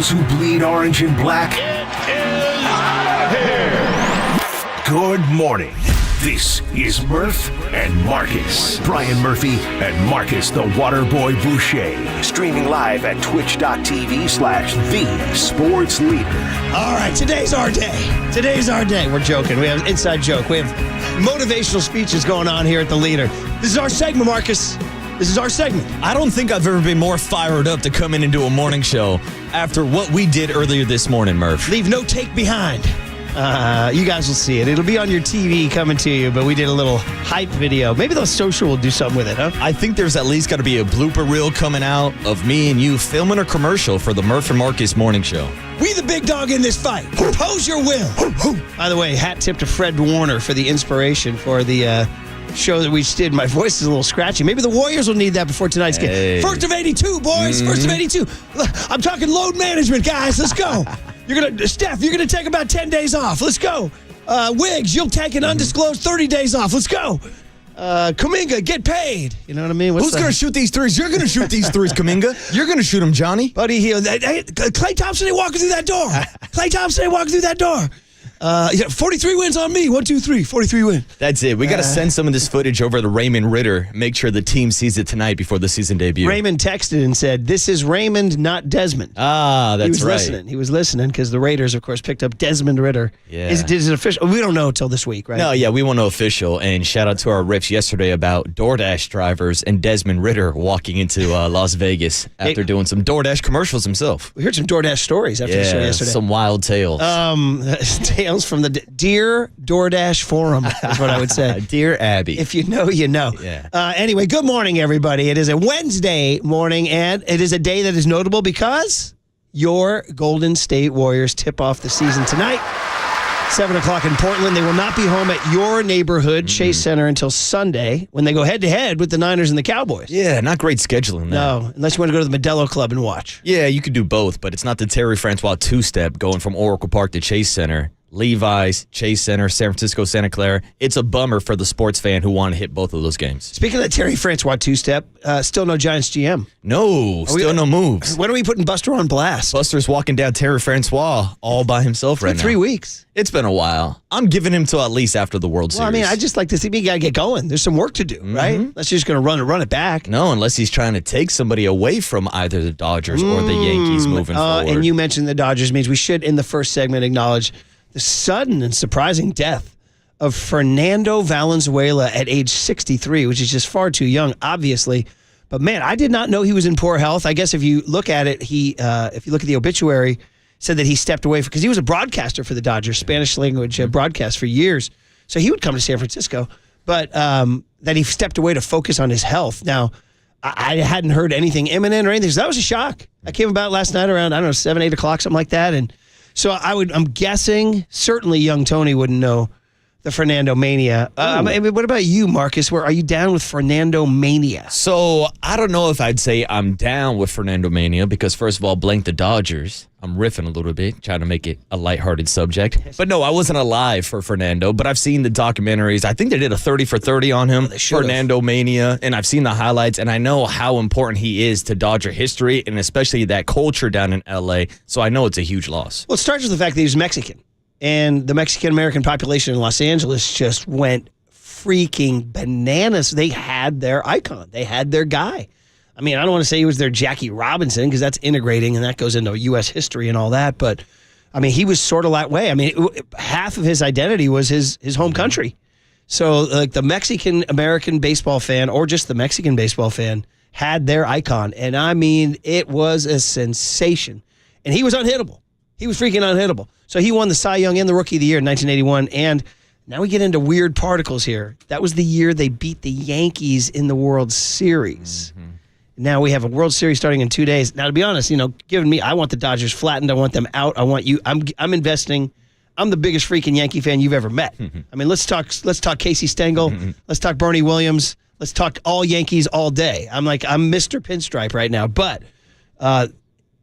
those who bleed orange and black. It is out of here. Good morning. This is Murph and Marcus. Brian Murphy and Marcus the Waterboy Boucher. Streaming live at twitch.tv/the Sports Leader. All right, today's our day. Today's our day. We're joking. We have an inside joke. We have motivational speeches going on here at the Leader. This is our segment, Marcus. This is our segment. I don't think I've ever been more fired up to come into a morning show after what we did earlier this morning, Murph. Leave no take behind. You guys will see it. It'll be on your TV coming to you, but we did a little hype video. Maybe the social will do something with it, huh? I think there's at least got to be a blooper reel coming out of me and you filming a commercial for the Murph and Marcus morning show. We the big dog in this fight. Propose your will. By the way, hat tip to Fred Warner for the inspiration for the show that we just did. My voice is a little scratchy. Maybe the Warriors will need that before tonight's game. First of 82, boys. First of 82. I'm talking load management, guys. Let's go. Steph, you're gonna take about 10 days off. Let's go. Wiggs, you'll take an undisclosed 30 days off. Let's go. Kuminga, get paid. You know what I mean? Who's going to shoot these threes? You're going to shoot these threes, Kuminga. You're going to shoot them, Johnny. Buddy Hield. Hey, Klay Thompson ain't walking through that door. Klay Thompson ain't walking through that door. 43 wins on me. 1, 2, 3. 43 wins. That's it. We got to send some of this footage over to Raymond Ritter. Make sure the team sees it tonight before the season debut. Raymond texted and said, "This is Raymond, not Desmond." Ah, that's right. He was listening because the Raiders, of course, picked up Desmond Ritter. Yeah. Is it official? We don't know until this week, right? No, yeah, we won't know official. And shout out to our riffs yesterday about DoorDash drivers and Desmond Ritter walking into Las Vegas after doing some DoorDash commercials himself. We heard some DoorDash stories after the show yesterday. Some wild tales. Tales from the Dear DoorDash Forum is what I would say. Dear Abby. If you know, you know. Yeah. Anyway, good morning, everybody. It is a Wednesday morning, and it is a day that is notable because your Golden State Warriors tip off the season tonight. 7 o'clock in Portland. They will not be home at your neighborhood, Chase Center, until Sunday when they go head-to-head with the Niners and the Cowboys. Yeah, not great scheduling there. No, unless you want to go to the Modelo Club and watch. Yeah, you could do both, but it's not the Terry Francois two-step going from Oracle Park to Chase Center. Levi's, Chase Center, San Francisco, Santa Clara. It's a bummer for the sports fan who want to hit both of those games. Speaking of that Terry Francois two-step, still no Giants GM. No, still no moves. When are we putting Buster on blast? Buster's walking down Terry Francois all by himself right now. 3 weeks. It's been a while. I'm giving him till at least after the World Series. Well, I mean, I just like to see me got to get going. There's some work to do, right? Unless you're just going to run it back. No, unless he's trying to take somebody away from either the Dodgers or the Yankees moving forward. And you mentioned the Dodgers means we should, in the first segment, acknowledge the sudden and surprising death of Fernando Valenzuela at age 63, which is just far too young, obviously. But, man, I did not know he was in poor health. I guess if you look at it, if you look at the obituary, said that he stepped away because he was a broadcaster for the Dodgers, Spanish language broadcast for years. So he would come to San Francisco, but that he stepped away to focus on his health. Now, I hadn't heard anything imminent or anything, so that was a shock. I came about last night around, 7, 8 o'clock, something like that, and so I'm guessing certainly young Tony wouldn't know the Fernando mania. I mean, what about you, Marcus? Are you down with Fernando mania? So I don't know if I'd say I'm down with Fernando mania because first of all, blank the Dodgers. I'm riffing a little bit, trying to make it a lighthearted subject. But no, I wasn't alive for Fernando, but I've seen the documentaries. I think they did a 30 for 30 on him, Fernando mania, and I've seen the highlights, and I know how important he is to Dodger history and especially that culture down in L.A., so I know it's a huge loss. Well, it starts with the fact that he's Mexican, and the Mexican-American population in Los Angeles just went freaking bananas. They had their icon. They had their guy. I mean, I don't want to say he was their Jackie Robinson because that's integrating and that goes into U.S. history and all that. But, I mean, he was sort of that way. I mean, half of his identity was his home country. So, like, the Mexican-American baseball fan or just the Mexican baseball fan had their icon. And, I mean, it was a sensation. And he was unhittable. He was freaking unhittable. So he won the Cy Young and the Rookie of the Year in 1981. And now we get into weird particles here. That was the year they beat the Yankees in the World Series. Mm-hmm. Now we have a World Series starting in 2 days. Now, to be honest, given me, I want the Dodgers flattened. I want them out. I want you. I'm investing. I'm the biggest freaking Yankee fan you've ever met. Mm-hmm. I mean, let's talk Casey Stengel. Mm-hmm. Let's talk Bernie Williams. Let's talk all Yankees all day. I'm Mr. Pinstripe right now. But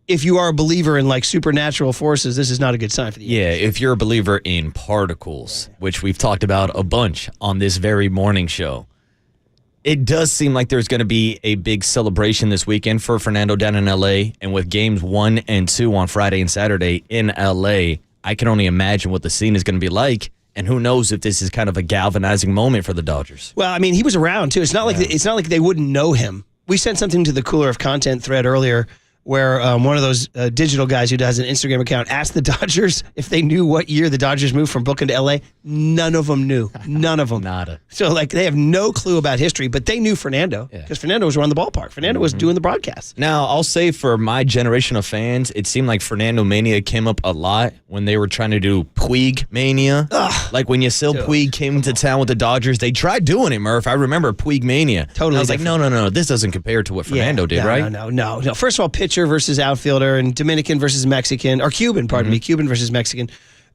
if you are a believer in like supernatural forces, this is not a good sign for the Yankees. Yeah, if you're a believer in particles, which we've talked about a bunch on this very morning show, It does seem like there's going to be a big celebration this weekend for Fernando down in L.A., and with games 1 and 2 on Friday and Saturday in L.A., I can only imagine what the scene is going to be like, and who knows if this is kind of a galvanizing moment for the Dodgers. Well, I mean, he was around, too. It's not like they wouldn't know him. We sent something to the Cooler of Content thread earlier where one of those digital guys who does an Instagram account asked the Dodgers if they knew what year the Dodgers moved from Brooklyn to L.A. None of them knew. None of them. Nada. So, they have no clue about history, but they knew Fernando because Fernando was around the ballpark. Fernando was doing the broadcast. Now, I'll say for my generation of fans, it seemed like Fernando Mania came up a lot when they were trying to do Puig Mania. Like when Yasiel Puig came to town with the Dodgers, they tried doing it, Murph. I remember Puig Mania. Totally. And I was different. like, no, this doesn't compare to what Fernando did, right? No. First of all, pitcher versus outfielder and Dominican versus Mexican, or Cuban, pardon me, Cuban versus Mexican.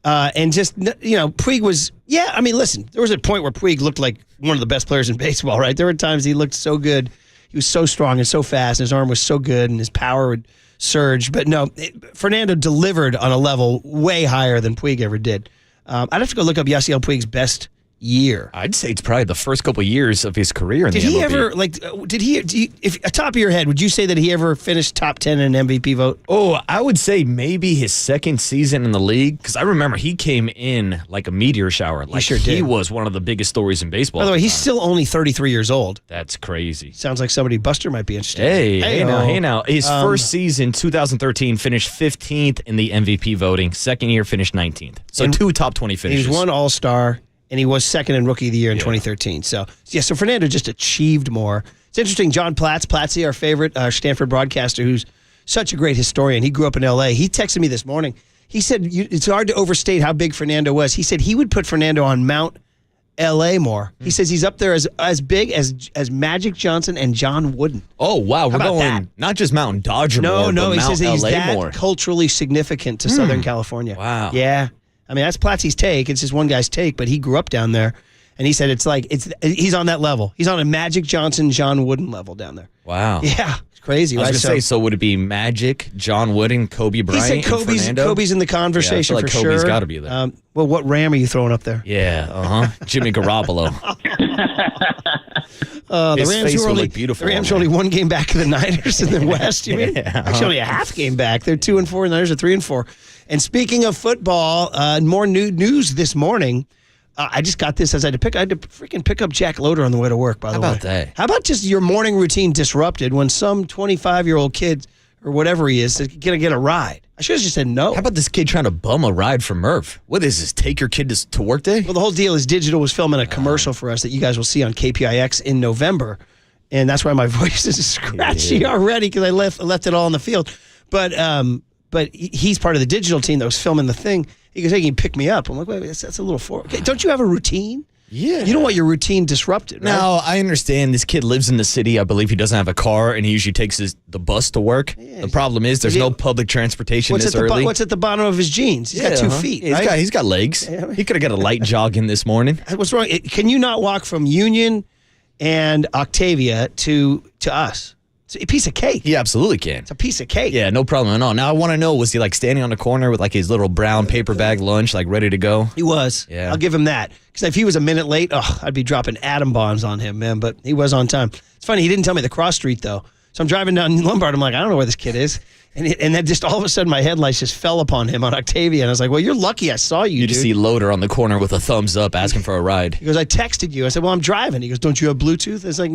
And just, Puig was, listen, there was a point where Puig looked like one of the best players in baseball, right? There were times he looked so good. He was so strong and so fast, and his arm was so good, and his power would surge. But no, Fernando delivered on a level way higher than Puig ever did. I'd have to go look up Yasiel Puig's best year. I'd say it's probably the first couple of years of his career in the MLB. Did he ever, if top of your head, would you say that he ever finished top 10 in an MVP vote? Oh, I would say maybe his second season in the league, because I remember he came in like a meteor shower. Like sure did. He was one of the biggest stories in baseball. By the way, he's still only 33 years old. That's crazy. Sounds like somebody Buster might be interested. Hey now. His first season, 2013, finished 15th in the MVP voting. Second year, finished 19th. So 2 top 20 finishes. He was one All-Star. And he was second in Rookie of the Year in 2013. So Fernando just achieved more. It's interesting, John Platzi, our favorite Stanford broadcaster, who's such a great historian. He grew up in L.A. He texted me this morning. He said it's hard to overstate how big Fernando was. He said he would put Fernando on Mount L.A. more. He says he's up there as big as Magic Johnson and John Wooden. Oh, wow. We're going that? Not just Mountain Dodger more, No, but he Mount says he's LA that more. culturally significant to Southern California. Wow. Yeah. I mean, that's Platzi's take. It's just one guy's take, but he grew up down there. And he said he's on that level. He's on a Magic Johnson, John Wooden level down there. Wow. Yeah. It's crazy, I was right? going to say, so would it be Magic, John Wooden, Kobe Bryant, he said and Fernando? Kobe's in the conversation I feel like for Kobe's sure. got to be there. Well, what Ram are you throwing up there? Yeah, Jimmy Garoppolo. The His Rams face were would only, look beautiful the Rams on are only there. one game back of the Niners in the West. You mean? Actually, only a half game back. They're 2-4, and the Niners are 3-4. And speaking of football, more new news this morning. I just got this as I had to freaking pick up Jack Loader on the way to work, by the way. How about that? How about just your morning routine disrupted when some 25-year-old kid or whatever he is going to get a ride? I should have just said no. How about this kid trying to bum a ride from Murph? What is this, take your kid to work day? Well, the whole deal is Digital was filming a commercial for us that you guys will see on KPIX in November, and that's why my voice is scratchy already because I left it all on the field. But he's part of the Digital team that was filming the thing. He goes, hey, can you pick me up? I'm like, wait, that's a little far. Okay, don't you have a routine? Yeah. You don't want your routine disrupted, right? Now, I understand this kid lives in the city. I believe he doesn't have a car, and he usually takes the bus to work. Yeah, the problem is there's no public transportation this early. What's at the bottom of his jeans? He's got 2 feet, right? He's got legs. He could have got a light jog in this morning. What's wrong? Can you not walk from Union and Octavia to us? It's a piece of cake. He absolutely can. It's a piece of cake. Yeah, no problem at all. Now, I want to know, was he standing on the corner with his little brown paper bag lunch, ready to go? He was. Yeah. I'll give him that. Because if he was a minute late, I'd be dropping atom bombs on him, man. But he was on time. It's funny, he didn't tell me the cross street, though. So I'm driving down Lombard. I'm like, I don't know where this kid is. And then just all of a sudden, my headlights just fell upon him on Octavia. And I was like, well, you're lucky I saw you, You just see Loader on the corner with a thumbs up asking for a ride. He goes, I texted you. I said, well, I'm driving. He goes, don't you have Bluetooth? I was like,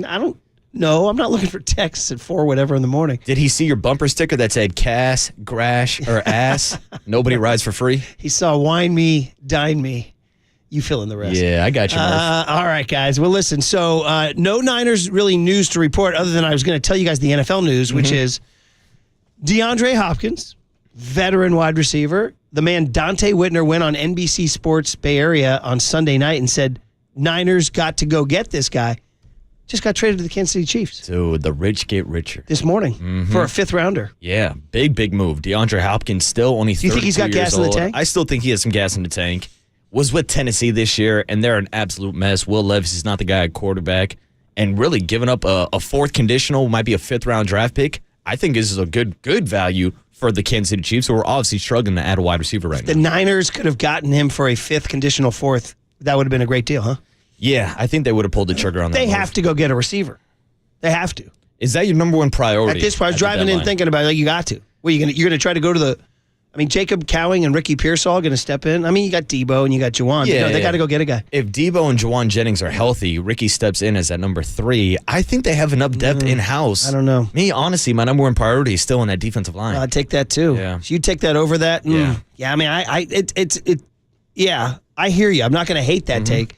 No, I'm not looking for texts at 4 whatever in the morning. Did he see your bumper sticker that said Cass, Grash, or Ass? Nobody rides for free? He saw Wine Me, Dine Me. You fill in the rest. Yeah, I got you, Murph. All right, guys. Well, listen, so no Niners really news to report other than I was going to tell you guys the NFL news, which is DeAndre Hopkins, veteran wide receiver. The man Dante Whitner went on NBC Sports Bay Area on Sunday night and said, Niners got to go get this guy. Just got traded to the Kansas City Chiefs. Dude, the rich get richer. This morning for a 5th rounder. Yeah, big move. DeAndre Hopkins still only 32 Do you think he's got gas in the tank? I still think he has some gas in the tank. Was with Tennessee this year, and they're an absolute mess. Will Levis is not the guy at quarterback. And really giving up a 4th conditional, might be a 5th-round draft pick, I think this is a good value for the Kansas City Chiefs, who are obviously struggling to add a wide receiver right now. The Niners could have gotten him for a 5th conditional 4th. That would have been a great deal, huh? Yeah, I think they would have pulled the trigger on that. They move. have to go get a receiver. They have to. Is that your number one priority? At this point, I was driving in thinking about it. Like, you got to. Well, you're gonna try to go to the. I mean, Jacob Cowing and Ricky Pearsall going to step in. I mean, you got Debo and you got Juwan. Yeah, they got to go get a guy. If Debo and Juwan Jennings are healthy, Ricky steps in as that number 3. I think they have enough depth in-house. I don't know. Me, honestly, my number one priority is still in that defensive line. I'd take that too. Yeah. So you take that over that? Yeah. Yeah, I mean, yeah, I hear you. I'm not going to hate that take.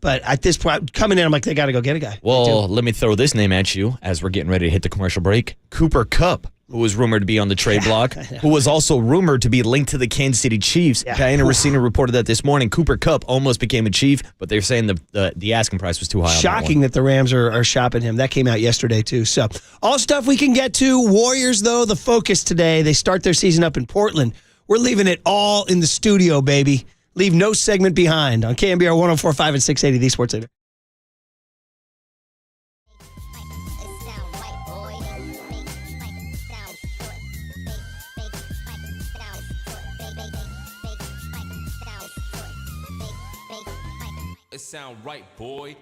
But at this point, coming in, I'm like, they got to go get a guy. Well, let me throw this name at you as we're getting ready to hit the commercial break. Cooper Kupp, who was rumored to be on the trade block, who was also rumored to be linked to the Kansas City Chiefs. Diana Racina reported that this morning. Cooper Kupp almost became a Chief, but they're saying the asking price was too high. Shocking that the Rams are shopping him. That came out yesterday, too. So, all stuff we can get to. Warriors, though, the focus today. They start their season up in Portland. We're leaving it all in the studio, baby. Leave no segment behind on KNBR 104.5 and 680, the Sports Leader. It sound right, boy.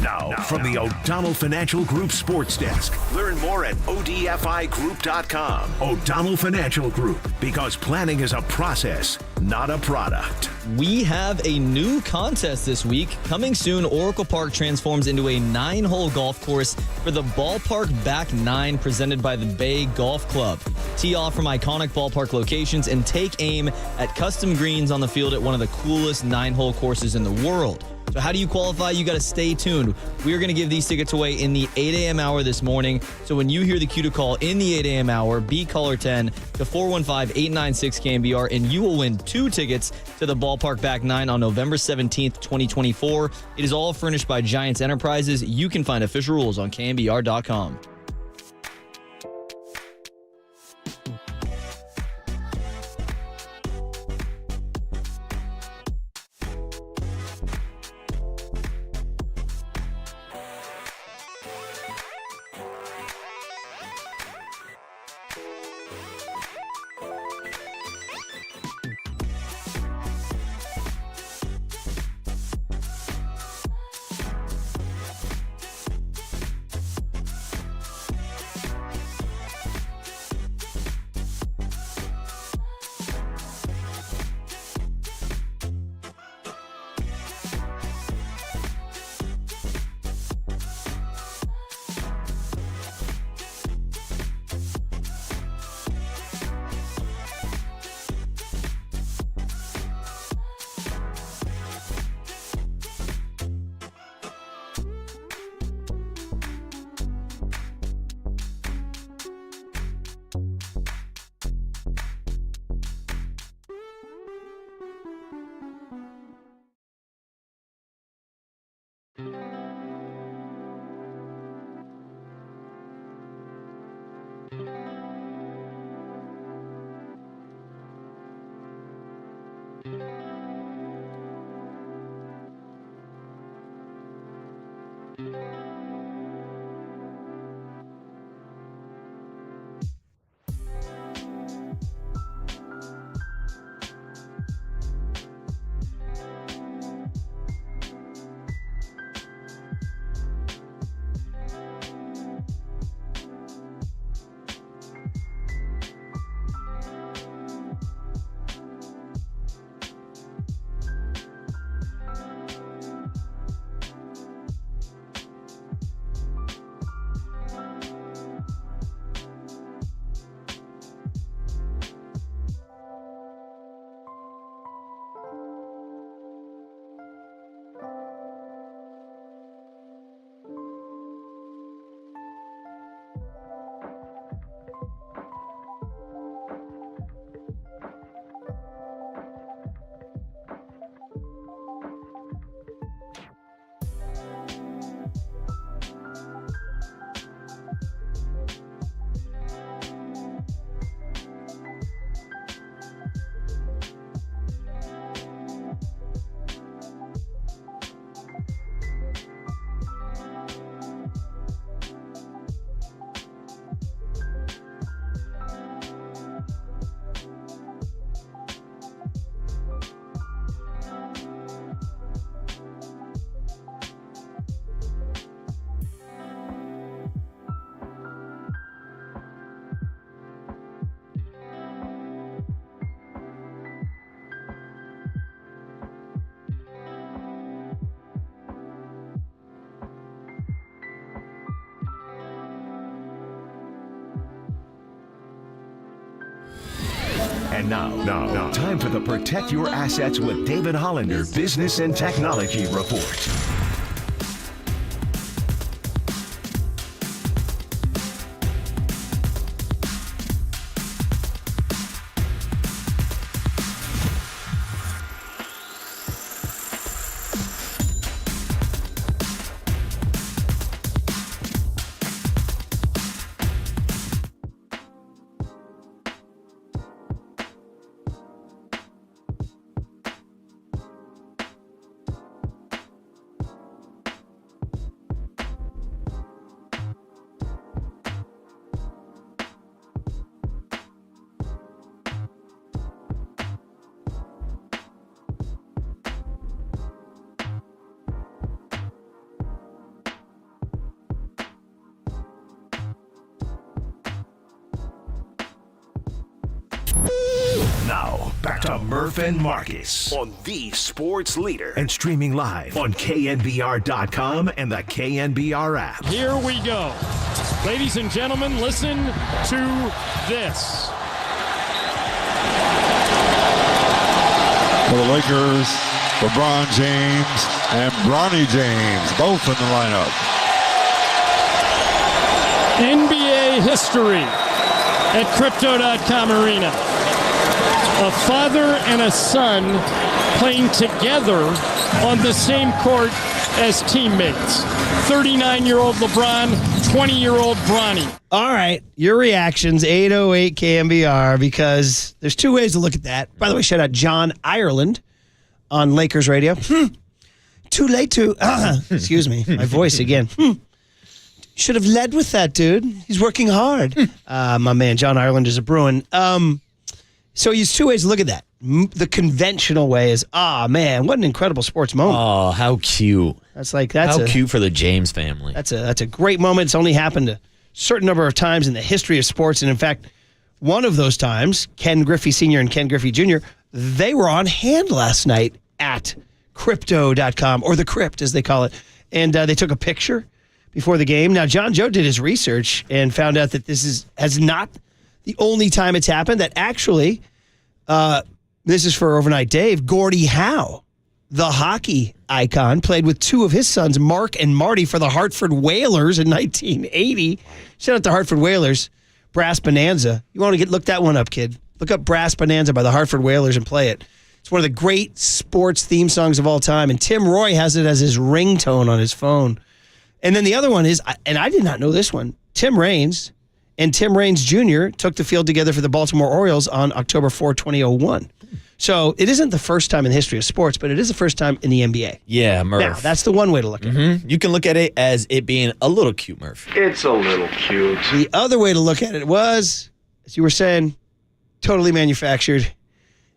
Now, from the O'Donnell Financial Group Sports Desk. Learn more at odfigroup.com. O'Donnell Financial Group, because planning is a process, not a product. We have a new contest this week. Coming soon, Oracle Park transforms into a 9-hole golf course for the Ballpark Back 9 presented by the Bay Golf Club. Tee off from iconic ballpark locations and take aim at custom greens on the field at one of the coolest 9-hole courses in the world. So how do you qualify? You got to stay tuned. We are going to give these tickets away in the 8 a.m. hour this morning. So when you hear the cue to call in the 8 a.m. hour, be caller 10 to 415-896-KNBR, and you will win 2 tickets to the Ballpark Back 9 on November 17th, 2024. It is all furnished by Giants Enterprises. You can find official rules on KNBR.com. And now, time for the Protect Your Assets with David Hollander Business and Technology Report. Now, back to Murph and Marcus on the sports leader and streaming live on KNBR.com and the KNBR app. Here we go. Ladies and gentlemen, listen to this. For the Lakers, LeBron James and Bronny James, both in the lineup. NBA history at Crypto.com Arena. A father and a son playing together on the same court as teammates. 39-year-old LeBron, 20-year-old Bronny. All right, your reactions, 808 KNBR, because there's two ways to look at that. By the way, shout out John Ireland on Lakers Radio. Too late to, excuse me, my voice again. Should have led with that, dude. He's working hard. My man, John Ireland is a Bruin. So there's two ways to look at that. The conventional way is, man, what an incredible sports moment. Oh, how cute. That's cute for the James family. That's a great moment. It's only happened a certain number of times in the history of sports. And in fact, one of those times, Ken Griffey Sr. and Ken Griffey Jr., they were on hand last night at Crypto.com, or the Crypt as they call it. And they took a picture before the game. Now, John Joe did his research and found out that this has not the only time it's happened. That actually, this is for Overnight Dave, Gordie Howe, the hockey icon, played with two of his sons, Mark and Marty, for the Hartford Whalers in 1980. Shout out to Hartford Whalers, Brass Bonanza. You want to look that one up, kid. Look up Brass Bonanza by the Hartford Whalers and play it. It's one of the great sports theme songs of all time, and Tim Roy has it as his ringtone on his phone. And then the other one is, and I did not know this one, Tim Raines and Tim Raines Jr. took the field together for the Baltimore Orioles on October 4, 2001. So it isn't the first time in the history of sports, but it is the first time in the NBA. Yeah, Murph. Now, that's the one way to look at it. You can look at it as it being a little cute, Murph. It's a little cute. The other way to look at it was, as you were saying, totally manufactured.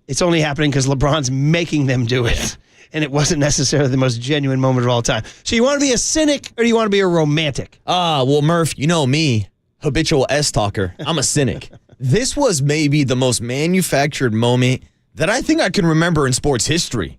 It's only happening because LeBron's making them do it. Yeah. And it wasn't necessarily the most genuine moment of all time. So you want to be a cynic or do you want to be a romantic? Well, Murph, you know me, habitual S-talker. I'm a cynic. This was maybe the most manufactured moment that I think I can remember in sports history.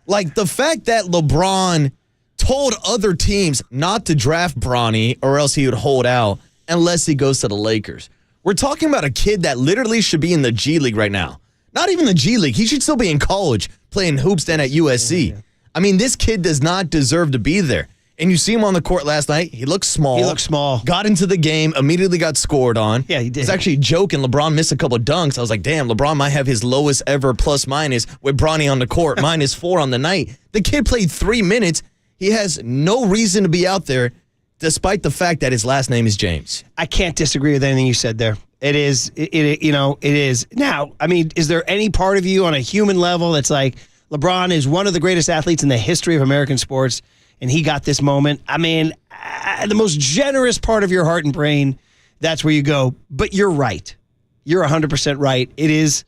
Like the fact that LeBron told other teams not to draft Bronny or else he would hold out unless he goes to the Lakers. We're talking about a kid that literally should be in the G League right now. Not even the G League. He should still be in college playing hoops then at USC. Yeah. I mean, this kid does not deserve to be there. And you see him on the court last night. He looks small. Got into the game, immediately got scored on. Yeah, he did. It's actually joking. LeBron missed a couple of dunks. I was like, damn, LeBron might have his lowest ever plus-minus with Bronny on the court, -4 on the night. The kid played 3 minutes. He has no reason to be out there, despite the fact that his last name is James. I can't disagree with anything you said there. It is. It is. Now, I mean, is there any part of you on a human level that's like, LeBron is one of the greatest athletes in the history of American sports, and he got this moment? I mean, the most generous part of your heart and brain, that's where you go. But you're right. You're 100% right. It is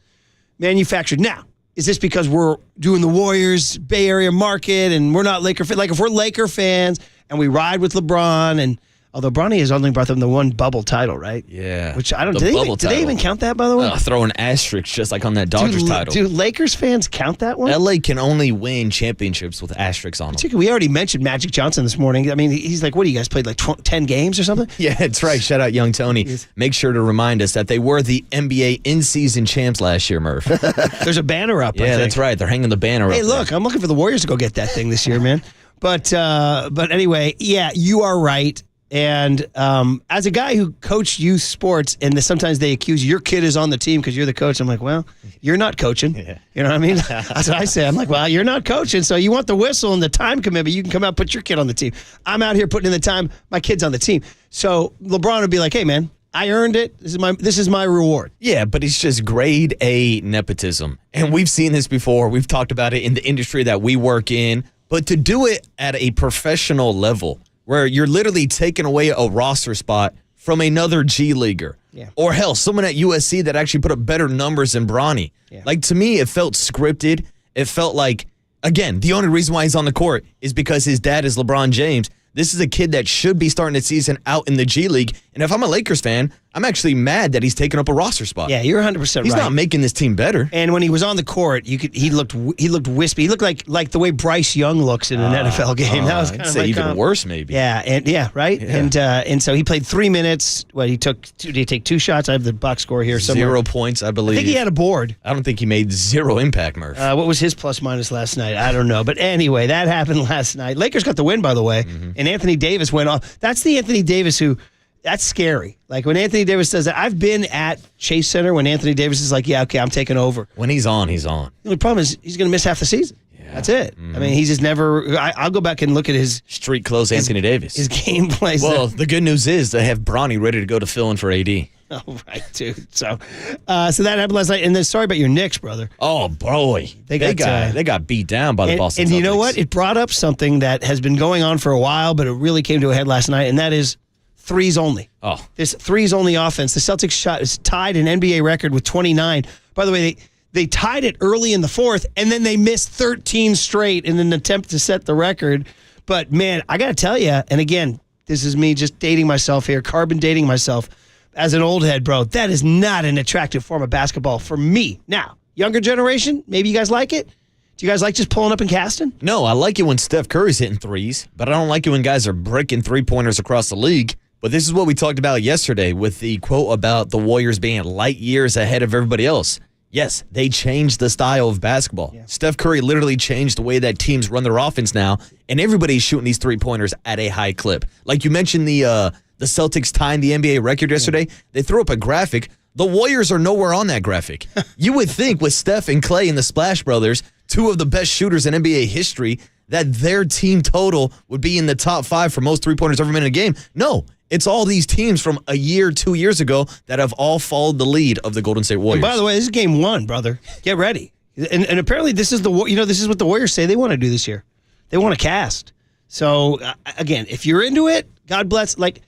manufactured. Now, is this because we're doing the Warriors Bay Area market and we're not Laker fans? Like, if we're Laker fans and we ride with LeBron and Although Bronny has only brought them the one bubble title, right? Yeah. Which I don't. The Do they even count that, by the way? Throw an asterisk just like on that Dodgers title. Do Lakers fans count that one? LA can only win championships with asterisks on them. We already mentioned Magic Johnson this morning. I mean, he's like, what do you guys played like 10 games or something? Yeah, that's right. Shout out Young Tony. Make sure to remind us that they were the NBA in-season champs last year, Murph. There's a banner up. Yeah, that's right. They're hanging the banner up. Hey, look, I'm looking for the Warriors to go get that thing this year, man. But anyway, yeah, you are right. And as a guy who coached youth sports, and sometimes they accuse your kid is on the team because you're the coach. I'm like, well, you're not coaching. Yeah. You know what I mean? That's what I say. I'm like, well, you're not coaching, so you want the whistle and the time commitment. You can come out and put your kid on the team. I'm out here putting in the time. My kid's on the team. So LeBron would be like, hey, man, I earned it. This is my reward. Yeah, but it's just grade A nepotism. And we've seen this before. We've talked about it in the industry that we work in. But to do it at a professional level, where you're literally taking away a roster spot from another G Leaguer. Yeah. Or hell, someone at USC that actually put up better numbers than Bronny. Yeah. Like, to me, it felt scripted. It felt like, again, the only reason why he's on the court is because his dad is LeBron James. This is a kid that should be starting the season out in the G League. And if I'm a Lakers fan, I'm actually mad that he's taking up a roster spot. Yeah, you're 100% right. He's not making this team better. And when he was on the court, he looked wispy. He looked like the way Bryce Young looks in an NFL game. That was kind I'd of say like, even worse, maybe. Yeah, right. Yeah. And so he played 3 minutes. Well, did he take 2 shots? I have the box score here somewhere. 0 points, I believe. I think he had a board. I don't think he made 0 impact, Murph. What was his plus minus last night? I don't know. But anyway, that happened last night. Lakers got the win, by the way. Mm-hmm. And Anthony Davis went off. That's the Anthony Davis who. That's scary. Like when Anthony Davis says that. I've been at Chase Center when Anthony Davis is like, yeah, okay, I'm taking over. When he's on, he's on. The only problem is he's going to miss half the season. Yeah. That's it. Mm-hmm. I mean, he's just never. I'll go back and look at his street clothes. Anthony Davis. His game plays. Well, the good news is they have Bronny ready to go to fill in for AD. Oh, right, dude. So that happened last night. And then sorry about your Knicks, brother. Oh, boy. They got beat down by the Boston Celtics. And you know what? It brought up something that has been going on for a while, but it really came to a head last night, and that is threes only. Oh. This threes only offense. The Celtics shot is tied an NBA record with 29. By the way, they tied it early in the fourth, and then they missed 13 straight in an attempt to set the record. But, man, I got to tell you, and again, this is me just dating myself here, carbon dating myself. As an old head, bro, that is not an attractive form of basketball for me. Now, younger generation, maybe you guys like it? Do you guys like just pulling up and casting? No, I like it when Steph Curry's hitting threes, but I don't like it when guys are bricking three-pointers across the league. But this is what we talked about yesterday with the quote about the Warriors being light years ahead of everybody else. Yes, they changed the style of basketball. Yeah. Steph Curry literally changed the way that teams run their offense now, and everybody's shooting these three-pointers at a high clip. Like you mentioned the Celtics tying the NBA record yesterday. Yeah. They threw up a graphic. The Warriors are nowhere on that graphic. You would think with Steph and Clay and the Splash Brothers, 2 of the best shooters in NBA history, that their team total would be in the top 5 for most three-pointers every minute of a game. No, it's all these teams from a year, 2 years ago that have all followed the lead of the Golden State Warriors. And by the way, this is game 1, brother. Get ready. And apparently this is this is what the Warriors say they want to do this year. They want to cast. So, again, if you're into it, God bless. Like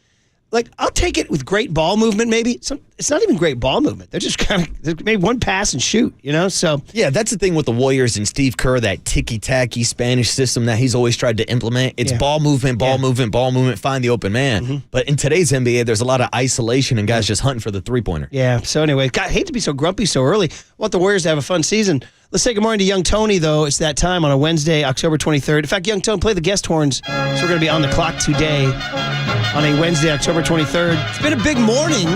I'll take it with great ball movement, maybe. It's not even great ball movement. They're just kind of maybe one pass and shoot, So yeah, that's the thing with the Warriors and Steve Kerr, that ticky-tacky Spanish system that he's always tried to implement. It's ball movement, find the open man. Mm-hmm. But in today's NBA, there's a lot of isolation and guys just hunting for the three-pointer. Yeah, so anyway, God, I hate to be so grumpy so early. I want the Warriors to have a fun season. Let's say good morning to Young Tony, though. It's that time on a Wednesday, October 23rd. In fact, Young Tony, play the guest horns. So we're going to be on the clock today on a Wednesday, October 23rd. It's been a big morning.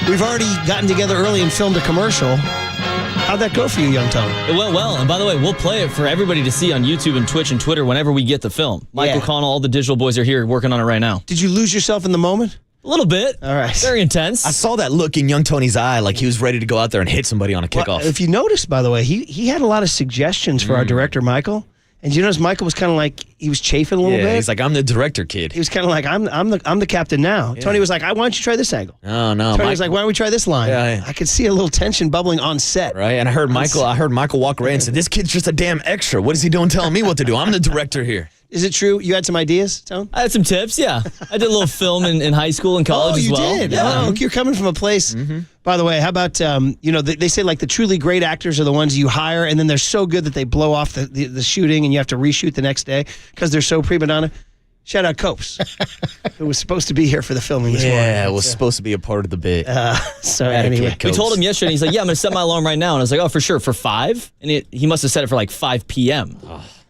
We've already gotten together early and filmed a commercial. How'd that go for you, Young Tony? It went well. And by the way, we'll play it for everybody to see on YouTube and Twitch and Twitter whenever we get the film. Mike O'Connell, all the digital boys are here working on it right now. Did you lose yourself in the moment? A little bit. All right. Very intense. I saw that look in Young Tony's eye like he was ready to go out there and hit somebody on a kickoff. Well, if you noticed, by the way, he had a lot of suggestions for our director, Michael. And you notice Michael was kind of like, he was chafing a little bit. He's like, I'm the director, kid. He was kind of like, I'm the captain now. Yeah. Tony was like, why don't you try this angle? Oh, no. Tony was like, why don't we try this line? Yeah. I could see a little tension bubbling on set. Right, and I heard Michael walk around and said, this kid's just a damn extra. What is he doing telling me what to do? I'm the director here. Is it true you had some ideas, Tone? I had some tips, yeah. I did a little film in high school and college as well. Oh, you did? Yeah. Oh, you're coming from a place. Mm-hmm. By the way, how about, they say like the truly great actors are the ones you hire, and then they're so good that they blow off the shooting and you have to reshoot the next day because they're so prima donna. Shout out Copes, who was supposed to be here for the filming this morning. Yeah, it was supposed to be a part of the bit. So anyway. We told him yesterday, he's like, yeah, I'm going to set my alarm right now. And I was like, oh, for sure, for 5? And he must have set it for like 5 p.m.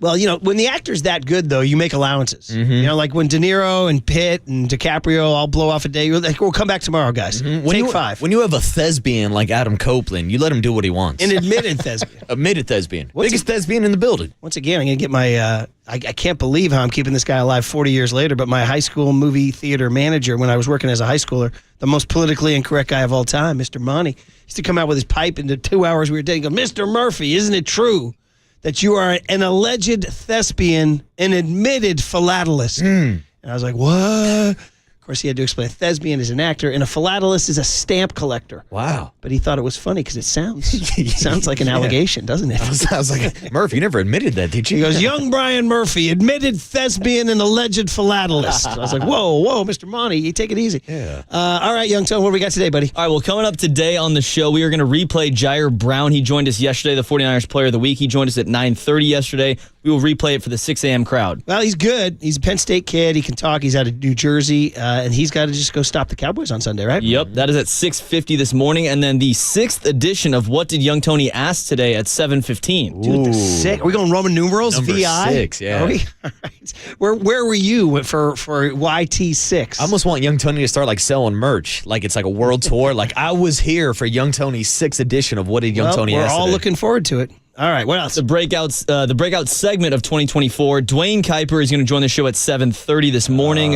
Well, when the actor's that good, though, you make allowances. Like when De Niro and Pitt and DiCaprio all blow off a day, you're like, we'll come back tomorrow, guys. Take 5. When you have a thespian like Adam Copeland, you let him do what he wants. An admitted thespian. Admitted thespian. Biggest thespian in the building. Once again, I'm going to get my, I can't believe how I'm keeping this guy alive 40 years later, but my high school movie theater manager, when I was working as a high schooler, the most politically incorrect guy of all time, Mr. Monty, used to come out with his pipe into 2 hours we were dating. Go, Mr. Murphy, isn't it true that you are an alleged thespian, an admitted philatelist? And I was like, what? Of course, he had to explain. A thespian is an actor, and a philatelist is a stamp collector. Wow. But he thought it was funny because it sounds like an allegation, doesn't it? Sounds like Murphy. You never admitted that, did you? He goes, young Brian Murphy, admitted thespian and alleged philatelist. I was like, whoa, Mr. Monty, you take it easy. Yeah. All right, young Tone, what do we got today, buddy? All right, well, coming up today on the show, we are going to replay Ji'ayir Brown. He joined us yesterday, the 49ers Player of the Week. He joined us at 9:30 yesterday. We will replay it for the 6 a.m. crowd. Well, he's good. He's a Penn State kid. He can talk. He's out of New Jersey, and he's got to just go stop the Cowboys on Sunday, right? Yep, that is at 6:50 this morning. And then the 6th edition of What Did Young Tony Ask Today at 7:15. Dude, the 6. Are we going Roman numerals? Number VI? 6, yeah. Are we? All right. Where were you for YT6? I almost want Young Tony to start like selling merch, like it's like a world tour. Like I was here for Young Tony's 6th edition of What Did Young Tony Ask Today. We're all looking forward to it. All right, what else? The breakout segment of 2024. Duane Kuiper is going to join the show at 7:30 this morning.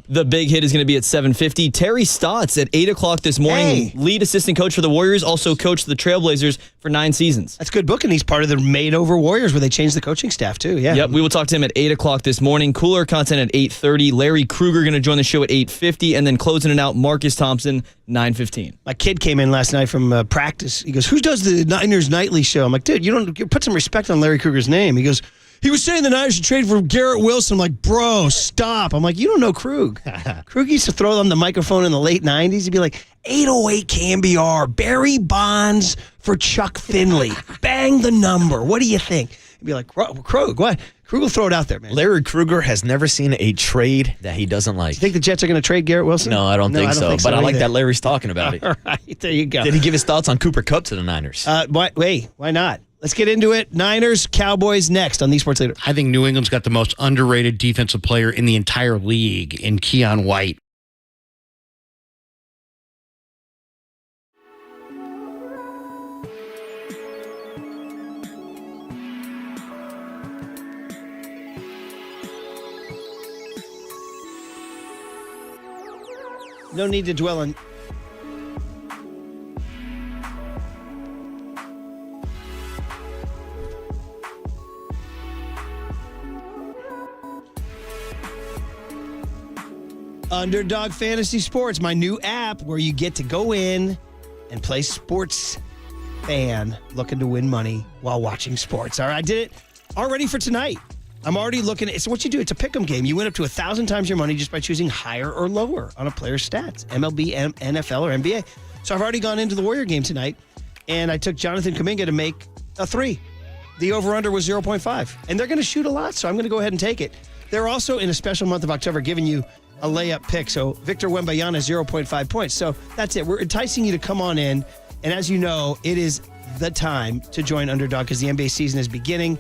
The big hit is going to be at 7:50. Terry Stotts at 8 o'clock this morning. Lead assistant coach for the Warriors, also coached the Trailblazers for 9 seasons. That's good booking. He's part of the Made Over Warriors where they changed the coaching staff too. Yeah. Yep, we will talk to him at 8 o'clock this morning. Cooler content at 8:30. Larry Krueger going to join the show at 8:50. And then closing it out, Marcus Thompson, 9:15. My kid came in last night from practice. He goes, who does the Niners Nightly show? I'm like, dude, you put some respect on Larry Krueger's name. He goes, he was saying the Niners should trade for Garrett Wilson. I'm like, bro, stop. I'm like, you don't know Krug. Krug used to throw on the microphone in the late 90s. He'd be like, 808 KNBR, Barry Bonds for Chuck Finley. Bang the number. What do you think? He'd be like, Krug, what? Krug will throw it out there, man. Larry Krueger has never seen a trade that he doesn't like. You think the Jets are going to trade Garrett Wilson? No, I don't think so. But I like that Larry's talking about it. All right, there you go. Did he give his thoughts on Cooper Kupp to the Niners? Why not? Let's get into it. Niners, Cowboys next on the Sports Leader. I think New England's got the most underrated defensive player in the entire league in Keon White. No need to dwell on... Underdog Fantasy Sports, my new app where you get to go in and play sports fan looking to win money while watching sports. All right, I did it already for tonight. I'm already looking at so what you do, it's a pick'em game. You win up to 1,000 times your money just by choosing higher or lower on a player's stats, MLB, NFL, or NBA. So I've already gone into the Warrior game tonight, and I took Jonathan Kuminga to make a 3. The over-under was 0.5. And they're going to shoot a lot, so I'm going to go ahead and take it. They're also, in a special month of October, giving you a layup pick. So Victor Wembanyama, 0.5 points. So that's it. We're enticing you to come on in. And as you know, it is the time to join Underdog because the NBA season is beginning.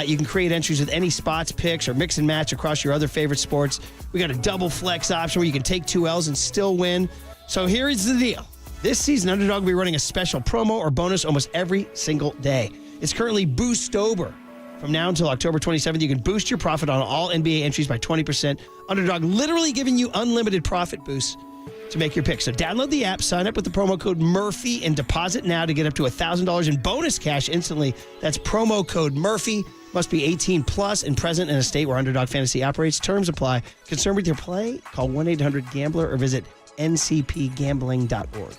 You can create entries with any spots, picks, or mix and match across your other favorite sports. We got a double flex option where you can take 2 L's and still win. So here is the deal. This season, Underdog will be running a special promo or bonus almost every single day. It's currently Boostober. From now until October 27th, you can boost your profit on all NBA entries by 20%. Underdog literally giving you unlimited profit boosts to make your pick. So download the app, sign up with the promo code Murphy, and deposit now to get up to $1,000 in bonus cash instantly. That's promo code Murphy. Must be 18 plus and present in a state where Underdog Fantasy operates. Terms apply. Concerned with your play? Call 1-800-GAMBLER or visit ncpgambling.org.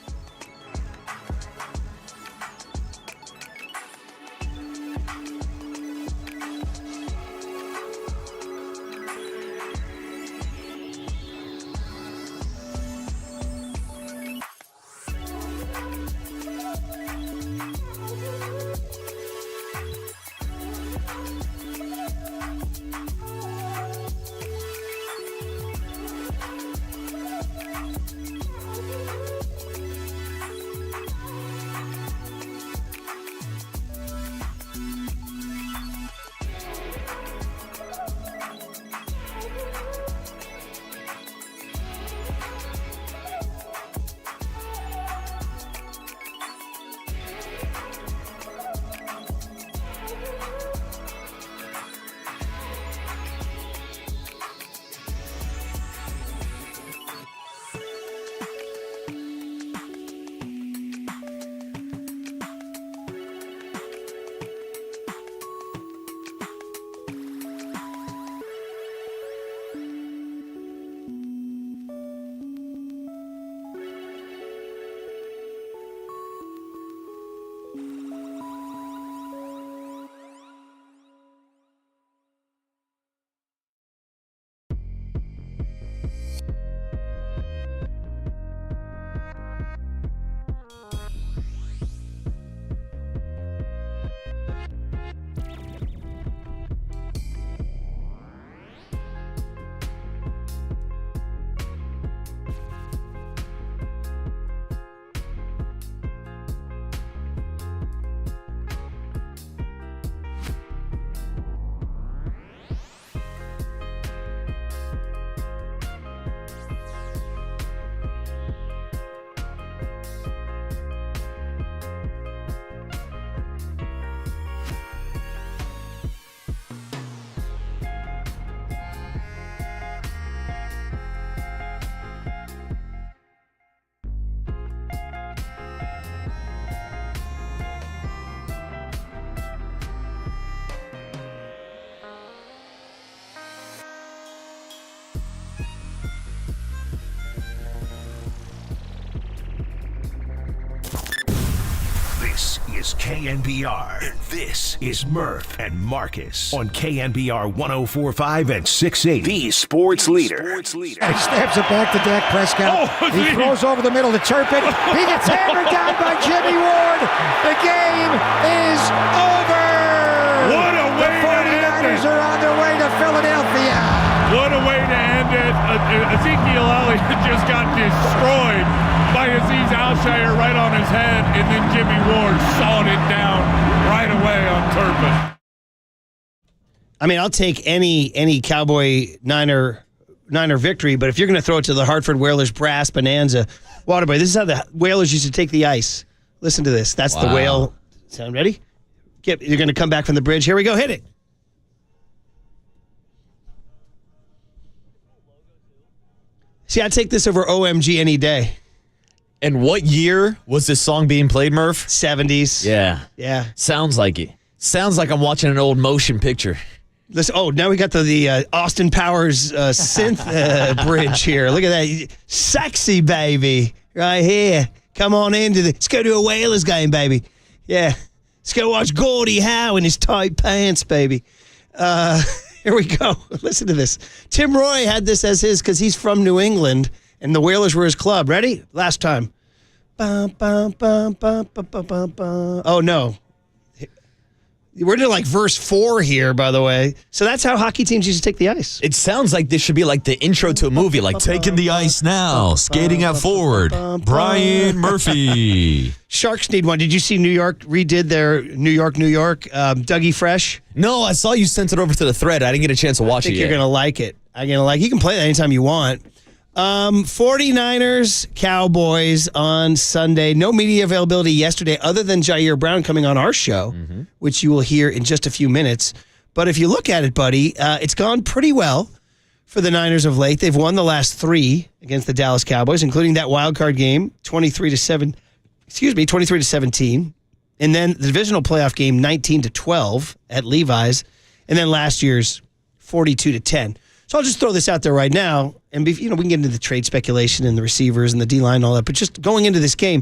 is KNBR, and this is Murph and Marcus on KNBR 104.5 and 680. The sports leader. He snaps it back to Dak Prescott. He throws over the middle to Turpin. He gets hammered down by Jimmy Ward. The game is over. What a way the 49ers are on their way to Philadelphia. What a way to end it. Ezekiel Elliott just got destroyed by Azeez Al-Shaair right on his head, and then Jimmy Ward sawed it down right away on Turpin. I mean, I'll take any Cowboy Niner victory, but if you're going to throw it to the Hartford Whalers brass bonanza, Waterboy, this is how the Whalers used to take the ice. Listen to this. That's the whale. Sound ready? You're going to come back from the bridge. Here we go. Hit it. See, I'd take this over OMG any day. And what year was this song being played, Murph? 70s. Yeah. Sounds like it. Sounds like I'm watching an old motion picture. Listen, now we got the Austin Powers synth bridge here. Look at that. Sexy, baby. Right here. Come on let's go to a Whalers game, baby. Yeah. Let's go watch Gordie Howe in his tight pants, baby. Here we go. Listen to this. Tim Roy had this as his because he's from New England, and the Whalers were his club. Ready? Last time. Oh, no. We're to like verse 4 here, by the way. So that's how hockey teams used to take the ice. It sounds like this should be like the intro to a movie, like Taking the Ice Now, Skating at Forward, Brian Murphy. Sharks need one. Did you see New York redid their New York, Dougie Fresh? No, I saw you sent it over to the thread. I didn't get a chance to watch it yet. You're going to like it. You can play it anytime you want. 49ers, Cowboys on Sunday. No media availability yesterday other than Ji'ayir Brown coming on our show, which you will hear in just a few minutes. But if you look at it, buddy, it's gone pretty well for the Niners of late. They've won the last 3 against the Dallas Cowboys, including that wild card game, 23-17. And then the divisional playoff game, 19-12 at Levi's. And then last year's 42-10. So I'll just throw this out there right now, and we can get into the trade speculation and the receivers and the D-line and all that, but just going into this game,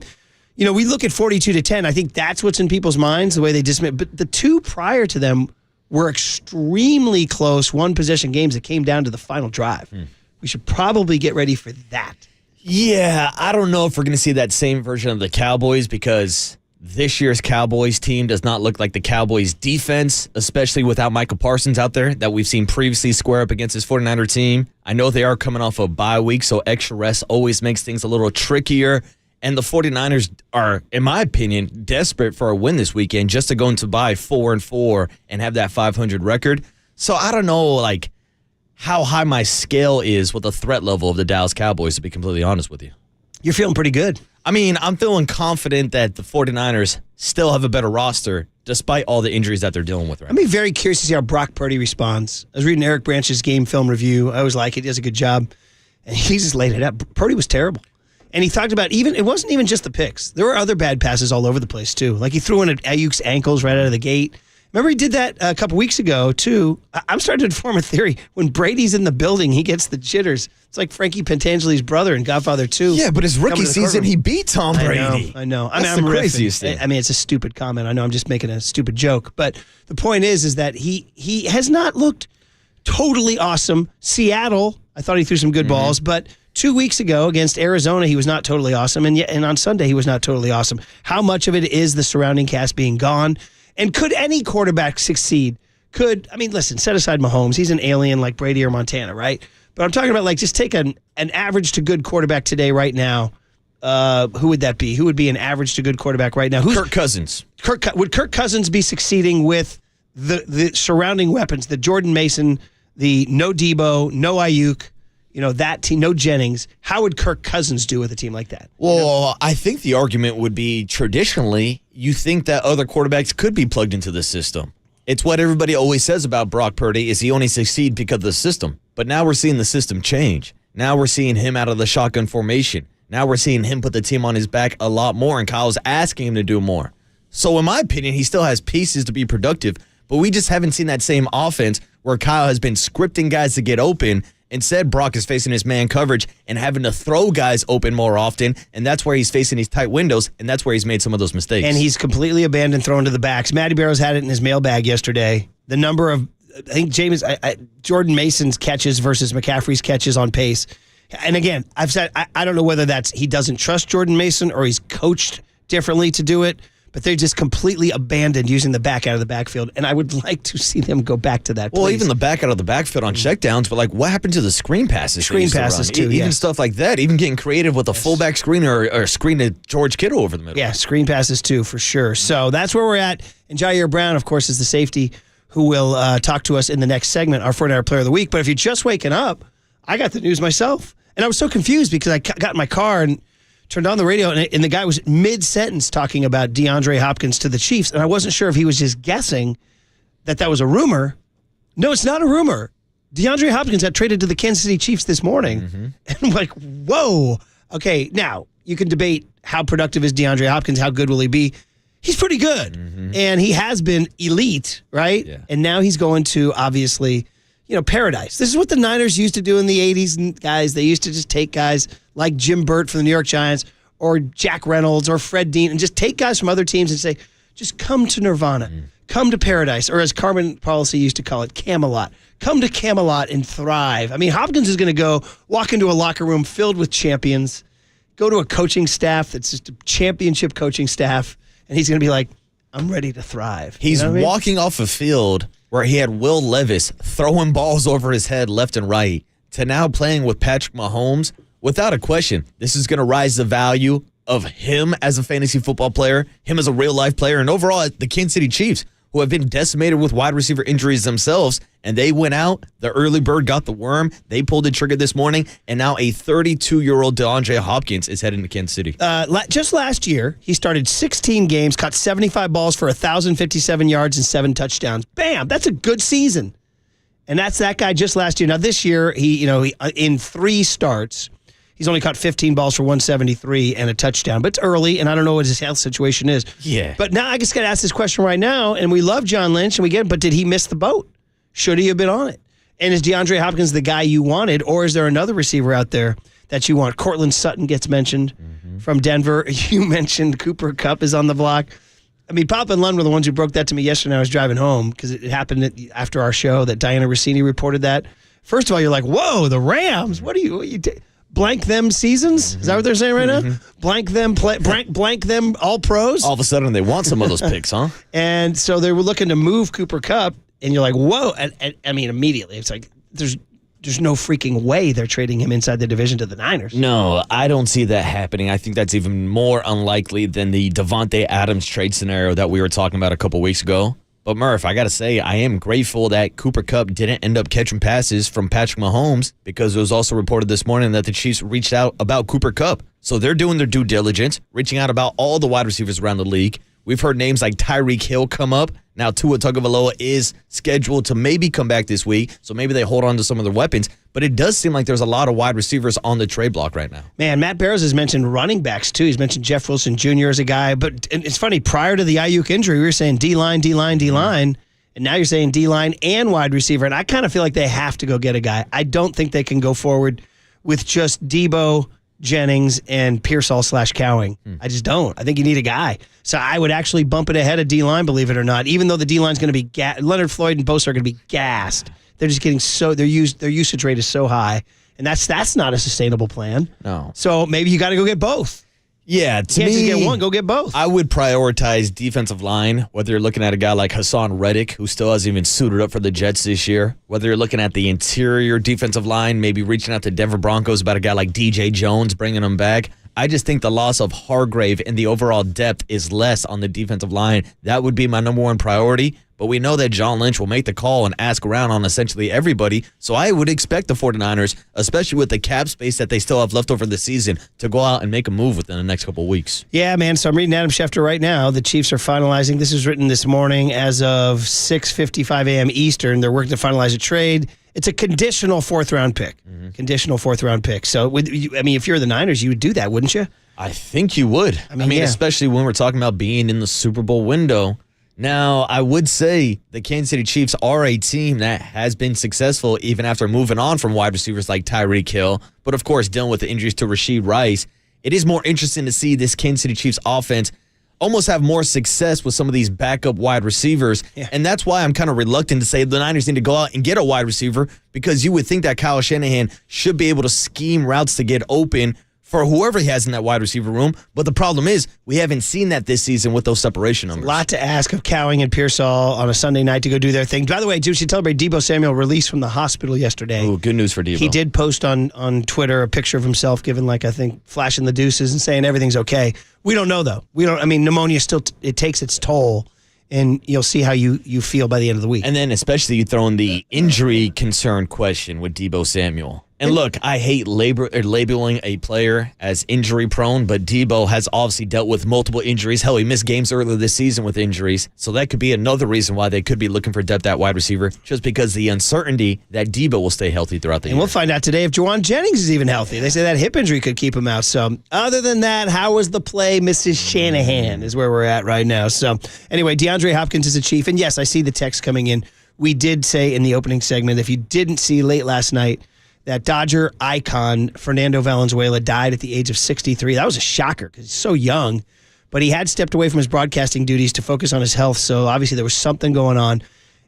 we look at 42-10. I think that's what's in people's minds, the way they dismiss. But the 2 prior to them were extremely close one-possession games that came down to the final drive. We should probably get ready for that. Yeah, I don't know if we're going to see that same version of the Cowboys because this year's Cowboys team does not look like the Cowboys defense, especially without Michael Parsons out there that we've seen previously square up against his 49er team. I know they are coming off a bye week, so extra rest always makes things a little trickier. And the 49ers are, in my opinion, desperate for a win this weekend just to go into bye 4-4 and have that 500 record. So I don't know, how high my scale is with the threat level of the Dallas Cowboys, to be completely honest with you. You're feeling pretty good. I mean, I'm feeling confident that the 49ers still have a better roster despite all the injuries that they're dealing with right now. I'd be very curious to see how Brock Purdy responds. I was reading Eric Branch's game film review. I always like it. He does a good job. And he just laid it out. Purdy was terrible. And he talked about it wasn't even just the picks. There were other bad passes all over the place, too. Like he threw in at Ayuk's ankles right out of the gate. Remember he did that a couple weeks ago, too. I'm starting to form a theory. When Brady's in the building, he gets the jitters. It's like Frankie Pentangeli's brother in Godfather 2. Yeah, but his rookie season, he beat Tom Brady. I know. That's the craziest thing. I mean, it's a stupid comment. I know I'm just making a stupid joke. But the point is that he has not looked totally awesome. Seattle, I thought he threw some good balls, but 2 weeks ago against Arizona, he was not totally awesome. And on Sunday, he was not totally awesome. How much of it is the surrounding cast being gone? And could any quarterback succeed? Listen, set aside Mahomes. He's an alien like Brady or Montana, right? But I'm talking about just take an average to good quarterback today right now. Who would that be? Who would be an average to good quarterback right now? Kirk Cousins. Would Kirk Cousins be succeeding with the surrounding weapons, the Jordan Mason, the no Debo, no Ayuk, that team, no Jennings? How would Kirk Cousins do with a team like that? Well, I think the argument would be traditionally, you think that other quarterbacks could be plugged into the system. It's what everybody always says about Brock Purdy is he only succeeds because of the system. But now we're seeing the system change. Now we're seeing him out of the shotgun formation. Now we're seeing him put the team on his back a lot more, and Kyle's asking him to do more. So in my opinion, he still has pieces to be productive, but we just haven't seen that same offense where Kyle has been scripting guys to get open Instead, Brock is facing his man coverage and having to throw guys open more often, and that's where he's facing these tight windows, and that's where he's made some of those mistakes. And he's completely abandoned throwing to the backs. Matty Barrows had it in his mailbag yesterday. The number of, I think, Jordan Mason's catches versus McCaffrey's catches on pace. And again, I've said, I don't know whether that's he doesn't trust Jordan Mason or he's coached differently to do it, but they just completely abandoned using the back out of the backfield. And I would like to see them go back to that. Well, even the back out of the backfield on checkdowns, but like what happened to the screen passes? Screen passes too, Even stuff like that, even getting creative with a fullback screen or a screen to George Kittle over the middle. Yeah, screen passes too, for sure. So that's where we're at. And Ji'ayir Brown, of course, is the safety who will talk to us in the next segment, our 49er Player of the Week. But if you're just waking up, I got the news myself. And I was so confused because I got in my car and turned on the radio, and the guy was mid-sentence talking about DeAndre Hopkins to the Chiefs, and I wasn't sure if he was just guessing that was a rumor. No, it's not a rumor. DeAndre Hopkins got traded to the Kansas City Chiefs this morning. And I'm like, whoa. Okay, now, you can debate how productive is DeAndre Hopkins, how good will he be. He's pretty good, and he has been elite, right? Yeah. And now he's going to, obviously, paradise. This is what the Niners used to do in the 80s, and guys. They used to just take guys like Jim Burt from the New York Giants or Jack Reynolds or Fred Dean and just take guys from other teams and say, just come to Nirvana, come to paradise, or as Carmen Policy used to call it, Camelot. Come to Camelot and thrive. I mean, Hopkins is going to walk into a locker room filled with champions, go to a coaching staff that's just a championship coaching staff, and he's going to be like, I'm ready to thrive. He's walking off a field where he had Will Levis throwing balls over his head left and right to now playing with Patrick Mahomes. Without a question, this is going to rise the value of him as a fantasy football player, him as a real-life player, and overall the Kansas City Chiefs, who have been decimated with wide receiver injuries themselves, and they went out. The early bird got the worm. They pulled the trigger this morning, and now a 32-year-old DeAndre Hopkins is heading to Kansas City. Just last year, he started 16 games, caught 75 balls for 1,057 yards and 7 touchdowns. Bam! That's a good season. And that's that guy just last year. Now, this year, he in 3 starts, he's only caught 15 balls for 173 and a touchdown. But it's early, and I don't know what his health situation is. Yeah. But now I just got to ask this question right now, and we love John Lynch, and we get it, but did he miss the boat? Should he have been on it? And is DeAndre Hopkins the guy you wanted, or is there another receiver out there that you want? Cortland Sutton gets mentioned from Denver. You mentioned Cooper Kupp is on the block. I mean, Papa and Lund were the ones who broke that to me yesterday when I was driving home because it happened after our show that Diana Rossini reported that. First of all, you're like, whoa, the Rams. What you blank them seasons? Is that what they're saying right now? Blank them, blank them all pros? All of a sudden, they want some of those picks, huh? And so they were looking to move Cooper Kupp, and you're like, whoa. And I mean, immediately, it's like, there's no freaking way they're trading him inside the division to the Niners. No, I don't see that happening. I think that's even more unlikely than the Devontae Adams trade scenario that we were talking about a couple weeks ago. But Murph, I got to say, I am grateful that Cooper Kupp didn't end up catching passes from Patrick Mahomes because it was also reported this morning that the Chiefs reached out about Cooper Kupp. So they're doing their due diligence, reaching out about all the wide receivers around the league. We've heard names like Tyreek Hill come up. Now Tua Tagovailoa is scheduled to maybe come back this week, so maybe they hold on to some of their weapons. But it does seem like there's a lot of wide receivers on the trade block right now. Man, Matt Barrows has mentioned running backs, too. He's mentioned Jeff Wilson Jr. as a guy. But it's funny, prior to the Ayuk injury, we were saying D-line, D-line, D-line. And now you're saying D-line and wide receiver. And I kind of feel like they have to go get a guy. I don't think they can go forward with just Debo, Jennings, and Pearsall/Cowing. I just don't. I think you need a guy. So I would actually bump it ahead of D-line, believe it or not, even though the D-line's going to be Leonard Floyd and Bosa are going to be gassed. They're just getting their usage rate is so high. And that's not a sustainable plan. No. So maybe you got to go get both. Yeah, to you can't me, just get one, go get both. I would prioritize defensive line, whether you're looking at a guy like Hassan Reddick, who still hasn't even suited up for the Jets this year, whether you're looking at the interior defensive line, maybe reaching out to Denver Broncos about a guy like DJ Jones, bringing him back. I just think the loss of Hargrave and the overall depth is less on the defensive line. That would be my number one priority. But we know that John Lynch will make the call and ask around on essentially everybody. So I would expect the 49ers, especially with the cap space that they still have left over the season, to go out and make a move within the next couple of weeks. Yeah, man. So I'm reading Adam Schefter right now. The Chiefs are finalizing. This was written this morning as of 6:55 a.m. Eastern. They're working to finalize a trade. It's a conditional fourth-round pick. Conditional fourth-round pick. So, if you're the Niners, you would do that, wouldn't you? I think you would. I mean, especially when we're talking about being in the Super Bowl window. Now, I would say the Kansas City Chiefs are a team that has been successful even after moving on from wide receivers like Tyreek Hill. But, of course, dealing with the injuries to Rashee Rice, it is more interesting to see this Kansas City Chiefs offense almost have more success with some of these backup wide receivers. Yeah. And that's why I'm kind of reluctant to say the Niners need to go out and get a wide receiver, because you would think that Kyle Shanahan should be able to scheme routes to get open for whoever he has in that wide receiver room. But the problem is we haven't seen that this season with those separation numbers. A lot to ask of Cowing and Pearsall on a Sunday night to go do their thing. By the way, we should celebrate Debo Samuel released from the hospital yesterday. Ooh, good news for Debo. He did post on Twitter a picture of himself giving, I think, flashing the deuces and saying everything's okay. We don't know, though. Pneumonia still, it takes its toll. And you'll see how you feel by the end of the week. And then especially you throw in the injury concern question with Debo Samuel. And look, I hate labeling a player as injury prone, but Debo has obviously dealt with multiple injuries. Hell, he missed games earlier this season with injuries. So that could be another reason why they could be looking for depth at wide receiver, just because the uncertainty that Debo will stay healthy throughout the year. And we'll find out today if Juwan Jennings is even healthy. They say that hip injury could keep him out. So other than that, how was the play, Mrs. Shanahan, is where we're at right now. So anyway, DeAndre Hopkins is a Chief. And yes, I see the text coming in. We did say in the opening segment, if you didn't see late last night, that Dodger icon, Fernando Valenzuela, died at the age of 63. That was a shocker because he's so young. But he had stepped away from his broadcasting duties to focus on his health, so obviously there was something going on.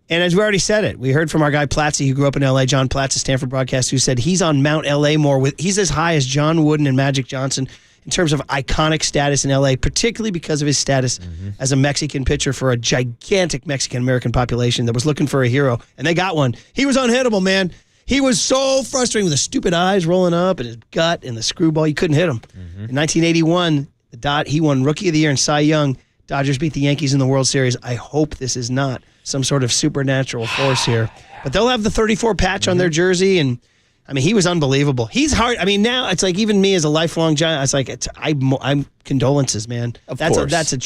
And as we already said it, we heard from our guy Platzy, who grew up in L.A., John Platz, a Stanford broadcaster, who said he's on Mount L.A. more. He's as high as John Wooden and Magic Johnson in terms of iconic status in L.A., particularly because of his status as a Mexican pitcher for a gigantic Mexican-American population that was looking for a hero. And they got one. He was unhittable, man. He was so frustrating with the stupid eyes rolling up and his gut and the screwball. You couldn't hit him. In 1981, he won Rookie of the Year and Cy Young. Dodgers beat the Yankees in the World Series. I hope this is not some sort of supernatural force here. But they'll have the 34 patch on their jersey. And, he was unbelievable. He's hard. Now it's like even me as a lifelong Giant, it's like I'm condolences, man. That's a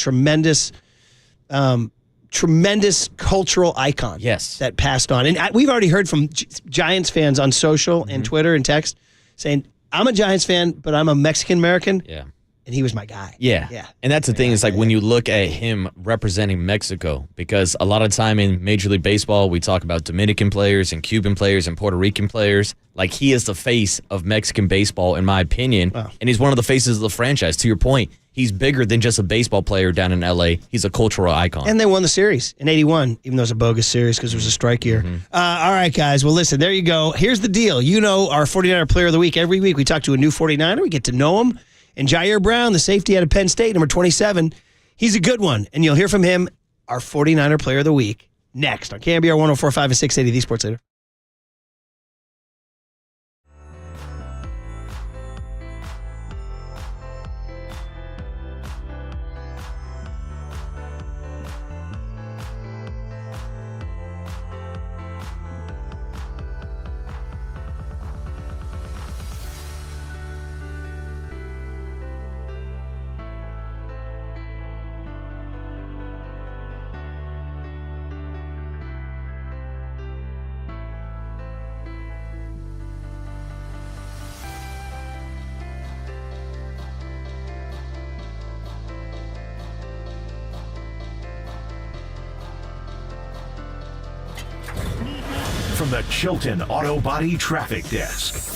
tremendous cultural icon that passed on. And we've already heard from Giants fans on social and Twitter and text saying, I'm a Giants fan, but I'm a Mexican-American. Yeah. And he was my guy. Yeah. And that's the thing. It's like when you look at him representing Mexico, because a lot of time in Major League Baseball, we talk about Dominican players and Cuban players and Puerto Rican players. Like, he is the face of Mexican baseball, in my opinion. Wow. And he's one of the faces of the franchise. To your point, he's bigger than just a baseball player down in L.A. He's a cultural icon. And they won the series in 81, even though it was a bogus series because it was a strike year. All right, guys. Well, listen, there you go. Here's the deal. Our 49er Player of the Week. Every week we talk to a new 49er. We get to know him. And Ji'ayir Brown, the safety out of Penn State, number 27, he's a good one. And you'll hear from him, our 49er Player of the Week, next on KNBR 104.5 and 680, the Sports Leader. From the Chilton Auto Body Traffic Desk.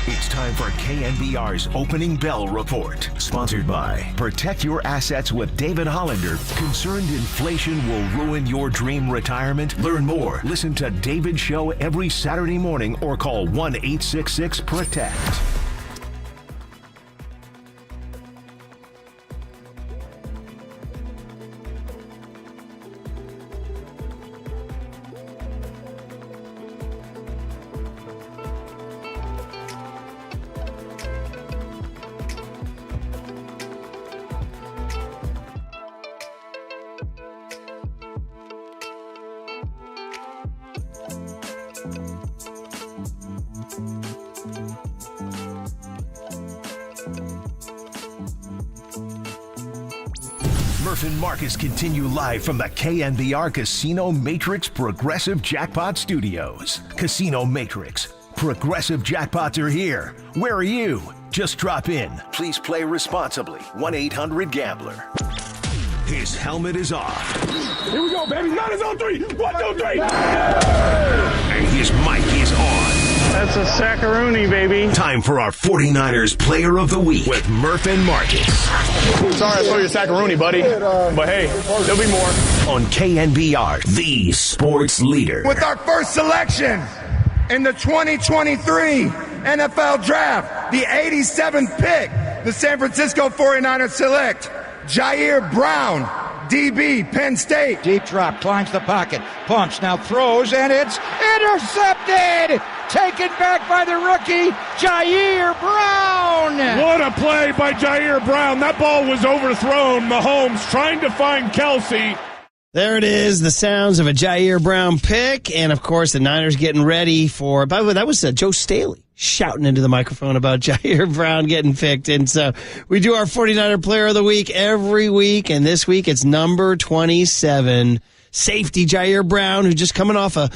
It's time for KNBR's Opening Bell Report. Sponsored by Protect Your Assets with David Hollander. Concerned inflation will ruin your dream retirement? Learn more. Listen to David's show every Saturday morning or call 1-866-PROTECT. Murph and Marcus continue live from the KNBR Casino Matrix Progressive Jackpot Studios. Casino Matrix. Progressive jackpots are here. Where are you? Just drop in. Please play responsibly. 1-800-GAMBLER. His helmet is off. Here we go, baby. 9 is on 3. 1, 2, 3. And his mic is on. That's a sackaroonie, baby. Time for our 49ers Player of the Week with Murph and Marcus. Sorry I stole your sackaroonie, buddy. But hey, there'll be more. On KNBR, the sports leader. With our first selection in the 2023 NFL Draft, the 87th pick, the San Francisco 49ers select Ji'ayir Brown, DB, Penn State. Deep drop, climbs the pocket, pumps, now throws, and it's intercepted! Taken back by the rookie, Ji'ayir Brown! What a play by Ji'ayir Brown. That ball was overthrown. Mahomes trying to find Kelsey. There it is, the sounds of a Ji'ayir Brown pick. And, of course, the Niners getting ready for, by the way, that was Joe Staley shouting into the microphone about Ji'ayir Brown getting picked. And so we do our 49er Player of the Week every week. And this week it's number 27, safety Ji'ayir Brown, who's just coming off a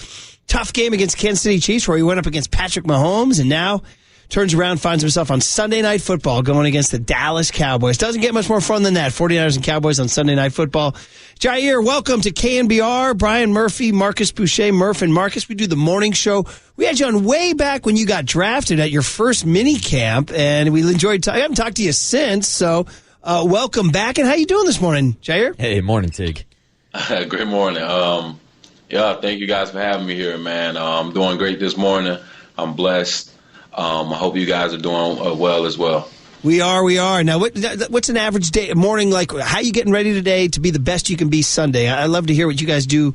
tough game against Kansas City Chiefs where he went up against Patrick Mahomes and now turns around, finds himself on Sunday Night Football going against the Dallas Cowboys. Doesn't get much more fun than that. 49ers and Cowboys on Sunday Night Football. Ji'ayir, welcome to KNBR. Brian Murphy, Marcus Boucher, Murph and Marcus. We do the morning show. We had you on way back when you got drafted at your first mini camp, and we enjoyed I haven't talked to you since, so welcome back. And how you doing this morning, Ji'ayir? Hey, morning, Tig. Great morning. Yeah, thank you guys for having me here, man. I'm doing great this morning. I'm blessed. I hope you guys are doing well as well. We are. Now, what's an average day, morning like? How are you getting ready today to be the best you can be Sunday? I love to hear what you guys do.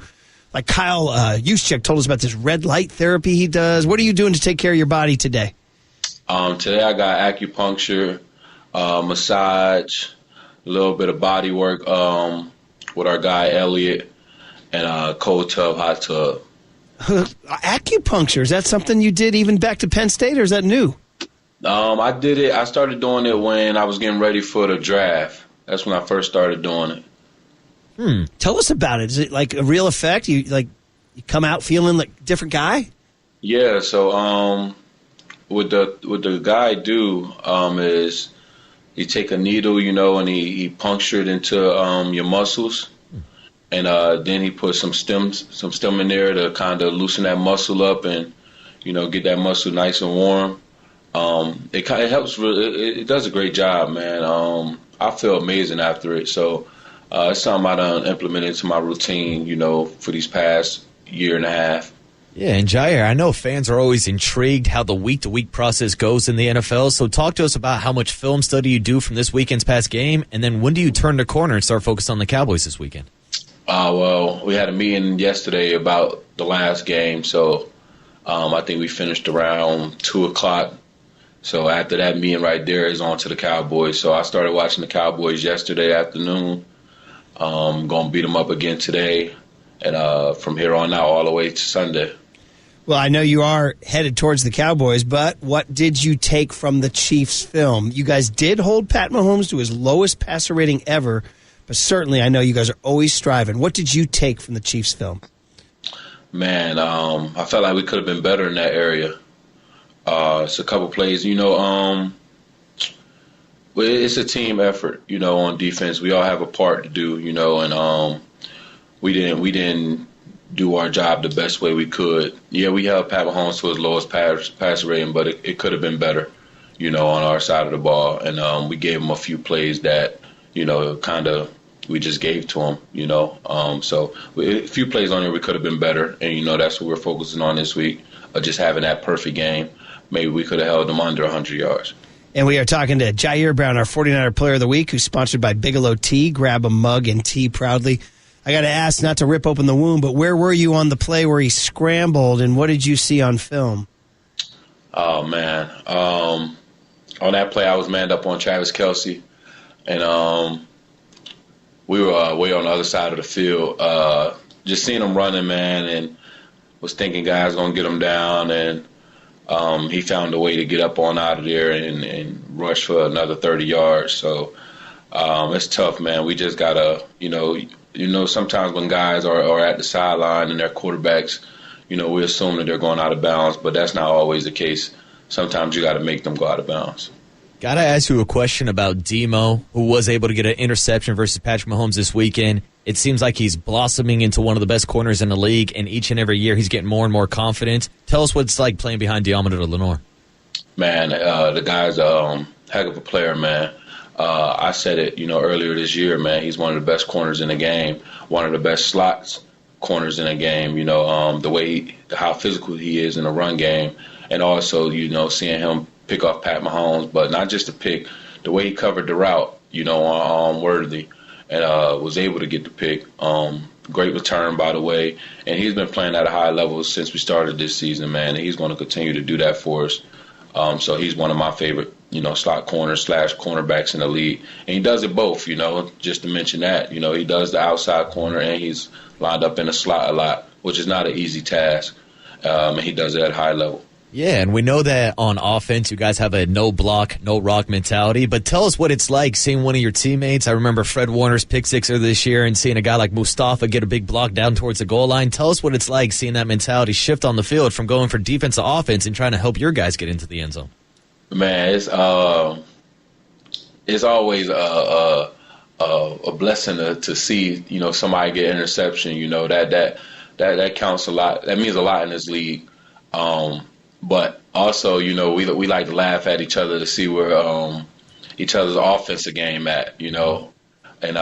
Like Kyle Juszczyk told us about this red light therapy he does. What are you doing to take care of your body today? Today I got acupuncture, massage, a little bit of body work with our guy Elliot, and a cold tub, hot tub. Acupuncture, is that something you did even back to Penn State, or is that new? I did it. I started doing it when I was getting ready for the draft. That's when I first started doing it. Tell us about it. Is it like a real effect? You come out feeling like a different guy? Yeah. So what the guy do is he take a needle, and he puncture it into your muscles. And then he put some stem in there to kind of loosen that muscle up and, get that muscle nice and warm. It helps. It does a great job, man. I feel amazing after it. So it's something I done implemented into my routine, for these past year and a half. Yeah, and Ji'ayir, I know fans are always intrigued how the week-to-week process goes in the NFL. So talk to us about how much film study you do from this weekend's past game, and then when do you turn the corner and start focusing on the Cowboys this weekend? Well, we had a meeting yesterday about the last game, so I think we finished around 2 o'clock. So after that meeting right there is on to the Cowboys. So I started watching the Cowboys yesterday afternoon. Going to beat them up again today, and from here on out all the way to Sunday. Well, I know you are headed towards the Cowboys, but what did you take from the Chiefs film? You guys did hold Pat Mahomes to his lowest passer rating ever, but certainly I know you guys are always striving. What did you take from the Chiefs film? Man, I felt like we could have been better in that area. It's a couple plays, it's a team effort, on defense. We all have a part to do, and we didn't do our job the best way we could. Yeah, we held Pat Mahomes to his lowest pass rating, but it could have been better, on our side of the ball. And we gave him a few plays that, we just gave to him, So a few plays on there we could have been better. And, that's what we're focusing on this week, just having that perfect game. Maybe we could have held them under 100 yards. And we are talking to Ji'ayir Brown, our 49er Player of the Week, who's sponsored by Bigelow Tea. Grab a mug and tea proudly. I got to ask, not to rip open the wound, but where were you on the play where he scrambled, and what did you see on film? Oh, man. On that play, I was manned up on Travis Kelce, and we were way on the other side of the field. Just seeing him running, man, and was thinking guys going to get him down, and he found a way to get up on out of there and rush for another 30 yards. So it's tough, man. We just got to, sometimes when guys are at the sideline and their quarterbacks, we assume that they're going out of bounds, but that's not always the case. Sometimes you got to make them go out of bounds. Got to ask you a question about Demo, who was able to get an interception versus Patrick Mahomes this weekend. It seems like he's blossoming into one of the best corners in the league, and each and every year he's getting more and more confident. Tell us what it's like playing behind Diamondor Lenore. Man, the guy's a heck of a player, man. I said it, earlier this year, man. He's one of the best corners in the game, one of the best slots corners in the game. The way how physical he is in the run game, and also, seeing him pick off Pat Mahomes, but not just the pick, the way he covered the route, on Worthy, and was able to get the pick. Great return, by the way, and he's been playing at a high level since we started this season, man, and he's going to continue to do that for us. So he's one of my favorite, slot corners / cornerbacks in the league, and he does it both, just to mention that, he does the outside corner and he's lined up in the slot a lot, which is not an easy task, and he does it at a high level. Yeah, and we know that on offense you guys have a no-block, no-rock mentality, but tell us what it's like seeing one of your teammates. I remember Fred Warner's pick sixer this year and seeing a guy like Mustafa get a big block down towards the goal line. Tell us what it's like seeing that mentality shift on the field from going for defense to offense and trying to help your guys get into the end zone. Man, it's always a blessing to see, somebody get interception. That counts a lot. That means a lot in this league. But also, we like to laugh at each other to see where each other's offensive game at, And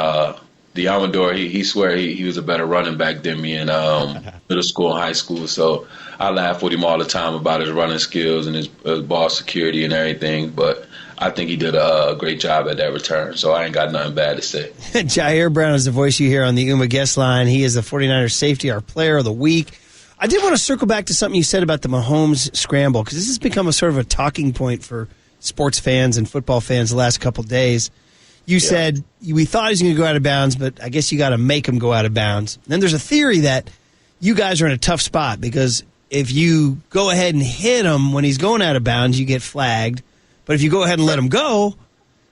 Diamondor, he swear he was a better running back than me in middle school and high school. So I laugh with him all the time about his running skills and his ball security and everything. But I think he did a great job at that return. So I ain't got nothing bad to say. Ji'ayir Brown is the voice you hear on the UMA guest line. He is the 49ers safety, our player of the week. I did want to circle back to something you said about the Mahomes scramble, because this has become a sort of a talking point for sports fans and football fans the last couple of days. You said we thought he was going to go out of bounds, but I guess you got to make him go out of bounds. And then there's a theory that you guys are in a tough spot, because if you go ahead and hit him when he's going out of bounds, you get flagged. But if you go ahead and let him go,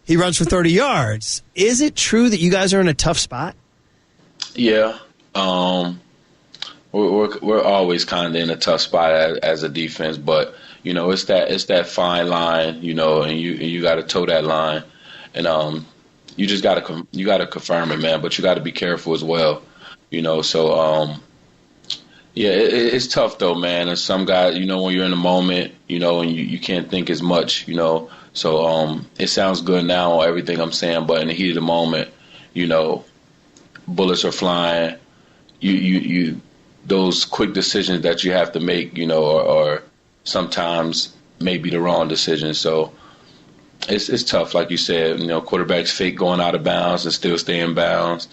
he runs for 30 yards. Is it true that you guys are in a tough spot? Yeah. We're always kind of in a tough spot as a defense, but it's that fine line, and you got to toe that line, and you just got to confirm it, man. But you got to be careful as well, So it's tough though, man. And some guys, when you're in the moment, and you can't think as much, So it sounds good now, everything I'm saying, but in the heat of the moment, bullets are flying. You those quick decisions that you have to make, or sometimes maybe the wrong decision. So it's tough, like you said. Quarterbacks fake going out of bounds and still stay in bounds.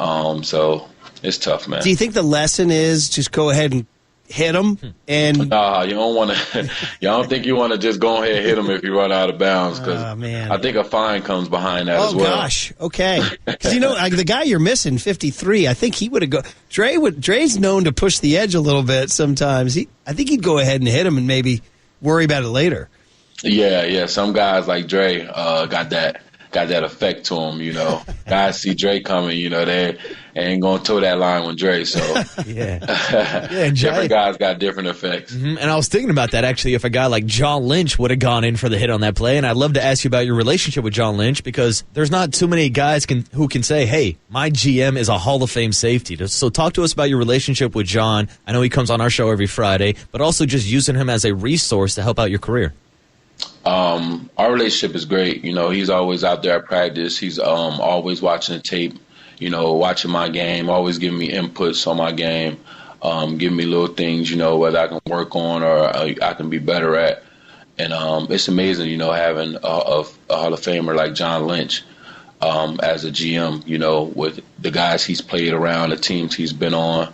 So it's tough, man. Do you think the lesson is just go ahead and hit him? And you don't want to. I don't think you want to just go ahead and hit him if you run out of bounds, because I think a fine comes behind that as well. Oh gosh, okay. Because the guy you're missing, 53. I think he would have go. Dre's known to push the edge a little bit sometimes. I think he'd go ahead and hit him and maybe worry about it later. Yeah. Some guys like Dre got got that effect to them, you know. Guys see Dre coming, you know, they ain't going to toe that line with Dre. So, different guys got different effects. Mm-hmm. And I was thinking about that, actually, if a guy like John Lynch would have gone in for the hit on that play. And I'd love to ask you about your relationship with John Lynch, because there's not too many guys who can say, hey, my GM is a Hall of Fame safety. So talk to us about your relationship with John. I know he comes on our show every Friday, but also just using him as a resource to help out your career. Our relationship is great. You know, he's always out there at practice. He's always watching the tape, you know, watching my game, always giving me inputs on my game, giving me little things, you know, whether I can work on or I can be better at. And it's amazing, you know, having a Hall of Famer like John Lynch as a GM, you know, with the guys he's played around, the teams he's been on.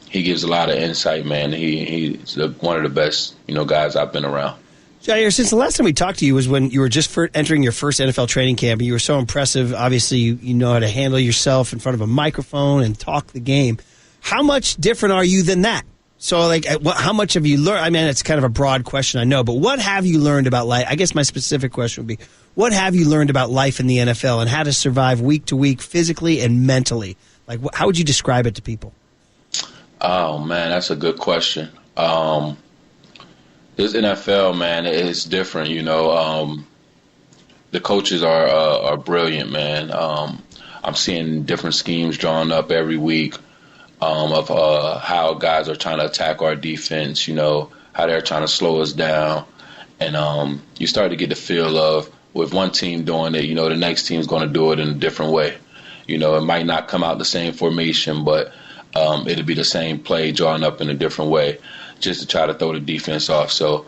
He gives a lot of insight, man. He's one of the best, you know, guys I've been around. Ji'ayir, since the last time we talked to you was when you were just entering your first NFL training camp, and you were so impressive. Obviously, you know how to handle yourself in front of a microphone and talk the game. How much different are you than that? So, like, how much have you learned? I mean, it's kind of a broad question, I know, but what have you learned about life? I guess my specific question would be, what have you learned about life in the NFL and how to survive week to week physically and mentally? Like, how would you describe it to people? Oh, man, that's a good question. This NFL, man, it's different, you know. The coaches are brilliant, man. I'm seeing different schemes drawn up every week of how guys are trying to attack our defense, you know, how they're trying to slow us down. And you start to get the feel of, with one team doing it, you know, the next team's going to do it in a different way. You know, it might not come out the same formation, but it'll be the same play drawn up in a different way, just to try to throw the defense off. So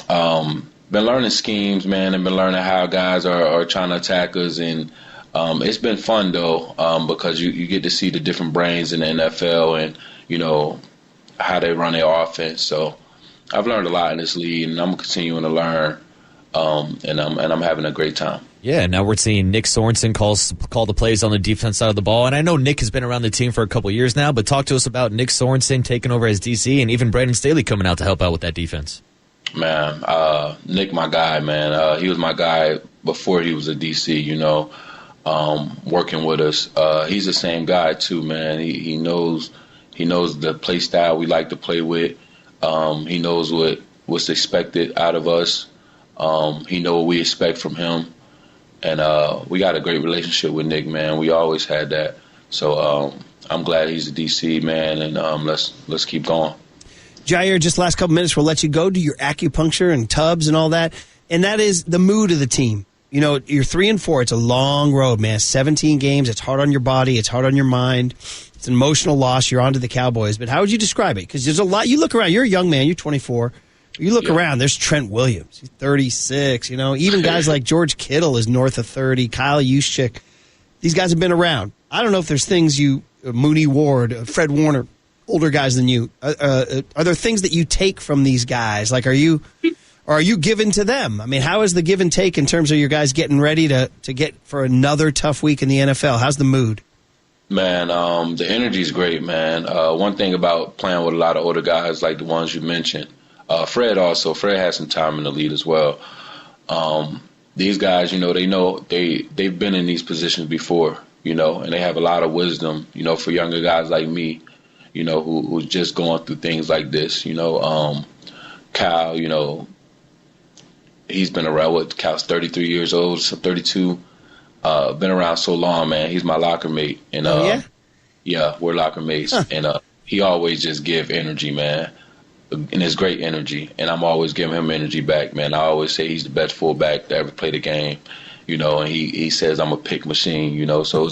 been learning schemes, man, and been learning how guys are trying to attack us. And it's been fun, though, because you get to see the different brains in the NFL and, you know, how they run their offense. So I've learned a lot in this league, and I'm continuing to learn, and I'm having a great time. Yeah, now we're seeing Nick Sorensen call the plays on the defense side of the ball. And I know Nick has been around the team for a couple years now, but talk to us about Nick Sorensen taking over as DC and even Brandon Staley coming out to help out with that defense. Man, Nick, my guy, man. He was my guy before he was a DC, you know, working with us. He's the same guy, too, man. He knows the play style we like to play with. He knows what's expected out of us. He knows what we expect from him. And we got a great relationship with Nick, man. We always had that. So I'm glad he's a DC, man, and let's keep going. Ji'ayir, just last couple minutes, we'll let you go do your acupuncture and tubs and all that. And that is the mood of the team. You know, you're 3-4. It's a long road, man. 17 games. It's hard on your body. It's hard on your mind. It's an emotional loss. You're on to the Cowboys. But how would you describe it? Because there's a lot. You look around. You're a young man. You're 24. You look around, there's Trent Williams. He's 36, you know. Even guys like George Kittle is north of 30, Kyle Juszczyk. These guys have been around. I don't know if there's things Mooney Ward, Fred Warner, older guys than you. Are there things that you take from these guys? Like, are you given to them? I mean, how is the give and take in terms of your guys getting ready to get for another tough week in the NFL? How's the mood? Man, the energy's great, man. One thing about playing with a lot of older guys like the ones you mentioned, Fred had some time in the league as well. These guys, you know, they've been in these positions before, you know, and they have a lot of wisdom, you know, for younger guys like me, you know, who's just going through things like this, you know. Kyle, you know, he's been around. Kyle's 33 years old, so 32. Been around so long, man. He's my locker mate, and yeah, we're locker mates, and he always just give energy, man. And it's great energy, and I'm always giving him energy back, man. I always say he's the best fullback to ever play the game, you know, and he says I'm a pick machine, you know, so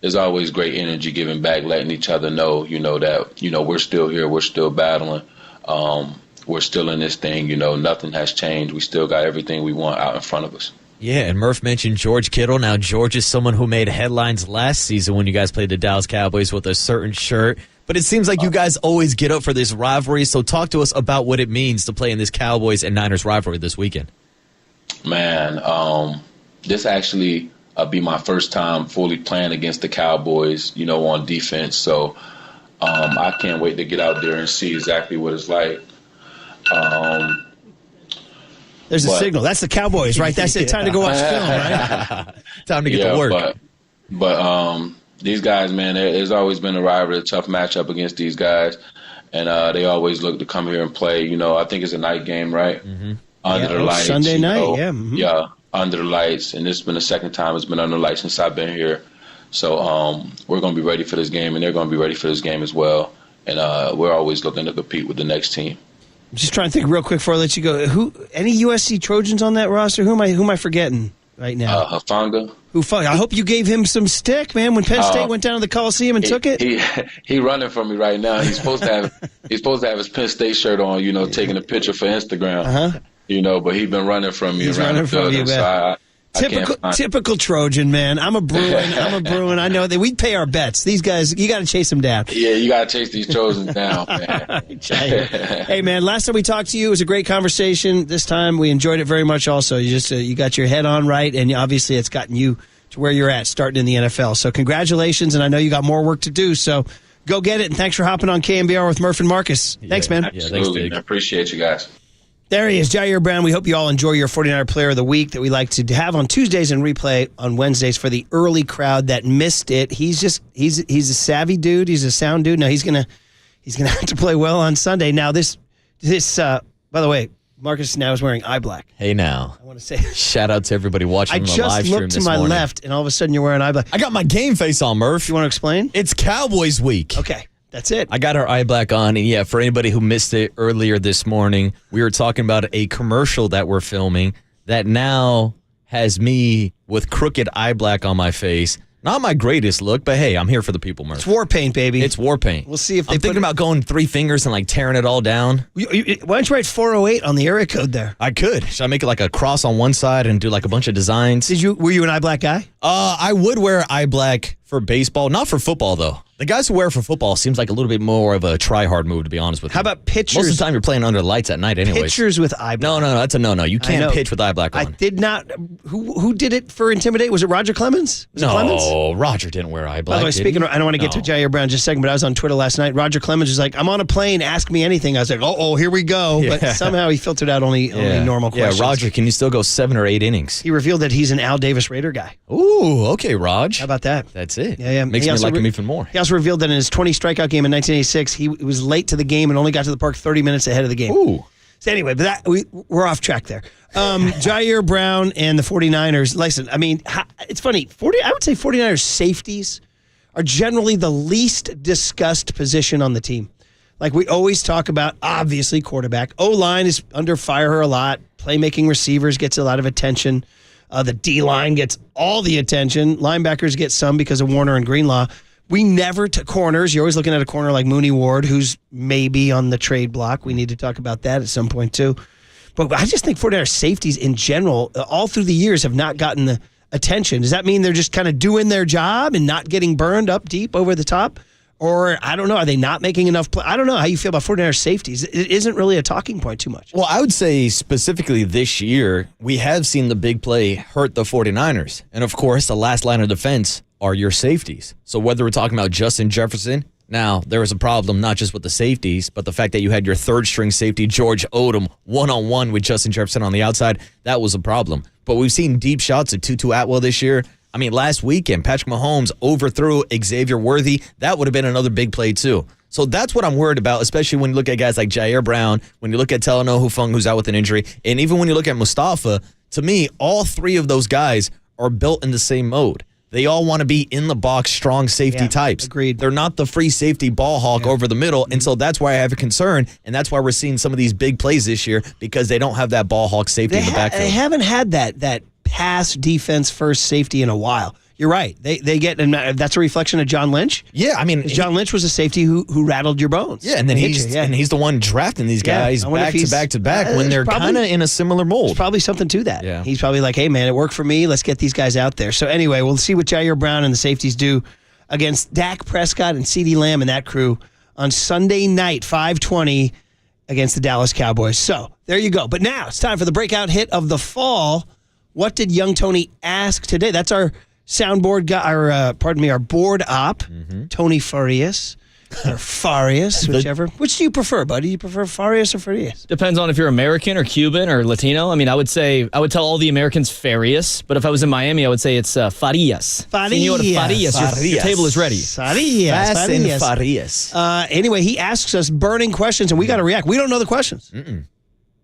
there's always great energy giving back, letting each other know, you know, that, you know, we're still here, we're still battling, we're still in this thing, you know, nothing has changed. We still got everything we want out in front of us. Yeah, and Murph mentioned George Kittle. Now, George is someone who made headlines last season when you guys played the Dallas Cowboys with a certain shirt. But it seems like you guys always get up for this rivalry. So talk to us about what it means to play in this Cowboys and Niners rivalry this weekend. Man, this actually be my first time fully playing against the Cowboys, you know, on defense. So I can't wait to get out there and see exactly what it's like. There's a signal. That's the Cowboys, right? That's it. Time to go watch film, right? Time to get to work. But these guys, man, there's always been a rivalry, a tough matchup against these guys. And they always look to come here and play. You know, I think it's a night game, right? Mm-hmm. Under the lights. Sunday night, Mm-hmm. Yeah, under the lights. And this has been the second time it's been under the lights since I've been here. So we're going to be ready for this game, and they're going to be ready for this game as well. And we're always looking to compete with the next team. I'm just trying to think real quick before I let you go. Any USC Trojans on that roster? Who am I forgetting right now? Hufanga. I hope you gave him some stick, man, when Penn State went down to the Coliseum and took it. He running from me right now. He's supposed to have his Penn State shirt on, you know, taking a picture for Instagram. You know, but he's been running from me around the building. So Typical Trojan, man. I'm a Bruin. I know that we'd pay our bets. These guys, you got to chase them down. Yeah, you got to chase these Trojans down, man. Hey, man, last time we talked to you, it was a great conversation. This time we enjoyed it very much also. You just you got your head on right, and obviously it's gotten you to where you're at, starting in the NFL. So congratulations, and I know you got more work to do, so go get it, and thanks for hopping on KNBR with Murph and Marcus. Thanks, man. Absolutely. I appreciate you guys. There he is, Ji'ayir Brown. We hope you all enjoy your 49er Player of the Week that we like to have on Tuesdays and replay on Wednesdays for the early crowd that missed it. He's a savvy dude. He's a sound dude. Now he's gonna have to play well on Sunday. Now this by the way, Marcus now is wearing eye black. Hey now. I want to say shout out to everybody watching on the live stream. I just looked to my left and all of a sudden you're wearing eye black. I got my game face on, Murph. You want to explain? It's Cowboys week. Okay. That's it. I got our eye black on, and yeah, for anybody who missed it earlier this morning, we were talking about a commercial that we're filming that now has me with crooked eye black on my face. Not my greatest look, but hey, I'm here for the people, Murph. It's war paint, baby. It's war paint. We'll see if they I'm thinking about going 3 fingers and like tearing it all down. Why don't you write 408 on the area code there? I could. Should I make it like a cross on one side and do like a bunch of designs? Were you an eye black guy? I would wear eye black for baseball, not for football though. The guys who wear it for football seems like a little bit more of a try-hard move, to be honest with you. How about pitchers? Most of the time you're playing under the lights at night anyways. Pitchers with eye black. No, that's a no-no. You can't pitch with eye black on. I did not. Who did it for Intimidate? Was it Roger Clemens? Roger didn't wear eye black. By the way, speaking of, I don't want to get to Ji'ayir Brown just a second, but I was on Twitter last night. Roger Clemens was like, I'm on a plane, ask me anything. I was like, oh, here we go. Yeah. But somehow he filtered out only normal questions. Yeah, Roger, can you still go 7 or 8 innings? He revealed that he's an Al Davis Raider guy. Ooh, okay, Raj. How about that? That's it. Yeah. Makes me like him even more. He also revealed that in his 20 strikeout game in 1986, he was late to the game and only got to the park 30 minutes ahead of the game. Ooh. So anyway, but we're off track there. Ji'ayir Brown and the 49ers. Listen, I mean, it's funny. I would say 49ers safeties are generally the least discussed position on the team. Like we always talk about, obviously, quarterback. O-line is under fire a lot. Playmaking receivers gets a lot of attention. The D-line gets all the attention. Linebackers get some because of Warner and Greenlaw. We never took corners. You're always looking at a corner like Mooney Ward, who's maybe on the trade block. We need to talk about that at some point, too. But I just think 49ers safeties in general, all through the years, have not gotten the attention. Does that mean they're just kind of doing their job and not getting burned up deep over the top? Or, I don't know, are they not making enough play? I don't know how you feel about 49ers safeties. It isn't really a talking point too much. Well, I would say specifically this year, we have seen the big play hurt the 49ers. And, of course, the last line of defense are your safeties. So whether we're talking about Justin Jefferson, now there was a problem not just with the safeties, but the fact that you had your third-string safety, George Odom, one-on-one with Justin Jefferson on the outside, that was a problem. But we've seen deep shots at Tutu Atwell this year. I mean, last weekend, Patrick Mahomes overthrew Xavier Worthy. That would have been another big play, too. So that's what I'm worried about, especially when you look at guys like Ji'ayir Brown, when you look at Talanoa Hufanga, who's out with an injury, and even when you look at Mustafa. To me, all three of those guys are built in the same mode. They all want to be in the box, strong safety types. Agreed. They're not the free safety ball hawk over the middle, and so that's why I have a concern, and that's why we're seeing some of these big plays this year, because they don't have that ball hawk safety in the backfield. They haven't had that pass defense first safety in a while. You're right. They get, and that's a reflection of John Lynch. Yeah, I mean, John Lynch was a safety who rattled your bones. Yeah, and then he's the one drafting these guys back to back when they're kind of in a similar mold. There's probably something to that. Yeah. He's probably like, hey man, it worked for me. Let's get these guys out there. So anyway, we'll see what Ji'ayir Brown and the safeties do against Dak Prescott and CeeDee Lamb and that crew on Sunday night, 5:20 against the Dallas Cowboys. So there you go. But now it's time for the breakout hit of the fall. What did young Tony ask today? That's our soundboard guy, our board op, Tony Farias. Or Farias, whichever. Which do you prefer, buddy? Do you prefer Farias or Farias? Depends on if you're American or Cuban or Latino. I mean, I would tell all the Americans Farias, but if I was in Miami, I would say it's Farias. Senor Farias. Your table is ready. Farias. Anyway, he asks us burning questions, and we got to react. We don't know the questions.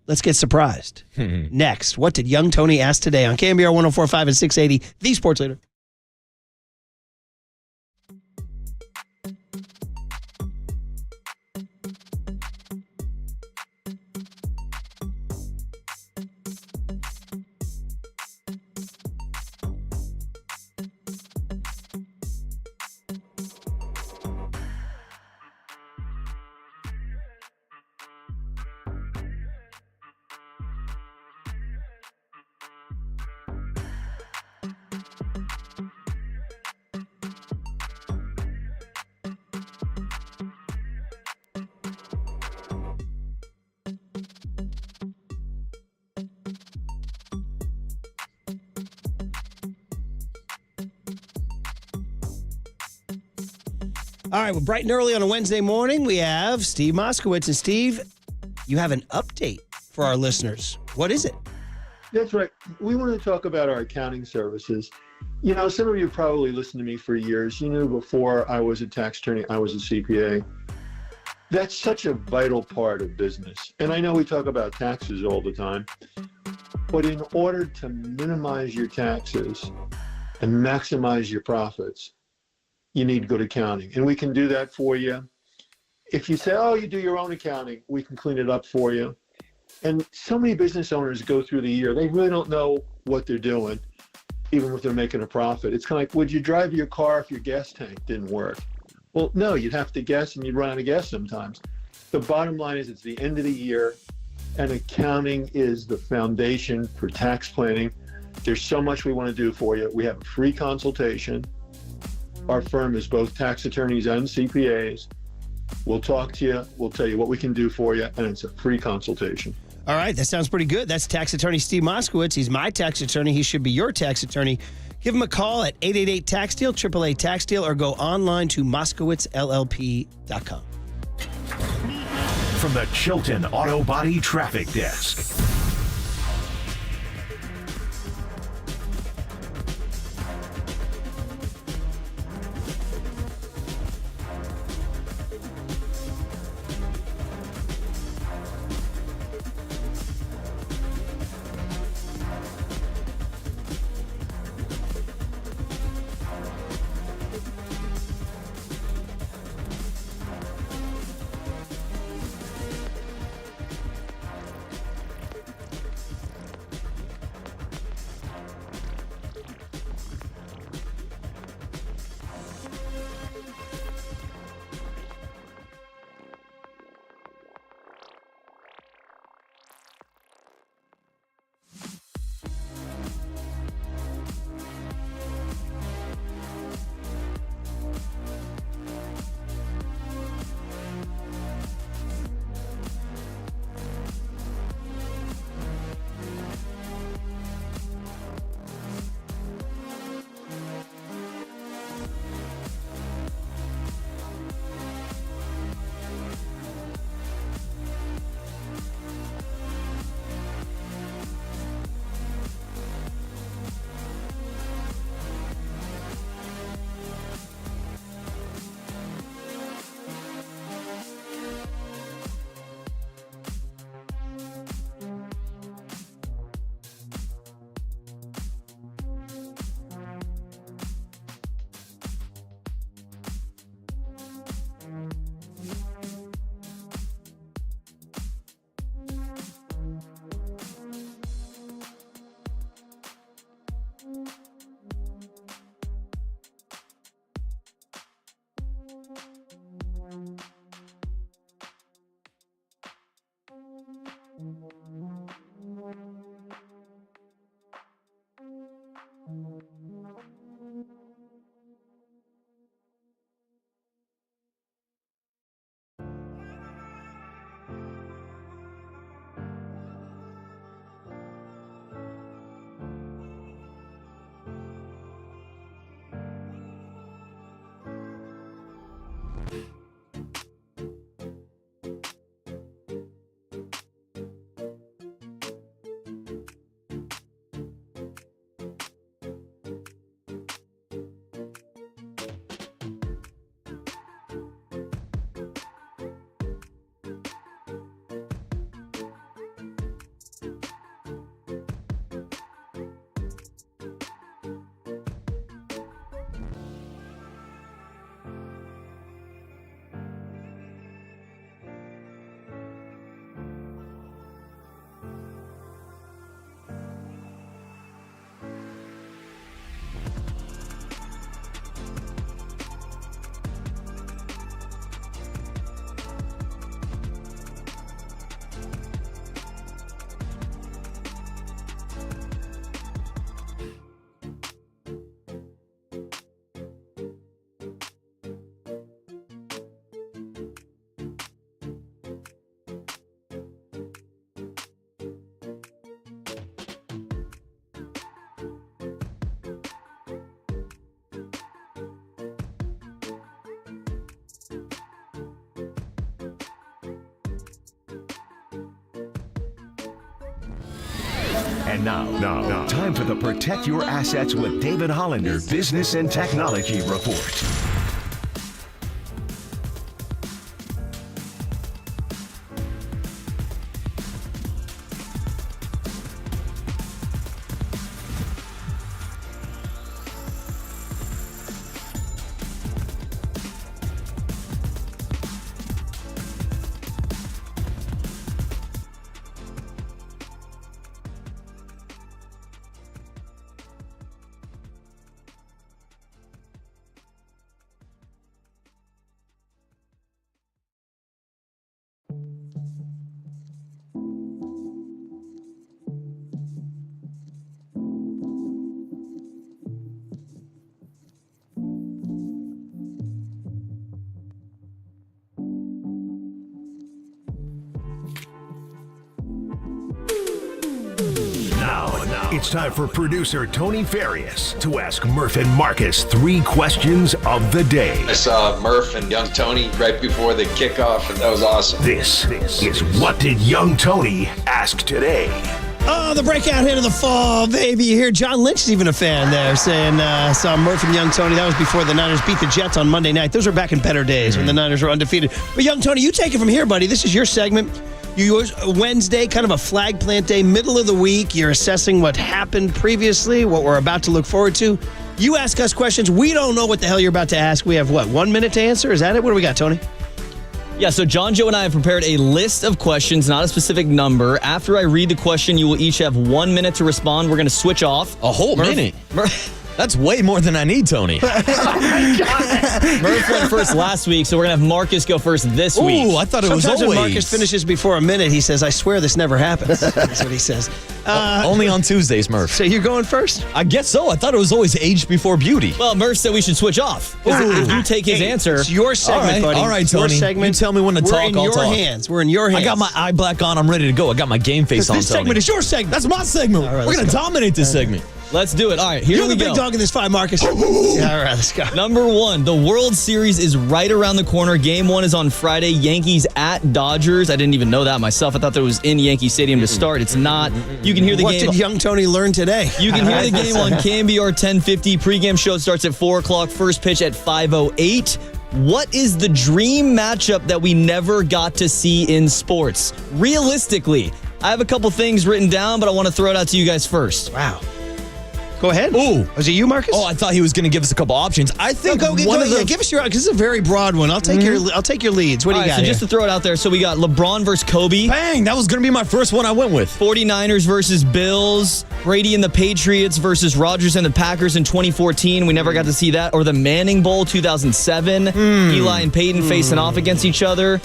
Let's get surprised. Next, what did young Tony ask today on KNBR 104.5 and 680, the Sports Leader? All right, well, bright and early on a Wednesday morning, we have Steve Moskowitz. And Steve, you have an update for our listeners. What is it? That's right. We want to talk about our accounting services. You know, some of you probably listened to me for years. You knew before I was a tax attorney, I was a CPA. That's such a vital part of business. And I know we talk about taxes all the time, but in order to minimize your taxes and maximize your profits, you need good accounting. And we can do that for you. If you say, oh, you do your own accounting, we can clean it up for you. And so many business owners go through the year, they really don't know what they're doing, even if they're making a profit. It's kind of like, would you drive your car if your gas tank didn't work? Well, no, you'd have to guess, and you'd run out of gas sometimes. The bottom line is it's the end of the year, and accounting is the foundation for tax planning. There's so much we want to do for you. We have a free consultation. Our firm is both tax attorneys and CPAs. We'll talk to you. We'll tell you what we can do for you, and it's a free consultation. All right, that sounds pretty good. That's tax attorney Steve Moskowitz. He's my tax attorney. He should be your tax attorney. Give him a call at 888-TAX-DEAL, 888-TAX-DEAL, or go online to moskowitzllp.com. From the Chilton Auto Body Traffic Desk. And now, time for the Protect Your Assets with David Hollander Business and Technology Report. It's time for producer Tony Farias to ask Murph and Marcus 3 questions of the day. I saw Murph and young Tony right before the kickoff, and that was awesome. This is What Did Young Tony Ask Today? Oh, the breakout hit of the fall, baby. You hear John Lynch is even a fan there saying, saw Murph and young Tony. That was before the Niners beat the Jets on Monday night. Those were back in better days when the Niners were undefeated. But young Tony, you take it from here, buddy. This is your segment. Wednesday, kind of a flag plant day, middle of the week. You're assessing what happened previously, what we're about to look forward to. You ask us questions. We don't know what the hell you're about to ask. We have, 1 minute to answer? Is that it? What do we got, Tony? Yeah, so John, Joe, and I have prepared a list of questions, not a specific number. After I read the question, you will each have 1 minute to respond. We're going to switch off. A whole minute? That's way more than I need, Tony. Oh my God. Murph went first last week, so we're going to have Marcus go first this week. Ooh, I thought it was Sometimes always. when Marcus finishes before a minute, he says, I swear this never happens. That's what he says. Only on Tuesdays, Murph. So you're going first? I guess so. I thought it was always age before beauty. Well, Murph said we should switch off. If you take his answer. It's your segment, buddy. All right, It's your Tony. segment. You tell me when to talk, I'll talk. We're in your hands. I got my eye black on. I'm ready to go. I got my game face on, This Tony. segment is your segment. That's my segment. All right, We're going to dominate this segment. Let's do it. All right, here we go. You're the big dog in this fight, Marcus. Yeah, all right, let's go. Number 1, the World Series is right around the corner. Game 1 is on Friday. Yankees at Dodgers. I didn't even know that myself. I thought that was in Yankee Stadium to start. It's not. You can hear the game. What did young Tony learn today? You can hear the game on KNBR 1050. Pregame show starts at 4 o'clock. First pitch at 5:08. What is the dream matchup that we never got to see in sports? Realistically, I have a couple things written down, but I want to throw it out to you guys first. Wow. Go ahead. Ooh. Was it you, Marcus? Oh, I thought he was going to give us a couple options. I think give us your, because it's a very broad one. I'll take your leads. What do you got so here? just to throw it out there, so we got LeBron versus Kobe. Bang, that was going to be my first one I went with. 49ers versus Bills. Brady and the Patriots versus Rodgers and the Packers in 2014. We never got to see that. Or the Manning Bowl 2007. Eli and Peyton facing off against each other.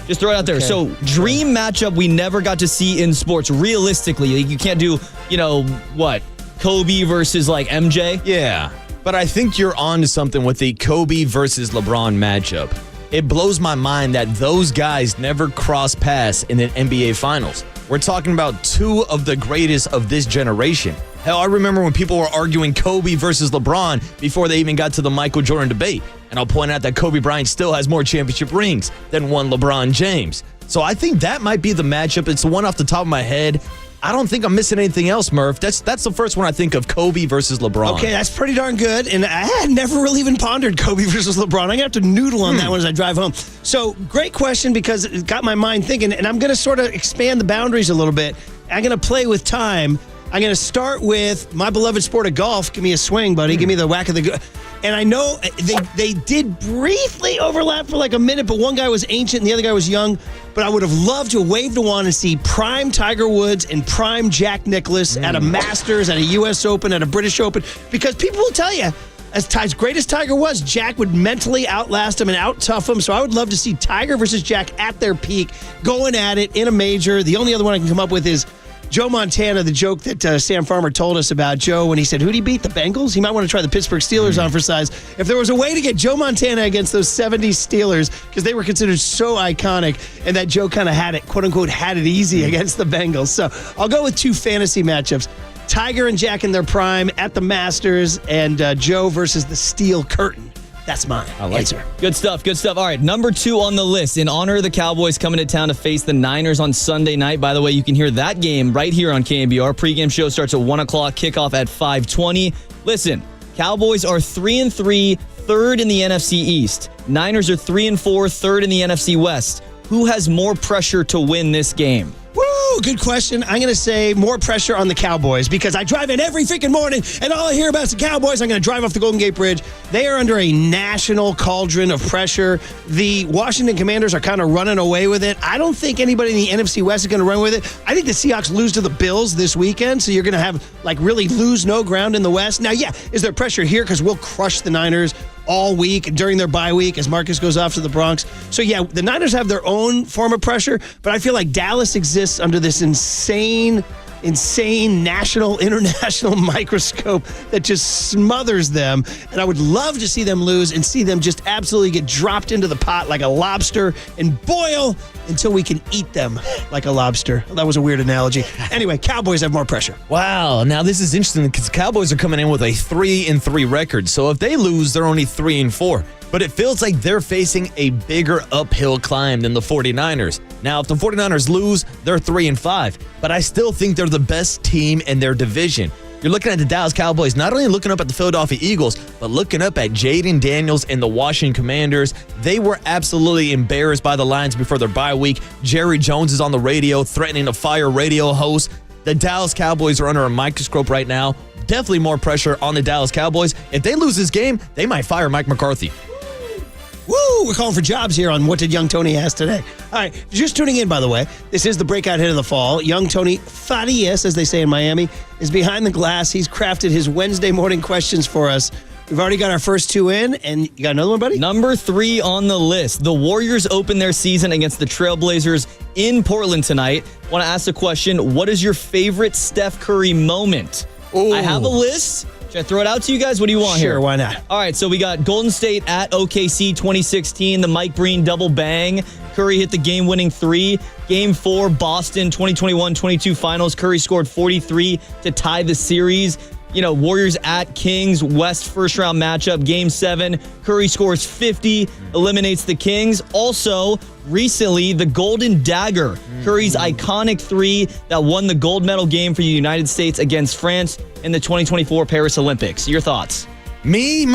Just throw it out there. Okay. So, dream matchup we never got to see in sports. Realistically, you can't do, Kobe versus MJ? Yeah, but I think you're on to something with the Kobe versus LeBron matchup. It blows my mind that those guys never cross paths in an NBA Finals. We're talking about 2 of the greatest of this generation. Hell, I remember when people were arguing Kobe versus LeBron before they even got to the Michael Jordan debate. And I'll point out that Kobe Bryant still has more championship rings than one LeBron James. So I think that might be the matchup. It's the one off the top of my head. I don't think I'm missing anything else, Murph. That's the first one I think of, Kobe versus LeBron. Okay, that's pretty darn good. And I had never really even pondered Kobe versus LeBron. I'm going to have to noodle on that one as I drive home. So, great question because it got my mind thinking. And I'm going to sort of expand the boundaries a little bit. I'm going to play with time. I'm going to start with my beloved sport of golf. Give me a swing, buddy. Give me the whack of the... And I know they did briefly overlap for like a minute, but one guy was ancient and the other guy was young. But I would have loved to wave the wand and see prime Tiger Woods and prime Jack Nicklaus at a Masters, at a U.S. Open, at a British Open. Because people will tell you, as great as Tiger was, Jack would mentally outlast him and out-tough him. So I would love to see Tiger versus Jack at their peak, going at it in a major. The only other one I can come up with is Joe Montana, the joke that Sam Farmer told us about Joe when he said, who'd he beat, the Bengals? He might want to try the Pittsburgh Steelers on for size. If there was a way to get Joe Montana against those 70s Steelers, because they were considered so iconic, and that Joe kind of had it, quote-unquote, had it easy against the Bengals. So I'll go with 2 fantasy matchups. Tiger and Jack in their prime at the Masters, and Joe versus the Steel Curtain That's my answer. Good stuff. All right, number 2 on the list. In honor of the Cowboys coming to town to face the Niners on Sunday night. By the way, you can hear that game right here on KNBR. Pregame show starts at 1 o'clock, kickoff at 5:20. Listen, Cowboys are 3-3, third in the NFC East. Niners are 3-4, third in the NFC West. Who has more pressure to win this game? Woo, good question. I'm going to say more pressure on the Cowboys because I drive in every freaking morning and all I hear about is the Cowboys. I'm going to drive off the Golden Gate Bridge. They are under a national cauldron of pressure. The Washington Commanders are kind of running away with it. I don't think anybody in the NFC West is going to run with it. I think the Seahawks lose to the Bills this weekend, so you're going to have really lose no ground in the West. Now, yeah, is there pressure here because we'll crush the Niners all week during their bye week as Marcus goes off to the Bronx. So, yeah, the Niners have their own form of pressure, but I feel like Dallas exists under this insane national, international microscope that just smothers them. And I would love to see them lose and see them just absolutely get dropped into the pot like a lobster and boil until we can eat them like a lobster. That was a weird analogy. Anyway, Cowboys have more pressure. Wow. Now, this is interesting because the Cowboys are coming in with a 3-3 record. So if they lose, they're only 3-4. But it feels like they're facing a bigger uphill climb than the 49ers. Now, if the 49ers lose, they're 3-5. But I still think they're the best team in their division. You're looking at the Dallas Cowboys, not only looking up at the Philadelphia Eagles, but looking up at Jaden Daniels and the Washington Commanders. They were absolutely embarrassed by the Lions before their bye week. Jerry Jones is on the radio threatening to fire radio hosts. The Dallas Cowboys are under a microscope right now. Definitely more pressure on the Dallas Cowboys. If they lose this game, they might fire Mike McCarthy. Woo! We're calling for jobs here on What Did Young Tony Ask Today? All right, just tuning in, by the way, this is the breakout hit of the fall. Young Tony Farias, as they say in Miami, is behind the glass. He's crafted his Wednesday morning questions for us. We've already got our first 2 in, and you got another one, buddy? Number 3 on the list. The Warriors open their season against the Trailblazers in Portland tonight. Want to ask the question, what is your favorite Steph Curry moment? Ooh. I have a list. Should I throw it out to you guys? What do you want here? Sure, why not? All right, so we got Golden State at OKC 2016, the Mike Breen double bang. Curry hit the game-winning 3. Game 4, Boston 2021-22 finals. Curry scored 43 to tie the series. Warriors at Kings, West first-round matchup. Game 7, Curry scores 50, eliminates the Kings. Also, recently, the Golden Dagger, Curry's iconic 3 that won the gold medal game for the United States against France in the 2024 Paris Olympics. Your thoughts? Me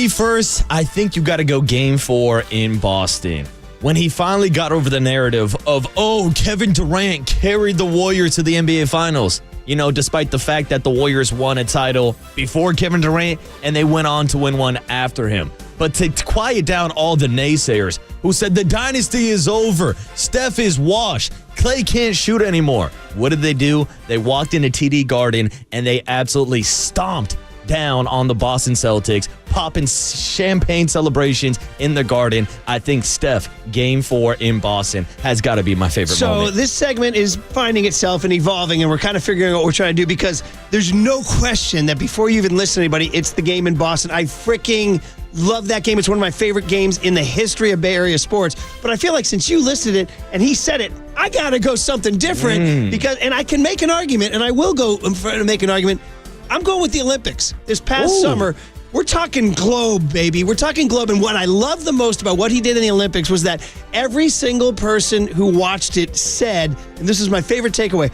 first. I think you got to go Game 4 in Boston. When he finally got over the narrative of, Kevin Durant carried the Warriors to the NBA Finals. Despite the fact that the Warriors won a title before Kevin Durant and they went on to win one after him. But to quiet down all the naysayers who said the dynasty is over, Steph is washed, Clay can't shoot anymore. What did they do? They walked into TD Garden and they absolutely stomped down on the Boston Celtics, popping champagne celebrations in the Garden. I think Steph, Game 4 in Boston, has got to be my favorite moment. So this segment is finding itself and evolving, and we're kind of figuring out what we're trying to do because there's no question that before you even listen to anybody, it's the game in Boston. I freaking love that game. It's one of my favorite games in the history of Bay Area sports. But I feel like since you listed it and he said it, I got to go something different and I can make an argument, and I will go and make an argument. I'm going with the Olympics. This past summer, we're talking globe, baby. We're talking globe. And what I love the most about what he did in the Olympics was that every single person who watched it said, and this is my favorite takeaway,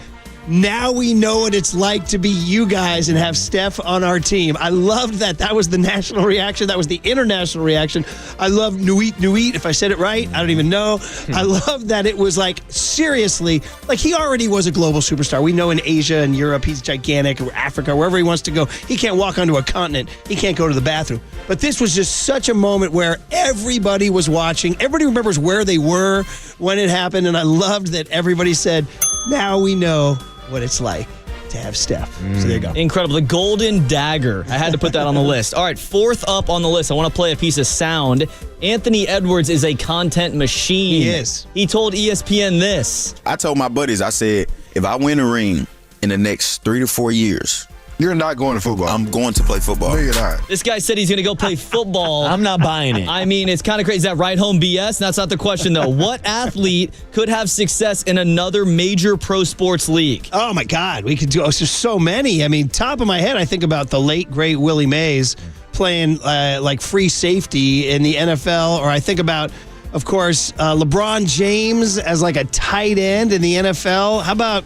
now we know what it's like to be you guys and have Steph on our team. I loved that. That was the national reaction. That was the international reaction. I love Nuit, if I said it right. I don't even know. I love that it was like, seriously, like he already was a global superstar. We know in Asia and Europe, he's gigantic, or Africa, wherever he wants to go. He can't walk onto a continent. He can't go to the bathroom. But this was just such a moment where everybody was watching. Everybody remembers where they were when it happened. And I loved that everybody said, now we know what it's like to have Steph. So there you go. Incredible. The Golden Dagger. I had to put that on the list. All right, 4th up on the list. I want to play a piece of sound. Anthony Edwards is a content machine. He is. He told ESPN this. I told my buddies, I said, if I win a ring in the next 3 to 4 years, you're not going to football. I'm going to play football. No, you're not. This guy said he's going to go play football. I'm not buying it. I mean, it's kind of crazy. Is that right home BS? That's not the question, though. What athlete could have success in another major pro sports league? Oh, my God. We could do there's so many. I mean, top of my head, I think about the late, great Willie Mays playing like free safety in the NFL, or I think about, of course, LeBron James as like a tight end in the NFL. How about,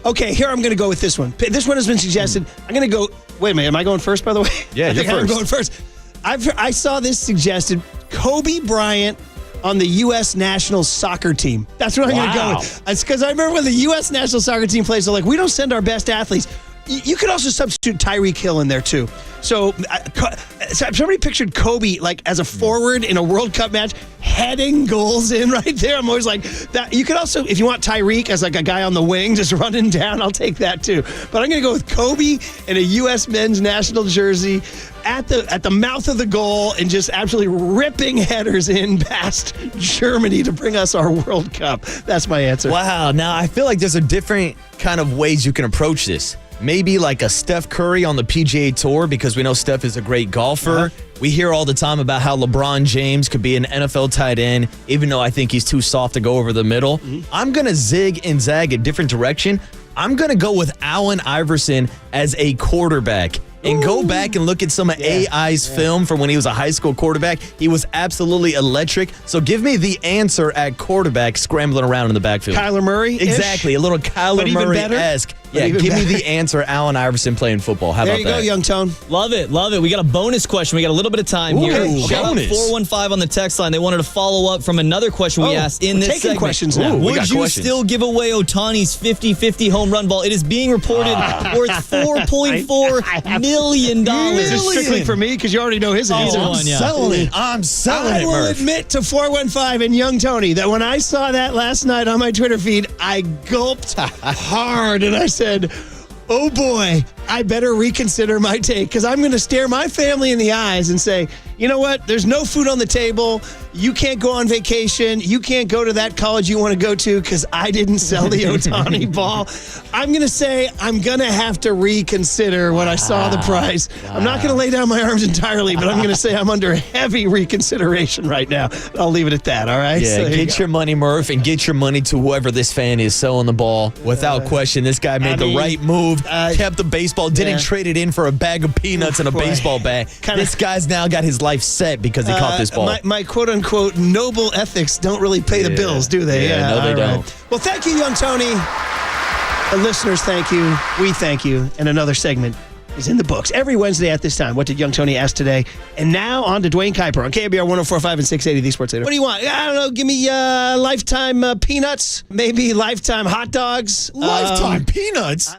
okay, here I'm going to go with this one. This one has been suggested. I'm going to go, wait a minute, am I going first, by the way? Yeah, I think you're I'm first. going first. I saw this suggested, Kobe Bryant on the U.S. national soccer team. That's what I'm going to go with. It's because I remember when the U.S. national soccer team plays, they're like, we don't send our best athletes. You could also substitute Tyreek Hill in there, too. So somebody pictured Kobe like as a forward in a World Cup match, heading goals in right there. I'm always like, that. You could also, if you want Tyreek as like a guy on the wing just running down, I'll take that, too. But I'm going to go with Kobe in a U.S. men's national jersey at the mouth of the goal and just absolutely ripping headers in past Germany to bring us our World Cup. That's my answer. Wow. Now, I feel like there's a different kind of ways you can approach this. Maybe like a Steph Curry on the PGA Tour, because we know Steph is a great golfer. We hear all the time about how LeBron James could be an NFL tight end, even though I think he's too soft to go over the middle. I'm going to zig and zag a different direction. I'm going to go with Allen Iverson as a quarterback. And go back and look at some of AI's film from when he was a high school quarterback. He was absolutely electric. So give me the answer at quarterback scrambling around in the backfield. Kyler Murray? Exactly. A little Kyler Murray-esque. Yeah, give me the answer, Allen Iverson playing football. How there about you that? go, Young Tone. Love it. We got a bonus question. We got a little bit of time here. Shout out 415 on the text line. They wanted to follow up from another question we asked in this segment. Questions now. Would you still give away Ohtani's 50-50 home run ball? It is being reported worth $4.4 million. Is this strictly for me? Because you already know his answer. I'm selling it, I will Murph. admit to 415 and Young Tony that when I saw that last night on my Twitter feed, I gulped hard and I said, oh boy, I better reconsider my take, because I'm going to stare my family in the eyes and say, you know what? There's no food on the table. You can't go on vacation. You can't go to that college you want to go to because I didn't sell the Ohtani ball. I'm going to say I'm going to have to reconsider when I saw the price. I'm not going to lay down my arms entirely, but I'm going to say I'm under heavy reconsideration right now. I'll leave it at that, all right? Yeah, So get your money, Murph, and get your money to whoever this fan is selling the ball. Without question, this guy made the right move, kept the baseball, didn't trade it in for a bag of peanuts and a baseball bat. This guy's now got his life set because he caught this ball. My quote-unquote noble ethics don't really pay the bills, do they? No, they don't. Well, thank you, Young Tony. The listeners, thank you. We thank you. And another segment is in the books every Wednesday at this time. What did Young Tony ask today? And now on to Duane Kuiper on KNBR 104.5 and 680, the Sports Leader. What do you want? I don't know. Give me lifetime peanuts, maybe lifetime hot dogs. Lifetime peanuts?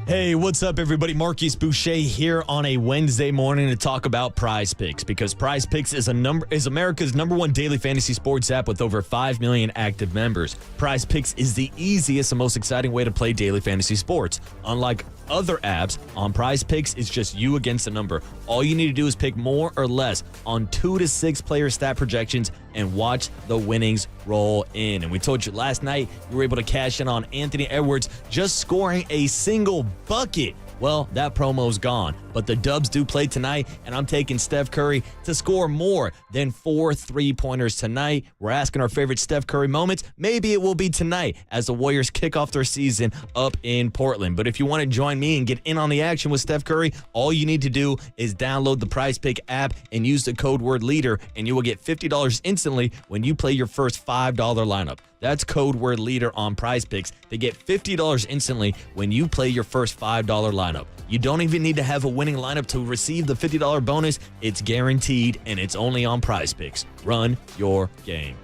Hey, what's up, everybody? Marcus Boucher here on a Wednesday morning to talk about Prize Picks, because Prize Picks is America's #1 daily fantasy sports app with over 5 million active members. Prize Picks is the easiest and most exciting way to play daily fantasy sports. Unlike other apps, on Prize Picks, it's just you against a number. All you need to do is pick more or less on 2 to 6 player stat projections and watch the winnings roll in. And we told you last night you were able to cash in on Anthony Edwards just scoring a single bucket. Well, that promo's gone, but the Dubs do play tonight, and I'm taking Steph Curry to score more than 4 3-pointers tonight. We're asking our favorite Steph Curry moments. Maybe it will be tonight as the Warriors kick off their season up in Portland. But if you want to join me and get in on the action with Steph Curry, all you need to do is download the Prize Pick app and use the code word LEADER, and you will get $50 instantly when you play your first $5 lineup. That's code word LEADER on Prize Picks to get $50 instantly when you play your first $5 lineup. You don't even need to have a winning lineup to receive the $50 bonus. It's guaranteed, and it's only on Prize Picks. Run your game.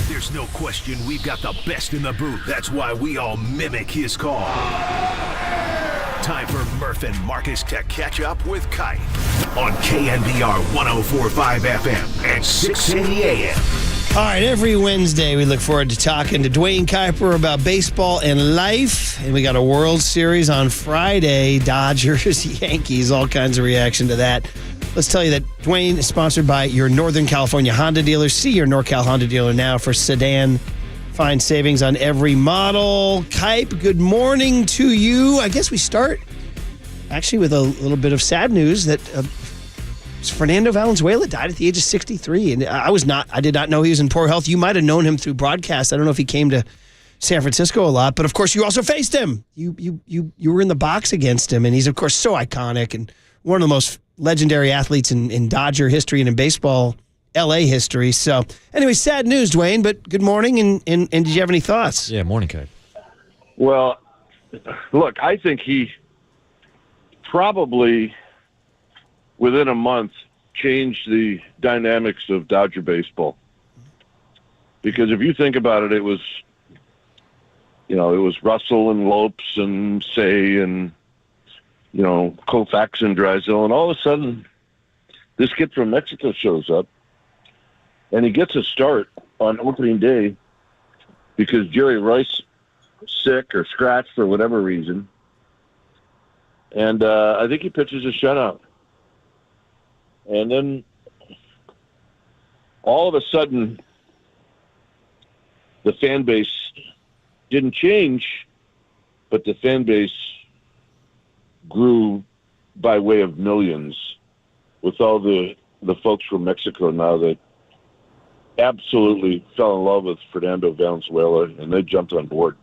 There's no question we've got the best in the booth. That's why we all mimic his call. Time for Murph and Marcus to catch up with Kite on KNBR 104.5 FM and 680 AM. All right, every Wednesday we look forward to talking to Duane Kuiper about baseball and life. And we got a World Series on Friday, Dodgers, Yankees, all kinds of reaction to that. Let's tell you that Duane is sponsored by your Northern California Honda dealer. See your NorCal Honda dealer now for sedan. Find savings on every model. Kuip, good morning to you. I guess we start actually with a little bit of sad news that Fernando Valenzuela died at the age of 63. And I did not know he was in poor health. You might have known him through broadcast. I don't know if he came to San Francisco a lot, but of course you also faced him. You were in the box against him, and he's of course so iconic and one of the most legendary athletes in Dodger history and in baseball LA history. So anyway, sad news, Duane, but good morning, and did you have any thoughts? Yeah, morning, Kuip. Well, look, I think he probably within a month changed the dynamics of Dodger baseball. Because if you think about it, it was Russell and Lopes and Say and Koufax and Drysdale, and all of a sudden, this kid from Mexico shows up, and he gets a start on opening day because Jerry Rice sick or scratched for whatever reason, and I think he pitches a shutout. And then all of a sudden, the fan base didn't change, but the fan base grew by way of millions with all the folks from Mexico now that absolutely fell in love with Fernando Valenzuela, and they jumped on board.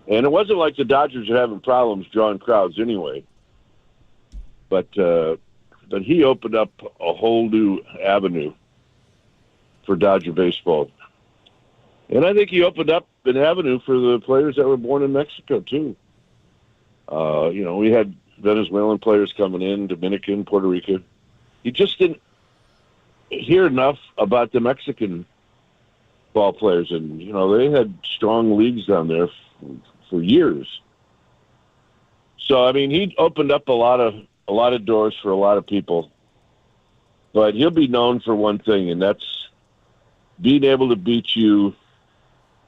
And it wasn't like the Dodgers were having problems drawing crowds anyway, but he opened up a whole new avenue for Dodger baseball. And I think he opened up an avenue for the players that were born in Mexico too. We had Venezuelan players coming in, Dominican, Puerto Rico. You just didn't hear enough about the Mexican ball players, and they had strong leagues down there for years. So I mean, he opened up a lot of doors for a lot of people. But he'll be known for one thing, and that's being able to beat you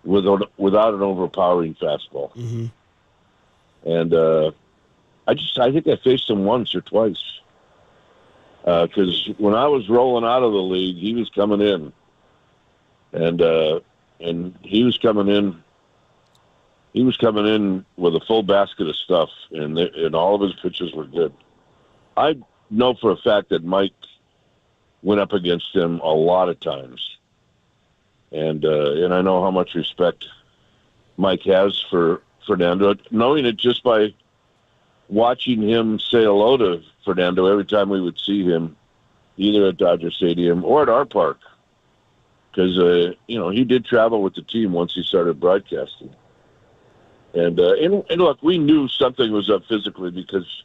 without an overpowering fastball. Mm-hmm. And I think I faced him once or twice. Because when I was rolling out of the league, he was coming in. And he was coming in. He was coming in with a full basket of stuff, and all of his pitches were good. I know for a fact that Mike went up against him a lot of times. And I know how much respect Mike has for Fernando, knowing it just by watching him say hello to Fernando every time we would see him, either at Dodger Stadium or at our park. Because, he did travel with the team once he started broadcasting. And look, we knew something was up physically because,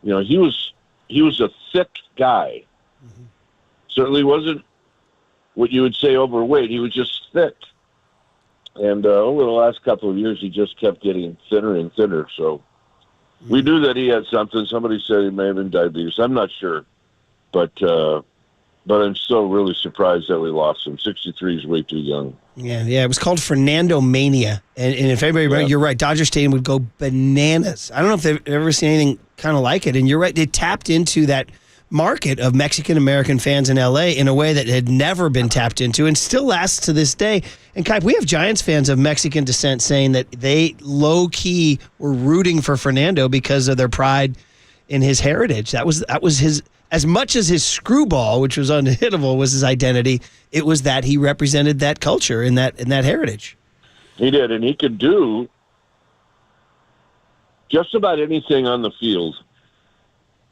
he was a thick guy. Mm-hmm. Certainly wasn't what you would say overweight. He was just thick. And over the last couple of years, he just kept getting thinner and thinner. So We knew that he had something. Somebody said he may have been diabetes. I'm not sure. But I'm still really surprised that we lost him. 63 is way too young. Yeah. It was called Fernando Mania. And if anybody remembers, you're right, Dodger Stadium would go bananas. I don't know if they've ever seen anything kind of like it. And you're right, they tapped into that market of Mexican-American fans in L.A. in a way that had never been tapped into and still lasts to this day. And, Kai, we have Giants fans of Mexican descent saying that they low-key were rooting for Fernando because of their pride in his heritage. That was his, as much as his screwball, which was unhittable, was his identity, it was that he represented that culture and that heritage. He did, and he could do just about anything on the field.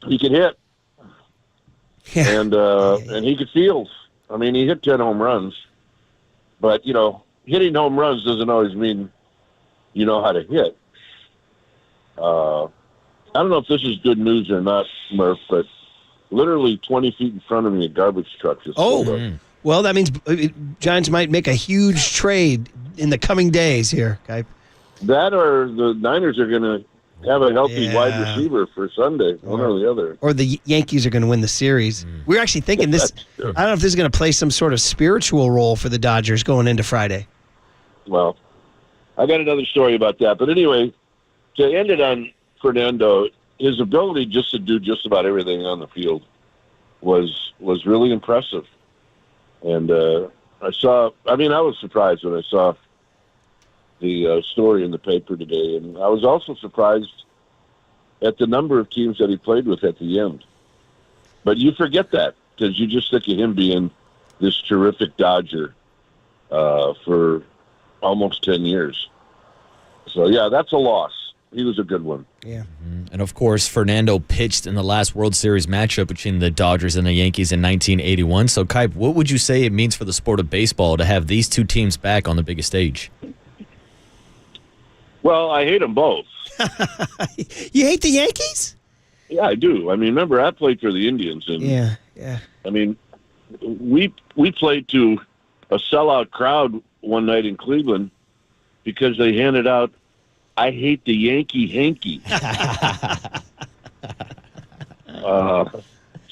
He could hit. Yeah. And he could field. I mean, he hit 10 home runs. But, hitting home runs doesn't always mean you know how to hit. I don't know if this is good news or not, Murph, but literally 20 feet in front of me, a garbage truck just pulled up. Well, that means Giants might make a huge trade in the coming days here, Kai. That or the Niners are going to have a healthy wide receiver for Sunday, one or the other. Or the Yankees are going to win the series. We're actually thinking this. I don't know if this is going to play some sort of spiritual role for the Dodgers going into Friday. Well, I got another story about that. But anyway, to end it on Fernando, his ability just to do just about everything on the field was really impressive. And I was surprised when I saw the story in the paper today, and I was also surprised at the number of teams that he played with at the end. But you forget that because you just think of him being this terrific Dodger for almost 10 years. So, yeah, that's a loss. He was a good one. Yeah. And, of course, Fernando pitched in the last World Series matchup between the Dodgers and the Yankees in 1981. So, Kai, what would you say it means for the sport of baseball to have these two teams back on the biggest stage? Well, I hate them both. You hate the Yankees? Yeah, I do. I mean, remember, I played for the Indians. And, yeah. I mean, we played to a sellout crowd one night in Cleveland because they handed out, I hate the Yankee hanky.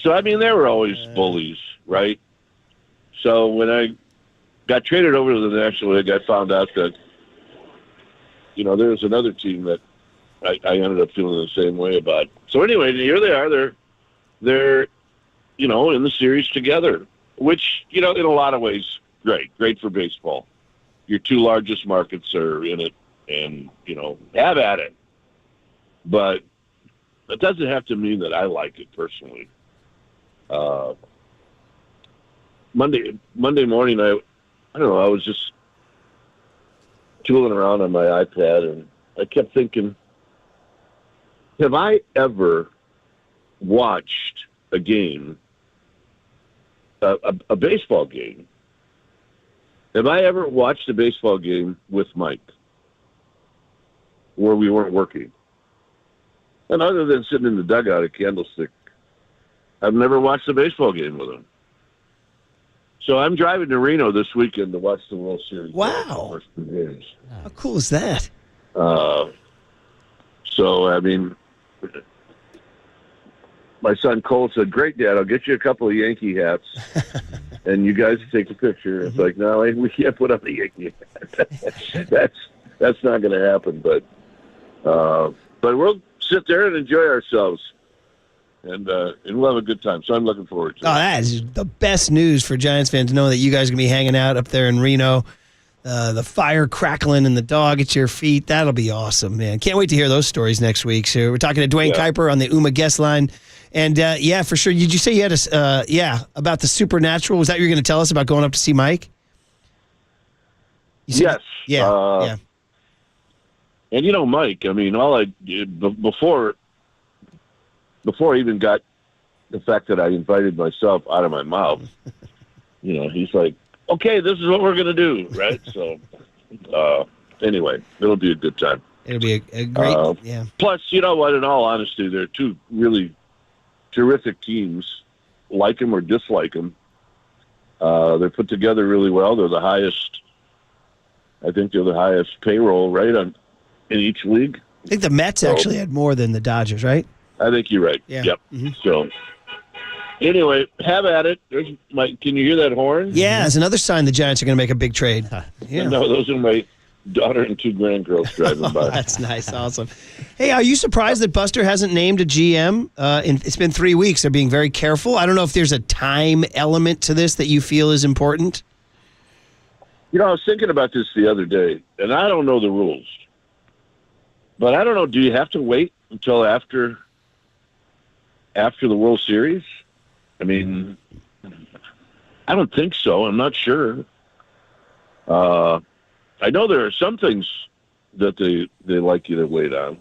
So, I mean, they were always bullies, right? So when I got traded over to the National League, I found out that there was another team that I ended up feeling the same way about. So anyway, here they are. They're in the series together, which, in a lot of ways, great for baseball. Your two largest markets are in it and, have at it. But it doesn't have to mean that I like it personally. Monday morning, I don't know, I was just tooling around on my iPad, and I kept thinking, have I ever watched a game, a baseball game? Have I ever watched a baseball game with Mike where we weren't working? And other than sitting in the dugout at Candlestick, I've never watched a baseball game with him. So I'm driving to Reno this weekend to watch the World Series. Wow. First two games. How cool is that? So, I mean, my son Cole said, great, Dad, I'll get you a couple of Yankee hats, and you guys take a picture. It's like, no, we can't put on the Yankee hat. That's not going to happen. But we'll sit there and enjoy ourselves. And we'll have a good time. So I'm looking forward to it. Oh, that is the best news for Giants fans to know that you guys are going to be hanging out up there in Reno. The fire crackling and the dog at your feet. That'll be awesome, man. Can't wait to hear those stories next week. So we're talking to Duane Kuiper on the UMA guest line. And, yeah, for sure. Did you say you had about the supernatural? Was that what you were going to tell us about going up to see Mike? Yes. Yeah. And, Mike, I mean, all I did before I even got the fact that I invited myself out of my mouth, he's like, okay, this is what we're going to do, right? So, anyway, it'll be a good time. It'll be a great, Plus, you know what, in all honesty, they're two really terrific teams, like them or dislike them. They're put together really well. They're the highest payroll, right, in each league. I think the Mets actually had more than the Dodgers, right? I think you're right. Yeah. Yep. Mm-hmm. So, anyway, have at it. There's can you hear that horn? Yeah, it's another sign the Giants are going to make a big trade. Yeah. No, those are my daughter and 2 grandgirls driving by. That's nice. Awesome. Hey, are you surprised that Buster hasn't named a GM? It's been 3 weeks. They're being very careful. I don't know if there's a time element to this that you feel is important. You know, I was thinking about this the other day, and I don't know the rules. But I don't know, do you have to wait until after the World Series? I mean, I don't think so. I'm not sure. I know there are some things that they like you to wait on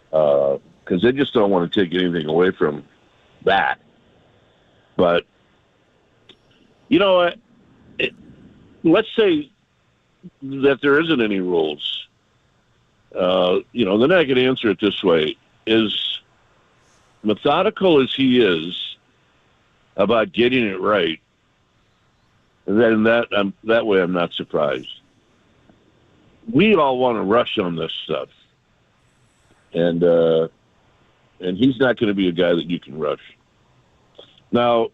because they just don't want to take anything away from that. But, you know, let's say that there isn't any rules. You know, then I could answer it this way. As methodical as he is about getting it right, then that way I'm not surprised. We all want to rush on this stuff. And he's not going to be a guy that you can rush. Now,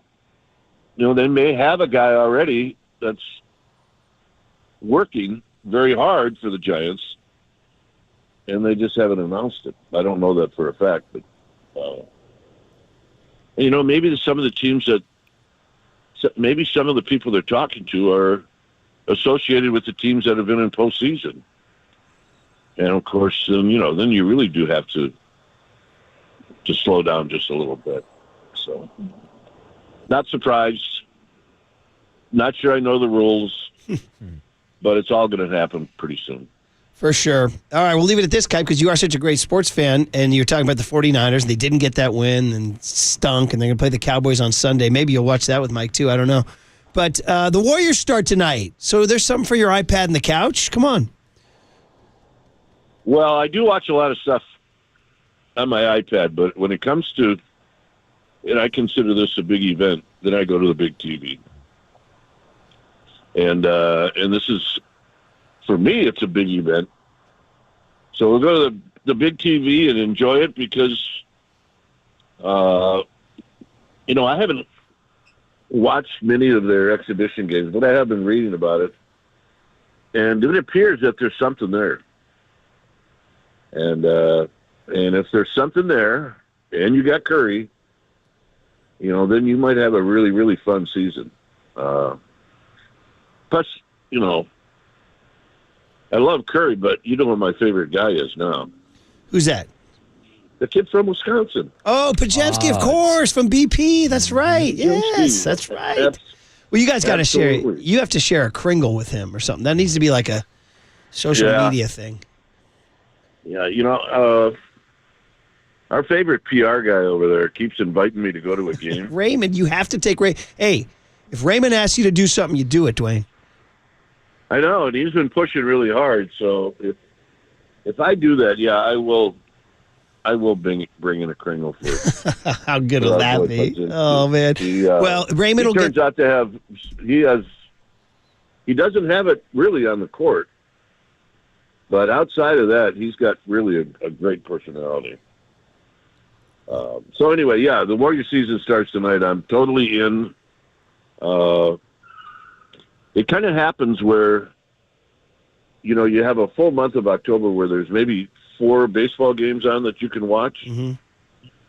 you know, they may have a guy already that's working very hard for the Giants, and they just haven't announced it. I don't know that for a fact, but you know, maybe some of the teams maybe some of the people they're talking to are associated with the teams that have been in postseason, and of course, then you really do have to slow down just a little bit. So, not surprised. Not sure I know the rules, but it's all going to happen pretty soon. For sure. All right, we'll leave it at this, Kai, because you are such a great sports fan, and you're talking about the 49ers. They didn't get that win and stunk, and they're going to play the Cowboys on Sunday. Maybe you'll watch that with Mike, too. I don't know. But the Warriors start tonight, so there's something for your iPad and the couch. Come on. Well, I do watch a lot of stuff on my iPad, but when it comes to, and I consider this a big event, then I go to the big TV. And this is, for me, it's a big event. So we'll go to the big TV and enjoy it because, you know, I haven't watched many of their exhibition games, but I have been reading about it. And it appears that there's something there. And if there's something there and you got Curry, you know, then you might have a really, really fun season. Plus, you know, I love Curry, but you know who my favorite guy is now. Who's that? The kid from Wisconsin. Oh, Pajemski, of course, from BP. That's right. Yes, that's right. Well, you guys got to share. You have to share a Kringle with him or something. That needs to be like a social media thing. Yeah, you know, our favorite PR guy over there keeps inviting me to go to a game. Raymond, you have to take Raymond. Hey, if Raymond asks you to do something, you do it, Duane. I know, and he's been pushing really hard. So if I do that, yeah, I will bring in a Kringle for. How good will that be? Oh man! Well, Raymond turns out to have he doesn't have it really on the court, but outside of that, he's got really a great personality. So anyway, yeah, the Warrior season starts tonight. I'm totally in. It kind of happens where, you know, you have a full month of October where there's maybe 4 baseball games on that you can watch. Mm-hmm.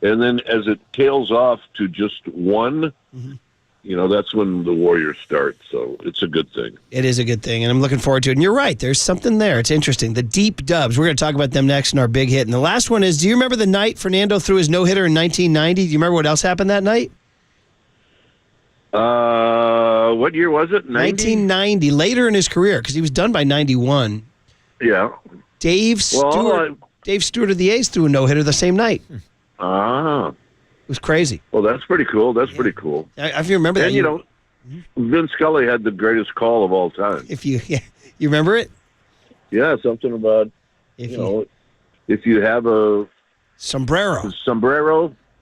And then as it tails off to just one, you know, that's when the Warriors start. So it's a good thing. It is a good thing, and I'm looking forward to it. And you're right. There's something there. It's interesting. The deep dubs. We're going to talk about them next in our big hit. And the last one is, do you remember the night Fernando threw his no-hitter in 1990? Do you remember what else happened that night? What year was it? 1990, later in his career, because he was done by 91. Yeah. Dave Stewart of the A's threw a no-hitter the same night. Ah. It was crazy. Well, that's pretty cool. That's pretty cool. If you remember that. And, you know, Vin Scully had the greatest call of all time. You remember it? Yeah, something about, if you have a sombrero,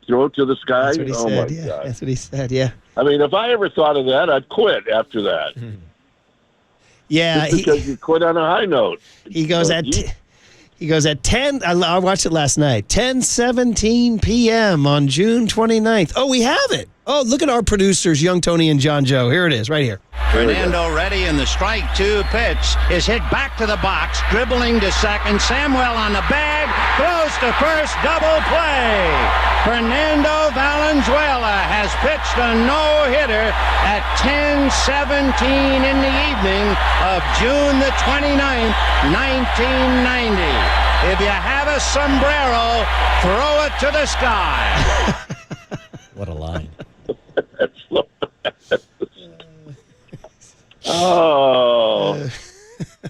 throw it to the sky. That's what he said. Yeah, God. That's what he said. Yeah. I mean, if I ever thought of that, I'd quit after that. Yeah, just because you quit on a high note. He goes He goes at 10, I watched it last night, 10:17 p.m. on June 29th. Oh, we have it. Oh, look at our producers, Young Tony and John Joe. Here it is, right here. Fernando ready, and the strike two pitch is hit back to the box, dribbling to second. Samuel on the bag, throws to first, double play. Fernando Valenzuela has pitched a no-hitter at 10:17 in the evening of June the 29th, 1990. If you have a sombrero, throw it to the sky. What a line. Oh,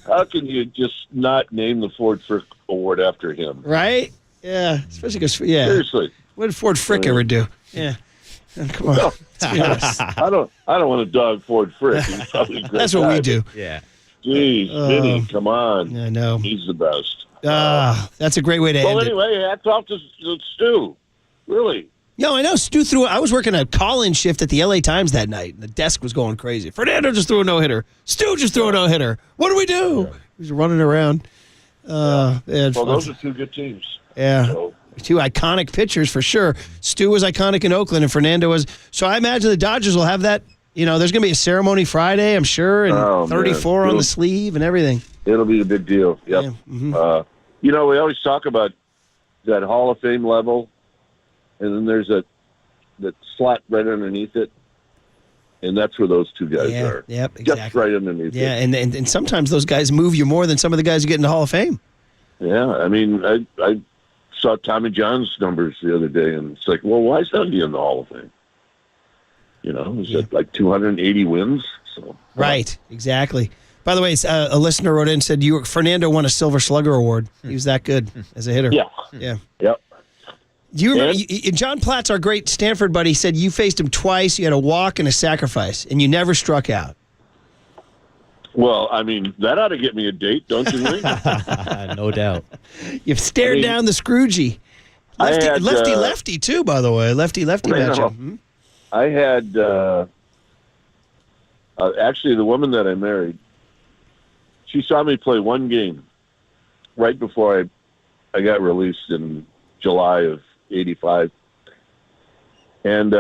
how can you just not name the Ford Frick Award after him? Right? Yeah, especially because, yeah. Seriously. What did Ford Frick ever do? Yeah. Come on. Let's be honest. I don't want to dog Ford Frick. He's probably a great That's what guy, we do. Yeah. Geez, Vinny, come on. I know. He's the best. That's a great way to end it. Well, anyway, hats off to Stu. Really. No, I know. Stu threw. I was working a call-in shift at the LA Times that night, and the desk was going crazy. Fernando just threw a no-hitter. Stu just threw a no-hitter. What do we do? Yeah. He was running around. Well, those are two good teams. Yeah. Two iconic pitchers for sure. Stu was iconic in Oakland, and Fernando was. So I imagine the Dodgers will have that. You know, there's going to be a ceremony Friday, I'm sure, and 34 on the sleeve and everything. It'll be a big deal. Yep. Yeah. Mm-hmm. You know, we always talk about that Hall of Fame level. And then there's that slot right underneath it, and that's where those two guys are. Yep, exactly. Just right underneath it. Yeah, and sometimes those guys move you more than some of the guys who get in the Hall of Fame. Yeah, I mean, I saw Tommy John's numbers the other day, and it's like, well, why is he in the Hall of Fame? You know, is it like 280 wins? So right, exactly. By the way, a listener wrote in and said Fernando won a Silver Slugger Award. He was that good as a hitter. Yeah. Yep. Do you remember, John Platt's our great Stanford buddy, said you faced him twice, you had a walk and a sacrifice, and you never struck out. Well, I mean, that ought to get me a date, don't you think? No doubt. You've stared down the Scroogey. Lefty, too, by the way. Lefty matchup. I had, actually, the woman that I married, she saw me play one game right before I got released in July of 85. And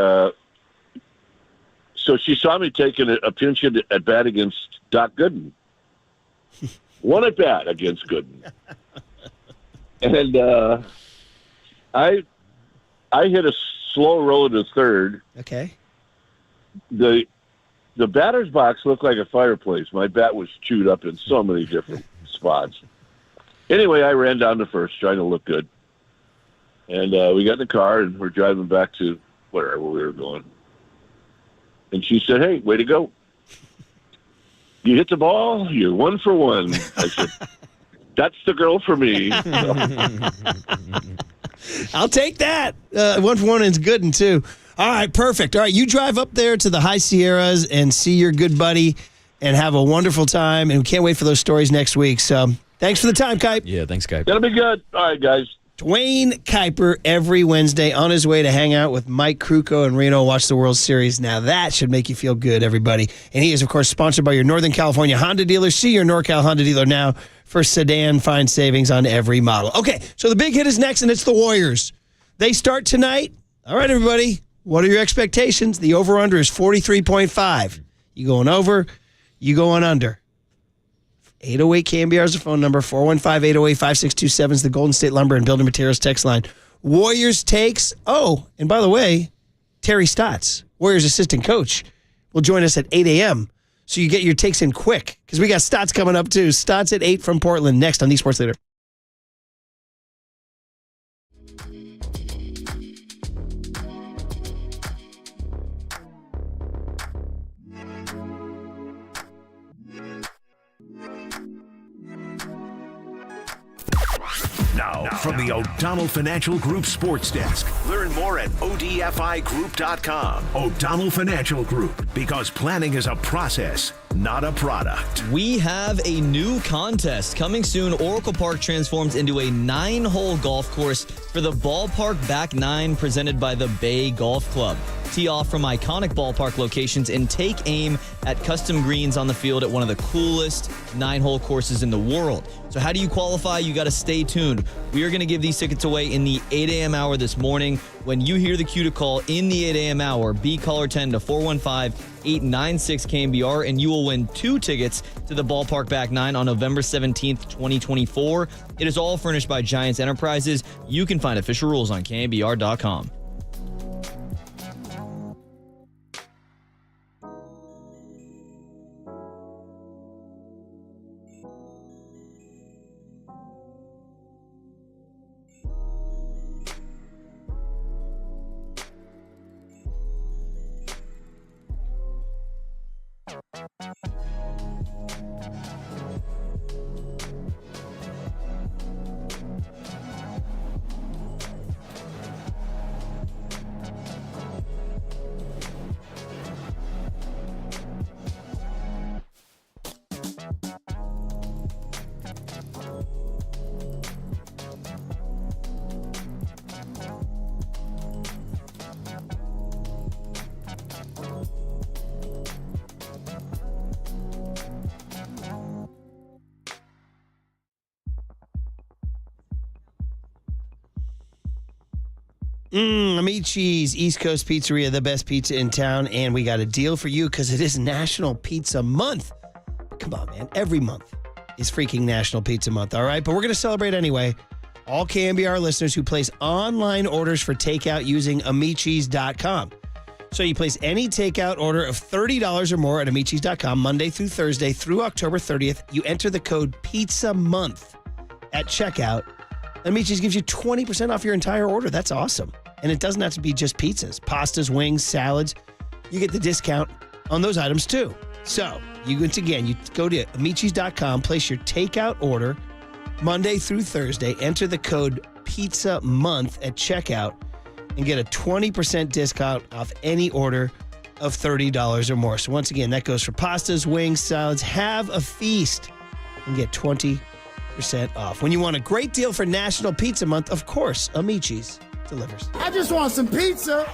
so she saw me taking a pinch at bat against Doc Gooden. One at bat against Gooden. And I hit a slow roll to third. Okay. The batter's box looked like a fireplace. My bat was chewed up in so many different spots. Anyway, I ran down to first trying to look good. And we got in the car, and we're driving back to wherever we were going. And she said, hey, way to go. You hit the ball, you're 1 for 1. I said, that's the girl for me. I'll take that. 1 for 1 is good, and 2. All right, perfect. All right, you drive up there to the High Sierras and see your good buddy and have a wonderful time. And we can't wait for those stories next week. So thanks for the time, Kuip. Yeah, thanks, Kuip. That'll be good. All right, guys. Duane Kuiper every Wednesday on his way to hang out with Mike Kruko and Reno, watch the World Series. Now that should make you feel good, everybody. And he is, of course, sponsored by your Northern California Honda dealer. See your NorCal Honda dealer now for sedan fine savings on every model. Okay, so the big hit is next, and it's the Warriors. They start tonight. All right, everybody, what are your expectations? The over-under is 43.5. You going over, you going under. 808 KNBR is the phone number. 415-808-5627 is the Golden State Lumber and Building Materials text line. Warriors takes. Oh, and by the way, Terry Stotts, Warriors assistant coach, will join us at 8 a.m. So you get your takes in quick because we got Stotts coming up too. Stotts at 8 from Portland next on the Sports Leader. Now, from the O'Donnell Financial Group Sports Desk. Learn more at odfigroup.com. O'Donnell Financial Group, because planning is a process, not a product. We have a new contest coming soon. Oracle Park transforms into a 9-hole golf course for the Ballpark Back 9 presented by the Bay Golf Club. Tee off from iconic ballpark locations and take aim at custom greens on the field at one of the coolest 9-hole courses in the world. So how do you qualify? You got to stay tuned. We are going to give these tickets away in the 8 a.m. hour this morning. When you hear the cue to call in the 8 a.m. hour, be caller 10 to 415-896-KNBR, and you will win 2 tickets to the Ballpark Back 9 on November 17th, 2024. It is all furnished by Giants Enterprises. You can find official rules on KNBR.com. Amici's East Coast Pizzeria, the best pizza in town, and we got a deal for you because it is National Pizza Month. Come on, man. Every month is freaking National Pizza Month, all right? But we're going to celebrate anyway. All KNBR listeners who place online orders for takeout using Amici's.com. So you place any takeout order of $30 or more at Amici's.com Monday through Thursday through October 30th. You enter the code Pizza Month at checkout. Amici's gives you 20% off your entire order. That's awesome. And it doesn't have to be just pizzas, pastas, wings, salads. You get the discount on those items too. So you go to Amici's.com, place your takeout order Monday through Thursday, enter the code Pizza Month at checkout, and get a 20% discount off any order of $30 or more. So once again, that goes for pastas, wings, salads. Have a feast and get 20% off. When you want a great deal for National Pizza Month, of course, Amici's delivers. I just want some pizza.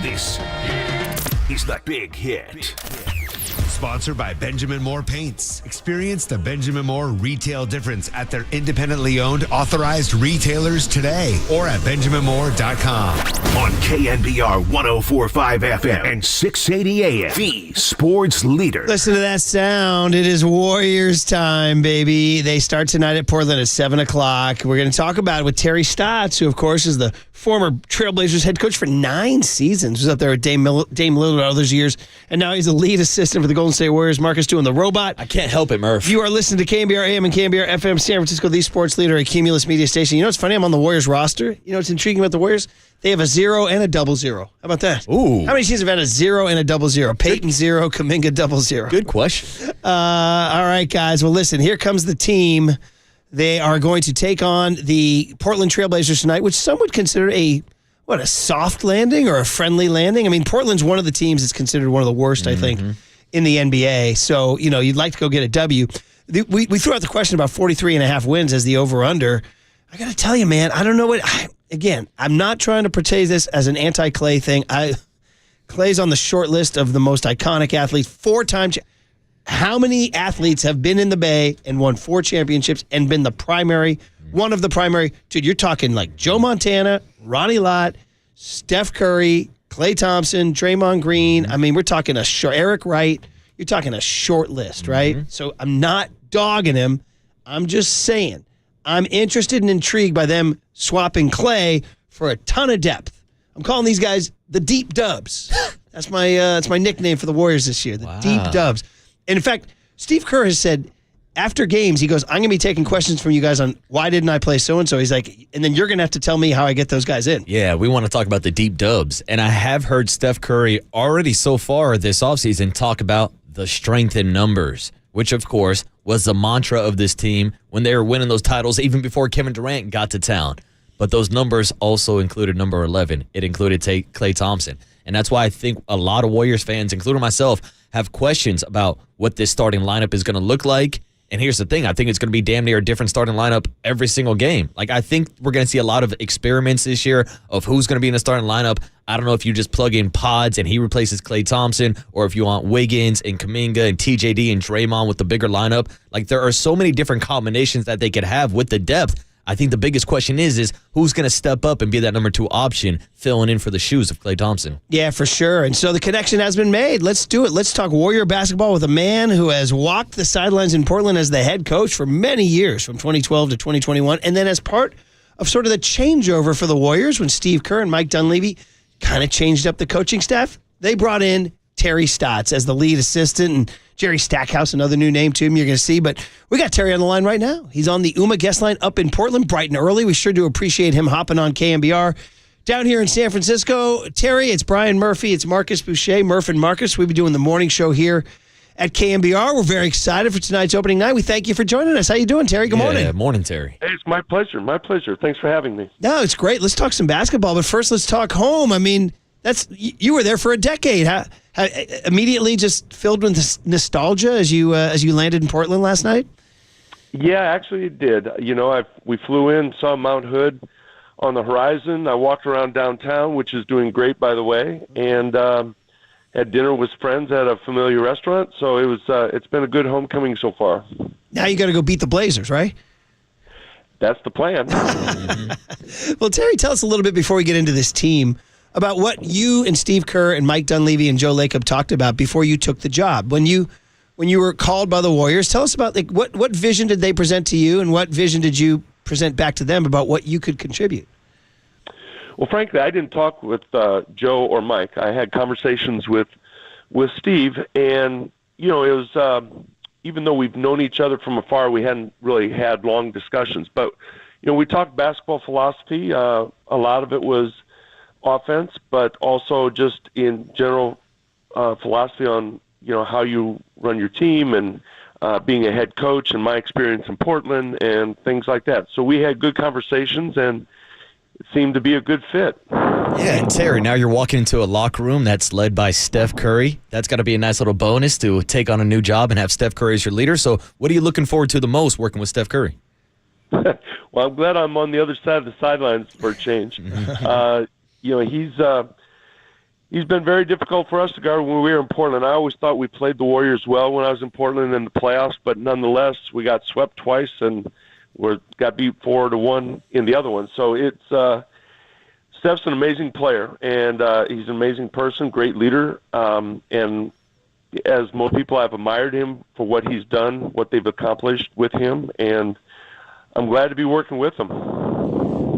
This is the Big Hit. sponsored by Benjamin Moore Paints. Experience the Benjamin Moore retail difference at their independently owned authorized retailers today or at benjaminmoore.com. On KNBR 104.5 FM and 680 AM, the sports leader. Listen to that sound. It is Warriors time, baby. They start tonight at Portland at 7 o'clock. We're going to talk about it with Terry Stotts, who, of course, is the former Trailblazers head coach for 9 seasons. Was up there with Dame Lillard all those years, and now he's the lead assistant for the Golden State Warriors. Marcus doing the robot. I can't help it, Murph. You are listening to KNBR AM and KNBR FM, San Francisco, the sports leader, a Cumulus media station. You know what's funny? I'm on the Warriors roster. You know what's intriguing about the Warriors? They have a 0 and a 00. How about that? Ooh. How many teams have had a 0 and a 00? Peyton 0, Kuminga 00. Good question. All right, guys. Well, listen, here comes the team. They are going to take on the Portland Trailblazers tonight, which some would consider a soft landing or a friendly landing. I mean, Portland's one of the teams that's considered one of the worst, I think, in the NBA. So, you'd like to go get a W. We threw out the question about 43.5 wins as the over-under. I got to tell you, man, I don't know again, I'm not trying to portray this as an anti-Clay thing. Clay's on the short list of the most iconic athletes, 4-time. How many athletes have been in the Bay and won 4 championships and been one of the primary? Dude, you're talking like Joe Montana, Ronnie Lott, Steph Curry, Klay Thompson, Draymond Green. I mean, we're talking Eric Wright. You're talking a short list, right? So I'm not dogging him. I'm just saying I'm interested and intrigued by them swapping Klay for a ton of depth. I'm calling these guys the Deep Dubs. That's my nickname for the Warriors this year, the Deep Dubs. And in fact, Steve Kerr has said after games, he goes, I'm going to be taking questions from you guys on why didn't I play so-and-so. He's like, and then you're going to have to tell me how I get those guys in. Yeah, we want to talk about the Deep Dubs. And I have heard Steph Curry already so far this offseason talk about the strength in numbers, which, of course, was the mantra of this team when they were winning those titles even before Kevin Durant got to town. But those numbers also included number 11. It included Klay Thompson. And that's why I think a lot of Warriors fans, including myself, have questions about what this starting lineup is going to look like. And here's the thing. I think it's going to be damn near a different starting lineup every single game. Like, I think we're going to see a lot of experiments this year of who's going to be in the starting lineup. I don't know if you just plug in Pods and he replaces Klay Thompson, or if you want Wiggins and Kuminga and TJD and Draymond with the bigger lineup. Like, there are so many different combinations that they could have with the depth. I think the biggest question is who's going to step up and be that number 2 option, filling in for the shoes of Klay Thompson. Yeah, for sure. And so the connection has been made. Let's do it. Let's talk Warrior basketball with a man who has walked the sidelines in Portland as the head coach for many years, from 2012 to 2021, and then as part of sort of the changeover for the Warriors when Steve Kerr and Mike Dunleavy kind of changed up the coaching staff. They brought in Terry Stotts as the lead assistant, and Jerry Stackhouse, another new name to him you're going to see. But we got Terry on the line right now. He's on the UMA guest line up in Portland, bright and early. We sure do appreciate him hopping on KNBR. Down here in San Francisco, Terry, it's Brian Murphy, it's Marcus Boucher, Murph and Marcus. We'll be doing the morning show here at KNBR. We're very excited for tonight's opening night. We thank you for joining us. How you doing, Terry? Good morning. Yeah, morning, Terry. Hey, it's my pleasure. My pleasure. Thanks for having me. No, it's great. Let's talk some basketball, but first let's talk home. I mean, you were there for a decade. How immediately just filled with this nostalgia as you landed in Portland last night? Yeah, actually it did. We flew in, saw Mount Hood on the horizon. I walked around downtown, which is doing great, by the way, and had dinner with friends at a familiar restaurant. So it's been a good homecoming so far. Now you got to go beat the Blazers, right? That's the plan. Well, Terry, tell us a little bit before we get into this team about what you and Steve Kerr and Mike Dunleavy and Joe Lacob talked about before you took the job. When you were called by the Warriors, tell us about what vision did they present to you, and what vision did you present back to them about what you could contribute? Well, frankly, I didn't talk with Joe or Mike. I had conversations with Steve, and it was even though we've known each other from afar, we hadn't really had long discussions. But we talked basketball philosophy. A lot of it was offense, but also just in general philosophy on how you run your team and being a head coach and my experience in Portland and things like that. So we had good conversations, and it seemed to be a good fit. Yeah, and Terry, now you're walking into a locker room that's led by Steph Curry. That's got to be a nice little bonus to take on a new job and have Steph Curry as your leader. So what are you looking forward to the most working with Steph Curry? Well, I'm glad I'm on the other side of the sidelines for a change. he's been very difficult for us to guard when we were in Portland. I always thought we played the Warriors well when I was in Portland in the playoffs, but nonetheless, we got swept twice and got beat 4-1 in the other one. So Steph's an amazing player, and he's an amazing person, great leader, and as most people, I've admired him for what he's done, what they've accomplished with him, and I'm glad to be working with him.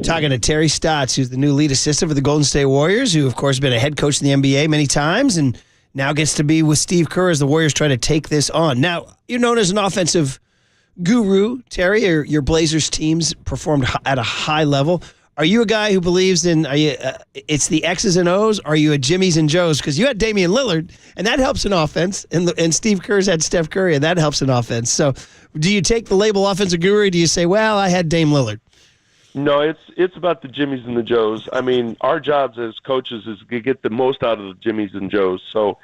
Talking to Terry Stotts, who's the new lead assistant for the Golden State Warriors, who, of course, has been a head coach in the NBA many times and now gets to be with Steve Kerr as the Warriors try to take this on. Now, you're known as an offensive guru, Terry. Your Blazers teams performed at a high level. Are you a guy who believes in it's the X's and O's? Or are you a Jimmy's and Joe's? Because you had Damian Lillard, and that helps in offense, and Steve Kerr's had Steph Curry, and that helps in offense. So do you take the label offensive guru, or do you say, well, I had Dame Lillard? No, it's about the Jimmys and the Joes. I mean, our jobs as coaches is to get the most out of the Jimmys and Joes. So,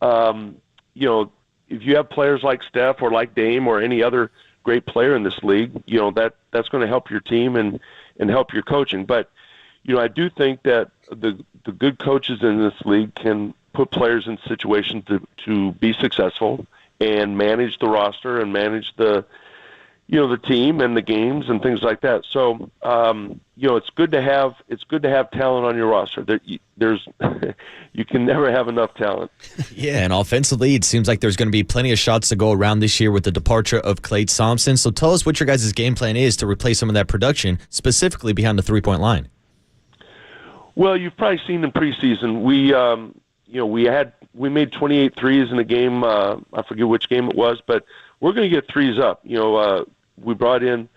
if you have players like Steph or like Dame or any other great player in this league, that's going to help your team and help your coaching. But, I do think that the good coaches in this league can put players in situations to be successful and manage the roster and manage the team and the games and things like that. So, it's good to have talent on your roster. There's you can never have enough talent. Yeah, and offensively, it seems like there's going to be plenty of shots to go around this year with the departure of Klay Thompson. So tell us what your guys' game plan is to replace some of that production, specifically behind the three-point line. Well, you've probably seen in preseason, we made 28 threes in a game. I forget which game it was, but we're going to get threes up. We brought in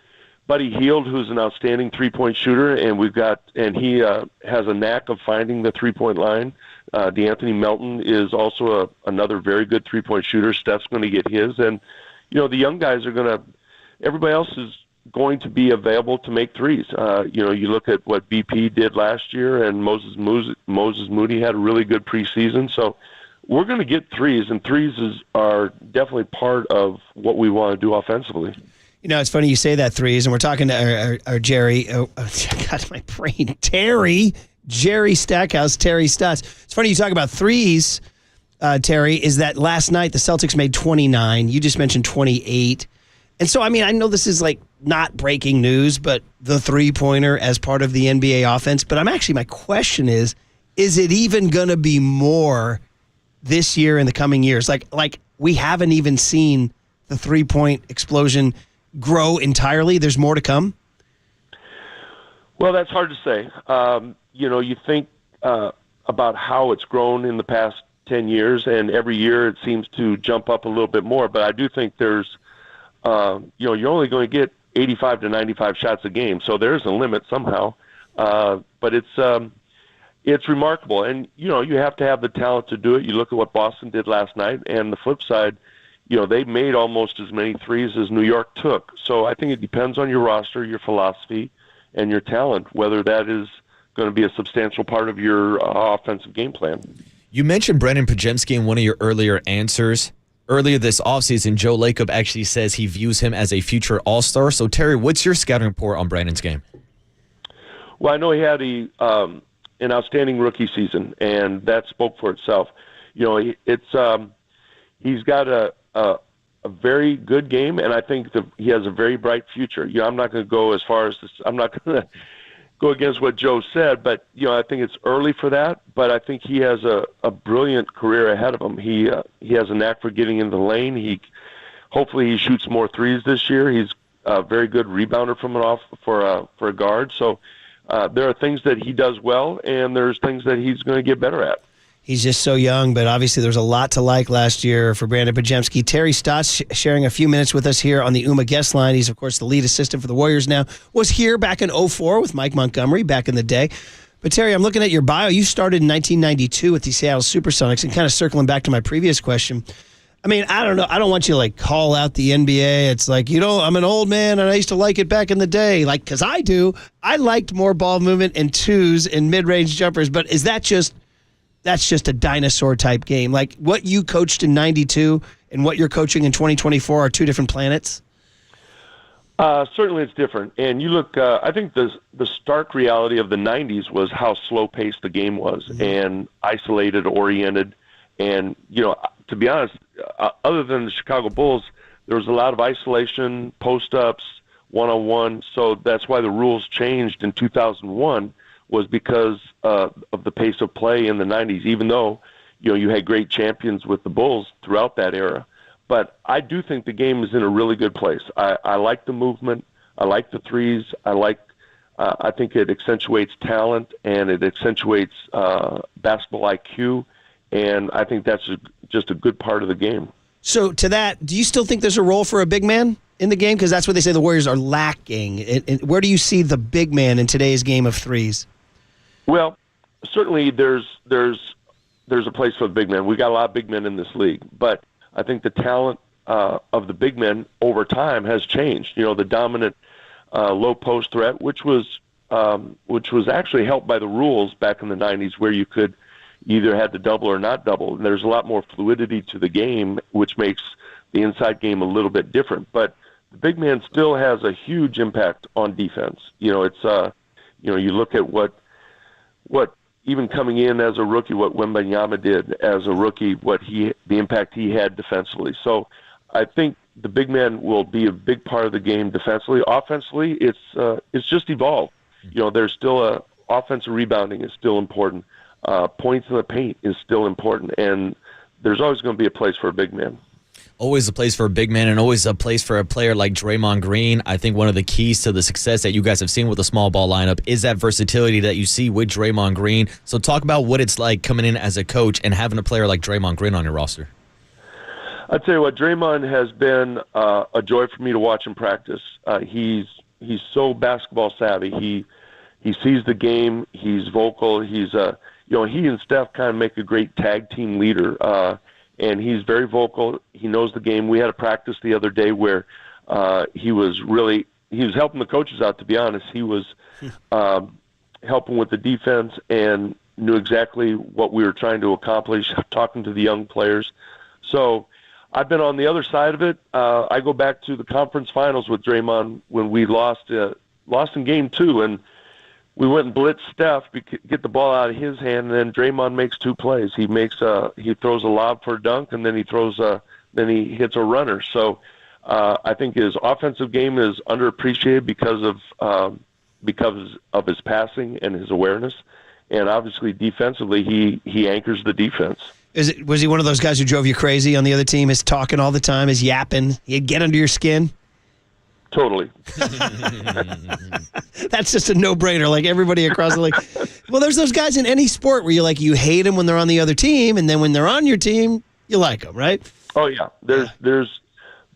Buddy Hield, who's an outstanding three-point shooter, and he has a knack of finding the three-point line. DeAnthony Melton is also another very good three-point shooter. Steph's going to get his, and the young guys everybody else is going to be available to make threes. You look at what BP did last year, and Moses Moody had a really good preseason. So we're going to get threes, and threes are definitely part of what we want to do offensively. It's funny you say that, threes, and we're talking to our Jerry. I got my brain. Jerry Stackhouse, Terry Stotts. It's funny you talk about threes, Terry, is that last night the Celtics made 29. You just mentioned 28. And so, I know this is like not breaking news, but the three-pointer as part of the NBA offense. But my question is it even going to be more this year and the coming years? Like we haven't even seen the three-point explosion grow entirely. There's more to come. Well, that's hard to say. You think about how it's grown in the past 10 years, and every year it seems to jump up a little bit more. But I do think there's, you're only going to get 85 to 95 shots a game, so there's a limit somehow. But it's remarkable, and you have to have the talent to do it. You look at what Boston did last night, and the flip side, they made almost as many threes as New York took. So I think it depends on your roster, your philosophy, and your talent, whether that is going to be a substantial part of your offensive game plan. You mentioned Brandon Podziemski in one of your earlier answers. Earlier this offseason, Joe Lacob actually says he views him as a future All-Star. So, Terry, what's your scouting report on Brandon's game? Well, I know he had an outstanding rookie season, and that spoke for itself. He's got a very good game, and I think he has a very bright future. I'm not going to go as far as this. I'm not going to go against what Joe said, but I think it's early for that. But I think he has a brilliant career ahead of him. He has a knack for getting in the lane. Hopefully he shoots more threes this year. He's a very good rebounder from for a guard. So there are things that he does well, and there's things that he's going to get better at. He's just so young, but obviously there's a lot to like last year for Brandon Podziemski. Terry Stotts sharing a few minutes with us here on the UMA guest line. He's, of course, the lead assistant for the Warriors now. Was here back in 2004 with Mike Montgomery back in the day. But, Terry, I'm looking at your bio. You started in 1992 with the Seattle Supersonics, and kind of circling back to my previous question. I don't know. I don't want you to, call out the NBA. It's like, I'm an old man, and I used to like it back in the day. Because I do. I liked more ball movement and twos and mid-range jumpers. But is that just... That's just a dinosaur-type game. Like, what you coached in 92 and what you're coaching in 2024 are two different planets? Certainly it's different. And you look, I think the stark reality of the 90s was how slow-paced the game was and isolated, oriented. And, to be honest, other than the Chicago Bulls, there was a lot of isolation, post-ups, one-on-one. So that's why the rules changed in 2001 was because of the pace of play in the 90s, even though, you had great champions with the Bulls throughout that era. But I do think the game is in a really good place. I like the movement. I like the threes. I think it accentuates talent and it accentuates basketball IQ. And I think that's just a good part of the game. So to that, do you still think there's a role for a big man in the game? Because that's what they say the Warriors are lacking. And where do you see the big man in today's game of threes? Well, certainly there's a place for the big man. We got a lot of big men in this league, but I think the talent of the big men over time has changed. The dominant low post threat, which was actually helped by the rules back in the 90s, where you could either had to double or not double. And there's a lot more fluidity to the game, which makes the inside game a little bit different. But the big man still has a huge impact on defense. It's you look at what even coming in as a rookie, what Wembanyama did as a rookie, the impact he had defensively. So I think the big man will be a big part of the game defensively. Offensively, it's just evolved. There's still offensive rebounding is still important. Points in the paint is still important, and there's always going to be a place for a big man. Always a place for a big man and always a place for a player like Draymond Green. I think one of the keys to the success that you guys have seen with the small ball lineup is that versatility that you see with Draymond Green. So talk about what it's like coming in as a coach and having a player like Draymond Green on your roster. I'll tell you what, Draymond has been a joy for me to watch him practice. He's so basketball savvy. He sees the game. He's vocal. He and Steph kind of make a great tag team leader. And he's very vocal. He knows the game. We had a practice the other day where he was helping the coaches out, to be honest. He was helping with the defense and knew exactly what we were trying to accomplish, talking to the young players. So I've been on the other side of it. I go back to the conference finals with Draymond when we lost in game 2, and we went and blitzed Steph, get the ball out of his hand, and then Draymond makes 2 plays. He throws a lob for a dunk, and then he hits a runner. So I think his offensive game is underappreciated because of his passing and his awareness, and obviously defensively he anchors the defense. Was he one of those guys who drove you crazy on the other team? Is talking all the time, is yapping, he'd get under your skin? Totally. That's just a no-brainer, like everybody across the league. Well, there's those guys in any sport where you hate them when they're on the other team, and then when they're on your team, you like them, right? Oh yeah, there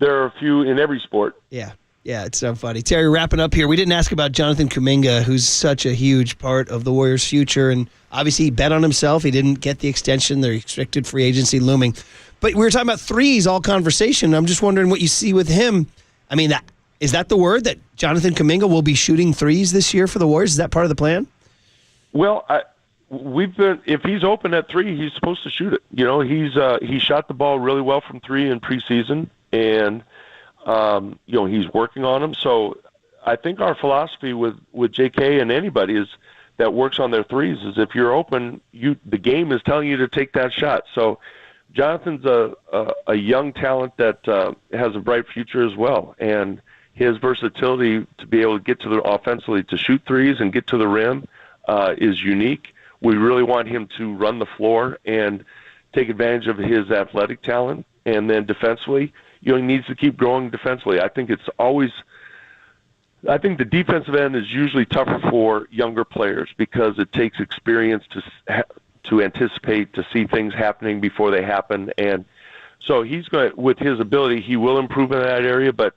are a few in every sport. Yeah, it's so funny. Terry, wrapping up here, we didn't ask about Jonathan Kuminga, who's such a huge part of the Warriors' future, and obviously he bet on himself. He didn't get the extension, the restricted free agency looming. But we were talking about threes all conversation. I'm just wondering what you see with him. I mean, is that the word that Jonathan Kuminga will be shooting threes this year for the Warriors? Is that part of the plan? Well, if he's open at 3, he's supposed to shoot it. He shot the ball really well from 3 in preseason, and he's working on them. So I think our philosophy with JK and anybody that works on their threes is if you're open, the game is telling you to take that shot. So Jonathan's a young talent that has a bright future as well, and his versatility to be able to get to the offensively to shoot threes and get to the rim is unique. We really want him to run the floor and take advantage of his athletic talent, and then defensively, he needs to keep growing defensively. I think the defensive end is usually tougher for younger players because it takes experience to anticipate, to see things happening before they happen, and so with his ability, he will improve in that area. But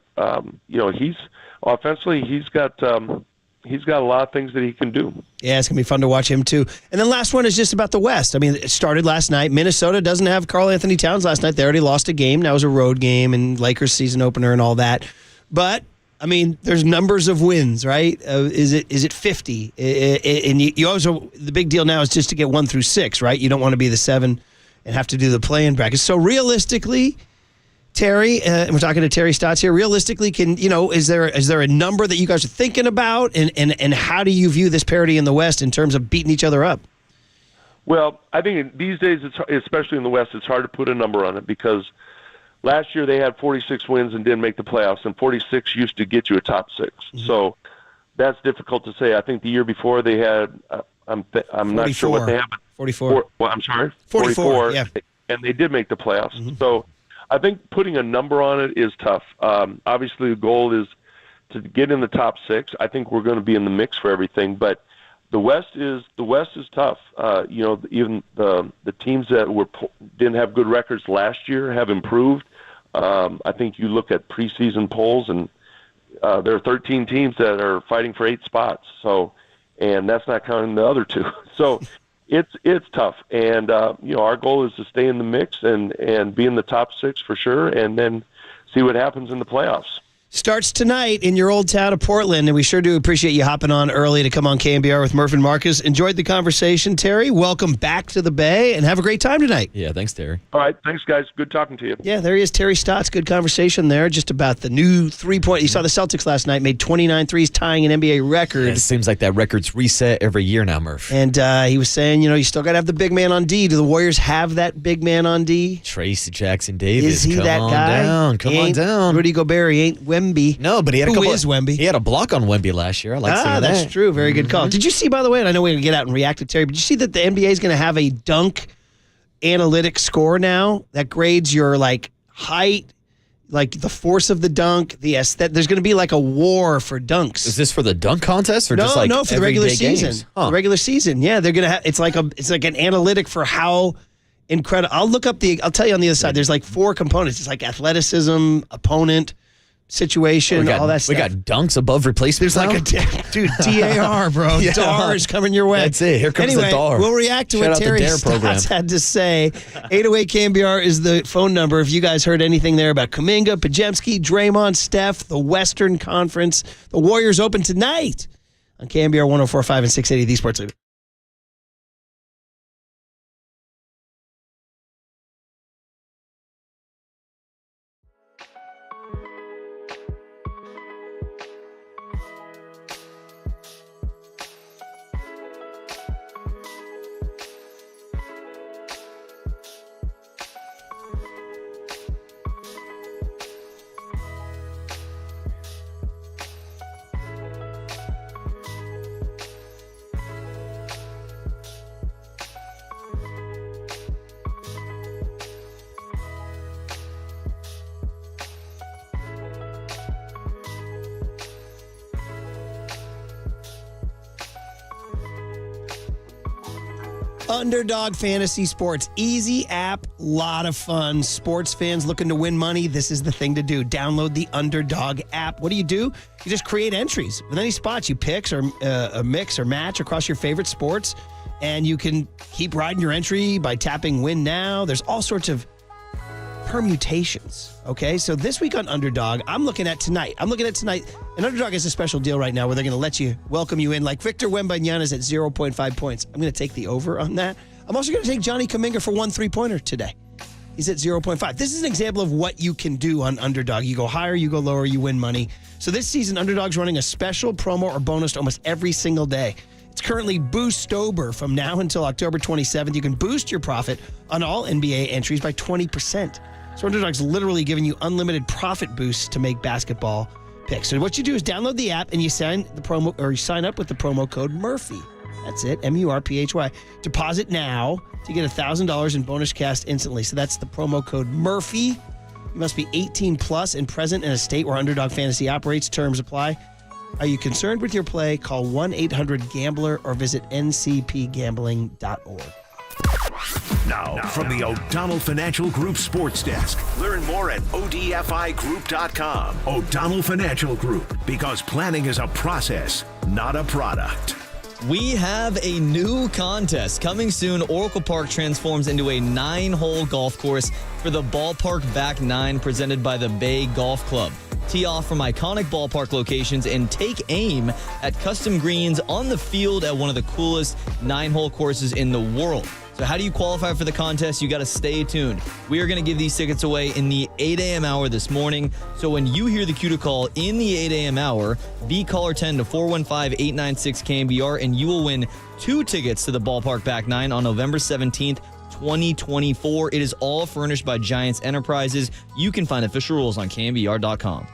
he's offensively, he's got a lot of things that he can do. Yeah, it's gonna be fun to watch him too. And then last one is just about the West. I mean, it started last night. Minnesota doesn't have Karl Anthony Towns last night. They already lost a game. That was a road game and Lakers season opener and all that. But I mean, there's numbers of wins, right? Is it 50? And you also, the big deal now is just to get 1 through 6, right? You don't want to be the 7 and have to do the play-in bracket. So realistically, Terry, and we're talking to Terry Stotts here. Realistically, is there a number that you guys are thinking about, and how do you view this parity in the West in terms of beating each other up? Well, I think these days, especially in the West, it's hard to put a number on it because last year they had 46 wins and didn't make the playoffs, and 46 used to get you a top 6. Mm-hmm. So that's difficult to say. I think the year before they had, I'm not sure what they had. 44. I'm sorry? 44, yeah. And they did make the playoffs. Mm-hmm. So I think putting a number on it is tough. Obviously, the goal is to get in the top 6. I think we're going to be in the mix for everything, but the West is tough. Even the teams that didn't have good records last year have improved. I think you look at preseason polls, and there are 13 teams that are fighting for 8 spots. So, and that's not counting the other 2. So, it's tough. And our goal is to stay in the mix and be in the top 6 for sure, and then see what happens in the playoffs. Starts tonight in your old town of Portland, and we sure do appreciate you hopping on early to come on KNBR with Murph and Marcus. Enjoyed the conversation, Terry. Welcome back to the Bay, and have a great time tonight. Yeah, thanks, Terry. All right, thanks, guys. Good talking to you. Yeah, there he is, Terry Stotts. Good conversation there, just about the new three-point. You saw the Celtics last night, made 29 threes, tying an NBA record. Yeah, it seems like that record's reset every year now, Murph. And he was saying, you still got to have the big man on D. Do the Warriors have that big man on D? Tracy Jackson-Davis. Is he that guy? Come on down. Rudy Gobert, he ain't Wemby. No, but he had Who is Wemby? He had a block on Wemby last year. I like seeing that. That's true. Very good call. Did you see, by the way, and I know we're going to get out and react to Terry, but did you see that the NBA is going to have a dunk analytic score now that grades your height, the force of the dunk, the aesthetic? There's going to be a war for dunks. Is this for the dunk contest or just no, for the regular season? Games? Huh. The regular season. Yeah, they're going to have. It's like an analytic for how incredible. I'll look up I'll tell you on the other side. There's 4 components. It's athleticism, opponent, situation, all that stuff. We got dunks above replacements. There's DAR, bro. Yeah. DAR is coming your way. That's it. Here comes the DAR. We'll react to what Terry Stotts had to say. 808 KNBR is the phone number. If you guys heard anything there about Kuminga, Pajemski, Draymond, Steph, the Western Conference, the Warriors open tonight on KNBR 104.5 and 680, the Sports Leader. Underdog Fantasy Sports. Easy app, lot of fun. Sports fans looking to win money, this is the thing to do. Download the Underdog app. What do? You just create entries. With any spots you pick or a mix or match across your favorite sports, and you can keep riding your entry by tapping Win Now. There's all sorts of permutations. Okay, so this week on Underdog, I'm looking at tonight. And Underdog has a special deal right now where they're going to let you welcome you in. Like Victor Wembanyama's at 0.5 points. I'm going to take the over on that. I'm also going to take Johnny Kuminga for 1 3-pointer today. He's at 0.5. This is an example of what you can do on Underdog. You go higher, you go lower, you win money. So this season, Underdog's running a special promo or bonus almost every single day. It's currently Boostober from now until October 27th. You can boost your profit on all NBA entries by 20%. So Underdog's literally giving you unlimited profit boosts to make basketball picks. So what you do is download the app and you sign up with the promo code Murphy. That's it, MURPHY. Deposit now to get $1,000 in bonus cash instantly. So that's the promo code Murphy. You must be 18 plus and present in a state where Underdog Fantasy operates. Terms apply. Are you concerned with your play? Call 1-800-GAMBLER or visit ncpgambling.org. Now, from the O'Donnell Financial Group Sports Desk. Learn more at odfigroup.com. O'Donnell Financial Group, because planning is a process, not a product. We have a new contest coming soon. Oracle Park transforms into a 9-hole golf course for the Ballpark Back 9 presented by the Bay Golf Club. Tee off from iconic ballpark locations and take aim at custom greens on the field at one of the coolest 9-hole courses in the world. So how do you qualify for the contest? You got to stay tuned. We are going to give these tickets away in the 8 a.m. hour this morning. So when you hear the cue to call in the 8 a.m. hour, be caller 10 to 415-896-KNBR, and you will win 2 tickets to the Ballpark Back 9 on November 17th, 2024. It is all furnished by Giants Enterprises. You can find official rules on KNBR.com.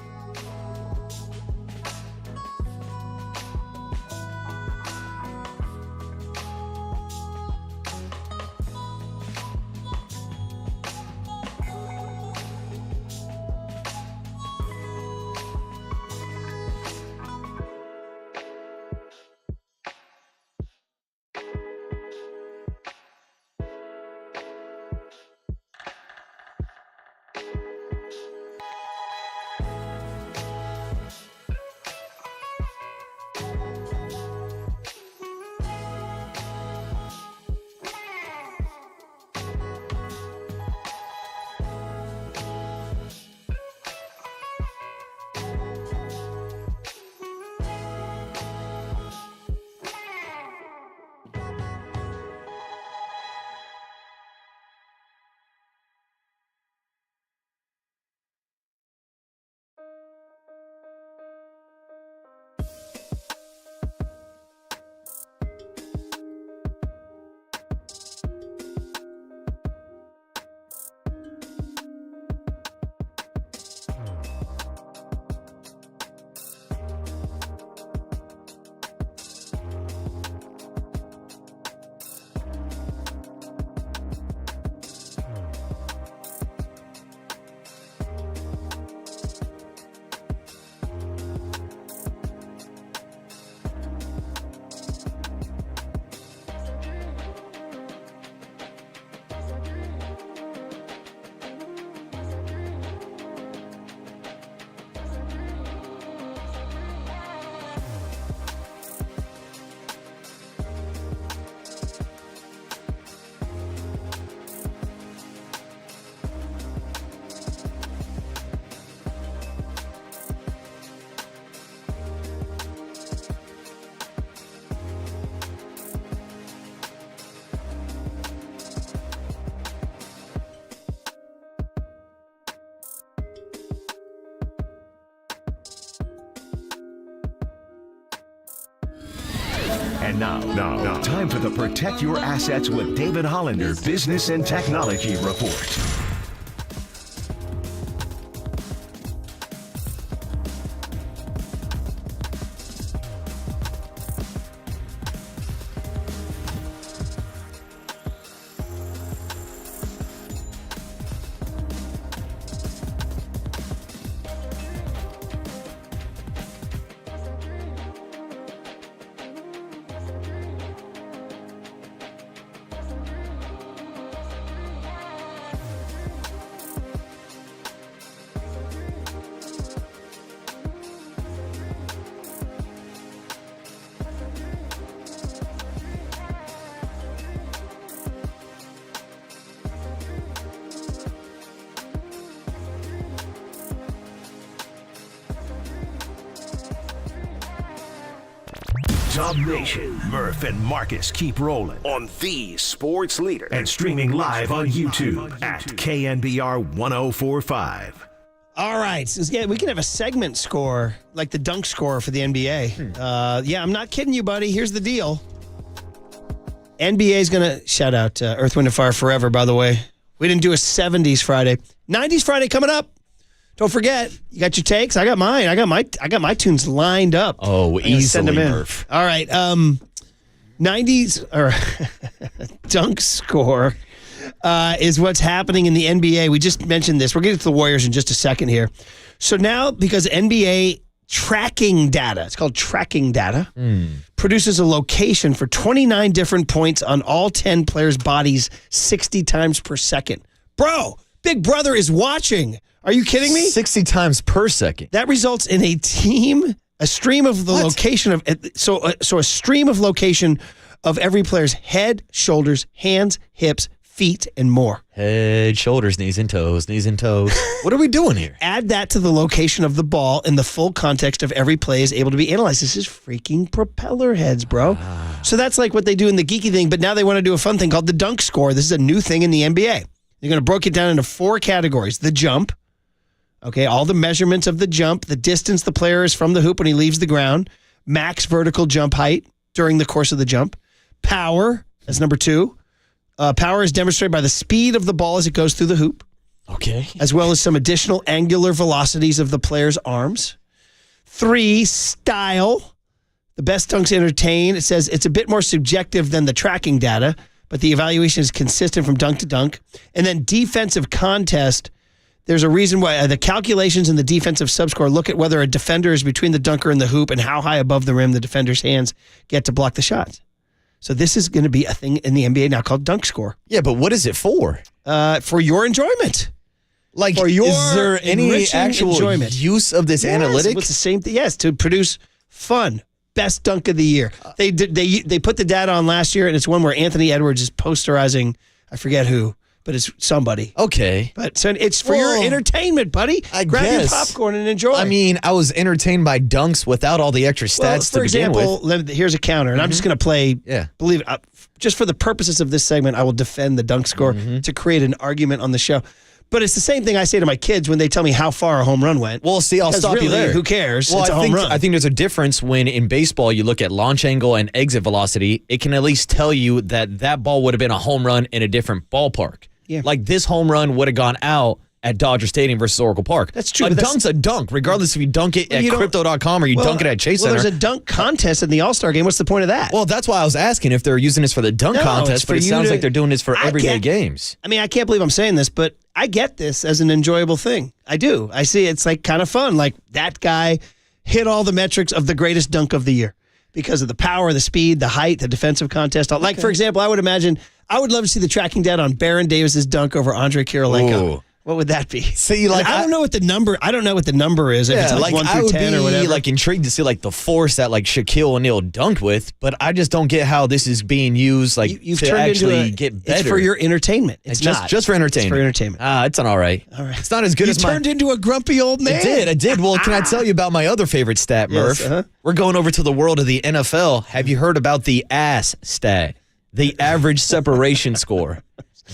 And now, time for the Protect Your Assets with David Hollander Business and Technology Report. Dub Nation, Murph and Marcus keep rolling on the sports leader and streaming live on YouTube at KNBR 1045. All right, so we can have a segment score, like the dunk score for the NBA. Yeah, I'm not kidding you, buddy. Here's the deal. NBA's going to, shout out Earth, Wind & Fire Forever, by the way. We didn't do a 70s Friday. 90s Friday coming up. Don't forget, you got your takes. I got mine. I got my tunes lined up. Oh, easily, send them in. Murph. All right, 90s or dunk score is what's happening in the NBA. We just mentioned this. We're getting to the Warriors in just a second here. So now, because NBA tracking data, it's called tracking data, produces a location for 29 different points on all 10 players' bodies 60 times per second. Bro, Big Brother is watching. Are you kidding me? 60 times per second. That results in a stream of the location of, so a stream of location of every player's head, shoulders, hands, hips, feet, and more. Head, shoulders, knees, and toes, knees and toes. What are we doing here? Add that to the location of the ball, and the full context of every play is able to be analyzed. This is freaking propeller heads, bro. So that's like what they do in the geeky thing, but now they want to do a fun thing called the dunk score. This is a new thing in the NBA. They're going to break it down into 4 categories. The jump, okay, all the measurements of the jump, the distance the player is from the hoop when he leaves the ground, max vertical jump height during the course of the jump, power, that's number 2. Power is demonstrated by the speed of the ball as it goes through the hoop. Okay. As well as some additional angular velocities of the player's arms. 3, style. The best dunks entertain. It says it's a bit more subjective than the tracking data, but the evaluation is consistent from dunk to dunk. And then defensive contest. There's a reason why the calculations in the defensive subscore look at whether a defender is between the dunker and the hoop and how high above the rim the defender's hands get to block the shots. So this is going to be a thing in the NBA now called dunk score. Yeah, but what is it for? For your enjoyment. Like, for your is there any actual enjoyment. use of this analytic? It's the same thing. Yes, to produce fun. Best dunk of the year. They put the data on last year, and it's one where Anthony Edwards is posterizing, I forget who, but it's somebody. Okay. But so it's for your entertainment, buddy. Grab your popcorn and enjoy. I mean, I was entertained by dunks without all the extra stats to begin with. For example, here's a counter, and I'm just going to play, believe it, just for the purposes of this segment, I will defend the dunk score to create an argument on the show. But it's the same thing I say to my kids when they tell me how far a home run went. Well, see, I'll stop you there. Who cares? Well, it's a home run. I think there's a difference when in baseball you look at launch angle and exit velocity. It can at least tell you that ball would have been a home run in a different ballpark. Yeah. Like this home run would have gone out at Dodger Stadium versus Oracle Park. That's true. A dunk's a dunk, regardless if you dunk it at Crypto.com or you dunk it at Chase Center. Well, there's a dunk contest in the All-Star game. What's the point of that? Well, that's why I was asking if they're using this for the dunk contest, but it sounds like they're doing this for everyday games. I mean, I can't believe I'm saying this, but I get this as an enjoyable thing. I do. I see it's like kind of fun. Like that guy hit all the metrics of the greatest dunk of the year because of the power, the speed, the height, the defensive contest. Like, for example, I would love to see the tracking data on Baron Davis's dunk over Andre Kirilenko. Ooh. What would that be? See, like I don't know what the number. I don't know what the number is. If it's like 1 through 10 or whatever. Like intrigued to see like the force that like Shaquille O'Neal dunked with, but I just don't get how this is being used like you've to turned actually into get better. It's for your entertainment. It's just for entertainment. It's for entertainment. It's an all right. All right. It's not as good as you turned into a grumpy old man. I did. Well, can I tell you about my other favorite stat, Murph? Yes, We're going over to the world of the NFL. Have you heard about the ASS stat? The average separation score.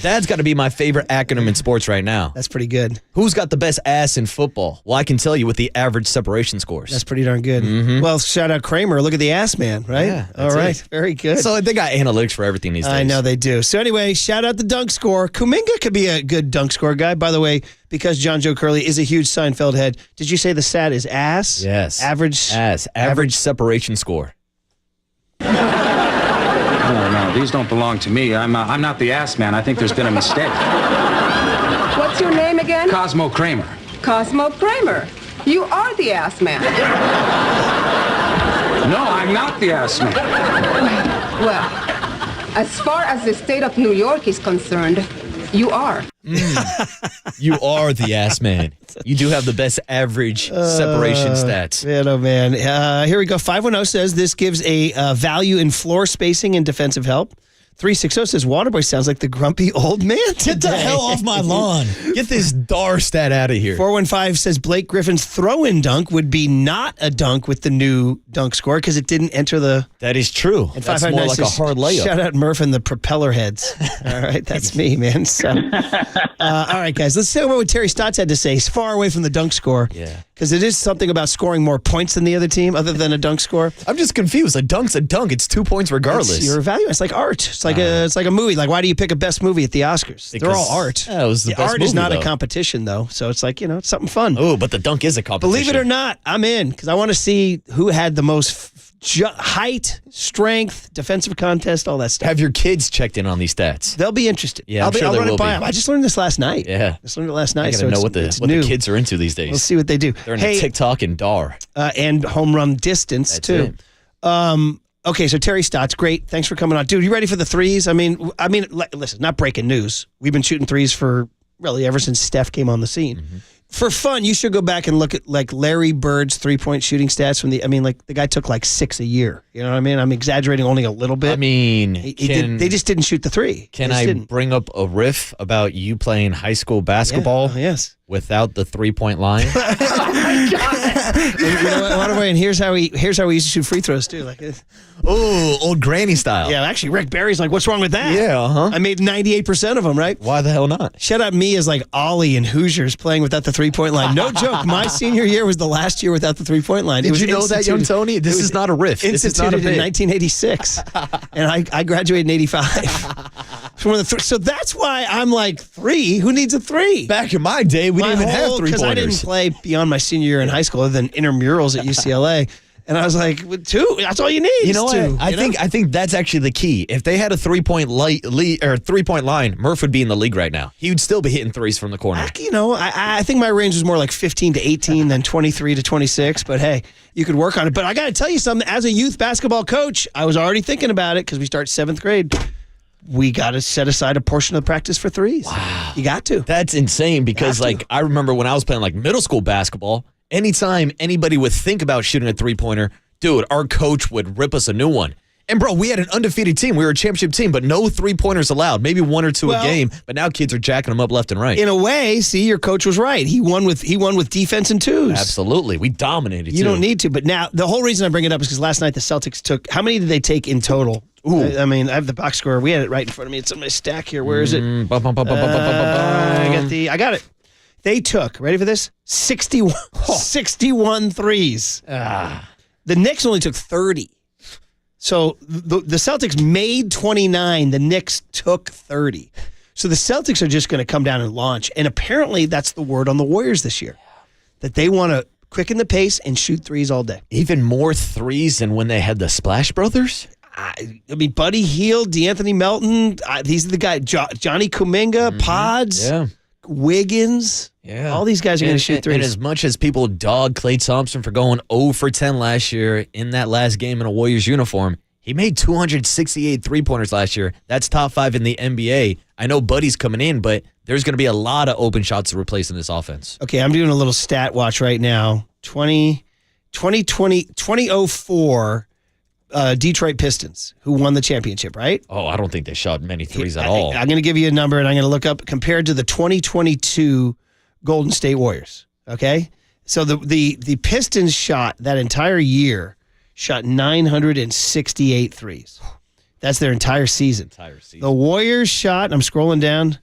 That's got to be my favorite acronym in sports right now. That's pretty good. Who's got the best ass in football? Well, I can tell you with the average separation scores. That's pretty darn good. Mm-hmm. Well, shout out Kramer. Look at the ass man, right? Yeah, all right. Very good. So they got analytics for everything these days. I know they do. So anyway, shout out the dunk score. Kuminga could be a good dunk score guy. By the way, because John Joe Curley is a huge Seinfeld head, did you say the stat is ass? Yes. Average separation score. No, these don't belong to me. I'm not the ass man. I think there's been a mistake. What's your name again? Cosmo Kramer. Cosmo Kramer. You are the ass man. No, I'm not the ass man. Well, as far as the state of New York is concerned, you are. You are the ass man. You do have the best average separation stats. Man, oh man. Here we go. 510 says this gives a value in floor spacing and defensive help. 360 says Waterboy sounds like the grumpy old man today. Get the hell off my lawn. Get this DAR stat out of here. 415 says Blake Griffin's throw-in dunk would be not a dunk with the new dunk score because it didn't enter the... That is true. And that's more like a hard layup. Shout out Murph and the propeller heads. All right, that's me, man. So, all right, guys, let's see what Terry Stotts had to say. He's far away from the dunk score. Yeah. Because it is something about scoring more points than the other team other than a dunk score. I'm just confused. A dunk's a dunk. It's 2 points regardless. It's your value. It's like art. It's like a movie. Like, why do you pick a best movie at the Oscars? They're all art. Yeah, it was the best art movie, is not though. a competition, though. So it's like, it's something fun. Oh, but the dunk is a competition. Believe it or not, I'm in because I want to see who had the most height, strength, defensive contest, all that stuff. Have your kids checked in on these stats? They'll be interested. Yeah, I'll sure run they will it by be. them. I just learned this last night. Yeah. Just learned it last night. I gotta know what the kids are into these days. We'll see what they do. They're into TikTok and DAR. And home run distance, That's too. Okay, so Terry Stotts, great. Thanks for coming on. Dude, you ready for the threes? I mean, listen, not breaking news. We've been shooting threes for really ever since Steph came on the scene. For fun, you should go back and look at like Larry Bird's 3-point shooting stats from the guy took like 6 a year. You know what I mean? I'm exaggerating only a little bit. I mean, they just didn't shoot the three. Can I bring up a riff about you playing high school basketball? Yeah. Yes. Without the 3-point line. Oh my God! And here's how we used to shoot free throws too. Like, old granny style. Yeah, actually, Rick Barry's like, "What's wrong with that?" Yeah, I made 98% of them. Right? Why the hell not? Shout out me as like Ollie and Hoosiers playing without the 3-point line. No joke. My senior year was the last year without the 3-point line. Did you know that, young Tony? This is not a riff. This is not a instituted in 1986, and I graduated in '85. So that's why I'm like 3. Who needs a 3? Back in my day, we didn't even have 3-pointers. Because I didn't play beyond my senior year in high school other than intramurals at UCLA. And I was like, 2, that's all you need. You know what? I think that's actually the key. If they had a 3-point lead or 3-point line, Murph would be in the league right now. He would still be hitting threes from the corner. I think my range was more like 15 to 18 than 23 to 26. But hey, you could work on it. But I got to tell you something. As a youth basketball coach, I was already thinking about it because we start 7th grade. We got to set aside a portion of the practice for threes. Wow. You got to. That's insane because, I remember when I was playing, middle school basketball, anytime anybody would think about shooting a 3-pointer, dude, our coach would rip us a new one. And, bro, we had an undefeated team. We were a championship team, but no 3-pointers allowed. Maybe 1 or 2 a game, but now kids are jacking them up left and right. In a way, see, your coach was right. He won with defense and 2s. Absolutely. We dominated, You don't need to. But now, the whole reason I bring it up is because last night the Celtics took, how many did they take in total? Ooh. I have the box score. We had it right in front of me. It's on my stack here. Where is it? I got it. They took, ready for this? 61 threes. The Knicks only took 30. So the Celtics made 29. The Knicks took 30. So the Celtics are just going to come down and launch. And apparently that's the word on the Warriors this year, that they want to quicken the pace and shoot threes all day. Even more threes than when they had the Splash Brothers? I mean, Buddy Hield, DeAnthony Melton, these are the guys. Johnny Kuminga, Pods, Wiggins. Yeah. All these guys are going to shoot threes. And as much as people dog Klay Thompson for going 0 for 10 last year in that last game in a Warriors uniform, he made 268 3-pointers last year. That's top 5 in the NBA. I know Buddy's coming in, but there's going to be a lot of open shots to replace in this offense. Okay, I'm doing a little stat watch right now. 2004 Detroit Pistons, who won the championship, right? Oh, I don't think they shot many threes at all. I'm going to give you a number, and I'm going to look up compared to the 2022 Golden State Warriors, okay? So the Pistons shot that entire year, shot 968 threes. That's their entire season. The Warriors shot, I'm scrolling down,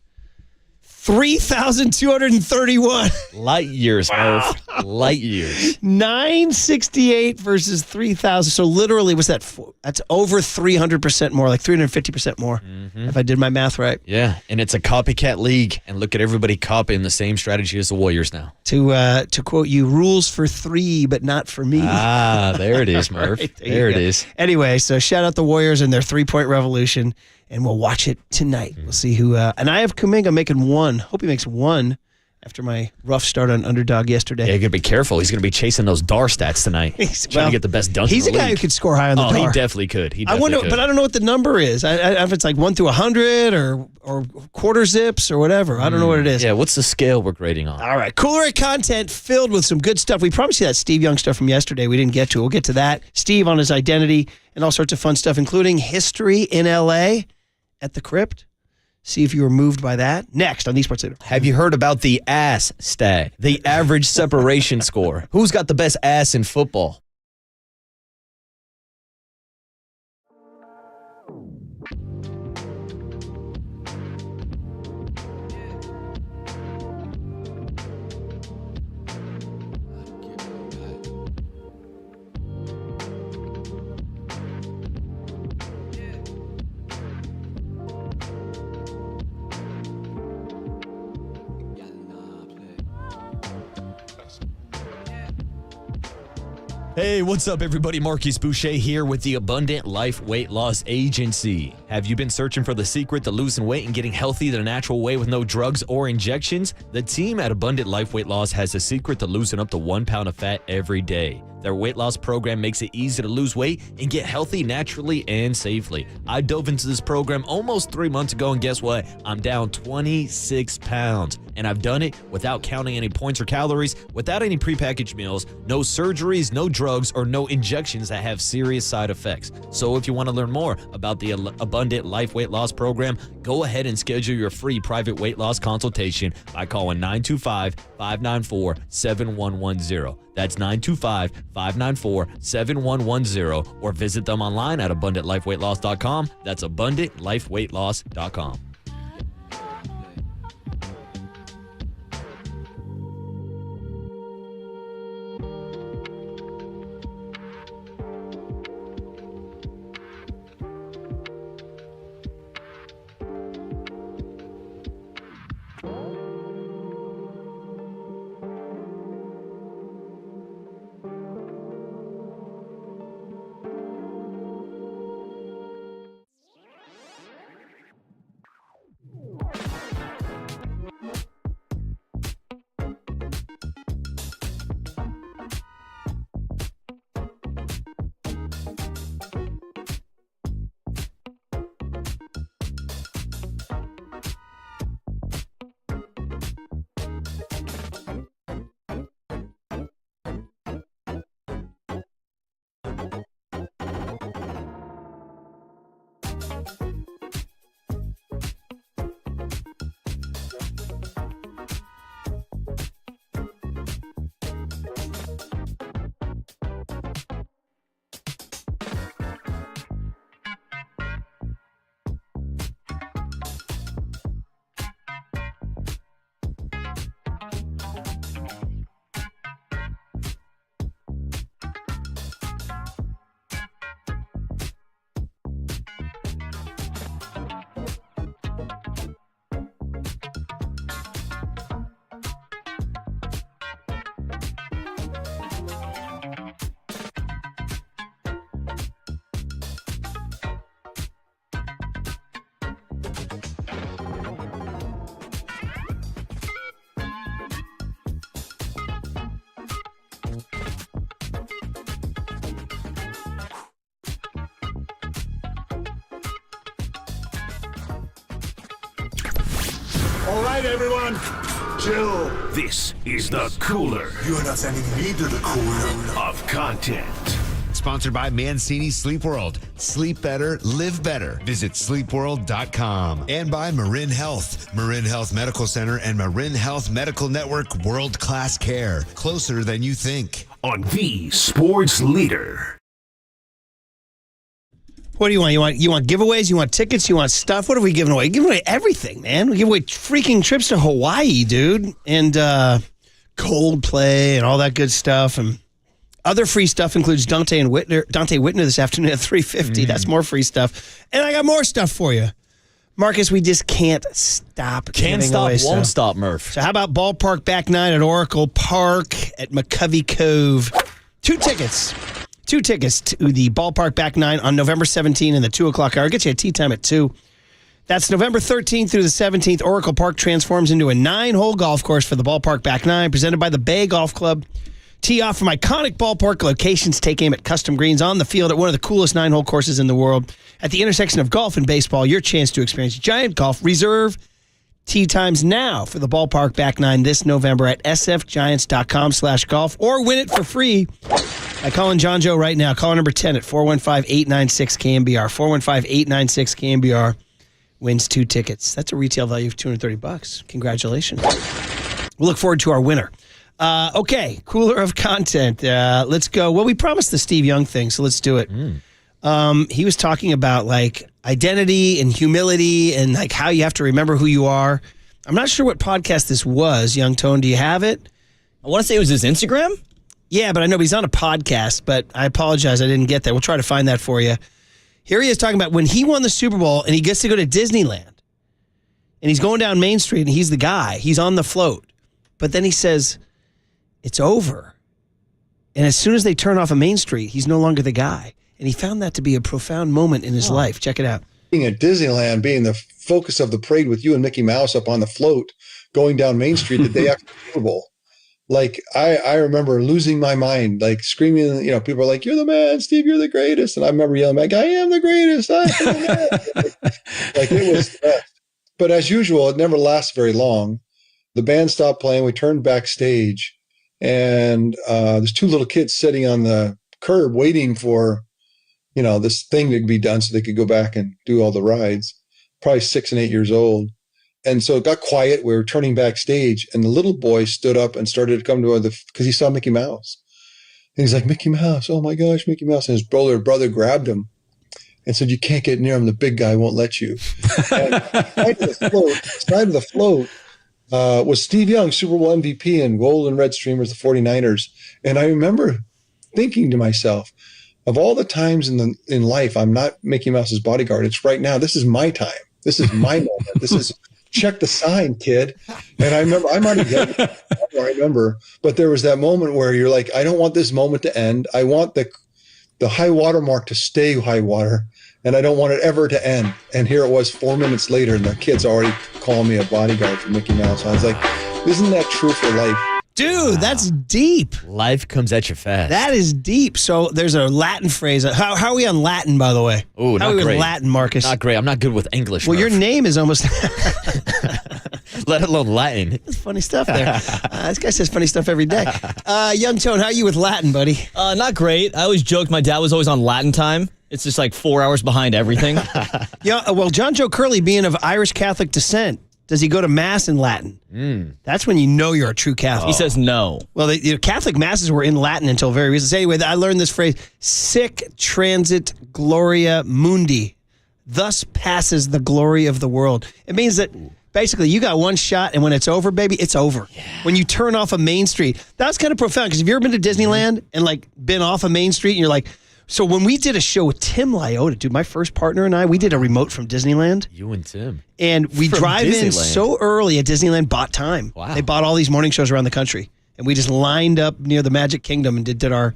3,231. Light years, Murph. Light years. 968 versus 3,000. So literally, what's that? That's over 300% more, like 350% more, if I did my math right. Yeah, and it's a copycat league, and look at everybody copying the same strategy as the Warriors now. To quote you, rules for 3, but not for me. Ah, there it is, Murph. Right, there it is. Anyway, so shout out the Warriors and their 3-point revolution. And we'll watch it tonight. We'll see who. And I have Kuminga making 1. Hope he makes 1 after my rough start on Underdog yesterday. Yeah, you got to be careful. He's going to be chasing those DAR stats tonight. Trying to get the best dunk. He's a guy who could score high on the DAR. He definitely could. But I don't know what the number is. If it's like 1 through 100 or quarter zips or whatever. I don't know what it is. Yeah, what's the scale we're grading on? All right. Cooler content filled with some good stuff. We promised you that Steve Young stuff from yesterday. We didn't get to. We'll get to that. Steve on his identity and all sorts of fun stuff, including history in L.A., at the Crypt. See if you were moved by that. Next on the Sports Leader. Have you heard about the ass stat? The average separation score. Who's got the best ass in football? Hey, what's up, everybody? Marcus Boucher here with the Abundant Life Weight Loss Agency. Have you been searching for the secret to losing weight and getting healthy the natural way with no drugs or injections? The team at Abundant Life Weight Loss has the secret to losing up to 1 pound of fat every day. Their weight loss program makes it easy to lose weight and get healthy naturally and safely. I dove into this program almost 3 months ago, and guess what? I'm down 26 pounds. And I've done it without counting any points or calories, without any prepackaged meals, no surgeries, no drugs, or no injections that have serious side effects. So if you want to learn more about the Abundant Life Weight Loss program, go ahead and schedule your free private weight loss consultation by calling 925-594-7110. That's 925-594-7110, or visit them online at AbundantLifeWeightLoss.com. That's AbundantLifeWeightLoss.com. All right, everyone, chill. This is the cooler. You're not sending me to the cooler of content. Sponsored by Mancini Sleep World. Sleep better, live better. Visit sleepworld.com. And by Marin Health. Marin Health Medical Center and Marin Health Medical Network world-class care. Closer than you think. On the sports leader. What do you want? You want giveaways? You want tickets? You want stuff? What are we giving away? We're giving away everything, man. We give away freaking trips to Hawaii, dude. And Coldplay and all that good stuff. And other free stuff includes Dante Whitner this afternoon at 3:50. That's more free stuff. And I got more stuff for you. Marcus, we just can't stop. Can't stop, won't stop, Murph. So how about Ballpark Back 9 at Oracle Park at McCovey Cove? Two tickets to the Ballpark Back 9 on November 17 in the 2 o'clock hour. I'll get you a tea time at 2. That's November 13th through the 17th. Oracle Park transforms into a 9-hole golf course for the Ballpark Back 9, presented by the Bay Golf Club. Tee off from iconic ballpark locations. Take aim at custom greens on the field at one of the coolest 9-hole courses in the world. At the intersection of golf and baseball, your chance to experience giant golf. Reserve tee times now for the Ballpark Back 9 this November at sfgiants.com/golf, or win it for free by calling John Joe right now. Caller number 10 at 415-896-KNBR. 415-896-KNBR wins 2 tickets. That's a retail value of $230. Congratulations. We'll look forward to our winner. Okay, cooler of content. Let's go. Well, we promised the Steve Young thing, so let's do it. He was talking about like identity and humility and like how you have to remember who you are. I'm not sure what podcast this was, Young Tone. Do you have it? I want to say it was his Instagram. Yeah, but I know he's on a podcast, but I apologize. I didn't get that. We'll try to find that for you. Here he is talking about when he won the Super Bowl and he gets to go to Disneyland. And he's going down Main Street and he's the guy. He's on the float. But then he says, it's over. And as soon as they turn off a Main Street, he's no longer the guy. And he found that to be a profound moment in his life. Check it out. being at Disneyland, being the focus of the parade with you and Mickey Mouse up on the float going down Main Street the day after the Super Bowl. Like, I remember losing my mind, like screaming, people are like, "You're the man, Steve, you're the greatest." And I remember yelling back, "I am the greatest. I am the man." Like, it was the best. But as usual, it never lasts very long. The band stopped playing. We turned backstage, and there's two little kids sitting on the curb waiting for, this thing to be done so they could go back and do all the rides, probably 6 and 8 years old. And so it got quiet. We were turning backstage, and the little boy stood up and started to come to because he saw Mickey Mouse. And he's like, "Mickey Mouse, oh my gosh, Mickey Mouse." And his brother grabbed him and said, "You can't get near him. The big guy won't let you." And side of the float was Steve Young, Super Bowl MVP, and gold and red streamers, the 49ers. And I remember thinking to myself, of all the times in life, I'm not Mickey Mouse's bodyguard. It's right now. This is my time. This is my moment. This is check the sign, kid. And I remember, I might have done it, I remember, but there was that moment where you're like, I don't want this moment to end. I want the high water mark to stay high water, and I don't want it ever to end. And here it was 4 minutes later, and the kid's already calling me a bodyguard for Mickey Mouse. I was like, isn't that true for life? Dude, that's deep. Life comes at you fast. That is deep. So there's a Latin phrase. How are we on Latin, by the way? Oh, not great. How are we on Latin, Marcus? Not great. I'm not good with English. Well, your name is almost... Let alone Latin. That's funny stuff there. This guy says funny stuff every day. Young Tone, how are you with Latin, buddy? Not great. I always joked my dad was always on Latin time. It's just like 4 hours behind everything. Yeah. Well, John Joe Curley, being of Irish Catholic descent, does he go to Mass in Latin? That's when you know you're a true Catholic. He says no. Well, Catholic Masses were in Latin until very recently. Anyway, I learned this phrase, sic transit gloria mundi. Thus passes the glory of the world. It means that basically you got one shot, and when it's over, baby, it's over. Yeah. When you turn off a Main Street. That's kind of profound, because have you ever been to Disneyland and like been off a Main Street and you're like, so when we did a show with Tim Liota, dude, my first partner and I, we did a remote from Disneyland. You and Tim. And we drive in so early at Disneyland, bought time. Wow. They bought all these morning shows around the country. And we just lined up near the Magic Kingdom and did our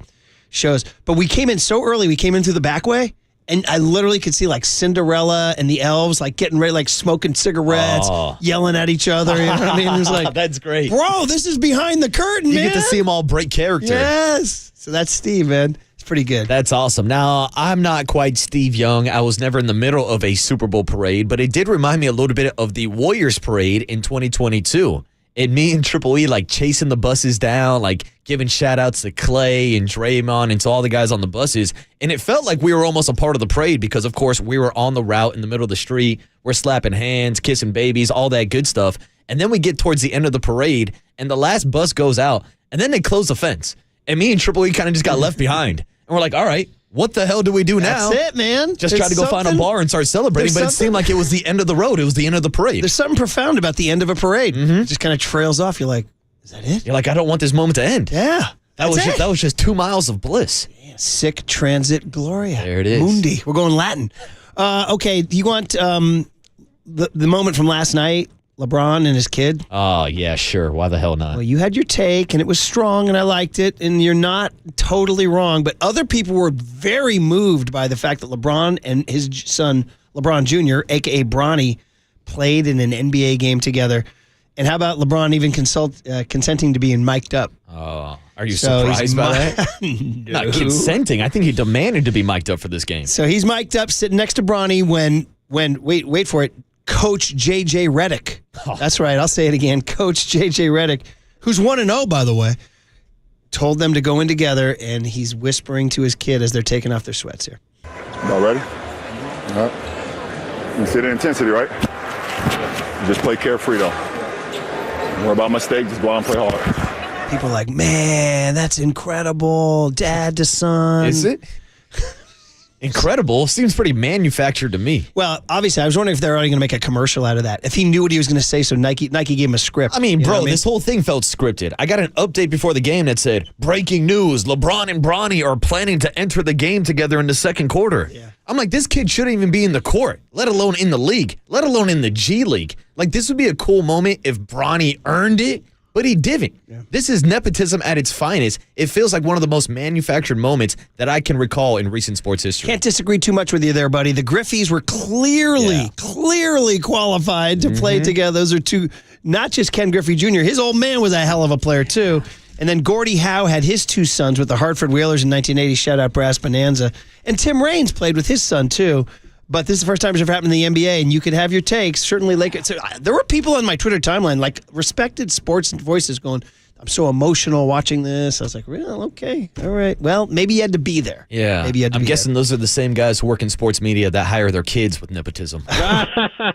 shows. But we came in so early, we came in through the back way. And I literally could see like Cinderella and the elves like getting ready, like smoking cigarettes, yelling at each other. You know what I mean? It was like, that's great. Bro, this is behind the curtain, man. You get to see them all break character. Yes. So that's Steve, man. Pretty good. That's awesome. Now, I'm not quite Steve Young. I was never in the middle of a Super Bowl parade, but it did remind me a little bit of the Warriors parade in 2022. And me and Triple E like chasing the buses down, like giving shout outs to Clay and Draymond and to all the guys on the buses. And it felt like we were almost a part of the parade because, of course, we were on the route in the middle of the street. We're slapping hands, kissing babies, all that good stuff. And then we get towards the end of the parade, and the last bus goes out, and then they close the fence. And me and Triple E kind of just got left behind. And we're like, all right, what the hell do we do now? That's it, man. Just try to go find a bar and start celebrating, but it seemed like it was the end of the road. It was the end of the parade. There's something profound about the end of a parade. It just kind of trails off. You're like, is that it? You're like, I don't want this moment to end. Yeah. That was just 2 miles of bliss. Yeah, sic transit gloria. There it is. Mundi. We're going Latin. Okay, do you want the moment from last night? LeBron and his kid? Oh, yeah, sure. Why the hell not? Well, you had your take, and it was strong, and I liked it, and you're not totally wrong, but other people were very moved by the fact that LeBron and his son, LeBron Jr., a.k.a. Bronny, played in an NBA game together. And how about LeBron even consenting to being mic'd up? Oh, are you surprised by that? No. Not consenting. I think he demanded to be mic'd up for this game. So he's mic'd up, sitting next to Bronny when wait for it, Coach J.J. Redick. Oh. That's right. I'll say it again. Coach J.J. Redick, who's 1-0, by the way, told them to go in together, and he's whispering to his kid as they're taking off their sweats here. Y'all ready? All right. You see the intensity, right? Just play carefree, though. Don't worry about mistakes. Just go out and play hard. People are like, man, that's incredible. Dad to son. Is it? Incredible. Seems pretty manufactured to me. Well, obviously, I was wondering if they're already going to make a commercial out of that. If he knew what he was going to say, so Nike gave him a script. I mean, bro, this whole thing felt scripted. I got an update before the game that said, breaking news, LeBron and Bronny are planning to enter the game together in the second quarter. Yeah. I'm like, this kid shouldn't even be in the court, let alone in the league, let alone in the G League. Like, this would be a cool moment if Bronny earned it But he didn't. Yeah. This is nepotism at its finest. It feels like one of the most manufactured moments that I can recall in recent sports history. Can't disagree too much with you there, buddy. The Griffies were clearly qualified to play together. Those are two, not just Ken Griffey Jr. His old man was a hell of a player, too. And then Gordie Howe had his two sons with the Hartford Whalers in 1980. Shout out Brass Bonanza. And Tim Raines played with his son, too. But this is the first time it's ever happened in the NBA, and you could have your takes. Certainly, there were people on my Twitter timeline, like respected sports voices going, I'm so emotional watching this. I was like, well, okay, all right. Well, maybe you had to be there. Yeah. Maybe you had to I'm be guessing those are the same guys who work in sports media that hire their kids with nepotism.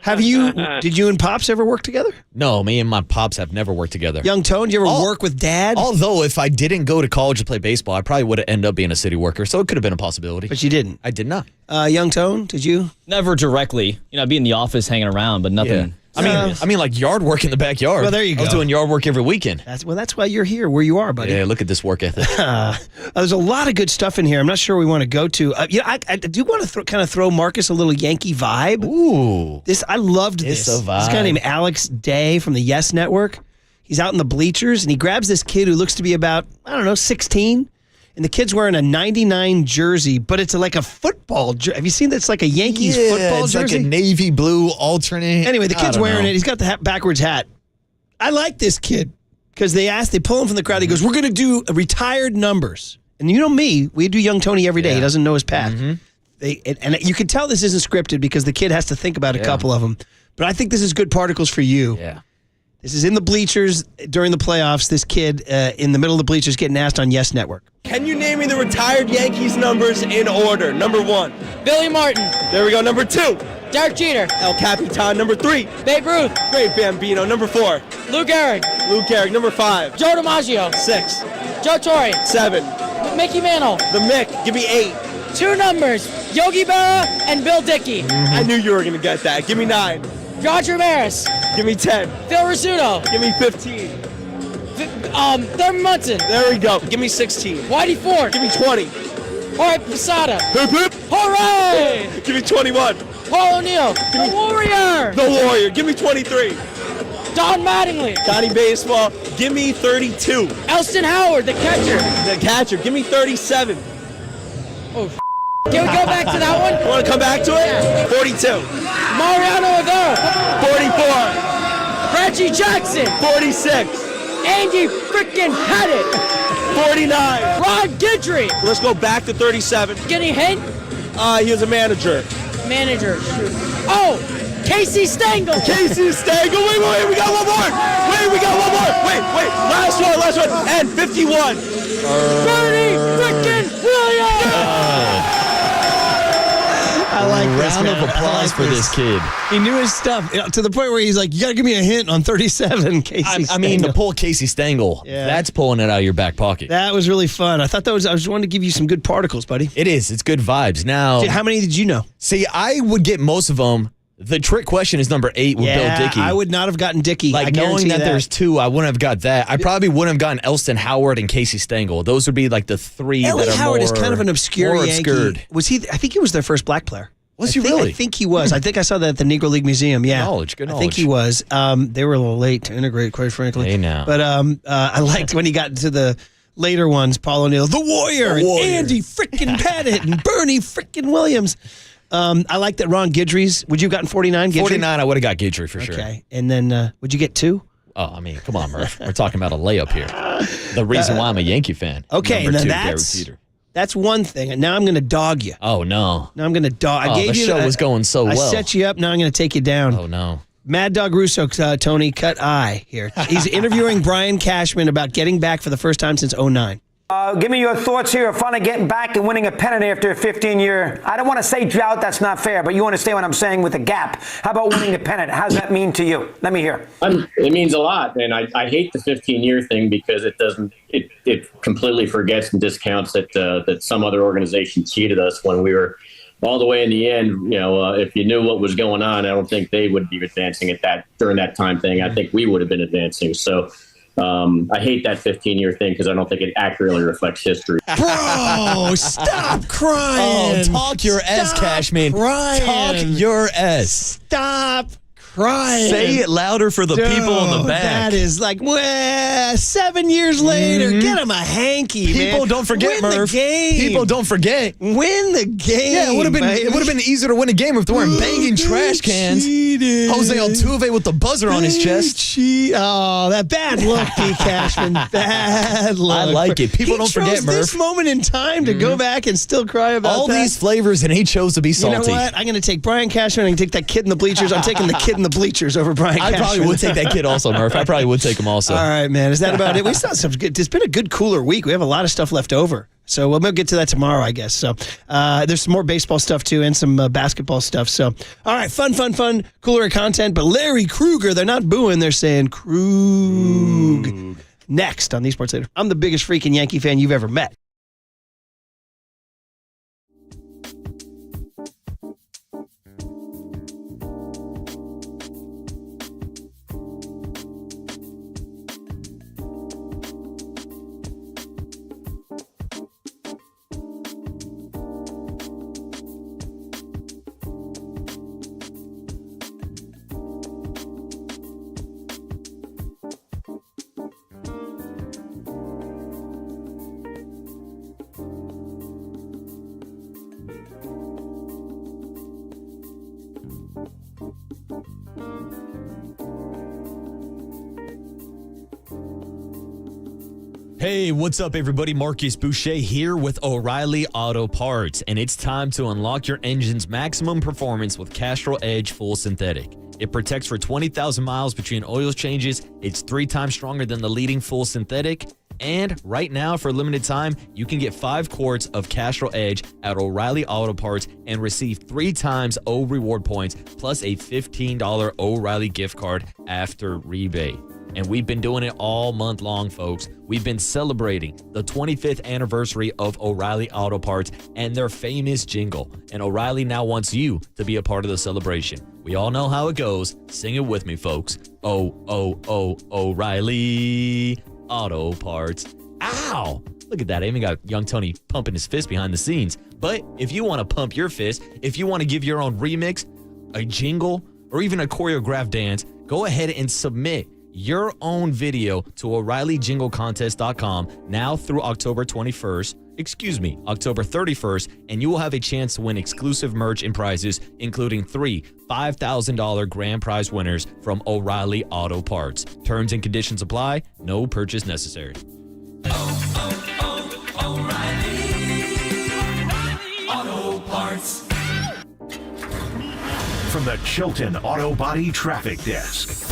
Did you and Pops ever work together? No, me and my Pops have never worked together. Young Tone, did you ever work with Dad? Although, if I didn't go to college to play baseball, I probably would have ended up being a city worker, so it could have been a possibility. But you didn't? I did not. Young Tone, did you? Never directly. I'd be in the office hanging around, but nothing. Yeah. I mean, like yard work in the backyard. Well, there you go. I was doing yard work every weekend. That's why you're here, where you are, buddy. Yeah, look at this work ethic. There's a lot of good stuff in here. I'm not sure we want to go to. I do want to kind of throw Marcus a little Yankee vibe. Ooh, I loved this. It's a vibe. This guy named Alex Day from the Yes Network. He's out in the bleachers and he grabs this kid who looks to be about 16. And the kid's wearing a 99 jersey, but it's like a football jersey. Have you seen that? It's like a Yankees football it's jersey. Like a navy blue alternate. Anyway, the kid's wearing it. He's got the backwards hat. I like this kid because they pull him from the crowd. He goes, we're going to do retired numbers. And you know me, we do Young Tony every day. Yeah. He doesn't know his path. And you can tell this isn't scripted because the kid has to think about a couple of them. But I think this is good particles for you. Yeah. This is in the bleachers during the playoffs. This kid in the middle of the bleachers getting asked on Yes Network. Can you name me the retired Yankees numbers in order? Number 1. Billy Martin. There we go. Number 2. Derek Jeter. El Capitan. Number 3. Babe Ruth. Great Bambino. Number 4. Lou Gehrig. Lou Gehrig. Number 5. Joe DiMaggio. 6. Joe Torre. 7. Mickey Mantle. The Mick. Give me 8. 2 numbers. Yogi Berra and Bill Dickey. I knew you were going to get that. Give me 9. Roger Maris. Give me 10. Phil Rizzuto. Give me 15. Thurman Munson. There we go. Give me 16. Whitey Ford. Give me 20. Jorge Posada. Hip hip. Hooray! Give me 21. Paul O'Neill. The Warrior. The Warrior. Give me 23. Don Mattingly. Donnie Baseball. Give me 32. Elston Howard, the catcher. The catcher. Give me 37. Oh, can we go back to that one? You want to come back to it? Yeah. 42. Mariano Rivera. 44. Reggie Jackson. 46. Andy frickin' Pettit. 49. Ron Guidry. Let's go back to 37. Get any hint? He was a manager. Shoot. Oh, Casey Stengel. Casey Stengel. Wait, we got one more. Wait. Last one. And 51. Bernie frickin' Williams. I like this, round of applause for this kid. He knew his stuff to the point where he's like, you got to give me a hint on 37, Casey I mean, to pull Casey Stengel, that's pulling it out of your back pocket. That was really fun. I thought I just wanted to give you some good particles, buddy. It is. It's good vibes. Now, how many did you know? See, I would get most of them. The trick question is number 8 with Bill Dickey. I would not have gotten Dickey. Like, knowing that there's 2, I wouldn't have got that. I probably wouldn't have gotten Elston Howard and Casey Stengel. Those would be like the 3 Ellie that are Howard more, is kind of an obscure more Yankee. obscured. Was he? I think he was their first black player. Was he really? I think he was. I think I saw that at the Negro League Museum. Yeah. Good knowledge. I think he was. They were a little late to integrate, quite frankly. Hey, now. But I liked when he got to the later ones, Paul O'Neill, the Warrior, and Andy frickin' Pettit, and Bernie frickin' Williams. I like that Ron Guidry's. Would you have gotten 49? Guidry? 49, I would have got Guidry for sure. Okay. And then would you get 2? Oh, I mean, come on, Murph. We're talking about a layup here. The reason why I'm a Yankee fan. Okay, Number and then 2, Derek Jeter. That's one thing. And now I'm going to dog you. Oh, no. Now I'm going to dog. I gave the you show was going so well. I set you up. Now I'm going to take you down. Oh, no. Mad Dog Russo, Tony, cut eye here. He's interviewing Brian Cashman about getting back for the first time since 2009. Give me your thoughts here of finally getting back and winning a pennant after a 15-year, I don't want to say drought, that's not fair, but you understand what I'm saying with the gap. How about winning the pennant? How does that mean to you? Let me hear. It means a lot, and I hate the 15-year thing because it completely forgets and discounts that some other organization cheated us when we were all the way in the end. You know, if you knew what was going on, I don't think they would be advancing during that time thing. I think we would have been advancing. So I hate that 15-year thing because I don't think it accurately reflects history. Bro, stop crying. Oh, talk your S, Cashman. Crying. Talk your S. Stop crying. Say it louder for the people in the back. That is like, 7 years later, get him a hanky, People man. don't forget, Win Murph. the game. People don't forget. Win the game. Yeah, it would have been easier to win a game if they weren't banging trash cans. Jose Altuve with the buzzer on his chest. Oh, that bad luck, D. Cashman. Bad luck. I like it. People don't forget, chose Murph. this moment in time to go back and still cry about all that. these flavors, and he chose to be salty. You know what? I'm going to take Brian Cashman and take that kid in the bleachers. I'm taking the kid in the bleachers over Brian Cashman. I probably would take that kid also, Murph. I probably would take him also. All right, man. Is that about it? We saw some good. It's been a good, cooler week. We have a lot of stuff left over. So we'll get to that tomorrow, I guess. So there's some more baseball stuff, too, and some basketball stuff. So, all right, fun, cooler content. But Larry Krueger, they're not booing. They're saying Krug. Next on the Sports Leader. I'm the biggest freaking Yankee fan you've ever met. Hey, what's up, everybody? Marcus Boucher here with O'Reilly Auto Parts, and it's time to unlock your engine's maximum performance with Castrol Edge Full Synthetic. It protects for 20,000 miles between oil changes. It's 3 times stronger than the leading full synthetic. And right now, for a limited time, you can get 5 quarts of Castrol Edge at O'Reilly Auto Parts and receive 3 times O reward points plus a $15 O'Reilly gift card after rebate. And we've been doing it all month long, folks. We've been celebrating the 25th anniversary of O'Reilly Auto Parts and their famous jingle. And O'Reilly now wants you to be a part of the celebration. We all know how it goes. Sing it with me, folks. O'Reilly Auto Parts. Ow! Look at that. I even got young Tony pumping his fist behind the scenes. But if you want to pump your fist, if you want to give your own remix, a jingle, or even a choreographed dance, go ahead and submit your own video to O'ReillyJingleContest.com now through October 31st, and you will have a chance to win exclusive merch and prizes, including 3 $5,000 grand prize winners from O'Reilly Auto Parts. Terms and conditions apply. No purchase necessary. O'Reilly Auto Parts. From the Chilton Auto Body Traffic Desk.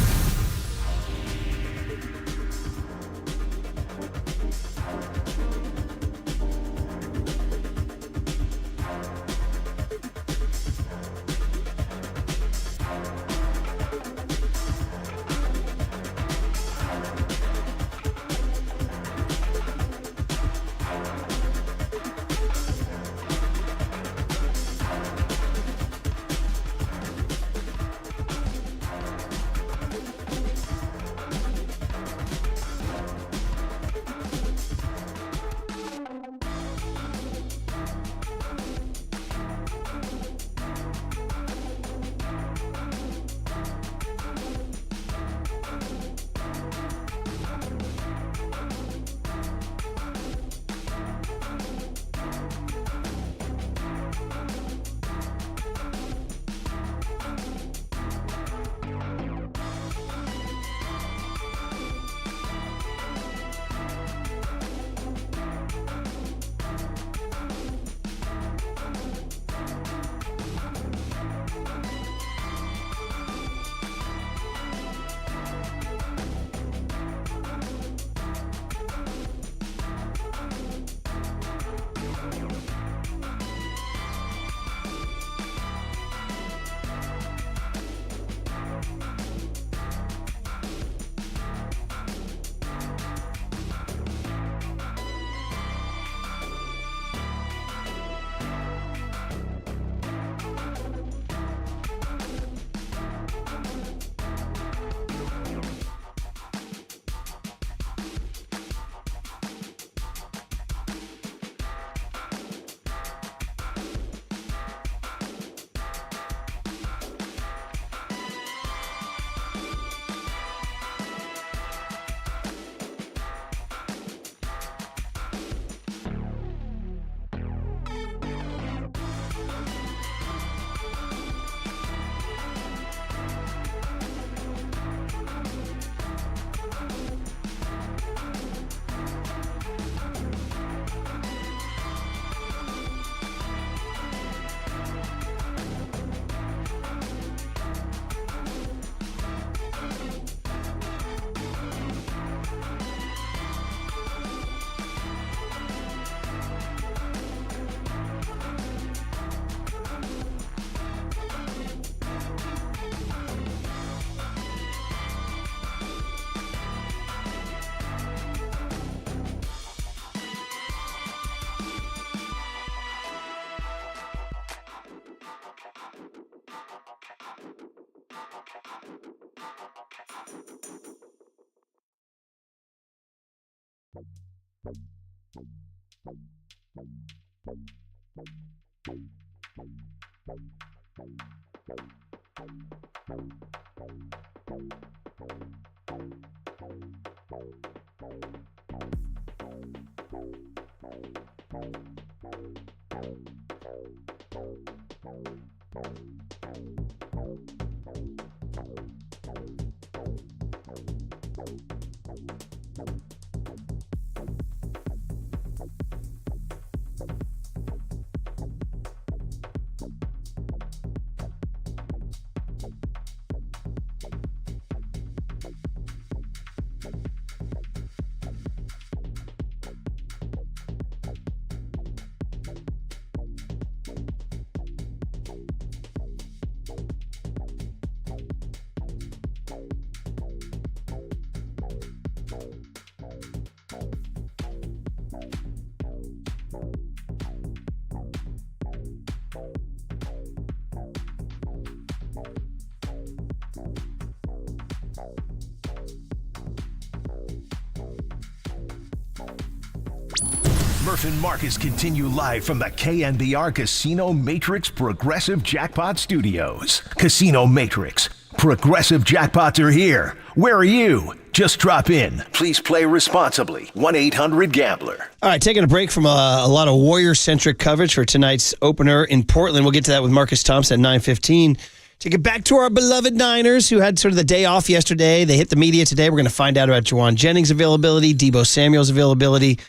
Murph and Marcus continue live from the KNBR Casino Matrix Progressive Jackpot Studios. Casino Matrix. Progressive jackpots are here. Where are you? Just drop in. Please play responsibly. 1-800-GAMBLER. All right, taking a break from a lot of Warrior-centric coverage for tonight's opener in Portland. We'll get to that with Marcus Thompson at 9:15. To get back to our beloved Niners, who had sort of the day off yesterday. They hit the media today. We're going to find out about Juwan Jennings' availability, Debo Samuel's availability.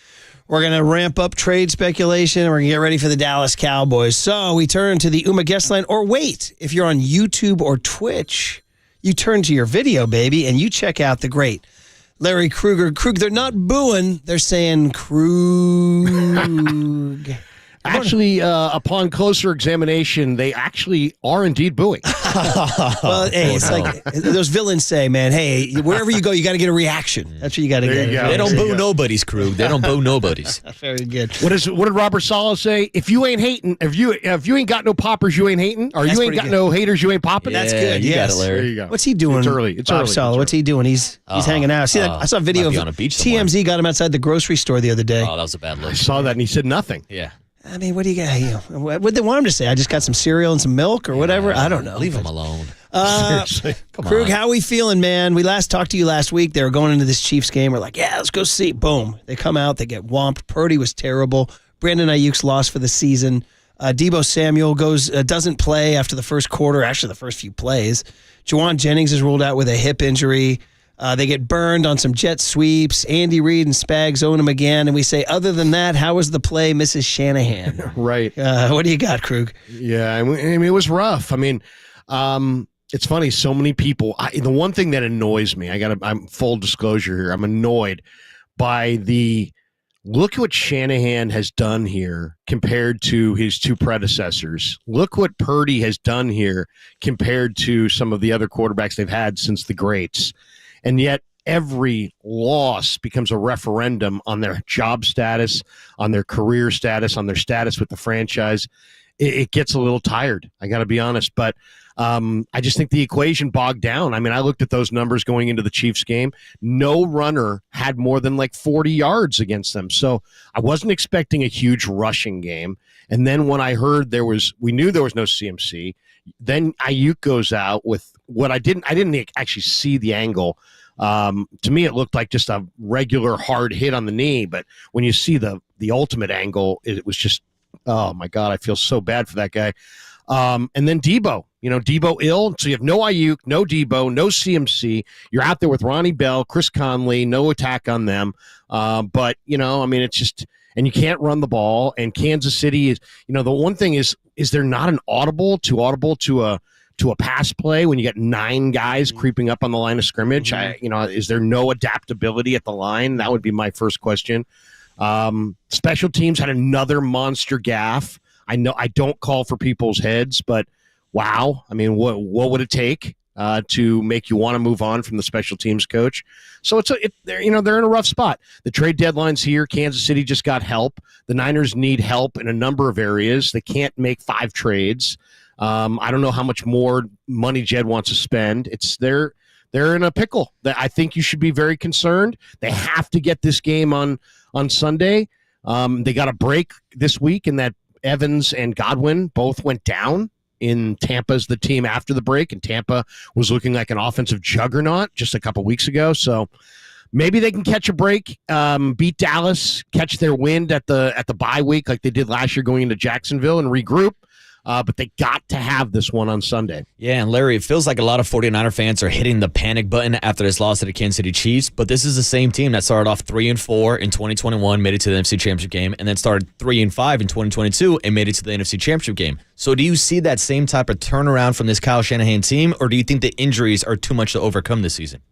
We're going to ramp up trade speculation, and we're going to get ready for the Dallas Cowboys. So we turn to the Uma guest line, or wait, if you're on YouTube or Twitch, you turn to your video, baby, and you check out the great Larry Krueger. They're not booing. They're saying Krug. Actually, upon closer examination, they actually are indeed booing. Well, hey, it's like those villains say, man, hey, wherever you go, you got to get a reaction. That's what you got to get. They don't boo nobody's, crew. They don't boo nobody's. Very good. What did Robert Saleh say? If you ain't hating, if you ain't got no poppers, you ain't hating, or you ain't got no haters, you ain't popping. That's good. You yes. got it, Larry. There you go. What's he doing? It's early. It's Bob early. Saleh, what's he doing? He's hanging out. See that? I saw a video of on a beach somewhere. TMZ got him outside the grocery store the other day. Oh, that was a bad look. I saw that, and he said nothing. Yeah. I mean, what do you got? What did they want him to say? I just got some cereal and some milk or whatever. I don't know. Leave him alone. Seriously. Come Krug, on. how we feeling, man? We last talked to you last week. They were going into this Chiefs game. We're like, yeah, let's go see. Boom. They come out. They get whomped. Purdy was terrible. Brandon Ayuk's lost for the season. Debo Samuel doesn't play after the first quarter, actually the first few plays. Juwan Jennings is ruled out with a hip injury. They get burned on some jet sweeps. Andy Reid and Spags own them again. And we say, other than that, how was the play, Mrs. Shanahan? Right. What do you got, Krug? Yeah, I mean, it was rough. I mean, it's funny. So many people. The one thing that annoys me, I'm full disclosure here. I'm annoyed by look what Shanahan has done here compared to his two predecessors. Look what Purdy has done here compared to some of the other quarterbacks they've had since the greats. And yet every loss becomes a referendum on their job status, on their career status, on their status with the franchise. It gets a little tired, I got to be honest. But I just think the equation bogged down. I mean, I looked at those numbers going into the Chiefs game. No runner had more than like 40 yards against them. So I wasn't expecting a huge rushing game. And then when I heard we knew there was no CMC. Then Ayuk goes out with what I didn't actually see the angle. To me, it looked like just a regular hard hit on the knee. But when you see the ultimate angle, it was just, oh my God, I feel so bad for that guy. And then Debo, Debo ill. So you have no Ayuk, no Debo, no CMC. You're out there with Ronnie Bell, Chris Conley, no attack on them. But, I mean, it's just, and you can't run the ball. And Kansas City is, the one thing is there not an audible to a pass play when you get 9 guys creeping up on the line of scrimmage? Is there no adaptability at the line? That would be my first question. Special teams had another monster gaffe. I know I don't call for people's heads, but wow. I mean, what would it take to make you want to move on from the special teams coach? So they're in a rough spot. The trade deadline's here. Kansas City just got help. The Niners need help in a number of areas. They can't make 5 trades. I don't know how much more money Jed wants to spend. They're in a pickle. I think you should be very concerned. They have to get this game on Sunday. They got a break this week in that Evans and Godwin both went down in Tampa's the team after the break, and Tampa was looking like an offensive juggernaut just a couple weeks ago. So maybe they can catch a break, beat Dallas, catch their wind at the bye week like they did last year going into Jacksonville and regroup. But they got to have this one on Sunday. Yeah, and Larry, it feels like a lot of 49er fans are hitting the panic button after this loss to the Kansas City Chiefs, but this is the same team that started off 3-4 in 2021, made it to the NFC Championship game, and then started 3-5 in 2022 and made it to the NFC Championship game. So do you see that same type of turnaround from this Kyle Shanahan team, or do you think the injuries are too much to overcome this season?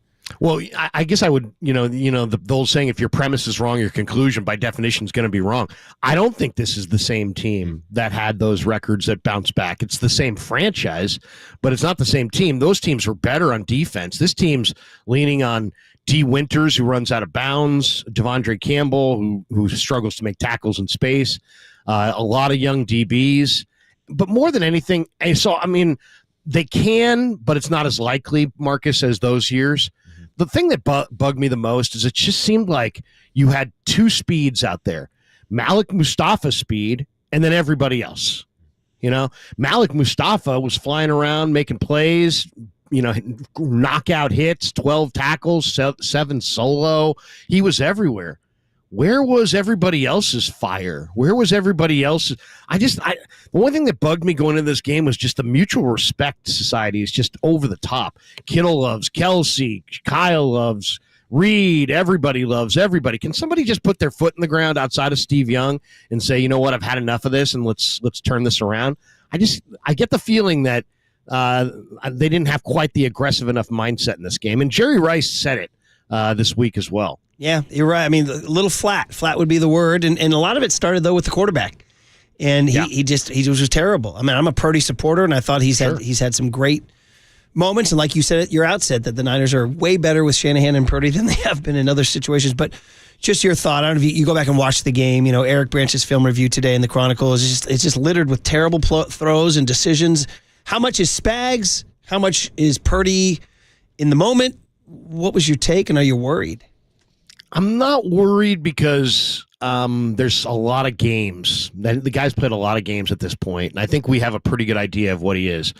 Well, I guess I would, the old saying, if your premise is wrong, your conclusion by definition is going to be wrong. I don't think this is the same team that had those records that bounced back. It's the same franchise, but it's not the same team. Those teams were better on defense. This team's leaning on D. Winters, who runs out of bounds, Devondre Campbell, who struggles to make tackles in space, a lot of young DBs. But more than anything, they can, but it's not as likely, Marcus, as those years. The thing that bugged me the most is it just seemed like you had two speeds out there. Malik Mustafa's speed and then everybody else. Malik Mustafa was flying around making plays, knockout hits, 12 tackles, 7 solo. He was everywhere. Where was everybody else's fire? Where was everybody else's? The one thing that bugged me going into this game was just the mutual respect society is just over the top. Kittle loves Kelsey. Kyle loves Reed. Everybody loves everybody. Can somebody just put their foot in the ground outside of Steve Young and say, you know what, I've had enough of this and let's turn this around? I get the feeling that they didn't have quite the aggressive enough mindset in this game. And Jerry Rice said it this week as well. Yeah, you're right. A little flat. Flat would be the word. And a lot of it started, though, with the quarterback. And he was just terrible. I'm a Purdy supporter, and I thought he's had some great moments. And like you said at your outset, that the Niners are way better with Shanahan and Purdy than they have been in other situations. But just your thought, I don't know if you go back and watch the game. Eric Branch's film review today in the Chronicle is just littered with terrible throws and decisions. How much is Spags? How much is Purdy in the moment? What was your take, and are you worried? I'm not worried because there's a lot of games. The guy's played a lot of games at this point, and I think we have a pretty good idea of what he is.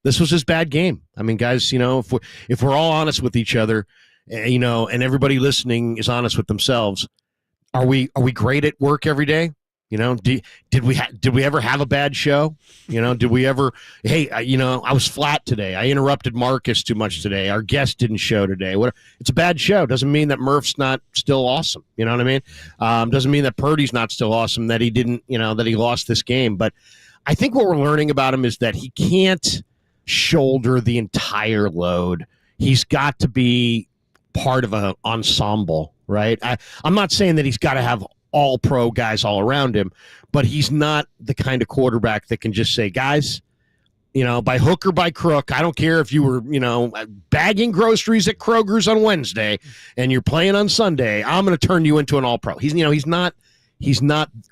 This was his bad game. Guys, if we're all honest with each other, and everybody listening is honest with themselves, are we great at work every day? Did we ever have a bad show? Did we ever? Hey, I was flat today. I interrupted Marcus too much today. Our guest didn't show today. It's a bad show. Doesn't mean that Murph's not still awesome. You know what I mean? Doesn't mean that Purdy's not still awesome. That he didn't. That he lost this game. But I think what we're learning about him is that he can't shoulder the entire load. He's got to be part of an ensemble, right? I'm not saying that he's got to have all pro guys all around him, but he's not the kind of quarterback that can just say, guys, by hook or by crook, I don't care if you were, bagging groceries at Kroger's on Wednesday and you're playing on Sunday, I'm going to turn you into an all pro. He's not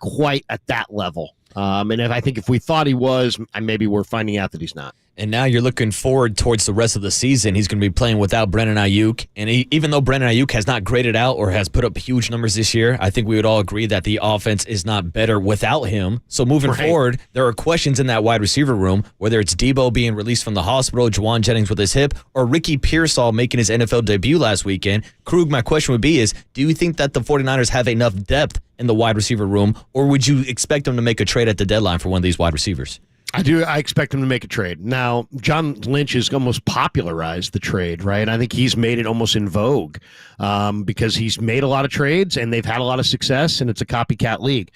quite at that level. And I think if we thought he was, maybe we're finding out that he's not. And now you're looking forward towards the rest of the season. He's going to be playing without Brandon Ayuk. And even though Brandon Ayuk has not graded out or has put up huge numbers this year, I think we would all agree that the offense is not better without him. So moving forward, there are questions in that wide receiver room, whether it's Debo being released from the hospital, Juwan Jennings with his hip, or Ricky Pearsall making his NFL debut last weekend. Krug, my question would be do you think that the 49ers have enough depth in the wide receiver room, or would you expect them to make a trade at the deadline for one of these wide receivers? I do. I expect him to make a trade. Now, John Lynch has almost popularized the trade, right? I think he's made it almost in vogue because he's made a lot of trades and they've had a lot of success, and it's a copycat league.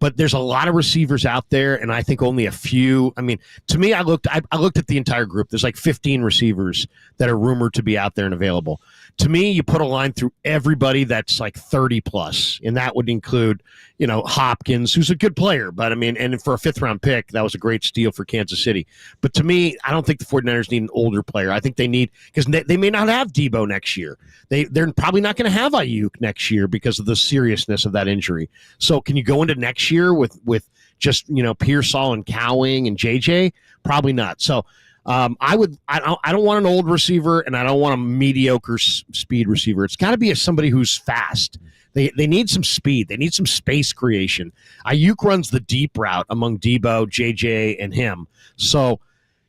But there's a lot of receivers out there, and I think only a few. To me, I looked at the entire group. There's like 15 receivers that are rumored to be out there and available. To me, you put a line through everybody that's like 30 plus, and that would include, Hopkins, who's a good player, but and for a 5th round pick, that was a great steal for Kansas City. But to me, I don't think the 49ers need an older player. I think they need, because they may not have Debo next year. They're probably not going to have Ayuk next year because of the seriousness of that injury. So can you go into next year with just, Pearsall and Cowing and JJ? Probably not. So I don't want an old receiver, and I don't want a mediocre speed receiver. It's got to be somebody who's fast. They need some speed. They need some space creation. Ayuk runs the deep route among Debo, JJ, and him. So,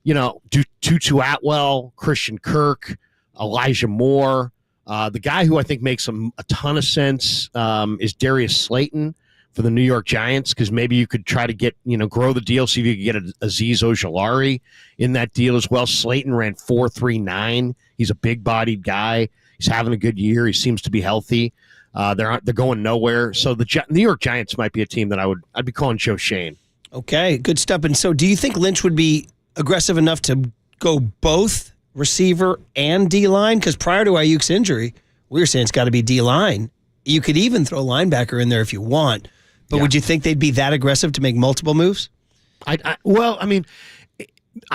Tutu Atwell, Christian Kirk, Elijah Moore. The guy who I think makes a ton of sense is Darius Slayton for the New York Giants, because maybe you could try to get, grow the deal, see if you could get Azeez Ojulari in that deal as well. Slayton ran 4.39. He's a big-bodied guy. He's having a good year. He seems to be healthy. They're going nowhere. So the New York Giants might be a team that I'd be calling Joe Shane. Okay, good stuff. And so do you think Lynch would be aggressive enough to go both receiver and D-line? Because prior to Ayuk's injury, we were saying it's got to be D-line. You could even throw linebacker in there if you want. But would you think they'd be that aggressive to make multiple moves? I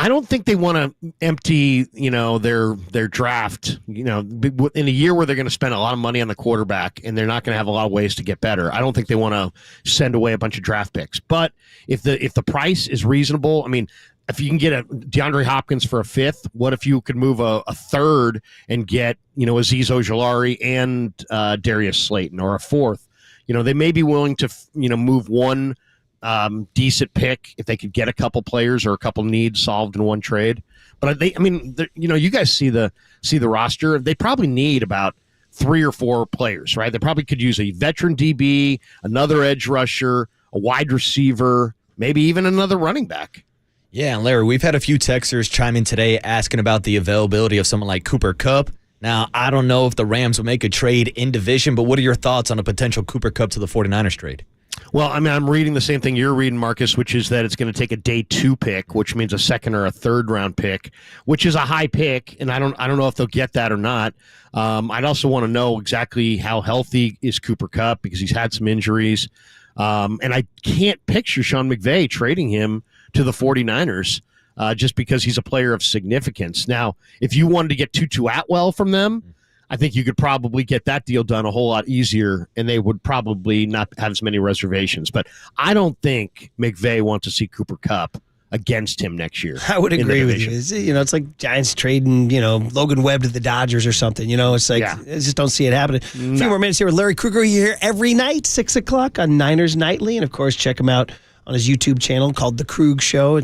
don't think they want to empty, their draft, in a year where they're going to spend a lot of money on the quarterback and they're not going to have a lot of ways to get better. I don't think they want to send away a bunch of draft picks. But if the price is reasonable, if you can get a DeAndre Hopkins for a fifth, what if you could move a third and get, Azeez Ojulari and Darius Slayton, or a fourth? They may be willing to, move one decent pick if they could get a couple players or a couple needs solved in one trade. But you guys see the roster. They probably need about 3 or 4 players, right? They probably could use a veteran DB, another edge rusher, a wide receiver, maybe even another running back. Yeah, and Larry, we've had a few texters chime in today asking about the availability of someone like Cooper Kupp. Now, I don't know if the Rams will make a trade in division, but what are your thoughts on a potential Cooper Kupp to the 49ers trade? Well, I'm reading the same thing you're reading, Marcus, which is that it's going to take a day 2 pick, which means a second or a third round pick, which is a high pick, and I don't know if they'll get that or not. I'd also want to know exactly how healthy is Cooper Kupp, because he's had some injuries, and I can't picture Sean McVay trading him to the 49ers. Just because he's a player of significance. Now, if you wanted to get Tutu Atwell from them, I think you could probably get that deal done a whole lot easier, and they would probably not have as many reservations. But I don't think McVay wants to see Cooper Kupp against him next year. I would agree with you. It's like Giants trading, Logan Webb to the Dodgers or something. It's like, I just don't see it happening. A few more minutes here with Larry Krueger. You're here every night, 6 o'clock on Niners Nightly. And, of course, check him out on his YouTube channel called The Krug Show.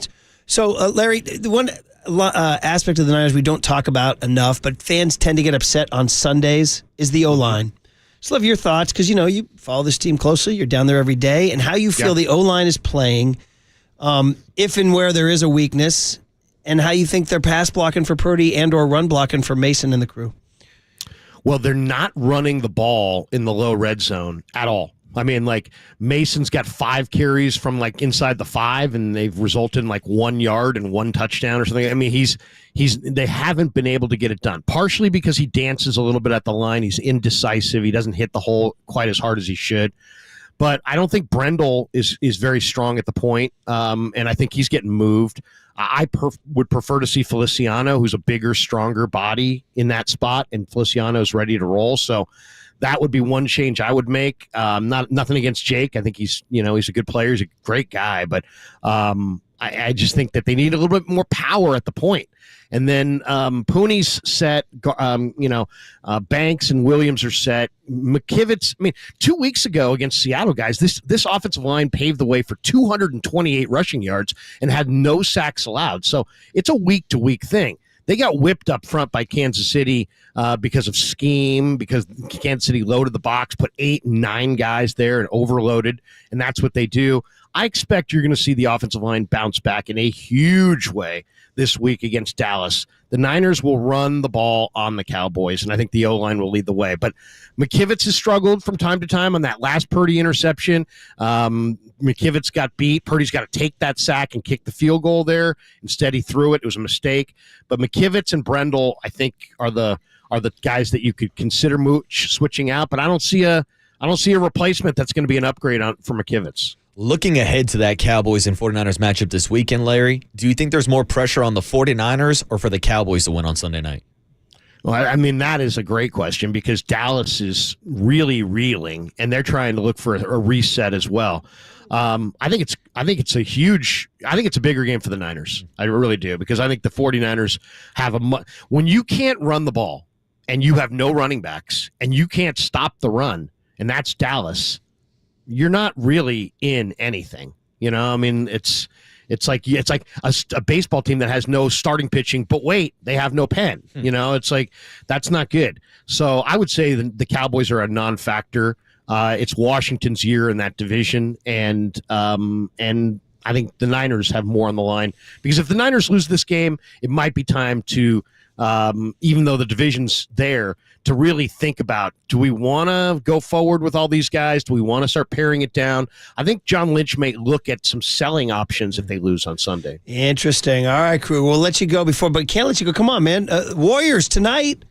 So, Larry, the one aspect of the Niners we don't talk about enough, but fans tend to get upset on Sundays, is the O-line. Just love your thoughts, because, you follow this team closely. You're down there every day, and how you feel the O-line is playing, if and where there is a weakness, and how you think they're pass blocking for Purdy and or run blocking for Mason and the crew. Well, they're not running the ball in the low red zone at all. Mason's got 5 carries from inside the 5, and they've resulted in 1 yard and 1 touchdown or something. They haven't been able to get it done, partially because he dances a little bit at the line. He's indecisive. He doesn't hit the hole quite as hard as he should. But I don't think Brendel is very strong at the point, and I think he's getting moved. I would prefer to see Feliciano, who's a bigger, stronger body in that spot, and Feliciano's ready to roll. So that would be one change I would make. Nothing against Jake. I think he's a good player. He's a great guy, but I just think that they need a little bit more power at the point. And then Pooney's set. Banks and Williams are set. McKivitz. 2 weeks ago against Seattle, guys, this offensive line paved the way for 228 rushing yards and had no sacks allowed. So it's a week-to-week thing. They got whipped up front by Kansas City because of scheme, because Kansas City loaded the box, put 8 and 9 guys there and overloaded, and that's what they do. I expect you're going to see the offensive line bounce back in a huge way this week against Dallas. The Niners will run the ball on the Cowboys, and I think the O-line will lead the way. But McKivitz has struggled from time to time on that last Purdy interception. McKivitz got beat. Purdy's got to take that sack and kick the field goal there. Instead, he threw it. It was a mistake. But McKivitz and Brendel, I think, are the guys that you could consider switching out. But I don't see a replacement that's going to be an upgrade for McKivitz. Looking ahead to that Cowboys and 49ers matchup this weekend, Larry, do you think there's more pressure on the 49ers or for the Cowboys to win on Sunday night? Well, I mean, that is a great question because Dallas is really reeling, and they're trying to look for a reset as well. I think it's a bigger game for the Niners. I really do, because I think the 49ers have when you can't run the ball and you have no running backs and you can't stop the run, and that's Dallas, you're not really in anything. I mean, it's like a baseball team that has no starting pitching, but wait, they have no pen. It's like, that's not good. So I would say the Cowboys are a non-factor. It's Washington's year in that division, and I think the Niners have more on the line, because if the Niners lose this game, it might be time to, even though the division's there, to really think about, do we want to go forward with all these guys? Do we want to start paring it down? I think John Lynch may look at some selling options if they lose on Sunday. Interesting. All right, crew. We'll let you go but can't let you go. Come on, man. Warriors tonight.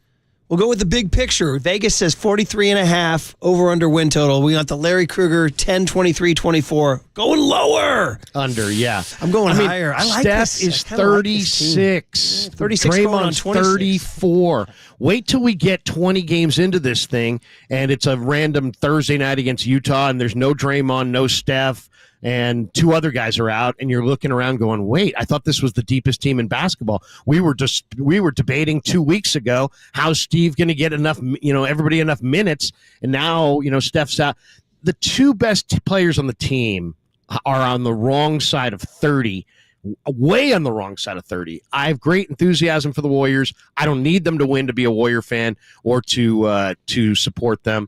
We'll go with the big picture. Vegas says 43.5 over-under win total. We got the Larry Krueger 10, 23, 24. Going lower. Under, yeah. I'm going higher. I like Steph this. is 36. 36 going on 26. 34. Wait till we get 20 games into this thing, and it's a random Thursday night against Utah, and there's no Draymond, no Steph, and two other guys are out, and you're looking around going, wait, I thought this was the deepest team in basketball. We were debating 2 weeks ago, how's Steve going to get everybody enough minutes, and now, Steph's out. The two best players on the team are on the wrong side of 30, way on the wrong side of 30. I have great enthusiasm for the Warriors. I don't need them to win to be a Warrior fan or to support them.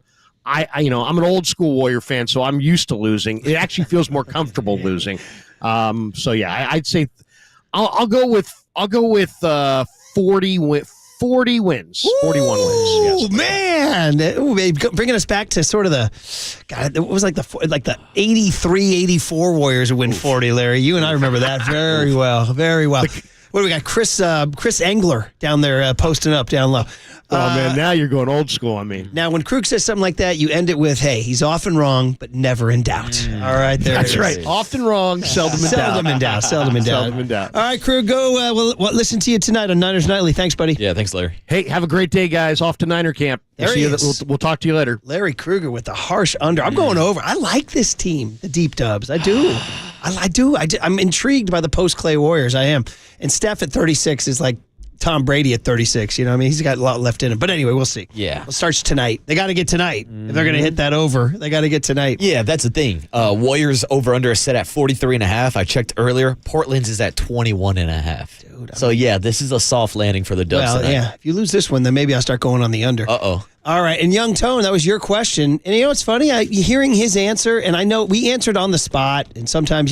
I'm an old school Warrior fan, so I'm used to losing. It actually feels more comfortable losing. So yeah, I'd say I'll go with 40 wins. 41 wins. Oh, man. Ooh, bringing us back to sort of it was like the 83, 84 Warriors who win 40, Larry. You and I remember that very well. Very well. What do we got? Chris Engler down there posting up down low. Oh, man, now you're going old school. I mean, now when Krug says something like that, you end it with, hey, he's often wrong, but never in doubt. All right, there That's right. Often wrong, seldom in doubt. Seldom in doubt. All right, Krug, go. We'll listen to you tonight on Niners Nightly. Thanks, buddy. Yeah, thanks, Larry. Hey, have a great day, guys. Off to Niner camp. We'll talk to you later. Larry Krueger with the harsh under. I'm going over. I like this team, the Deep Dubs. I do. I do. I'm intrigued by the post-Clay Warriors. I am. And Steph at 36 is like Tom Brady at 36. He's got a lot left in him. But anyway, we'll see. Yeah. It starts tonight. They got to get tonight. If they're going to hit that over, they got to get tonight. Yeah, that's the thing. Warriors over-under is set at 43.5. I checked earlier. Portland's is at 21.5. Dude. So, yeah, this is a soft landing for the Dubs tonight. Yeah. If you lose this one, then maybe I'll start going on the under. Uh-oh. All right, and Young Tone, that was your question. And what's funny? Hearing his answer, and I know we answered on the spot, and sometimes,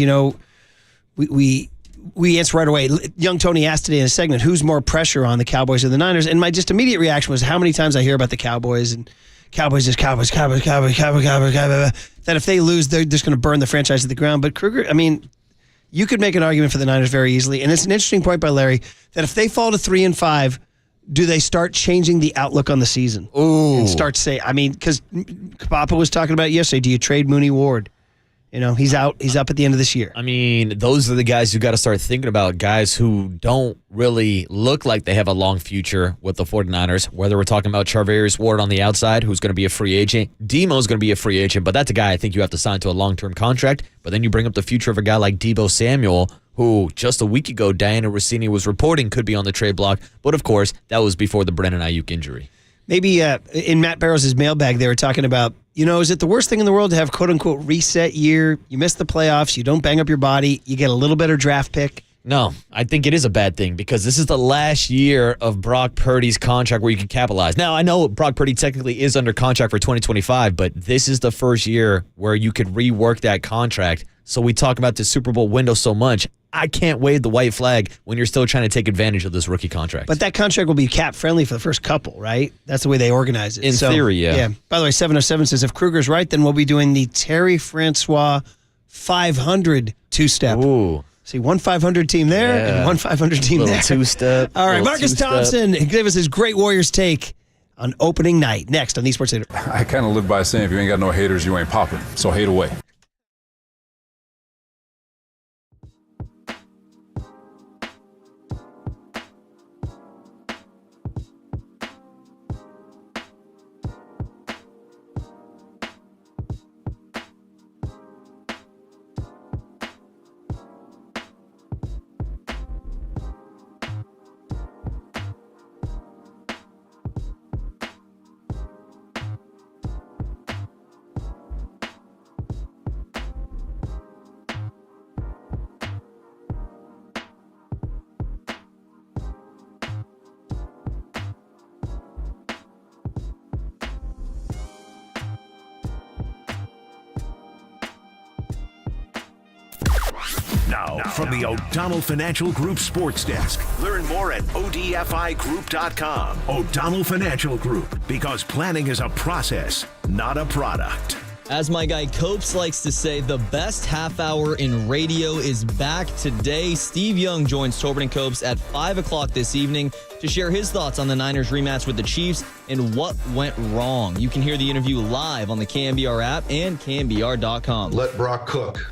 we answer right away. Young Tony asked today in a segment, who's more pressure on, the Cowboys or the Niners? And my just immediate reaction was how many times I hear about the Cowboys and Cowboys. That if they lose, they're just going to burn the franchise to the ground. But Krueger, I mean, you could make an argument for the Niners very easily. And it's an interesting point by Larry that if they fall to 3-5, do they start changing the outlook on the season? Ooh. And start saying, because Papa was talking about yesterday, do you trade Mooney Ward? He's out. He's up at the end of this year. I mean, those are the guys who got to start thinking about, guys who don't really look like they have a long future with the 49ers, whether we're talking about Charvarius Ward on the outside, who's going to be a free agent. Demo's going to be a free agent, but that's a guy I think you have to sign to a long-term contract. But then you bring up the future of a guy like Debo Samuel, who just a week ago, Diana Rossini was reporting could be on the trade block. But, of course, that was before the Brennan Ayuk injury. Maybe in Matt Barrows' mailbag, they were talking about, is it the worst thing in the world to have quote-unquote reset year? You miss the playoffs, you don't bang up your body, you get a little better draft pick. No, I think it is a bad thing because this is the last year of Brock Purdy's contract where you can capitalize. Now, I know Brock Purdy technically is under contract for 2025, but this is the first year where you could rework that contract. So we talk about the Super Bowl window so much. I can't wave the white flag when you're still trying to take advantage of this rookie contract. But that contract will be cap-friendly for the first couple, right? That's the way they organize it. In theory, yeah. By the way, 707 says, if Krueger's right, then we'll be doing the Terry Francois 500 two-step. Ooh. See, one 500 team there and one 500 team little there. Two-step. All right, Marcus Thompson gave us his great Warriors take on opening night. Next on the Sports Hater. I kind of live by saying, if you ain't got no haters, you ain't popping. So hate away. Now, from the O'Donnell Financial Group Sports Desk. Learn more at odfigroup.com. O'Donnell Financial Group, because planning is a process, not a product. As my guy Copes likes to say, the best half hour in radio is back today. Steve Young joins Tobin and Copes at 5 o'clock this evening to share his thoughts on the Niners rematch with the Chiefs and what went wrong. You can hear the interview live on the KNBR app and KNBR.com. Let Brock cook.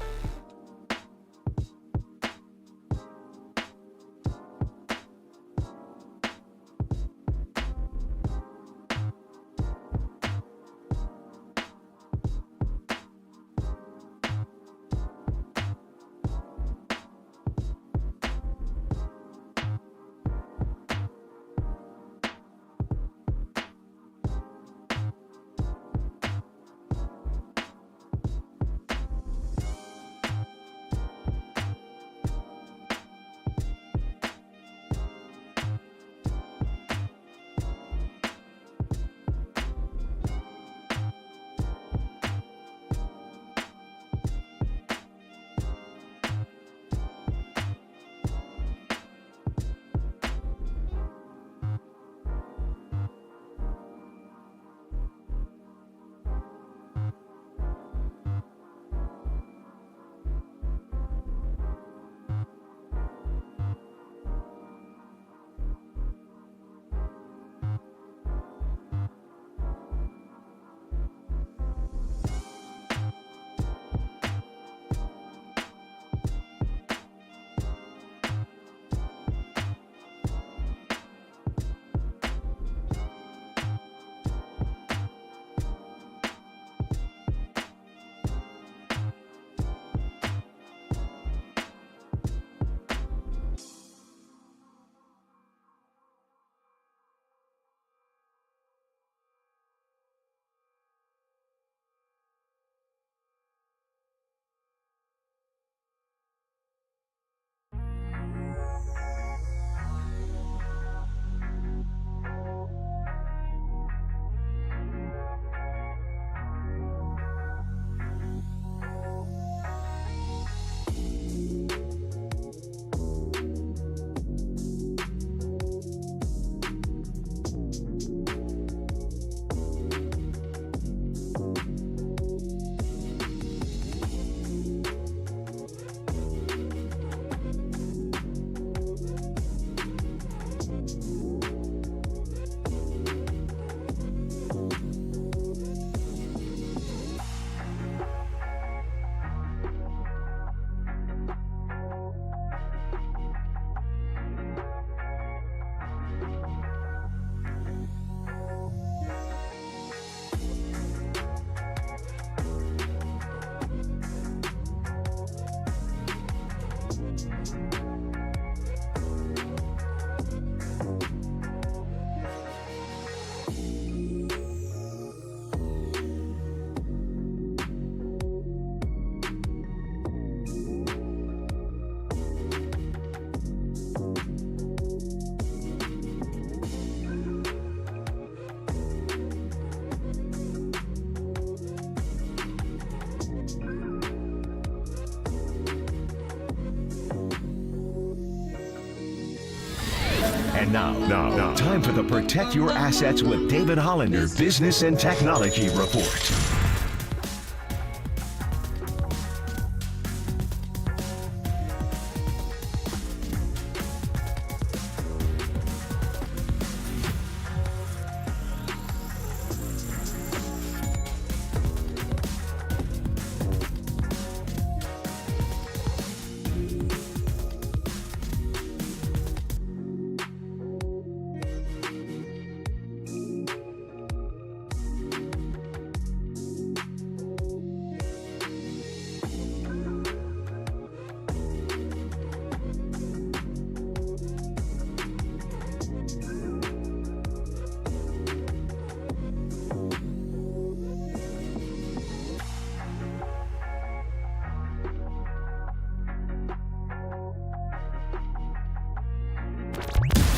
And now, time for the Protect Your Assets with David Hollander Business and Technology Report.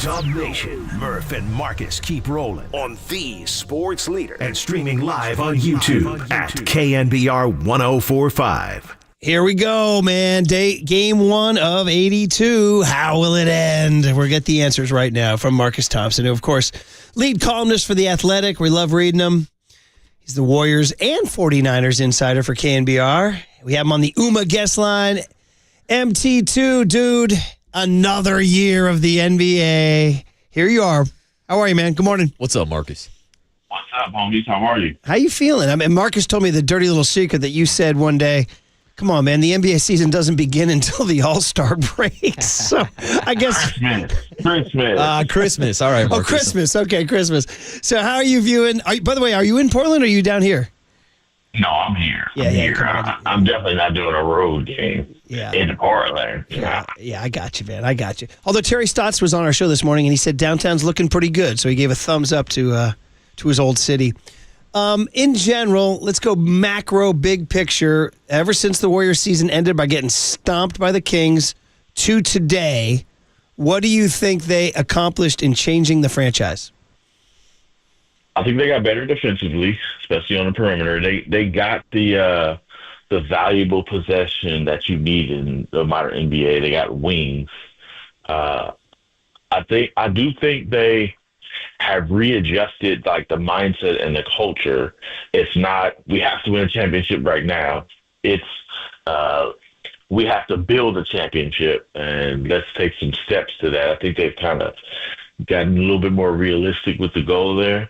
Dub Nation, Murph and Marcus keep rolling on the sports leader and streaming live on YouTube at KNBR 1045. Here we go, man. Game 1 of 82. How will it end? We'll get the answers right now from Marcus Thompson, who, of course, lead columnist for The Athletic. We love reading him. He's the Warriors and 49ers insider for KNBR. We have him on the UMA guest line. MT2, dude. Another year of the NBA. Here you are. How are you, man? Good morning. What's up, Marcus? What's up, homies? How are you? How you feeling? I mean, Marcus told me the dirty little secret that you said one day. Come on, man. The NBA season doesn't begin until the All-Star break. So I guess Christmas. All right, Marcus. Oh, Christmas. Okay, Christmas. So how are you viewing? By the way, are you in Portland or are you down here? No, I'm here. I'm here. I'm definitely not doing a road game in Portland. Yeah, I got you, man. I got you. Although Terry Stotts was on our show this morning and he said downtown's looking pretty good, so he gave a thumbs up to his old city. In general, let's go macro, big picture. Ever since the Warriors season ended by getting stomped by the Kings to today, what do you think they accomplished in changing the franchise? I think they got better defensively, especially on the perimeter. They got the valuable possession that you need in the modern NBA. They got wings. I do think they have readjusted like the mindset and the culture. It's not we have to win a championship right now. It's we have to build a championship, and let's take some steps to that. I think they've kind of gotten a little bit more realistic with the goal there.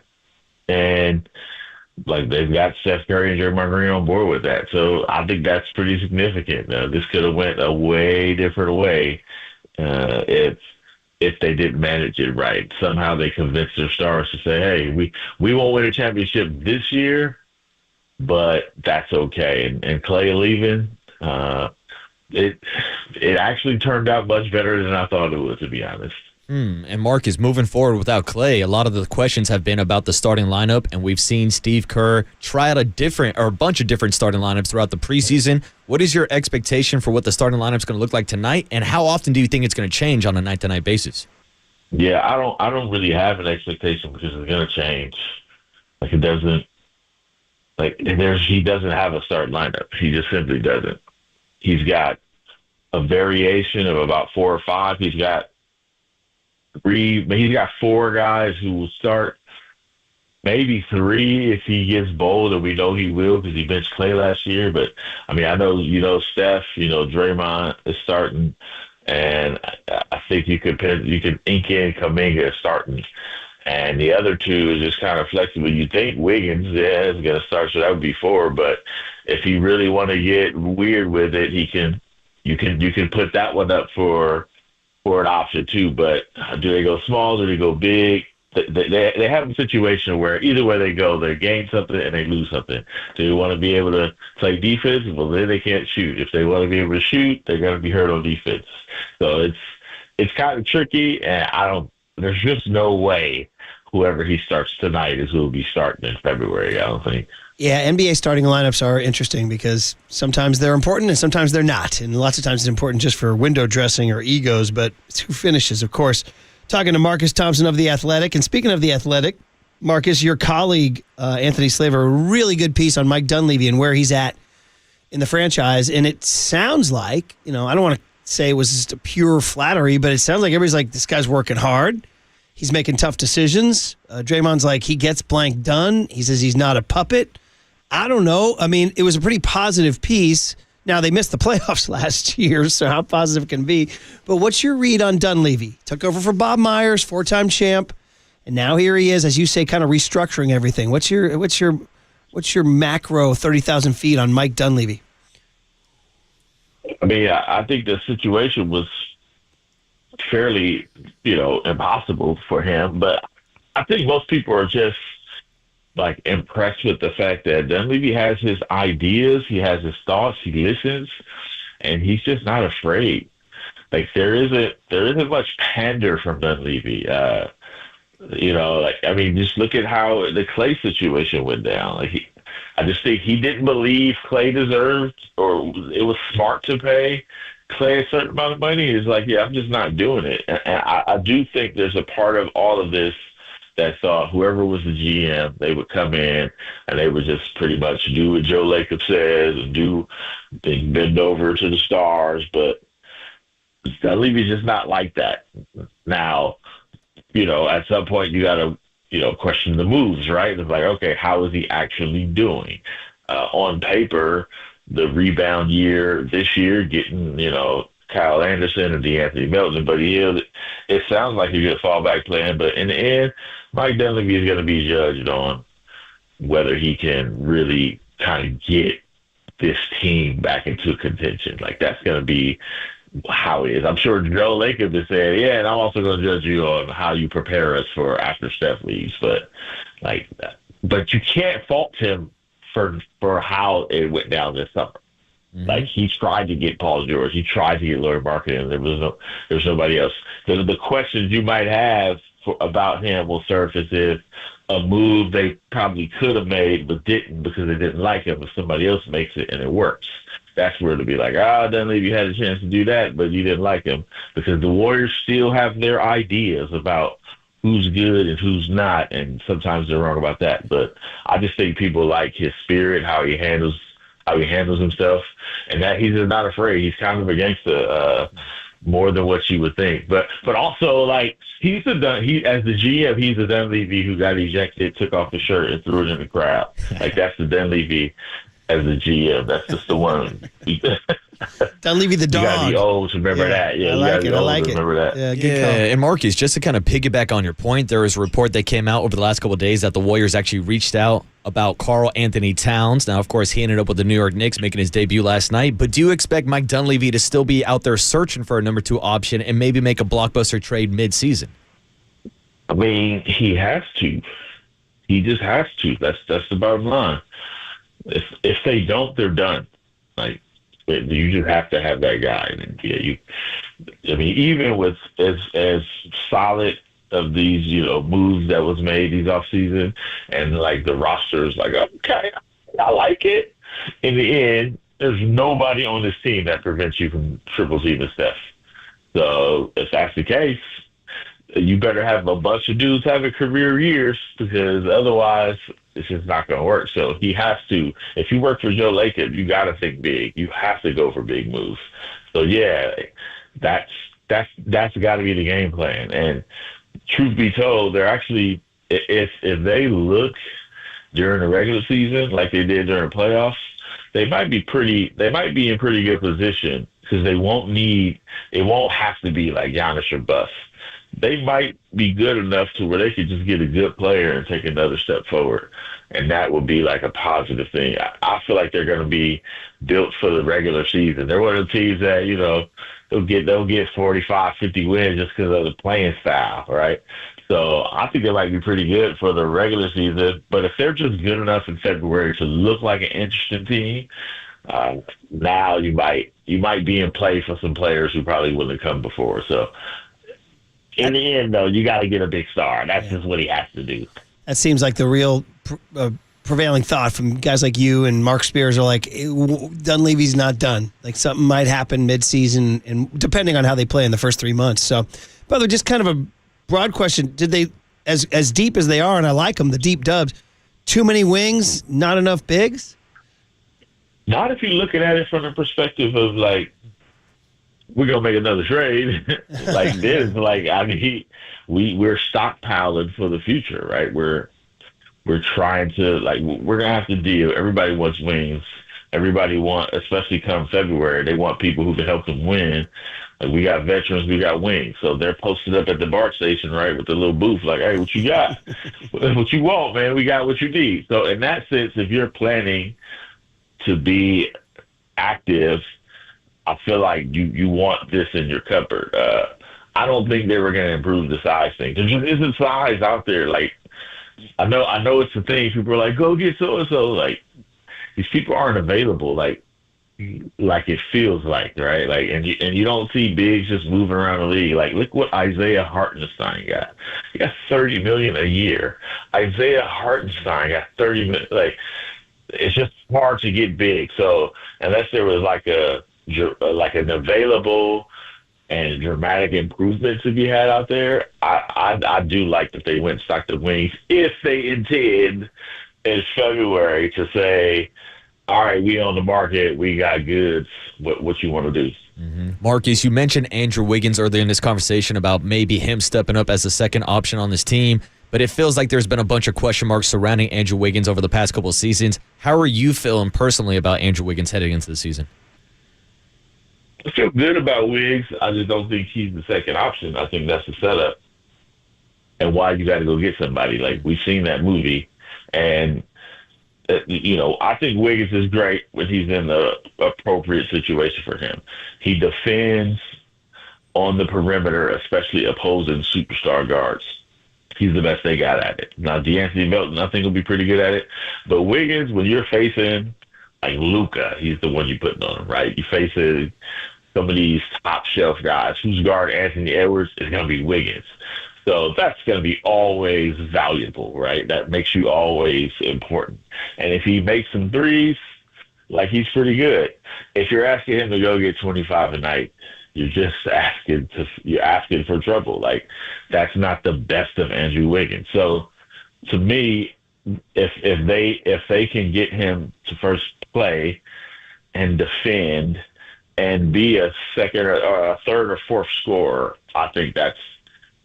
And like they've got Steph Curry and Draymond Green on board with that. So I think that's pretty significant. This could have went a way different way if they didn't manage it right. Somehow they convinced their stars to say, hey, we won't win a championship this year, but that's okay. And Clay leaving, it actually turned out much better than I thought it would, to be honest. And Marcus, moving forward without Clay, a lot of the questions have been about the starting lineup, and we've seen Steve Kerr try out a bunch of different starting lineups throughout the preseason. What is your expectation for what the starting lineup is going to look like tonight, and how often do you think it's going to change on a night-to-night basis? Yeah, I don't really have an expectation because it's going to change. Like it doesn't. He doesn't have a starting lineup. He just simply doesn't. He's got a variation of about 4 or 5. He's got 4 guys who will start, maybe 3 if he gets bold, and we know he will because he benched Clay last year. But I mean, I know Steph, Draymond is starting, and I think you could ink in Kuminga starting, and the other 2 is just kind of flexible. You think Wiggins is going to start, so that would be 4. But if he really want to get weird with it, you can put that one up for an option too. But do they go small? Do they go big? They have a situation where either way they go, they gain something and they lose something. Do they want to be able to play defense? Well, then they can't shoot. If they want to be able to shoot, they're going to be hurt on defense. So it's kind of tricky, and there's just no way whoever he starts tonight is who will be starting in February, I don't think. Yeah, NBA starting lineups are interesting because sometimes they're important and sometimes they're not. And lots of times it's important just for window dressing or egos, but it's who finishes, of course. Talking to Marcus Thompson of The Athletic. And speaking of The Athletic, Marcus, your colleague, Anthony Slaver, a really good piece on Mike Dunleavy and where he's at in the franchise. And it sounds like, I don't want to say it was just a pure flattery, but it sounds like everybody's like, this guy's working hard. He's making tough decisions. Draymond's like, he gets blank done. He says he's not a puppet. I don't know. I mean, it was a pretty positive piece. Now, they missed the playoffs last year, so how positive can it be? But what's your read on Dunleavy? Took over for Bob Myers, 4-time champ, and now here he is, as you say, kind of restructuring everything. What's your macro 30,000 feet on Mike Dunleavy? I mean, I think the situation was fairly, impossible for him, but I think most people are just impressed with the fact that Dunleavy has his ideas, he has his thoughts, he listens, and he's just not afraid. There isn't much pander from Dunleavy. Just look at how the Clay situation went down. I just think he didn't believe Clay deserved, or it was smart to pay Clay a certain amount of money. He's like, yeah, I'm just not doing it. And I do think there's a part of all of this that thought whoever was the GM, they would come in and they would just pretty much do what Joe Lacob says and bend over to the stars. But Dunleavy's just not like that. Now, at some point you got to, question the moves, right? It's like, okay, how is he actually doing? On paper, the rebound year this year, getting, Kyle Anderson and DeAnthony Melton, but it sounds like he's a fallback plan. But in the end, Mike Dunleavy is going to be judged on whether he can really kind of get this team back into contention. Like, that's going to be how it is. I'm sure Joe Lacob is saying, yeah, and I'm also going to judge you on how you prepare us for after Steph leaves. But you can't fault him for how it went down this summer. Mm-hmm. Like, he tried to get Paul George. He tried to get Lauri Markkanen. There was nobody else. The questions you might have about him will surface if a move they probably could have made but didn't because they didn't like him. If somebody else makes it and it works, that's where it'll be like, Dunleavy had a chance to do that, but you didn't like him, because the Warriors still have their ideas about who's good and who's not, and sometimes they're wrong about that. But I just think people like his spirit, how he handles himself, and that he's just not afraid. He's kind of a gangster, more than what you would think. But also, like, as the GM, he's the Dunleavy who got ejected, took off the shirt, and threw it in the crowd. Like, that's the Dunleavy as the GM. That's just the one. Dunleavy the dog. You gotta be old to remember that. Yeah, I like it. Remember that. Yeah, good call. And Marcus, just to kind of piggyback on your point, there was a report that came out over the last couple of days that the Warriors actually reached out about Karl Anthony Towns. Now, of course, he ended up with the New York Knicks, making his debut last night. But do you expect Mike Dunleavy to still be out there searching for a number 2 option and maybe make a blockbuster trade mid-season? I mean, he has to. He just has to. That's the bottom line. If they don't, they're done. Like, you just have to have that guy. And even with as solid of these, moves that was made these offseason, and like the roster is like, okay, I like it. In the end, there's nobody on this team that prevents you from triple teaming Steph. So if that's the case, you better have a bunch of dudes having career years, because otherwise it's just not going to work. So he has to. If you work for Joe Lacob, you got to think big. You have to go for big moves. So yeah, that's got to be the game plan. And truth be told, they're actually, if they look during the regular season like they did during the playoffs, they might be in pretty good position, because it won't have to be like Giannis or bust. They might be good enough to where they could just get a good player and take another step forward. And that would be like a positive thing. I feel like they're going to be built for the regular season. They're one of the teams that, they'll get 45, 50 wins just because of the playing style, right? So I think they might be pretty good for the regular season. But if they're just good enough in February to look like an interesting team, now you might be in play for some players who probably wouldn't have come before. So in the end, though, you got to get a big star. That's just what he has to do. That seems like the real prevailing thought from guys like you and Mark Spears are like, Dunleavy's not done. Like, something might happen midseason, and depending on how they play in the first 3 months. So, by the way, just kind of a broad question. Did they, as deep as they are, and I like them, the deep dubs, too many wings, not enough bigs? Not if you're looking at it from the perspective of, like, we're going to make another trade like this. Like, I mean, we're stockpiling for the future, right? We're trying to, like, we're going to have to deal. Everybody wants wings. Everybody especially come February, they want people who can help them win. Like, we got veterans, we got wings. So they're posted up at the BART station, right, with the little booth, like, hey, what you got? What you want, man? We got what you need. So in that sense, if you're planning to be active, I feel like you want this in your cupboard. I don't think they were going to improve the size thing. There just isn't size out there. Like, I know it's a thing. People are like, go get so-and-so. Like, these people aren't available. Like it feels like, right? Like, and you don't see bigs just moving around the league. Like, look what Isaiah Hartenstein got. He got $30 million a year. Isaiah Hartenstein got $30 million. Like, it's just hard to get big. So unless there was like an available and dramatic improvements to be had out there, I do like that they went and stocked the wings if they intend in February to say, all right, we on the market, we got goods, what you want to do. Marcus, you mentioned Andrew Wiggins earlier in this conversation about maybe him stepping up as a second option on this team, but it feels like there's been a bunch of question marks surrounding Andrew Wiggins over the past couple of seasons. How are you feeling personally about Andrew Wiggins heading into the season? I feel good about Wiggs. I just don't think he's the second option. I think that's the setup. And why you got to go get somebody. Like, we've seen that movie. And, I think Wiggins is great when he's in the appropriate situation for him. He defends on the perimeter, especially opposing superstar guards. He's the best they got at it. Now, DeAnthony Melton, I think, will be pretty good at it. But Wiggins, when you're facing, like, Luka, he's the one you're putting on him, right? You're facing some of these top shelf guys. Who's guard Anthony Edwards is going to be Wiggins. So that's going to be always valuable, right? That makes you always important. And if he makes some threes, like, he's pretty good. If you're asking him to go get 25 a night, you're asking for trouble. Like, that's not the best of Andrew Wiggins. So to me, if they can get him to first play and defend and be a second or a third or fourth scorer, I think that's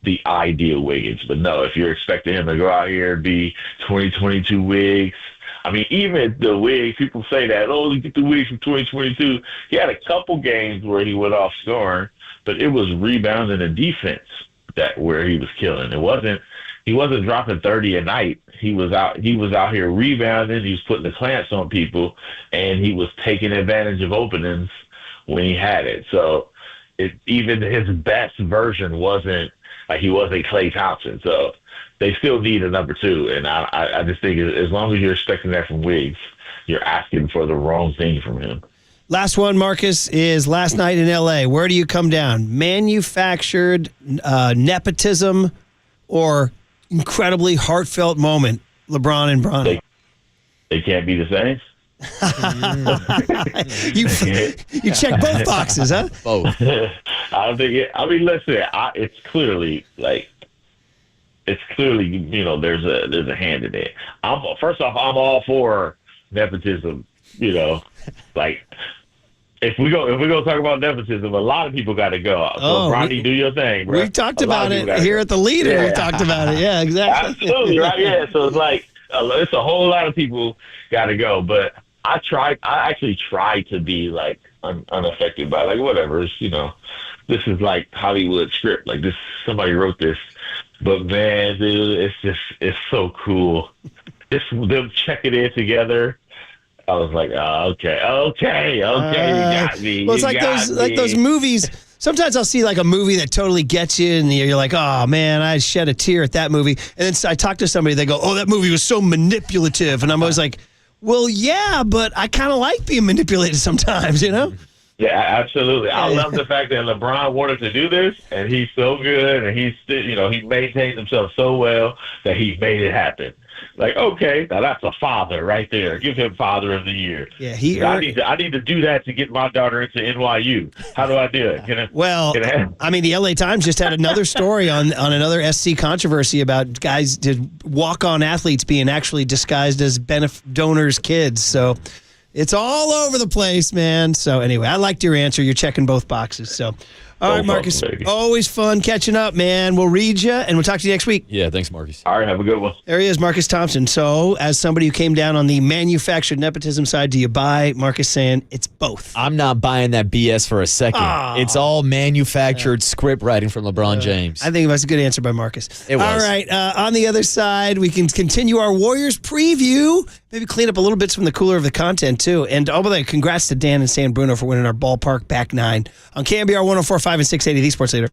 the ideal Wiggins. But no, if you're expecting him to go out here and be 2022 Wiggs, I mean, even the Wiggs, people say that, look at the Wiggs from 2022. He had a couple games where he went off scoring, but it was rebounding and defense where he was killing. He wasn't dropping 30 a night. He was out here rebounding, he was putting the clamps on people, and he was taking advantage of openings when he had it. So even his best version wasn't like, he wasn't Klay Thompson. So they still need a number two. And I just think as long as you're expecting that from Wiggs, you're asking for the wrong thing from him. Last one, Marcus, is last night in L.A. Where do you come down? Manufactured nepotism or incredibly heartfelt moment, LeBron and Bronny? They can't be the same? You check both boxes, huh? Both. I don't think it. I mean, listen. It's clearly there's a hand in it. First off, I'm all for nepotism. Like, if we go talk about nepotism, a lot of people got to go. So, Bronny, do your thing, bro. We talked about it here at the Leader. Yeah. We talked about it. Yeah, exactly. Absolutely, right? Yeah. So it's like it's a whole lot of people got to go, but I actually tried to be like unaffected by, like, whatever. It's, this is like Hollywood script. Like, this, somebody wrote this. But man, dude, it's so cool. Them checking in together. I was like, okay, you got me. Well, it's like those movies. Sometimes I'll see like a movie that totally gets you, and you're like, oh man, I shed a tear at that movie. And then I talk to somebody, they go, oh, that movie was so manipulative, and I'm always like, well, yeah, but I kind of like being manipulated sometimes, Yeah, absolutely. I love the fact that LeBron wanted to do this, and he's so good, and he's still, he maintained himself so well that he made it happen. Like, okay, now that's a father right there. Give him Father of the Year. Yeah, I need to do that to get my daughter into NYU. How do I do it? The LA Times just had another story on another SC controversy about guys, walk-on athletes being actually disguised as donors' kids. So it's all over the place, man. So anyway, I liked your answer. You're checking both boxes. So, all right, Marcus, always fun catching up, man. We'll read you, and we'll talk to you next week. Yeah, thanks, Marcus. All right, have a good one. There he is, Marcus Thompson. So, as somebody who came down on the manufactured nepotism side, do you buy? Marcus saying it's both. I'm not buying that BS for a second. Oh. It's all manufactured script writing from LeBron James. I think that's a good answer by Marcus. It was. All right, on the other side, we can continue our Warriors preview. Maybe clean up a little bits from the cooler of the content, too. And, by the way, congrats to Dan and San Bruno for winning our ballpark back 9 on KNBR 104.5 and 680, the Sports Leader.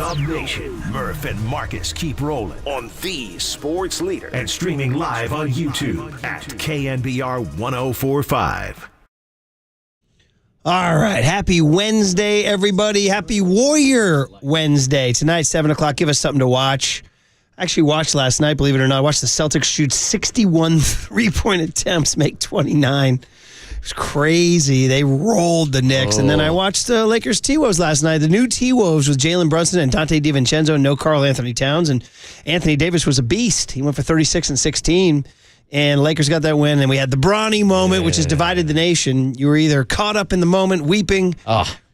Dub Nation, Murph and Marcus keep rolling on the sports leader and streaming live on YouTube at KNBR 1045. All right. Happy Wednesday, everybody. Happy Warrior Wednesday. Tonight, 7 o'clock. Give us something to watch. I actually watched last night, believe it or not. I watched the Celtics shoot 61 three-point attempts, make 29. It was crazy. They rolled the Knicks. And then I watched the Lakers T-Woes last night. The new T-Woes with Jalen Brunson and Dante DiVincenzo and no Karl Anthony Towns. And Anthony Davis was a beast. He went for 36 and 16. And Lakers got that win. And we had the Bronny moment, which has divided the nation. You were either caught up in the moment weeping,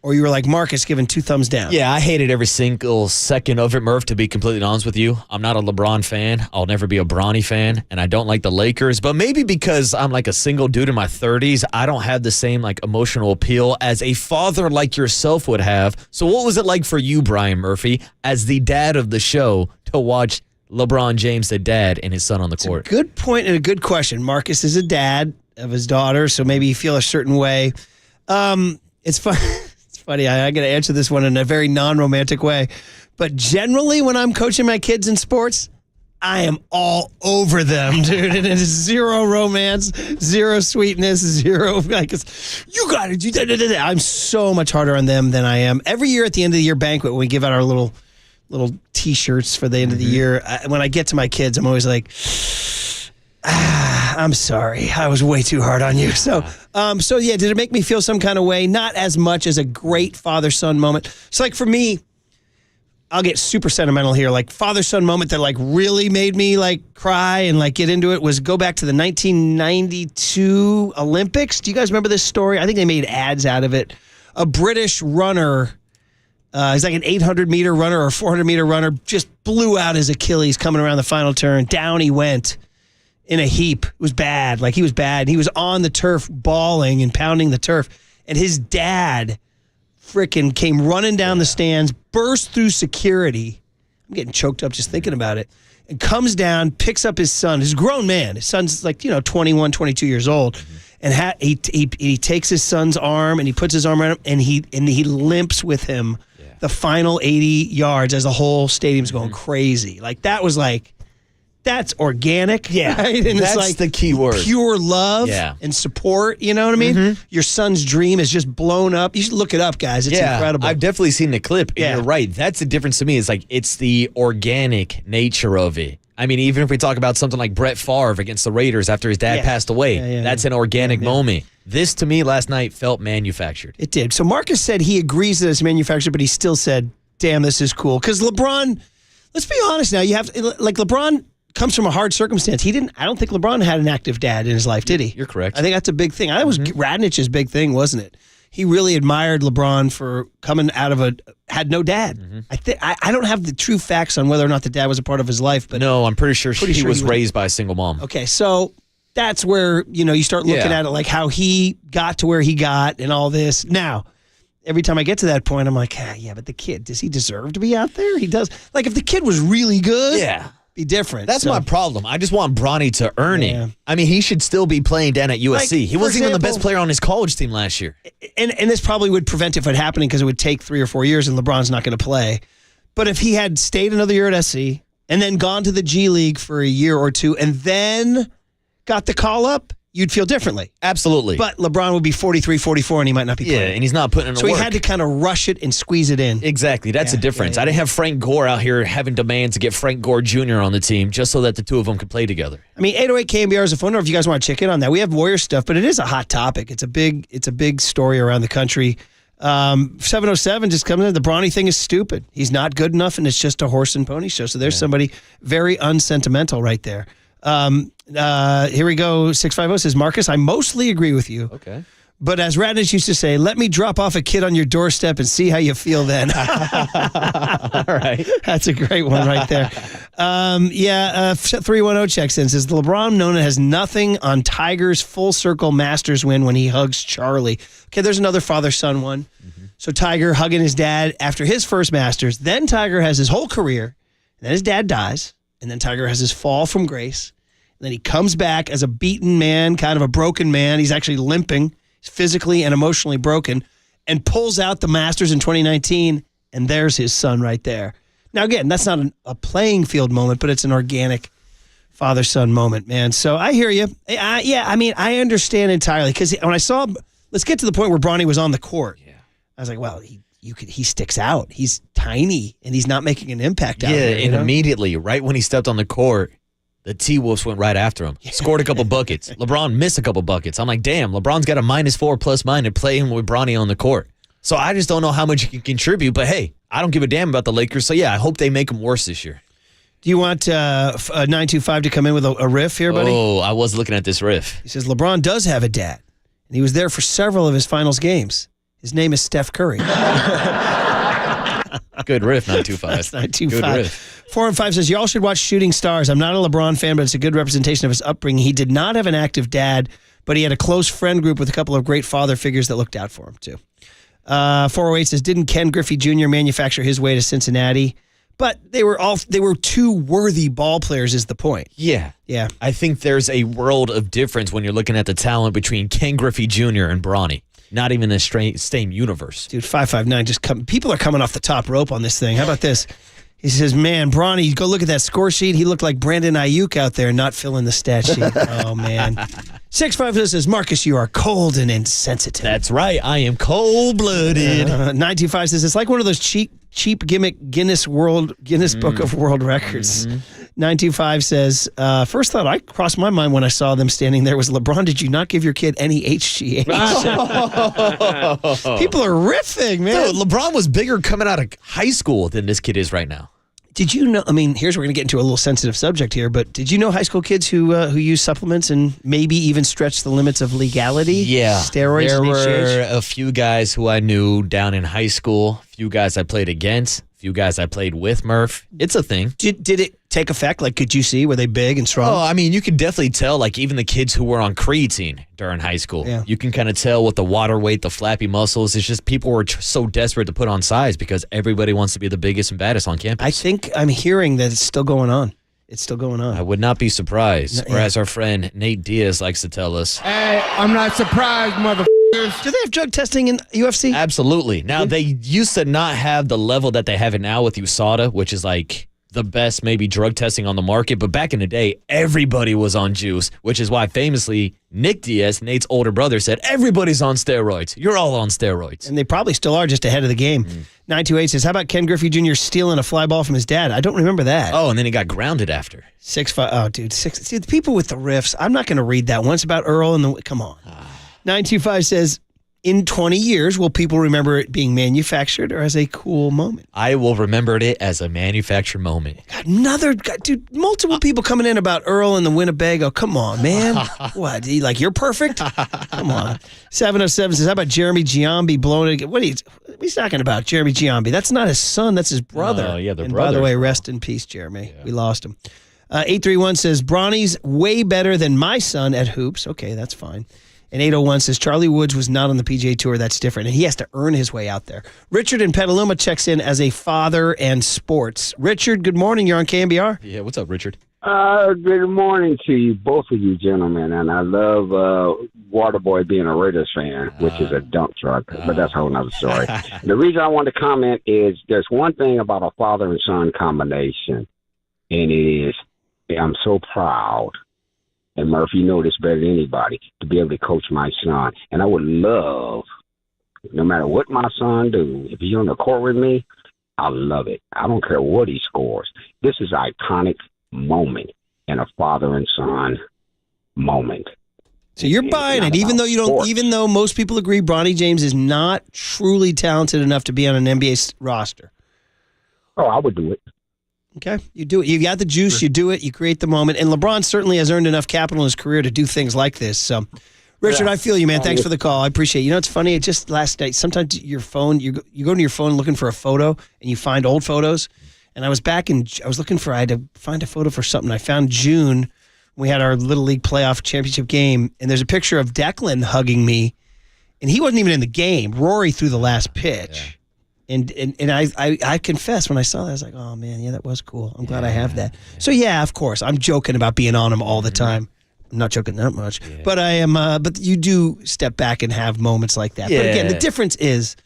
or you were like Marcus giving 2 thumbs down. Yeah, I hated every single second of it, Murph, to be completely honest with you. I'm not a LeBron fan. I'll never be a Bronny fan. And I don't like the Lakers. But maybe because I'm like a single dude in my 30s, I don't have the same like emotional appeal as a father like yourself would have. So what was it like for you, Brian Murphy, as the dad of the show, to watch LeBron James, the dad, and his son on the court? Good point and a good question. Marcus is a dad of his daughter, so maybe you feel a certain way. It's fun. It's funny. I got to answer this one in a very non-romantic way. But generally, when I'm coaching my kids in sports, I am all over them, dude. And it is zero romance, zero sweetness, zero like you got it. I'm so much harder on them than I am. Every year at the end of the year banquet, when we give out our little T-shirts for the end of the year, when I get to my kids, I'm always like, I'm sorry, I was way too hard on you. So yeah, did it make me feel some kind of way? Not as much as a great father-son moment. So like for me, I'll get super sentimental here. Like father-son moment that like really made me like cry and like get into it was go back to the 1992 Olympics. Do you guys remember this story? I think they made ads out of it. A British runner, he's like an 800-meter runner or 400-meter runner, just blew out his Achilles coming around the final turn. Down he went in a heap. It was bad. Like he was bad. He was on the turf bawling and pounding the turf. And his dad frickin' came running down the stands, burst through security. I'm getting choked up just thinking about it. And comes down, picks up his son. He's a grown man. His son's like, 21, 22 years old. And he takes his son's arm and he puts his arm around him and he limps with him the final 80 yards as the whole stadium's going crazy. Like that was like, that's organic. Yeah. Right? And that's it's like the key word. Pure love and support. You know what I mean? Your son's dream is just blown up. You should look it up, guys. It's incredible. I've definitely seen the clip. And you're right. That's the difference to me. It's like, it's the organic nature of it. I mean, even if we talk about something like Brett Favre against the Raiders after his dad passed away, that's an organic moment. This, to me, last night felt manufactured. It did. So Marcus said he agrees that it's manufactured, but he still said, damn, this is cool. Because LeBron, let's be honest now, LeBron comes from a hard circumstance. I don't think LeBron had an active dad in his life, did he? You're correct. I think that's a big thing. That was Radnich's big thing, wasn't it? he really admired LeBron for coming out of had no dad. I don't have the true facts on whether or not the dad was a part of his life, but no, I'm pretty sure he was raised by a single mom. Okay, so that's where you start looking at it like how he got to where he got and all this. Now, every time I get to that point, I'm like, but the kid, does he deserve to be out there? He does. Like if the kid was really good, be different. That's my problem. I just want Bronny to earn it. I mean, he should still be playing down at USC. He wasn't even the best player on his college team last year. And this probably would prevent it from happening because it would take 3 or 4 years and LeBron's not going to play. But if he had stayed another year at SC and then gone to the G League for a year or two and then got the call up, you'd feel differently. Absolutely. But LeBron would be 43, 44, and he might not be playing. Yeah, and he's not putting in the work. So he had to kind of rush it and squeeze it in. Exactly. That's the difference. I didn't have Frank Gore out here having demands to get Frank Gore Jr. on the team just so that the two of them could play together. I mean, 808 KNBR is a phone number if you guys want to check in on that. We have Warrior stuff, but it is a hot topic. It's a big story around the country. 707 just comes in. The Bronny thing is stupid. He's not good enough, and it's just a horse and pony show. So there's somebody very unsentimental right there. Here we go. 650 says, Marcus, I mostly agree with you. Okay. But as Radnich used to say, let me drop off a kid on your doorstep and see how you feel then. All right. That's a great one right there. 310 checks in, says, the LeBron Nona has nothing on Tiger's full circle Masters win when he hugs Charlie. Okay, there's another father-son one. So Tiger hugging his dad after his first Masters. Then Tiger has his whole career. And then his dad dies. And then Tiger has his fall from grace. And then he comes back as a beaten man, kind of a broken man. He's actually limping. He's physically and emotionally broken. And pulls out the Masters in 2019. And there's his son right there. Now, again, that's not a playing field moment, but it's an organic father-son moment, man. So I hear you. I understand entirely. Because when I saw, let's get to the point where Bronny was on the court. Yeah. I was like, well, he sticks out. He's tiny, and he's not making an impact out there. Yeah, and immediately, right when he stepped on the court, the T-Wolves went right after him. Scored a couple buckets. LeBron missed a couple buckets. I'm like, damn, LeBron's got a -4 +- playing with Bronny on the court. So I just don't know how much he can contribute. But, hey, I don't give a damn about the Lakers. So, yeah, I hope they make them worse this year. Do you want 925 to come in with a riff here, buddy? Oh, I was looking at this riff. He says, LeBron does have a dad, and he was there for several of his finals games. His name is Steph Curry. Good riff, 925. That's 925. Good riff. 4 and 5 says, y'all should watch Shooting Stars. I'm not a LeBron fan, but it's a good representation of his upbringing. He did not have an active dad, but he had a close friend group with a couple of great father figures that looked out for him, too. 408 says, didn't Ken Griffey Jr. manufacture his way to Cincinnati? But they were two worthy ball players is the point. Yeah. Yeah. I think there's a world of difference when you're looking at the talent between Ken Griffey Jr. and Bronny. Not even the same universe. Dude, 559 people are coming off the top rope on this thing. How about this? He says, man, Bronny, go look at that score sheet. He looked like Brandon Ayuk out there not filling the stat sheet. Oh, man. 655 says, Marcus, you are cold and insensitive. That's right. I am cold-blooded. 925 says, it's like one of those cheap gimmick Guinness Book of World Records. 925 says, first thought I crossed my mind when I saw them standing there was, LeBron, did you not give your kid any HGH? People are riffing, man. Dude, LeBron was bigger coming out of high school than this kid is right now. Did you know, I mean, here's where we're going to get into a little sensitive subject here, but did you know high school kids who use supplements and maybe even stretch the limits of legality? Yeah. Steroids There and were HGH? a few guys who I knew down in high school, a few guys I played against, a few guys I played with, Murph. It's a thing. Did it take effect? Like, could you see? Were they big and strong? Oh, I mean, you could definitely tell, like, even the kids who were on creatine during high school. Yeah. You can kind of tell with the water weight, the flappy muscles. It's just people were so desperate to put on size because everybody wants to be the biggest and baddest on campus. I think I'm hearing that it's still going on. It's still going on. I would not be surprised. Or as our friend Nate Diaz likes to tell us. Hey, I'm not surprised, motherfuckers. Do they have drug testing in UFC? Absolutely. Now, they used to not have the level that they have it now with USADA, which is like the best maybe drug testing on the market. But back in the day, everybody was on juice, which is why famously Nick Diaz, Nate's older brother, said, everybody's on steroids. You're all on steroids. And they probably still are, just ahead of the game. 928 says, how about Ken Griffey Jr. stealing a fly ball from his dad? I don't remember that. Oh, and then he got grounded after. 6'5". Oh, dude. See, the people with the riffs, I'm not going to read that once about Earl and the... Come on. 925 says, in 20 years, will people remember it being manufactured or as a cool moment? I will remember it as a manufactured moment. Dude, multiple people coming in about Earl and the Winnebago. Come on, man. What? You're perfect? Come on. 707 says, how about Jeremy Giambi blowing it? What are you talking about, Jeremy Giambi? That's not his son. That's his brother. Oh, yeah, they're and brothers. by the way, rest in peace, Jeremy. Yeah. We lost him. 831 says, Bronny's way better than my son at hoops. Okay, that's fine. And 801 says, Charlie Woods was not on the PGA Tour. That's different. And he has to earn his way out there. Richard in Petaluma checks in as a father and sports. Richard, good morning. You're on KNBR. Yeah, what's up, Richard? Good morning to you, both of you gentlemen. And I love Waterboy being a Raiders fan, which is a dump truck. But that's a whole nother story. The reason I want to comment is there's one thing about a father and son combination. And it is, I'm so proud. And Murphy, you know this better than anybody, to be able to coach my son. And I would love, no matter what my son do, if he's on the court with me, I love it. I don't care what he scores. This is an iconic moment in a father and son moment. So you're buying it, even though most people agree Bronny James is not truly talented enough to be on an NBA roster. Oh, I would do it. Okay, you do it. You got the juice. You do it. You create the moment. And LeBron certainly has earned enough capital in his career to do things like this. So, Richard, I feel you, man. Thanks for the call. I appreciate it. You know, it's funny. It just last night, sometimes your phone, you go to your phone looking for a photo and you find old photos. And I was I had to find a photo for something. I found June. We had our Little League playoff championship game. And there's a picture of Declan hugging me. And he wasn't even in the game. Rory threw the last pitch. Yeah. And I confess, when I saw that, I was like, oh, man, yeah, that was cool. I'm glad I have that. So, yeah, of course, I'm joking about being on him all the time. I'm not joking that much. Yeah. But I am. But you do step back and have moments like that. Yeah. But, again, the difference is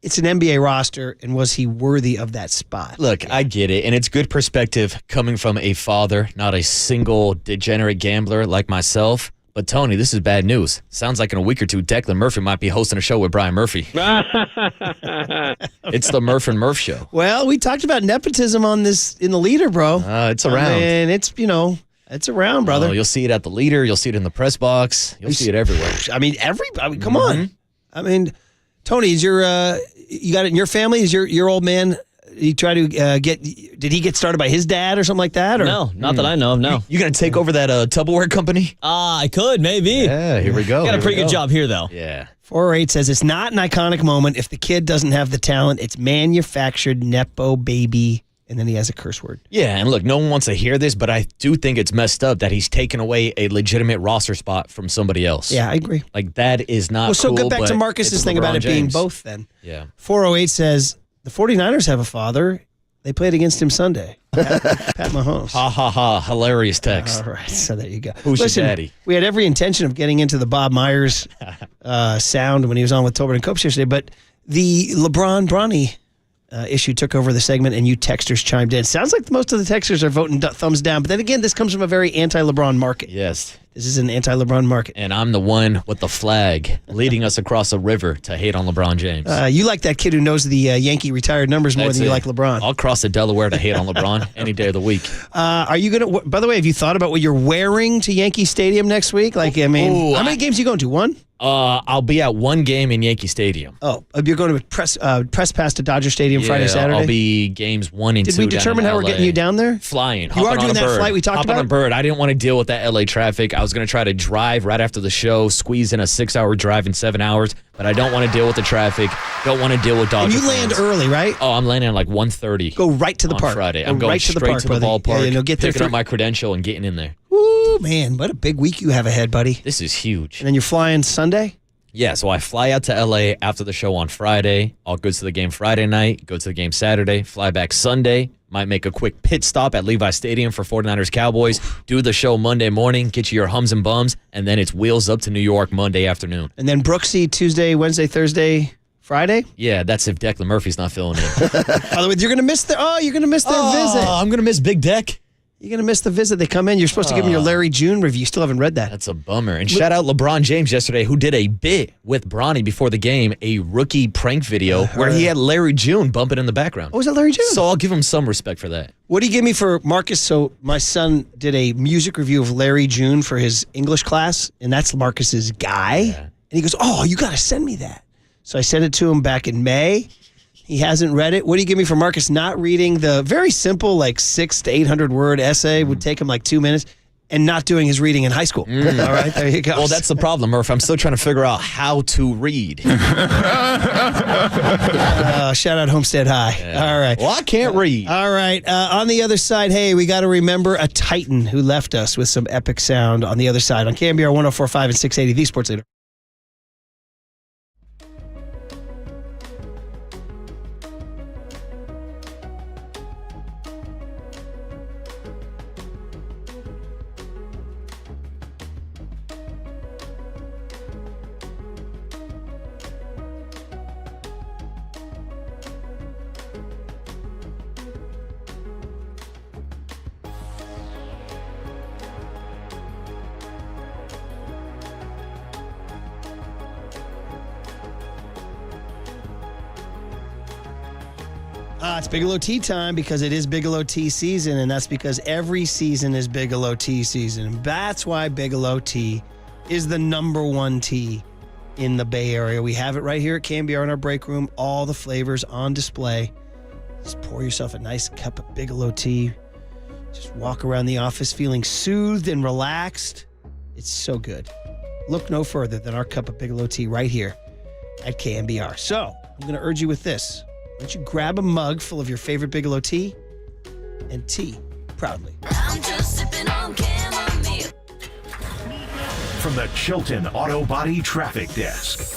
it's an NBA roster, and was he worthy of that spot? Look, I get it, and it's good perspective coming from a father, not a single degenerate gambler like myself. But, Tony, this is bad news. Sounds like in a week or two, Declan Murphy might be hosting a show with Brian Murphy. It's the Murph and Murph show. Well, we talked about nepotism on this in the leader, bro. It's around. And it's around, brother. You'll see it at the leader. You'll see it in the press box. You'll see it everywhere. I mean, come on. I mean, Tony, is you got it in your family? Is your old man... He tried to did he get started by his dad or something like that? Or? No, not that I know of, no. You going to take over that Tupperware company? I could, maybe. Yeah, here we go. Got a pretty good job here, though. Yeah. 408 says it's not an iconic moment if the kid doesn't have the talent. It's manufactured Nepo baby. And then he has a curse word. Yeah, and look, no one wants to hear this, but I do think it's messed up that he's taken away a legitimate roster spot from somebody else. Yeah, I agree. Like, that is not so cool. get back to Marcus's thing about it being both then. Yeah. 408 says the 49ers have a father. They played against him Sunday. Pat Mahomes. Ha, ha, ha. Hilarious text. All right, so there you go. Who's your daddy? We had every intention of getting into the Bob Myers sound when he was on with Tolbert and Copes yesterday, but the LeBron Bronny issue took over the segment, and you texters chimed in. Sounds like most of the texters are voting thumbs down, but then again, this comes from a very anti-LeBron market. Yes. This is an anti-LeBron market. And I'm the one with the flag leading us across a river to hate on LeBron James. You like that kid who knows the Yankee retired numbers more than you like LeBron. I'll cross the Delaware to hate on LeBron any day of the week. Are you going to, by the way, have you thought about what you're wearing to Yankee Stadium next week? Like, I mean, how many games are you going to? One? I'll be at one game in Yankee Stadium. Oh, you're going to press pass to Dodger Stadium Friday, Saturday? I'll be games 1 and 2. Did we determine how we're getting you down there? Flying. You are doing that flight we talked about? Hop on a bird. I didn't want to deal with that LA traffic. I was going to try to drive right after the show, squeeze in a 6-hour drive in 7 hours, but I don't want to deal with the traffic. Don't want to deal with Dodger And you land early, right? Oh, I'm landing at like 1:30. Go right to the on park. Friday. I'm going straight to the ballpark, picking up my credential and getting in there. Ooh, man, what a big week you have ahead, buddy. This is huge. And then you're flying Sunday? Yeah, so I fly out to LA after the show on Friday. I'll go to the game Friday night, go to the game Saturday, fly back Sunday, might make a quick pit stop at Levi Stadium for 49ers Cowboys, do the show Monday morning, get you your hums and bums, and then it's wheels up to New York Monday afternoon. And then Brooksy Tuesday, Wednesday, Thursday, Friday? Yeah, that's if Declan Murphy's not feeling it. By the way, you're going to miss their visit. I'm going to miss Big Deck. You're going to miss the visit. They come in. You're supposed to give them your Larry June review. You still haven't read that. That's a bummer. And shout out LeBron James yesterday, who did a bit with Bronny before the game, a rookie prank video where he had Larry June bumping in the background. Oh, was that Larry June? So I'll give him some respect for that. What do you give me for Marcus? So my son did a music review of Larry June for his English class, and that's Marcus's guy. Yeah. And he goes, oh, you got to send me that. So I sent it to him back in May. He hasn't read it. What do you give me for Marcus not reading the very simple, like 600 to 800 word essay? Would take him like 2 minutes. And not doing his reading in high school. All right, there you go. Well, that's the problem, Murph. I'm still trying to figure out how to read. Shout out Homestead High. Yeah. All right. Well, I can't read. All right. On the other side, hey, we got to remember a Titan who left us with some epic sound on the other side on KNBR 104.5 and 680, the Sports Leader. It's Bigelow Tea time because it is Bigelow Tea season, and that's because every season is Bigelow Tea season. That's why Bigelow Tea is the number one tea in the Bay Area. We have it right here at KNBR in our break room, all the flavors on display. Just pour yourself a nice cup of Bigelow Tea. Just walk around the office feeling soothed and relaxed. It's so good. Look no further than our cup of Bigelow Tea right here at KNBR. So I'm going to urge you with this. Why don't you grab a mug full of your favorite Bigelow tea and tea proudly. I'm just sipping on chamomile. From the Chilton Auto Body Traffic Desk.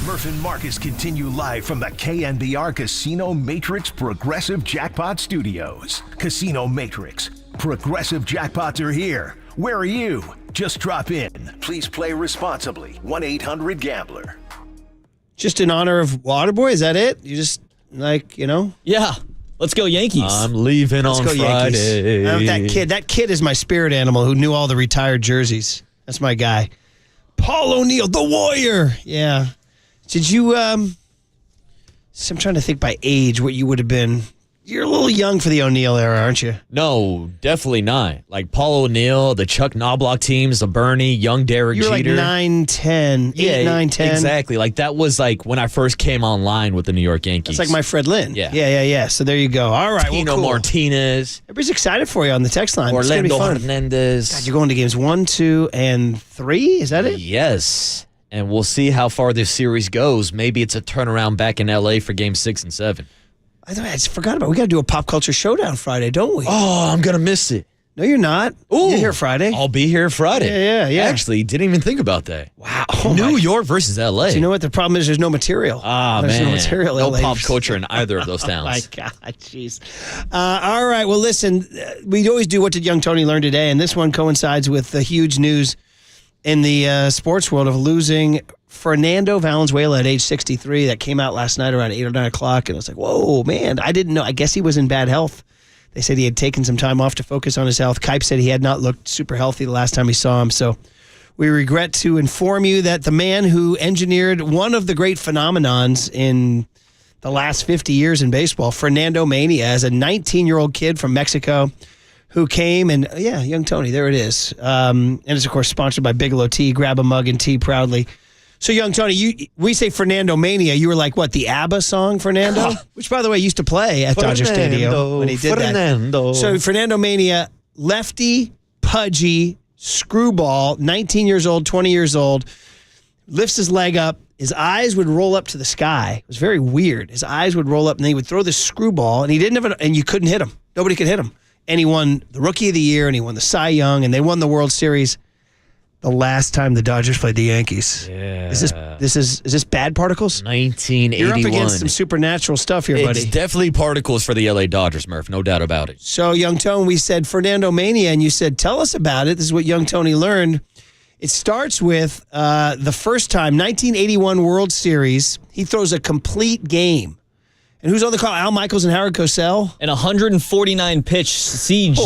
Murph and Marcus continue live from the KNBR Casino Matrix Progressive Jackpot Studios. Casino Matrix. Progressive jackpots are here. Where are you? Just drop in. Please play responsibly. 1-800-GAMBLER. Just in honor of Waterboy, is that it? You just, Yeah. Let's go Yankees. I'm leaving on Friday. That kid is my spirit animal who knew all the retired jerseys. That's my guy. Paul O'Neill, the Warrior. Yeah. Did you, I'm trying to think by age what you would have been. You're a little young for the O'Neill era, aren't you? No, definitely not. Like Paul O'Neill, the Chuck Knobloch teams, the Bernie, young Derek Jeter. You were like 9, 10, 8, 9, 10. Exactly. Like that was like when I first came online with the New York Yankees. It's like my Fred Lynn. Yeah. So there you go. All right. Tino Martinez. Everybody's excited for you on the text line. Orlando Hernandez. God, you're going to games 1, 2, and 3? Is that it? Yes. And we'll see how far this series goes. Maybe it's a turnaround back in L.A. for Game 6 and 7. I just forgot about it. We got to do a pop culture showdown Friday, don't we? Oh, I'm going to miss it. No, you're not. Ooh, you're here Friday. I'll be here Friday. Yeah. Actually, didn't even think about that. Wow. New York versus L.A. Do you know what the problem is? There's no material. There's no material. No pop culture in either of those towns. Oh, my God. Jeez. All right. Well, listen, we always do What Did Young Tony Learn Today? And this one coincides with the huge news in the sports world of losing Fernando Valenzuela at age 63. That came out last night around 8 or 9 o'clock. And I was like, whoa, man, I didn't know. I guess he was in bad health. They said he had taken some time off to focus on his health. Kipe said he had not looked super healthy the last time he saw him. So we regret to inform you that the man who engineered one of the great phenomenons in the last 50 years in baseball, Fernando Mania, as a 19-year-old kid from Mexico who came and, young Tony, there it is. And it's, of course, sponsored by Bigelow Tea. Grab a mug and tea proudly. So, young Tony, we say Fernando Mania. You were like, what, the ABBA song, Fernando? Which, by the way, used to play at Dodger Stadium when he did that. So, Fernando Mania, lefty, pudgy, screwball, 19 years old, 20 years old, lifts his leg up. His eyes would roll up to the sky. It was very weird. His eyes would roll up, and he would throw this screwball, and he didn't have and you couldn't hit him. Nobody could hit him. And he won the Rookie of the Year, and he won the Cy Young, and they won the World Series the last time the Dodgers played the Yankees. Yeah. Is this bad particles? 1981. You're up against some supernatural stuff here, buddy. It's definitely particles for the LA Dodgers, Murph. No doubt about it. So, young Tony, we said Fernando Mania, and you said, tell us about it. This is what young Tony learned. It starts with the first time, 1981 World Series. He throws a complete game. And who's on the call? Al Michaels and Howard Cosell? An 149-pitch CG.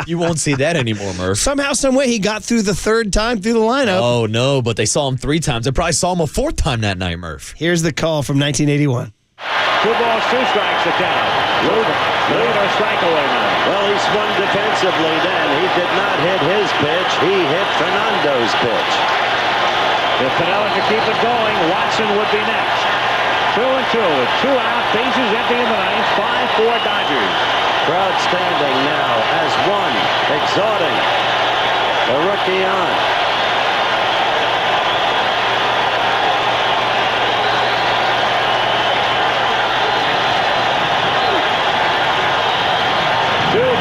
You won't see that anymore, Murph. Somehow, some way, he got through the third time through the lineup. Oh, no, but they saw him 3 times. They probably saw him a 4th time that night, Murph. Here's the call from 1981. 2 balls, 2 strikes, the count. Leader strike away now. Well, he swung defensively then. He did not hit his pitch. He hit Fernando's pitch. If Pinella could keep it going, Watson would be next. 2-2 with 2 out, bases empty in the ninth, 5-4 Dodgers. Crowd standing now as one, exhorting the rookie on.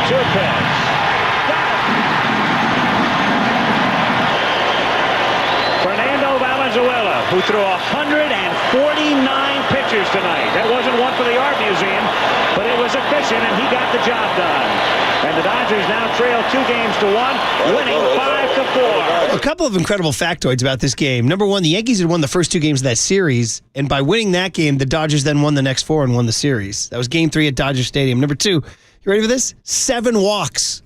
Two pitch. Fernando Valenzuela, who threw 149 pitches tonight. That wasn't one for the Art Museum, but it was efficient, and he got the job done. And the Dodgers now trail 2-1, winning 5-4. A couple of incredible factoids about this game. Number one, the Yankees had won the first 2 games of that series, and by winning that game, the Dodgers then won the next 4 and won the series. That was Game 3 at Dodger Stadium. Number 2, you ready for this? 7 walks.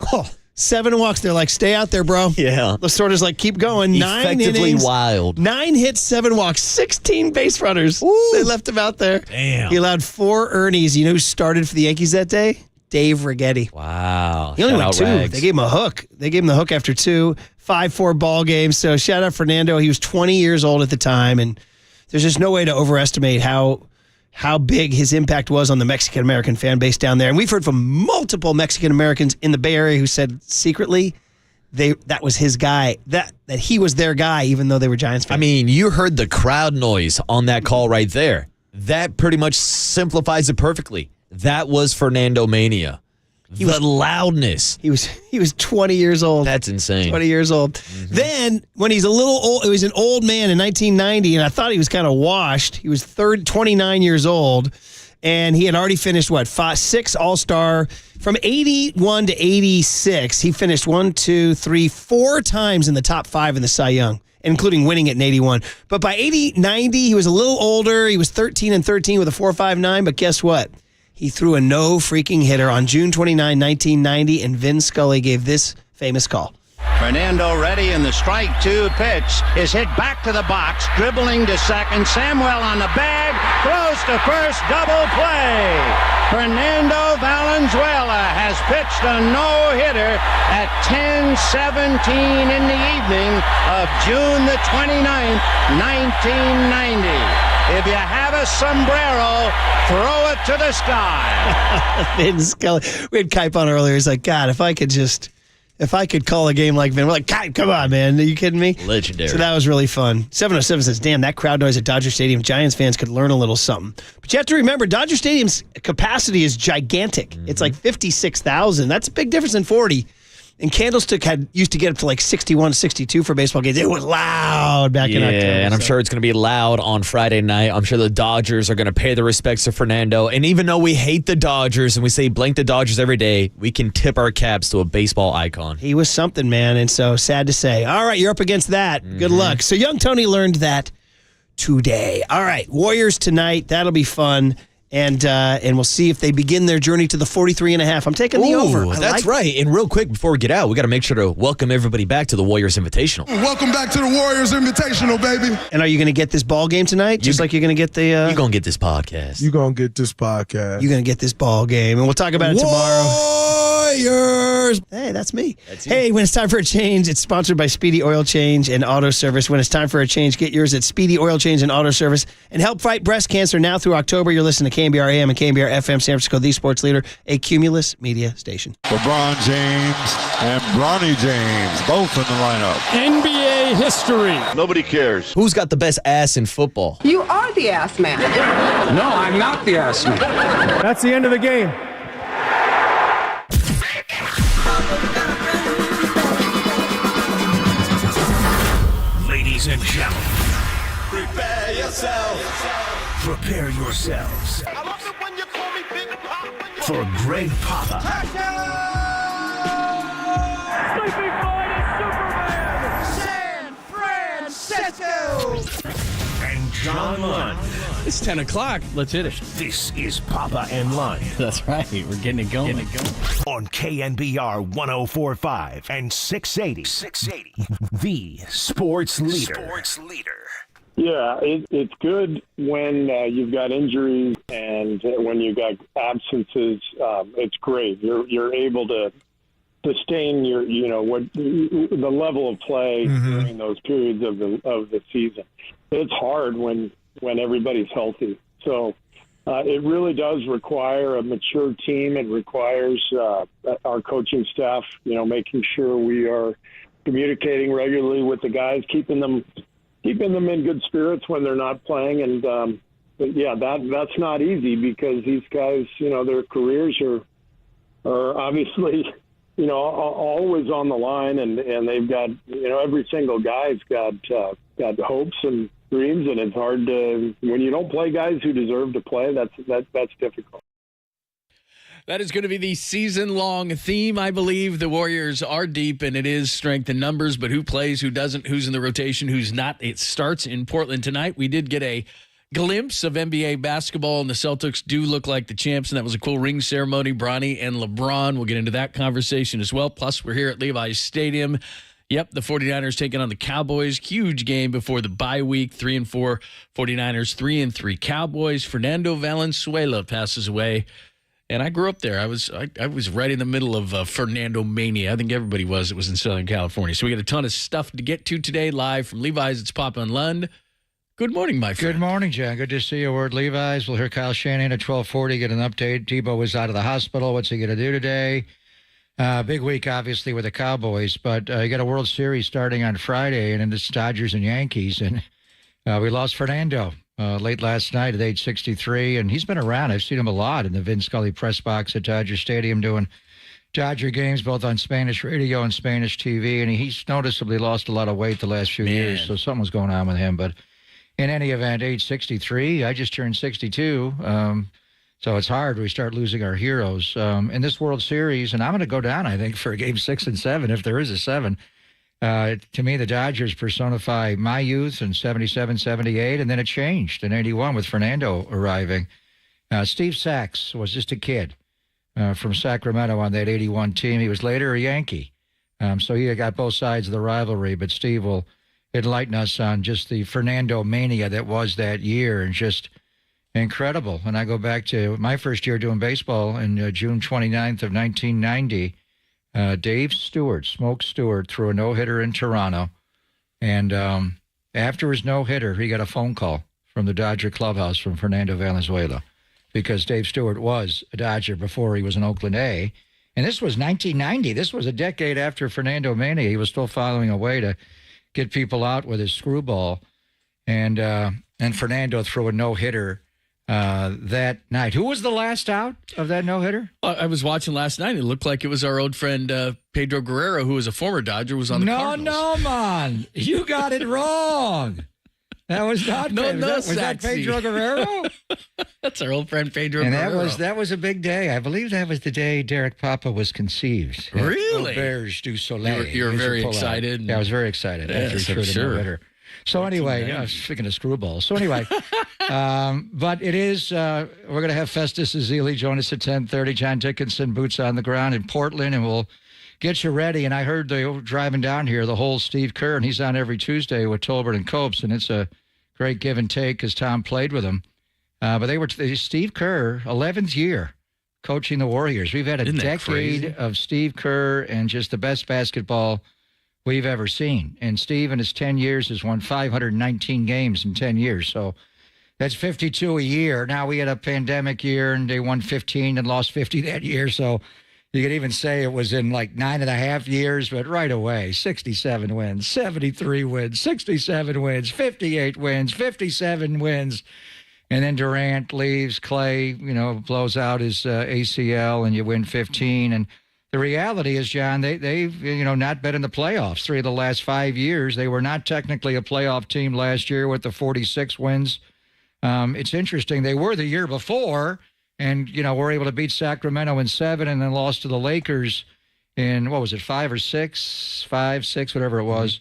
7 walks. They're like, stay out there, bro. Yeah. The sort is like, keep going. 9 innings. Wild. 9 hits, 7 walks, 16 base runners. Ooh. They left him out there. Damn. He allowed 4 Ernies. You know who started for the Yankees that day? Dave Righetti. Wow. He only went 2. They gave him a hook. They gave him the hook after 2. 5-4 ball game. So shout out Fernando. He was 20 years old at the time, and there's just no way to overestimate how big his impact was on the Mexican-American fan base down there. And we've heard from multiple Mexican-Americans in the Bay Area who said secretly that was his guy, that he was their guy, even though they were Giants fans. I mean, you heard the crowd noise on that call right there. That pretty much simplifies it perfectly. That was Fernando Mania. The loudness. He was 20 years old. That's insane. 20 years old. Then when he's a little old, he was an old man in 1990, and I thought he was kind of washed. He was 29 years old, and he had already finished, 6 All-Star. From 81 to 86, he finished 4 times in the top 5 in the Cy Young, including winning it in 81. But by 90, he was a little older. He was 13-13 with a 4.59, but guess what? He threw a no-freaking hitter on June 29, 1990, and Vin Scully gave this famous call. Fernando ready, and the strike 2 pitch is hit back to the box, dribbling to second. Samuel on the bag, throws to first, double play. Fernando Valenzuela has pitched a no-hitter at 10:17 in the evening of June the 29th, 1990. If you have a sombrero, throw it to the sky. Vin Scully. We had Kuiper on earlier. He's like, God, if I could call a game like Vin, we're like, God, come on, man. Are you kidding me? Legendary. So that was really fun. 707 says, damn, that crowd noise at Dodger Stadium, Giants fans could learn a little something. But you have to remember, Dodger Stadium's capacity is gigantic. It's like 56,000. That's a big difference than 40. And Candlestick used to get up to like 61, 62 for baseball games. It was loud back in October. Yeah, and I'm sure it's going to be loud on Friday night. I'm sure the Dodgers are going to pay the respects to Fernando. And even though we hate the Dodgers and we say blank the Dodgers every day, we can tip our caps to a baseball icon. He was something, man. And so sad to say. All right, you're up against that. Good luck. So young Tony learned that today. All right, Warriors tonight. That'll be fun. And we'll see if they begin their journey to the 43.5. I'm taking the over. That's right. And real quick, before we get out, we got to make sure to welcome everybody back to the Warriors Invitational. Welcome back to the Warriors Invitational, baby. And are you going to get this ball game tonight? Just like you're going to get the... You're going to get this podcast. You're going to get this podcast. You're going to get this ball game. And we'll talk about it tomorrow. Warriors. Hey, that's me. Hey, when it's time for a change, it's sponsored by Speedy Oil Change and Auto Service. When it's time for a change, get yours at Speedy Oil Change and Auto Service and help fight breast cancer now through October. You're listening to KNBR AM and KNBR FM San Francisco, the sports leader, a Cumulus media station. LeBron James and Bronny James, both in the lineup. NBA history. Nobody cares. Who's got the best ass in football? You are the ass man. No, I'm not the ass man. That's the end of the game. Ladies and gentlemen, Prepare yourself. prepare yourselves for Greg Papa Sleeping Boy Superman. San Francisco. and John Lund. It's 10 o'clock. Let's hit it. This is Papa and Lund That's right. We're getting it going. on KNBR 104.5 and 680. The sports leader. Yeah, it's good when you've got injuries and when you've got absences. It's great. You're able to sustain the level of play during those periods of the season. It's hard when everybody's healthy. So it really does require a mature team. It requires our coaching staff, making sure we are communicating regularly with the guys, keeping them in good spirits when they're not playing. And that's not easy because these guys, their careers are obviously, always on the line, and they've got, every single guy's got hopes and dreams, and it's hard to, when you don't play guys who deserve to play, that's difficult. That is going to be the season-long theme, I believe. The Warriors are deep, and it is strength in numbers, but who plays, who doesn't, who's in the rotation, who's not. It starts in Portland tonight. We did get a glimpse of NBA basketball, and the Celtics do look like the champs, and that was a cool ring ceremony. Bronny and LeBron. We'll get into that conversation as well. Plus, we're here at Levi's Stadium. Yep, the 49ers taking on the Cowboys. Huge game before the bye week. 3-4 49ers, 3-3 Cowboys. Fernando Valenzuela passes away. And I grew up there. I was right in the middle of Fernando mania. I think everybody was. It was in Southern California. So we got a ton of stuff to get to today. Live from Levi's, it's Papa and Lund. Good morning, my friend. Good morning, John. Good to see you. We're at Levi's. We'll hear Kyle Shanahan at 12:40, get an update. Debo was out of the hospital. What's he going to do today? Big week, obviously, with the Cowboys. But you got a World Series starting on Friday, and then it's Dodgers and Yankees. And we lost Fernando late last night at age 63, and he's been around. I've seen him a lot in the Vin Scully press box at Dodger Stadium doing Dodger games, both on Spanish radio and Spanish TV, and he's noticeably lost a lot of weight the last few years, so something was going on with him. But in any event, age 63, I just turned 62, so it's hard. We start losing our heroes. In this World Series, and I'm going to go down, I think, for game 6 and 7, if there is a 7. To me, the Dodgers personify my youth in 77, 78, and then it changed in 81 with Fernando arriving. Steve Sax was just a kid from Sacramento on that 81 team. He was later a Yankee. So he got both sides of the rivalry, but Steve will enlighten us on just the Fernando mania that was that year, and just incredible. And I go back to my first year doing baseball in June 29th of 1990. Dave Stewart, Smoke Stewart, threw a no-hitter in Toronto. And after his no-hitter, he got a phone call from the Dodger clubhouse from Fernando Valenzuela, because Dave Stewart was a Dodger before he was an Oakland A. And this was 1990. This was a decade after Fernando Mania. He was still following a way to get people out with his screwball. And Fernando threw a no-hitter that night. Who was the last out of that no-hitter? I was watching last night. It looked like it was our old friend Pedro Guerrero, who was a former Dodger, was on the Cardinals. No, man. You got it wrong. That was not was that Pedro Guerrero? That's our old friend Pedro Guerrero. And that was a big day. I believe that was the day Derek Papa was conceived. Really? Auberge du Soleil. You were very excited. Yeah, I was very excited. Yes, I'm sure. So anyway, speaking of screwballs. So anyway, but it is, we're going to have Festus Ezeli join us at 10:30. John Dickinson, boots on the ground in Portland, and we'll get you ready. And I heard they were driving down here, the whole Steve Kerr, and he's on every Tuesday with Tolbert and Copes, and it's a great give and take because Tom played with him. But Steve Kerr, 11th year coaching the Warriors. We've had a decade of Steve Kerr and just the best basketball we've ever seen. And Steve, in his 10 years, has won 519 games in 10 years. So that's 52 a year. Now, we had a pandemic year, and they won 15 and lost 50 that year. So you could even say it was in like 9.5 years, but right away, 67 wins, 73 wins, 67 wins, 58 wins, 57 wins. And then Durant leaves, Clay, blows out his ACL, and you win 15. And the reality is, John, they've not been in the playoffs 3 of the last 5 years. They were not technically a playoff team last year with the 46 wins. It's interesting. They were the year before, and, were able to beat Sacramento in 7 and then lost to the Lakers in, 5 or 6, 5, 6, whatever it was.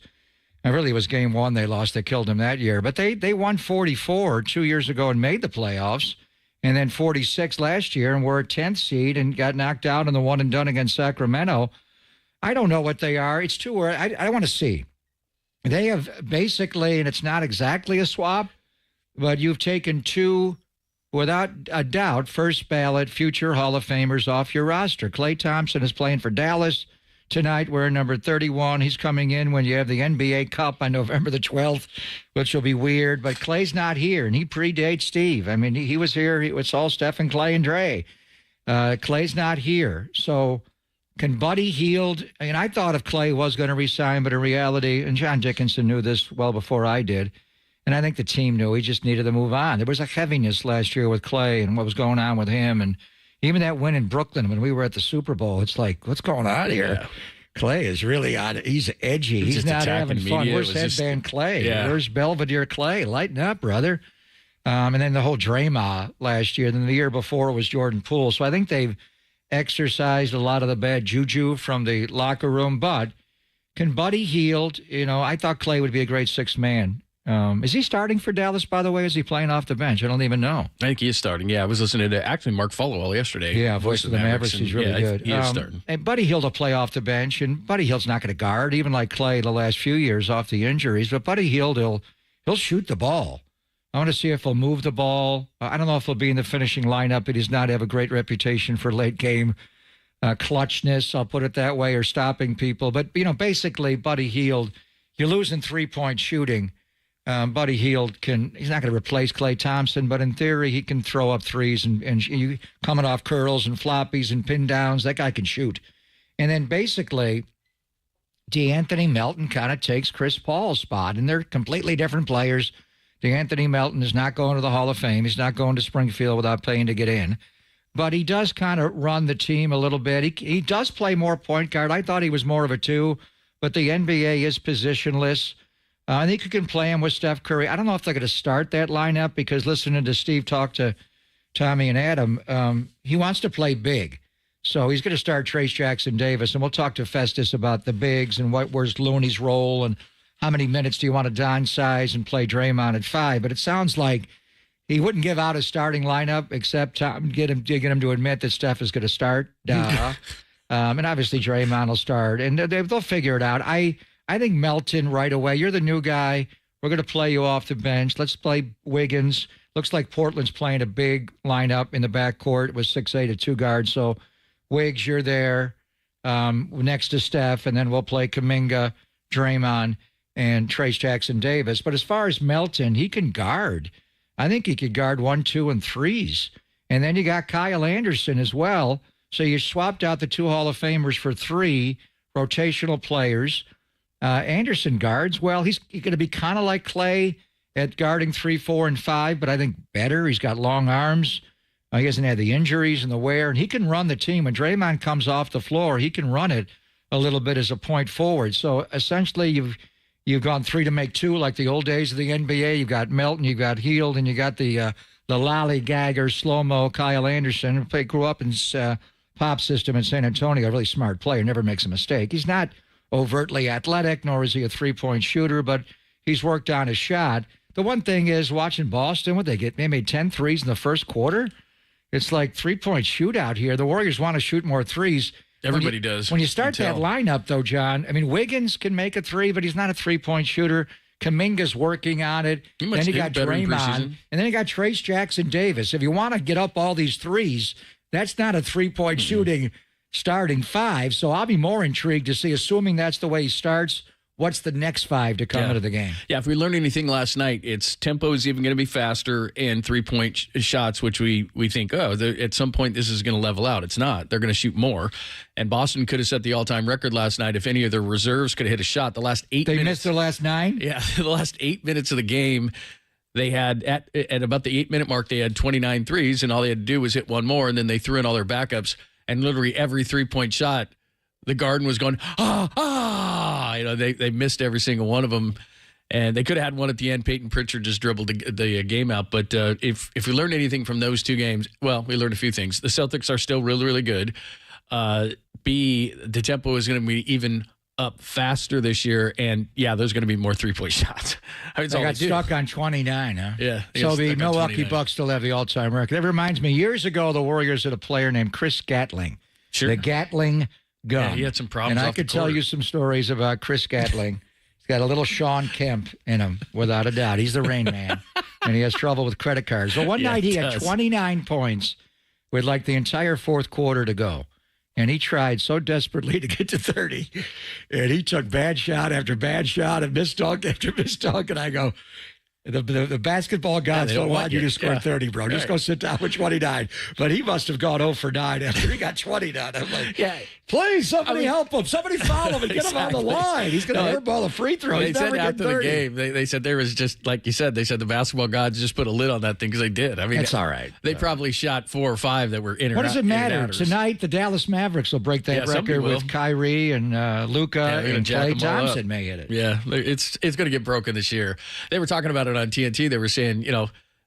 And really, it was game 1 they lost. They killed them that year. But they won 44 2 years ago and made the playoffs. And then 46 last year, and were a 10th seed and got knocked out in the one and done against Sacramento. I don't know what they are. It's too early. I want to see. They have basically, and it's not exactly a swap, but you've taken 2, without a doubt, first ballot future Hall of Famers off your roster. Klay Thompson is playing for Dallas tonight. Wearing number 31. He's coming in when you have the NBA Cup on November the 12th, which will be weird. But Clay's not here, and he predates Steve. I mean, he was here. It's all Steph and Clay and Dre. Clay's not here. So can Buddy Hield? And I thought if Clay was going to resign, but in reality, and John Dickinson knew this well before I did, and I think the team knew he just needed to move on. There was a heaviness last year with Clay and what was going on with him, and even that win in Brooklyn when we were at the Super Bowl, it's like, what's going on here? Yeah. Clay is really on it. He's edgy. He's not having fun. Where's headband Clay? Yeah. Where's Belvedere Clay? Lighten up, brother. And then the whole Draymond last year. Then the year before was Jordan Poole. So I think they've exercised a lot of the bad juju from the locker room. But can Buddy Hield, I thought Clay would be a great sixth man. Is he starting for Dallas, by the way? Is he playing off the bench? I don't even know. I think he is starting. Yeah, I was listening to actually Mark Followell yesterday. Yeah, voice of the Mavericks. He's really good. He is starting. And Buddy Hield will play off the bench, and Buddy Hield's not going to guard, even like Clay the last few years off the injuries. But Buddy Hield, he'll shoot the ball. I want to see if he'll move the ball. I don't know if he'll be in the finishing lineup. He does not have a great reputation for late game clutchness, I'll put it that way, or stopping people. But, basically, Buddy Hield, you're losing three-point shooting. Buddy Hield he's not going to replace Klay Thompson, but in theory, he can throw up threes and you coming off curls and floppies and pin downs. That guy can shoot. And then basically, DeAnthony Melton kind of takes Chris Paul's spot, and they're completely different players. DeAnthony Melton is not going to the Hall of Fame. He's not going to Springfield without paying to get in. but he does kind of run the team a little bit. He does play more point guard. I thought he was more of a 2, but the NBA is positionless. I think you can play him with Steph Curry. I don't know if they're going to start that lineup because listening to Steve talk to Tommy and Adam, he wants to play big. So he's going to start Trace Jackson Davis, and we'll talk to Festus about the bigs and where's Looney's role and how many minutes do you want to downsize and play Draymond at 5. But it sounds like he wouldn't give out a starting lineup except get him to admit that Steph is going to start. And obviously Draymond will start, and they'll figure it out. I think Melton right away. You're the new guy. We're going to play you off the bench. Let's play Wiggins. Looks like Portland's playing a big lineup in the backcourt with 6'8" at 2 guards. So Wiggs, you're there next to Steph, and then we'll play Kuminga, Draymond, and Trace Jackson Davis. But as far as Melton, he can guard. I think he could guard 1, 2, and 3s. And then you got Kyle Anderson as well. So you swapped out the 2 Hall of Famers for 3 rotational players. Anderson guards. Well, he's going to be kind of like Clay at guarding 3, 4, and 5, but I think better. He's got long arms. He hasn't had the injuries and the wear, and he can run the team. When Draymond comes off the floor, he can run it a little bit as a point forward. So essentially, you've gone 3 to make 2, like the old days of the NBA. You've got Melton, you've got Hield, and you got the lollygagger, slow-mo Kyle Anderson, who grew up in pop system in San Antonio, a really smart player, never makes a mistake. He's not overtly athletic, nor is he a three-point shooter, but he's worked on his shot. The one thing is, watching Boston, they made 10 threes in the first quarter. It's like three-point shootout here. The Warriors want to shoot more threes. Everybody does. When you start that lineup, though, John, I mean, Wiggins can make a 3, but he's not a three-point shooter. Kuminga's working on it. Then you got Draymond. And then you got Trace Jackson Davis. If you want to get up all these threes, that's not a three-point shooting starting 5. So I'll be more intrigued to see, assuming that's the way he starts, what's the next 5 to come into the game? Yeah, if we learned anything last night, it's tempo is even going to be faster and three-point shots, which we think, at some point this is going to level out. It's not. They're going to shoot more. And Boston could have set the all-time record last night if any of their reserves could have hit a shot. The last 8 minutes. They missed their last 9? Yeah, the last 8 minutes of the game, they had, at about the 8-minute mark, they had 29 threes, and all they had to do was hit one more, and then they threw in all their backups, and literally every three-point shot, the Garden was going, they missed every single one of them, and they could have had one at the end. Peyton Pritchard just dribbled the game out. But if we learned anything from those 2 games, well, we learned a few things. The Celtics are still really, really good. B, the tempo is going to be even up faster this year, and there's going to be more three-point shots. They got stuck on 29, huh? Yeah. So the Milwaukee Bucks still have the all-time record. It reminds me, years ago, the Warriors had a player named Chris Gatling. Sure. The Gatling gun. Yeah, he had some problems. And I could tell you some stories about Chris Gatling. He's got a little Sean Kemp in him, without a doubt. He's the Rain Man, and he has trouble with credit cards. So one night he had 29 points with like the entire fourth quarter to go. And he tried so desperately to get to 30. And he took bad shot after bad shot and missed dunk after missed dunk. And I go, the basketball gods don't want you to score 30, bro. Just go sit down with 29. But he must have gone 0 for 9 after he got 20 done. I'm like, please, somebody help him. Somebody foul him and get him on the line. He's going to airball a free throw. They He's said never after getting 30. the game, they said there was just, like you said, they said the basketball gods just put a lid on that thing because they did. I mean, that's all right. They probably shot 4 or 5 that were in. What does it matter? Tonight, the Dallas Mavericks will break that record with Kyrie and Luka, and Klay Thompson may hit it. Yeah, it's going to get broken this year. They were talking about it on TNT. They were saying,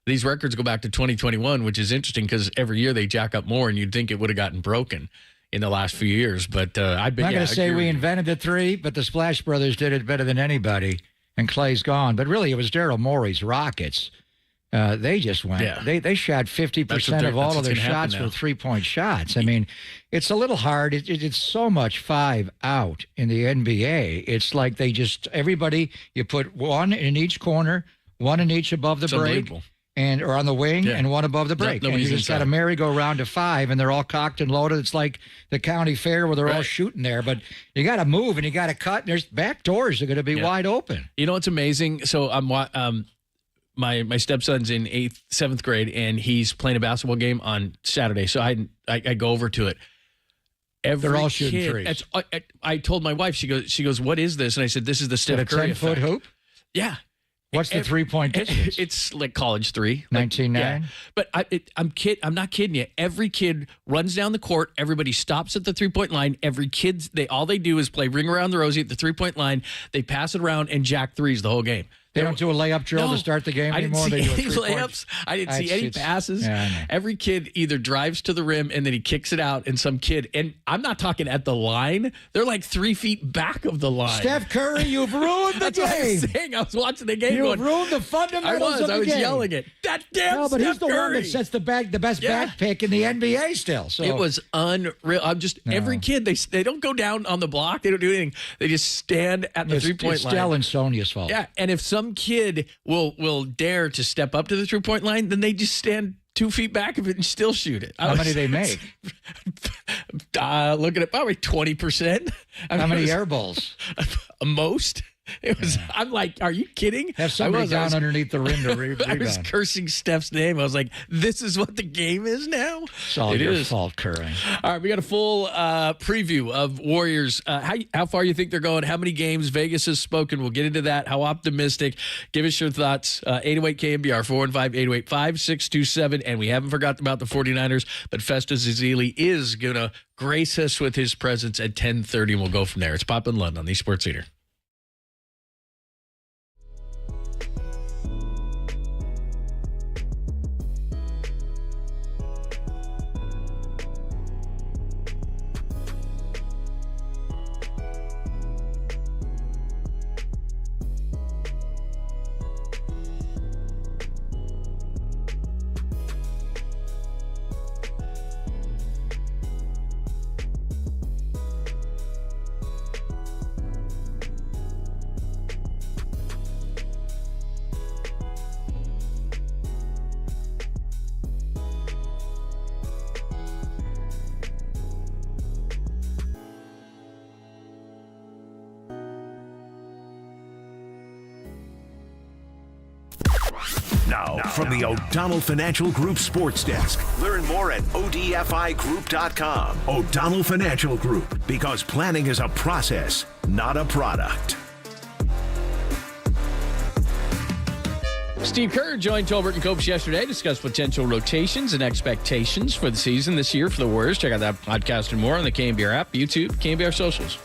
these records go back to 2021, which is interesting because every year they jack up more, and you'd think it would have gotten broken in the last few years. But I've been. I'm not going to say we invented the 3, but the Splash Brothers did it better than anybody, and Clay's gone. But really, it was Daryl Morey's Rockets. They just went. Yeah. They shot 50% of all of their shots were three-point shots. I mean, it's a little hard. It's so much 5 out in the NBA. It's like they just everybody. You put one in each corner. One in each above the break, or on the wing, and one above the break. And you just got a merry-go-round to 5, and they're all cocked and loaded. It's like the county fair where they're all shooting there. But you got to move, and you got to cut, and there's back doors are going to be wide open. You know what's amazing? So I'm my stepson's in 7th grade, and he's playing a basketball game on Saturday. So I go over to it. They're all shooting threes. I told my wife, she goes, what is this? And I said, this is the Steph Curry 10-foot hoop? Yeah. What's the 3-point distance? It's like college 3. 19-9? Yeah. But I'm not kidding you. Every kid runs down the court. Everybody stops at the 3-point line. All they do is play ring around the rosy at the 3-point line. They pass it around and jack threes the whole game. They don't do a layup drill to start the game anymore? I didn't see They do any layups. I didn't see any passes. Yeah, every kid either drives to the rim and then he kicks it out, and some kid, and I'm not talking at the line, they're like 3 feet back of the line. Steph Curry, you've ruined the That's game. What I was saying. I was watching the game You've ruined the fundamentals of the game. I was yelling it. That damn No, but Steph he's the Curry. one that sets the best back pick in the NBA still. So it was unreal. Every kid, they don't go down on the block. They don't do anything. They just stand at the 3-point line. It's Dell and Sonia's fault. Yeah, and if some kid will dare to step up to the 3-point line, then they just stand 2 feet back of it and still shoot it. How many they make? Looking at probably 20%. How many air balls? Most. It was. Yeah. I'm like, are you kidding? Have somebody down underneath the rim to rebound. I was cursing Steph's name. I was like, this is what the game is now? It's all your fault, Curry. All right, we got a full preview of Warriors. How far you think they're going? How many games? Vegas has spoken. We'll get into that. How optimistic? Give us your thoughts. 808 KNBR, 415-808-5627. And we haven't forgotten about the 49ers, but Festus Ezeli is going to grace us with his presence at 10:30, and we'll go from there. It's Pop and Lund on the Sports Leader. Now, from the O'Donnell Financial Group Sports Desk. Learn more at odfigroup.com. O'Donnell Financial Group, because planning is a process, not a product. Steve Kerr joined Tolbert and Copes yesterday to discuss potential rotations and expectations for the season this year for the Warriors. Check out that podcast and more on the KNBR app, YouTube, KNBR socials.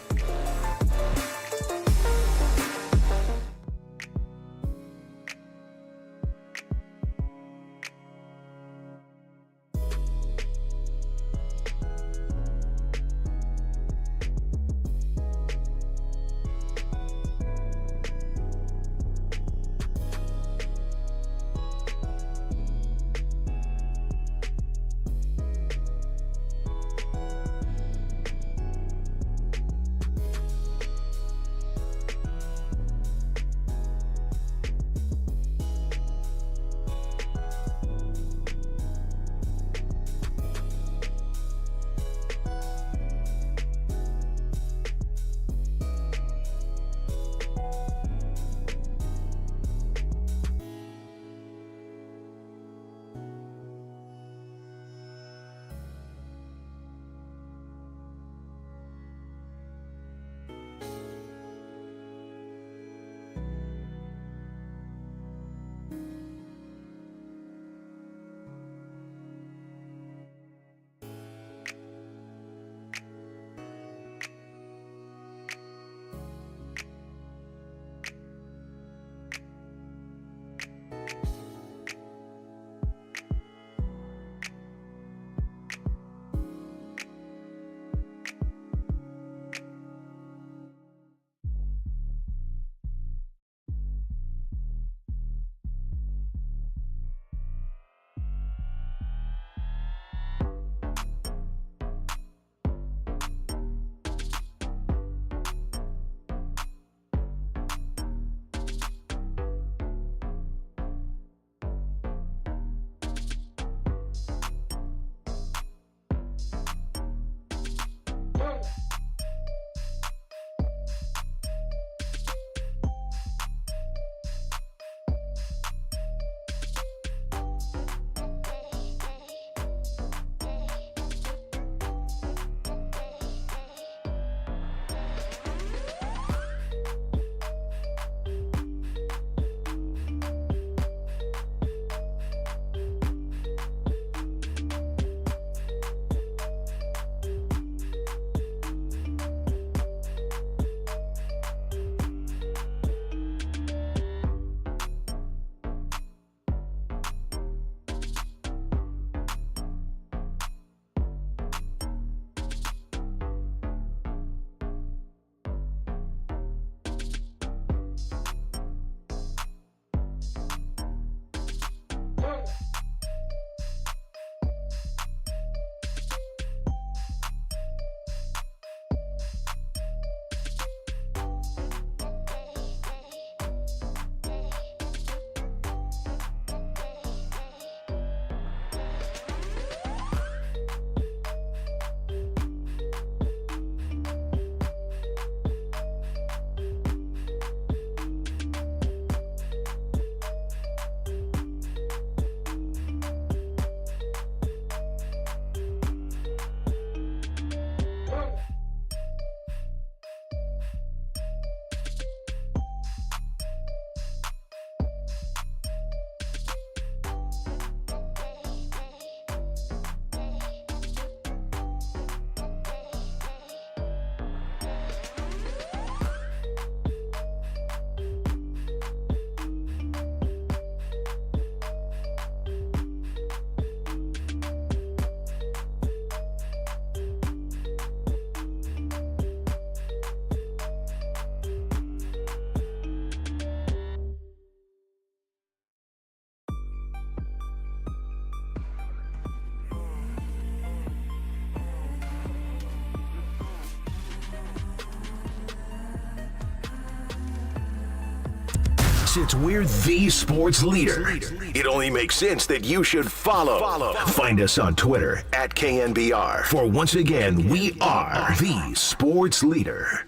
Since we're the sports leader, it only makes sense that you should follow. Find us on Twitter at KNBR. For once again, we are the sports leader.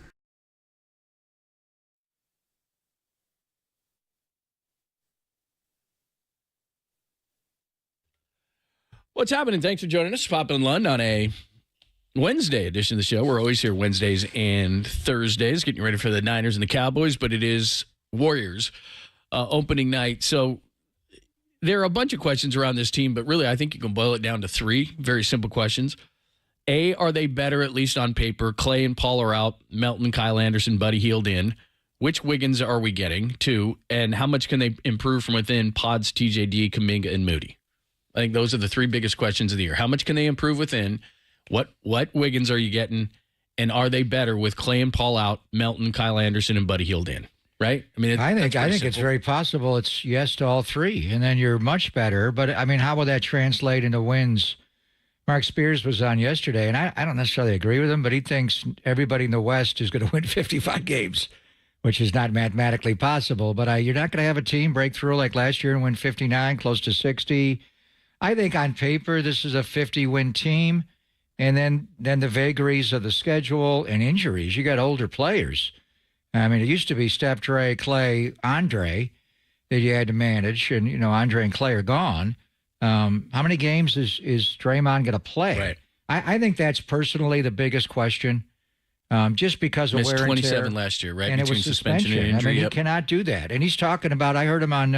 What's happening? Thanks for joining us. Pop in Lund on a Wednesday edition of the show. We're always here Wednesdays and Thursdays, getting ready for the Niners and the Cowboys, but it is Warriors opening night. So there are a bunch of questions around this team, but really I think you can boil it down to three very simple questions. A, are they better, at least on paper? Clay and Paul are out. Melton, Kyle Anderson, Buddy Hield in. Which Wiggins are we getting? 2, and how much can they improve from within? Pods, TJD, Kuminga, and Moody. I think those are the three biggest questions of the year. How much can they improve within? What Wiggins are you getting? And are they better with Clay and Paul out, Melton, Kyle Anderson, and Buddy Hield in? Right? I mean, I think it's very possible it's yes to all three, and then you're much better. But, I mean, how will that translate into wins? Mark Spears was on yesterday, and I don't necessarily agree with him, but he thinks everybody in the West is going to win 55 games, which is not mathematically possible. But you're not going to have a team break through like last year and win 59, close to 60. I think on paper this is a 50-win team, and then the vagaries of the schedule and injuries. You got older players. I mean, it used to be Steph, Dre, Clay, Andre that you had to manage, and, you know, Andre and Clay are gone. How many games is Draymond going to play? Right. I think that's personally the biggest question, just because of missed wear and tear. 27 last year, right? And between it was suspension and injury. I mean, he cannot do that. And he's talking about, I heard him on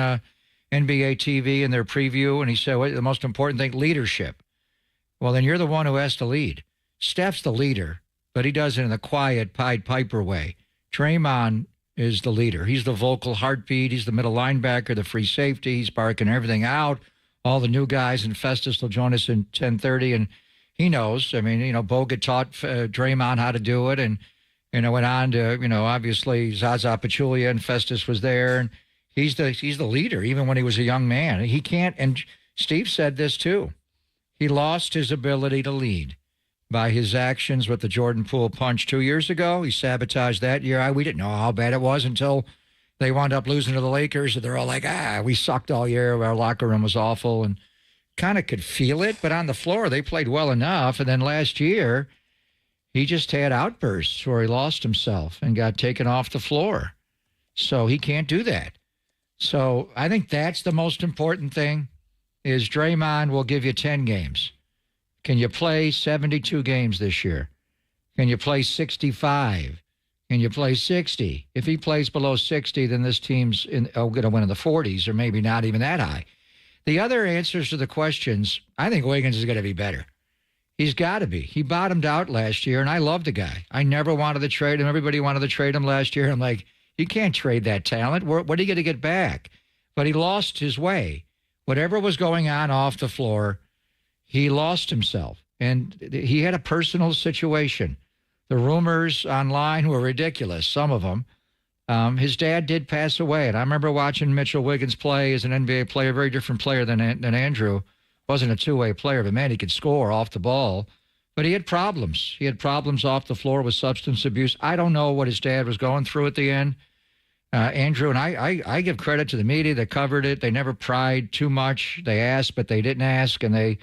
NBA TV in their preview, and he said, the most important thing, leadership. Well, then you're the one who has to lead. Steph's the leader, but he does it in a quiet Pied Piper way. Draymond is the leader. He's the vocal heartbeat. He's the middle linebacker, the free safety. He's barking everything out. All the new guys, and Festus will join us in 10:30, and he knows. I mean, you know, Bogut taught Draymond how to do it, and, you know, went on to, you know, obviously Zaza Pachulia and Festus was there, and he's the leader, even when he was a young man. He can't, and Steve said this too, he lost his ability to lead by his actions with the Jordan Poole punch 2 years ago. He sabotaged that year. We didn't know how bad it was until they wound up losing to the Lakers, and they're all like, we sucked all year. Our locker room was awful, and kind of could feel it. But on the floor, they played well enough. And then last year, he just had outbursts where he lost himself and got taken off the floor. So he can't do that. So I think that's the most important thing, is Draymond will give you 10 games. Can you play 72 games this year? Can you play 65? Can you play 60? If he plays below 60, then this team's going to win in the 40s, or maybe not even that high. The other answers to the questions, I think Wiggins is going to be better. He's got to be. He bottomed out last year, and I love the guy. I never wanted to trade him. Everybody wanted to trade him last year. I'm like, you can't trade that talent. What are you going to get back? But he lost his way. Whatever was going on off the floor, he lost himself. And he had a personal situation. The rumors online were ridiculous, some of them. His dad did pass away, and I remember watching Mitchell Wiggins play as an NBA player, very different player than Andrew. Wasn't a two-way player, but, man, he could score off the ball. But he had problems. He had problems off the floor with substance abuse. I don't know what his dad was going through at the end. Andrew, and I give credit to the media that covered it. They never pried too much. They asked, but they didn't ask, and they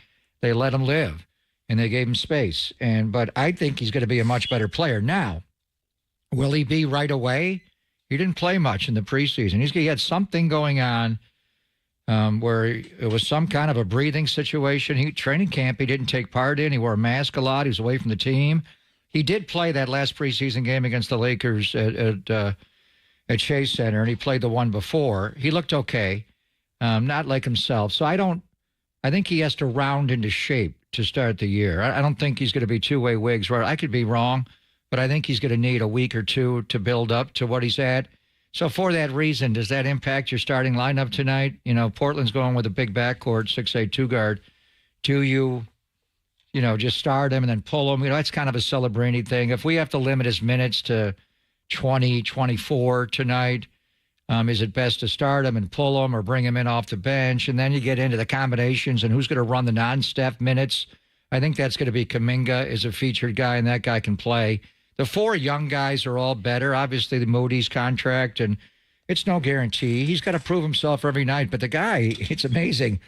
let him live, and they gave him space. But I think he's going to be a much better player. Now, will he be right away? He didn't play much in the preseason. He had something going on where it was some kind of a breathing situation. Training camp he didn't take part in. He wore a mask a lot. He was away from the team. He did play that last preseason game against the Lakers at Chase Center, and he played the one before. He looked okay, not like himself. So I think he has to round into shape to start the year. I don't think he's going to be two-way Wiggs. I could be wrong, but I think he's going to need a week or two to build up to what he's at. So for that reason, does that impact your starting lineup tonight? You know, Portland's going with a big backcourt, 6'8", two-guard. Do you just start him and then pull him? You know, that's kind of a Celebrini thing. If we have to limit his minutes to 20, 24 tonight, is it best to start him and pull him or bring him in off the bench? And then you get into the combinations and who's going to run the non-Steph minutes. I think that's going to be Kuminga is a featured guy, and that guy can play. The four young guys are all better. Obviously, the Moody's contract, and It's no guarantee. He's got to prove himself every night. But the guy, it's amazing.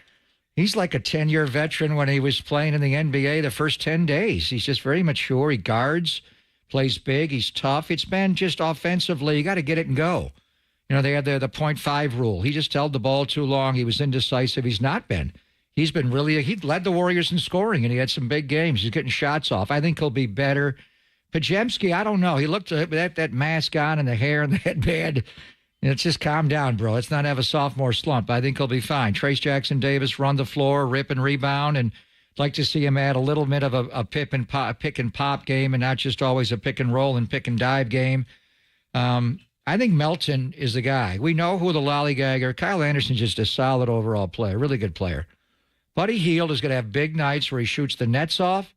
He's like a 10-year veteran when he was playing in the NBA the first 10 days. He's just very mature. He guards, plays big. He's tough. It's been just offensively, you got to get it and go. You know, they had the 0.5 rule. He just held the ball too long. He was indecisive. He's not been. He's been really, he led the Warriors in scoring, and he had some big games. He's getting shots off. I think he'll be better. Podziemski, I don't know. He looked at that mask on and the hair and the headband. It's just calm down, bro. Let's not have a sophomore slump. I think he'll be fine. Trace Jackson-Davis run the floor, rip and rebound, and I'd like to see him add a little bit of a pick and pop game and not just always a pick and roll and pick and dive game. I think Melton is the guy. We know who the lollygagger. Kyle Anderson's just a solid overall player, really good player. Buddy Hield is going to have big nights where he shoots the nets off,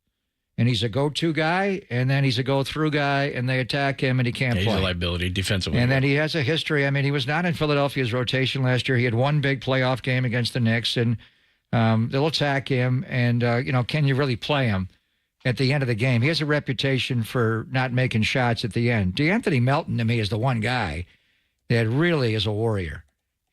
and he's a go-to guy, and then he's a go-through guy, and they attack him, and he can't play. He's a liability defensively. And then he has a history. I mean, he was not in Philadelphia's rotation last year. He had one big playoff game against the Knicks, and they'll attack him, and, can you really play him at the end of the game? He has a reputation for not making shots at the end. DeAnthony Melton, to me, is the one guy that really is a warrior.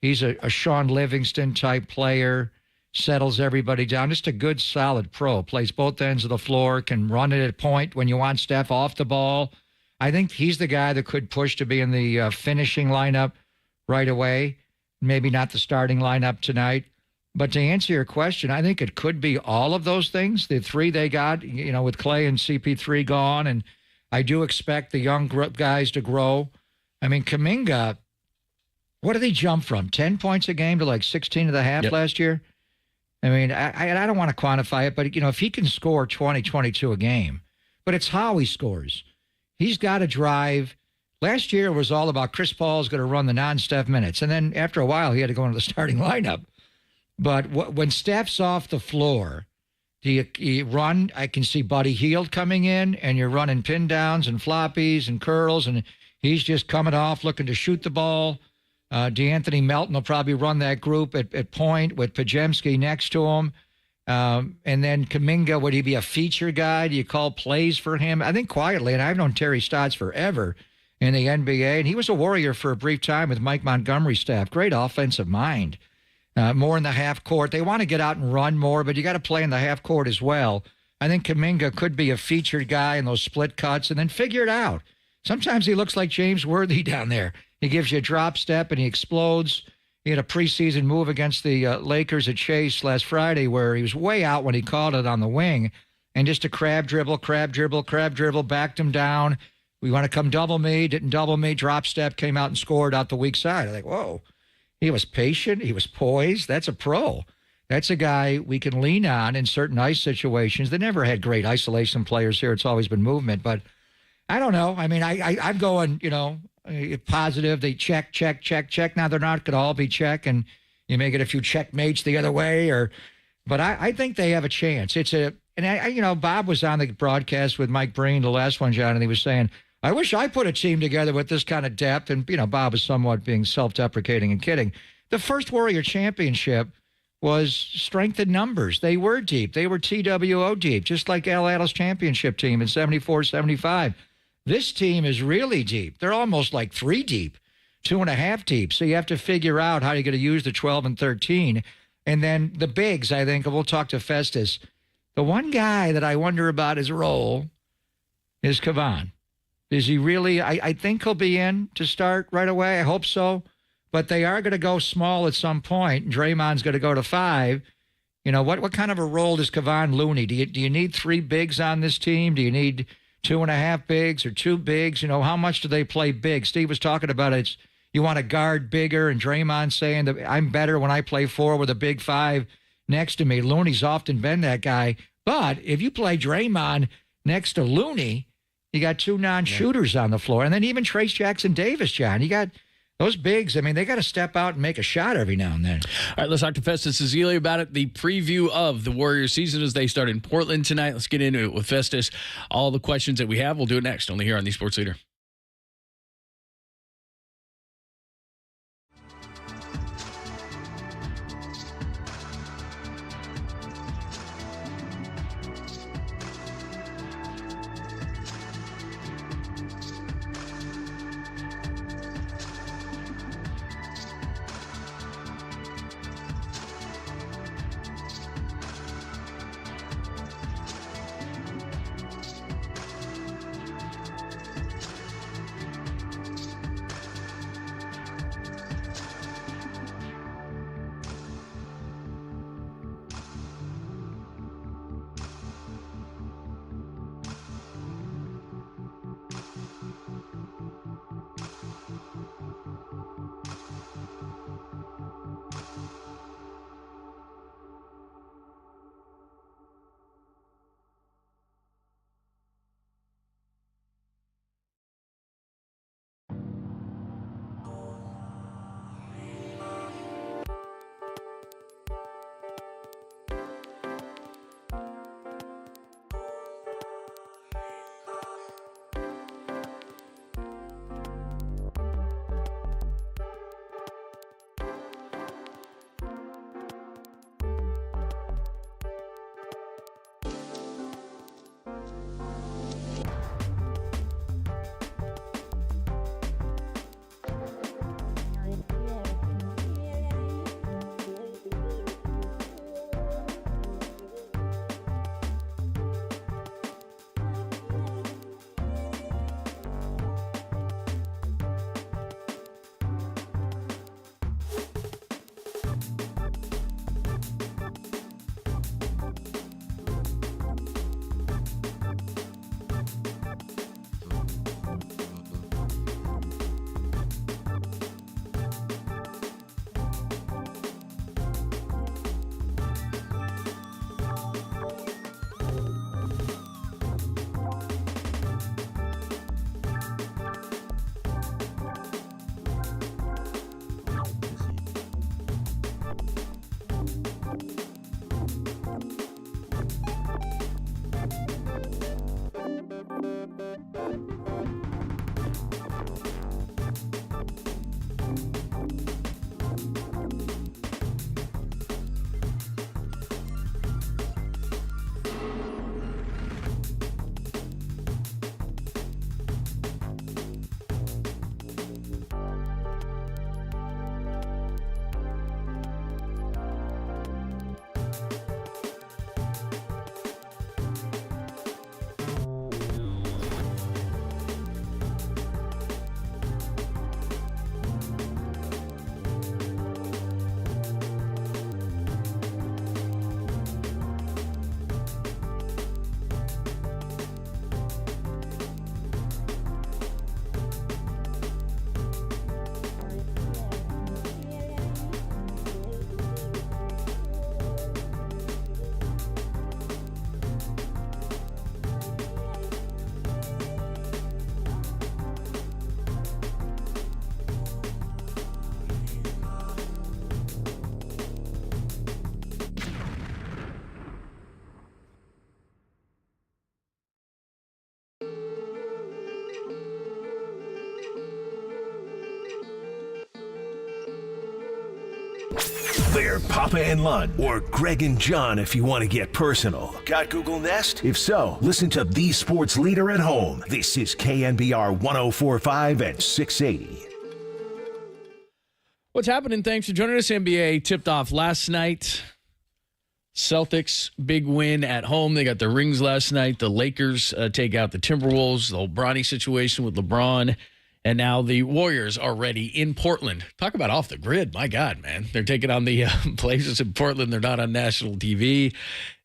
He's a Sean Livingston-type player, settles everybody down. Just a good, solid pro. Plays both ends of the floor, can run it at point when you want Steph off the ball. I think he's the guy that could push to be in the finishing lineup right away. Maybe not the starting lineup tonight. But to answer your question, I think it could be all of those things. The three they got, with Clay and CP3 gone, and I do expect the young guys to grow. I mean, Kuminga, what did he jump from? 10 points a game to like 16 and a half last year? I mean, I don't want to quantify it, but, if he can score 20, 22 a game, but it's how he scores. He's got to drive. Last year was all about Chris Paul's going to run the non-Steph minutes, and then after a while he had to go into the starting lineup. But when Steph's off the floor, you run? I can see Buddy Hield coming in, and you're running pin downs and floppies and curls, and he's just coming off looking to shoot the ball. DeAnthony Melton will probably run that group at point with Podziemski next to him. And then Kuminga, would he be a feature guy? Do you call plays for him? I think quietly, and I've known Terry Stotts forever in the NBA, and he was a Warrior for a brief time with Mike Montgomery's staff. Great offensive mind. More in the half court. They want to get out and run more, but you got to play in the half court as well. I think Kuminga could be a featured guy in those split cuts and then figure it out. Sometimes he looks like James Worthy down there. He gives you a drop step and he explodes. He had a preseason move against the Lakers at Chase last Friday where he was way out when he called it on the wing. And just a crab dribble, backed him down. We want to come double me, didn't double me, drop step, came out and scored out the weak side. I think, whoa. He was patient. He was poised. That's a pro. That's a guy we can lean on in certain ice situations. They never had great isolation players here. It's always been movement. But I don't know. I mean, I'm going, positive. They check. Now they're not going to all be check, and you may get a few checkmates the other way. But I think they have a chance. Bob was on the broadcast with Mike Breen, the last one, John, and he was saying, I wish I put a team together with this kind of depth. And, Bob is somewhat being self-deprecating and kidding. The first Warrior championship was strength in numbers. They were deep. They were TWO deep, just like Al Attle's championship team in 74-75. This team is really deep. They're almost like 3 deep, 2.5 deep. So you have to figure out how you're going to use the 12 and 13. And then the bigs, I think, and we'll talk to Festus. The one guy that I wonder about his role is Kavan. Is he really? I think he'll be in to start right away. I hope so. But they are going to go small at some point. Draymond's going to go to 5. What kind of a role does Kevon Looney? Do you need 3 bigs on this team? Do you need 2.5 bigs or 2 bigs? How much do they play big? Steve was talking about it. You want to guard bigger, and Draymond saying that I'm better when I play 4 with a big 5 next to me. Looney's often been that guy. But if you play Draymond next to Looney, you got 2 non-shooters on the floor. And then even Trace Jackson-Davis, John. You got those bigs. I mean, they got to step out and make a shot every now and then. All right, let's talk to Festus Ezeli about it. The preview of the Warriors season as they start in Portland tonight. Let's get into it with Festus. All the questions that we have, we'll do it next, only here on the Sports Leader. They're Papa and Lun, or Greg and John if you want to get personal. Got Google Nest? If so, listen to the sports leader at home. This is KNBR 104.5 and 680. What's happening? Thanks for joining us. NBA tipped off last night. Celtics, big win at home. They got their rings last night. The Lakers take out the Timberwolves. The whole Bronny situation with LeBron. And now the Warriors are ready in Portland. Talk about off the grid. My God, man. They're taking on the Blazers in Portland. They're not on national TV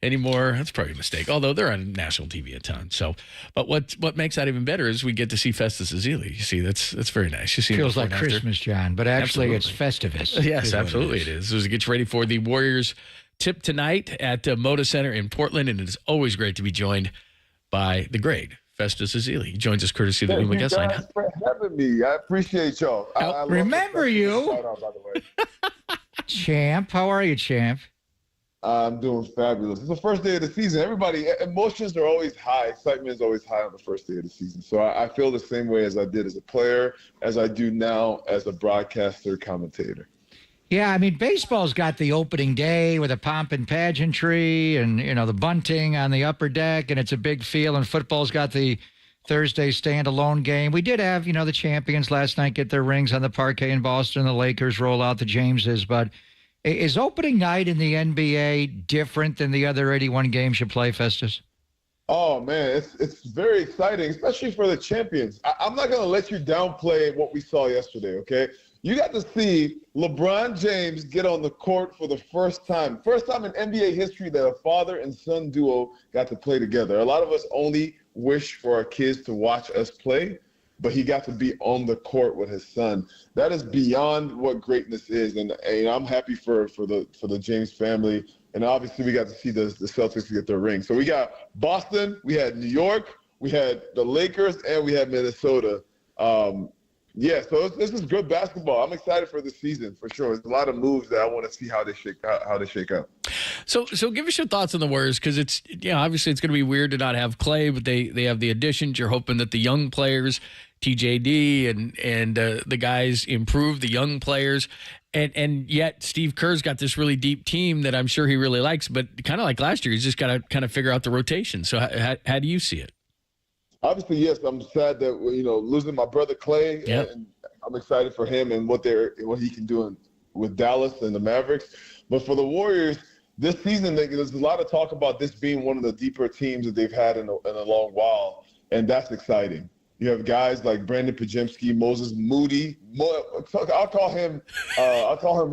anymore. That's probably a mistake, although they're on national TV a ton. So, but what makes that even better is we get to see Festus Ezeli. You see, that's very nice. You see, feels like Christmas, John, but actually it's Festivus. Yes, absolutely it is. So it gets ready for the Warriors tip tonight at Moda Center in Portland, and it is always great to be joined by the great Festus Ezeli. He joins us courtesy of the Newman Guest Line. Thank you guys for having me. I appreciate y'all. I remember you. Shout out, by the way. Champ, how are you, Champ? I'm doing fabulous. It's the first day of the season. Everybody, emotions are always high. Excitement is always high on the first day of the season. So I feel the same way as I did as a player, as I do now as a broadcaster, commentator. Yeah, I mean, baseball's got the opening day with a pomp and pageantry and, you know, the bunting on the upper deck, and it's a big field, and football's got the Thursday standalone game. We did have, you know, the champions last night get their rings on the parquet in Boston. The Lakers roll out the Jameses. But is opening night in the NBA different than the other 81 games you play, Festus? Oh, man, it's very exciting, especially for the champions. I'm not going to let you downplay what we saw yesterday, okay? You got to see LeBron James get on the court for the first time. First time in NBA history that a father and son duo got to play together. A lot of us only wish for our kids to watch us play, but he got to be on the court with his son. That is beyond what greatness is, and I'm happy for the James family. And obviously, we got to see the Celtics get their ring. So we got Boston, we had New York, we had the Lakers, and we had Minnesota. Yeah, so this is good basketball. I'm excited for the season for sure. There's a lot of moves that I want to see how they shake out. So give us your thoughts on the Warriors, because it's, you know, obviously it's going to be weird to not have Clay, but they have the additions. You're hoping that the young players, TJD and the guys improve the young players, and yet Steve Kerr's got this really deep team that I'm sure he really likes, but kind of like last year, he's just got to kind of figure out the rotation. So how do you see it? Obviously, yes, I'm sad that, you know, losing my brother Clay, and I'm excited for him and what he can do with Dallas and the Mavericks. But for the Warriors, this season, there's a lot of talk about this being one of the deeper teams that they've had in a long while, and that's exciting. You have guys like Brandon Pajemski, Moses Moody. I'll call him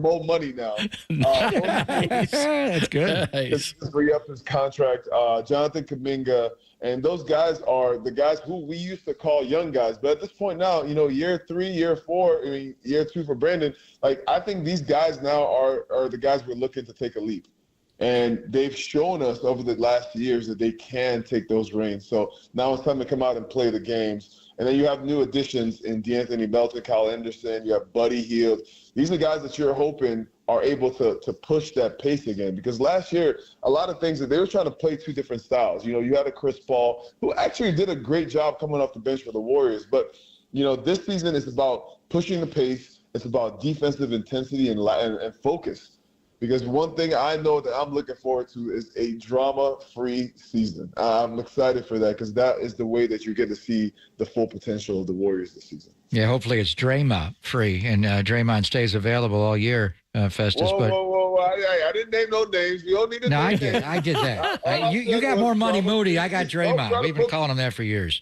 Mo Money now. That's good. Nice. Re-up his contract. Jonathan Kuminga. And those guys are the guys who we used to call young guys. But at this point now, you know, year 3, year 4, year 2 for Brandon, like, I think these guys now are the guys we're looking to take a leap. And they've shown us over the last years that they can take those reins. So now it's time to come out and play the games. And then you have new additions in DeAnthony Melton, Kyle Anderson. You have Buddy Hield. These are guys that you're hoping are able to push that pace again. Because last year, a lot of things that they were trying to play two different styles. You know, you had a Chris Paul who actually did a great job coming off the bench for the Warriors. But, you know, this season is about pushing the pace. It's about defensive intensity and focus. Because one thing I know that I'm looking forward to is a drama-free season. I'm excited for that because that is the way that you get to see the full potential of the Warriors this season. Yeah, hopefully it's Draymond-free, and Draymond stays available all year, Festus. Whoa. I didn't name no names. You don't need to name names. I did that. You got more money, Moody. I got Draymond. We've been calling him that for years.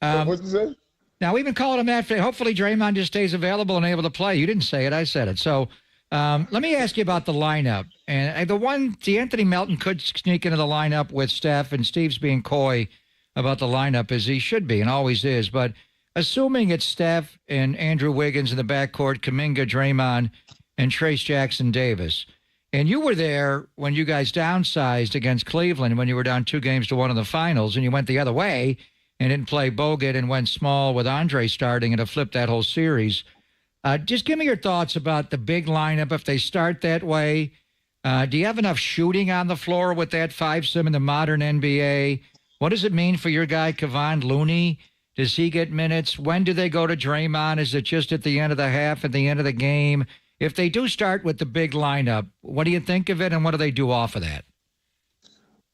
What'd you say? Now, we've been calling him that. Hopefully Draymond just stays available and able to play. You didn't say it. I said it. So let me ask you about the lineup. And the one, DeAnthony Melton could sneak into the lineup with Steph, and Steve's being coy about the lineup, as he should be and always is. But assuming it's Steph and Andrew Wiggins in the backcourt, Kuminga, Draymond, and Trace Jackson-Davis, and you were there when you guys downsized against Cleveland when you were down 2-1 in the finals, and you went the other way and didn't play Bogut and went small with Andre starting and to flip that whole series. Just give me your thoughts about the big lineup if they start that way. Do you have enough shooting on the floor with that 5-sim in the modern NBA? What does it mean for your guy, Kevon Looney? Does he get minutes? When do they go to Draymond? Is it just at the end of the half, at the end of the game? If they do start with the big lineup, what do you think of it, and what do they do off of that?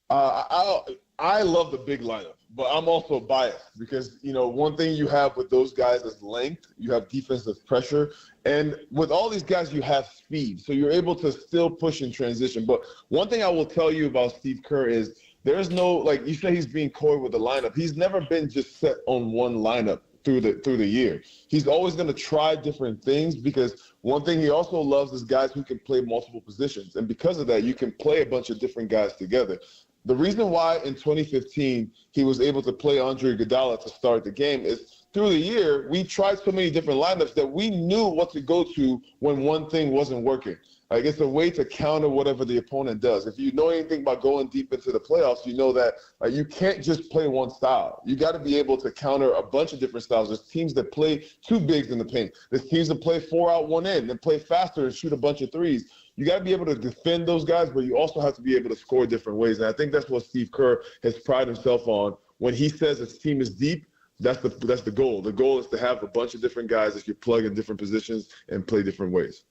I love the big lineup, but I'm also biased because, one thing you have with those guys is length. You have defensive pressure. And with all these guys, you have speed. So you're able to still push in transition. But one thing I will tell you about Steve Kerr is there's no, like you say, he's being coy with the lineup. He's never been just set on one lineup through the year. He's always going to try different things because one thing he also loves is guys who can play multiple positions. And because of that, you can play a bunch of different guys together. The reason why in 2015 he was able to play Andre Iguodala to start the game is through the year, we tried so many different lineups that we knew what to go to when one thing wasn't working. Like, it's a way to counter whatever the opponent does. If you know anything about going deep into the playoffs, you know that you can't just play one style. You got to be able to counter a bunch of different styles. There's teams that play two bigs in the paint. There's teams that play 4 out, 1 in, that play faster and shoot a bunch of threes. You got to be able to defend those guys, but you also have to be able to score different ways. And I think that's what Steve Kerr has prided himself on. When he says his team is deep, that's the goal. The goal is to have a bunch of different guys that you plug in different positions and play different ways.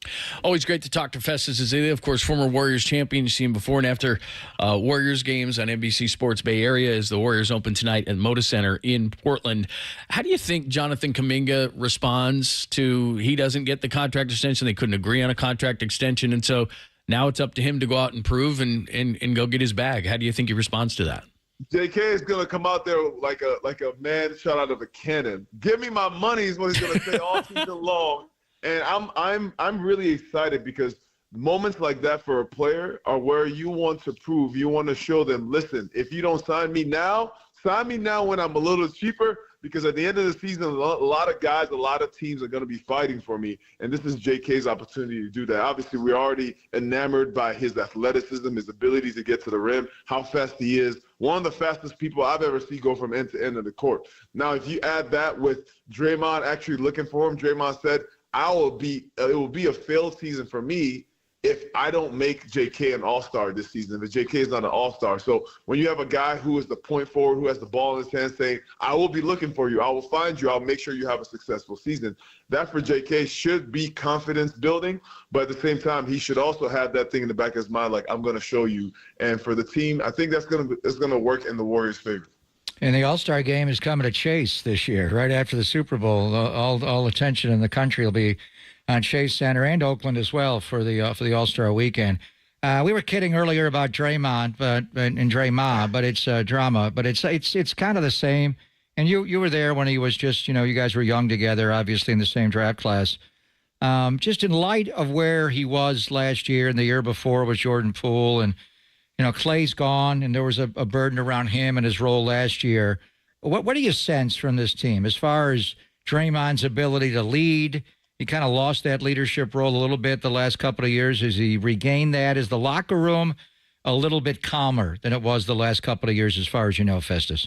Always great to talk to Festus Ezeli, of course, former Warriors champion. You've seen before and after Warriors games on NBC Sports Bay Area as the Warriors open tonight at Moda Center in Portland. How do you think Jonathan Kuminga responds to he doesn't get the contract extension? They couldn't agree on a contract extension, and so now it's up to him to go out and prove and go get his bag. How do you think he responds to that? JK is gonna come out there like a man shot out of a cannon. Give me my money is what he's gonna say all season long. And I'm really excited because moments like that for a player are where you want to prove, you want to show them, listen, if you don't sign me now when I'm a little cheaper, because at the end of the season, a lot of guys, a lot of teams are going to be fighting for me, and this is JK's opportunity to do that. Obviously, we're already enamored by his athleticism, his ability to get to the rim, how fast he is. One of the fastest people I've ever seen go from end to end of the court. Now, if you add that with Draymond actually looking for him, Draymond said, it will be a failed season for me if I don't make JK an all-star this season, if JK is not an all-star. So when you have a guy who is the point forward, who has the ball in his hand saying, I will be looking for you, I will find you, I'll make sure you have a successful season, that for JK should be confidence building, but at the same time, he should also have that thing in the back of his mind, like, I'm going to show you. And for the team, I think it's going to work in the Warriors' favor. And the All-Star game is coming to Chase this year, right after the Super Bowl. All attention in the country will be on Chase Center and Oakland as well for the All-Star weekend. We were kidding earlier about Draymond, but it's drama. But it's kind of the same. And you were there when he was just, you guys were young together, obviously in the same draft class. Just in light of where he was last year and the year before with Jordan Poole, and Clay's gone, and there was a burden around him and his role last year. What do you sense from this team as far as Draymond's ability to lead? He kind of lost that leadership role a little bit the last couple of years. Has he regained that? Is the locker room a little bit calmer than it was the last couple of years as far as you know, Festus?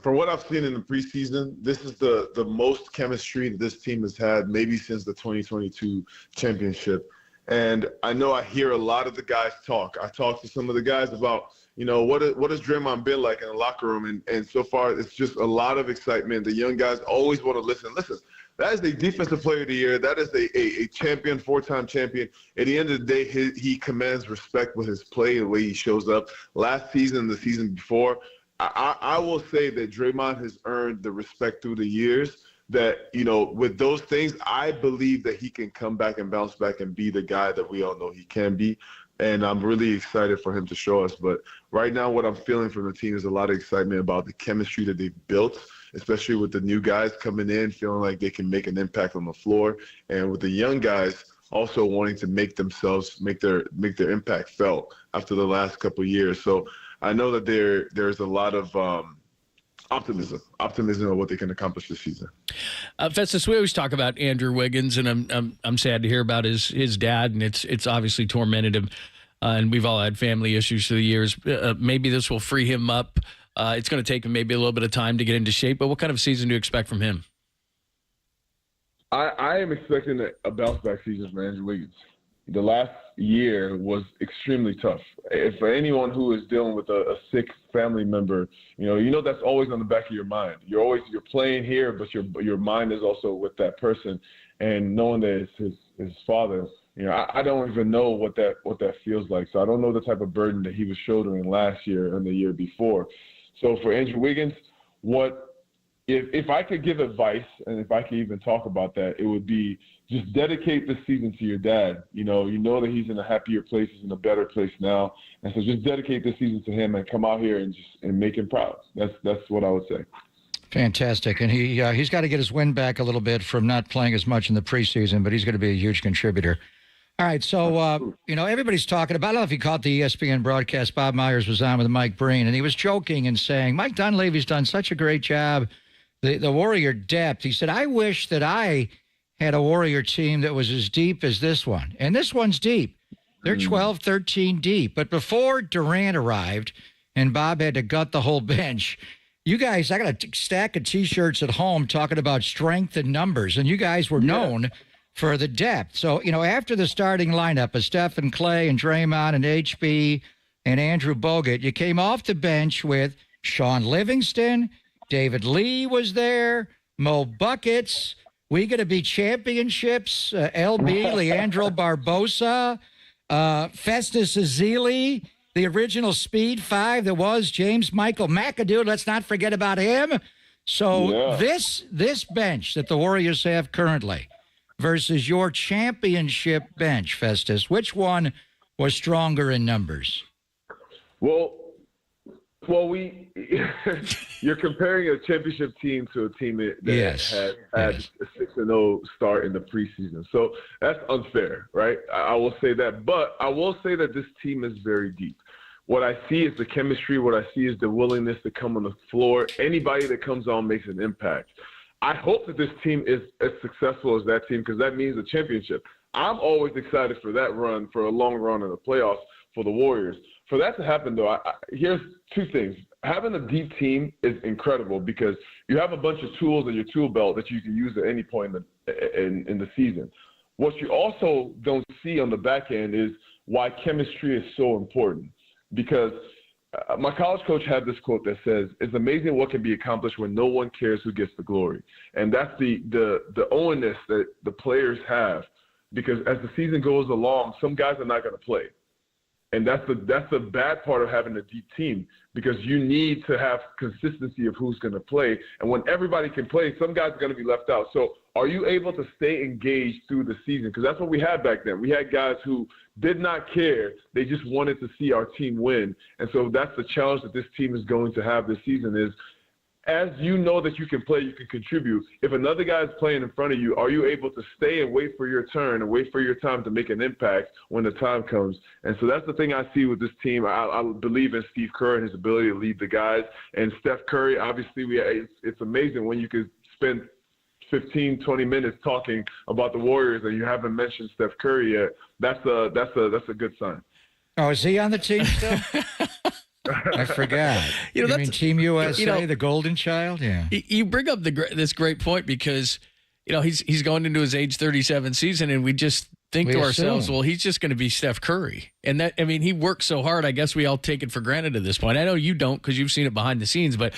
From what I've seen in the preseason, this is the most chemistry that this team has had maybe since the 2022 championship. And I know I hear a lot of the guys talk. I talked to some of the guys about, what has Draymond been like in the locker room? And so far, it's just a lot of excitement. The young guys always want to listen. Listen, that is the defensive player of the year. That is a champion, 4-time champion. At the end of the day, he commands respect with his play, the way he shows up. Last season, the season before, I will say that Draymond has earned the respect through the years that, with those things, I believe that he can come back and bounce back and be the guy that we all know he can be. And I'm really excited for him to show us. But right now, what I'm feeling from the team is a lot of excitement about the chemistry that they've built, especially with the new guys coming in, feeling like they can make an impact on the floor. And with the young guys also wanting to make themselves, make their impact felt after the last couple of years. So I know that there's a lot of optimism of what they can accomplish this season. Festus, we always talk about Andrew Wiggins, and I'm sad to hear about his dad, and it's obviously tormented him, and we've all had family issues through the years. Maybe this will free him up. It's going to take him maybe a little bit of time to get into shape, but what kind of season do you expect from him? I am expecting a bounce-back season from Andrew Wiggins. The last year was extremely tough. For anyone who is dealing with a sick family member, that's always on the back of your mind. You're playing here, but your mind is also with that person. and knowing that it's his father, I don't even know what that feels like. So I don't know the type of burden that he was shouldering last year and the year before. So for Andrew Wiggins, if I could give advice, and if I could even talk about that, it would be just dedicate this season to your dad. You know that he's in a happier place, he's in a better place now, and so just dedicate this season to him and come out here and make him proud. That's what I would say. Fantastic, and he's got to get his wind back a little bit from not playing as much in the preseason, but he's going to be a huge contributor. All right, so, everybody's talking about, I don't know if you caught the ESPN broadcast, Bob Myers was on with Mike Breen, and he was joking and saying, Mike Dunleavy's done such a great job, the Warrior depth. He said, I wish that I had a Warrior team that was as deep as this one. And this one's deep. They're 12, 13 deep. But before Durant arrived and Bob had to gut the whole bench, you guys, I got a stack of T-shirts at home talking about strength and numbers, and you guys were known for the depth. So, after the starting lineup of Steph and Clay and Draymond and HB and Andrew Bogut, you came off the bench with Sean Livingston, David Lee was there, Mo Buckets, We Gonna Be Championships, LB, Leandro Barbosa, Festus Ezeli, the original Speed 5 that was James Michael McAdoo. Let's not forget about him. So this bench that the Warriors have currently versus your championship bench, Festus, which one was stronger in numbers? Well, you're comparing a championship team to a team that had a 6-0 start in the preseason. So that's unfair, right? I will say that. But I will say that this team is very deep. What I see is the chemistry. What I see is the willingness to come on the floor. Anybody that comes on makes an impact. I hope that this team is as successful as that team because that means a championship. I'm always excited for that run, for a long run in the playoffs for the Warriors. For that to happen, though, here's two things. Having a deep team is incredible because you have a bunch of tools in your tool belt that you can use at any point in the season. What you also don't see on the back end is why chemistry is so important. Because my college coach had this quote that says, "It's amazing what can be accomplished when no one cares who gets the glory." And that's the ownness that the players have. Because as the season goes along, some guys are not going to play. And that's the bad part of having a deep team because you need to have consistency of who's going to play. And when everybody can play, some guys are going to be left out. So are you able to stay engaged through the season? Because that's what we had back then. We had guys who did not care. They just wanted to see our team win. And so that's the challenge that this team is going to have this season is, as you know that you can play, you can contribute. If another guy is playing in front of you, are you able to stay and wait for your turn and wait for your time to make an impact when the time comes? And so that's the thing I see with this team. I believe in Steve Kerr and his ability to lead the guys. And Steph Curry, obviously, it's amazing when you could spend 15, 20 minutes talking about the Warriors and you haven't mentioned Steph Curry yet. That's a good sign. Oh, is he on the team still? I forgot. You mean Team USA, the golden child? Yeah. You bring up this great point because, he's going into his age 37 season, and we just think to ourselves, well, he's just going to be Steph Curry. And he works so hard. I guess we all take it for granted at this point. I know you don't because you've seen it behind the scenes, but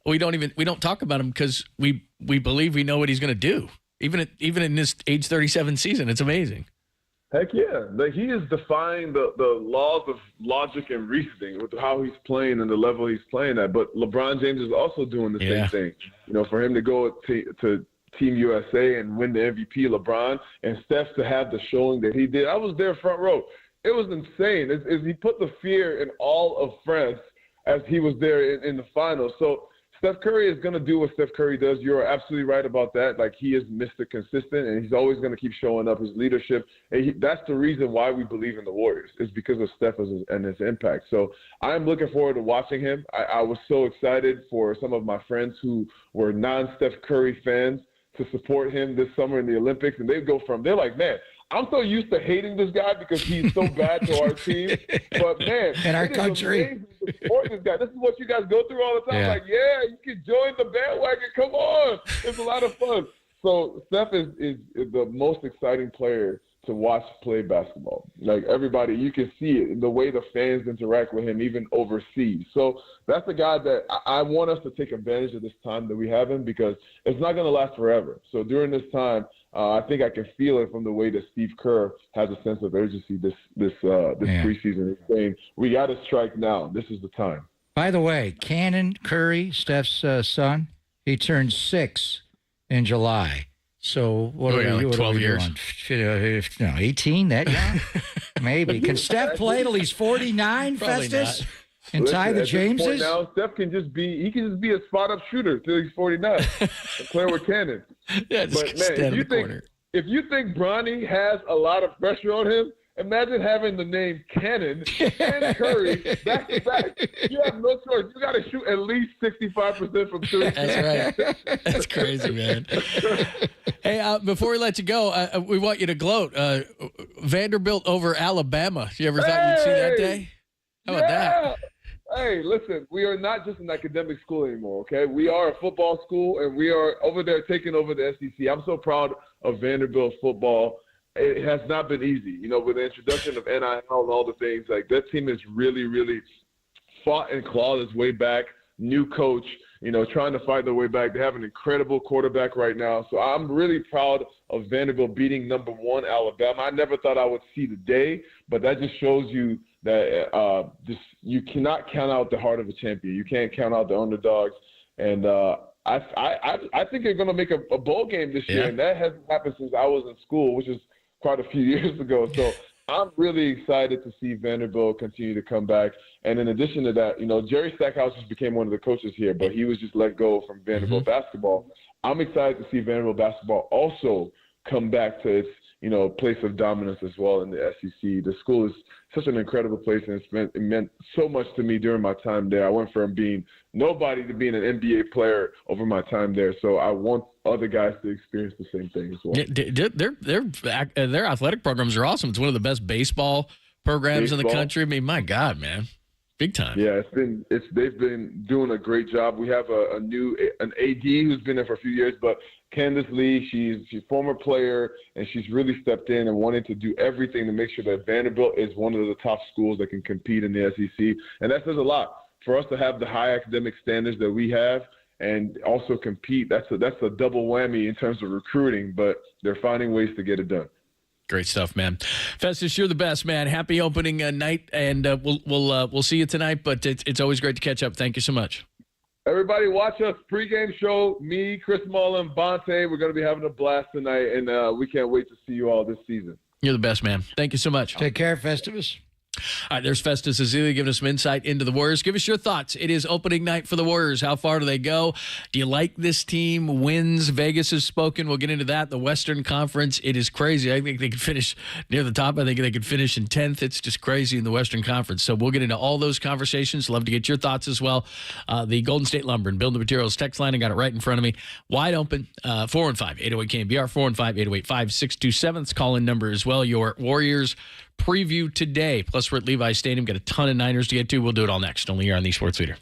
we don't talk about him because we believe we know what he's going to do. Even in this age 37 season, it's amazing. Heck yeah. He is defying the laws of logic and reasoning with how he's playing and the level he's playing at. But LeBron James is also doing the same thing. For him to go to Team USA and win the MVP, LeBron, and Steph to have the showing that he did. I was there front row. It was insane. He put the fear in all of France as he was there in the finals. So Steph Curry is going to do what Steph Curry does. You're absolutely right about that. He is Mr. Consistent, and he's always going to keep showing up. His leadership, and that's the reason why we believe in the Warriors. It's because of Steph and his impact. So I'm looking forward to watching him. I was so excited for some of my friends who were non-Steph Curry fans to support him this summer in the Olympics, and they're like, man, I'm so used to hating this guy because he's so bad to our team. But, man, in our country, to support this guy. This is what you guys go through all the time. You can join the bandwagon. Come on. It's a lot of fun. So Steph is the most exciting player to watch play basketball. Like everybody, you can see it, the way the fans interact with him, even overseas. So that's a guy that I want us to take advantage of this time that we have him, because it's not going to last forever. So during this time, I think I can feel it from the way that Steve Kerr has a sense of urgency this preseason. He's saying, we got to strike now. This is the time. By the way, Cannon Curry, Steph's son, he turned 6 in July. So what are you? Like 12 years? No, 18, that young? Maybe. Can Steph play till he's 49, Probably Festus? not. And tie the At this point Jameses? now, Steph can just be a spot-up shooter till he's 49 and play with Cannon. Yeah, just But, stand man, in the corner. if you think Bronny has a lot of pressure on him, imagine having the name Cannon and Curry back to back. You have no choice. You got to shoot at least 65% from three. That's right. That's crazy, man. Hey, before we let you go, we want you to gloat. Vanderbilt over Alabama. You ever thought you'd see that day? How about that? Hey, listen, we are not just an academic school anymore, okay? We are a football school, and we are over there taking over the SEC. I'm so proud of Vanderbilt football. It has not been easy, with the introduction of NIL and all the things. Like, that team has really, really fought and clawed its way back. New coach, trying to fight their way back. They have an incredible quarterback right now. So I'm really proud of Vanderbilt beating number 1 Alabama. I never thought I would see the day, but that just shows you that you cannot count out the heart of a champion. You can't count out the underdogs. And I think they're going to make a bowl game this year, and that hasn't happened since I was in school, which is quite a few years ago. So I'm really excited to see Vanderbilt continue to come back. And in addition to that, Jerry Stackhouse just became one of the coaches here, but he was just let go from Vanderbilt basketball. I'm excited to see Vanderbilt basketball also come back to its, place of dominance as well in the SEC. The school is such an incredible place, and it meant so much to me during my time there. I went from being nobody to being an NBA player over my time there. So I want other guys to experience the same thing as well. Their athletic programs are awesome. It's one of the best baseball programs in the country. I mean, my God, man. Big time. Yeah, they've been doing a great job. We have an AD who's been there for a few years, but Candace Lee, she's a former player, and she's really stepped in and wanted to do everything to make sure that Vanderbilt is one of the top schools that can compete in the SEC. And that says a lot. For us to have the high academic standards that we have and also compete, that's a double whammy in terms of recruiting, but they're finding ways to get it done. Great stuff, man. Festus, you're the best, man. Happy opening night, and we'll see you tonight. But it's always great to catch up. Thank you so much. Everybody, watch us pregame show. Me, Chris Mullen, Bonte. We're going to be having a blast tonight, and we can't wait to see you all this season. You're the best, man. Thank you so much. Take care, Festivus. All right, there's Festus Ezeli giving us some insight into the Warriors. Give us your thoughts. It is opening night for the Warriors. How far do they go? Do you like this team? Wins? Vegas has spoken. We'll get into that. The Western Conference, it is crazy. I think they could finish near the top. I think they could finish in 10th. It's just crazy in the Western Conference. So we'll get into all those conversations. Love to get your thoughts as well. The Golden State Lumber and Building Materials text line, I got it right in front of me. Wide open, 415-808-KNBR, 415-808-5627. It's call-in number as well. Your Warriors preview today. Plus, we're at Levi's Stadium. Got a ton of Niners to get to. We'll do it all next. Only here on the Sports Leader.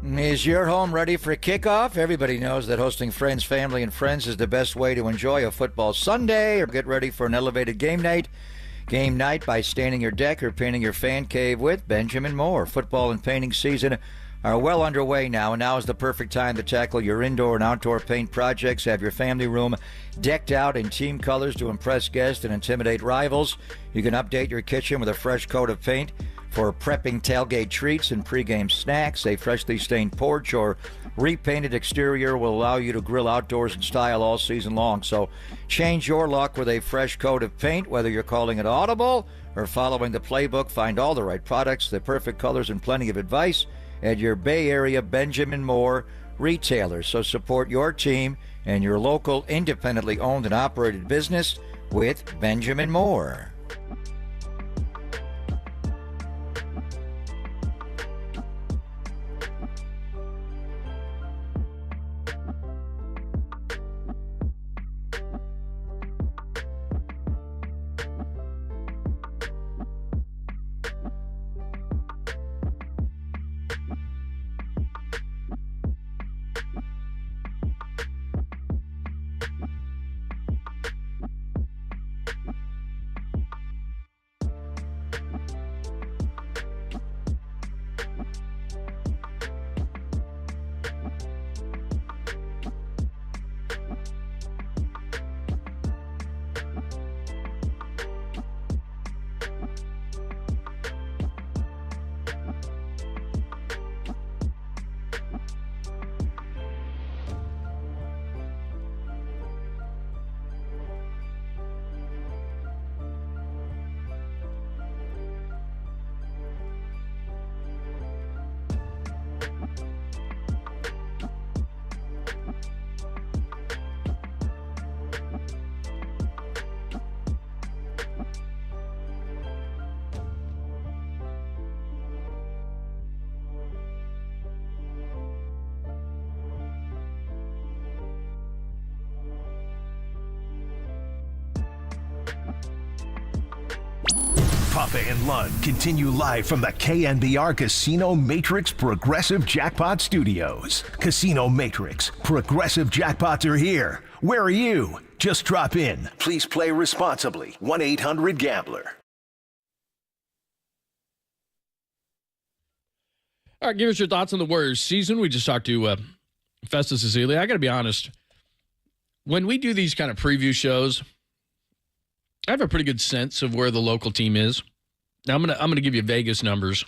Is your home ready for kickoff? Everybody knows that hosting friends, family, and friends is the best way to enjoy a football Sunday or get ready for an elevated game night. Game night by staining your deck or painting your fan cave with Benjamin Moore. Football and painting season are well underway now, and now is the perfect time to tackle your indoor and outdoor paint projects. Have your family room decked out in team colors to impress guests and intimidate rivals. You can update your kitchen with a fresh coat of paint for prepping tailgate treats and pregame snacks. A freshly stained porch or repainted exterior will allow you to grill outdoors in style all season long. So change your luck with a fresh coat of paint, whether you're calling it audible or following the playbook. Find all the right products, the perfect colors, and plenty of advice at your Bay Area Benjamin Moore retailer. So support your team and your local independently owned and operated business with Benjamin Moore. Papa and Lund continue live from the KNBR Casino Matrix Progressive Jackpot Studios. Casino Matrix, Progressive Jackpots are here. Where are you? Just drop in. Please play responsibly. 1-800-GAMBLER. All right, give us your thoughts on the Warriors season. We just talked to Festus Cecilia. I got to be honest. When we do these kind of preview shows, I have a pretty good sense of where the local team is. Now, I'm gonna give you Vegas numbers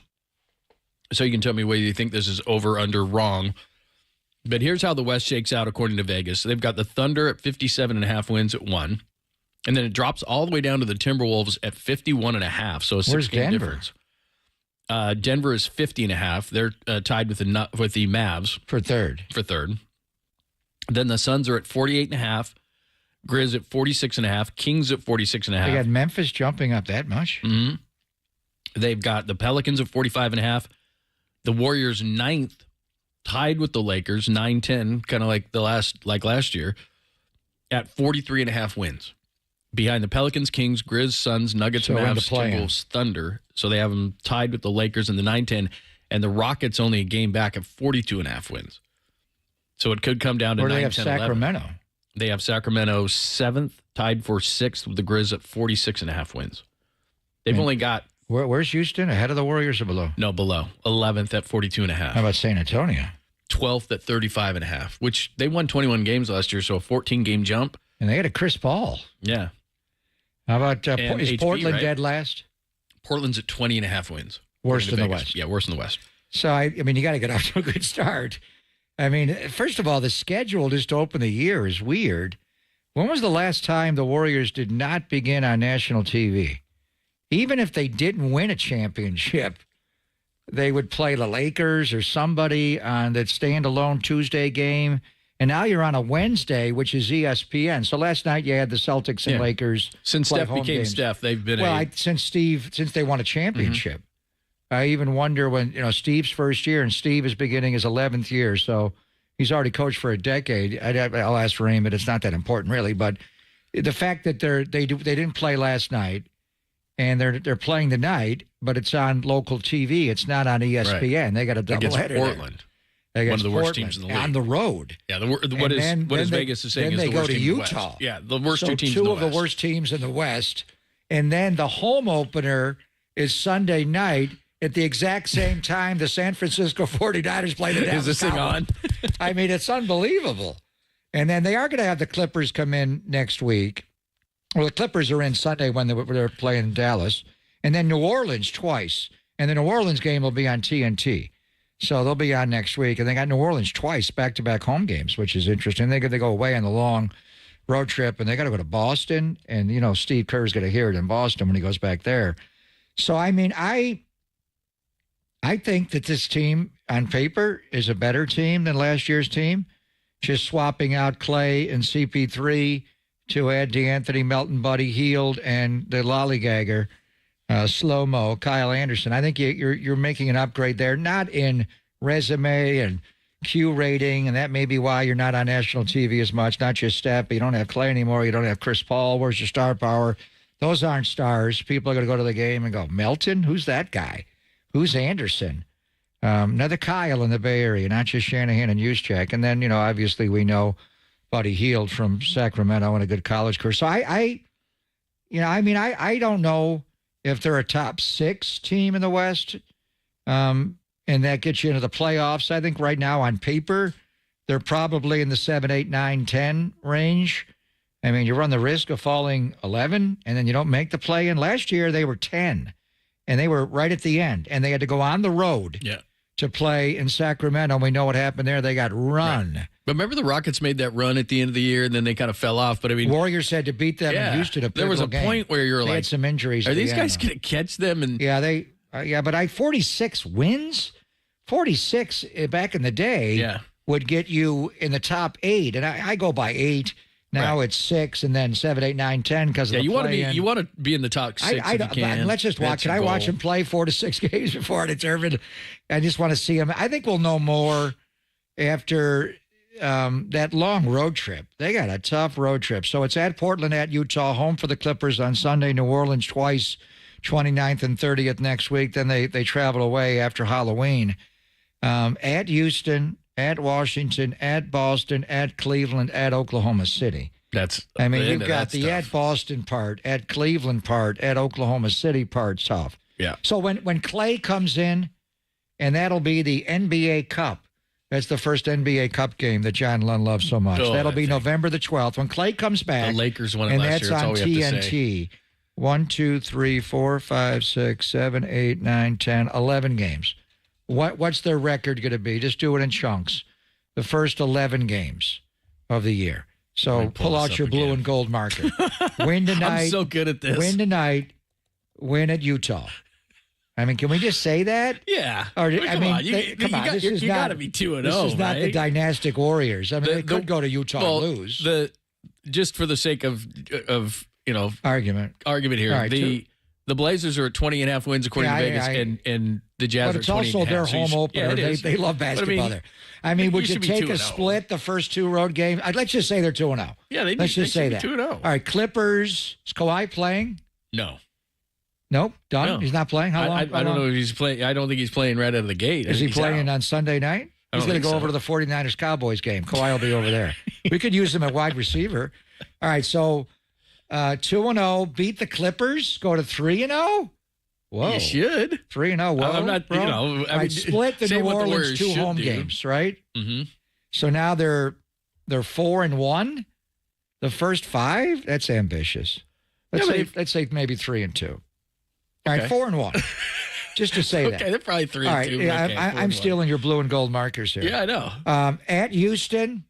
so you can tell me whether you think this is over, under, wrong. But here's how the West shakes out according to Vegas. They've got the Thunder at 57.5 wins at 1. And then it drops all the way down to the Timberwolves at 51.5. So a 6-game difference. Denver is 50.5. They're tied with the Mavs. For third. Then the Suns are at 48.5. Grizz at 46.5. Kings at 46.5. They got Memphis jumping up that much. Mm-hmm. They've got the Pelicans at 45.5. The Warriors 9th, tied with the Lakers, 9-10, kind of like last year, at 43.5 wins. Behind the Pelicans, Kings, Grizz, Suns, Nuggets, Mavs, Timberwolves, Thunder. So they have them tied with the Lakers in the 9-10, and the Rockets only a game back at 42.5 wins. So it could come down to 9-10, they have Sacramento. 11. They have Sacramento 7th, tied for 6th with the Grizz at 46.5 wins. They've only got... Where's Houston? Ahead of the Warriors or below? No, below. 11th at 42.5. How about San Antonio? 12th at 35.5, which they won 21 games last year, so a 14-game jump. And they had a Chris Paul. Yeah. How about, is HP, Portland right? dead last? Portland's at 20.5 wins. Worse than the West. Yeah, worse than the West. So, I mean, you got to get off to a good start. I mean, first of all, the schedule just to open the year is weird. When was the last time the Warriors did not begin on national TV? Even if they didn't win a championship, they would play the Lakers or somebody on that standalone Tuesday game. And now you're on a Wednesday, which is ESPN. So last night you had the Celtics and Lakers. Since Steph became games. Steph, they've been since they won a championship. I even wonder when, Steve's first year, and Steve is beginning his 11th year. So he's already coached for a decade. I'll ask Raymond. It's not that important, really. But the fact that they didn't play last night, and they're playing tonight, but it's on local TV. It's not on ESPN. Right. They got a doubleheader. Portland. One of the worst teams in the league. On the road. Yeah, what is Vegas is saying is the worst team in the West. Then they go to Utah. Yeah, the worst two teams in the West. Two of the worst teams in the West. And then the home opener is Sunday night at the exact same time the San Francisco 49ers play the Dallas Is this thing on? I mean, it's unbelievable. And then they are going to have the Clippers come in next week. Well, the Clippers are in Sunday when they're playing Dallas. And then New Orleans twice. And the New Orleans game will be on TNT. So they'll be on next week. And they got New Orleans twice, back-to-back home games, which is interesting. They go away on the long road trip, and they got to go to Boston. And, you know, Steve Kerr's going to hear it in Boston when he goes back there. So, I mean, I think that this team on paper is a better team than last year's team. Just swapping out Clay and CP3 to add DeAnthony Melton, Buddy Hield, and the lollygagger, slow-mo, Kyle Anderson. I think you're making an upgrade there, not in resume and Q rating, and that may be why you're not on national TV as much, not just Steph. You don't have Clay anymore. You don't have Chris Paul. Where's your star power? Those aren't stars. People are going to go to the game and go, Melton? Who's that guy? Who's Anderson? Another Kyle in the Bay Area, not just Shanahan and Juszczyk. And then, you know, obviously we know Buddy Hield from Sacramento and a good college career. So I don't know if they're a top 6 team in the West, and that gets you into the playoffs. I think right now on paper, they're probably in the 7, 8, 9, 10 range. I mean, you run the risk of falling 11, and then you don't make the play-in. Last year, they were 10, and they were right at the end, and they had to go on the road to play in Sacramento. We know what happened there. They got run. Right. But remember the Rockets made that run at the end of the year, and then they kind of fell off. But I mean, Warriors had to beat them in Houston. There was a point where you're they like, had some injuries. Are these guys going to catch them? And but 46 wins, 46 back in the day would get you in the top 8, and I go by 8. Now it's 6, and then 7, 8, 9, 10 because of the play-in. You want to be in the top 6 if you can. Let's just watch it. I watch him play 4 to 6 games before I determine. I just want to see him. I think we'll know more after that long road trip. They got a tough road trip. So it's at Portland, at Utah, home for the Clippers on Sunday, New Orleans twice, 29th and 30th next week. Then they travel away after Halloween. At Houston, at Washington, at Boston, at Cleveland, at Oklahoma City. You've got the at Boston part, at Cleveland part, at Oklahoma City part tough. Yeah. So when Clay comes in, and that'll be the NBA Cup. That's the first NBA Cup game that John Lund loves so much. That'll be November the 12th. When Clay comes back. The Lakers won it last year. That's all we have to say. TNT. 1, 2, 3, 4, 5, 6, 7, 8, 9, 10, 11 games. What's their record going to be? Just do it in chunks. The first 11 games of the year. So pull out your blue and gold marker. Win tonight. I'm so good at this. Win tonight. Win at Utah. I mean, can we just say that? Yeah. Or, you got to be 2-0. This is not the dynastic Warriors. I mean, they could go to Utah and lose. Just for the sake of argument here, right, the Blazers are at 20.5 wins according to Vegas, and the Jazz are 20.5. But it's also their home opener. They love basketball there. I mean, would you take a split the first 2 road games? Let's just say they're 2-0. Yeah, let's just say that. 2-0. All right, Clippers. Is Kawhi playing? No. Nope, done. No. He's not playing. How long? I don't know if he's playing. I don't think he's playing right out of the gate. Is he playing on Sunday night? He's going to go over to the 49ers Cowboys game. Kawhi will be over there. We could use him at wide receiver. All right, so 2-0, beat the Clippers, go to 3-0. Whoa, you should 3-0. Whoa, I'm not. Bro. I split the New Orleans 2 home games, right? Mm-hmm. So now they're 4-1. The first 5. That's ambitious. Let's say maybe 3-2. All right, 4-1. Just to say that. Okay, they're probably 3-2. All right, I'm stealing your blue and gold markers here. Yeah, I know. At Houston,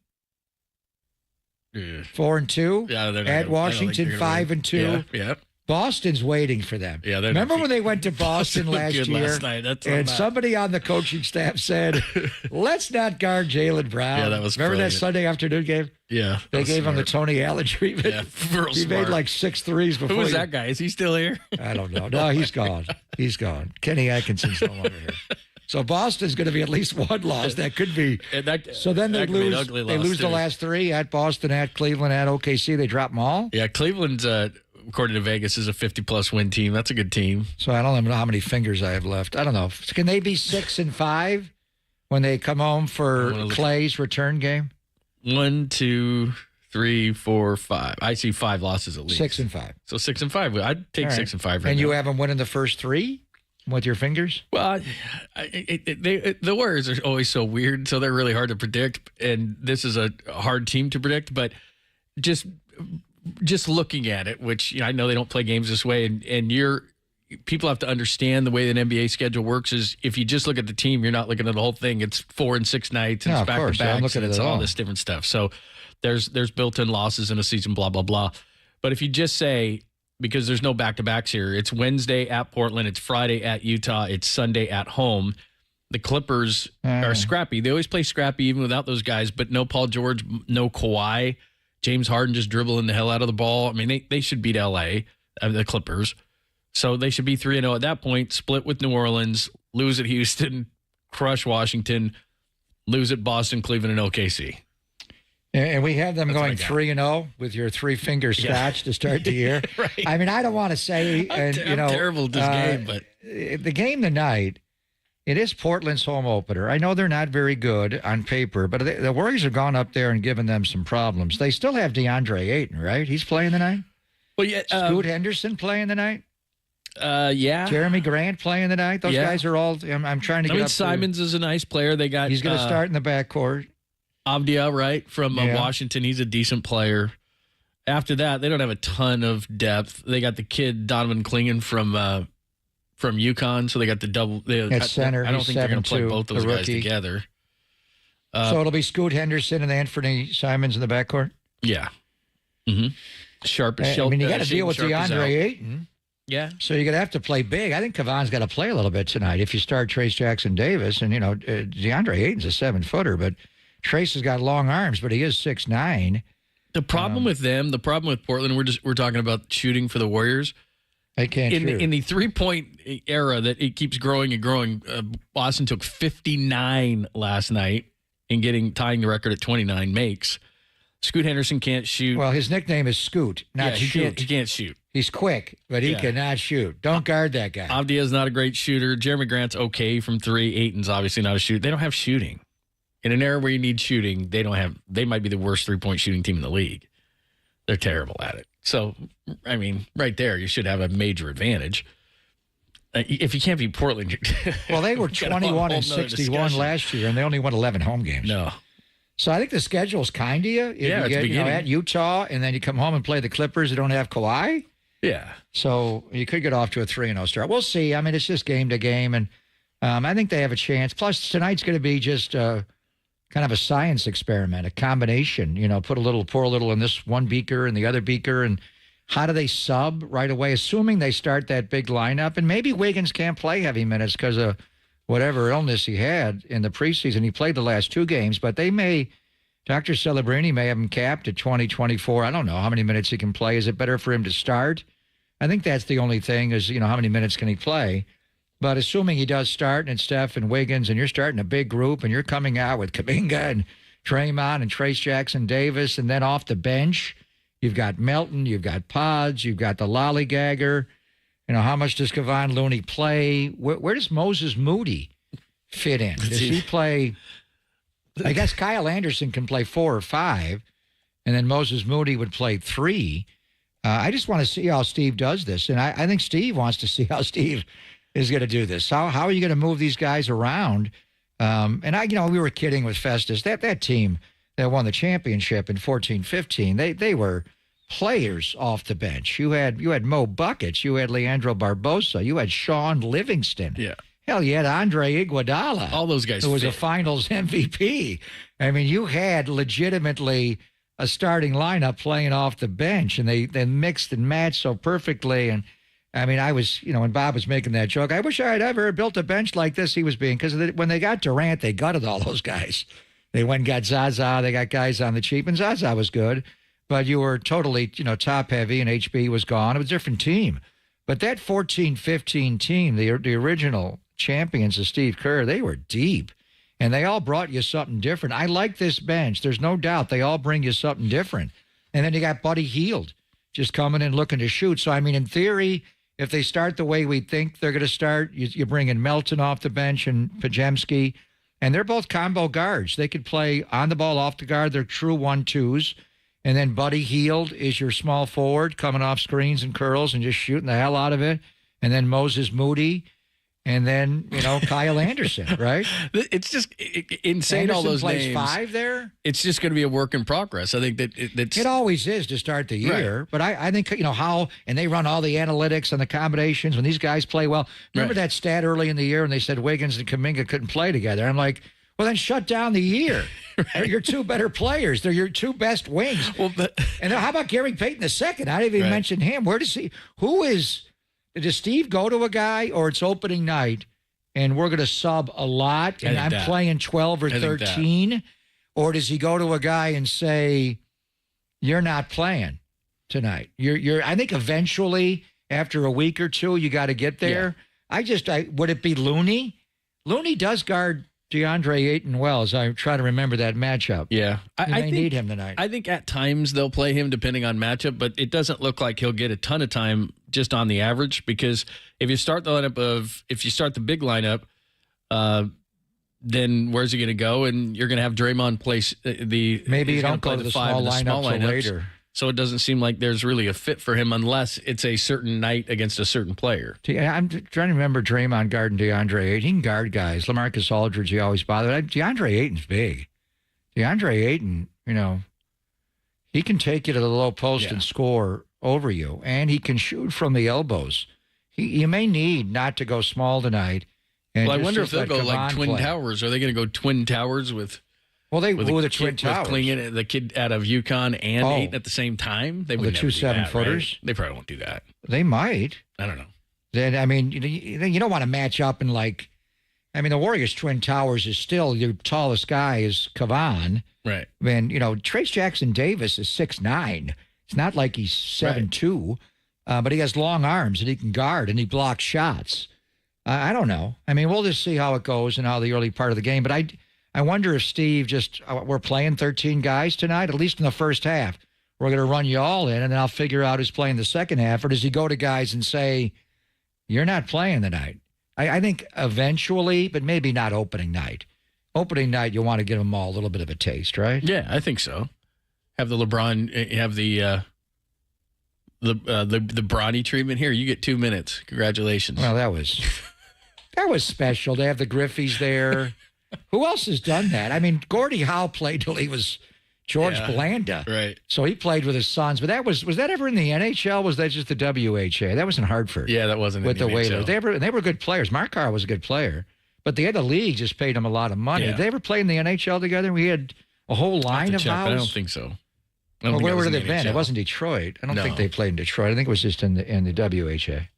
4-2. Yeah, at Washington, 5-2. Yeah. Boston's waiting for them. Yeah, remember when they went to Boston last year? Last night. And somebody on the coaching staff said, "Let's not guard Jaylen Brown." Yeah, that was. Remember brilliant. that Sunday afternoon game? Yeah, they gave him the Tony Allen treatment. Yeah, he made like 6 threes before. Who was that guy? Is he still here? I don't know. No, he's gone. He's gone. Kenny Atkinson's no longer here. So Boston's going to be at least 1 loss. That could be. So then they lose. They lose the last 3 at Boston, at Cleveland, at OKC. They drop them all. Yeah, Cleveland's according to Vegas is a 50+ win team. That's a good team. So I don't even know how many fingers I have left. I don't know. Can they be 6-5? when they come home for Clay's return game? 1, 2, 3, 4, 5. I see 5 losses at least. 6 and 5. So 6 and 5. I'd take 6 and 5 right And you now. have them winning the first 3 with your fingers? Well, the Warriors are always so weird, so they're really hard to predict. And this is a hard team to predict. But just looking at it, which I know they don't play games this way, and people have to understand the way the NBA schedule works is if you just look at the team, you're not looking at the whole thing. It's 4 and 6 nights, and it's back-to-backs, and it's all this different stuff. So there's built-in losses in a season, blah, blah, blah. But if you just say, because there's no back-to-backs here, it's Wednesday at Portland, it's Friday at Utah, it's Sunday at home. The Clippers are scrappy. They always play scrappy even without those guys, but no Paul George, no Kawhi. James Harden just dribbling the hell out of the ball. I mean, they should beat L.A., the Clippers. So they should be 3-0 at that point, split with New Orleans, lose at Houston, crush Washington, lose at Boston, Cleveland, and OKC. And we have them going 3-0 with your 3-finger scotch to start the year. Right. I mean, I don't want to say, I'm terrible at this game, but the game tonight, it is Portland's home opener. I know they're not very good on paper, but the Warriors have gone up there and given them some problems. They still have DeAndre Ayton, right? He's playing tonight? Well, yeah. Scoot Henderson playing tonight? Yeah. Jeremy Grant playing tonight? Those guys are all, I'm trying to get up Simons is a nice player. They got. He's going to start in the backcourt. Abdia, right, from Washington. He's a decent player. After that, they don't have a ton of depth. They got the kid Donovan Clingan from UConn, so they got the double. At center, I don't think they're going to play both those guys together. So it'll be Scoot Henderson and Anthony Simons in the backcourt? Yeah. Mm-hmm. Sharp. I mean, you got to deal with DeAndre Ayton. Yeah. So you're going to have to play big. I think Kavan's got to play a little bit tonight if you start Trace Jackson Davis. And, DeAndre Ayton's a 7-footer, but Trace has got long arms, but he is 6'9". The problem with them, the problem with Portland, we're talking about shooting for the Warriors. They can't shoot. In the 3-point era that it keeps growing and growing, Boston took 59 last night and tying the record at 29 makes. Scoot Henderson can't shoot. Well, his nickname is Scoot, not shoot. He can't shoot. He's quick, but he cannot shoot. Don't guard that guy. Abdia's not a great shooter. Jeremy Grant's okay from 3. Ayton's obviously not a shooter. They don't have shooting. In an era where you need shooting, they might be the worst 3-point shooting team in the league. They're terrible at it. So, I mean, right there, you should have a major advantage. If you can't beat Portland, well, they were 21 and 61 last year, and they only won 11 home games. No. So I think the schedule's kind to you. If you get, at Utah, and then you come home and play the Clippers who don't have Kawhi. Yeah. So you could get off to a 3-0 start. We'll see. I mean, it's just game to game, and I think they have a chance. Plus, tonight's going to be just kind of a science experiment, a combination. Pour a little in this one beaker and the other beaker, and how do they sub right away, assuming they start that big lineup? And maybe Wiggins can't play heavy minutes because of whatever illness he had in the preseason. He played the last 2 games, but Dr. Celebrini may have him capped at 20, 24. I don't know how many minutes he can play. Is it better for him to start? I think that's the only thing is, how many minutes can he play? But assuming he does start, and it's Steph and Wiggins, and you're starting a big group, and you're coming out with Kuminga and Draymond and Trace Jackson Davis, and then off the bench, you've got Melton, you've got Pods, you've got the lollygagger. How much does Kevon Looney play? Where does Moses Moody fit in? Does he play? I guess Kyle Anderson can play 4 or 5, and then Moses Moody would play 3. I just want to see how Steve does this, and I think Steve wants to see how Steve is going to do this. How are you going to move these guys around? And we were kidding with Festus. That team that won the championship in 14-15, they were players off the bench. You had Mo Buckets, you had Leandro Barbosa, you had Sean Livingston. Yeah. Hell, you had Andre Iguodala. All those guys who was a finals MVP. I mean, you had legitimately a starting lineup playing off the bench, and they mixed and matched so perfectly. And I mean, I was, when Bob was making that joke, I wish I had ever built a bench like this he was being, because when they got Durant, they gutted all those guys. They went and got Zaza. They got guys on the cheap, and Zaza was good. But you were totally, top heavy, and HB was gone. It was a different team. But that 14-15 team, the original champions of Steve Kerr, they were deep. And they all brought you something different. I like this bench. There's no doubt they all bring you something different. And then you got Buddy Hield just coming in looking to shoot. So, I mean, in theory, if they start the way we think they're going to start, you bring in Melton off the bench and Pajemski. And they're both combo guards. They could play on the ball, off the guard. They're true 1-2s. And then Buddy Hield is your small forward coming off screens and curls and just shooting the hell out of it. And then Moses Moody. And then, Kyle Anderson, right? It's just insane, Anderson all those plays names. 5 there. It's just going to be a work in progress. I think that's... It always is to start the year. Right. But I think, how, and they run all the analytics and the combinations when these guys play well. Remember that stat early in the year when they said Wiggins and Kuminga couldn't play together? I'm like, well, then shut down the year. They're your 2 better players. They're your 2 best wings. And then how about Gary Payton II? I didn't even mention him. Does Steve go to a guy, or it's opening night and we're going to sub a lot and I'm playing 12 or 13? Or does he go to a guy and say, you're not playing tonight? I think eventually, after a week or 2, you got to get there. Yeah. Would it be Looney? Looney does guard DeAndre Ayton well, as I try to remember that matchup. Yeah. I think, need him tonight. I think at times they'll play him depending on matchup, but it doesn't look like he'll get a ton of time just on the average, because if you start the big lineup, then where's he going to go? And you're going to have Draymond play maybe you don't go to the small lineup later. So it doesn't seem like there's really a fit for him unless it's a certain night against a certain player. I'm trying to remember Draymond guarding DeAndre Ayton. He can guard guys. LaMarcus Aldridge, he always bothered. DeAndre Ayton's big. DeAndre Ayton, he can take you to the low post and score over you, and he can shoot from the elbows. You may need not to go small tonight. Well, I wonder if they'll go like Twin Towers. Are they going to go Twin Towers with... Well, they were the Twin Towers. Klingon, the kid out of UConn and Ayton at the same time. They would the 2 7-footers. Right? They probably won't do that. They might. I don't know. Then you don't want to match up in the Warriors' Twin Towers is still your tallest guy is Kavan. Right. And Trace Jackson Davis is 6'9". It's not like he's 7'2", but he has long arms and he can guard and he blocks shots. I don't know. We'll just see how it goes and how the early part of the game. But I wonder if Steve we're playing 13 guys tonight, at least in the first half. We're going to run you all in, and then I'll figure out who's playing the second half. Or does he go to guys and say, you're not playing tonight? I think eventually, but maybe not opening night. Opening night, you want to give them all a little bit of a taste, right? Yeah, I think so. Have the LeBron, have the Bronny treatment here. You get 2 minutes. Congratulations. Well, that was special. They have the Griffies there. Who else has done that? Gordie Howe played till he was George Blanda. Right. So he played with his sons. But was that ever in the NHL? Was that just the WHA? That was in Hartford. Yeah, that wasn't with in the Whalers. They were good players. Mark Carr was a good player. But the other league just paid him a lot of money. Yeah. Did they ever play in the NHL together? We had a whole line of Hows? I don't think so. Where would it have been? It wasn't Detroit. I don't think they played in Detroit. I think it was just in the WHA.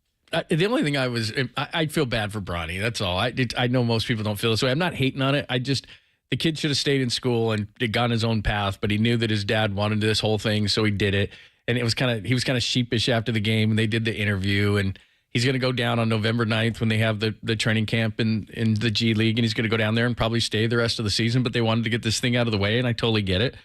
The only thing I feel bad for Bronny. That's all. I know most people don't feel this way. I'm not hating on it. The kid should have stayed in school and gone his own path, but he knew that his dad wanted this whole thing, so he did it. And he was kind of sheepish after the game, and they did the interview, and he's going to go down on November 9th when they have the training camp in the G League, and he's going to go down there and probably stay the rest of the season, but they wanted to get this thing out of the way, and I totally get it.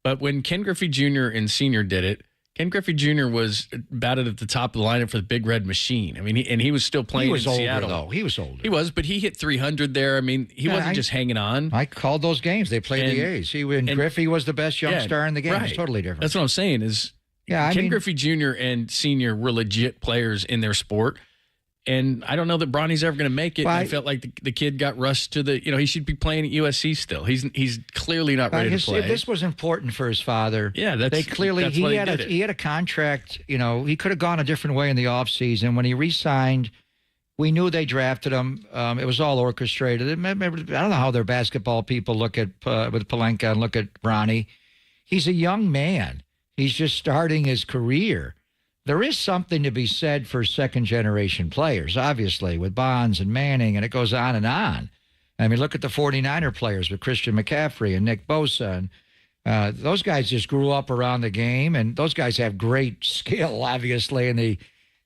But when Ken Griffey Jr. and Sr. did it, Ken Griffey Jr. was batted at the top of the lineup for the Big Red Machine. He was still playing in Seattle. Though. He was older. He was, but he hit 300 there. He wasn't just hanging on. I called those games. They played the A's. Griffey was the best young star in the game. Right. It's totally different. That's what I'm saying is Ken Griffey Jr. and Sr. were legit players in their sport. And I don't know that Bronny's ever going to make it. I felt like the kid got rushed to he should be playing at USC still. He's clearly not ready to play. This was important for his father. Yeah, he had a contract. He could have gone a different way in the offseason. When he re-signed, we knew they drafted him. It was all orchestrated. I don't know how their basketball people look at with Pelinka and look at Bronny. He's a young man. He's just starting his career. There is something to be said for second-generation players, obviously, with Bonds and Manning, and it goes on and on. Look at the 49er players with Christian McCaffrey and Nick Bosa. And those guys just grew up around the game, and those guys have great skill, obviously, and the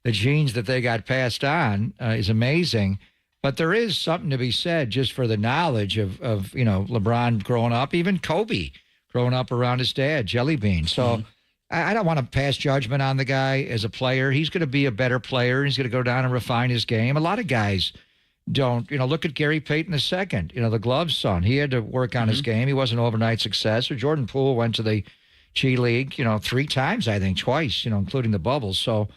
genes that they got passed on is amazing. But there is something to be said just for the knowledge of LeBron growing up, even Kobe growing up around his dad, Jelly Bean. So I don't want to pass judgment on the guy as a player. He's going to be a better player. He's going to go down and refine his game. A lot of guys don't, look at Gary Payton II, the Gloves son. He had to work on his game. He wasn't an overnight success. Or Jordan Poole went to the G League, 3 times, I think, twice, including the bubbles. So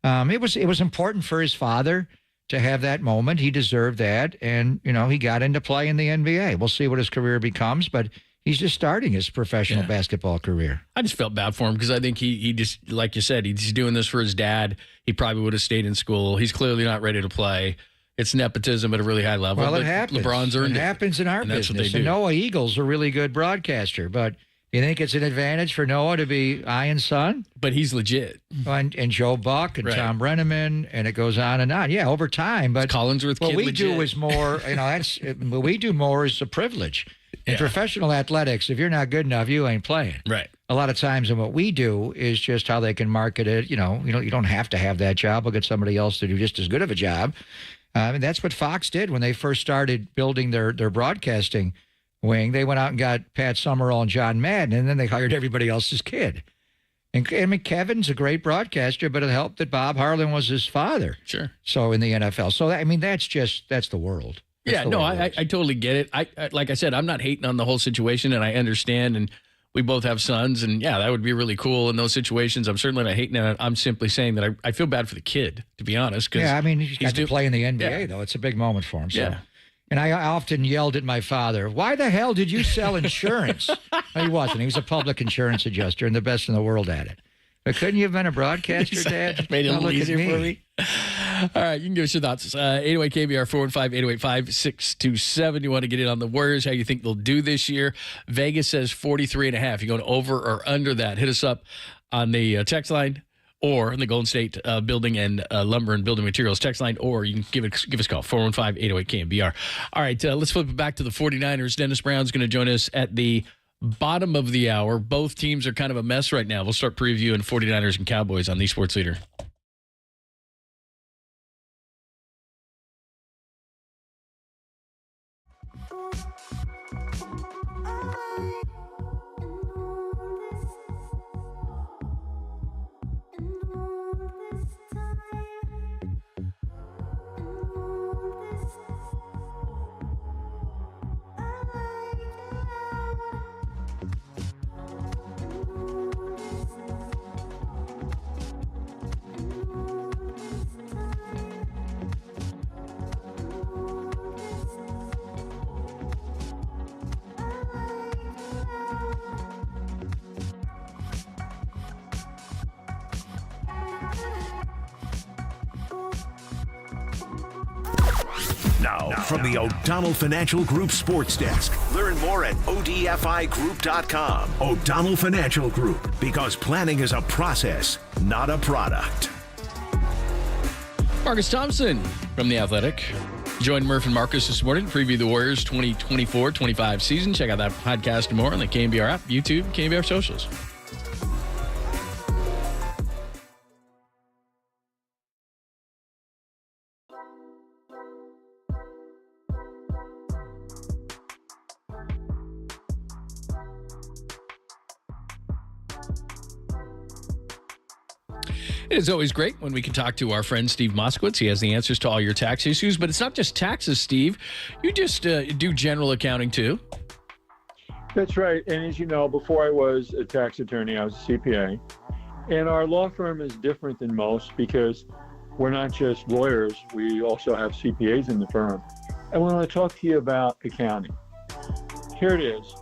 it was important for his father to have that moment. He deserved that. And, he got into play in the NBA. We'll see what his career becomes, but he's just starting his professional basketball career. I just felt bad for him because I think he just, like you said, he's doing this for his dad. He probably would have stayed in school. He's clearly not ready to play. It's nepotism at a really high level. Well, it happens. LeBron's earned it. It happens in our business. And Noah Eagle's a really good broadcaster, but you think it's an advantage for Noah to be Ian's son? But he's legit. And Joe Buck and Tom Brenneman, and it goes on and on. Yeah, over time. But Collinsworth what kid we legit. do is more, what we do more is a privilege. In professional athletics, if you're not good enough, you ain't playing. Right. A lot of times, and what we do is just how they can market it. You don't have to have that job. We'll get somebody else to do just as good of a job. And that's what Fox did when they first started building their broadcasting wing. They went out and got Pat Summerall and John Madden, and then they hired everybody else's kid. And Kevin's a great broadcaster, but it helped that Bob Harlan was his father. Sure. So in the NFL. So, that's the world. I totally get it. I like I said, I'm not hating on the whole situation, and I understand, and we both have sons, and that would be really cool in those situations. I'm certainly not hating on it. I'm simply saying that I feel bad for the kid, to be honest. He's got to play in the NBA, though. It's a big moment for him. So. Yeah. And I often yelled at my father, why the hell did you sell insurance? No, he wasn't. He was a public insurance adjuster and the best in the world at it. But couldn't you have been a broadcaster, Dad? Made it a little easier for me. All right, you can give us your thoughts. 808 KBR 415-808-5627. You want to get in on the Warriors, how you think they'll do this year. Vegas says 43.5. You going over or under that? Hit us up on the text line or in the Golden State Building and Lumber and Building Materials text line, or you can give us a call, 415-808-KNBR. All right, let's flip it back to the 49ers. Dennis Brown's going to join us at the bottom of the hour. Both teams are kind of a mess right now. We'll start previewing 49ers and Cowboys on the Sports Leader. Now, from the O'Donnell Financial Group Sports Desk. Learn more at odfigroup.com. O'Donnell Financial Group, because planning is a process, not a product. Marcus Thompson from The Athletic joined Murph and Marcus this morning to preview the Warriors 2024-25 season. Check out that podcast and more on the KNBR app, YouTube, KNBR socials. It is always great when we can talk to our friend Steve Moskowitz. He has the answers to all your tax issues, but it's not just taxes, Steve. You just do general accounting too. That's right. And as you know, before I was a tax attorney, I was a CPA. And our law firm is different than most because we're not just lawyers. We also have CPAs in the firm. I want to talk to you about accounting. Here it is.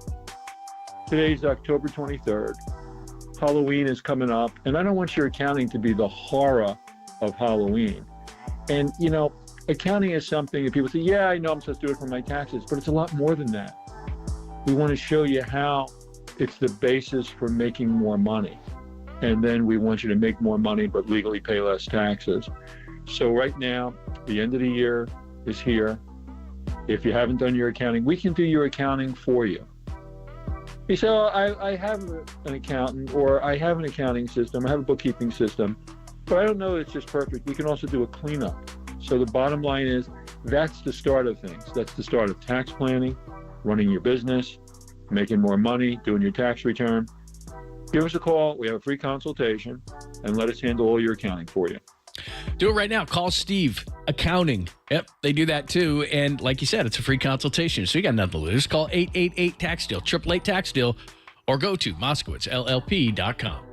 Today's October 23rd. Halloween is coming up, and I don't want your accounting to be the horror of Halloween. And, accounting is something that people say, yeah, I know I'm supposed to do it for my taxes, but it's a lot more than that. We want to show you how it's the basis for making more money. And then we want you to make more money, but legally pay less taxes. So right now, the end of the year is here. If you haven't done your accounting, we can do your accounting for you. You say, I have an accountant, or I have an accounting system, I have a bookkeeping system, but I don't know it's just perfect. We can also do a cleanup. So the bottom line is, that's the start of things. That's the start of tax planning, running your business, making more money, doing your tax return. Give us a call. We have a free consultation, and let us handle all your accounting for you. Do it right now. Call Steve accounting. Yep, they do that too. And like you said, it's a free consultation. So you got nothing to lose. Call 888-TAX-DEAL, 888-TAX-DEAL, or go to MoskowitzLLP.com.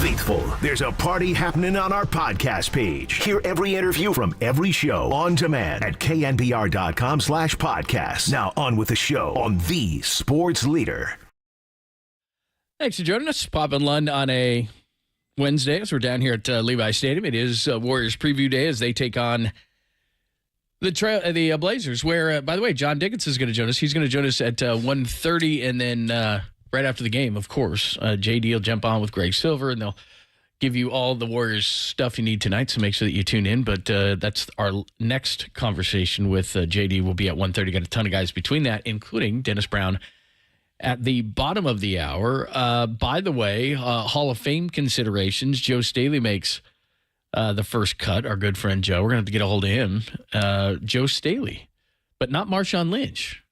Faithful, there's a party happening on our podcast page. Hear every interview from every show on demand at knbr.com/podcast. Now on with the show on the sports leader. Thanks for joining us. Pop and Lund on a Wednesday as we're down here at Levi Stadium. It is Warriors preview day as they take on the Blazers, where, by the way, John Dickens is going to join us. He's going to join us at 1:30, and then right after the game, of course, JD will jump on with Greg Silver, and they'll give you all the Warriors stuff you need tonight, so make sure that you tune in. But that's our next conversation with JD will be at 1:30. Got a ton of guys between that, including Dennis Brown at the bottom of the hour. By the way, Hall of Fame considerations, Joe Staley makes the first cut, our good friend Joe. We're going to have to get a hold of him. Joe Staley, but not Marshawn Lynch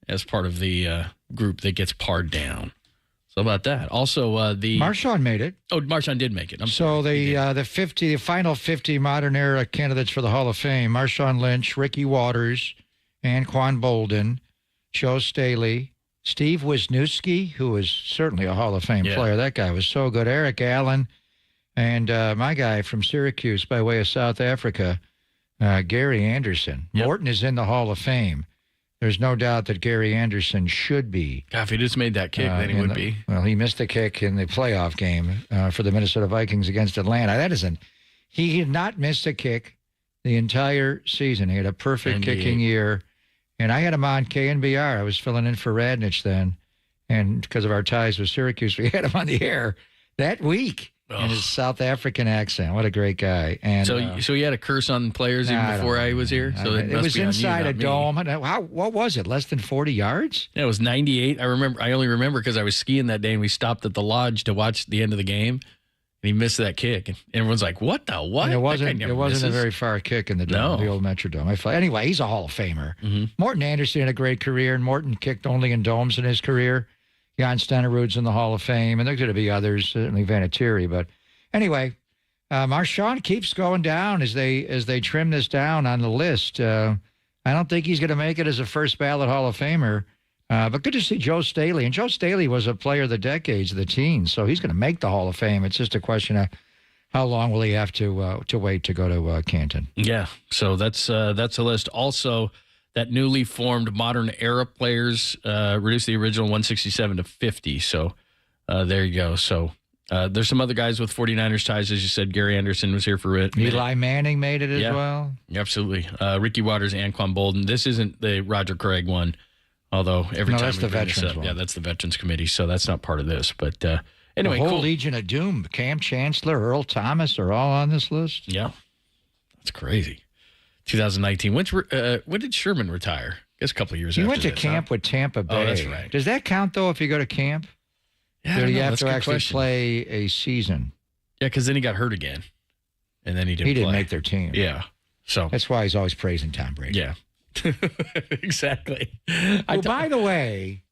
as part of the group that gets parred down. So how about that? Also, Marshawn made it. Oh, Marshawn did make it. The final 50 modern era candidates for the Hall of Fame: Marshawn Lynch, Ricky Waters, Anquan Bolden, Joe Staley, Steve Wisniewski, who was certainly a Hall of Fame player. That guy was so good. Eric Allen, and my guy from Syracuse by way of South Africa, Gary Anderson. Yep. Morton is in the Hall of Fame. There's no doubt that Gary Anderson should be. God, if he just made that kick, then he would be. Well, he missed the kick in the playoff game for the Minnesota Vikings against Atlanta. He had not missed a kick the entire season. He had a perfect kicking year. And I had him on KNBR. I was filling in for Radnich then. And because of our ties with Syracuse, we had him on the air that week. and his South African accent. What a great guy! And so he had a curse on players even before I was here. So it was inside a dome. What was it? Less than 40 yards? Yeah, it was 98. I remember. I only remember because I was skiing that day, and we stopped at the lodge to watch the end of the game. And he missed that kick, and everyone's like, "What the what?" And it wasn't a very far kick in the dome, the old Metrodome. Anyway, he's a Hall of Famer. Mm-hmm. Morton Anderson had a great career, and Morton kicked only in domes in his career. Jan Stenerud's in the Hall of Fame, and there's going to be others, certainly Vinatieri. But anyway, Marshawn keeps going down as they trim this down on the list. I don't think he's going to make it as a first ballot Hall of Famer. But good to see Joe Staley. And Joe Staley was a player of the decades, of the teens, so he's going to make the Hall of Fame. It's just a question of how long will he have to wait to go to Canton. Yeah, so that's a list. Also, that newly formed modern era players reduced the original 167 to 50. So there you go. So there's some other guys with 49ers ties, as you said. Gary Anderson was here for it. Eli Manning made it as well. Absolutely. Ricky Watters, Anquan Bolden. This isn't the Roger Craig one. Although every time that's the veterans one. Yeah, that's the Veterans Committee, so that's not part of this. But anyway, the whole cool. Legion of Doom, Cam Chancellor, Earl Thomas are all on this list. Yeah, that's crazy. 2019. When did Sherman retire? I guess a couple of years. He went to camp with Tampa Bay. Oh, that's right. Does that count though? If you go to camp, yeah, do you have to actually play a season? Yeah, because then he got hurt again, and then he didn't make their team. Yeah, so that's why he's always praising Tom Brady. Yeah. Exactly. Well, by the way,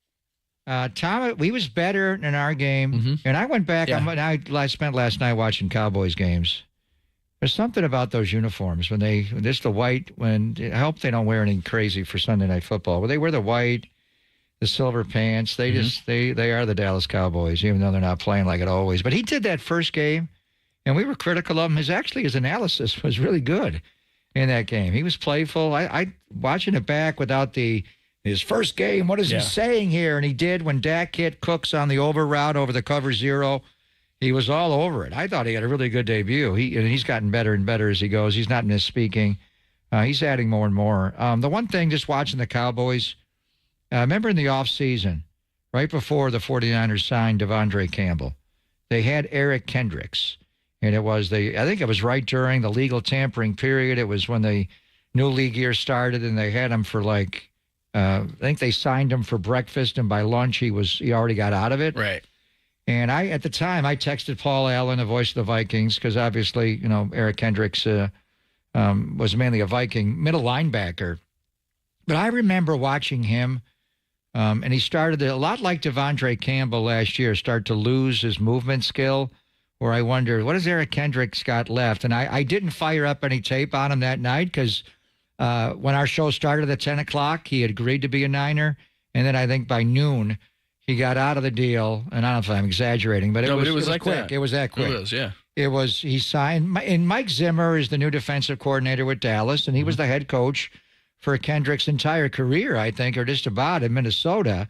Tom, we was better in our game, and I went back. Yeah. I spent last night watching Cowboys games. There's something about those uniforms when the white. I hope they don't wear anything crazy for Sunday Night Football. When they wear the white, the silver pants, they they are the Dallas Cowboys, even though they're not playing like it always. But he did that first game, and we were critical of him. His analysis was really good in that game. He was playful. I watching it back without his first game. What is he saying here? And he did when Dak hit Cooks on the over route over the cover zero. He was all over it. I thought he had a really good debut. He's gotten better and better as he goes. He's not misspeaking. He's adding more and more. The one thing, just watching the Cowboys, remember in the offseason, right before the 49ers signed DeAndre Campbell, they had Eric Kendricks. And I think it was right during the legal tampering period. It was when the new league year started, and they had him for I think they signed him for breakfast, and by lunch he already got out of it. Right. And at the time, I texted Paul Allen, the voice of the Vikings, because obviously, Eric Kendricks was mainly a Viking middle linebacker. But I remember watching him, and he started a lot like DeAndre Campbell last year, start to lose his movement skill. Where I wonder, what has Eric Kendricks got left? And I didn't fire up any tape on him that night because when our show started at 10 o'clock, he had agreed to be a Niner. And then I think by noon, he got out of the deal. And I don't know if I'm exaggerating, but it was like quick. That. It was that quick. It was, yeah. He signed. And Mike Zimmer is the new defensive coordinator with Dallas, and he was the head coach for Kendricks' entire career, I think, or just about in Minnesota.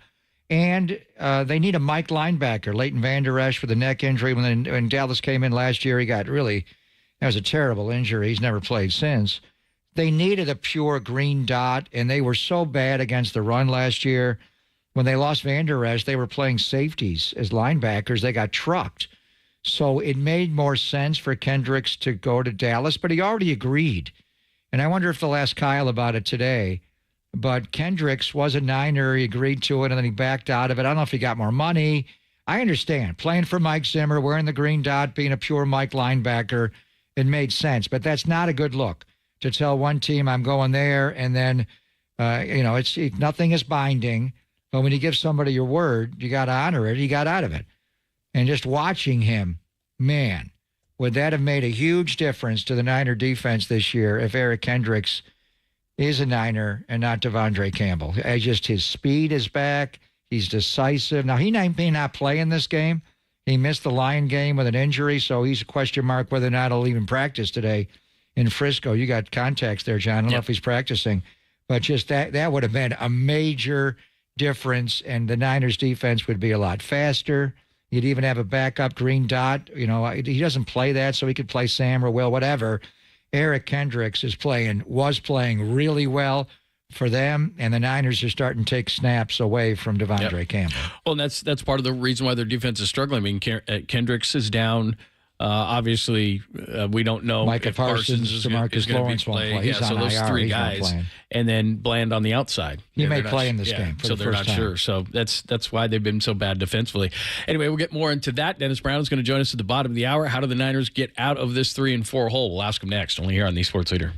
And they need a Mike linebacker. Leighton Vander Esch with a neck injury. When Dallas came in last year, that was a terrible injury. He's never played since. They needed a pure green dot, and they were so bad against the run last year. When they lost Vander Esch, they were playing safeties as linebackers. They got trucked. So it made more sense for Kendricks to go to Dallas, but he already agreed. And I wonder if they'll ask Kyle about it today. But Kendricks was a Niner. He agreed to it, and then he backed out of it. I don't know if he got more money. I understand. Playing for Mike Zimmer, wearing the green dot, being a pure Mike linebacker, it made sense. But that's not a good look to tell one team I'm going there, and then, nothing is binding. But when you give somebody your word, you got to honor it. He got out of it. And just watching him, man, would that have made a huge difference to the Niner defense this year if Eric Kendricks is a Niner and not DeAndre Campbell. His speed is back. He's decisive. Now, he may not play in this game. He missed the Lion game with an injury, so he's a question mark whether or not he'll even practice today in Frisco. You got contacts there, John. I don't know if he's practicing. But just that would have been a major difference, and the Niners' defense would be a lot faster. You'd even have a backup green dot. He doesn't play that, so he could play Sam or Will, whatever. Eric Kendricks was playing really well for them, and the Niners are starting to take snaps away from DeAndre Campbell. Well, and that's part of the reason why their defense is struggling. I mean, Kendricks is down Obviously, we don't know Micah if Parsons is going to be Lawrence won't playing. play. He's so on those IR. three He's not guys, playing. and then Bland on the outside. He may they're play not- in this game for so the they're first not time. sure. So that's why they've been so bad defensively. Anyway, we'll get more into that. Dennis Brown is going to join us at the bottom of the hour. How do the Niners get out of this 3-4 hole? We'll ask him next. Only here on the Sports Leader.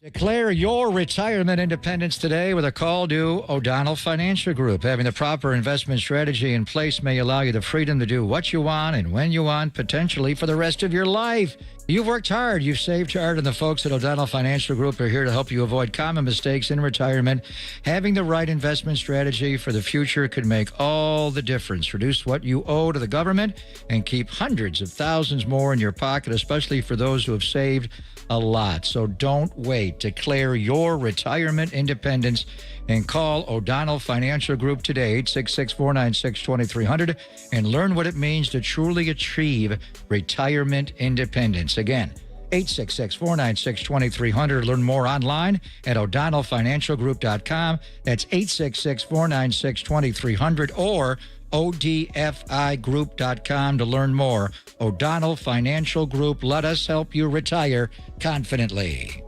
Declare your retirement independence today with a call to O'Donnell Financial Group. Having the proper investment strategy in place may allow you the freedom to do what you want and when you want, potentially for the rest of your life. You've worked hard, you've saved hard, and the folks at O'Donnell Financial Group are here to help you avoid common mistakes in retirement. Having the right investment strategy for the future could make all the difference. Reduce what you owe to the government and keep hundreds of thousands more in your pocket, especially for those who have saved a lot. So don't wait. Declare your retirement independence and call O'Donnell Financial Group today, 866-496-2300, and learn what it means to truly achieve retirement independence. Again, 866-496-2300. Learn more online at o'donnellfinancialgroup.com. That's 866-496-2300 or odfigroup.com to learn more. O'Donnell Financial Group. Let us help you retire confidently.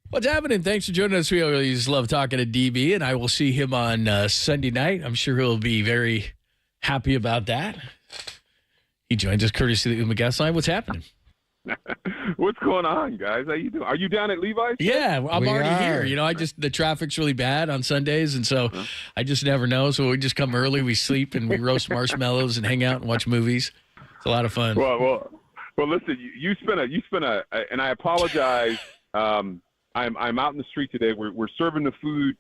What's happening? Thanks for joining us. We always love talking to DB, and I will see him on Sunday night. I'm sure he'll be very happy about that. He joins us courtesy of the guest line. What's happening? What's going on, guys? How you doing? Are you down at Levi's? Yeah, I'm already here. You know, the traffic's really bad on Sundays, and so I just never know. So we just come early, we sleep, and we roast marshmallows and hang out and watch movies. It's a lot of fun. Well. Listen, you spent a, and I apologize. I'm out in the street today. We're serving the food.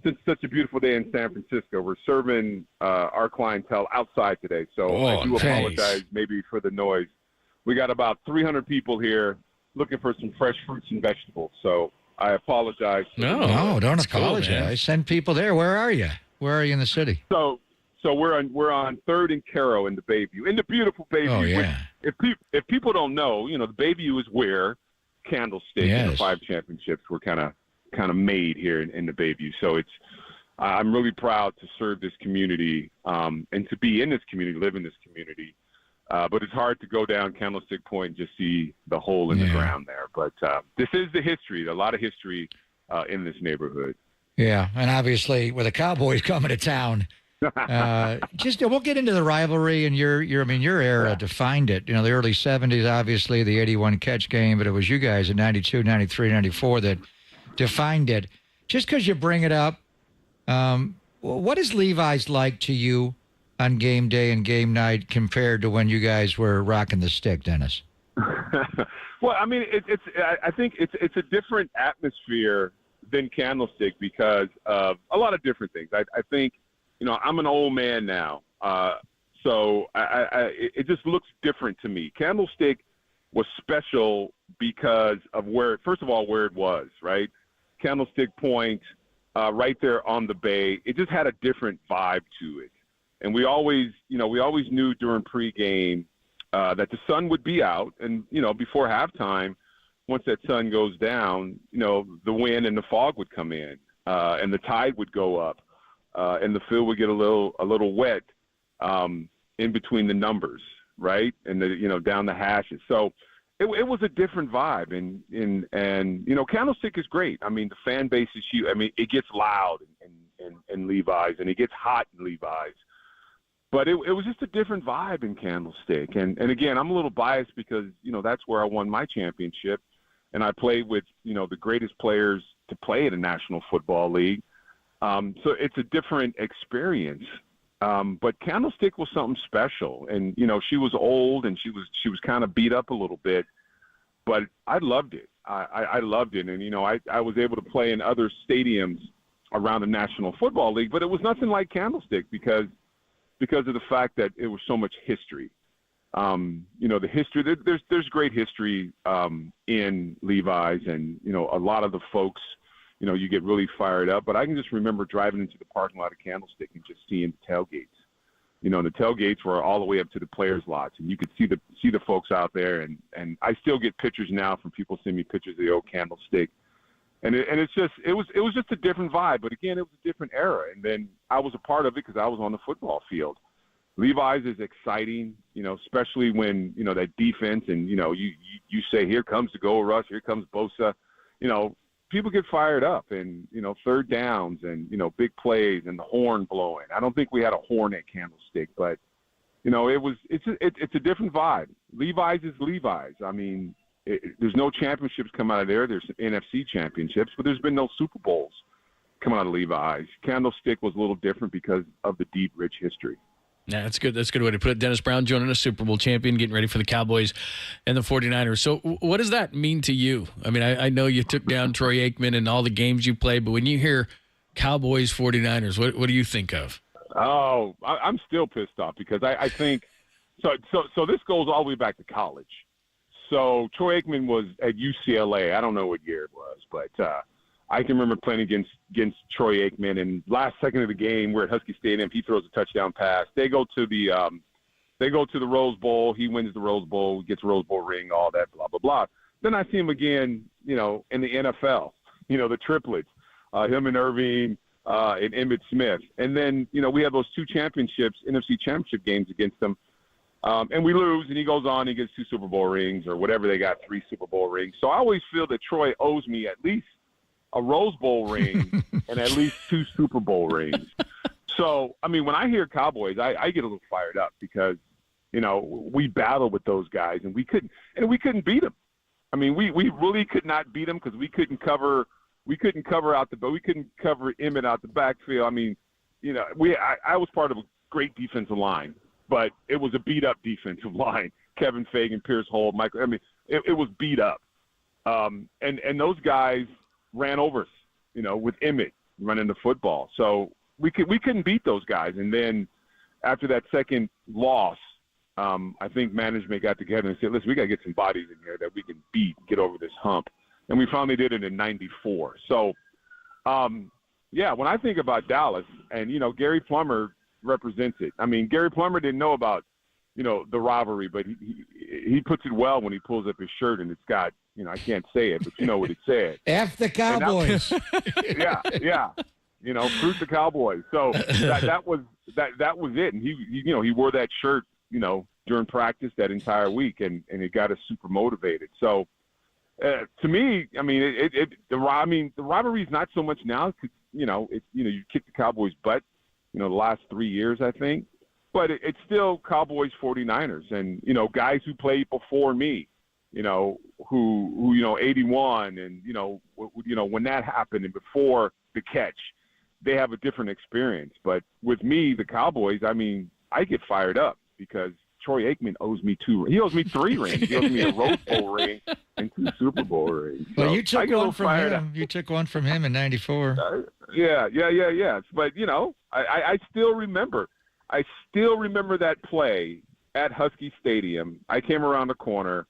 It's such a beautiful day in San Francisco. We're serving our clientele outside today, so I do apologize maybe for the noise. We got about 300 people here looking for some fresh fruits and vegetables, so I apologize. No, don't apologize. Cool, send people there. Where are you? Where are you in the city? So we're on 3rd and Caro in the Bayview, in the beautiful Bayview. Oh, yeah. If people don't know, the Bayview is where Candlestick and the 5 championships were kind of made here in the Bayview. So I'm really proud to serve this community and to be in this community, live in this community. But it's hard to go down Candlestick Point and just see the hole in the ground there. But this is the history, a lot of history in this neighborhood. Yeah, and obviously with the Cowboys coming to town, we'll get into the rivalry and your era defined it. The early 70s, obviously the 81 catch game, but it was you guys in 92, 93, 94 that defined it. Just because you bring it up, what is Levi's like to you on game day and game night compared to when you guys were rocking the stick, Dennis? Well, I mean, I think it's a different atmosphere than Candlestick because of a lot of different things. I think, I'm an old man now, so it just looks different to me. Candlestick was special because of first of all, where it was, right? Candlestick Point, right there on the bay. It just had a different vibe to it. And we always knew during pregame that the sun would be out. And, before halftime, once that sun goes down, the wind and the fog would come in and the tide would go up and the field would get a little wet in between the numbers, right? And, down the hashes. So it was a different vibe. And Candlestick is great. I mean, the fan base is huge. I mean, it gets loud in Levi's and it gets hot in Levi's. But it was just a different vibe in Candlestick. And again, I'm a little biased because, that's where I won my championship. And I played with, the greatest players to play in a National Football League. So it's a different experience. But Candlestick was something special. And, she was old and she was kind of beat up a little bit. But I loved it. I loved it. And, I was able to play in other stadiums around the National Football League. But it was nothing like Candlestick because of the fact that it was so much history. The history, there's great history in Levi's and, a lot of the folks, you get really fired up. But I can just remember driving into the parking lot of Candlestick and just seeing the tailgates. The tailgates were all the way up to the players' lots, and you could see the folks out there. And I still get pictures now from people sending me pictures of the old Candlestick. And it was just a different vibe. But again, it was a different era. And then I was a part of it because I was on the football field. Levi's is exciting, especially when, that defense and, you say, here comes the goal rush, here comes Bosa. People get fired up and, third downs and, big plays and the horn blowing. I don't think we had a horn at Candlestick, but, it's a different vibe. Levi's is Levi's. I mean, there's no championships come out of there. There's NFC championships, but there's been no Super Bowls coming out of Levi's. Candlestick was a little different because of the deep, rich history. Yeah, that's good. That's a good way to put it. Dennis Brown joining us, Super Bowl champion, getting ready for the Cowboys and the 49ers. So what does that mean to you? I mean, I know you took down Troy Aikman and all the games you played, but when you hear Cowboys, 49ers, what do you think of? Oh, I'm still pissed off because I think – so this goes all the way back to college. So Troy Aikman was at UCLA. I don't know what year it was, but I can remember playing against Troy Aikman, and last second of the game, we're at Husky Stadium. He throws a touchdown pass. They go to the Rose Bowl. He wins the Rose Bowl, gets a Rose Bowl ring, all that, blah blah blah. Then I see him again, in the NFL. The triplets, him and Irving and Emmitt Smith, and then we have those two championships, NFC championship games against them. And we lose, and he goes on, he gets 2 Super Bowl rings or whatever they got, 3 Super Bowl rings. So I always feel that Troy owes me at least a Rose Bowl ring and at least 2 Super Bowl rings. So, I mean, when I hear Cowboys, I get a little fired up because, you know, we battled with those guys, and we couldn't beat them. I mean, we really could not beat them because we couldn't cover out but we couldn't cover Emmett out the backfield. I mean, you know, I was part of a great defensive line, but it was a beat-up defensive line. Kevin Fagan, Pierce Holt, Michael. I mean, it was beat up. And those guys ran over us, you know, with Emmett running the football. So we couldn't beat those guys. And then after that second loss, I think management got together and said, listen, we got to get some bodies in here that we can beat, get over this hump. And we finally did it in '94. So, yeah, when I think about Dallas, and, you know, Gary Plummer represents it. I mean, Gary Plummer didn't know about, you know, the rivalry, but he puts it well when he pulls up his shirt and it's got, you know, I can't say it, but you know what it said. F the Cowboys. Yeah. You know, fruit the Cowboys. So that was it. And he wore that shirt, you know, during practice that entire week, and it got us super motivated. So to me, I mean, the rivalry is not so much now because, you kick the Cowboys' butt, you know, the last 3 years, I think. But it's still Cowboys 49ers, and, you know, guys who played before me, you know, who 81 and, you know, when that happened and before the catch, they have a different experience. But with me, the Cowboys, I mean, I get fired up because Troy Aikman owes me 2. He owes me 3 rings. He owes me a Rose Bowl ring and 2 Super Bowl rings. So well, you took one from him. You took one from him in '94. Yeah. But, you know, I still remember. I still remember that play at Husky Stadium. I came around the corner,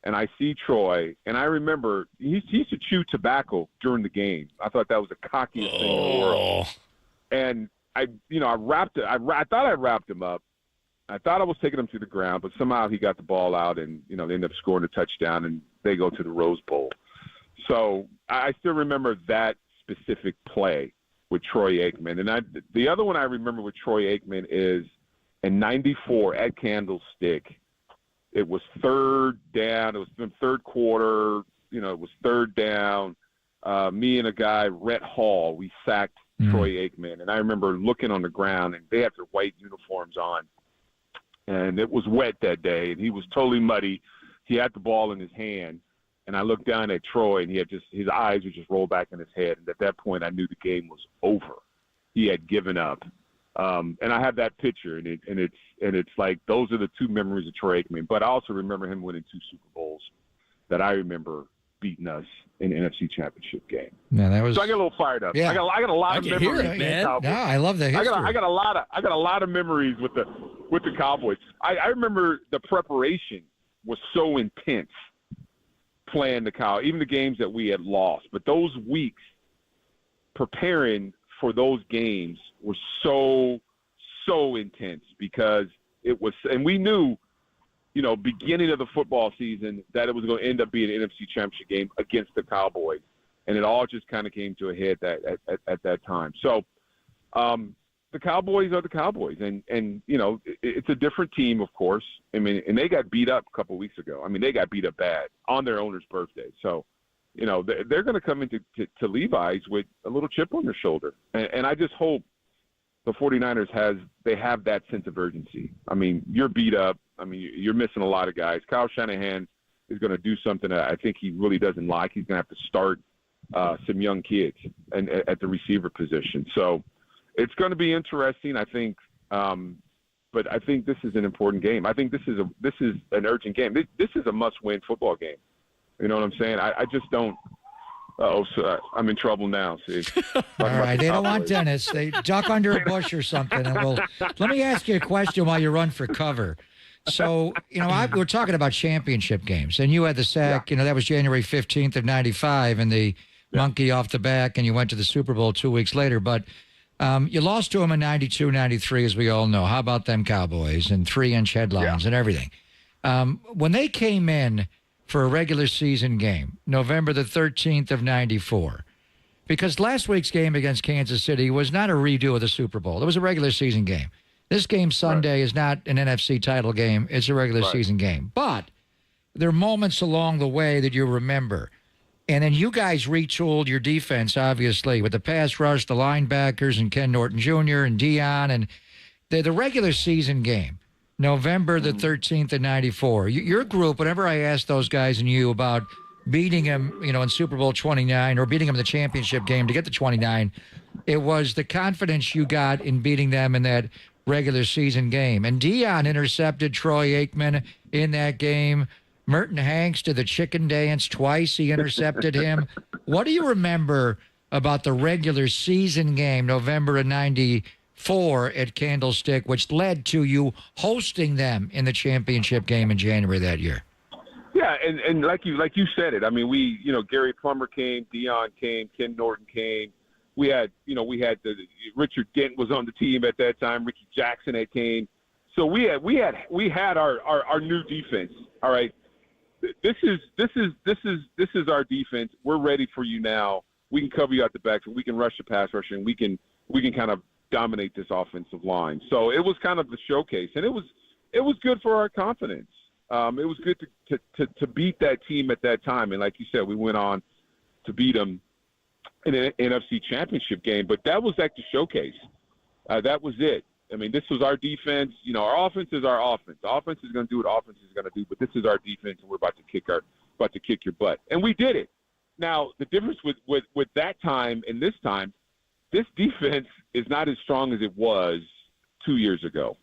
and I see Troy, and I remember he used to chew tobacco during the game. I thought that was the cockiest thing in the world. And I thought I wrapped him up. I thought I was taking him to the ground, but somehow he got the ball out, and, you know, they ended up scoring a touchdown, and they go to the Rose Bowl. So I still remember that specific play with Troy Aikman. And the other one I remember with Troy Aikman is in '94 at Candlestick. It was 3rd down. It was the 3rd quarter. You know, it was 3rd down. Me and a guy, Rhett Hall, we sacked Troy Aikman. And I remember looking on the ground, and they had their white uniforms on. And it was wet that day, and he was totally muddy. He had the ball in his hand. And I looked down at Troy, and his eyes would just roll back in his head. And at that point, I knew the game was over. He had given up. And I have that picture, and it's like those are the 2 memories of Troy Aikman. But I also remember him winning 2 Super Bowls that I remember beating us in the NFC Championship game. Yeah, that was. So I get a little fired up. Yeah. I got a lot of memories. Hear it, man. No, I love the history. I got a lot of memories with the Cowboys. I remember the preparation was so intense. Playing the Cow, even the games that we had lost, but those weeks preparing for those games were so intense because it was, and we knew, you know, beginning of the football season that it was going to end up being an NFC Championship game against the Cowboys, and it all just kind of came to a head at that time. So, the Cowboys are the Cowboys, and you know, it's a different team, of course. I mean, and they got beat up a couple of weeks ago. I mean, they got beat up bad on their owner's birthday. So, you know, they're going to come into Levi's with a little chip on their shoulder. And I just hope the 49ers have that sense of urgency. I mean, you're beat up. I mean, you're missing a lot of guys. Kyle Shanahan is going to do something that I think he really doesn't like. He's going to have to start some young kids at the receiver position. So, it's going to be interesting, I think, but I think this is an important game. I think this is an urgent game. This is a must-win football game. You know what I'm saying? I just don't. So I'm in trouble now. See. All right, they don't want Dennis. They duck under a bush or something, and let me ask you a question while you run for cover. So, you know, we're talking about championship games, and you had the sack. Yeah. You know, that was January 15th of '95, and the monkey off the back, and you went to the Super Bowl 2 weeks later, but. You lost to them in '92, '93, as we all know. How about them Cowboys and 3-inch headlines and everything? When they came in for a regular season game, November the 13th of '94, because last week's game against Kansas City was not a redo of the Super Bowl. It was a regular season game. This game Sunday is not an NFC title game. It's a regular season game. But there are moments along the way that you remember. And then you guys retooled your defense, obviously, with the pass rush, the linebackers, and Ken Norton Jr. and Dion. And the regular season game, November the 13th of 94. Your group, whenever I asked those guys and you about beating him, in Super Bowl 29 or beating him in the championship game to get to 29, it was the confidence you got in beating them in that regular season game. And Dion intercepted Troy Aikman in that game. Merton Hanks did the chicken dance twice. He intercepted him. What do you remember about the regular season game, November of 94 at Candlestick, which led to you hosting them in the championship game in January that year? Yeah, and like you said it. I mean, we, Gary Plummer came, Dion came, Ken Norton came. We had the Richard Dent was on the team at that time. Ricky Jackson had came. So we had our new defense. All right. This is our defense. We're ready for you now. We can cover you out the back, so we can rush the pass rusher, and we can kind of dominate this offensive line. So it was kind of the showcase, and it was good for our confidence. It was good to beat that team at that time, and like you said, we went on to beat them in an NFC Championship game. But that was like the showcase. That was it. I mean, this was our defense. Our offense is our offense. The offense is going to do what offense is going to do, but this is our defense, and we're about to kick your butt. And we did it. Now, the difference with that time and this time, this defense is not as strong as it was 2 years ago.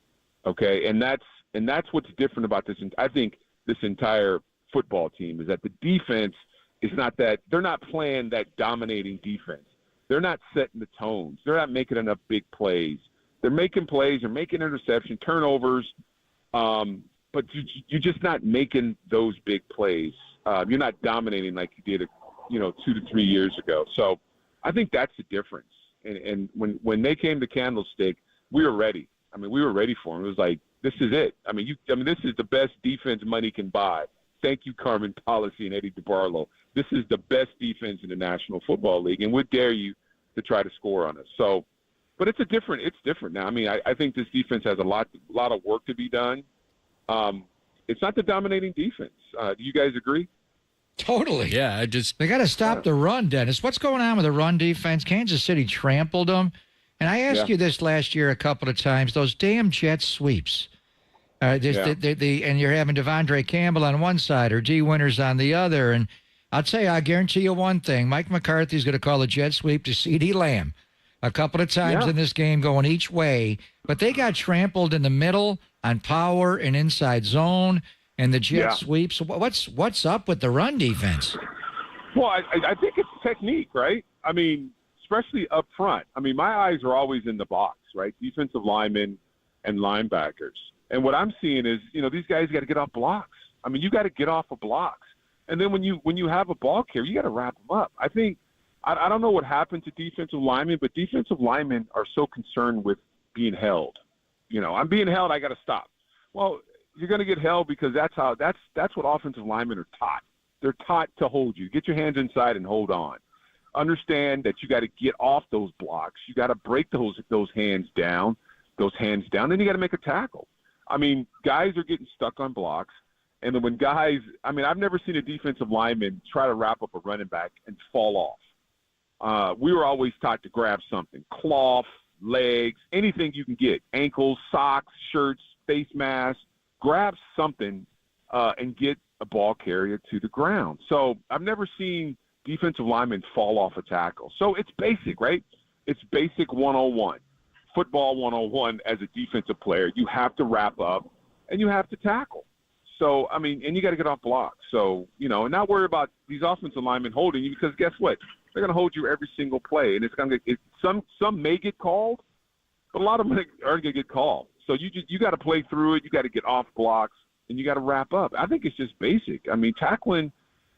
Okay, and that's what's different about this. I think this entire football team is that the defense is not that – they're not playing that dominating defense. They're not setting the tones. They're not making enough big plays. They're making plays. They're making interception, turnovers, but you're just not making those big plays. You're not dominating like you did, 2 to 3 years ago. So I think that's the difference. And when they came to Candlestick, we were ready. I mean, we were ready for them. It was like, this is it. I mean, this is the best defense money can buy. Thank you, Carmen Policy and Eddie DeBarlo. This is the best defense in the National Football League, and we dare you to try to score on us. So. But it's different now. I mean, I think this defense has a lot of work to be done. It's not the dominating defense. Do you guys agree? Totally. Yeah, they got to stop the run, Dennis. What's going on with the run defense? Kansas City trampled them. And I asked you this last year a couple of times, those damn jet sweeps. And you're having Devondre Campbell on one side or D. Winters on the other. And I'll tell you, I guarantee you one thing. Mike McCarthy's going to call a jet sweep to CeeDee Lamb a couple of times in this game going each way. But they got trampled in the middle on power and inside zone and the jet sweeps. What's up with the run defense? Well, I think it's technique, right? I mean, especially up front. I mean, my eyes are always in the box, right? Defensive linemen and linebackers. And what I'm seeing is, these guys got to get off blocks. I mean, you got to get off of blocks. And then when you have a ball carrier, you got to wrap them up. I think I don't know what happened to defensive linemen, but defensive linemen are so concerned with being held. I'm being held, I got to stop. Well, you're going to get held because that's what offensive linemen are taught. They're taught to hold you. Get your hands inside and hold on. Understand that you got to get off those blocks. You got to break those hands down, then you got to make a tackle. I mean, guys are getting stuck on blocks. And then when guys – I mean, I've never seen a defensive lineman try to wrap up a running back and fall off. We were always taught to grab something, cloth, legs, anything you can get, ankles, socks, shirts, face masks, grab something and get a ball carrier to the ground. So I've never seen defensive linemen fall off a tackle. So it's basic, right? It's basic 101, football 101 as a defensive player. You have to wrap up and you have to tackle. So, I mean, and you got to get off blocks. So, and not worry about these offensive linemen holding you because guess what? They're going to hold you every single play, and it's going to get some may get called, but a lot of them aren't going to get called. So you got to play through it. You got to get off blocks, and you got to wrap up. I think it's just basic. I mean, tackling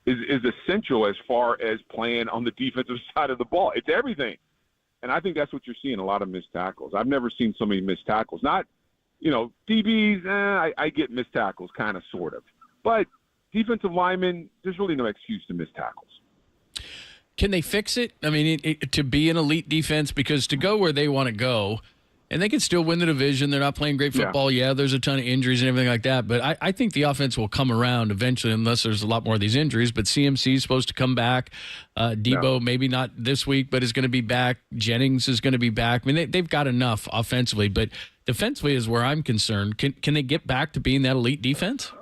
is essential as far as playing on the defensive side of the ball. It's everything, and I think that's what you're seeing, a lot of missed tackles. I've never seen so many missed tackles. Not, DBs, I get missed tackles, kind of, sort of, but defensive linemen, there's really no excuse to miss tackles. Can they fix it? I mean, to be an elite defense, because to go where they want to go, And they can still win the division. They're not playing great football. Yeah, there's a ton of injuries and everything like that. But I think the offense will come around eventually unless there's a lot more of these injuries. But CMC is supposed to come back. Debo, maybe not this week, but is going to be back. Jennings is going to be back. I mean, they've got enough offensively. But defensively is where I'm concerned. Can they get back to being that elite defense?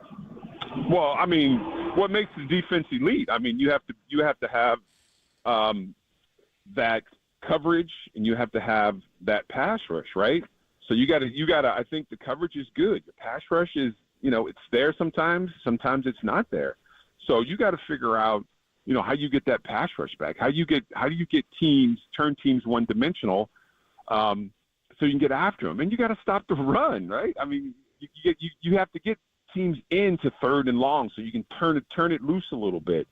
Well, I mean, what makes the defense elite? I mean, you have to have that coverage, and you have to have that pass rush, right? So you got to. I think the coverage is good. The pass rush is, it's there sometimes. Sometimes it's not there. So you got to figure out, how you get that pass rush back. How do you get teams turn teams one dimensional, so you can get after them, and you got to stop the run, right? I mean, you have to get teams into 3rd and long so you can turn it loose a little bit.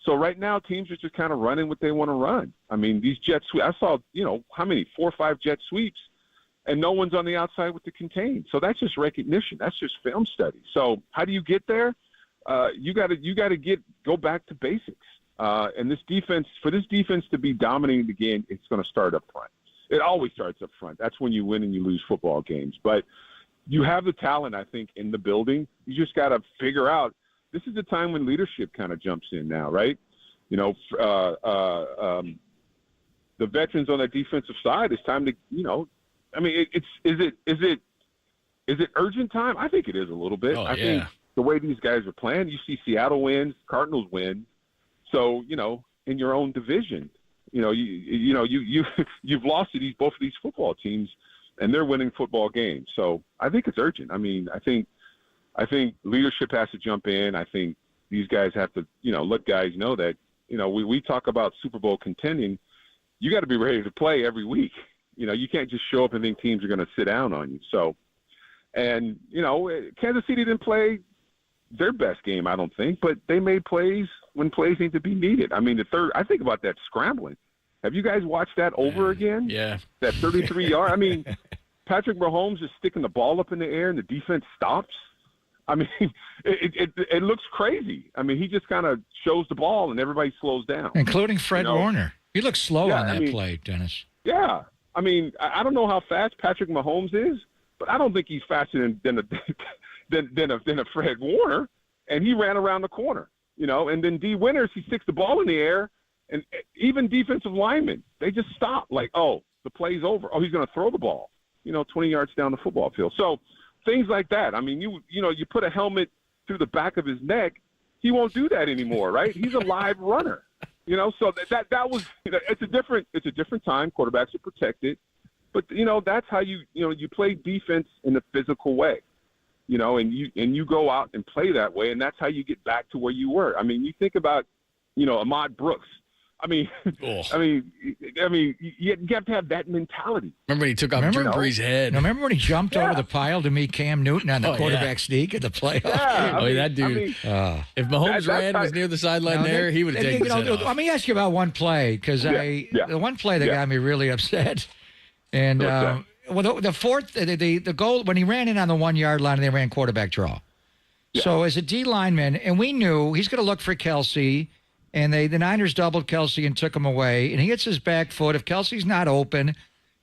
So right now, teams are just kind of running what they want to run. I mean, these jet sweeps, I saw, how many, 4 or 5 jet sweeps, and no one's on the outside with the contain. So that's just recognition. That's just film study. So how do you get there? You got to go back to basics. And for this defense to be dominating the game, it's going to start up front. It always starts up front. That's when you win and you lose football games. But you have the talent, I think, in the building. You just got to figure out. This is the time when leadership kind of jumps in now, right? The veterans on that defensive side, it's time to, I mean, is it urgent time? I think it is a little bit. I think the way these guys are playing, you see Seattle wins, Cardinals win. So, in your own division, you've lost to both of these football teams, and they're winning football games. So I think it's urgent. I mean, I think leadership has to jump in. I think these guys have to, let guys know that, we talk about Super Bowl contending. You got to be ready to play every week. You can't just show up and think teams are going to sit down on you. So, and, Kansas City didn't play their best game, I don't think, but they made plays when plays need to be needed. I mean, I think about that scrambling. Have you guys watched that over again? Yeah. That 33-yard. I mean, Patrick Mahomes is sticking the ball up in the air and the defense stops. I mean, it looks crazy. I mean, he just kind of shows the ball and everybody slows down. Including Fred Warner. He looks slow on that play, Dennis. Yeah. I mean, I don't know how fast Patrick Mahomes is, but I don't think he's faster than a Fred Warner. And he ran around the corner, and then D. Winters, he sticks the ball in the air, and even defensive linemen, they just stop like, oh, the play's over. Oh, he's going to throw the ball, 20 yards down the football field. So things like that. I mean, you put a helmet through the back of his neck, he won't do that anymore, right? He's a live runner, So that was, it's a different time. Quarterbacks are protected, but that's how you play defense in a physical way, and you go out and play that way, and that's how you get back to where you were. I mean, you think about, Ahmad Brooks. I mean, you have to have that mentality. Remember when he took off Drew Brees' head? Now, remember when he jumped over the pile to meet Cam Newton on the quarterback sneak at the playoff? Yeah, that dude. If Mahomes was near the sideline he would have taken his head off. Let me ask you about one play, because the one play that got me really upset. And the goal, when he ran in on the 1 yard line, and they ran quarterback draw. Yeah. So as a D lineman, and we knew he's going to look for Kelsey. And the Niners doubled Kelsey and took him away. And he hits his back foot. If Kelsey's not open,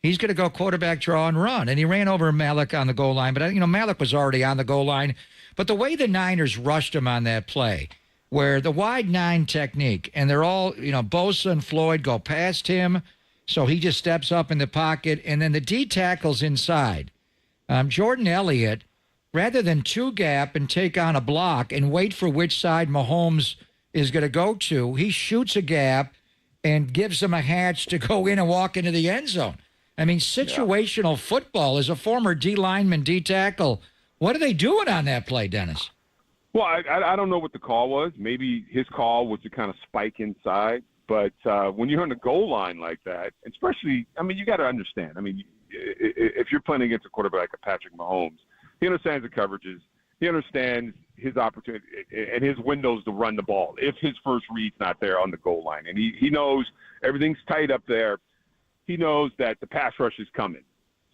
he's going to go quarterback draw and run. And he ran over Malik on the goal line. But, Malik was already on the goal line. But the way the Niners rushed him on that play, where the wide 9 technique, and they're all, Bosa and Floyd go past him. So he just steps up in the pocket. And then the D tackles inside. Jordan Elliott, rather than 2-gap and take on a block and wait for which side Mahomes is going to go to, he shoots a gap and gives him a hatch to go in and walk into the end zone. I mean, situational football. As a former D lineman, D tackle, what are they doing on that play, Dennis? Well, I don't know what the call was. Maybe his call was to kind of spike inside. But when you're on the goal line like that, especially, I mean, you got to understand. I mean, if you're playing against a quarterback like Patrick Mahomes, he understands the coverages. He understands his opportunity and his windows to run the ball if his first read's not there on the goal line. And he knows everything's tight up there. He knows that the pass rush is coming.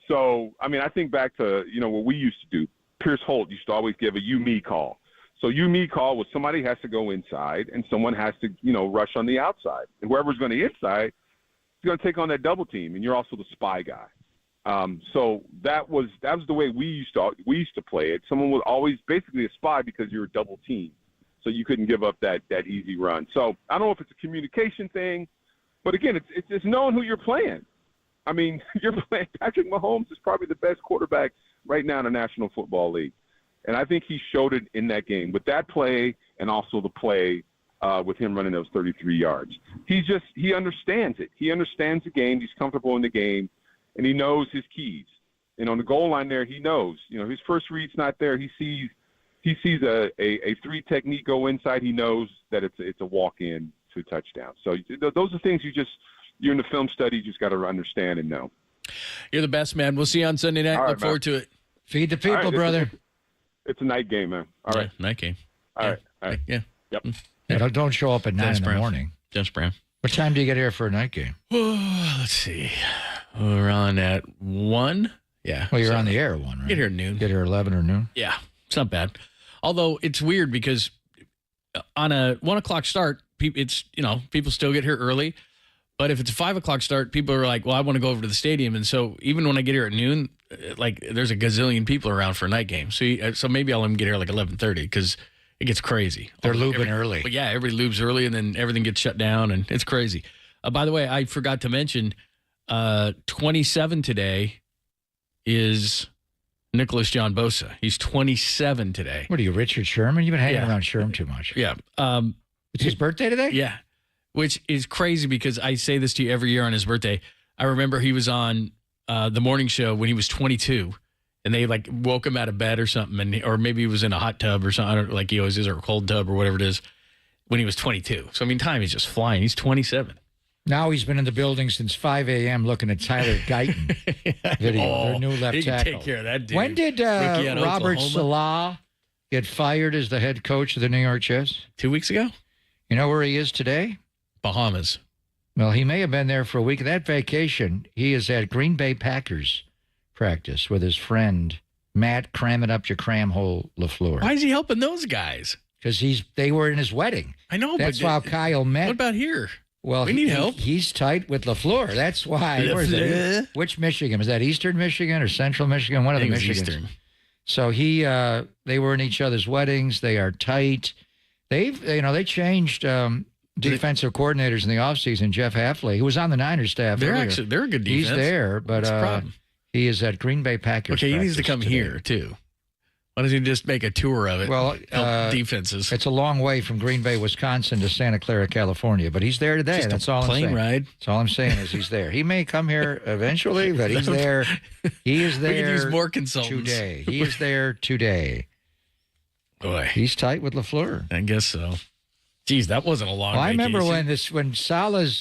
So, I mean, I think back to, what we used to do. Pierce Holt used to always give a you-me call. So you-me call was somebody has to go inside and someone has to, rush on the outside. And whoever's going to inside is going to take on that double team, and you're also the spy guy. So that was the way we used to play it. Someone was always basically a spy because you were double teamed, so you couldn't give up that easy run. So I don't know if it's a communication thing, but again, it's just knowing who you're playing. I mean, you're playing Patrick Mahomes is probably the best quarterback right now in the National Football League, and I think he showed it in that game with that play and also the play with him running those 33 yards. He understands it. He understands the game. He's comfortable in the game. And he knows his keys. And on the goal line there, he knows. His first read's not there. He sees a three technique go inside. He knows that it's a walk-in to a touchdown. So those are things you're in the film study. You just got to understand and know. You're the best, man. We'll see you on Sunday night. All Look right, forward to it. Feed the people, All right, brother. It's a night game, man. All right. Night game. All right. Yeah. Yep. Yeah, don't show up at 9 in the morning. Dennis Brown. What time do you get here for a night game? Let's see. We're on at 1. Yeah. Well, you're on the air at 1, right? Get here at noon. Get here 11 or noon? Yeah. It's not bad. Although it's weird because on a 1 o'clock start, people still get here early. But if it's a 5 o'clock start, people are like, well, I want to go over to the stadium. And so even when I get here at noon, like there's a gazillion people around for a night game. So maybe I'll even get here like 11:30 because it gets crazy. They're lubing early. But yeah, everybody lubes early and then everything gets shut down and it's crazy. By the way, I forgot to mention 27 today is Nicholas John Bosa. He's 27 today. What are you, Richard Sherman? You've been hanging around Sherman too much. Yeah. It's his birthday today? Yeah. Which is crazy because I say this to you every year on his birthday. I remember he was on the morning show when he was 22 and they like woke him out of bed or something, or maybe he was in a hot tub or something, I don't, like he always is, or a cold tub or whatever it is, when he was 22. So, I mean, time is just flying. He's 27. Now he's been in the building since 5 a.m. looking at Tyler Guyton video, their new left he can tackle. take care of that dude. When did Robert Salah get fired as the head coach of the New York Jets? 2 weeks ago. You know where he is today? Bahamas. Well, he may have been there for a week. That vacation, he is at Green Bay Packers practice with his friend Matt Cram It Up Your Cram Hole LaFleur. Why is he helping those guys? Because they were in his wedding. I know, That's but how Kyle met. What about here? Well, we need help. He's tight with LaFleur. That's why. Where's that? Which Michigan? Is that Eastern Michigan or Central Michigan? One of the Michigans. Eastern. So they were in each other's weddings. They are tight. They changed defensive coordinators in the offseason. Jeff Hafley, who was on the Niners staff. They're earlier. they're a good defense. He's there, but he is at Green Bay Packers. Okay, he needs to come today. here too. Why doesn't he just make a tour of it? Well, help defenses. It's a long way from Green Bay, Wisconsin to Santa Clara, California, but he's there today. Just That's a all I'm plane saying. ride. That's all I'm saying is he's there. He may come here eventually, but he's there. He is there. We can use more consultants. Today. He is there today. Boy, he's tight with LaFleur. I guess so. Geez, that wasn't a long I vacation. remember when Salah's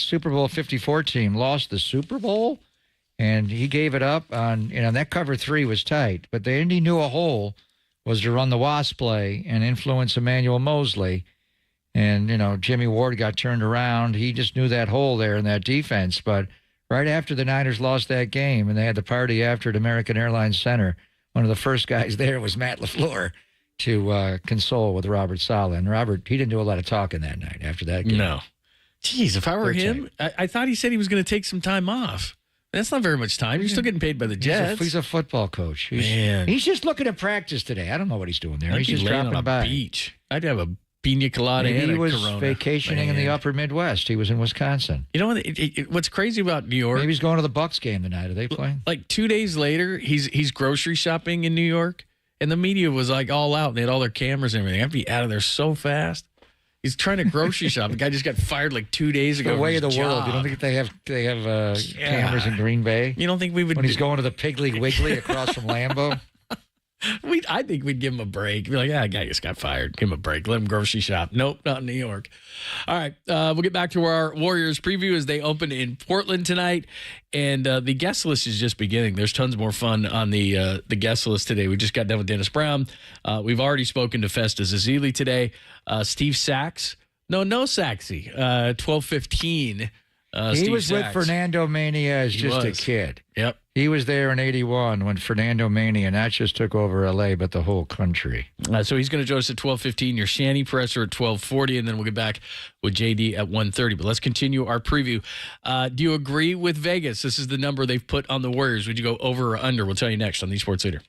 Super Bowl 54 team lost the Super Bowl, and he gave it up on, that cover 3 was tight, but he knew a hole was to run the Wasp play and influence Emmanuel Mosley. And, Jimmy Ward got turned around. He just knew that hole there in that defense. But right after the Niners lost that game and they had the party after at American Airlines Center, one of the first guys there was Matt LaFleur to console with Robert Saleh. And Robert, he didn't do a lot of talking that night after that game. No. Jeez, if I were him, I thought he said he was going to take some time off. That's not very much time. You're still getting paid by the Jets. He's a football coach. He's just looking at practice today. I don't know what he's doing there. He's just dropping on a by. beach. I'd have a pina colada Maybe and a he was Corona. vacationing in the upper Midwest. He was in Wisconsin. You know what? What's crazy about New York? Maybe he's going to the Bucks game tonight. Are they playing? Like 2 days later, he's grocery shopping in New York, and the media was like all out. And they had all their cameras and everything. I'd be out of there so fast. He's trying to grocery shop. The guy just got fired like 2 days ago. The way of the world. You don't think they have cameras in Green Bay? You don't think we would? When he's going to the Piggly Wiggly across from Lambeau? I think we'd give him a break. Be like, that guy just got fired. Give him a break. Let him grocery shop. Nope, not in New York. All right, we'll get back to our Warriors preview as they open in Portland tonight. And the guest list is just beginning. There's tons more fun on the guest list today. We just got done with Dennis Brown. We've already spoken to Festus Ezeli today. Steve Sax. No Saxy. 12:15. He was with Fernando Mania as just a kid. Yep. He was there in 81 when Fernando Mania not just took over L.A., but the whole country. So he's going to join us at 12:15. Your Shanny presser at 12:40, and then we'll get back with JD at 1:30. But let's continue our preview. Do you agree with Vegas? This is the number they've put on the Warriors. Would you go over or under? We'll tell you next on the Sports Leader.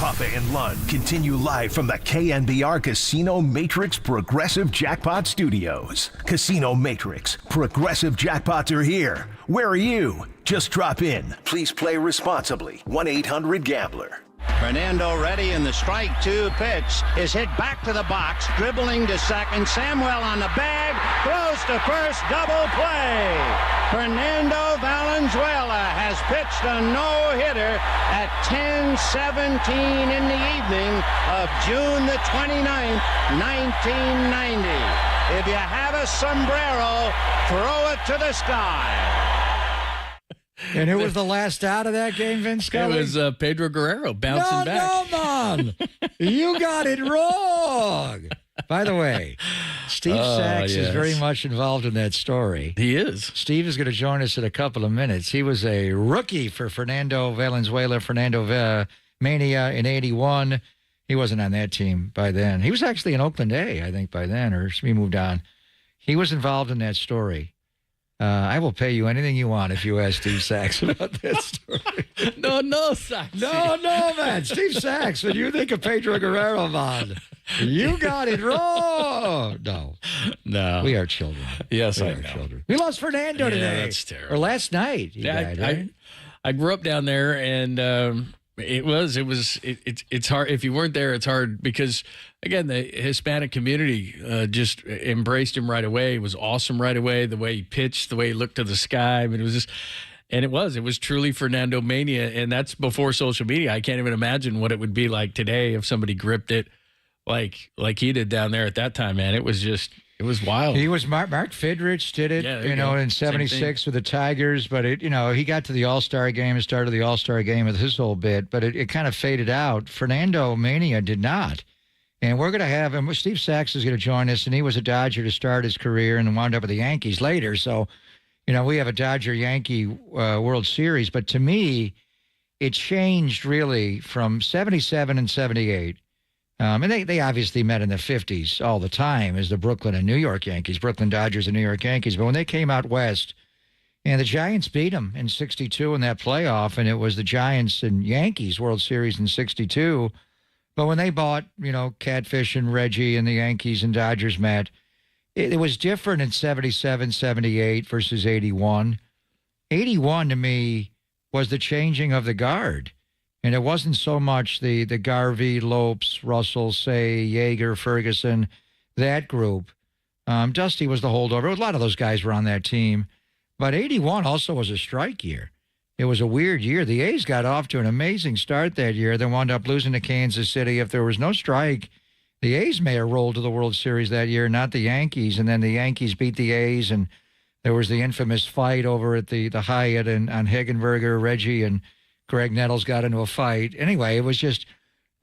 Papa and Lund continue live from the KNBR Casino Matrix Progressive Jackpot Studios. Casino Matrix, Progressive Jackpots are here. Where are you? Just drop in. Please play responsibly. 1-800-GAMBLER. Fernando ready, and the strike two pitch is hit back to the box, dribbling to second. Samuel on the bag, throws to first, double play. Fernando Valenzuela has pitched a no-hitter at 10:17 in the evening of June the 29th, 1990. If you have a sombrero, throw it to the sky. And who was the last out of that game, Vince Scully? It was Pedro Guerrero bouncing back. No, man. You got it wrong. By the way, Steve Sax is very much involved in that story. He is. Steve is going to join us in a couple of minutes. He was a rookie for Fernando Valenzuela, Mania in 81. He wasn't on that team by then. He was actually in Oakland A, I think, by then, or he moved on. He was involved in that story. I will pay you anything you want if you ask Steve Sax about that story. No, Sax. No, man. Steve Sax, when you think of Pedro Guerrero, man, you got it wrong. No. We are children. Yes, we I are know. children. We lost Fernando today. That's terrible. Or last night. He died, right? I grew up down there, and it's hard. If you weren't there, it's hard because, again, the Hispanic community just embraced him right away. It was awesome right away. The way he pitched, the way he looked to the sky. I mean, it was truly Fernando Mania. And that's before social media. I can't even imagine what it would be like today if somebody gripped it like he did down there at that time, man. It was wild. He was Mark Fidrich did it, in 76 with the Tigers, but he got to the All-Star game and started the All-Star game with his whole bit, but it kind of faded out. Fernando Mania did not. And we're going to have him. Steve Sax is going to join us, and he was a Dodger to start his career and wound up with the Yankees later. So, we have a Dodger-Yankee World Series, but to me, it changed really from 77 and 78. And they obviously met in the 50s all the time as the Brooklyn and New York Yankees, Brooklyn Dodgers and New York Yankees. But when they came out west, and the Giants beat them in 62 in that playoff, and it was the Giants and Yankees World Series in 62. But when they bought, Catfish and Reggie and the Yankees and Dodgers met, it was different in 77, 78 versus 81. 81 to me was the changing of the guard. And it wasn't so much the Garvey, Lopes, Russell, Say, Yeager, Ferguson, that group. Dusty was the holdover. A lot of those guys were on that team. But 81 also was a strike year. It was a weird year. The A's got off to an amazing start that year. They wound up losing to Kansas City. If there was no strike, the A's may have rolled to the World Series that year, not the Yankees. And then the Yankees beat the A's, and there was the infamous fight over at the Hyatt and on Hagenberger, Reggie, and Greg Nettles got into a fight. Anyway, it was just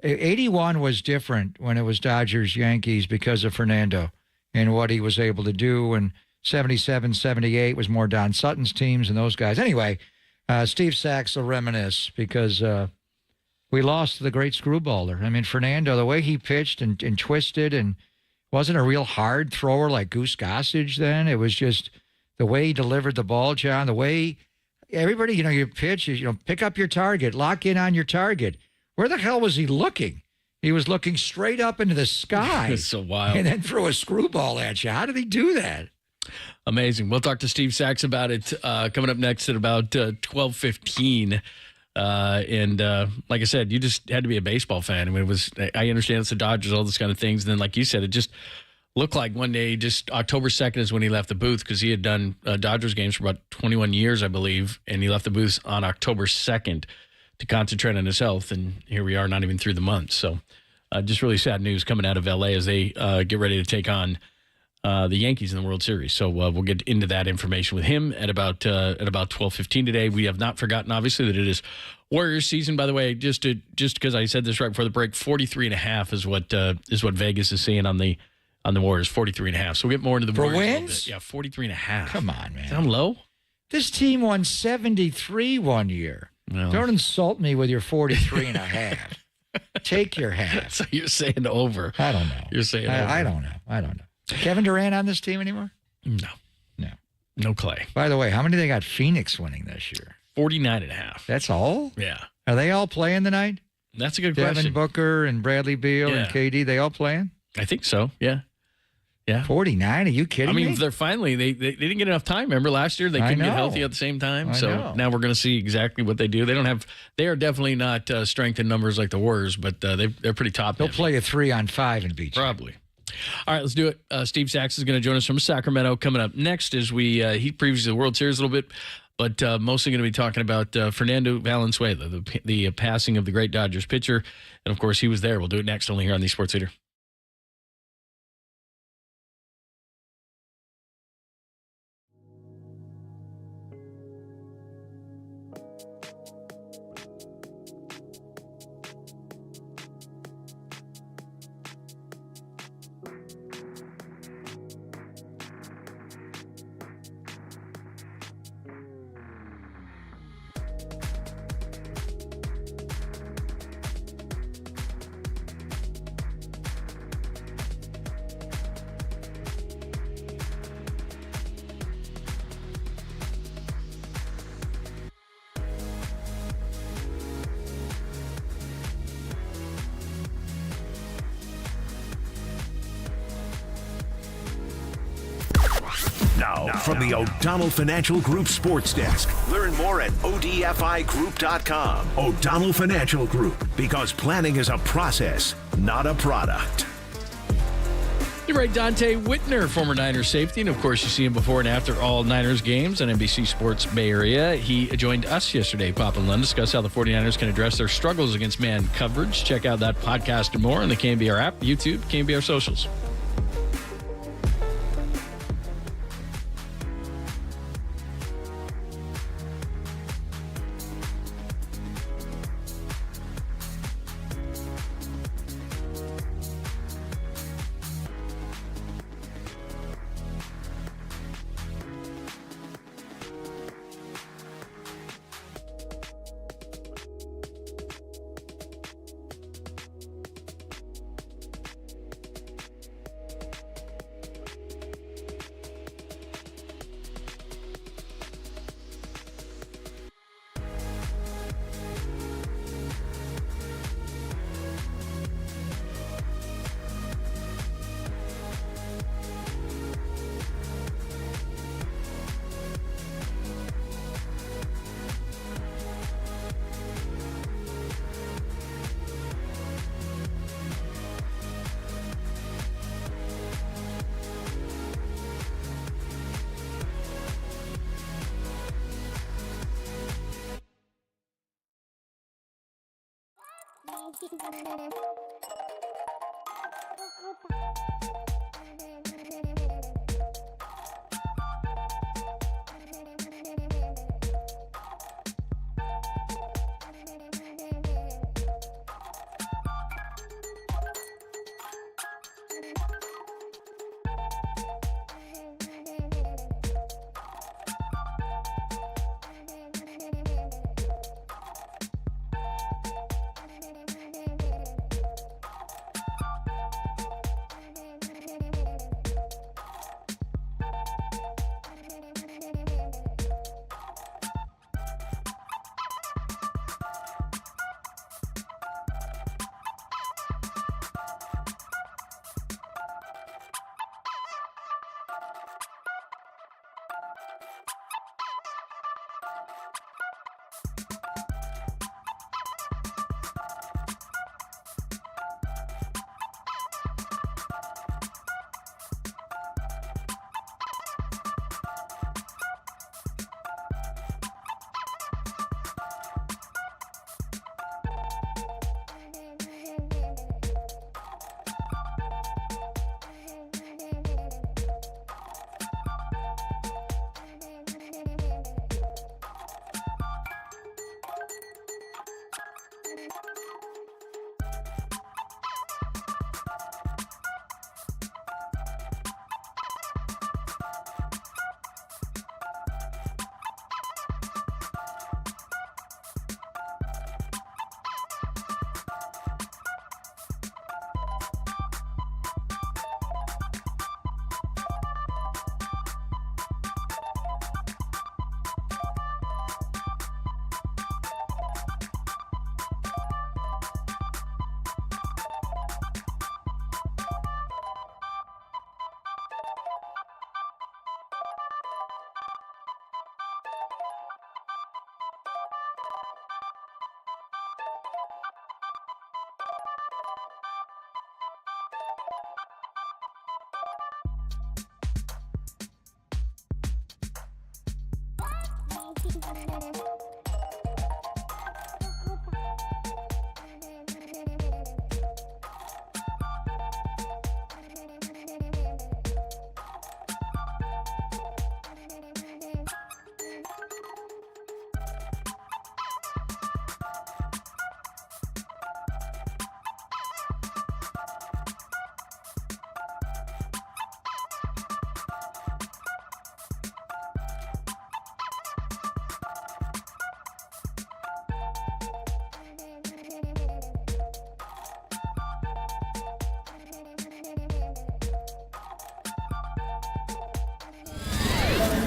81 was different when it was Dodgers, Yankees because of Fernando and what he was able to do. And 77, 78 was more Don Sutton's teams and those guys. Anyway, Steve Sax will reminisce because we lost the great screwballer. I mean, Fernando, the way he pitched and twisted and wasn't a real hard thrower like Goose Gossage then. It was just the way he delivered the ball, John, the way everybody, you pitch, pick up your target, lock in on your target. Where the hell was he looking? He was looking straight up into the sky. It's so wild. And then throw a screwball at you. How did he do that? Amazing. We'll talk to Steve Sax about it coming up next at about 12:15. And like I said, you just had to be a baseball fan. I mean, I understand it's the Dodgers, all this kind of things. And then, like you said, it just looked like one day, just October 2nd is when he left the booth because he had done Dodgers games for about 21 years, I believe. And he left the booth on October 2nd to concentrate on his health. And here we are, not even through the month. So just really sad news coming out of L.A. as they get ready to take on the Yankees in the World Series. So we'll get into that information with him at about 12:15 today. We have not forgotten, obviously, that it is Warriors season. By the way, just because I said this right before the break, 43.5 is what Vegas is saying on the Warriors, 43.5. So we'll get more into the For Warriors. wins? Yeah, 43.5. Come on, man. Sound low? This team won 73 one year. No. Don't insult me with your 43.5. Take your hat. So you're saying over. I don't know. You're saying over. I don't know. Kevin Durant on this team anymore? No Clay. By the way, how many they got Phoenix winning this year? 49.5. That's all? Yeah. Are they all playing tonight? That's a good Devin question. Booker and Bradley Beal and KD, they all playing? I think so, yeah. Yeah. 49? Are you kidding me? they're finally, they didn't get enough time. Remember last year? They couldn't get healthy at the same time. Now we're going to see exactly what they do. They are definitely not strength in numbers like the Warriors, but they're pretty top. They'll play a 3-on-5 and beat you. Probably. All right, let's do it. Steve Sax is going to join us from Sacramento. Coming up next as he previews the World Series a little bit, but mostly going to be talking about Fernando Valenzuela, the passing of the great Dodgers pitcher. And, of course, he was there. We'll do it next only here on the Sports Leader. Now, from the O'Donnell Financial Group Sports Desk. Learn more at odfigroup.com. O'Donnell Financial Group, because planning is a process, not a product. You're right, Dante Whitner, former Niners safety, and of course you see him before and after all Niners games on NBC Sports Bay Area. He joined us yesterday, Pop and Lund, to discuss how the 49ers can address their struggles against man coverage. Check out that podcast and more on the KNBR app, YouTube, KNBR socials.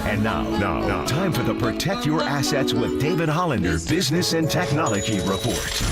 And now, time for the Protect Your Assets with David Hollander Business and Technology Report.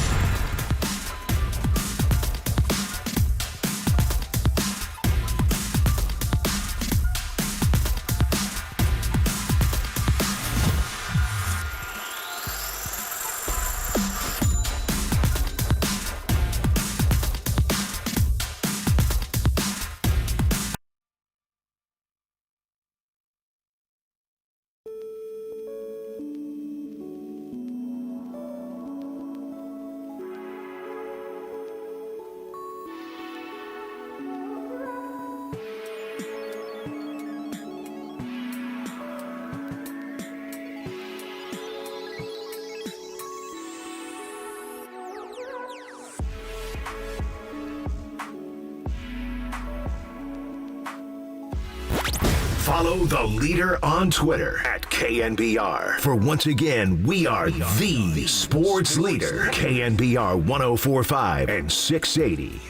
Follow the leader on Twitter at KNBR. For once again, we are the sports leader. KNBR 104.5 and 680. 2-2 with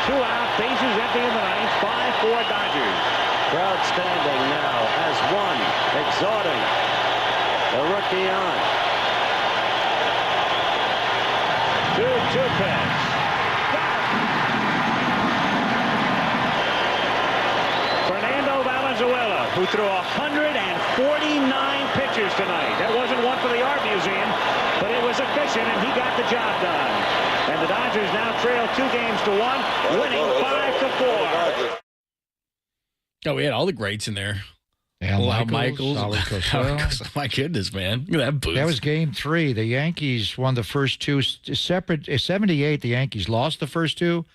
2 out, bases empty in the ninth, 5-4 Dodgers. Crowd standing now as one, exhorting the rookie on. 2-2 pitch. Valenzuela, who threw 149 pitches tonight. That wasn't one for the Art Museum, but it was efficient, and he got the job done. And the Dodgers now trail 2-1, winning 5-4. Oh, we had all the greats in there. Al Michaels. Michaels. My goodness, man. Look at that booth. That was game 3. The Yankees won the first 2 separate. 78, the Yankees lost the first 2,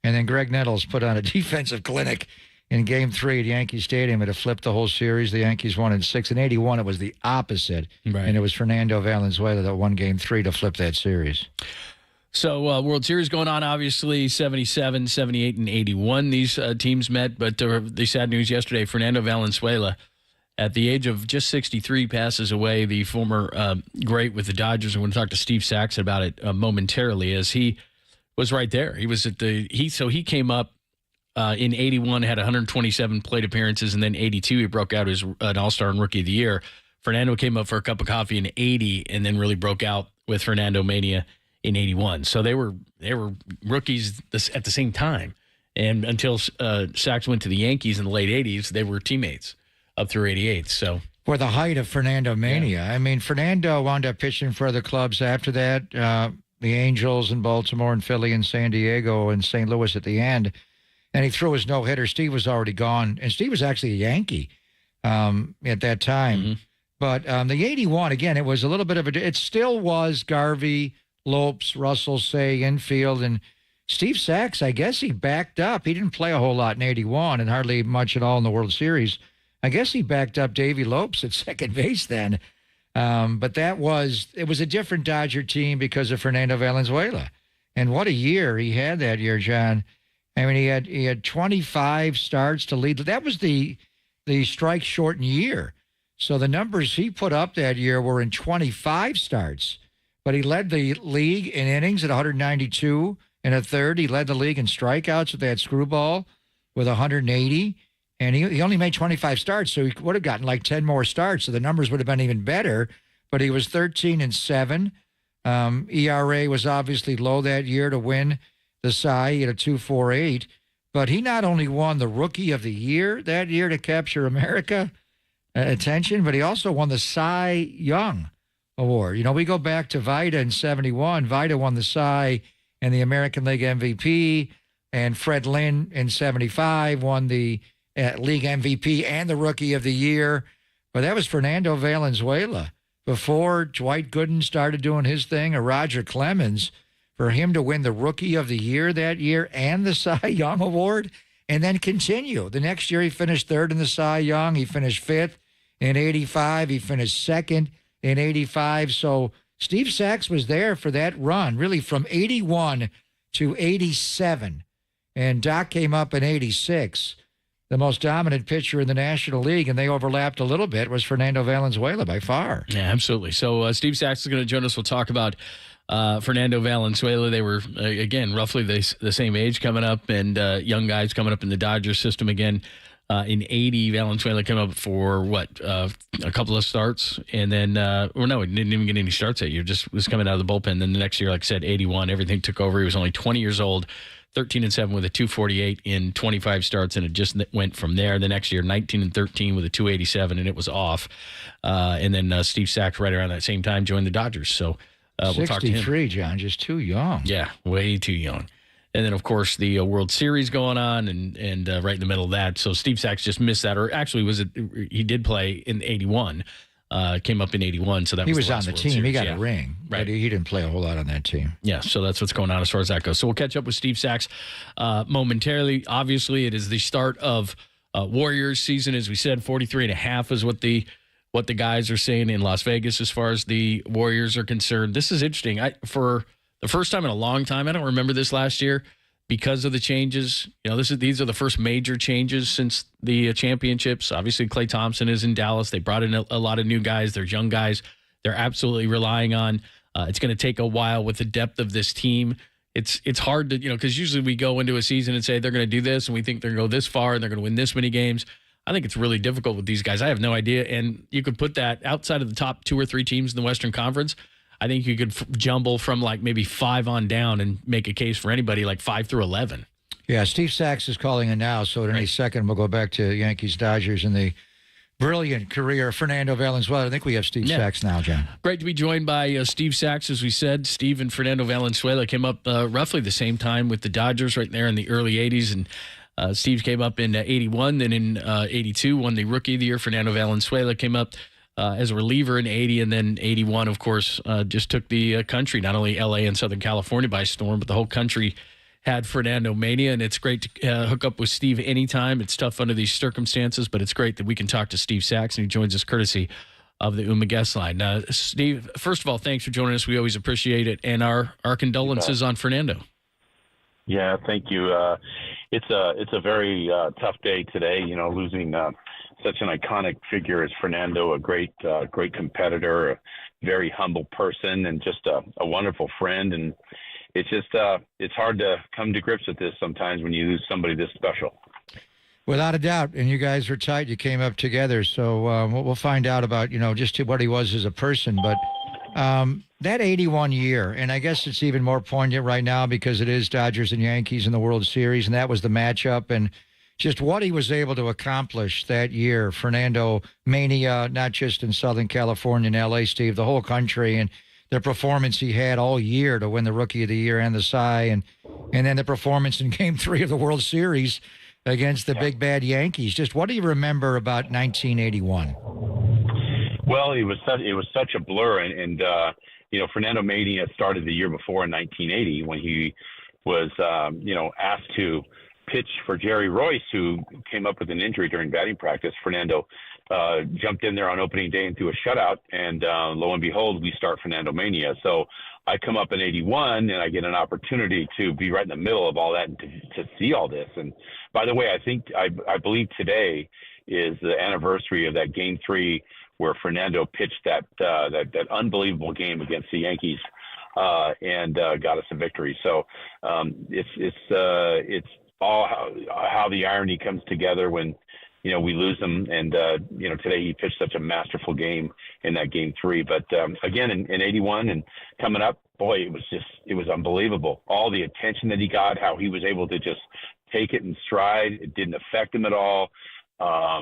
and then Greg Nettles put on a defensive clinic in Game 3 at Yankee Stadium. It had flipped the whole series. The Yankees won in 6. In 81, it was the opposite. Right. And it was Fernando Valenzuela that won Game 3 to flip that series. So World Series going on, obviously, 77, 78, and 81. These teams met, but the sad news yesterday, Fernando Valenzuela, at the age of just 63, passes away, the former great with the Dodgers. I'm going to talk to Steve Sax about it momentarily, as he was right there. He was at he came up in 81, had 127 plate appearances, and then 82, he broke out as an All-Star and Rookie of the Year. Fernando came up for a cup of coffee in 80, and then really broke out with Fernando Mania in 81. So they were rookies at the same time. And until Sax went to the Yankees in the late 80s, they were teammates up through 88. So for the height of Fernando Mania. Yeah. I mean, Fernando wound up pitching for other clubs after that, the Angels in Baltimore and Philly and San Diego and St. Louis at the end. And he threw his no-hitter. Steve was already gone. And Steve was actually a Yankee at that time. Mm-hmm. But the 81, again, it was a little bit of it still was Garvey, Lopes, Russell, Say, infield. And Steve Sax, I guess he backed up. He didn't play a whole lot in 81 and hardly much at all in the World Series. I guess he backed up Davey Lopes at second base then. But it was a different Dodger team because of Fernando Valenzuela. And what a year he had that year, John. I mean, he had 25 starts to lead. That was the strike shortened year. So the numbers he put up that year were in 25 starts. But he led the league in innings at 192 and a third. He led the league in strikeouts with that screwball with 180. And he only made 25 starts, so he would have gotten like 10 more starts. So the numbers would have been even better. But he was 13-7. ERA was obviously low that year to win the Cy. He had a 2.48, but he not only won the Rookie of the Year that year to capture America attention, but he also won the Cy Young Award. You know, we go back to Vida in 71. Vida won the Cy and the American League MVP, and Fred Lynn in 75 won the league MVP and the Rookie of the Year. Well, that was Fernando Valenzuela. Before Dwight Gooden started doing his thing, or Roger Clemens, for him to win the Rookie of the Year that year and the Cy Young Award, and then continue. The next year he finished third in the Cy Young. He finished fifth in 85. He finished second in 85. So Steve Sax was there for that run, really from 81 to 87. And Doc came up in 86. The most dominant pitcher in the National League, and they overlapped a little bit, was Fernando Valenzuela by far. Yeah, absolutely. So Steve Sax is going to join us. We'll talk about Fernando Valenzuela. They were, again, roughly the same age coming up, and young guys coming up in the Dodgers system again. In 80, Valenzuela came up for, a couple of starts, and then, he didn't even get any starts that year, just was coming out of the bullpen. Then the next year, like I said, 81, everything took over. He was only 20 years old. 13-7 with a 248 in 25 starts, and it just went from there. The next year, 19-13 with a 287, and it was off. And then Steve Sax, right around that same time, joined the Dodgers. So we'll talk to him. 63, John, just too young. Yeah, way too young. And then, of course, the World Series going on, and right in the middle of that. So Steve Sax just missed that, or actually he did play in 81. Came up in 81, so that he was on the World team. Series. He got a ring, right? But he didn't play a whole lot on that team. Yeah, so that's what's going on as far as that goes. So we'll catch up with Steve Sax momentarily. Obviously, it is the start of Warriors season, as we said. 43.5 is what the guys are saying in Las Vegas as far as the Warriors are concerned. This is interesting. For the first time in a long time, I don't remember this last year. Because of the changes, these are the first major changes since the championships. Obviously, Klay Thompson is in Dallas. They brought in a lot of new guys. They're young guys. They're absolutely relying on. It's going to take a while with the depth of this team. It's hard to, because usually we go into a season and say they're going to do this, and we think they're going to go this far, and they're going to win this many games. I think it's really difficult with these guys. I have no idea. And you could put that outside of the top 2 or 3 teams in the Western Conference. I think you could jumble from like maybe 5 on down and make a case for anybody like 5 through 11. Yeah, Steve Sax is calling in now, so in any second we'll go back to Yankees, Dodgers, and the brilliant career of Fernando Valenzuela. I think we have Steve Sax now, John. Great to be joined by Steve Sax, as we said. Steve and Fernando Valenzuela came up roughly the same time with the Dodgers right there in the early 80s, and Steve came up in 81, then in 82 won the Rookie of the Year. Fernando Valenzuela came up as a reliever in 80, and then 81, of course, just took the country, not only L.A. and Southern California by storm, but the whole country had Fernando Mania, and it's great to hook up with Steve anytime. It's tough under these circumstances, but it's great that we can talk to Steve Sax, and he joins us courtesy of the UMA guest line. Steve, first of all, thanks for joining us. We always appreciate it, and our condolences on Fernando. Yeah, thank you. It's a very tough day today, losing such an iconic figure as Fernando, a great competitor, a very humble person, and just a wonderful friend. And it's just it's hard to come to grips with this sometimes when you lose somebody this special. Without a doubt, and you guys were tight. You came up together, so we'll find out about just what he was as a person. But that 81 year, and I guess it's even more poignant right now because it is Dodgers and Yankees in the World Series, and that was the matchup, and just what he was able to accomplish that year. Fernando Mania, not just in Southern California and L.A., Steve, the whole country, and the performance he had all year to win the Rookie of the Year and the Cy, and then the performance in Game 3 of the World Series against the big bad Yankees. Just what do you remember about 1981? Well, it was such a blur, and Fernando Mania started the year before in 1980 when he was asked to pitch for Jerry Royce, who came up with an injury during batting practice. Fernando jumped in there on opening day and threw a shutout, and lo and behold, we start Fernando Mania. So I come up in 81, and I get an opportunity to be right in the middle of all that and to see all this. And by the way, I believe today is the anniversary of that Game 3 where Fernando pitched that unbelievable game against the Yankees and got us a victory. So it's all how the irony comes together when we lose him, and today he pitched such a masterful game in that Game 3. But again, in 81 and coming up, boy, it was unbelievable. All the attention that he got, how he was able to just take it in stride. It didn't affect him at all.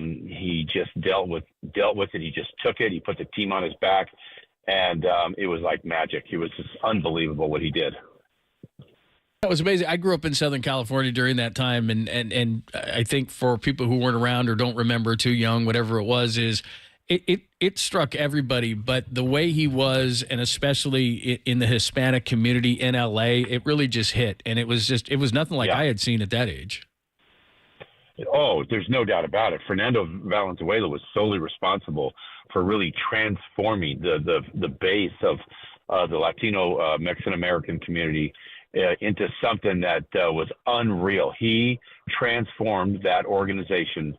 He just dealt with it. He just took it. He put the team on his back, and it was like magic. It was just unbelievable what he did. That was amazing. I grew up in Southern California during that time, and I think for people who weren't around or don't remember, too young, whatever it was, is It struck everybody, but the way he was, and especially in the Hispanic community in LA, it really just hit. And it was nothing like I had seen at that age. Oh, there's no doubt about it. Fernando Valenzuela was solely responsible for really transforming the base of the Latino Mexican American community into something that was unreal. He transformed that organization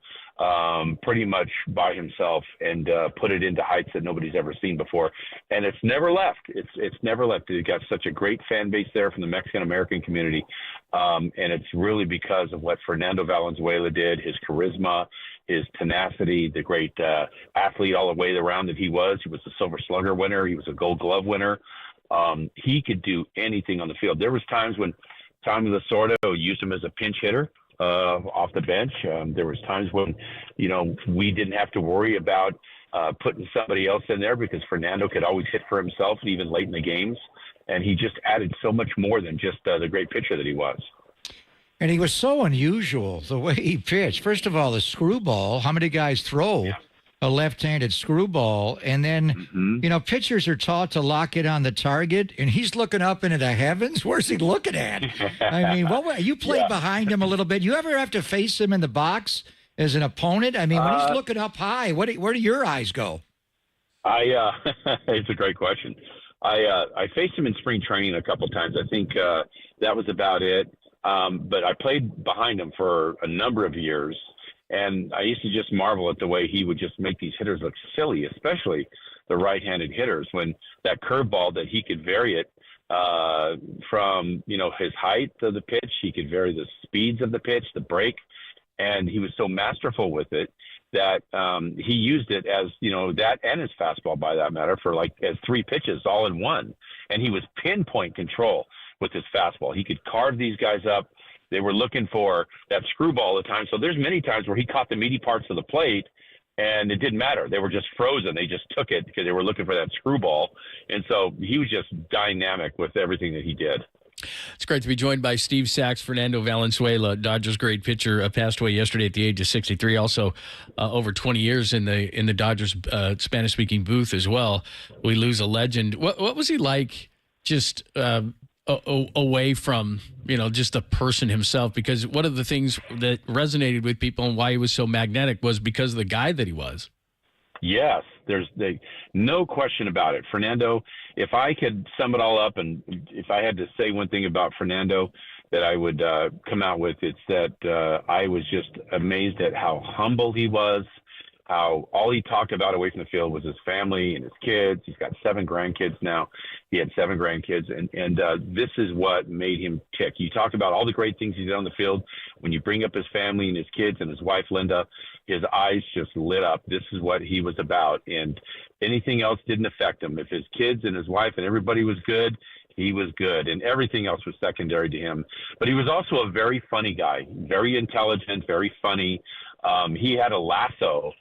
pretty much by himself and put it into heights that nobody's ever seen before. And it's never left. It's never left. It got such a great fan base there from the Mexican American community. And it's really because of what Fernando Valenzuela did, his charisma, his tenacity, the great athlete all the way around that he was. He was a Silver Slugger winner. He was a Gold Glove winner. He could do anything on the field. There was times when Tommy Lasorda used him as a pinch hitter off the bench. There was times when, we didn't have to worry about putting somebody else in there because Fernando could always hit for himself, even late in the games. And he just added so much more than just the great pitcher that he was. And he was so unusual, the way he pitched. First of all, the screwball, how many guys throw a left-handed screwball? And then, pitchers are taught to lock it on the target, and he's looking up into the heavens. Where's he looking at? I mean, you played behind him a little bit. You ever have to face him in the box as an opponent? I mean, when he's looking up high, where do your eyes go? It's a great question. I faced him in spring training a couple times. I think that was about it. But I played behind him for a number of years, and I used to just marvel at the way he would just make these hitters look silly, especially the right-handed hitters, when that curveball that he could vary it from, his height of the pitch. He could vary the speeds of the pitch, the break, and he was so masterful with it that he used it as, that and his fastball, by that matter, for as three pitches all in one. And he was pinpoint control with his fastball. He could carve these guys up. They were looking for that screwball all the time. So there's many times where he caught the meaty parts of the plate and it didn't matter. They were just frozen. They just took it because they were looking for that screwball. And so he was just dynamic with everything that he did. It's great to be joined by Steve Sax. Fernando Valenzuela, Dodgers great pitcher, passed away yesterday at the age of 63. Also, over 20 years in the Dodgers Spanish-speaking booth as well. We lose a legend. What was he like just away from, just the person himself? Because one of the things that resonated with people and why he was so magnetic was because of the guy that he was. Yes, there's no question about it. Fernando, if I could sum it all up, and if I had to say one thing about Fernando that I would come out with, it's that I was just amazed at how humble he was, how all he talked about away from the field was his family and his kids. He's got 7 grandkids now. He had 7 grandkids, and this is what made him tick. You talk about all the great things he did on the field. When you bring up his family and his kids and his wife, Linda, his eyes just lit up. This is what he was about, and anything else didn't affect him. If his kids and his wife and everybody was good, he was good, and everything else was secondary to him. But he was also a very funny guy, very intelligent, very funny. He had a lasso.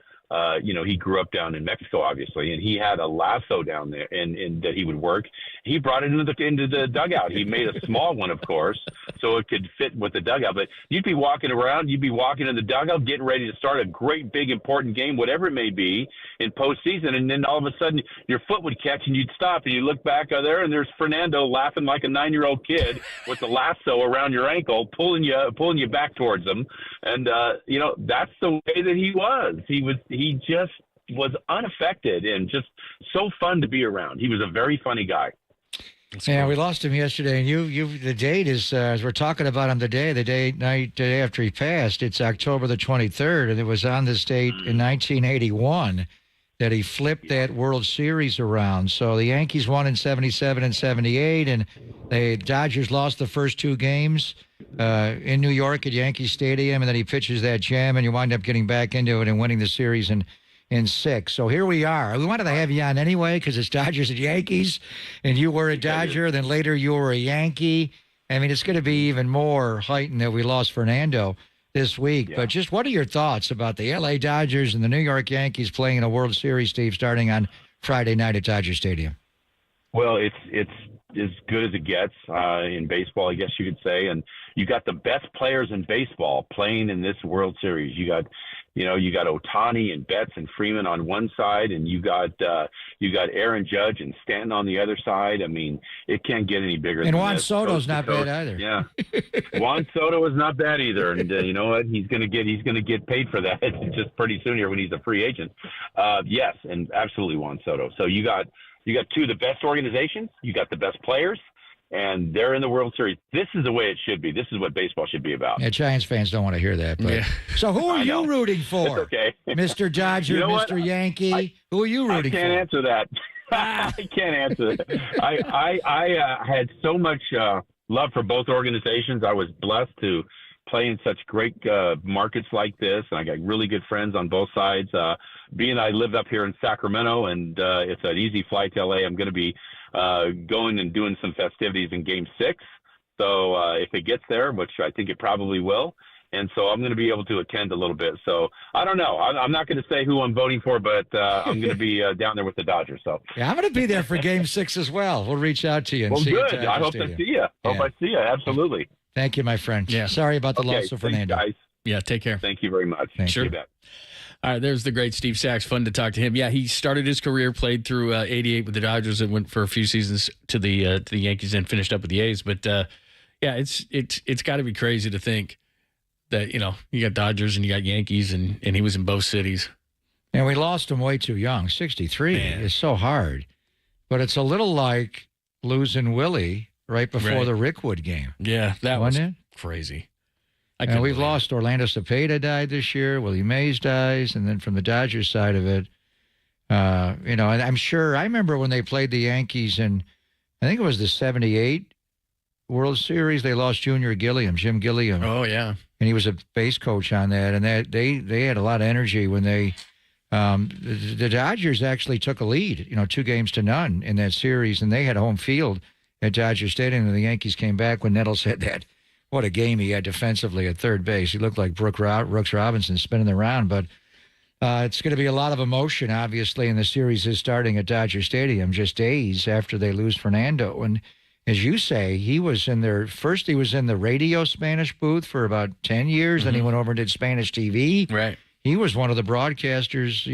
He grew up down in Mexico, obviously, and he had a lasso down there and that he would work. He brought it into the dugout. He made a small one, of course, so it could fit with the dugout. But you'd be walking around, you'd be walking in the dugout, getting ready to start a great, big, important game, whatever it may be, in postseason, and then all of a sudden your foot would catch and you'd stop and you look back there and there's Fernando laughing like a 9-year-old kid with the lasso around your ankle, pulling you back towards him. And that's the way that he was. He just was unaffected and just so fun to be around. He was a very funny guy. Yeah, we lost him yesterday, and the date is, as we're talking about him today, the day after he passed, it's October the 23rd, and it was on this date in 1981 that he flipped that World Series around. So the Yankees won in 77 and 78, and the Dodgers lost the first 2 games in New York at Yankee Stadium, and then he pitches that gem, and you wind up getting back into it and winning the series in 6. So here we are. We wanted to have you on anyway because it's Dodgers and Yankees, and you were a Dodger, then later you were a Yankee. I mean, it's going to be even more heightened that we lost Fernando this week. Yeah. But just what are your thoughts about the L.A. Dodgers and the New York Yankees playing in a World Series, Steve, starting on Friday night at Dodger Stadium? Well, it's as good as it gets in baseball, I guess you could say. And you got the best players in baseball playing in this World Series. You got, You got Ohtani and Betts and Freeman on one side, and you got Aaron Judge and Stanton on the other side. I mean, it can't get any bigger than Juan this. Soto's not bad either. Yeah. Juan Soto is not bad either. And you know what? He's going to get paid for that just pretty soon here when he's a free agent. Yes, and absolutely Juan Soto. So you got two of the best organizations. You got the best players. And they're in the World Series. This is the way it should be. This is what baseball should be about. Yeah, Giants fans don't want to hear that. But. Yeah. So who are you rooting for? It's okay. Mr. Dodger, Mr. Yankee? Who are you rooting for? I can't answer that. I can't answer that. I had so much love for both organizations. I was blessed to play in such great markets like this, and I got really good friends on both sides. Being I live up here in Sacramento, and it's an easy flight to LA, I'm going to be going and doing some festivities in Game 6. So if it gets there, which I think it probably will, and so I'm going to be able to attend a little bit. So I don't know. I'm not going to say who I'm voting for, but I'm going to be down there with the Dodgers. So yeah, I'm going to be there for Game 6 as well. We'll reach out to you and see you. Well, good. I hope to see you. Hope I see you. Absolutely. Thank you, my friend. Yeah. Sorry about the loss of Fernando. Guys. Yeah, take care. Thank you very much. Sure. You bet. All right, there's the great Steve Sax. Fun to talk to him. Yeah, he started his career, played through 88 with the Dodgers, and went for a few seasons to the Yankees, and finished up with the A's. But yeah, it's got to be crazy to think that you got Dodgers and you got Yankees, and he was in both cities. And we lost him way too young. 63 is so hard, but it's a little like losing Willie right before the Rickwood game. Yeah, that was it? Crazy. And we've lost Orlando Cepeda died this year. Willie Mays dies. And then from the Dodgers side of it, and I'm sure I remember when they played the Yankees in, I think it was the 78 World Series, they lost Jim Gilliam. Oh, yeah. And he was a base coach on that. And they had a lot of energy when they, the Dodgers actually took a lead, 2-0 in that series. And they had home field at Dodger Stadium. And the Yankees came back when Nettles had that. What a game he had defensively at third base. He looked like Brooks Robinson spinning the round. But it's going to be a lot of emotion, obviously, and the series is starting at Dodger Stadium just days after they lose Fernando. And as you say, he was in the radio Spanish booth for about 10 years. Then he went over and did Spanish TV. Right. He was one of the broadcasters,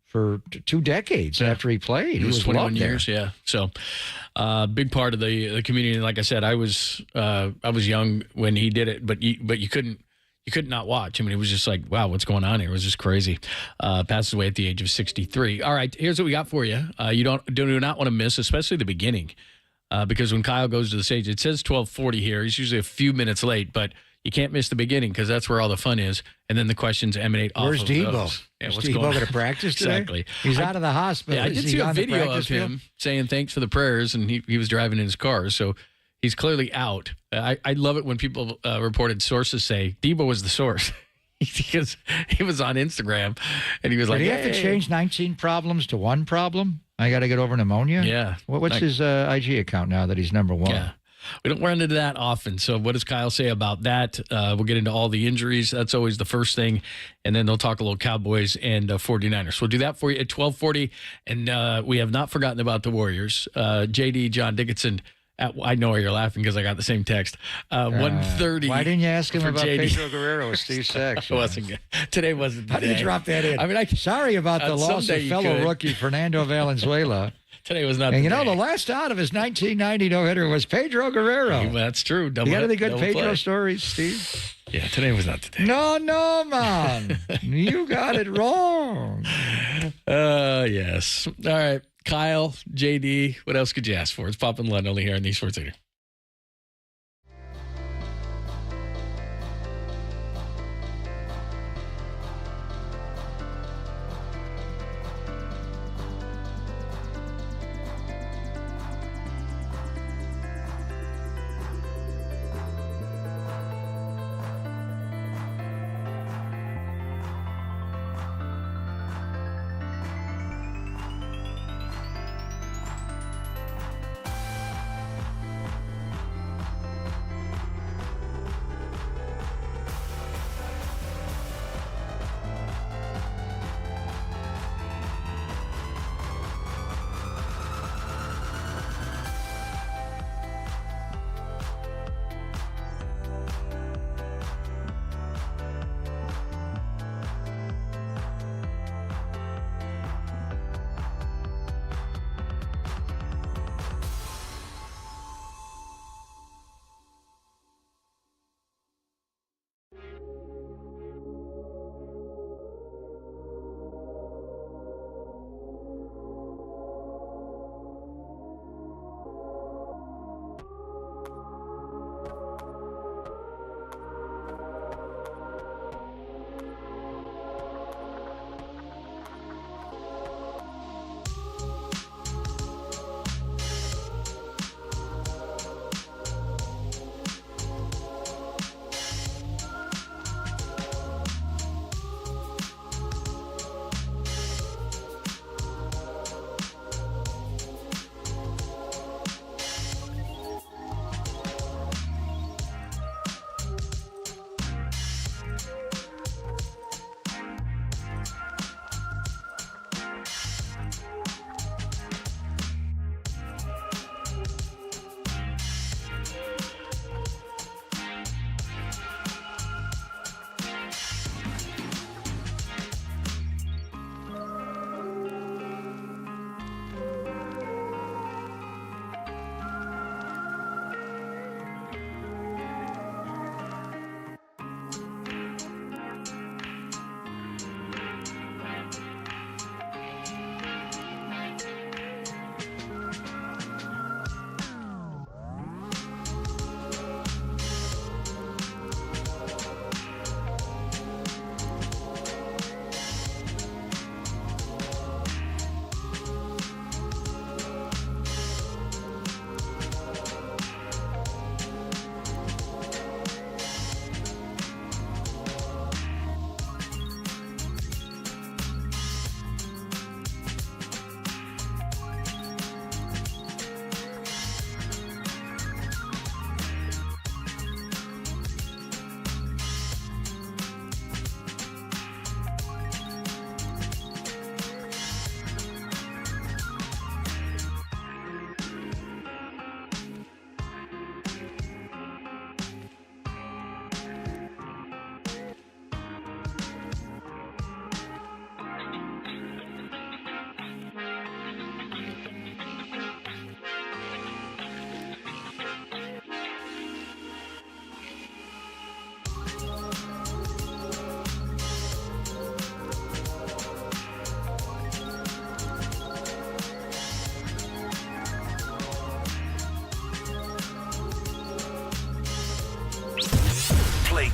for 2 decades after he played. He was 21 years, yeah. So, big part of the community. Like I said, I was young when he did it, but you could not watch. I mean, it was just like, wow, what's going on here? It was just crazy. Passed away at the age of 63. All right, here's what we got for you. You do not want to miss, especially the beginning, because when Kyle goes to the stage, it says 12:40 here. He's usually a few minutes late, but you can't miss the beginning because that's where all the fun is. And then the questions emanate off of Debo? those. Yeah, Is what's Debo going going to practice today? Exactly. He's out of the hospital. Yeah, I did see a video of him saying thanks for the prayers, and he was driving in his car. So he's clearly out. I love it when people reported sources say Debo was the source. Because he was on Instagram, and he was like, "Did he have to change 19 problems to 1 problem? I got to get over pneumonia." Yeah. What's his IG account now that he's #1? Yeah. We don't run into that often. So what does Kyle say about that? We'll get into all the injuries. That's always the first thing. And then they'll talk a little Cowboys and 49ers. We'll do that for you at 12:40. And we have not forgotten about the Warriors. JD, John Dickinson. I know you're laughing because I got the same text. 1:30. Why didn't you ask him about JD? Pedro Guerrero with Steve Sax? Today wasn't the How day. did you drop that in? I mean, sorry about the loss of fellow rookie Fernando Valenzuela. Today was not. And the the day. last out of his 1990 no-hitter was Pedro Guerrero. Well, that's true. You got any good Pedro stories, Steve? Yeah, today was not the day. No, man. You got it wrong. Yes. All right. Kyle, JD, what else could you ask for? It's Pop and Lund only here on the Sports Leader.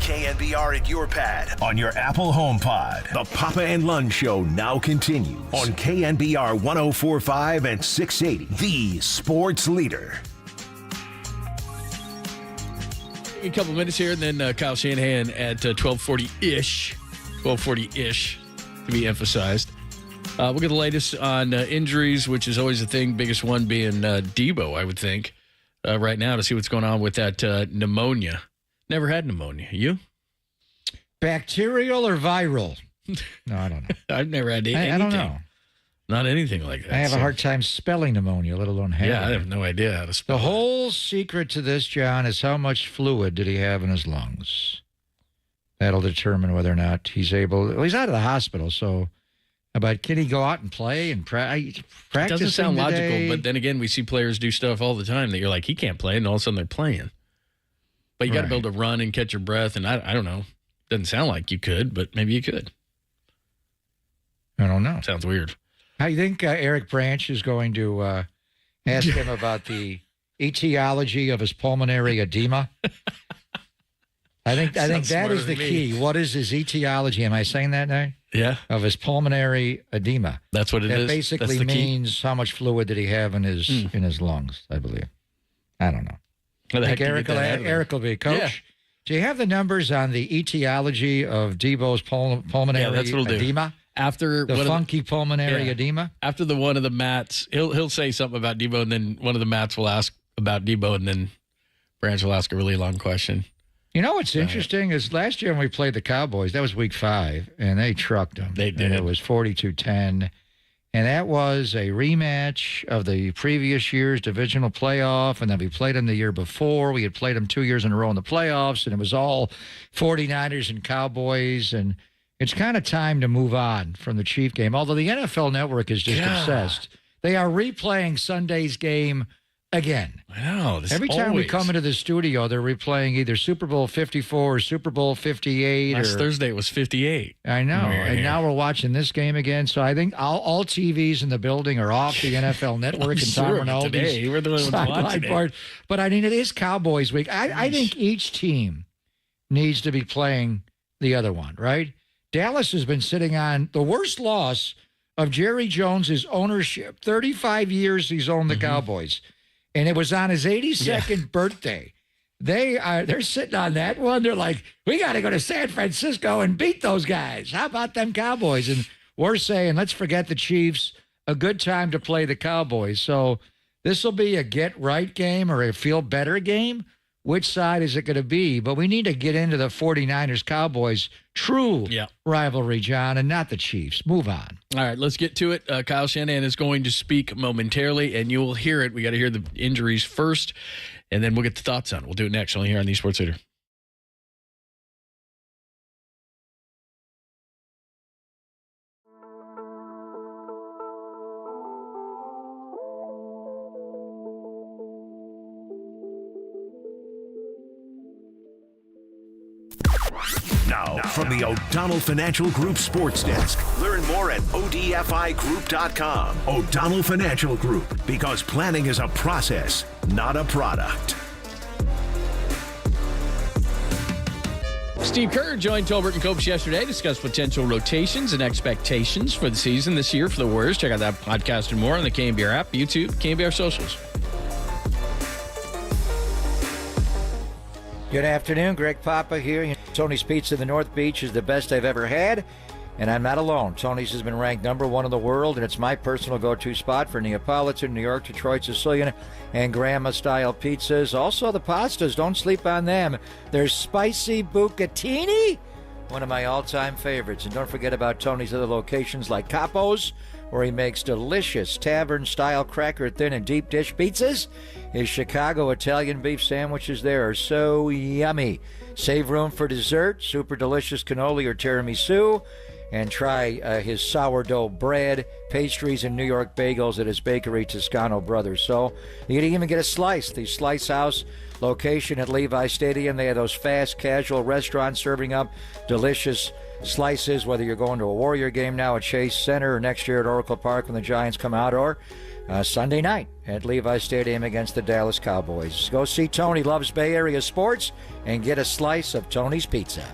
KNBR in your pad, on your Apple HomePod. The Papa and Lund Show now continues on KNBR 104.5 and 680, the sports leader. A couple minutes here, and then Kyle Shanahan at 12:40-ish to be emphasized. We'll get the latest on injuries, which is always a thing, biggest one being Debo, I would think, right now, to see what's going on with that pneumonia. Never had pneumonia. You? Bacterial or viral? No, I don't know. I've never had anything. I don't know. Not anything like that. I have a hard time spelling pneumonia, let alone having it. Yeah, I have no idea how to spell The whole secret to this, John, is how much fluid did he have in his lungs. That'll determine whether or not he's able. Well, he's out of the hospital, so. But can he go out and play and practice? It doesn't sound logical, but then again, we see players do stuff all the time that you're like, he can't play, and all of a sudden they're playing. But you got to be able to run and catch your breath, and I don't know. Doesn't sound like you could, but maybe you could. I don't know. Sounds weird. How do you think Eric Branch is going to ask him about the etiology of his pulmonary edema? I think that is the key. What is his etiology? Am I saying that now? Yeah. Of his pulmonary edema. That's what it is. That basically means how much fluid did he have in his lungs, I believe. I don't know. Well, I think Eric will be coach. Yeah. Do you have the numbers on the etiology of Debo's pulmonary edema? After the funky pulmonary edema? After the one of the Matts, he'll say something about Debo, and then one of the Matts will ask about Debo, and then Branch will ask a really long question. You know what's interesting is last year when we played the Cowboys, that was week 5, and they trucked them. They did. And it was 42-10. And that was a rematch of the previous year's divisional playoff, and then we played them the year before. We had played them 2 years in a row in the playoffs, and it was all 49ers and Cowboys, and it's kind of time to move on from the Chief game, although the NFL Network is just obsessed. They are replaying Sunday's game again. I know. Every time we come into the studio, they're replaying either Super Bowl 54 or Super Bowl 58. Last Thursday it was 58. I know. And now we're watching this game again. So I think all TVs in the building are off the NFL Network and Tom Rinaldi's we're the ones watching it. But I mean, it is Cowboys week. I think each team needs to be playing the other one, right? Dallas has been sitting on the worst loss of Jerry Jones's ownership. 35 years he's owned the Cowboys. And it was on his 82nd birthday. They're sitting on that one. They're like, we got to go to San Francisco and beat those guys. How about them Cowboys? And we're saying, let's forget the Chiefs. A good time to play the Cowboys. So this will be a get-right game or a feel-better game. Which side is it going to be? But we need to get into the 49ers-Cowboys true rivalry, John, and not the Chiefs. Move on. All right, let's get to it. Kyle Shanahan is going to speak momentarily, and you will hear it. We got to hear the injuries first, and then we'll get the thoughts on it. We'll do it next, only here on the Sports Leader. Now, from the O'Donnell Financial Group Sports Desk. Learn more at odfigroup.com. O'Donnell Financial Group, because planning is a process, not a product. Steve Kerr joined Tolbert and Copes yesterday to discuss potential rotations and expectations for the season this year for the Warriors. Check out that podcast and more on the KNBR app, YouTube, KNBR socials. Good afternoon, Greg Papa here. Tony's Pizza in the North Beach is the best I've ever had, and I'm not alone. Tony's has been ranked #1 in the world, and it's my personal go-to spot for Neapolitan, New York, Detroit, Sicilian, and Grandma-style pizzas. Also, the pastas, don't sleep on them. There's spicy bucatini, one of my all-time favorites. And don't forget about Tony's other locations like Capo's, where he makes delicious tavern-style cracker-thin and deep-dish pizzas. His Chicago Italian beef sandwiches there are so yummy. Save room for dessert, super delicious cannoli or tiramisu, and try his sourdough bread, pastries, and New York bagels at his bakery, Toscano Brothers. So you can even get a slice. The Slice House location at Levi Stadium, they have those fast, casual restaurants serving up delicious slices, whether you're going to a Warrior game now at Chase Center or next year at Oracle Park when the Giants come out, or Sunday night at Levi Stadium against the Dallas Cowboys. Go see Tony Loves Bay Area Sports and get a slice of Tony's Pizza.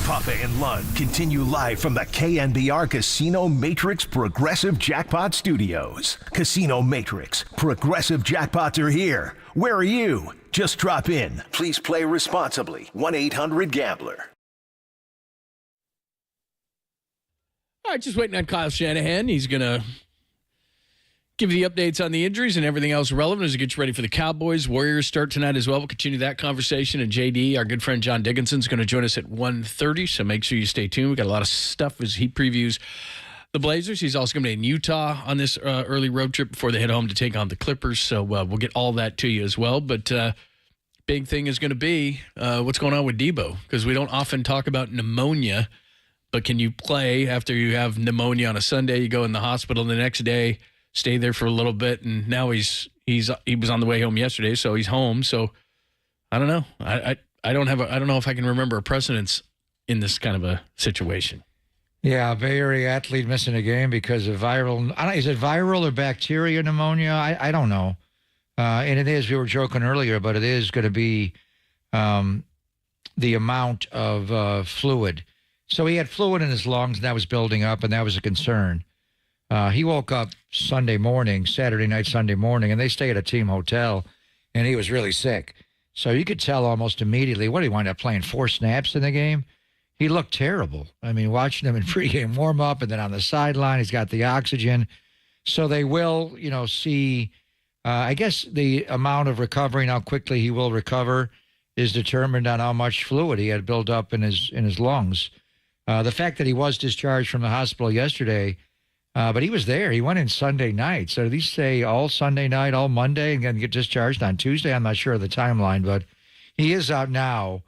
Papa and Lund continue live from the KNBR Casino Matrix Progressive Jackpot Studios. Casino Matrix, Progressive Jackpots are here. Where are you? Just drop in. Please play responsibly. 1-800-GAMBLER. All right, just waiting on Kyle Shanahan. He's going to give you the updates on the injuries and everything else relevant as he gets ready for the Cowboys. Warriors start tonight as well. We'll continue that conversation. And JD, our good friend John Dickinson, is going to join us at 1:30, so make sure you stay tuned. We've got a lot of stuff as he previews the Blazers. He's also going to be in Utah on this early road trip before they head home to take on the Clippers, so we'll get all that to you as well. But big thing is going to be what's going on with Debo, because we don't often talk about pneumonia, but can you play after you have pneumonia on a Sunday? You go in the hospital the next day, stay there for a little bit, and now he was on the way home yesterday, so he's home. So I don't know. I don't know if I can remember a precedence in this kind of a situation. Yeah, Bay Area athlete missing a game because of viral. Is it viral or bacteria pneumonia? I don't know. And it is. We were joking earlier, but it is going to be the amount of fluid. So he had fluid in his lungs, and that was building up, and that was a concern. He woke up Saturday night, Sunday morning, and they stay at a team hotel, and he was really sick. So you could tell almost immediately. What, he wound up playing 4 snaps in the game? He looked terrible. I mean, watching him in pregame warm-up and then on the sideline, he's got the oxygen. So they will, see. I guess the amount of recovery and how quickly he will recover is determined on how much fluid he had built up in his lungs. The fact that he was discharged from the hospital yesterday, but he was there. He went in Sunday night. So did he say all Sunday night, all Monday, and then get discharged on Tuesday? I'm not sure of the timeline, but he is out now.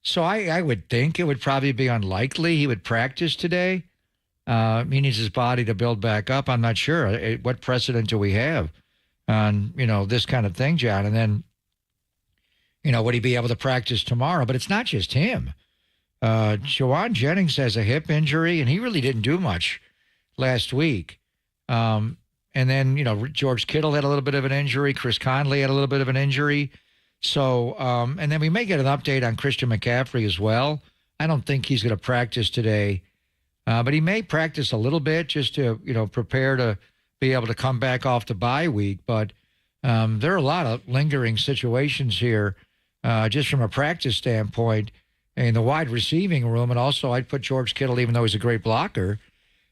So I would think it would probably be unlikely he would practice today. He needs his body to build back up. I'm not sure. What precedent do we have on, this kind of thing, John? And then, would he be able to practice tomorrow? But it's not just him. Juwan Jennings has a hip injury, and he really didn't do much last week. And then, George Kittle had a little bit of an injury. Chris Conley had a little bit of an injury. So, and then we may get an update on Christian McCaffrey as well. I don't think he's going to practice today, but he may practice a little bit just to, prepare to be able to come back off the bye week. But there are a lot of lingering situations here, just from a practice standpoint in the wide receiving room. And also I'd put George Kittle, even though he's a great blocker.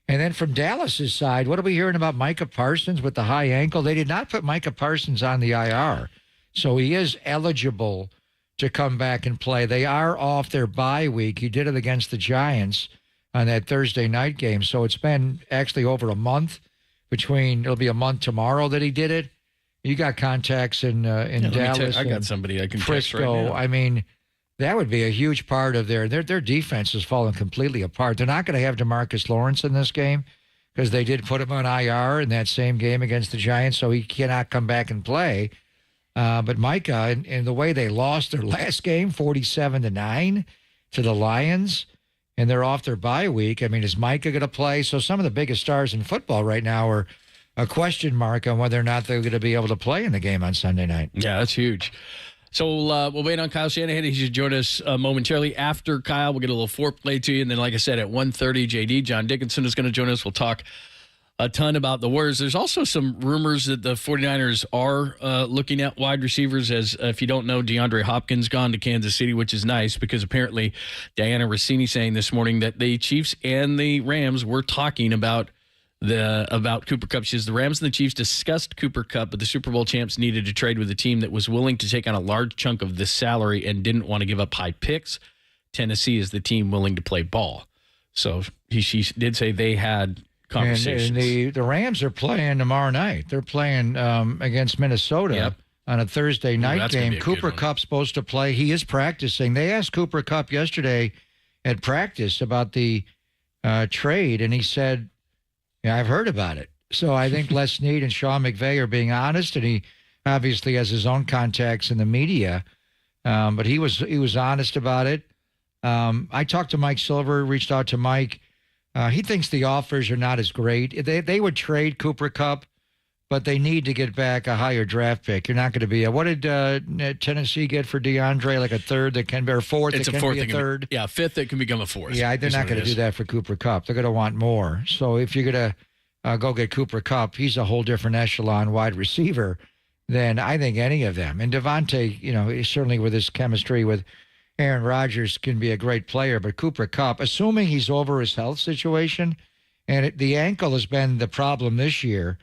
And then from Dallas's side, what are we hearing about Micah Parsons with the high ankle? They did not put Micah Parsons on the IR. So he is eligible to come back and play. They are off their bye week. He did it against the Giants on that Thursday night game. So it's been actually over a month it'll be a month tomorrow that he did it. You got contacts in Dallas. I got somebody I can Frisco. text right now. I mean, that would be a huge part of their defense has fallen completely apart. They're not going to have DeMarcus Lawrence in this game because they did put him on IR in that same game against the Giants, so he cannot come back and play. But Micah, and the way they lost their last game, 47-9 to the Lions, and they're off their bye week. I mean, is Micah going to play? So some of the biggest stars in football right now are a question mark on whether or not they're going to be able to play in the game on Sunday night. Yeah, that's huge. So we'll wait on Kyle Shanahan. He should join us momentarily after Kyle. We'll get a little foreplay to you. And then, like I said, at 1:30, JD, John Dickinson is going to join us. We'll talk a ton about the Warriors. There's also some rumors that the 49ers are looking at wide receivers. As if you don't know, DeAndre Hopkins gone to Kansas City, which is nice because apparently Diana Rossini saying this morning that the Chiefs and the Rams were talking about Cooper Kupp. She says the Rams and the Chiefs discussed Cooper Kupp, but the Super Bowl champs needed to trade with a team that was willing to take on a large chunk of this salary and didn't want to give up high picks. Tennessee is the team willing to play ball. So she did say they had conversations. And the Rams are playing tomorrow night. They're playing against Minnesota on a Thursday night game. Cooper Kupp's supposed to play. He is practicing. They asked Cooper Kupp yesterday at practice about the trade, and he said, yeah, I've heard about it. So I think Les Snead and Sean McVay are being honest, and he obviously has his own contacts in the media, but he was honest about it. I talked to Mike Silver, reached out to Mike. He thinks the offers are not as great. They would trade Cooper Kupp, but they need to get back a higher draft pick. You're not going to be what did Tennessee get for DeAndre? Like a third that can be a fourth. It's that a can fourth. Be a third. Yeah, fifth that can become a fourth. Yeah, they're not going to do that for Cooper Kupp. They're going to want more. So if you're going to go get Cooper Kupp, he's a whole different echelon wide receiver than I think any of them. And Devontae, certainly with his chemistry with Aaron Rodgers can be a great player, but Cooper Kupp, assuming he's over his health situation, and the ankle has been the problem this year,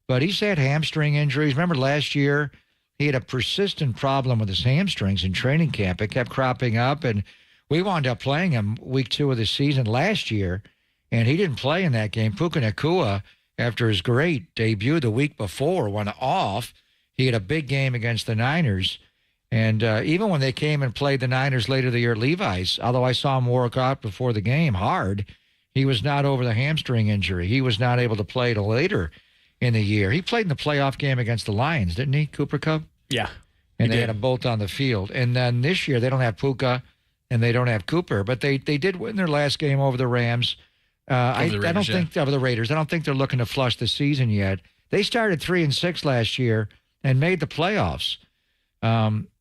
but he's had hamstring injuries. Remember last year, he had a persistent problem with his hamstrings in training camp. It kept cropping up, and we wound up playing him week 2 of the season last year, and he didn't play in that game. Puka Nacua, after his great debut the week before, went off. He had a big game against the Niners. And even when they came and played the Niners later the year at Levi's, although I saw him work out before the game hard, he was not over the hamstring injury. He was not able to play till later in the year. He played in the playoff game against the Lions, didn't he, Cooper Kupp? Yeah. And they had them both on the field. And then this year they don't have Puka and they don't have Cooper, but they did win their last game over the Rams. I don't think over the Raiders. I don't think they're looking to flush the season yet. They started 3-6 last year and made the playoffs.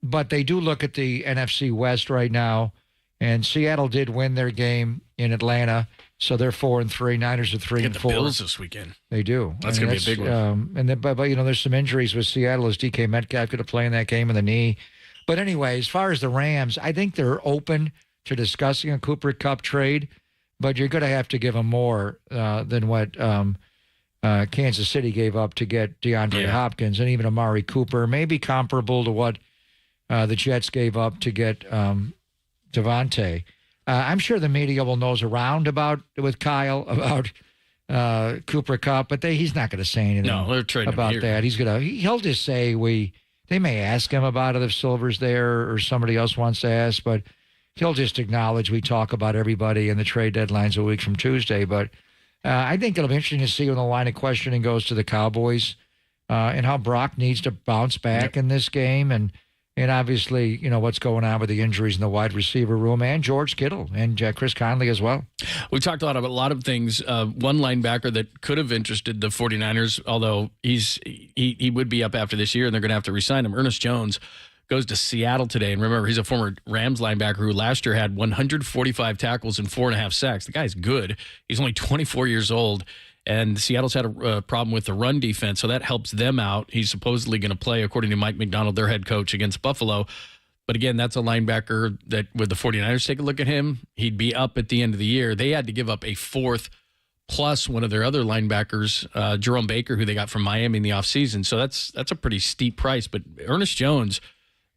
But they do look at the NFC West right now, and Seattle did win their game in Atlanta, so they're 4-3. Niners are 3-4. Get the Bills this weekend. They do. That's going to be a big one. But there's some injuries with Seattle. Is DK Metcalf going to play in that game with a knee? But anyway, as far as the Rams, I think they're open to discussing a Cooper Kupp trade, but you're going to have to give them more than what Kansas City gave up to get DeAndre Hopkins, and even Amari Cooper, maybe comparable to what the Jets gave up to get Devontae. I'm sure the media will nose around with Kyle about Cooper Kupp, but he's not going to say anything about that. He'll just say they may ask him about it if Silver's there or somebody else wants to ask, but he'll just acknowledge we talk about everybody and the trade deadline's a week from Tuesday. But I think it'll be interesting to see when the line of questioning goes to the Cowboys and how Brock needs to bounce back in this game. And obviously, what's going on with the injuries in the wide receiver room and George Kittle and Chris Conley as well. We talked about a lot of things. One linebacker that could have interested the 49ers, although he would be up after this year and they're going to have to re-sign him. Ernest Jones goes to Seattle today. And remember, he's a former Rams linebacker who last year had 145 tackles and 4.5 sacks. The guy's good. He's only 24 years old. And Seattle's had a problem with the run defense, so that helps them out. He's supposedly going to play, according to Mike McDonald, their head coach, against Buffalo. But again, that's a linebacker that, with the 49ers take a look at him, he'd be up at the end of the year. They had to give up a fourth plus one of their other linebackers, Jerome Baker, who they got from Miami in the offseason. So that's a pretty steep price. But Ernest Jones,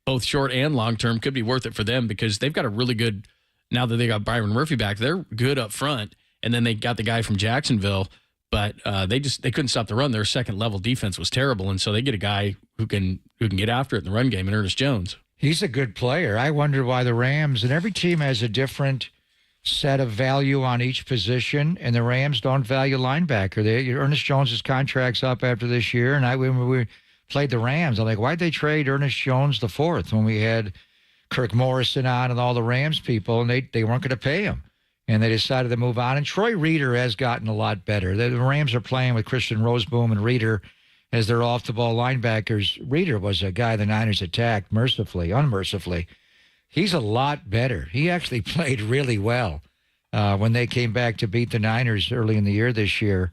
both short and long term, could be worth it for them because they've got a really good, now that they got Byron Murphy back, they're good up front. And then they got the guy from Jacksonville. But they couldn't stop the run. Their second level defense was terrible, and so they get a guy who can get after it in the run game, and Ernest Jones. He's a good player. I wonder why the Rams, and every team has a different set of value on each position, and the Rams don't value linebacker. Ernest Jones' contract's up after this year, and when we played the Rams, I'm like, why'd they trade Ernest Jones the fourth when we had Kirk Morrison on and all the Rams people, and they weren't going to pay him? And they decided to move on. And Troy Reeder has gotten a lot better. The Rams are playing with Christian Roseboom and Reeder as their off-the-ball linebackers. Reeder was a guy the Niners attacked unmercifully. He's a lot better. He actually played really well when they came back to beat the Niners early in the year this year.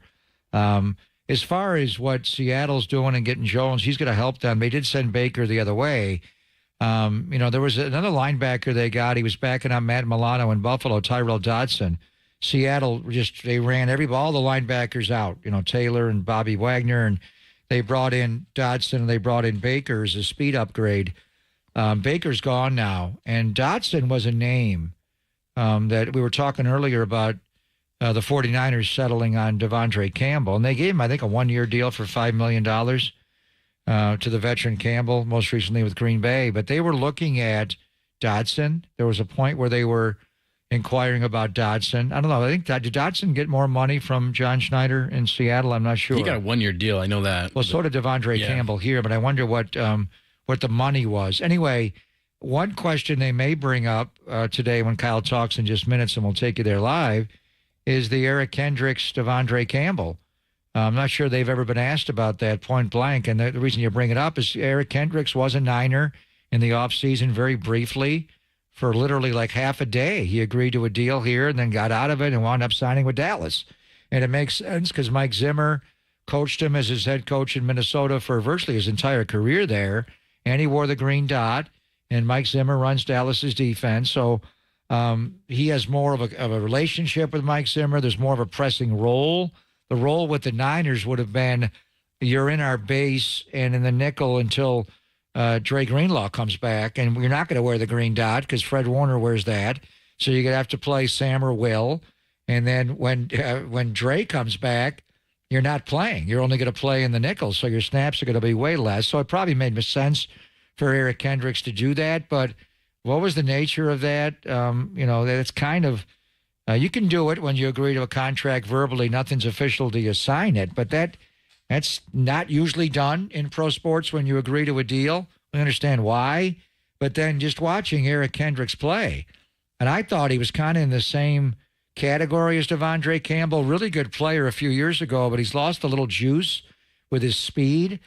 As far as what Seattle's doing and getting Jones, he's going to help them. They did send Baker the other way. There was another linebacker they got. He was backing up Matt Milano in Buffalo, Tyrell Dodson. Seattle they ran all the linebackers out, Taylor and Bobby Wagner, and they brought in Dodson and they brought in Baker as a speed upgrade. Baker's gone now, and Dodson was a name that we were talking earlier about the 49ers settling on Devondre Campbell, and they gave him, I think, a one-year deal for $5 million. To the veteran Campbell, most recently with Green Bay. But they were looking at Dodson. There was a point where they were inquiring about Dodson. I don't know. I think, did Dodson get more money from John Schneider in Seattle? I'm not sure. He got a one-year deal. I know that. Well, so did Devondre Campbell here, but I wonder what the money was. Anyway, one question they may bring up today when Kyle talks in just minutes, and we'll take you there live, is the Eric Kendricks, Devondre Campbell. I'm not sure they've ever been asked about that point blank. And the reason you bring it up is Eric Kendricks was a Niner in the offseason very briefly for literally like half a day. He agreed to a deal here and then got out of it and wound up signing with Dallas. And it makes sense because Mike Zimmer coached him as his head coach in Minnesota for virtually his entire career there. And he wore the green dot. And Mike Zimmer runs Dallas's defense. So he has more of a relationship with Mike Zimmer. There's more of a pressing role. The role with the Niners would have been you're in our base and in the nickel until Dre Greenlaw comes back, and you're not going to wear the green dot because Fred Warner wears that. So you're going to have to play Sam or Will. And then when Dre comes back, you're not playing. You're only going to play in the nickel, so your snaps are going to be way less. So it probably made sense for Eric Kendricks to do that. But what was the nature of that? That's kind of you can do it when you agree to a contract verbally. Nothing's official till you sign it. But that's not usually done in pro sports when you agree to a deal. We understand why. But then just watching Eric Kendricks play, and I thought he was kind of in the same category as Devondre Campbell. Really good player a few years ago, but he's lost a little juice with his speed.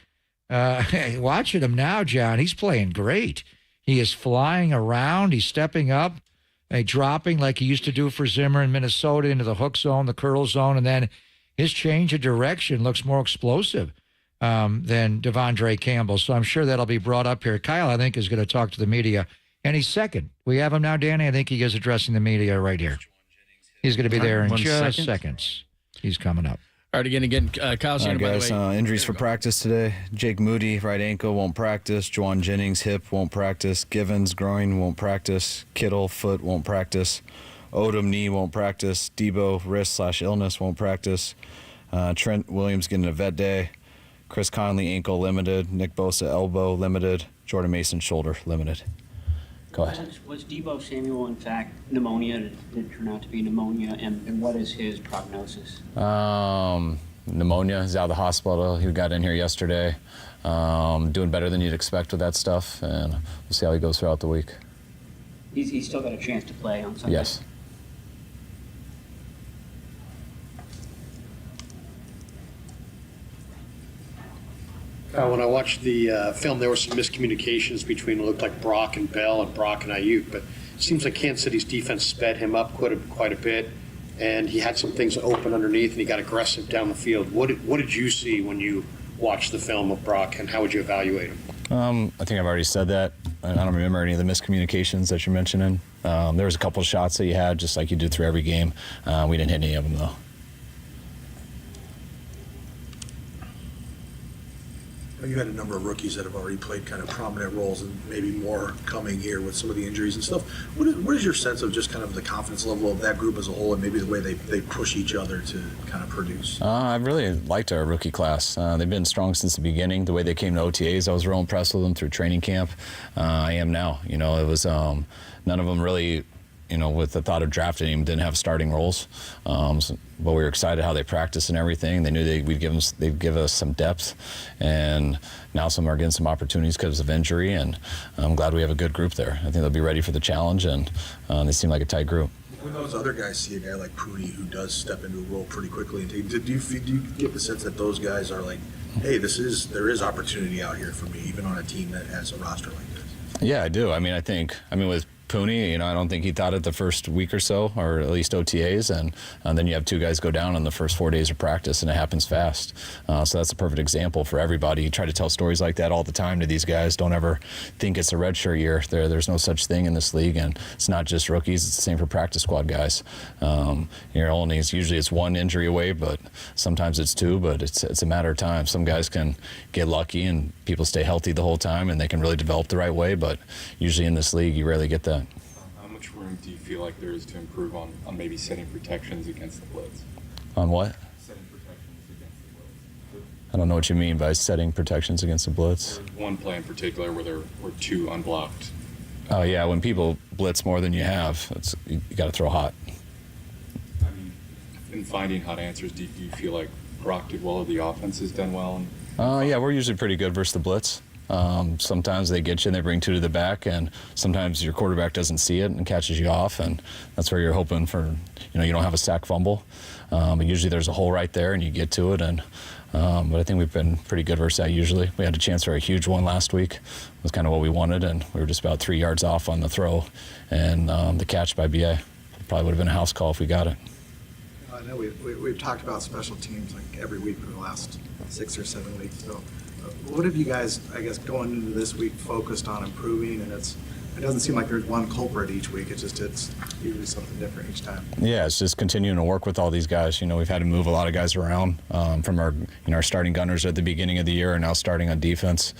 Watching him now, John, he's playing great. He is flying around. He's stepping up. Dropping like he used to do for Zimmer in Minnesota into the hook zone, the curl zone, and then his change of direction looks more explosive than Devondre Campbell. So I'm sure that'll be brought up here. Kyle, I think, is going to talk to the media any second. We have him now, Danny. I think he is addressing the media right here. He's going to be there in just seconds. He's coming up. All right, again, Kyle Shannon, by guys, the way. Injuries for practice today. Jake Moody, right ankle, won't practice. Juwan Jennings, hip, won't practice. Givens, groin, won't practice. Kittle, foot, won't practice. Odom, knee, won't practice. Debo, wrist/illness, won't practice. Trent Williams getting a vet day. Chris Conley, ankle, limited. Nick Bosa, elbow, limited. Jordan Mason, shoulder, limited. Go ahead. Was Debo Samuel, in fact, pneumonia? Did it turn out to be pneumonia? And what is his prognosis? Pneumonia. He's out of the hospital. He got in here yesterday. Doing better than you'd expect with that stuff, and we'll see how he goes throughout the week. He's still got a chance to play on Sunday? Yes. When I watched the film, there were some miscommunications between what looked like Brock and Bell and Brock and Ayuk, but it seems like Kansas City's defense sped him up quite a bit, and he had some things open underneath, and he got aggressive down the field. What did you see when you watched the film of Brock, and how would you evaluate him? I think I've already said that. I don't remember any of the miscommunications that you're mentioning. There was a couple of shots that you had, just like you do through every game. We didn't hit any of them, though. You had a number of rookies that have already played kind of prominent roles, and maybe more coming here with some of the injuries and stuff. What is your sense of just kind of the confidence level of that group as a whole, and maybe the way they push each other to kind of produce? I've really liked our rookie class. They've been strong since the beginning. The way they came to OTAs, I was real impressed with them through training camp. I am now. It was none of them really, with the thought of drafting him, didn't have starting roles. But we were excited how they practiced and everything. They knew they'd give us some depth, and now some are getting some opportunities because of injury, and I'm glad we have a good group there. I think they'll be ready for the challenge, and they seem like a tight group. When those other guys see a guy like Pooty who does step into a role pretty quickly, and do you get the sense that those guys are like, hey, there is opportunity out here for me, even on a team that has a roster like this? Yeah, I do. With Pooney, I don't think he thought it the first week or so, or at least OTAs, and then you have two guys go down in the first 4 days of practice, and it happens fast. So that's a perfect example for everybody. You try to tell stories like that all the time to these guys. Don't ever think it's a redshirt year. There's no such thing in this league, and it's not just rookies. It's the same for practice squad guys. Usually it's one injury away, but sometimes it's two, but it's a matter of time. Some guys can get lucky, and people stay healthy the whole time, and they can really develop the right way, but usually in this league, you rarely get that. How much room do you feel like there is to improve on maybe setting protections against the blitz? On what? Setting protections against the blitz. I don't know what you mean by setting protections against the blitz. There was one play in particular where there were two unblocked. Oh, yeah, when people blitz more than you have, you got to throw hot. In finding hot answers, do you feel like Brock did well, or the offense has done well? Yeah, we're usually pretty good versus the blitz. Sometimes they get you and they bring two to the back, and sometimes your quarterback doesn't see it and catches you off, and that's where you're hoping for, you don't have a sack fumble. But usually there's a hole right there and you get to it, and but I think we've been pretty good versus that usually. We had a chance for a huge one last week. It was kind of what we wanted, and we were just about 3 yards off on the throw, and the catch by BA. Probably would have been a house call if we got it. I know we've talked about special teams like every week for the last 6 or 7 weeks. So, what have you guys, going into this week, focused on improving? And it doesn't seem like there's one culprit each week. It's usually something different each time. Yeah, it's just continuing to work with all these guys. We've had to move a lot of guys around from our starting gunners at the beginning of the year, and now starting on defense.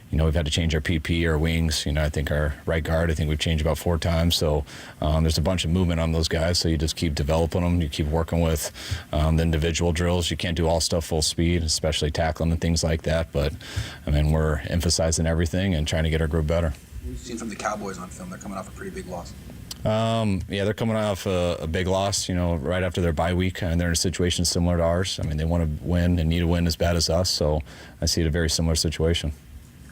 We've had to change our PP, our wings. I think our right guard, we've changed about 4 times. So there's a bunch of movement on those guys. So you just keep developing them. You keep working with the individual drills. You can't do all stuff full speed, especially tackling and things like that. But, we're emphasizing everything and trying to get our group better. We've seen from the Cowboys on film, they're coming off a pretty big loss. Yeah, they're coming off a big loss, right after their bye week, and they're in a situation similar to ours. They want to win and need to win as bad as us. So I see it a very similar situation.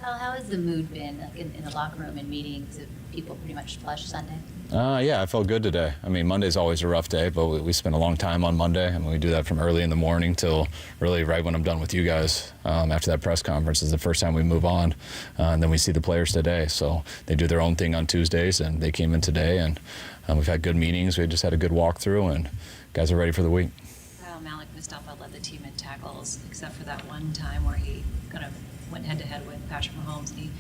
How has the mood been in the locker room and meetings? Have people pretty much flushed Sunday? Yeah, I felt good today. Monday's always a rough day, but we spend a long time on Monday. We do that from early in the morning till really right when I'm done with you guys. After that press conference is the first time we move on, and then we see the players today. So they do their own thing on Tuesdays, and they came in today, and we've had good meetings. We just had a good walkthrough, and guys are ready for the week. Malik Mustafa led the team in tackles, except for that one time where he kind of went head-to-head with Patrick Mahomes, and he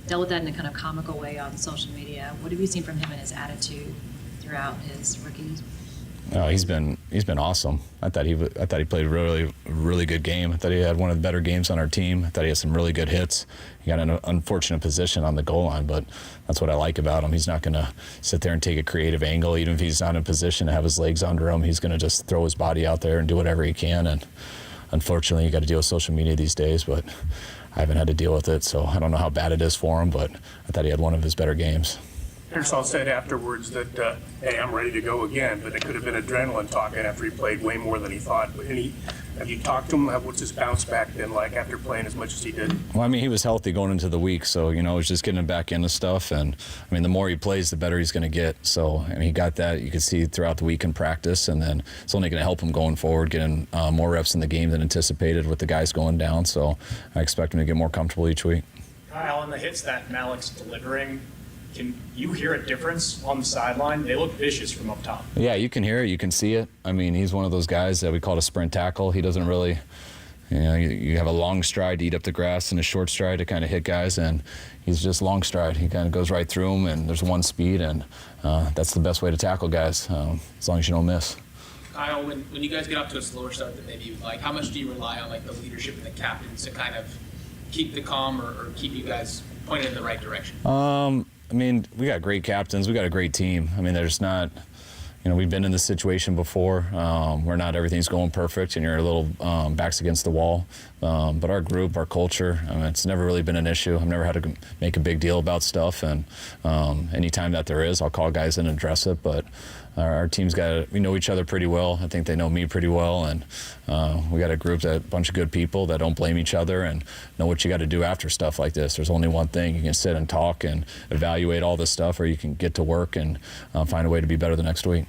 dealt with that in a kind of comical way on social media. What have you seen from him and his attitude throughout his rookie Oh, he's been awesome. I thought he played a really good game. I thought he had one of the better games on our team. I thought he had some really good hits. He got an unfortunate position on the goal line, but that's what I like about him. He's not going to sit there and take a creative angle, even if he's not in position to have his legs under him. He's going to just throw his body out there and do whatever he can. And unfortunately, you got to deal with social media these days, but I haven't had to deal with it, so I don't know how bad it is for him, but I thought he had one of his better games. Pearsall said afterwards that, hey, I'm ready to go again, but it could have been adrenaline talking after he played way more than he thought. Have you talked to him? What's his bounce back been like after playing as much as he did? Well, I mean, he was healthy going into the week, so, it was just getting him back into stuff. And, I mean, the more he plays, the better he's going to get. So, I mean, he got that. You could see throughout the week in practice, and then it's only going to help him going forward, getting more reps in the game than anticipated with the guys going down. So I expect him to get more comfortable each week. Kyle, on the hits that Malik's delivering, can you hear a difference on the sideline? They look vicious from up top. Yeah, you can hear it. You can see it. I mean, he's one of those guys that we call a sprint tackle. He doesn't really, you have a long stride to eat up the grass and a short stride to kind of hit guys, and he's just long stride. He kind of goes right through them, and there's one speed, and that's the best way to tackle guys, as long as you don't miss. Kyle, when you guys get off to a slower start than maybe you'd like, how much do you rely on the leadership of the captains to kind of keep the calm or keep you guys pointed in the right direction? I mean, we got great captains. We got a great team. I mean, there's not, we've been in this situation before where not everything's going perfect and you're a little backs against the wall. But our group, our culture, it's never really been an issue. I've never had to make a big deal about stuff. And anytime that there is, I'll call guys in and address it. But our team's we know each other pretty well. I think they know me pretty well. And we got a bunch of good people that don't blame each other and know what you got to do after stuff like this. There's only one thing. You can sit and talk and evaluate all this stuff, or you can get to work and find a way to be better the next week.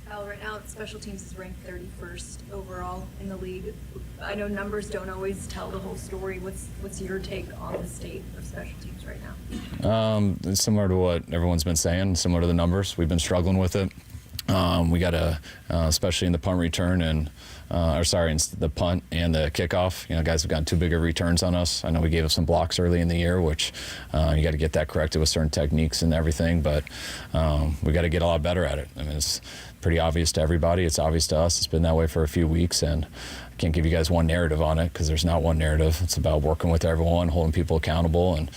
Right now, special teams is ranked 31st overall in the league. I know numbers don't always tell the whole story. What's your take on the state of special teams right now? It's similar to what everyone's been saying, similar to the numbers. We've been struggling with it. We got especially in the punt return in the punt and the kickoff. Guys have gotten too big of returns on us. I know we gave up some blocks early in the year, which you got to get that corrected with certain techniques and everything, but we got to get a lot better at it. I mean, it's pretty obvious to everybody. It's obvious to us. It's been that way for a few weeks, and I can't give you guys one narrative on it because there's not one narrative. It's about working with everyone, holding people accountable, and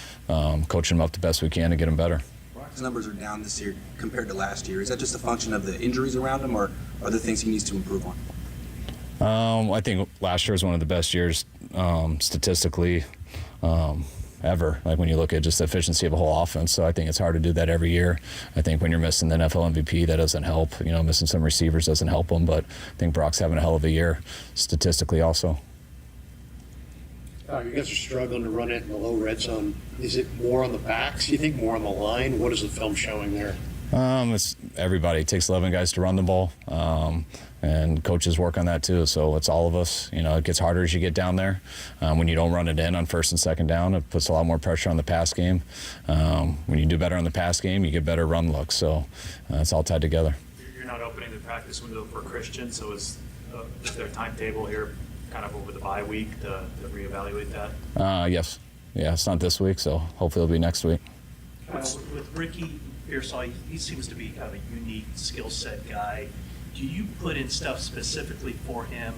coaching them up the best we can to get them better. His numbers are down this year compared to last year. Is that just a function of the injuries around him, or are there things he needs to improve on? I think last year was one of the best years statistically ever, like when you look at just the efficiency of a whole offense. So I think it's hard to do that every year. I think when you're missing the NFL MVP, that doesn't help. Missing some receivers doesn't help them, but I think Brock's having a hell of a year statistically also. You guys are struggling to run it in the low red zone. Is it more on the backs? You think more on the line? What is the film showing there? It's everybody. It takes 11 guys to run the ball, and coaches work on that too. So it's all of us. It gets harder as you get down there. When you don't run it in on first and second down, it puts a lot more pressure on the pass game. When you do better on the pass game, you get better run looks. So it's all tied together. You're not opening the practice window for Christian, so is there a timetable here kind of over the bye week to reevaluate that? Yes. Yeah, it's not this week, so hopefully it'll be next week. With Ricky Pearsall, he seems to be kind of a unique skill set guy. Do you put in stuff specifically for him,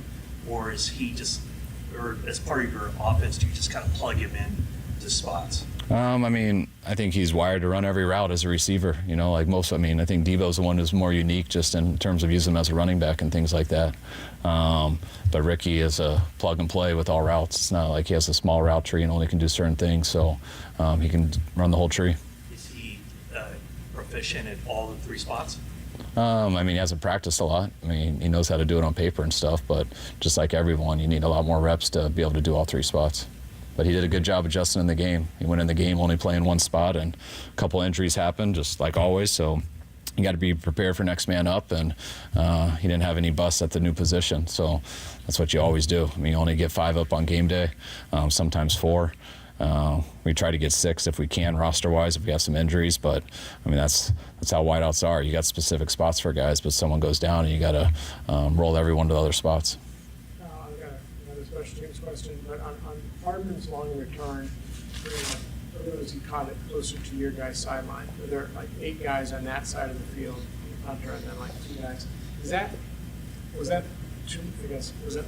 or is he just, or as part of your offense, do you just kind of plug him in to spots? I think he's wired to run every route as a receiver. I think Debo's the one who's more unique just in terms of using him as a running back and things like that. But Ricky is a plug and play with all routes. It's not like he has a small route tree and only can do certain things, so he can run the whole tree. Is he proficient at all the three spots? He hasn't practiced a lot. He knows how to do it on paper and stuff, but just like everyone, you need a lot more reps to be able to do all three spots. But he did a good job adjusting in the game. He went in the game only playing one spot, and a couple injuries happened, just like always. So you got to be prepared for next man up, and he didn't have any busts at the new position. So that's what you always do. You only get 5 up on game day, sometimes 4. We try to get 6 if we can, roster-wise, if we have some injuries. But that's how wideouts are. You got specific spots for guys, but someone goes down, and you got to roll everyone to other spots. I've got another special teams question, but on Hardman's long return, for those who caught it closer to your guys' sideline, were there like 8 guys on that side of the field, punter, and then like 2 guys? Was that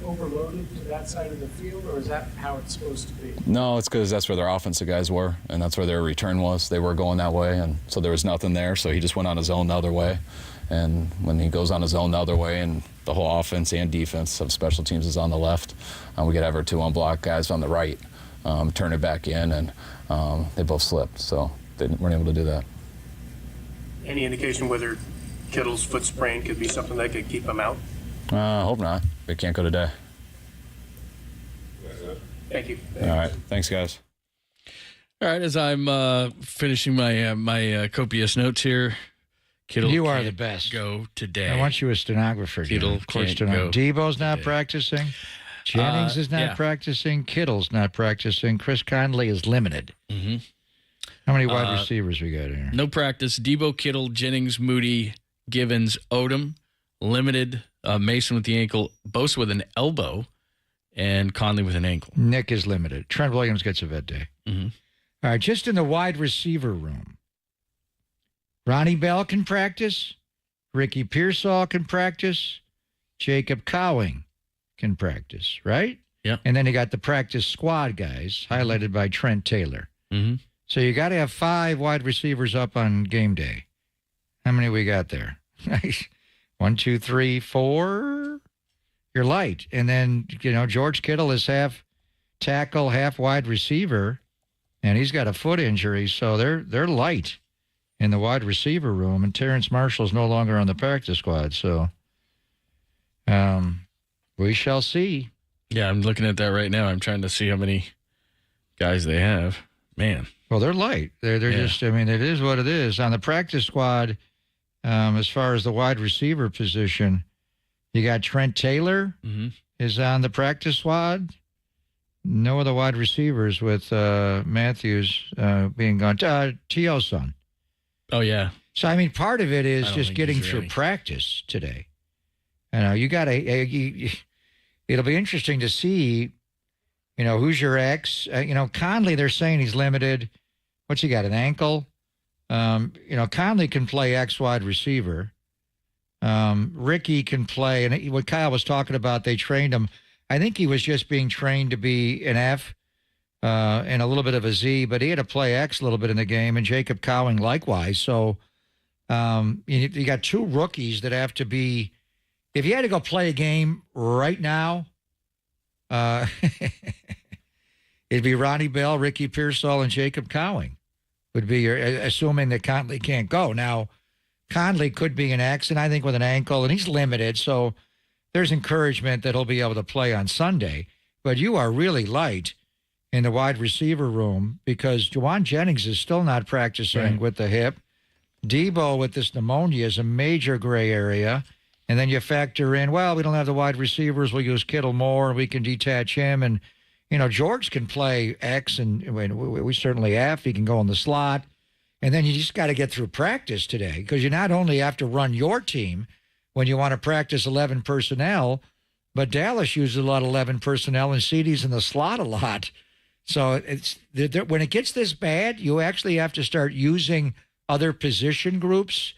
overloaded to that side of the field, or is that how it's supposed to be? No, it's because that's where their offensive guys were, and that's where their return was. They were going that way, and so there was nothing there, so he just went on his own the other way. And when he goes on his own the other way, and the whole offense and defense of special teams is on the left, we could have our 2 unblocked guys on the right, turn it back in, and they both slipped, so they weren't able to do that. Any indication whether Kittle's foot sprain could be something that could keep him out? I hope not. They can't go today. Thank you. All right. Thanks, guys. All right. As I'm finishing my copious notes here, Kittle. You are the best. Go today. I want you a stenographer. Kittle can't go. Debo's not practicing. Jennings is not practicing. Kittle's not practicing. Chris Conley is limited. Mm-hmm. How many wide receivers we got here? No practice. Debo, Kittle, Jennings, Moody, Givens, Odom, limited. Mason with the ankle, Bosa with an elbow, and Conley with an ankle. Nick is limited. Trent Williams gets a vet day. Mm-hmm. All right, just in the wide receiver room, Ronnie Bell can practice. Ricky Pearsall can practice. Jacob Cowing can practice, right? Yeah. And then you got the practice squad guys, highlighted by Trent Taylor. Mm-hmm. So you got to have 5 wide receivers up on game day. How many we got there? 1, 2, 3, 4. You're light. And then, George Kittle is half tackle, half wide receiver, and he's got a foot injury, so they're light in the wide receiver room, and Terrence Marshall's no longer on the practice squad, so we shall see. Yeah, I'm looking at that right now. I'm trying to see how many guys they have. Man. Well, they're light. They're just, it is what it is. On the practice squad, as far as the wide receiver position, you got Trent Taylor is on the practice squad. No other wide receivers with Matthews being gone. T.O.'s son. Oh, yeah. So, part of it is just getting through practice today. You got to, it'll be interesting to see, who's your ex. Conley, they're saying he's limited. What's he got, an ankle? Conley can play X wide receiver. Ricky can play, and what Kyle was talking about, they trained him. I think he was just being trained to be an F and a little bit of a Z, but he had to play X a little bit in the game, and Jacob Cowing likewise. So you got 2 rookies that have to be, if you had to go play a game right now, it'd be Ronnie Bell, Ricky Pearsall, and Jacob Cowing would be your, assuming that Conley can't go. Now, Conley could be an accident, I think, with an ankle, and he's limited, so there's encouragement that he'll be able to play on Sunday. But you are really light in the wide receiver room because Juwan Jennings is still not practicing with the hip. Debo with this pneumonia is a major gray area. And then you factor in, well, we don't have the wide receivers. We'll use Kittle more. We can detach him. And, George can play X, and we certainly have. He can go in the slot. And then you just got to get through practice today because you not only have to run your team when you want to practice 11 personnel, but Dallas uses a lot of 11 personnel and CeeDee's in the slot a lot. So when it gets this bad, you actually have to start using other position groups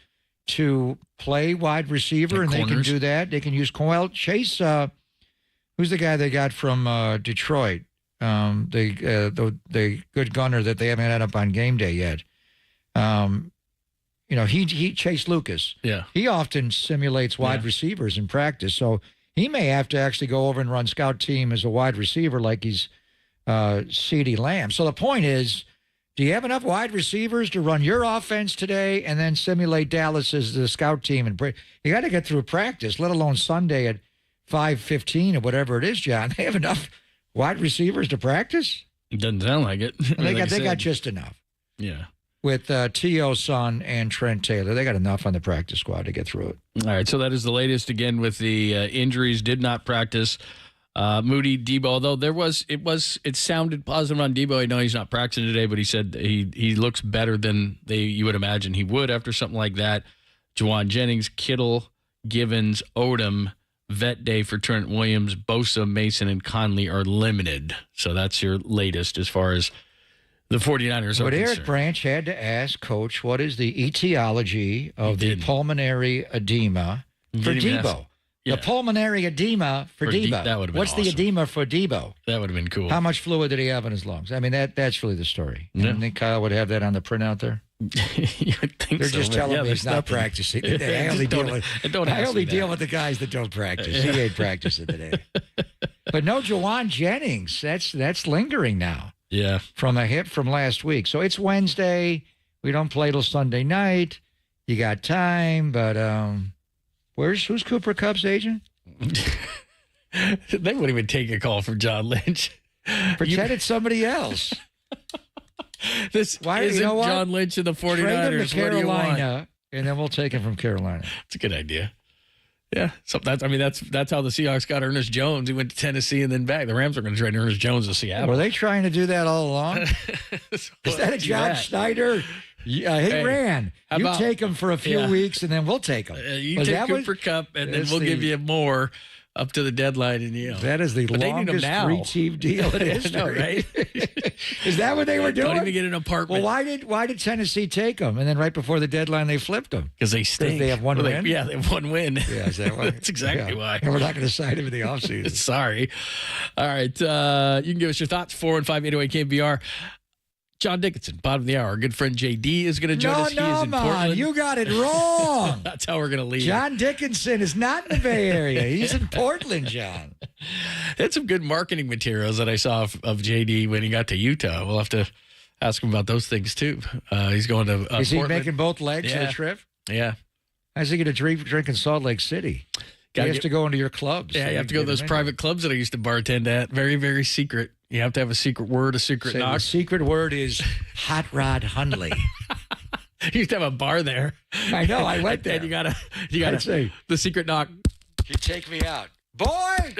to play wide receiver, and they can do that. They can use Chase. Who's the guy they got from Detroit? The good gunner that they haven't had up on game day yet. He Chase Lucas. Yeah. He often simulates wide receivers in practice, so he may have to actually go over and run scout team as a wide receiver like he's CeeDee Lamb. So the point is, do you have enough wide receivers to run your offense today and then simulate Dallas as the scout team? And you got to get through practice, let alone Sunday at 5:15 or whatever it is, John. They have enough wide receivers to practice? It doesn't sound like it. They got just enough. Yeah. With T.O.'s son and Trent Taylor. They got enough on the practice squad to get through it. All right, so that is the latest again with the injuries. Did not practice. Moody, Debo, although it sounded positive on Debo. I know he's not practicing today, but he said he looks better than you would imagine he would after something like that. Juwan Jennings, Kittle, Givens, Odom, vet day for Trent Williams, Bosa, Mason, and Conley are limited. So that's your latest as far as the 49ers are But Eric concerned. Branch had to ask Coach, what is the etiology of the pulmonary edema for Debo. Yeah. The pulmonary edema for Debo. That would have been What's awesome. the edema for Debo? That would have been cool. How much fluid did he have in his lungs? I mean, that's really the story. Yeah. You think Kyle would have that on the printout there? You would think They're so, just but telling yeah, me he's there's not nothing. practicing today. I only deal with the guys that don't practice. He ain't practicing today. But no Juwan Jennings. That's lingering now. Yeah. From a hip from last week. So it's Wednesday. We don't play till Sunday night. You got time, but who's Cooper Kupp's agent? They wouldn't even take a call from John Lynch. Pretend it's somebody else. This isn't John Lynch and the 49ers. Trade him to What do you want? Carolina, and then we'll take him from Carolina. It's a good idea. Yeah, so that's how the Seahawks got Ernest Jones. He went to Tennessee and then back. The Rams are going to trade Ernest Jones to Seattle. Were they trying to do that all along? Is that a John Schneider? Hey, Ran, you take him for a few weeks, and then we'll take him. You take Cooper Kupp, and then we'll give you more up to the deadline. And that is the longest three-team deal in history. know, right? Is that what they were doing? Don't even get an apartment. Well, why did Tennessee take him, and then right before the deadline they flipped him? Because they stink. They have one win. Yeah, they have one win. Yeah, is that why? That's exactly why. And we're not going to sign him in the offseason. Sorry. All right, you can give us your thoughts. 415-808 KNBR. John Dickinson, bottom of the hour. Our good friend JD is going to join us. He is in Portland. You got it wrong. That's how we're going to leave. John Dickinson is not in the Bay Area. He's in Portland, John. Had some good marketing materials that I saw of JD when he got to Utah. We'll have to ask him about those things, too. He's going to Is he Portland. making both legs of the trip? Yeah. How's he going to drink in Salt Lake City? He has to go into your clubs. Yeah, you have to go to those private clubs that I used to bartend at. Very, very secret. You have to have a secret word, a secret knock. The secret word is Hot Rod Hundley. You used to have a bar there. I know. I went there. And you gotta say the secret knock. You take me out. Boy,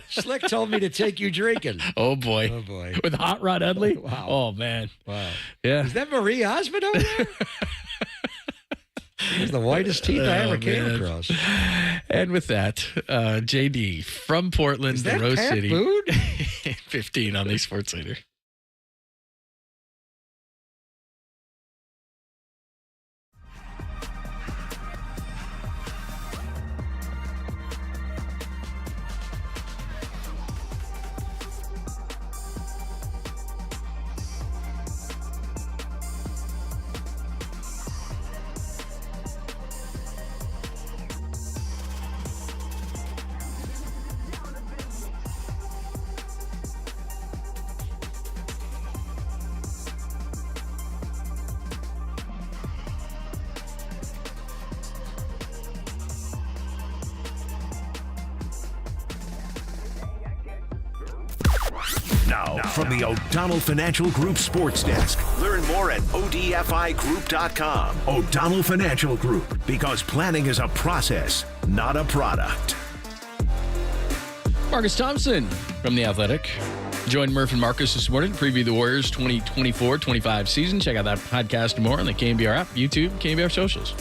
Slick told me to take you drinking. Oh, boy. Oh, boy. With Hot Rod Udley? Wow. Oh, man. Wow. Yeah. Is that Marie Osmond over there? He's the whitest teeth I ever came across. And with that, JD from Portland, Is the that Rose Pat City. Boone? 15 on the Sports Leader. Now, from the O'Donnell Financial Group Sports Desk. Learn more at ODFIGroup.com. O'Donnell Financial Group, because planning is a process, not a product. Marcus Thompson from The Athletic joined Murph and Marcus this morning to preview the Warriors 2024-25 season. Check out that podcast and more on the KNBR app, YouTube, KNBR socials.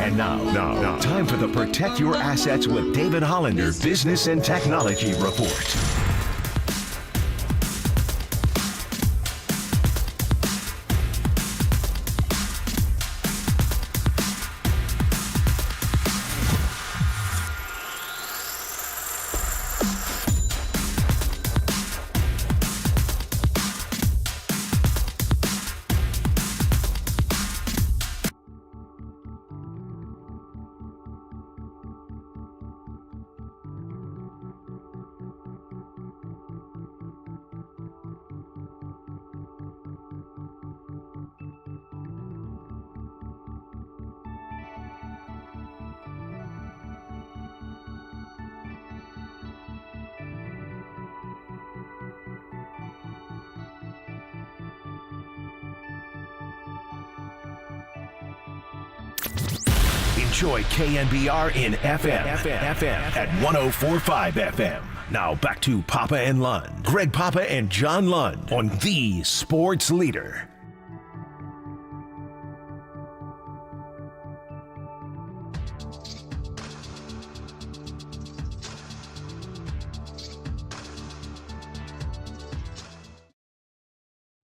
And now, time for the Protect Your Assets with David Hollander Business and Technology Report. Enjoy KNBR in FM at 104.5 FM. Now back to Papa and Lund. Greg Papa and John Lund on the Sports Leader.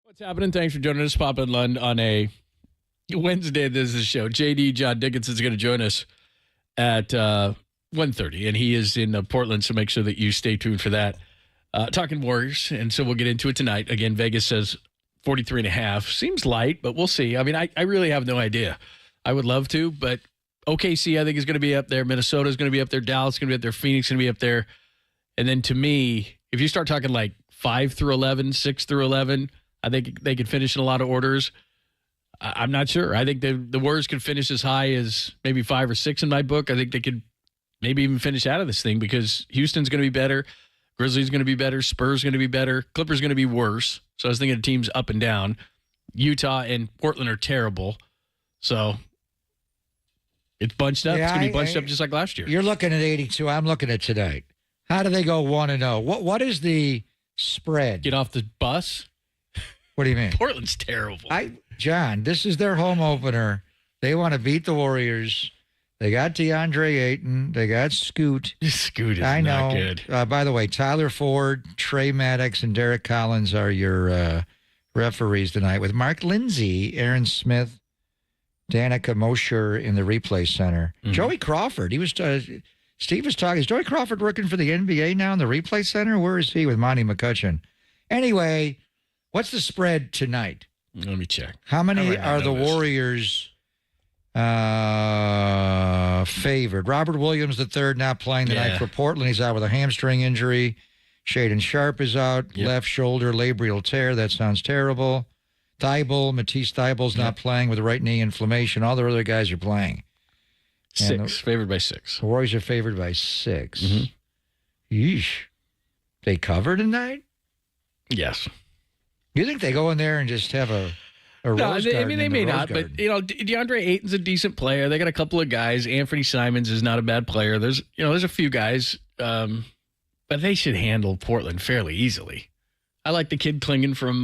What's happening? Thanks for joining us, Papa and Lund, on a Wednesday. This is the show. JD John Dickinson is going to join us at 1:30, and he is in Portland, so make sure that you stay tuned for that. Talking Warriors, and so we'll get into it tonight. Again, Vegas says 43.5. Seems light, but we'll see. I mean, I really have no idea. I would love to, but OKC, I think, is going to be up there. Minnesota is going to be up there. Dallas is going to be up there. Phoenix is going to be up there. And then to me, if you start talking like 5 through 11, 6 through 11, I think they could finish in a lot of orders. I'm not sure. I think the Warriors could finish as high as maybe 5 or 6 in my book. I think they could maybe even finish out of this thing because Houston's going to be better. Grizzlies going to be better. Spurs going to be better. Clippers going to be worse. So I was thinking of teams up and down. Utah and Portland are terrible. So it's bunched up. Yeah, it's going to be bunched up just like last year. You're looking at 82. I'm looking at tonight. How do they go 1-0? What is the spread? Get off the bus? What do you mean? Portland's terrible. John, this is their home opener. They want to beat the Warriors. They got DeAndre Ayton. They got Scoot. Scoot is not good. By the way, Tyler Ford, Trey Maddox, and Derek Collins are your referees tonight, with Mark Lindsay, Aaron Smith, Danica Mosher in the replay center. Joey Crawford. He was Steve was talking. Is Joey Crawford working for the NBA now in the replay center? Where is he with Monty McCutcheon? Anyway, what's the spread tonight? Let me check. How many are the Warriors favored? Robert Williams III not playing tonight for Portland. He's out with a hamstring injury. Shaden Sharp is out. Left shoulder labial tear. That sounds terrible. Matisse Thybulle's not playing with right knee inflammation. All the other guys are playing. Favored by 6. The Warriors are favored by 6. Yeesh. They cover tonight? Yes. You think they go in there and just have a rose garden? I mean, they may not, but DeAndre Ayton's a decent player. They got a couple of guys. Anthony Simons is not a bad player. There's a few guys, but they should handle Portland fairly easily. I like the kid Klingon from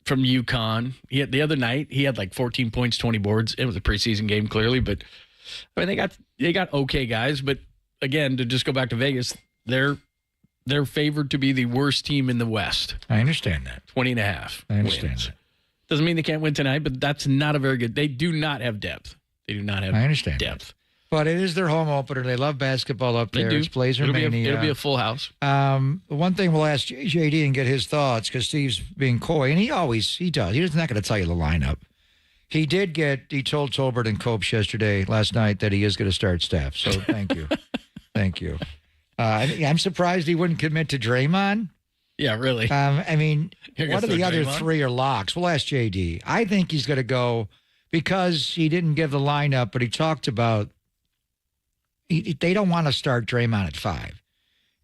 UConn. The other night he had like 14 points, 20 boards. It was a preseason game, clearly, but I mean, they got okay guys. But again, to just go back to Vegas, they're favored to be the worst team in the West. I understand that. 20.5. I understand that. Doesn't mean they can't win tonight, but that's not a very good. They do not have depth. They do not have. I understand depth. But it is their home opener. They love basketball up there. It's Blazer Mania. It'll be a full house. One thing we'll ask JD and get his thoughts, because Steve's being coy, and he does. He's not going to tell you the lineup. He told Tolbert and Copes last night that he is going to start Steph. So thank you. Thank you. I'm surprised he wouldn't commit to Draymond. Yeah, really. I mean, what are the other 3 are locks? We'll ask JD. I think he's going to go, because he didn't give the lineup, but he talked about they don't want to start Draymond at 5.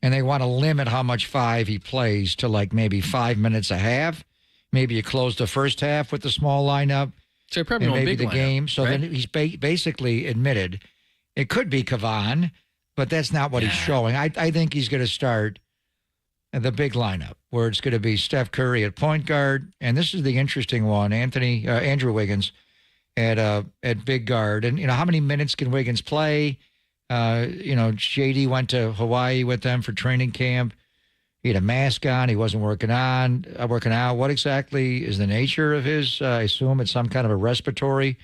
And they want to limit how much 5 he plays to like maybe 5 minutes a half. Maybe you close the first half with the small lineup. So probably and maybe big the lineup, game. So right? then he's basically admitted it could be Kavan, but that's not what he's showing. I think he's going to start the big lineup, where it's going to be Steph Curry at point guard, and this is the interesting one, Andrew Wiggins at big guard. And how many minutes can Wiggins play? JD went to Hawaii with them for training camp. He had a mask on. He wasn't working out. What exactly is the nature of his? I assume it's some kind of a respiratory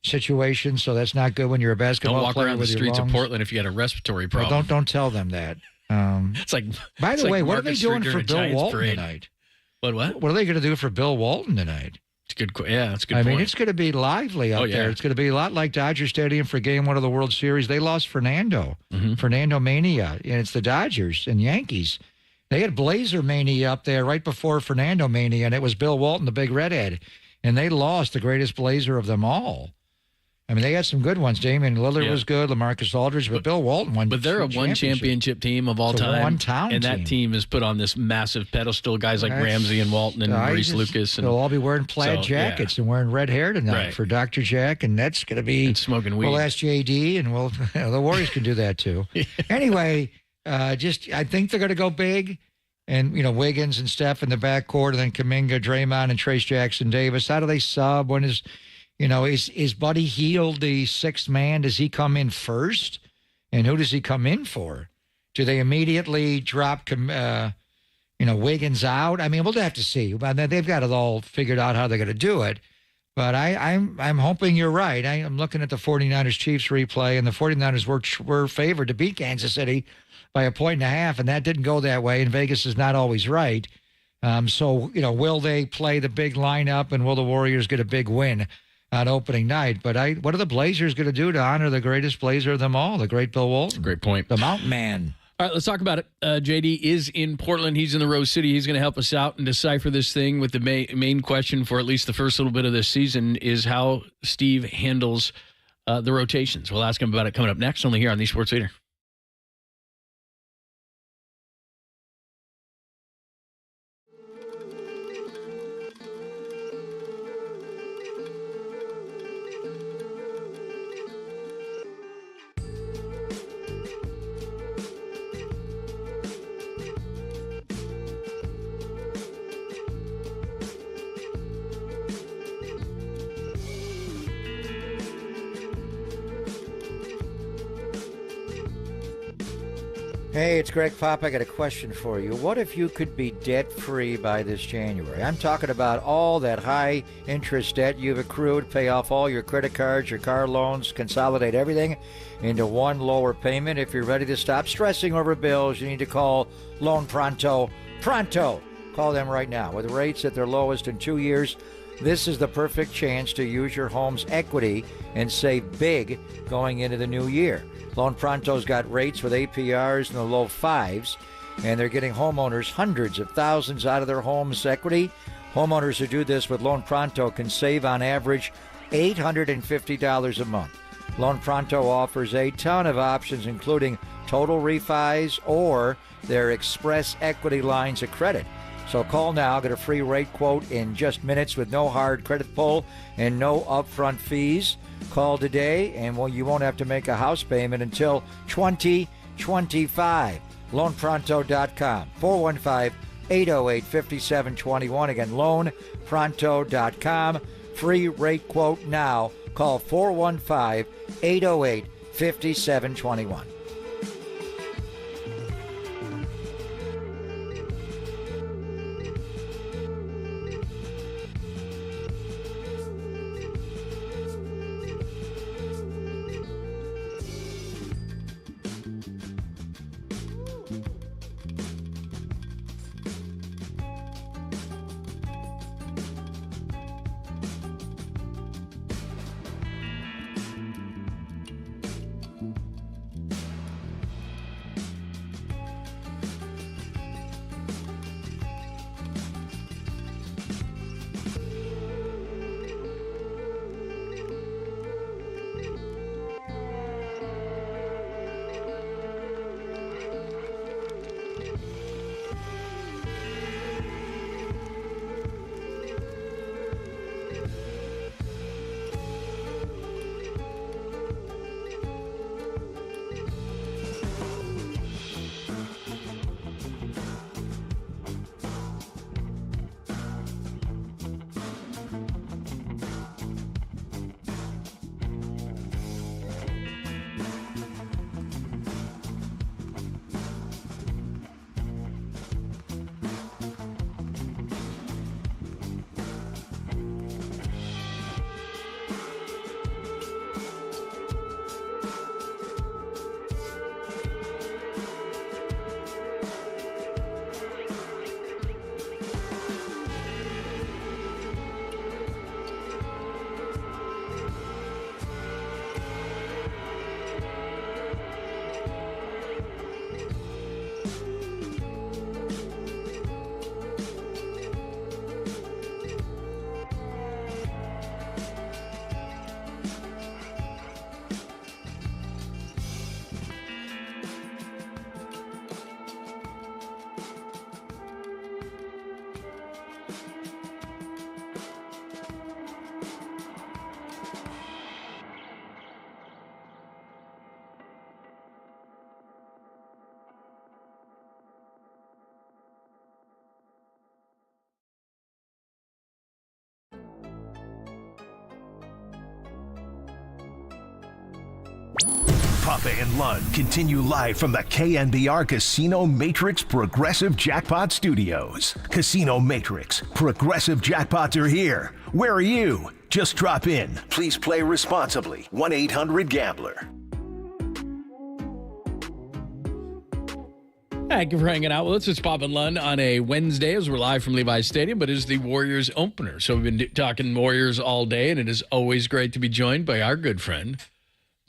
situation. So that's not good when you're a basketball player. Don't walk around the streets of lungs. Portland if you had a respiratory problem. Well, don't tell them that. It's like. By the way, what are they Marcus doing Street for during a Bill Giants Walton parade. tonight? What? What are they going to do for Bill Walton tonight? It's good. Yeah, that's a good. I mean, point. it's going to be lively up there. It's going to be a lot like Dodger Stadium for Game 1 of the World Series. They lost Fernando Mania, and it's the Dodgers and Yankees. They had Blazer Mania up there right before Fernando Mania, and it was Bill Walton, the big redhead, and they lost the greatest Blazer of them all. I mean, they had some good ones. Damian Lillard was good, LaMarcus Aldridge, but Bill Walton won. But they're a one championship team of all It's a time. one-town and that team. team is put on this massive pedestal. Guys like Ramsey and Walton and Maurice Lucas. And they'll all be wearing plaid jackets and wearing red hair tonight for Dr. Jack, and that's going to be and smoking weed. We'll ask JD, and the Warriors can do that too. Anyway, I think they're going to go big. And, Wiggins and Steph in the backcourt, and then Kuminga, Draymond, and Trace Jackson Davis. How do they sub? When is Buddy Hield the sixth man? Does he come in first? And who does he come in for? Do they immediately drop, Wiggins out? I mean, we'll have to see. They've got it all figured out how they're going to do it. But I'm hoping you're right. I'm looking at the 49ers-Chiefs replay, and the 49ers were favored to beat Kansas City by 1.5 points, and that didn't go that way, and Vegas is not always right. So, will they play the big lineup, and will the Warriors get a big win on opening night? But what are the Blazers going to do to honor the greatest Blazer of them all, the great Bill Walton? Great point. The Mountain Man. All right, let's talk about it. JD is in Portland. He's in the Rose City. He's going to help us out and decipher this thing with the main question for at least the first little bit of this season is how Steve handles the rotations. We'll ask him about it coming up next, only here on the Sports Leader. Hey, it's Greg Pop. I got a question for you. What if you could be debt-free by this January? I'm talking about all that high-interest debt you've accrued, pay off all your credit cards, your car loans, consolidate everything into one lower payment. If you're ready to stop stressing over bills, you need to call Loan Pronto. Pronto! Call them right now. With rates at their lowest in 2 years, this is the perfect chance to use your home's equity and save big going into the new year. Loan Pronto's got rates with APRs in the low fives, and they're getting homeowners hundreds of thousands out of their home's equity. Homeowners who do this with Loan Pronto can save on average $850 a month. Loan Pronto offers a ton of options, including total refis or their express equity lines of credit. So call now, get a free rate quote in just minutes with no hard credit pull and no upfront fees. Call today, and you won't have to make a house payment until 2025. LoanPronto.com, 415-808-5721. Again, LoanPronto.com. Free rate quote now. Call 415-808-5721. Papa and Lund continue live from the KNBR Casino Matrix Progressive Jackpot Studios. Casino Matrix, Progressive Jackpots are here. Where are you? Just drop in. Please play responsibly. 1-800-GAMBLER. Thank you for hanging out with us. It's Pop and Lund on a Wednesday as we're live from Levi's Stadium, but it is the Warriors opener. So we've been talking Warriors all day, and it is always great to be joined by our good friend,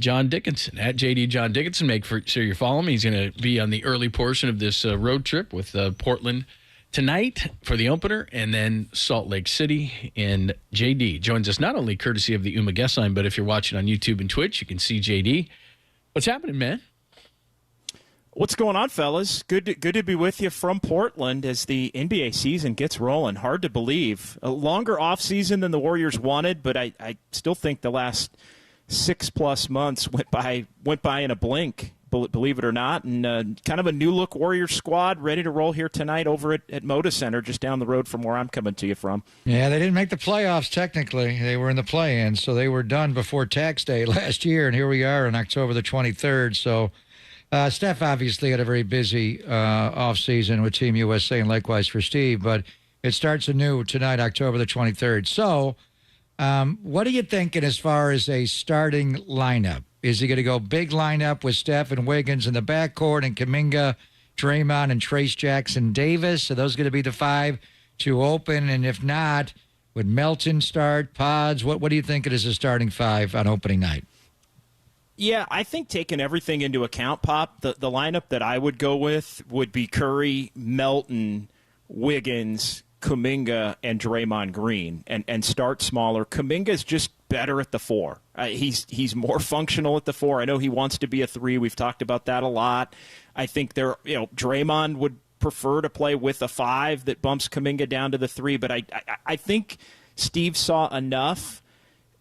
John Dickinson, at JD John Dickinson. Make sure you follow him. He's going to be on the early portion of this road trip with Portland tonight for the opener, and then Salt Lake City. And JD joins us not only courtesy of the UMA guest line, but if you're watching on YouTube and Twitch, you can see JD. What's happening, man? What's going on, fellas? Good to be with you from Portland as the NBA season gets rolling. Hard to believe. A longer offseason than the Warriors wanted, but I still think the last 6+ months went by in a blink, believe it or not. And kind of a new-look Warriors squad ready to roll here tonight over at Moda Center, just down the road from where I'm coming to you from. Yeah, they didn't make the playoffs technically. They were in the play-in, so they were done before tax day last year, and here we are on October the 23rd. So Steph obviously had a very busy offseason with Team USA, and likewise for Steve, but it starts anew tonight, October the 23rd. So what are you thinking as far as a starting lineup? Is he going to go big lineup with Steph and Wiggins in the backcourt and Kuminga, Draymond, and Trace Jackson Davis? Are those going to be the 5 to open? And if not, would Melton start, Pods? What do you think it is a starting 5 on opening night? Yeah, I think taking everything into account, Pop, the lineup that I would go with would be Curry, Melton, Wiggins, Kuminga, and Draymond Green, and start smaller. Kuminga's just better at the 4. He's more functional at the 4. I know he wants to be a 3. We've talked about that a lot. I think Draymond would prefer to play with a 5 that bumps Kuminga down to the 3, but I think Steve saw enough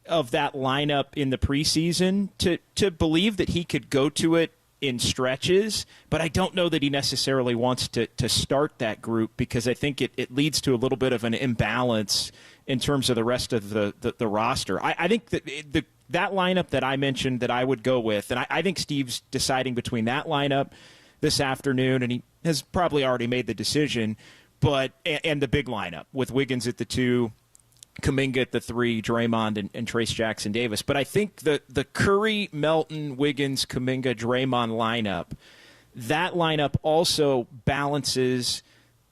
of that lineup in the preseason to believe that he could go to it in stretches, but I don't know that he necessarily wants to start that group, because I think it leads to a little bit of an imbalance in terms of the rest of the roster. I think that lineup that I mentioned that I would go with, and I think Steve's deciding between that lineup this afternoon, and he has probably already made the decision, and the big lineup with Wiggins at the 2, Kuminga at the 3, Draymond and Trace Jackson Davis. But I think the Curry, Melton, Wiggins, Kuminga, Draymond lineup, that lineup also balances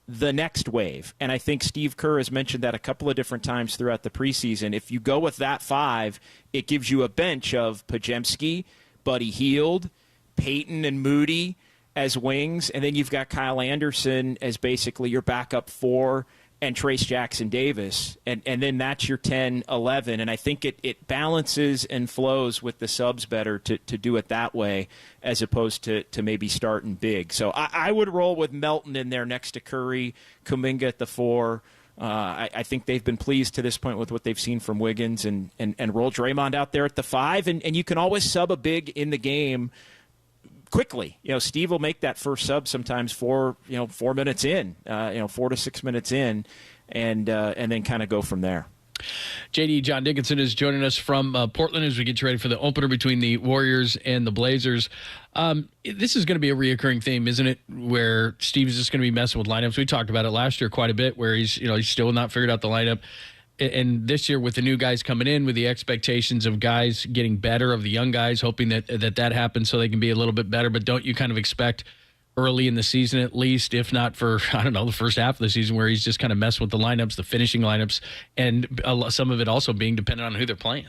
the next wave. And I think Steve Kerr has mentioned that a couple of different times throughout the preseason. If you go with that 5, it gives you a bench of Podziemski, Buddy Hield, Peyton and Moody as wings, and then you've got Kyle Anderson as basically your backup 4, and Trace Jackson Davis, and then that's your 10-11, and I think it balances and flows with the subs better to do it that way as opposed to maybe starting big. So I would roll with Melton in there next to Curry, Kuminga at the 4. I think they've been pleased to this point with what they've seen from Wiggins, and roll Draymond out there at the 5, and you can always sub a big in the game quickly. Steve will make that first sub sometimes 4 minutes in, 4 to 6 minutes in, and then kind of go from there. JD, John Dickinson is joining us from Portland as we get ready for the opener between the Warriors and the Blazers. This is going to be a reoccurring theme, isn't it, where Steve's just going to be messing with lineups? We talked about it last year quite a bit, where he's still not figured out the lineup. And this year, with the new guys coming in, with the expectations of guys getting better, of the young guys, hoping that happens so they can be a little bit better. But don't you kind of expect early in the season, at least, if not for, the first half of the season, where he's just kind of messing with the lineups, the finishing lineups, and some of it also being dependent on who they're playing?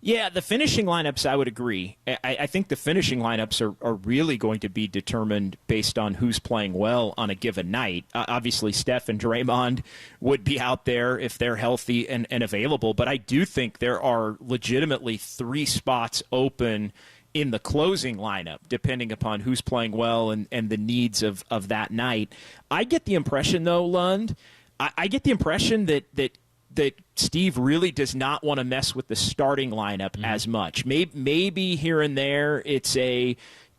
Yeah, the finishing lineups, I would agree. I think the finishing lineups are really going to be determined based on who's playing well on a given night. Obviously, Steph and Draymond would be out there if they're healthy and available, but I do think there are legitimately 3 spots open in the closing lineup, depending upon who's playing well and the needs of that night. I get the impression, though, Lund, I get the impression that Steve really does not want to mess with the starting lineup as much. Maybe here and there it's a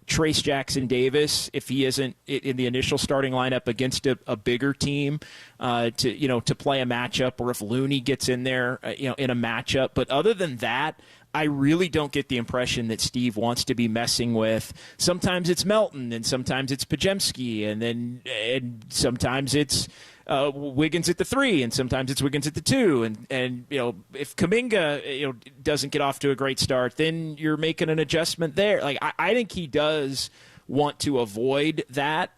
Trace Jackson Davis if he isn't in the initial starting lineup against a bigger team to play a matchup, or if Looney gets in there in a matchup. But other than that, I really don't get the impression that Steve wants to be messing with. Sometimes it's Melton, and sometimes it's Podziemski, and sometimes it's Wiggins at the 3, and sometimes it's Wiggins at the 2, and if Kuminga doesn't get off to a great start, then you're making an adjustment there. Like I think he does want to avoid that,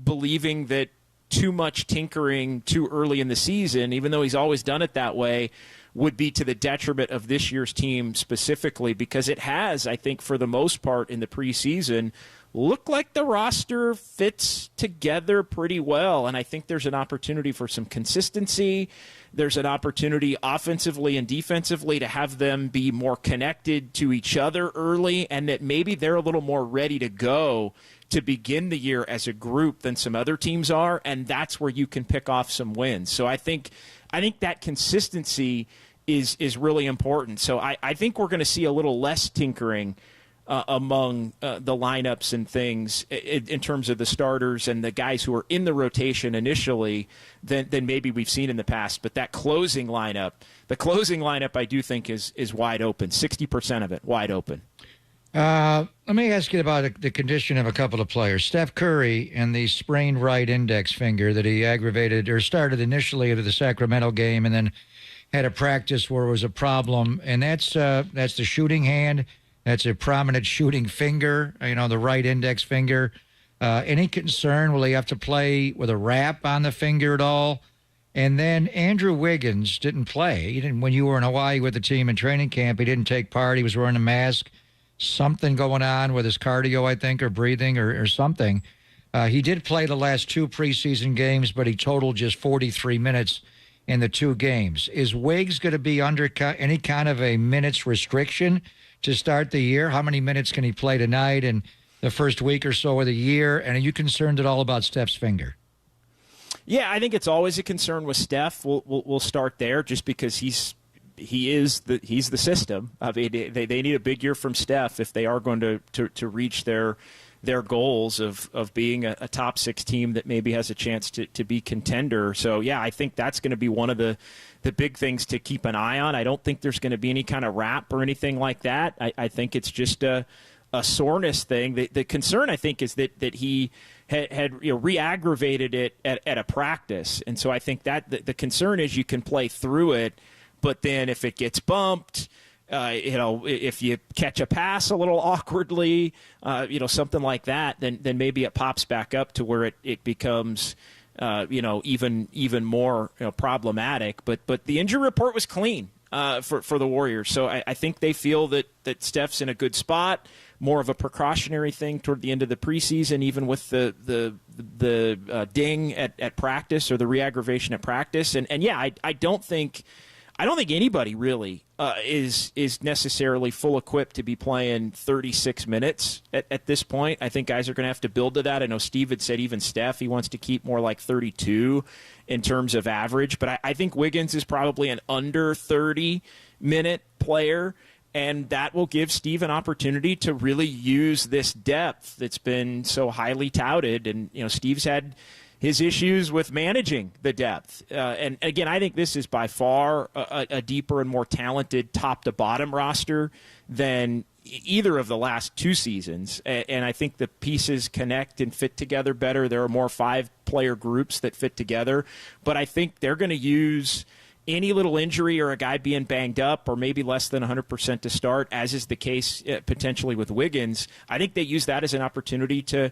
believing that too much tinkering too early in the season, even though he's always done it that way, would be to the detriment of this year's team specifically, because it has, I think, for the most part in the preseason, looked like the roster fits together pretty well. And I think there's an opportunity for some consistency. There's an opportunity offensively and defensively to have them be more connected to each other early, and that maybe they're a little more ready to go to begin the year as a group than some other teams are, and that's where you can pick off some wins. So I think that consistency is really important. So I think we're going to see a little less tinkering among the lineups and things in terms of the starters and the guys who are in the rotation initially than maybe we've seen in the past. But that closing lineup, I do think is wide open, 60% of it wide open. Let me ask you about the condition of a couple of players. Steph Curry and the sprained right index finger that he aggravated or started initially at the Sacramento game and then had a practice where it was a problem. And that's the shooting hand. That's a prominent shooting finger, the right index finger. Any concern? Will he have to play with a wrap on the finger at all? And then Andrew Wiggins didn't play. He didn't when you were in Hawaii with the team in training camp. He didn't take part. He was wearing a mask. Something going on with his cardio, I think, or breathing or something. He did play the last 2 preseason games, but he totaled just 43 minutes in the 2 games. Is Wiggs going to be under any kind of a minutes restriction to start the year? How many minutes can he play tonight and the first week or so of the year? And are you concerned at all about Steph's finger? Yeah, I think it's always a concern with Steph. We'll start there just because he's the system. I mean, they need a big year from Steph if they are going to reach their goals of being a top 6 team that maybe has a chance to be contender. So, yeah, I think that's going to be one of the big things to keep an eye on. I don't think there's going to be any kind of wrap or anything like that. I think it's just a soreness thing. The concern, I think, is that he had re-aggravated it at a practice. And so I think that the concern is you can play through it, but then if it gets bumped, if you catch a pass a little awkwardly, something like that, then maybe it pops back up to where it becomes, even more problematic. But the injury report was clean for the Warriors, so I think they feel that Steph's in a good spot. More of a precautionary thing toward the end of the preseason, even with the ding at practice or the re-aggravation at practice. And yeah, I don't think anybody really is necessarily full equipped to be playing 36 minutes at this point. I think guys are going to have to build to that. I know Steve had said even Steph, he wants to keep more like 32 in terms of average. But I think Wiggins is probably an under 30-minute player, and that will give Steve an opportunity to really use this depth that's been so highly touted. And, Steve's had his issues with managing the depth. And again, I think this is by far a deeper and more talented top-to-bottom roster than either of the last 2 seasons. And I think the pieces connect and fit together better. There are more 5-player groups that fit together. But I think they're going to use any little injury or a guy being banged up or maybe less than 100% to start, as is the case potentially with Wiggins. I think they use that as an opportunity to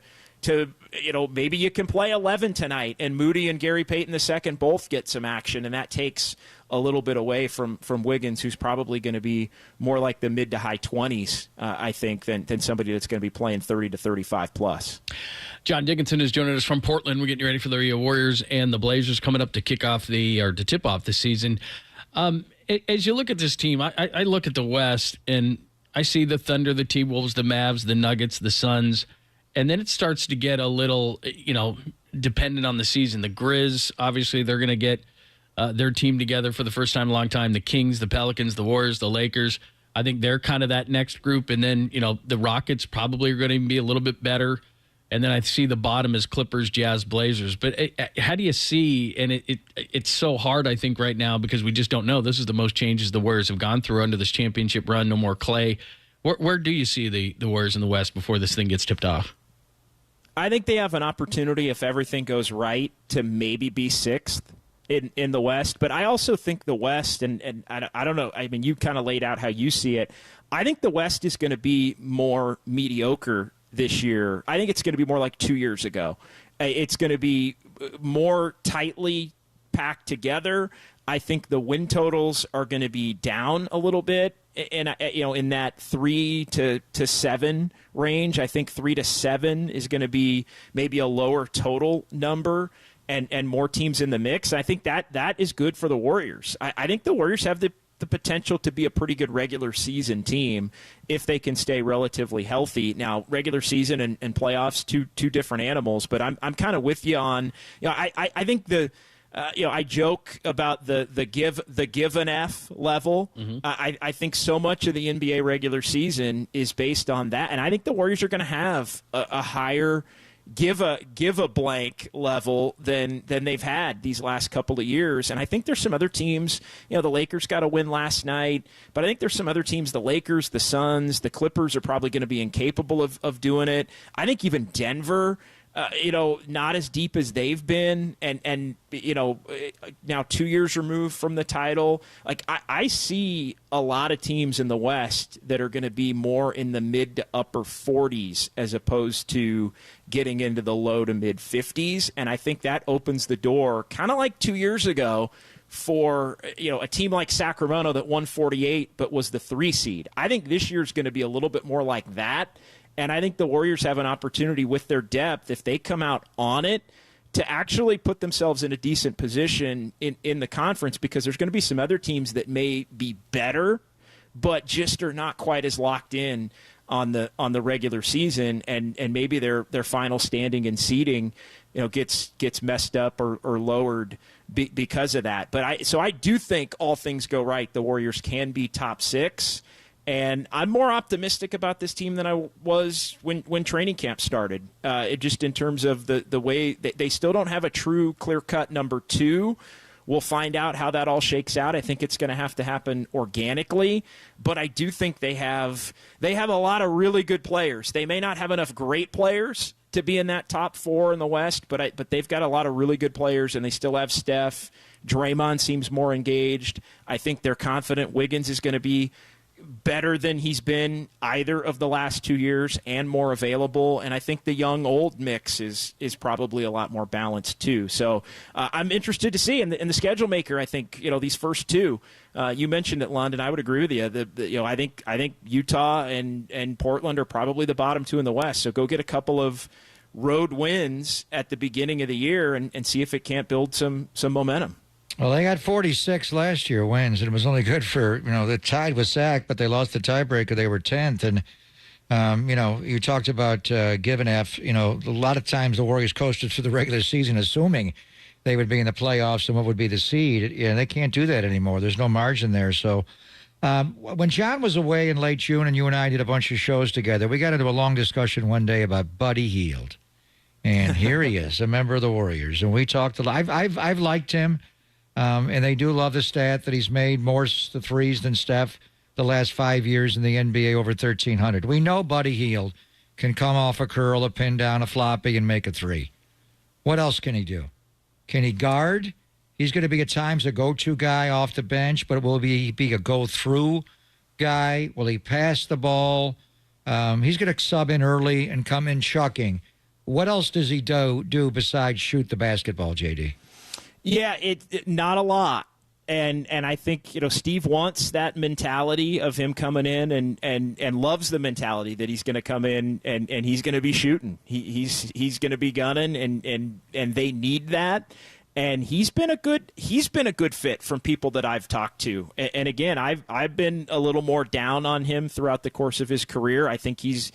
maybe you can play 11 tonight and Moody and Gary Payton II both get some action, and that takes a little bit away from Wiggins, who's probably going to be more like the mid to high 20s, I think, than somebody that's going to be playing 30 to 35 plus. John Dickinson is joining us from Portland. We're getting ready for the Warriors and the Blazers coming up to tip off the season. As you look at this team, I look at the West and I see the Thunder, the T-Wolves, the Mavs, the Nuggets, the Suns. And then it starts to get a little, dependent on the season. The Grizz, obviously, they're going to get their team together for the first time in a long time. The Kings, the Pelicans, the Warriors, the Lakers. I think they're kind of that next group. And then, the Rockets probably are going to be a little bit better. And then I see the bottom is Clippers, Jazz, Blazers. But how do you see, and it's so hard, I think, right now because we just don't know. This is the most changes the Warriors have gone through under this championship run. No more Clay. Where do you see the Warriors in the West before this thing gets tipped off? I think they have an opportunity, if everything goes right, to maybe be 6th in the West. But I also think the West, and I don't know, I mean, you kind of laid out how you see it. I think the West is going to be more mediocre this year. I think it's going to be more like 2 years ago. It's going to be more tightly packed together. I think the win totals are going to be down a little bit. And in that 3 to 7 range. I think 3 to 7 is going to be maybe a lower total number and more teams in the mix. I think that is good for the Warriors. I think the Warriors have the potential to be a pretty good regular season team if they can stay relatively healthy. Now, regular season and playoffs, two different animals, but I'm kind of with you on, I think I joke about the give an F level. Mm-hmm. I think so much of the NBA regular season is based on that, and I think the Warriors are going to have a higher give a blank level than they've had these last couple of years. And I think there's some other teams, the Lakers got a win last night, but I think there's some other teams, the Lakers, the Suns, the Clippers are probably going to be incapable of doing it. I think even Denver, not as deep as they've been, and now 2 years removed from the title. Like I see a lot of teams in the West that are going to be more in the mid to upper 40s as opposed to getting into the low to mid 50s, and I think that opens the door, kind of like 2 years ago, for a team like Sacramento that won 48 but was the 3 seed. I think this year's going to be a little bit more like that. And I think the Warriors have an opportunity with their depth, if they come out on it, to actually put themselves in a decent position in the conference, because there's going to be some other teams that may be better, but just are not quite as locked in on the regular season, and maybe their final standing and seeding gets messed up or lowered because of that. But I do think, all things go right, the Warriors can be top 6. And I'm more optimistic about this team than I was when training camp started. Just in terms of the way they still don't have a true clear-cut number 2. We'll find out how that all shakes out. I think it's going to have to happen organically, but I do think they have a lot of really good players. They may not have enough great players to be in that top 4 in the West, but they've got a lot of really good players, and they still have Steph. Draymond seems more engaged. I think they're confident Wiggins is going to be better than he's been either of the last 2 years, and more available. And I think the young-old mix is probably a lot more balanced too. So I'm interested to see. And the schedule maker, I think, these first 2, you mentioned it, London. I would agree with you. I think Utah and Portland are probably the bottom 2 in the West. So go get a couple of road wins at the beginning of the year and see if it can't build some momentum. Well, they got 46 last year wins, and it was only good for, the tied with Sack, but they lost the tiebreaker. They were 10th. And, you talked about giving F. A lot of times the Warriors coasted through the regular season assuming they would be in the playoffs and what would be the seed. And they can't do that anymore. There's no margin there. So when John was away in late June and you and I did a bunch of shows together, we got into a long discussion one day about Buddy Hield. And here he is, a member of the Warriors. And we talked a lot. I've liked him. And they do love the stat that he's made more threes than Steph the last 5 years in the NBA, over 1,300. We know Buddy Hield can come off a curl, a pin down, a floppy, and make a 3. What else can he do? Can he guard? He's going to be at times a go-to guy off the bench, but will he be a go-through guy? Will he pass the ball? He's going to sub in early and come in chucking. What else does he do besides shoot the basketball, JD? Yeah, it not a lot. And I think, Steve wants that mentality of him coming in and loves the mentality that he's going to come in and he's going to be shooting. He's going to be gunning and they need that. And he's been a good fit from people that I've talked to. And again, I've been a little more down on him throughout the course of his career. I think he's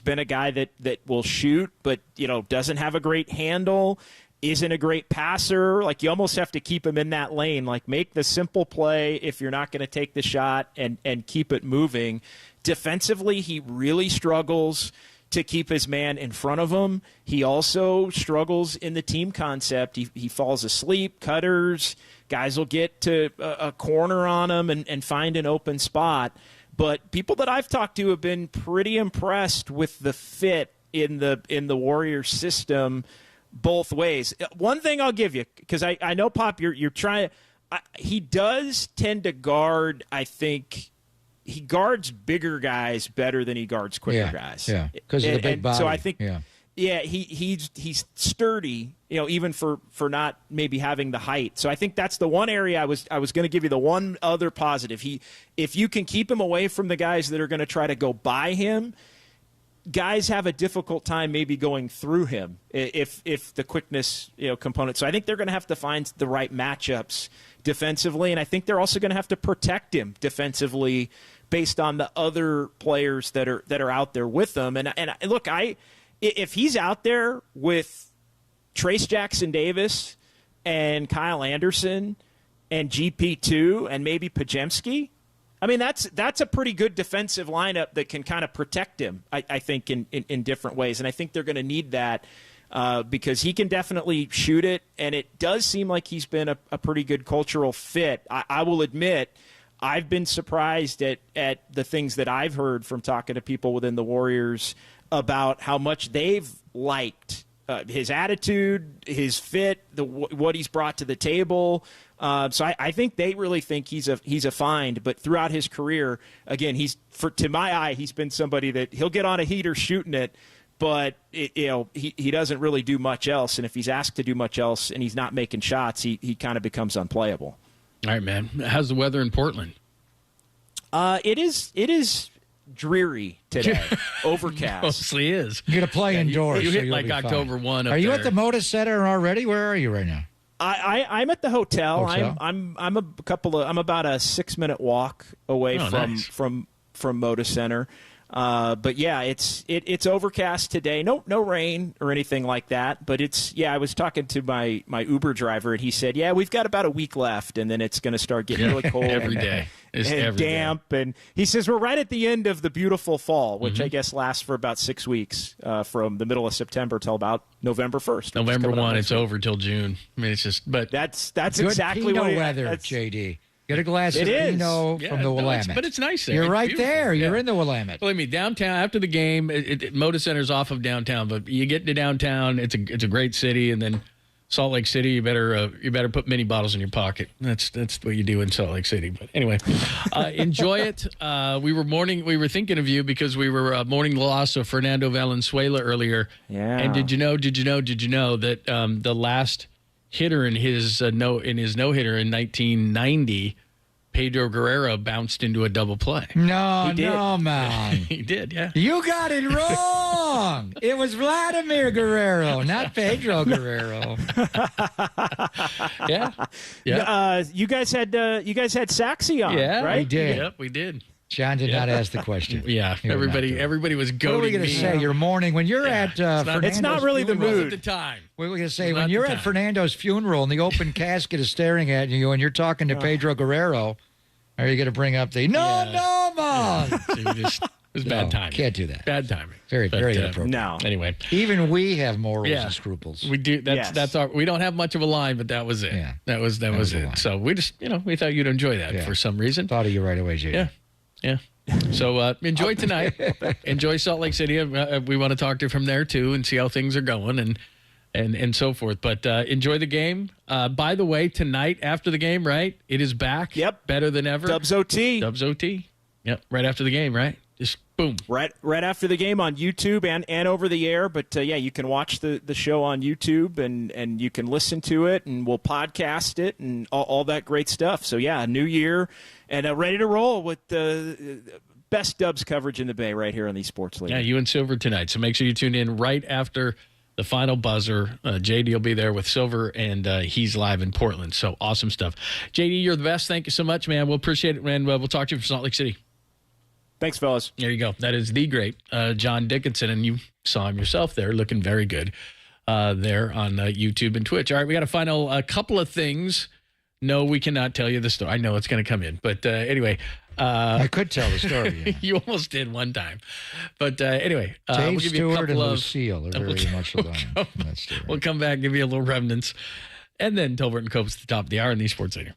been a guy that will shoot, but doesn't have a great handle. Isn't a great passer. Like, you almost have to keep him in that lane. Like, make the simple play if you're not going to take the shot and keep it moving. Defensively, he really struggles to keep his man in front of him. He also struggles in the team concept. He falls asleep, cutters. Guys will get to a corner on him and find an open spot. But people that I've talked to have been pretty impressed with the fit in the Warriors system both ways. One thing I'll give you, because I know, Pop, you're trying – he does tend to guard, I think – he guards bigger guys better than he guards quicker guys. Yeah, because of the big body. So I think he's sturdy, even for not maybe having the height. So I think that's the one area I was going to give you the one other positive. If you can keep him away from the guys that are going to try to go by him, guys have a difficult time maybe going through him if the quickness component. So I think they're going to have to find the right matchups defensively, and I think they're also going to have to protect him defensively based on the other players that are out there with them. And look, if he's out there with Trace Jackson Davis and Kyle Anderson and GP2 and maybe Pajemski, I mean, that's a pretty good defensive lineup that can kind of protect him, I think, in different ways. And I think they're going to need that because he can definitely shoot it, and it does seem like he's been a pretty good cultural fit. I will admit, I've been surprised at the things that I've heard from talking to people within the Warriors about how much they've liked his attitude, his fit, what he's brought to the table. So I think they really think he's a find. But throughout his career, again, to my eye, he's been somebody that he'll get on a heater shooting it, but he doesn't really do much else. And if he's asked to do much else and he's not making shots, he kind of becomes unplayable. All right, man. How's the weather in Portland? It is dreary today. Overcast. Mostly is. You're going to play indoors. You so hit you'll like be October fine. 1 up Are you there. at the Moda Center already? Where are you right now? I'm at the hotel. Hotel? I'm about a 6-minute walk away from Moda Center. But yeah, it's overcast today. No rain or anything like that. But I was talking to my Uber driver, and he said, yeah, we've got about a week left, and then it's going to start getting really cold every day. It's and every damp. day. And he says we're right at the end of the beautiful fall, which I guess lasts for about 6 weeks, from the middle of September till about November 1st. November 1, it's over till June. I mean, it's just. But that's Good exactly Pinot what weather, JD. Get a glass of It is. Pinot from the Willamette. But it's nice there. You're It's right beautiful. there. You're Yeah. in the Willamette. Believe me, downtown after the game, Moda Center's off of downtown, but you get to downtown, it's a great city, and then Salt Lake City, you better put mini bottles in your pocket. That's what you do in Salt Lake City. But anyway, enjoy it. We were thinking of you because we were mourning the loss of Fernando Valenzuela earlier. Yeah. And did you know that the last hitter in his no-hitter in 1990, Pedro Guerrero bounced into a double play. No, man. He did, yeah. You got it wrong. It was Vladimir Guerrero, not Pedro Guerrero. Yeah. You guys had Saxy on, Yeah, right? We did. Yep, we did. John did not ask the question. Yeah, everybody was What goading are we going to me. say? You're mourning when you're at Fernando's it's not really the funeral. mood. At the time. What are we going to say? It's When not you're the at time. Fernando's funeral and the open casket is staring at you and you're talking to Pedro Guerrero, are you going to bring up the man? It was bad timing. Can't do that. Bad timing. Very inappropriate. No. Anyway, Even we have morals and scruples. we do. That's our. We don't have much of a line, but that was it. Yeah. That was was the it. line. So we just, we thought you'd enjoy that for some reason. Thought of you right away, JD. Yeah. So enjoy tonight. Enjoy Salt Lake City. We want to talk to you from there too and see how things are going and so forth. But enjoy the game. By the way, tonight after the game, right? It is back. Yep. Better than ever. Dubs OT. Yep. Right after the game, right? Just boom. Right after the game on YouTube and over the air. But you can watch the show on YouTube and you can listen to it, and we'll podcast it and all that great stuff. So a new year and ready to roll with the best Dubs coverage in the Bay right here on the Sports League. Yeah, you and Silver tonight. So make sure you tune in right after the final buzzer. JD will be there with Silver, and he's live in Portland. So awesome stuff. JD, you're the best. Thank you so much, man. We'll appreciate it, man. We'll talk to you from Salt Lake City. Thanks, fellas. There you go. That is the great John Dickinson, and you saw him yourself there, looking very good there on YouTube and Twitch. All right, we got a final couple of things. No, we cannot tell you the story. I know it's going to come in, but anyway. I could tell the story. You almost did one time. But anyway. Dave we'll give you a Stewart and couple Lucille are very much alone in that story. We'll come back, give you a little remnants, and then Tolbert and Copes at the top of the hour in the Sports Center.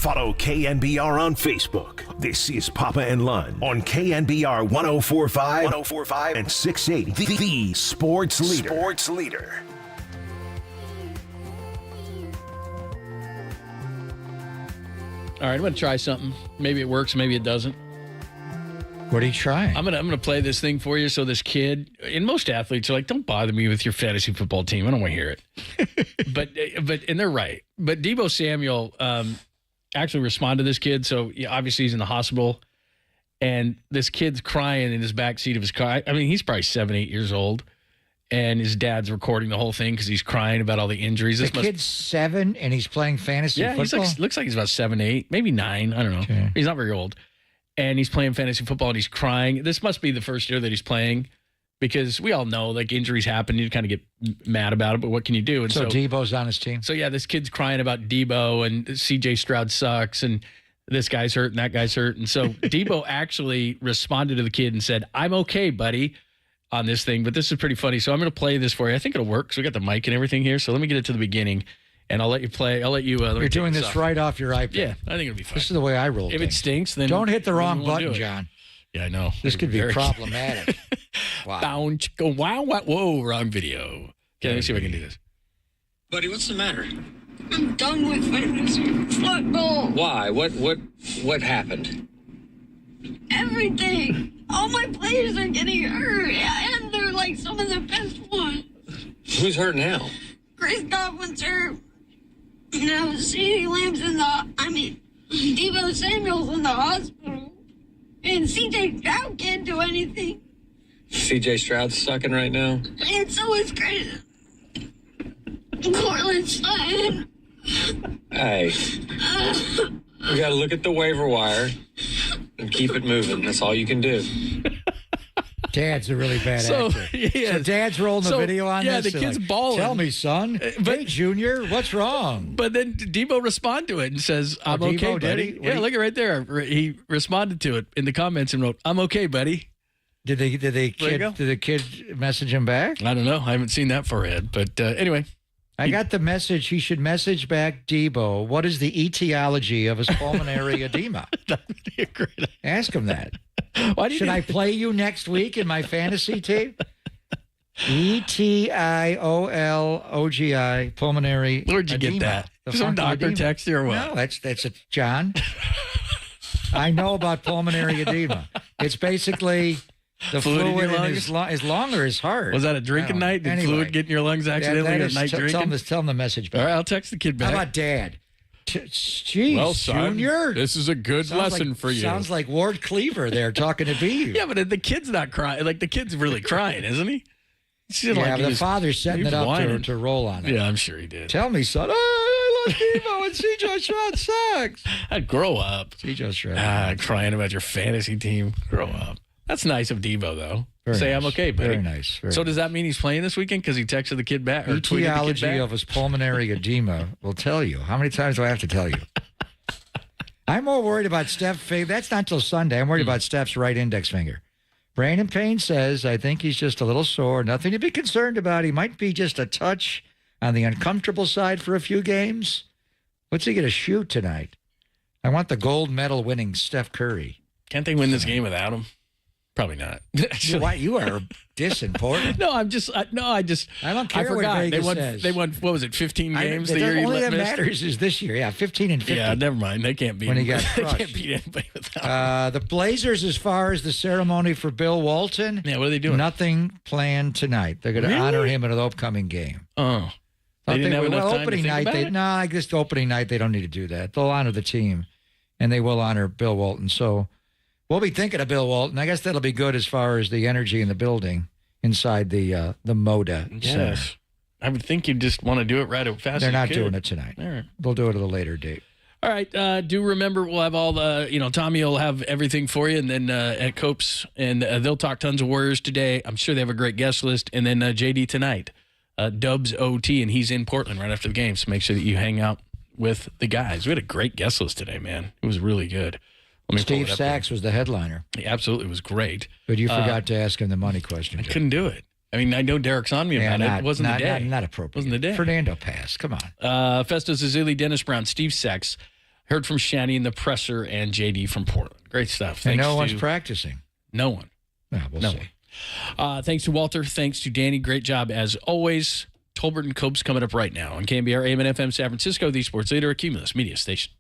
Follow KNBR on Facebook. This is Papa and Lund on KNBR 104.5 and 680. The Sports Leader. All right, I'm going to try something. Maybe it works, maybe it doesn't. What are you trying? I'm gonna play this thing for you. So this kid, and most athletes are like, "Don't bother me with your fantasy football team. I don't want to hear it." but and they're right. But Debo Samuel actually responded to this kid. So obviously he's in the hospital, and this kid's crying in his backseat of his car. I mean, he's probably 7, 8 years old, and his dad's recording the whole thing because he's crying about all the injuries. The kid's 7 and he's playing fantasy football? He looks like he's about 7, 8, maybe 9. I don't know. Okay. He's not very old. And he's playing fantasy football and he's crying. This must be the first year that he's playing because we all know like injuries happen. You kind of get mad about it, but what can you do? And so Debo's on his team. So yeah, this kid's crying about Debo and CJ Stroud sucks and this guy's hurt and that guy's hurt. And so Debo actually responded to the kid and said, "I'm okay, buddy," on this thing. But this is pretty funny. So I'm going to play this for you. I think it'll work because we got the mic and everything here. So let me get it to the beginning. And I'll let you play. I'll let you. You're doing this right off your iPad. Yeah, I think it'll be fine. This is the way I roll. If it stinks, then don't hit the wrong button, John. Yeah, I know. This could be problematic. Wow. Bound, go wow, wow. Whoa, wrong video. Okay, let me see if I can do this. Buddy, what's the matter? I'm done with fantasy football. Why? What happened? Everything. All my players are getting hurt, and they're like some of the best ones. Who's hurt now? Chris Godwin's hurt. Now, CeeDee Lamb's Debo Samuel's in the hospital. And CJ Stroud can't do anything. CJ Stroud's sucking right now? And so is Chris. Cortland Sutton. Hey, we got to look at the waiver wire and keep it moving. That's all you can do. Dad's a really bad actor. So Dad's rolling the video on this. Yeah, the kid's balling. Tell me, son. Hey, Junior, what's wrong? But then Debo responded to it and says, "I'm okay, buddy." Yeah, look at right there. He responded to it in the comments and wrote, "I'm okay, buddy." Did the kid message him back? I don't know. I haven't seen that far yet. But anyway. I got the message. He should message back Debo. What is the etiology of his pulmonary edema? That would be a great idea. Ask him that. Should I play you next week in my fantasy team? ETIOLOGI, pulmonary Where'd you edema. get that? Some doctor edema. text you or what? No, that's a John. I know about pulmonary edema. It's basically the fluid in his lung or his heart. Was that a drinking night? Did fluid get in your lungs accidentally at night drinking? Tell him the message back. All right, I'll text the kid back. How about Dad? Jeez, well, son, Junior. This is a good lesson for you. Sounds like Ward Cleaver there talking to B. Yeah, but the kid's not crying. Like, the kid's really crying, isn't he? Yeah, the father's setting it up to roll on it. Yeah, I'm sure he did. Tell me, son. I love Debo and CJ Stroud sucks. I'd grow up. CJ Stroud. Crying about your fantasy team. Grow up. That's nice of Debo, though. Say, I'm okay, buddy. Very nice. So does that mean he's playing this weekend because he texted the kid back? Or tweeted the kid Etiology back? of his pulmonary edema will tell you. How many times do I have to tell you? I'm more worried about Steph. That's not till Sunday. I'm worried about Steph's right index finger. Brandon Payne says, I think he's just a little sore. Nothing to be concerned about. He might be just a touch on the uncomfortable side for a few games. What's he going to shoot tonight? I want the gold medal winning Steph Curry. Can't they win this game without him? Probably not. Why you are disimportant? No, I don't care. I forgot. What Vegas says. They won. What was it? 15 games the year the he only that missed? matters is this year. Yeah, 15 and 50. Yeah, never mind. They can't beat when him. He got They crushed. can't beat anybody without him. The Blazers, as far as the ceremony for Bill Walton. Yeah, what are they doing? Nothing planned tonight. They're going to honor him in an upcoming game. Oh, they didn't have enough time opening to think night. about it? No, I guess the opening night they don't need to do that. They'll honor the team, and they will honor Bill Walton. So. We'll be thinking of Bill Walton. I guess that'll be good as far as the energy in the building inside the Moda Center. I would think you'd just want to do it right as fast as They're you not could. doing it tonight. All right. They'll do it at a later date. All right. Do remember, we'll have all the, Tommy will have everything for you, and then at Copes, and they'll talk tons of Warriors today. I'm sure they have a great guest list. And then JD tonight, Dubs OT, and he's in Portland right after the game. So make sure that you hang out with the guys. We had a great guest list today, man. It was really good. Steve Sax was the headliner. He absolutely was great. But you forgot to ask him the money question. I couldn't do it. I mean, I know Derek's on me about it. It wasn't the day. Not appropriate. Wasn't the day. Fernando passed. Come on. Festus Azili, Dennis Brown, Steve Sax, Heard from Shanny in the presser and JD from Portland. Great stuff. And no one's practicing. No one. Yeah, we'll see. Thanks to Walter. Thanks to Danny. Great job as always. Tolbert and Copes coming up right now on KNBR AM and FM San Francisco, the sports leader, Cumulus Media Station.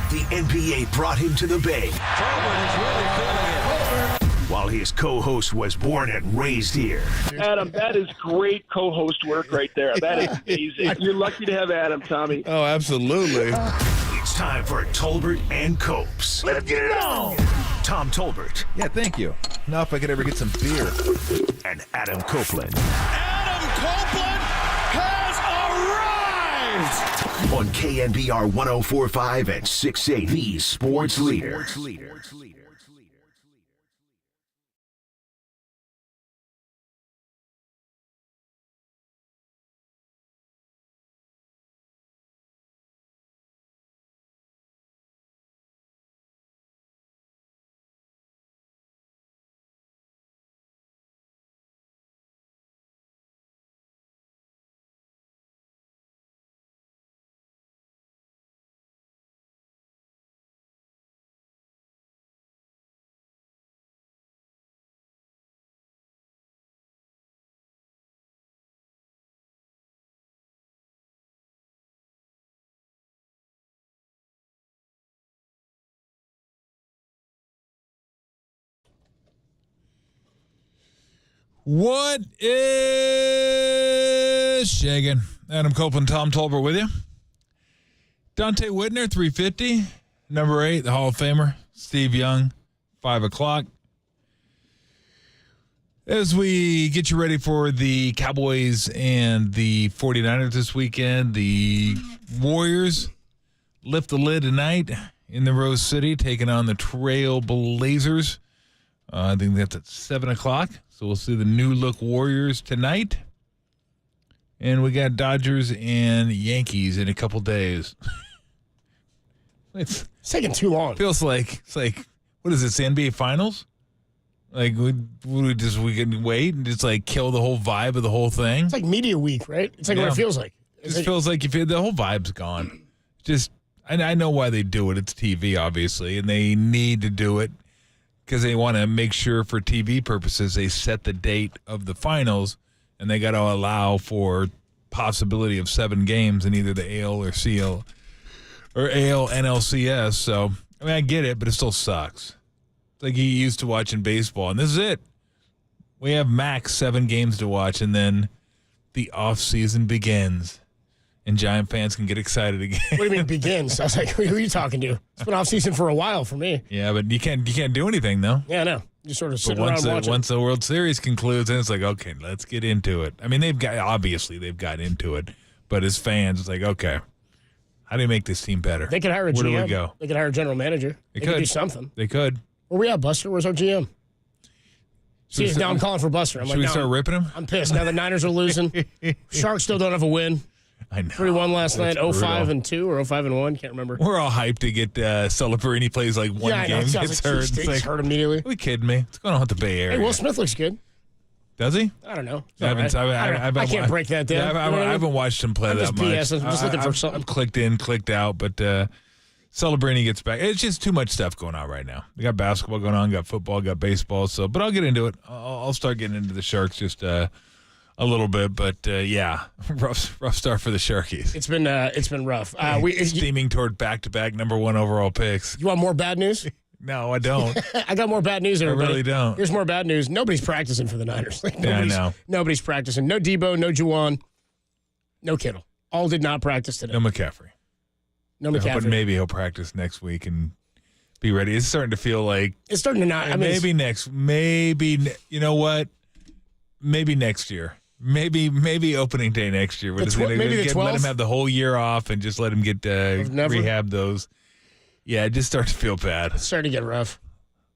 The NBA brought him to the Bay. While his co-host was born and raised here. Adam, that is great co-host work right there. That is amazing. You're lucky to have Adam, Tommy. Oh, absolutely. It's time for Tolbert and Copes. Let's get it on! Tom Tolbert. Yeah, thank you. Now if I could ever get some beer. And Adam Copeland. Adam Copeland has arrived! On KNBR 104.5 and 680, the sports leader. What is shaking? Adam Copeland, Tom Tolbert with you. Dante Whitner, 350. Number 8, the Hall of Famer. Steve Young, 5 o'clock. As we get you ready for the Cowboys and the 49ers this weekend, the Warriors lift the lid tonight in the Rose City, taking on the Trail Blazers. I think that's at 7 o'clock. So we'll see the new-look Warriors tonight. And we got Dodgers and Yankees in a couple days. It's taking too long. Feels like, it's like, what is this, the NBA Finals? Like, we can wait and just, like, kill the whole vibe of the whole thing? It's like media week, right? It's like what it feels like. It just feels like the whole vibe's gone. Just, I know why they do it. It's TV, obviously, and they need to do it. Because they want to make sure for TV purposes they set the date of the finals, and they got to allow for possibility of 7 games in either the AL or CL or AL NLCS. So, I mean, I get it, but it still sucks. It's like you used to watching baseball, and this is it. We have max 7 games to watch, and then the off season begins, and Giant fans can get excited again. What do you mean begins? I was like, who are you talking to? It's been off season for a while for me. Yeah, but you can't do anything though. Yeah, I know. You sort of sit around watching. Once the World Series concludes, then it's like, okay, let's get into it. I mean, they've got into it, but as fans, it's like, okay, how do you make this team better? They could hire a GM. Where do we go? They could hire a general manager. They could do something. They could. Where we at, Buster? Where's our GM? See, now I'm calling for Buster. Should we start ripping him? I'm pissed. Now the Niners are losing. Sharks still don't have a win. I know. 3-1 last night, 0-5-2 or 0-5-1, can't remember. We're all hyped to get Celebrini plays like one game, gets hurt. It's hurt immediately. Are we kidding me? What's going on with the Bay Area? Hey, Will Smith looks good. Does he? I don't know. I can't break that down. Yeah, I haven't watched him play that much. I'm just looking for something. I'm clicked in, clicked out, but Celebrini gets back. It's just too much stuff going on right now. We got basketball going on, got football, got baseball. So, but I'll get into it. I'll start getting into the Sharks just a little bit, but yeah, rough start for the Sharkies. It's been rough. Steaming toward back-to-back number 1 overall picks. You want more bad news? No, I don't. I got more bad news, everybody. I really don't. Here's more bad news. Nobody's practicing for the Niners. I know. Nobody's practicing. No Debo, no Juwan, no Kittle. All did not practice today. No McCaffrey. No McCaffrey. But maybe he'll practice next week and be ready. It's starting to feel like it's starting to not. I mean, you know what? Maybe next year. Maybe opening day next year. Let him have the whole year off and just let him get rehab those. Yeah, it just starts to feel bad. It's starting to get rough.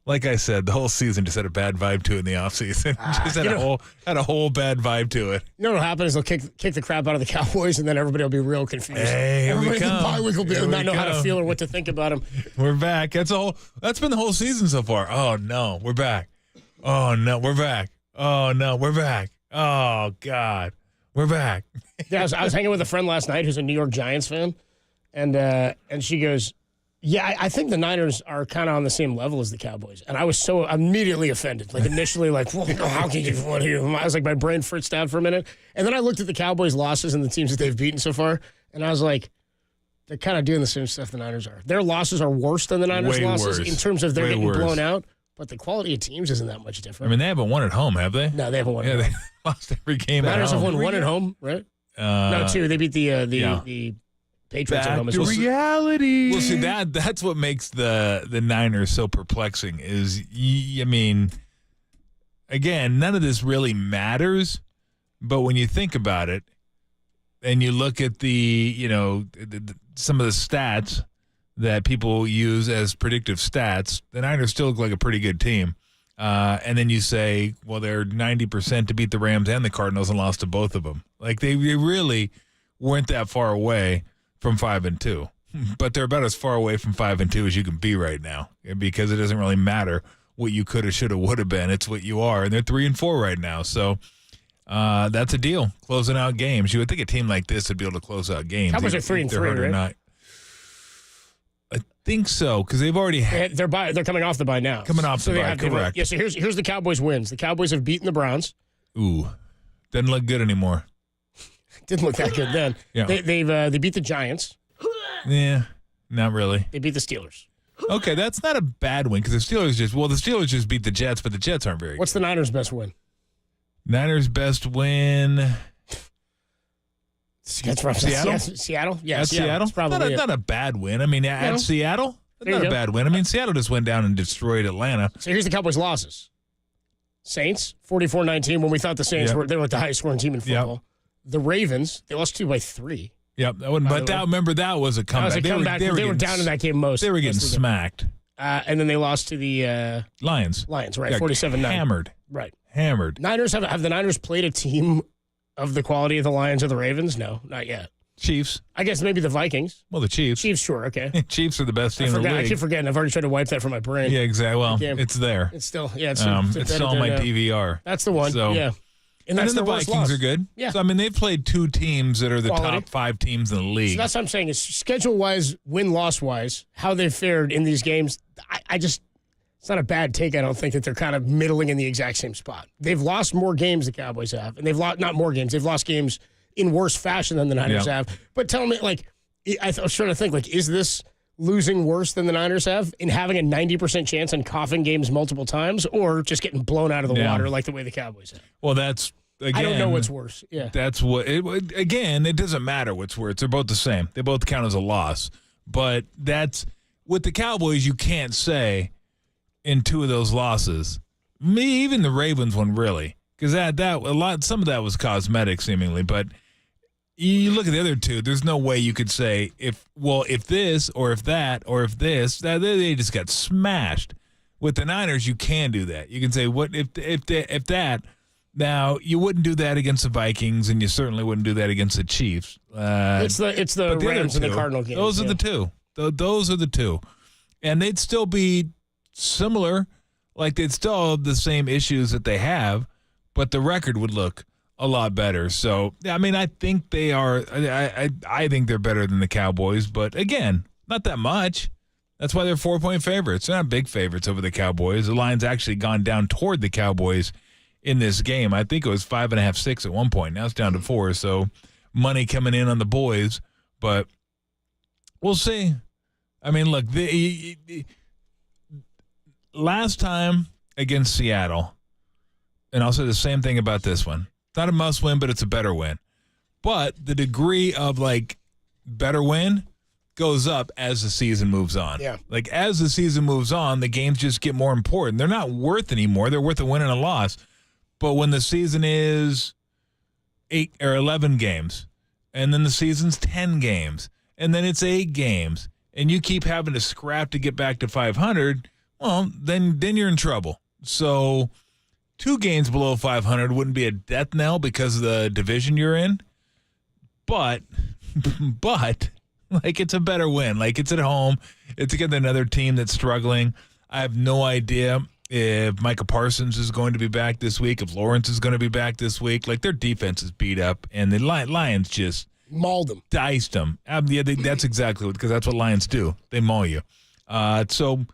Like I said, the whole season just had a bad vibe to it in the offseason. Just had a whole bad vibe to it. You know what'll happen is they'll kick the crap out of the Cowboys, and then everybody will be real confused. Hey, everybody in the bye week will not know how to feel or what to think about them. We're back. That's been the whole season so far. Oh no, we're back. Oh no, we're back. Oh no, we're back. Oh God, we're back. Yeah, I was hanging with a friend last night who's a New York Giants fan, and she goes, "Yeah, I think the Niners are kind of on the same level as the Cowboys." And I was so immediately offended. Like initially, like, well, how can you? What are you? I was like, my brain fritzed out for a minute, and then I looked at the Cowboys' losses and the teams that they've beaten so far, and I was like, they're kind of doing the same stuff the Niners are. Their losses are worse than the Niners' Way losses worse. in terms of they're Way getting worse. blown out, but the quality of teams isn't that much I different. mean, they haven't won at home, have they? No, they haven't won. Yeah, at they home. lost every game The at Niners home. have won one at home, right? No, two. They beat the Patriots at home as well. Reality. Well, see, that's what makes the Niners so perplexing is, I mean, again, none of this really matters, but when you think about it and you look at some of the stats that people use as predictive stats, the Niners still look like a pretty good team. And then you say, well, they're 90% to beat the Rams and the Cardinals and lost to both of them. Like they really weren't that far away from 5-2, but they're about as far away from 5-2 as you can be right now, because it doesn't really matter what you could have, should have, would have been. It's what you are, and they're 3-4 right now. So that's a deal. Closing out games. You would think a team like this would be able to close out games. Cowboys are 3-3, right? Or not. I think so, because they've already had. They're coming off the bye now. Coming off the bye, correct. Yeah. So here's the Cowboys' wins. The Cowboys have beaten the Browns. Ooh, doesn't look good anymore. Didn't look that good then. Yeah. They beat the Giants. Yeah, not really. They beat the Steelers. Okay, that's not a bad win because the Steelers just beat the Jets, but the Jets aren't very good. What's the Niners' best win? Niners' best win. That's from Seattle. Seattle. Yeah, At Seattle. It's probably Not a bad win. I mean, at Seattle, There not you a go. bad win. I mean, Seattle just went down and destroyed Atlanta. So here's the Cowboys' losses. Saints 44-19 when we thought the Saints were like the highest scoring team in football. The Ravens, they lost 2 by 3. Yep, that wasn't, but remember that was a comeback. That was a comeback. They were down in that game most. They were getting smacked. And then they lost to the Lions. Lions, right? Got 47-9. hammered. Right. Hammered. Niners have the Niners played a team of the quality of the Lions or the Ravens? No, not yet. Chiefs. I guess maybe the Vikings. Well, the Chiefs. Chiefs, sure, okay. Chiefs are the best team in the league. I keep forgetting. I've already tried to wipe that from my brain. Yeah, exactly. Well, it's there. It's still, it's still on my DVR. That's the one. So, yeah. And then the Vikings are good. Yeah. So, I mean, they've played 2 teams that are the top 5 teams in the league. So that's what I'm saying is schedule-wise, win-loss-wise, how they've fared in these games, I just, it's not a bad take, I don't think, that they're kind of middling in the exact same spot. They've lost more games the Cowboys have, and they've lost, not more games, they've lost games in worse fashion than the Niners have. But tell me, like, I was trying to think, like, is this losing worse than the Niners have in having a 90% chance and coughing games multiple times, or just getting blown out of the water like the way the Cowboys have? Well, that's, again, I don't know what's worse. Yeah. That's what, again, it doesn't matter what's worse. They're both the same. They both count as a loss. But that's, with the Cowboys, you can't say in 2 of those losses, even the Ravens one, really, because some of that was cosmetic seemingly, but you look at the other 2, there's no way you could say if this or if that or if this, they just got smashed. With the Niners, you can do that. You can say what if that. Now, you wouldn't do that against the Vikings, and you certainly wouldn't do that against the Chiefs. It's the Rams and the Cardinal games. Those are the 2. Those are the 2. And they'd still be similar, like they'd still have the same issues that they have, but the record would look a lot better. So, I mean, I think they are. I think they're better than the Cowboys, but again, not that much. That's why they're 4-point favorites. They're not big favorites over the Cowboys. The line's actually gone down toward the Cowboys in this game. I think it was 5.5, 6 at one point. Now it's down to 4. So money coming in on the boys, but we'll see. I mean, look, last time against Seattle, and I'll say the same thing about this one. It's not a must win, but it's a better win. But the degree of like better win goes up as the season moves on. Yeah. Like as the season moves on, the games just get more important. They're not worth anymore. They're worth a win and a loss. But when the season is 8 or 11 games, and then the season's 10 games, and then it's 8 games, and you keep having to scrap to get back to 500, well, then you're in trouble. So 2 games below 500 wouldn't be a death knell because of the division you're in. But like, it's a better win. Like, it's at home. It's against another team that's struggling. I have no idea if Micah Parsons is going to be back this week, if Lawrence is going to be back this week. Like, their defense is beat up, and the Lions just mauled them, diced them. Yeah, that's exactly what, because that's what Lions do. They maul you. So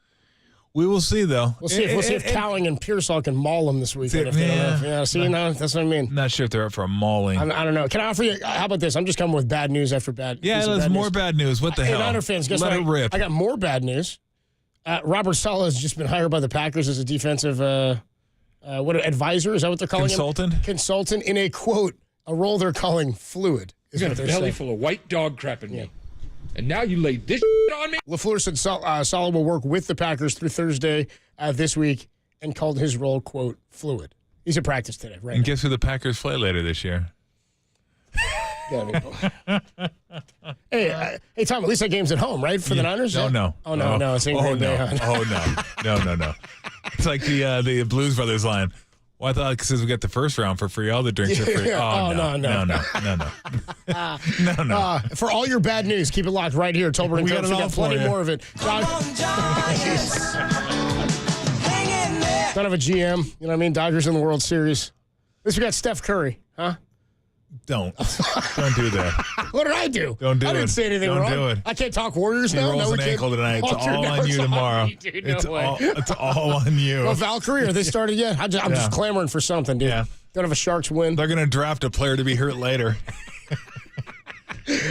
we will see, though. We'll see if Cowling and Pearsall can maul them this weekend. That's what I mean. Not sure if they're up for a mauling. I don't know. Can I offer you? How about this? I'm just coming with bad news after bad. Yeah, there's more bad news. What the hell? Niner fans, guess Let what? it rip. I got more bad news. Robert Saleh has just been hired by the Packers as a defensive advisor. Is that what they're calling him? Consultant in a quote, a role they're calling fluid. You got a belly full of white dog crap in me. And now you laid this on me? LaFleur said Saleh will work with the Packers through Thursday this week and called his role, quote, fluid. He's at practice today, right? And guess who the Packers play later this year? Hey, Tom, at least that game's at home, right, for the Niners? No. Oh, no. It's in Green Bay. No. It's like the Blues Brothers line. Well, I thought because we got the first round for free, all the drinks are free. Oh, no. For all your bad news, keep it locked right here. Tolbert and Coach, we got plenty more of it. Son of a GM, you know what I mean? Dodgers in the World Series. At least we got Steph Curry, huh? Don't do that. What did I do? Don't do it. I didn't say anything wrong. Don't do it. I can't talk Warriors now. He rolls an ankle tonight. It's all on you tomorrow. It's all on you. Well, Valkyrie, are they started yet? I'm just clamoring for something, dude. Yeah. Don't have a Sharks win. They're going to draft a player to be hurt later.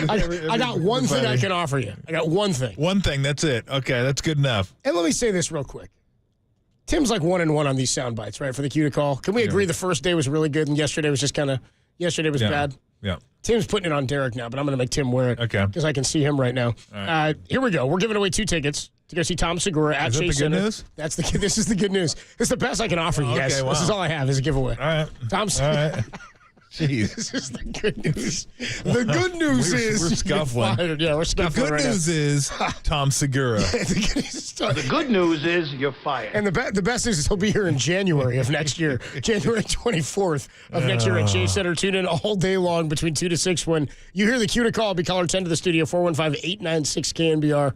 I got one thing I can offer you. I got one thing. One thing. That's it. Okay, that's good enough. And let me say this real quick. Tim's like 1-1 on these sound bites, right, for the cue to call. Can we agree the first day was really good and yesterday was just yesterday was bad? Yeah. Tim's putting it on Derek now, but I'm going to make Tim wear it. Okay. Because I can see him right now. Right. Here we go. We're giving away 2 tickets to go see Tom Segura at Chase Center. Is that the good news? This is the good news. This is the best I can offer you guys. Wow. This is all I have is a giveaway. All right. Tom Segura. All right. Jeez. This is the good news. The good news is we're scuffling. Yeah, we're scuffling. The good news is Tom Segura. The good news is you're fired. And the best news is he'll be here in January of next year, January 24th of next year at Chase Center. Tune in all day long between 2 to 6 when you hear the cue to call. Be caller 10 to the studio, 415-896-KNBR,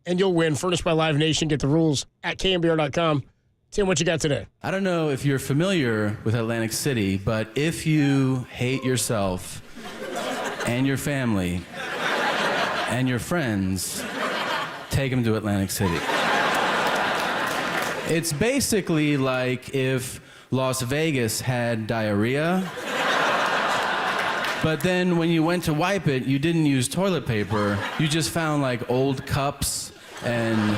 and you'll win. Furnished by Live Nation. Get the rules at KNBR.com. Tim, what you got today? I don't know if you're familiar with Atlantic City, but if you hate yourself and your family and your friends, take them to Atlantic City. It's basically like if Las Vegas had diarrhea, but then when you went to wipe it, you didn't use toilet paper. You just found like old cups and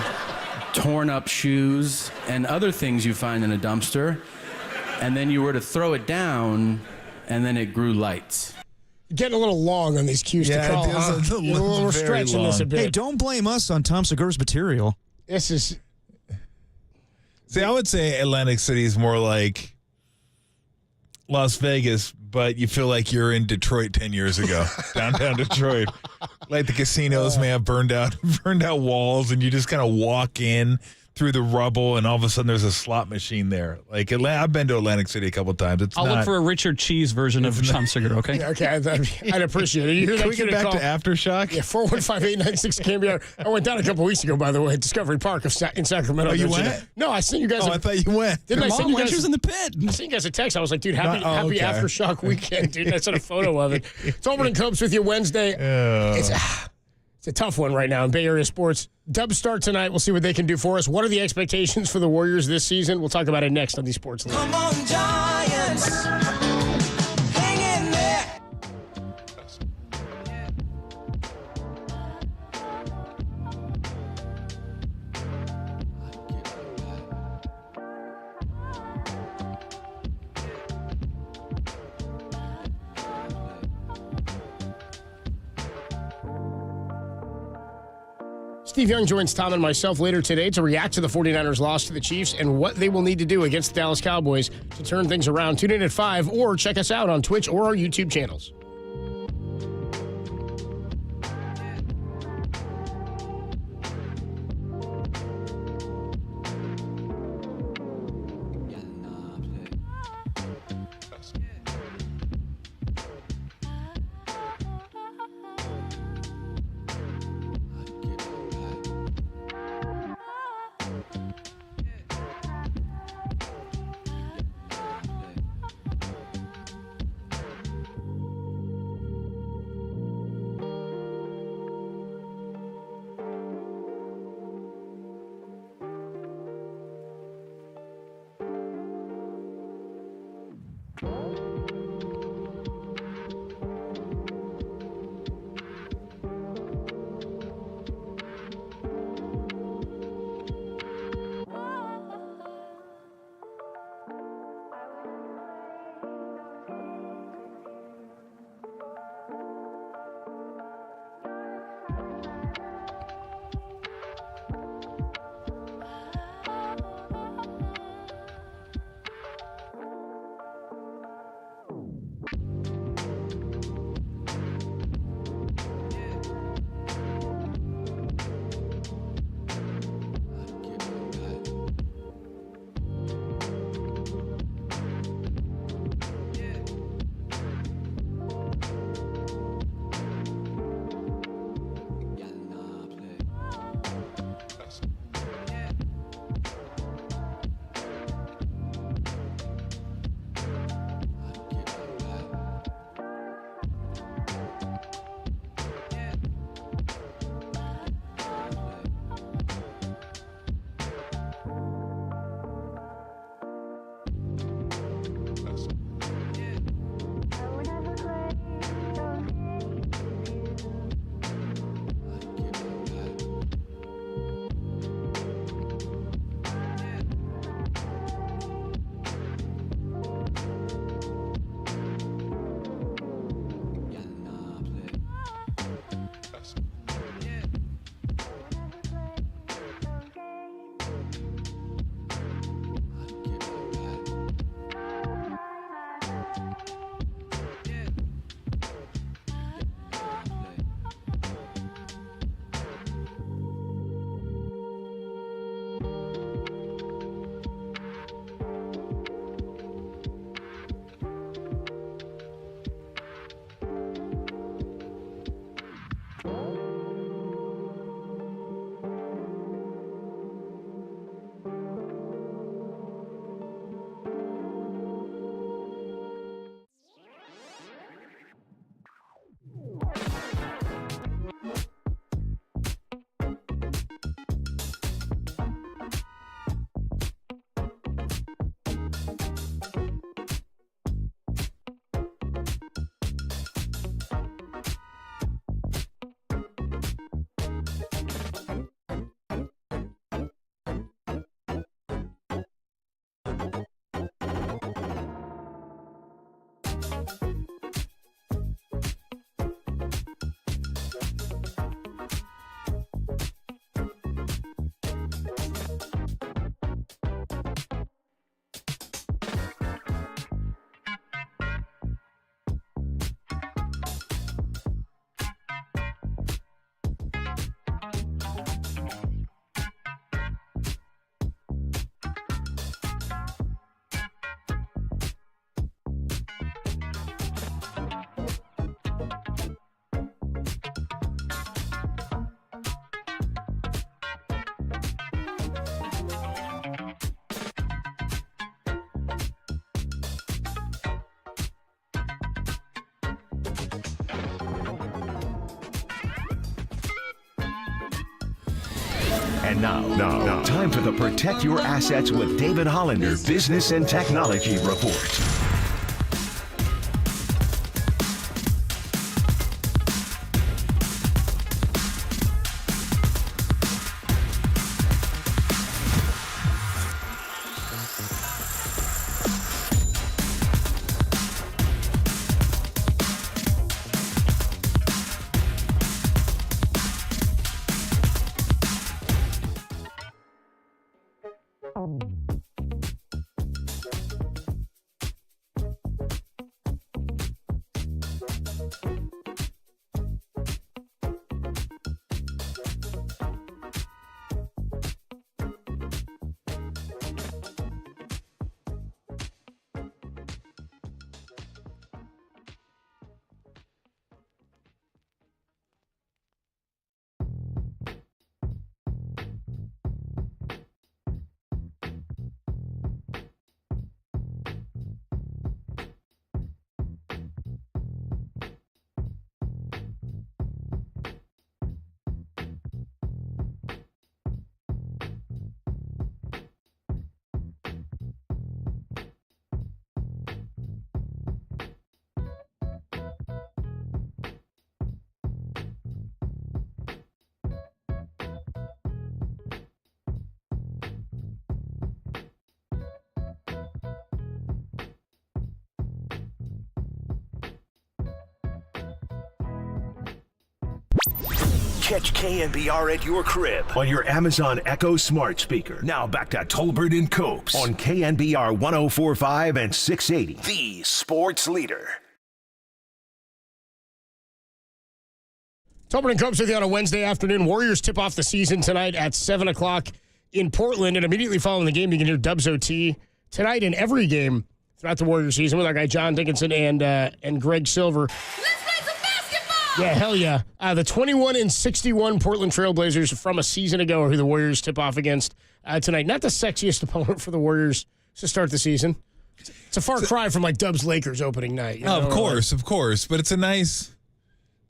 torn up shoes and other things you find in a dumpster, and then you were to throw it down, and then it grew lights. Getting a little long on these cues to call. We're stretching this a bit. Hey, don't blame us on Tom Segura's material. This is. See, I would say Atlantic City is more like Las Vegas, but you feel like you're in Detroit 10 years ago, downtown Detroit. Like the casinos may have burned out walls, and you just kind of walk in through the rubble, and all of a sudden there's a slot machine there. Like I've been to Atlantic City a couple of times. I'll look for a Richard Cheese version of Tom Segura, okay? Okay, I'd appreciate it. You hear Can we get back to Aftershock? Yeah, 415-896-KNBR. I went down a couple weeks ago, by the way, at Discovery Park in Sacramento. Oh, you went? No, I sent you guys. I thought you went. Didn't Your I send mom you went. guys? She was in the pit. I sent you guys a text. I was like, dude, happy okay. Aftershock weekend, dude. I sent a photo of it. Tolbert and Copes with you Wednesday. It's a tough one right now in Bay Area sports. Dubs start tonight. We'll see what they can do for us. What are the expectations for the Warriors this season? We'll talk about it next on the Sports League. Come on, Giants. Hang in there. Steve Young joins Tom and myself later today to react to the 49ers' loss to the Chiefs and what they will need to do against the Dallas Cowboys to turn things around. Tune in at 5 or check us out on Twitch or our YouTube channels. And now, time for the Protect Your Assets with David Hollander Business and Technology Report. Catch KNBR at your crib on your Amazon Echo smart speaker. Now back to Tolbert and Copes on KNBR 104.5 and 680, the sports leader. Tolbert and Copes with you on a Wednesday afternoon. Warriors tip off the season tonight at 7 o'clock in Portland. And immediately following the game, you can hear Dubs OT tonight in every game throughout the Warriors season with our guy John Dickinson and Greg Silver. Yeah, hell yeah. The 21-61 Portland Trailblazers from a season ago are who the Warriors tip off against tonight. Not the sexiest opponent for the Warriors to start the season. It's a far cry from like Dubs Lakers opening night. You know? Of course. But it's a nice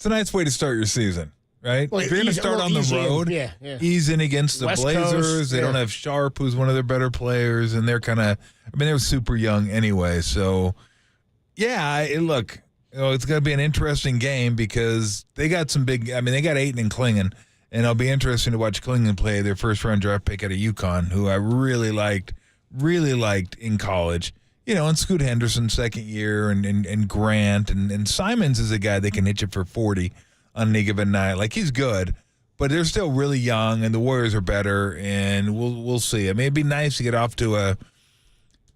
way to start your season, right? Well, if you're going to start on the road, ease in against the West Blazers. Coast, they don't have Sharp, who's one of their better players, and they're they're super young anyway. So, yeah, look. It's going to be an interesting game because they got they got Ayton and Klingon, and it'll be interesting to watch Klingon play their first-round draft pick out of UConn, who I really liked in college. And Scoot Henderson, second year, and Grant, and Simons is a guy that can hit you for 40 on any given night. Like, he's good, but they're still really young, and the Warriors are better, and we'll see. I mean, it'd be nice to get off to a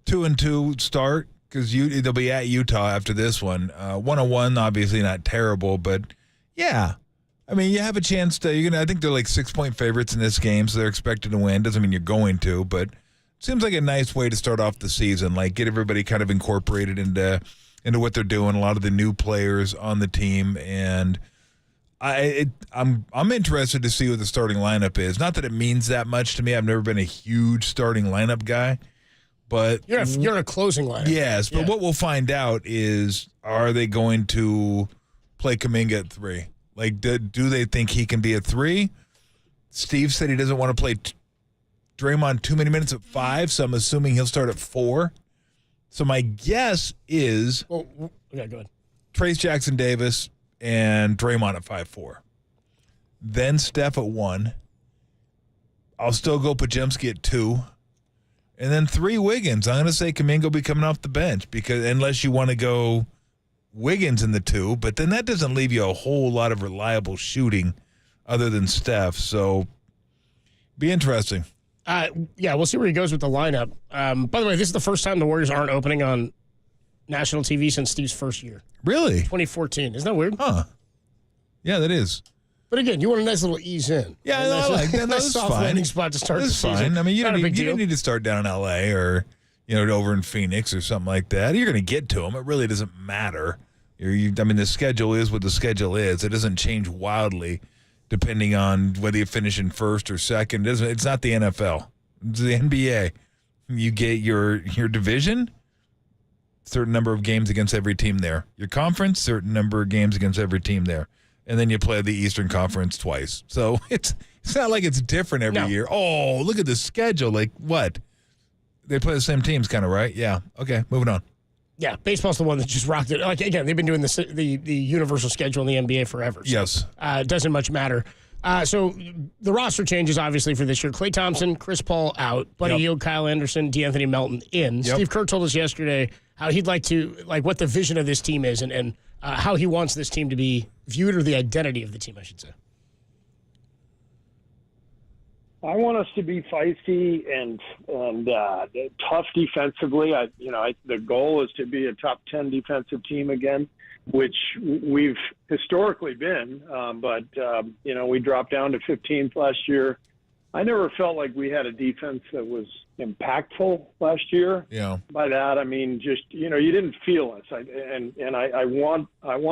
2-2 start, because they'll be at Utah after this one. 101, obviously not terrible, but yeah. I mean, you have a chance to. I think they're like 6-point favorites in this game, so they're expected to win. Doesn't mean you're going to, but seems like a nice way to start off the season. Like, get everybody kind of incorporated into what they're doing. A lot of the new players on the team, and I'm interested to see what the starting lineup is. Not that it means that much to me. I've never been a huge starting lineup guy. But you're in a closing lineup. Yes, but what we'll find out is, are they going to play Kuminga at 3? Like, do they think he can be a 3? Steve said he doesn't want to play Draymond too many minutes at 5, so I'm assuming he'll start at 4. So my guess is go ahead. Trace Jackson Davis and Draymond at 5-4. Then Steph at 1. I'll still go Pajemski at 2. And then 3 Wiggins. I'm going to say Kuminga will be coming off the bench, because unless you want to go Wiggins in the 2, but then that doesn't leave you a whole lot of reliable shooting other than Steph. So be interesting. We'll see where he goes with the lineup. By the way, this is the first time the Warriors aren't opening on national TV since Steve's first year. Really? 2014. Isn't that weird? Huh. Yeah, that is. But again, you want a nice little ease in. Yeah, I like that. Nice soft landing spot to start the season. Fine. I mean, you don't deal. need to start down in L.A. or over in Phoenix or something like that. You're going to get to them. It really doesn't matter. The schedule is what the schedule is. It doesn't change wildly depending on whether you finish in first or second. It's not the NFL. It's the NBA. You get your division, certain number of games against every team there. Your conference, certain number of games against every team there. And then you play the Eastern Conference twice. So it's It's not like it's different every year. Oh, look at the schedule. Like what? They play the same teams, kind of, right? Yeah. Okay, moving on. Yeah, baseball's the one that just rocked it. Like again, they've been doing the universal schedule in the NBA forever. So, yes. It doesn't much matter. So the roster changes obviously for this year. Klay Thompson, Chris Paul out, Buddy Hield, Kyle Anderson, DeAnthony Melton in. Yep. Steve Kerr told us yesterday how he'd like what the vision of this team is and how he wants this team to be viewed, or the identity of the team, I should say. I want us to be feisty and tough defensively. The goal is to be a top 10 defensive team again, which we've historically been. But we dropped down to 15th last year. I never felt like we had a defense that was impactful last year. Yeah. By that I mean you didn't feel us. I want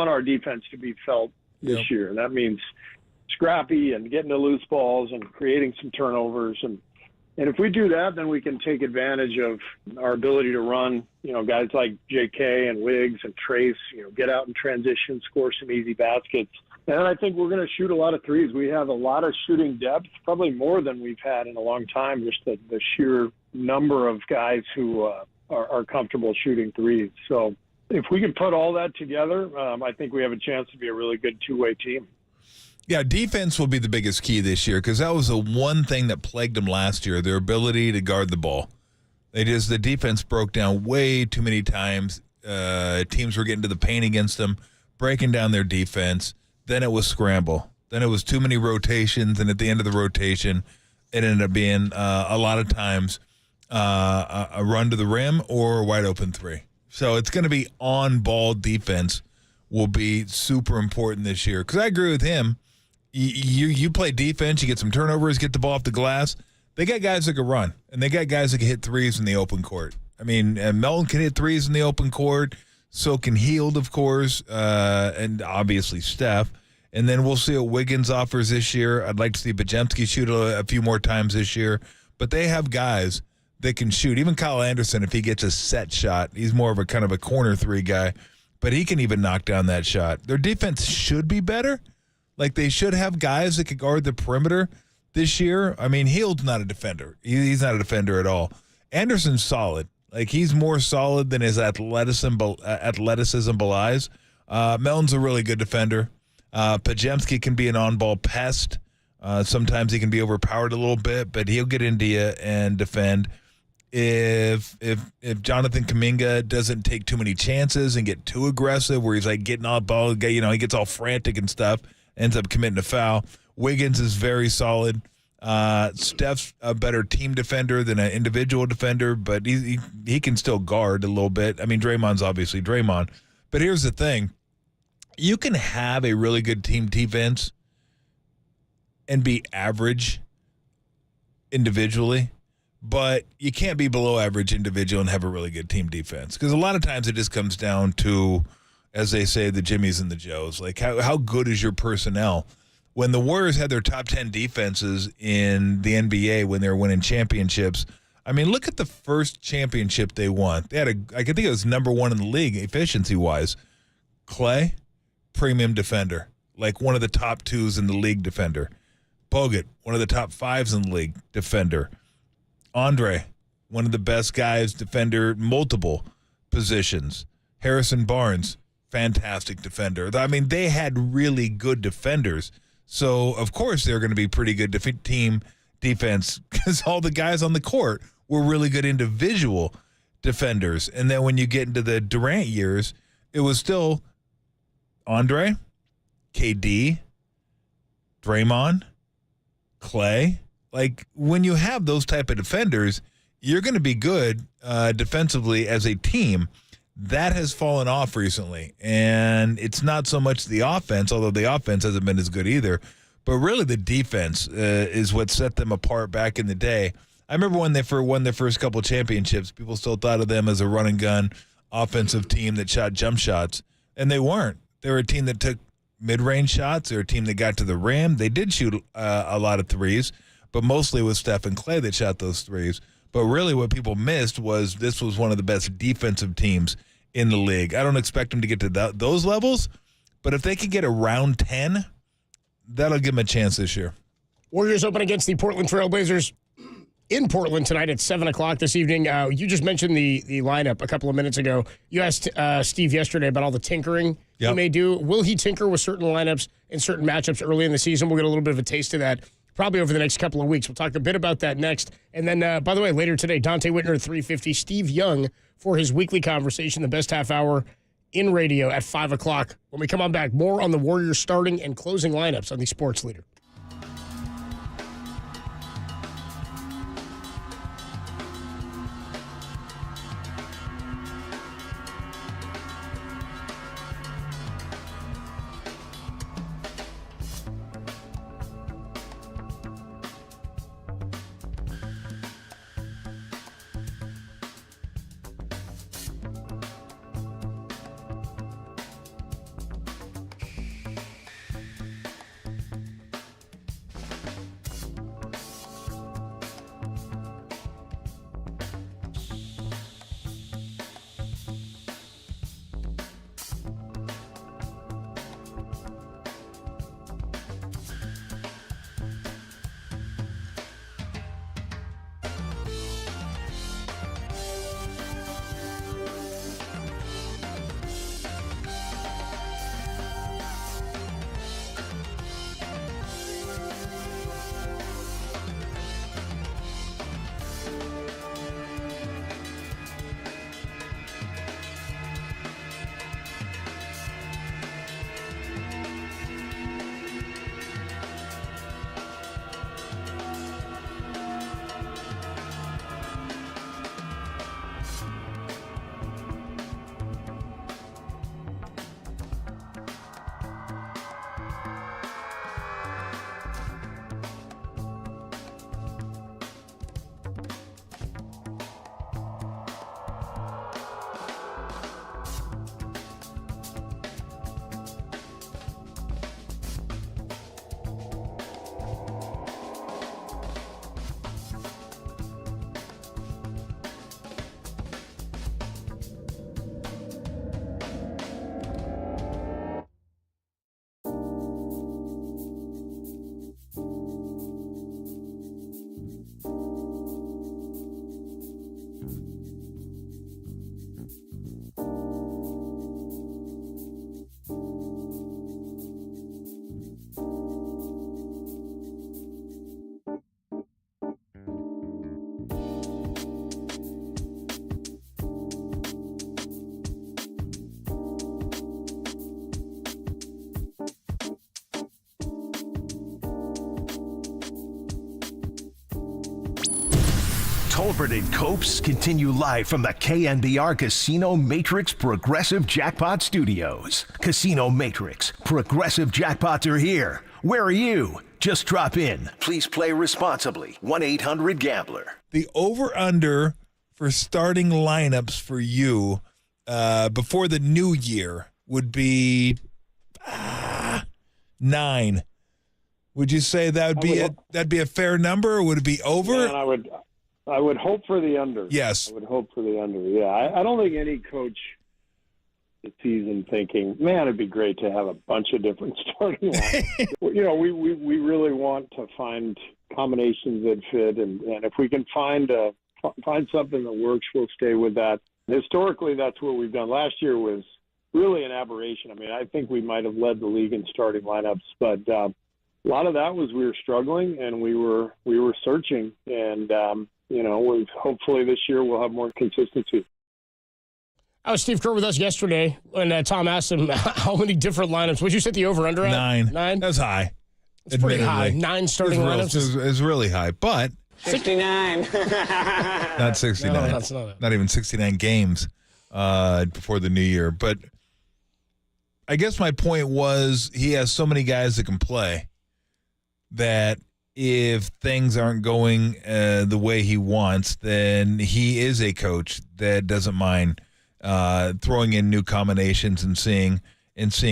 our defense to be felt this year. And that means scrappy and getting to loose balls and creating some turnovers. And if we do that, then we can take advantage of our ability to run, guys like JK and Wiggs and Trace, get out in transition, score some easy baskets. And I think we're going to shoot a lot of threes. We have a lot of shooting depth, probably more than we've had in a long time, just the sheer number of guys who are comfortable shooting threes. So if we can put all that together, I think we have a chance to be a really good two-way team. Yeah, defense will be the biggest key this year because that was the one thing that plagued them last year, their ability to guard the ball. The defense broke down way too many times. Teams were getting to the paint against them, breaking down their defense. Then it was scramble. Then it was too many rotations, and at the end of the rotation, it ended up being a lot of times a run to the rim or a wide open three. So it's going to be on-ball defense will be super important this year because I agree with him. You play defense, you get some turnovers, get the ball off the glass. They got guys that can run, and they got guys that can hit threes in the open court. I mean, Melton can hit threes in the open court, so can Hield, of course, and obviously Steph. And then we'll see what Wiggins offers this year. I'd like to see Bajemski shoot a few more times this year. But they have guys that can shoot. Even Kyle Anderson, if he gets a set shot, he's more of a kind of a corner three guy, but he can even knock down that shot. Their defense should be better. Like, they should have guys that could guard the perimeter this year. I mean, Hield's not a defender. He's not a defender at all. Anderson's solid. Like, he's more solid than his athleticism belies. Melton's a really good defender. Pajemski can be an on-ball pest. Sometimes he can be overpowered a little bit, but he'll get into you and defend. If Jonathan Kuminga doesn't take too many chances and get too aggressive, where he's like getting all ball, he gets all frantic and stuff, ends up committing a foul. Wiggins is very solid. Steph's a better team defender than an individual defender, but he can still guard a little bit. I mean, Draymond's obviously Draymond. But here's the thing. You can have a really good team defense and be average individually, but you can't be below average individual and have a really good team defense. Because a lot of times it just comes down to, as they say, the Jimmies and the Joes. Like, how good is your personnel? When the Warriors had their top 10 defenses in the NBA when they were winning championships, I mean, look at the first championship they won. They had I think it was number one in the league efficiency-wise. Clay, premium defender, like one of the top twos in the league defender. Bogut, one of the top fives in the league defender. Andre, one of the best guys, defender, multiple positions. Harrison Barnes, fantastic defender. I mean, they had really good defenders. So, of course, they're going to be pretty good team defense because all the guys on the court were really good individual defenders. And then when you get into the Durant years, it was still Andre, KD, Draymond, Clay. Like, when you have those type of defenders, you're going to be good defensively as a team. That has fallen off recently, and it's not so much the offense, although the offense hasn't been as good either, but really the defense is what set them apart back in the day. I remember when they won their first couple of championships, people still thought of them as a run-and-gun offensive team that shot jump shots, and they weren't. They were a team that took mid-range shots. They were a team that got to the rim. They did shoot a lot of threes, but mostly it was Steph and Clay that shot those threes. But really what people missed was this was one of the best defensive teams in the league. I don't expect them to get to those levels, but if they could get around 10, that'll give them a chance this year. Warriors open against the Portland Trailblazers in Portland tonight at 7 o'clock this evening. You just mentioned the lineup a couple of minutes ago. You asked Steve yesterday about all the tinkering he may do. Will he tinker with certain lineups and certain matchups early in the season? We'll get a little bit of a taste of that probably over the next couple of weeks. We'll talk a bit about that next. And then, by the way, later today, Dante Whitner at 3:50, Steve Young for his weekly conversation, the best half hour in radio at 5 o'clock. When we come on back, more on the Warriors starting and closing lineups on the Sports Leader. Tolbert and Copes continue live from the KNBR Casino Matrix Progressive Jackpot Studios. Casino Matrix, Progressive Jackpots are here. Where are you? Just drop in. Please play responsibly. 1-800-GAMBLER. The over-under for starting lineups for you before the new year would be 9. Would you say that'd be a fair number, or would it be over? Man, I would hope for the under. Yes. I would hope for the under. Yeah, I don't think any coach this season thinking, man, it'd be great to have a bunch of different starting lines. We really want to find combinations that fit, and if we can find something that works, we'll stay with that. Historically, that's what we've done. Last year was really an aberration. I mean, I think we might have led the league in starting lineups, but a lot of that was we were struggling and we were searching, and hopefully this year we'll have more consistency. Steve Kerr with us yesterday when Tom asked him how many different lineups. Would you set the over-under at? 9. That's high. It's pretty high. 9 starting lineups. It's really high, but 69. Not 69. No, that's not it. Not even 69 games before the new year. But I guess my point was he has so many guys that can play that if things aren't going the way he wants, then he is a coach that doesn't mind throwing in new combinations and seeing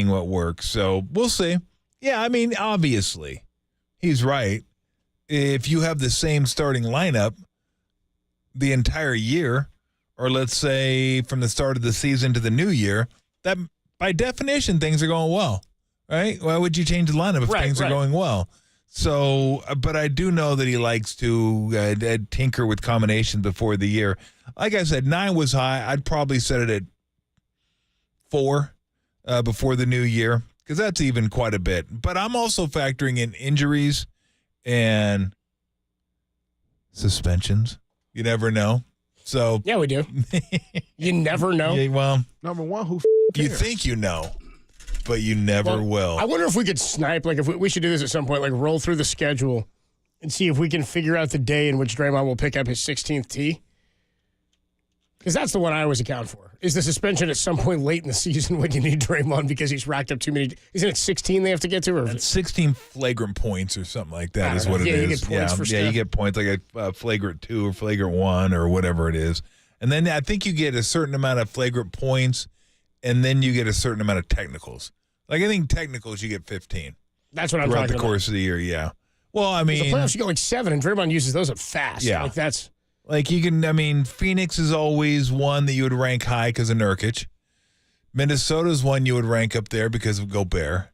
what works. So we'll see. Yeah, I mean, obviously, he's right. If you have the same starting lineup the entire year, or let's say from the start of the season to the new year, that by definition things are going well, right? Why would you change the lineup if things are going well? So, but I do know that he likes to tinker with combinations before the year. Like I said, 9 was high. I'd probably set it at 4 before the new year because that's even quite a bit. But I'm also factoring in injuries and suspensions. You never know. So yeah, we do. You never know. Yeah, well, number one, who you think you know, but you never will. I wonder if we could snipe, like if we should do this at some point, like roll through the schedule and see if we can figure out the day in which Draymond will pick up his 16th tee. Because that's the one I always account for, is the suspension at some point late in the season when you need Draymond because he's racked up too many. Isn't it 16 they have to get to? Or it's 16 flagrant points or something like that is what it is. You get points for stuff. You get points like a flagrant 2 or flagrant 1 or whatever it is. And then I think you get a certain amount of flagrant points, and then you get a certain amount of technicals. Like I think technicals you get 15. That's what I'm talking about. Throughout the course of the year, yeah. Well, I mean. The playoffs you get like 7, and Draymond uses those up fast. Yeah. Like that's. Like you can, I mean, Phoenix is always one that you would rank high because of Nurkic. Minnesota's one you would rank up there because of Gobert.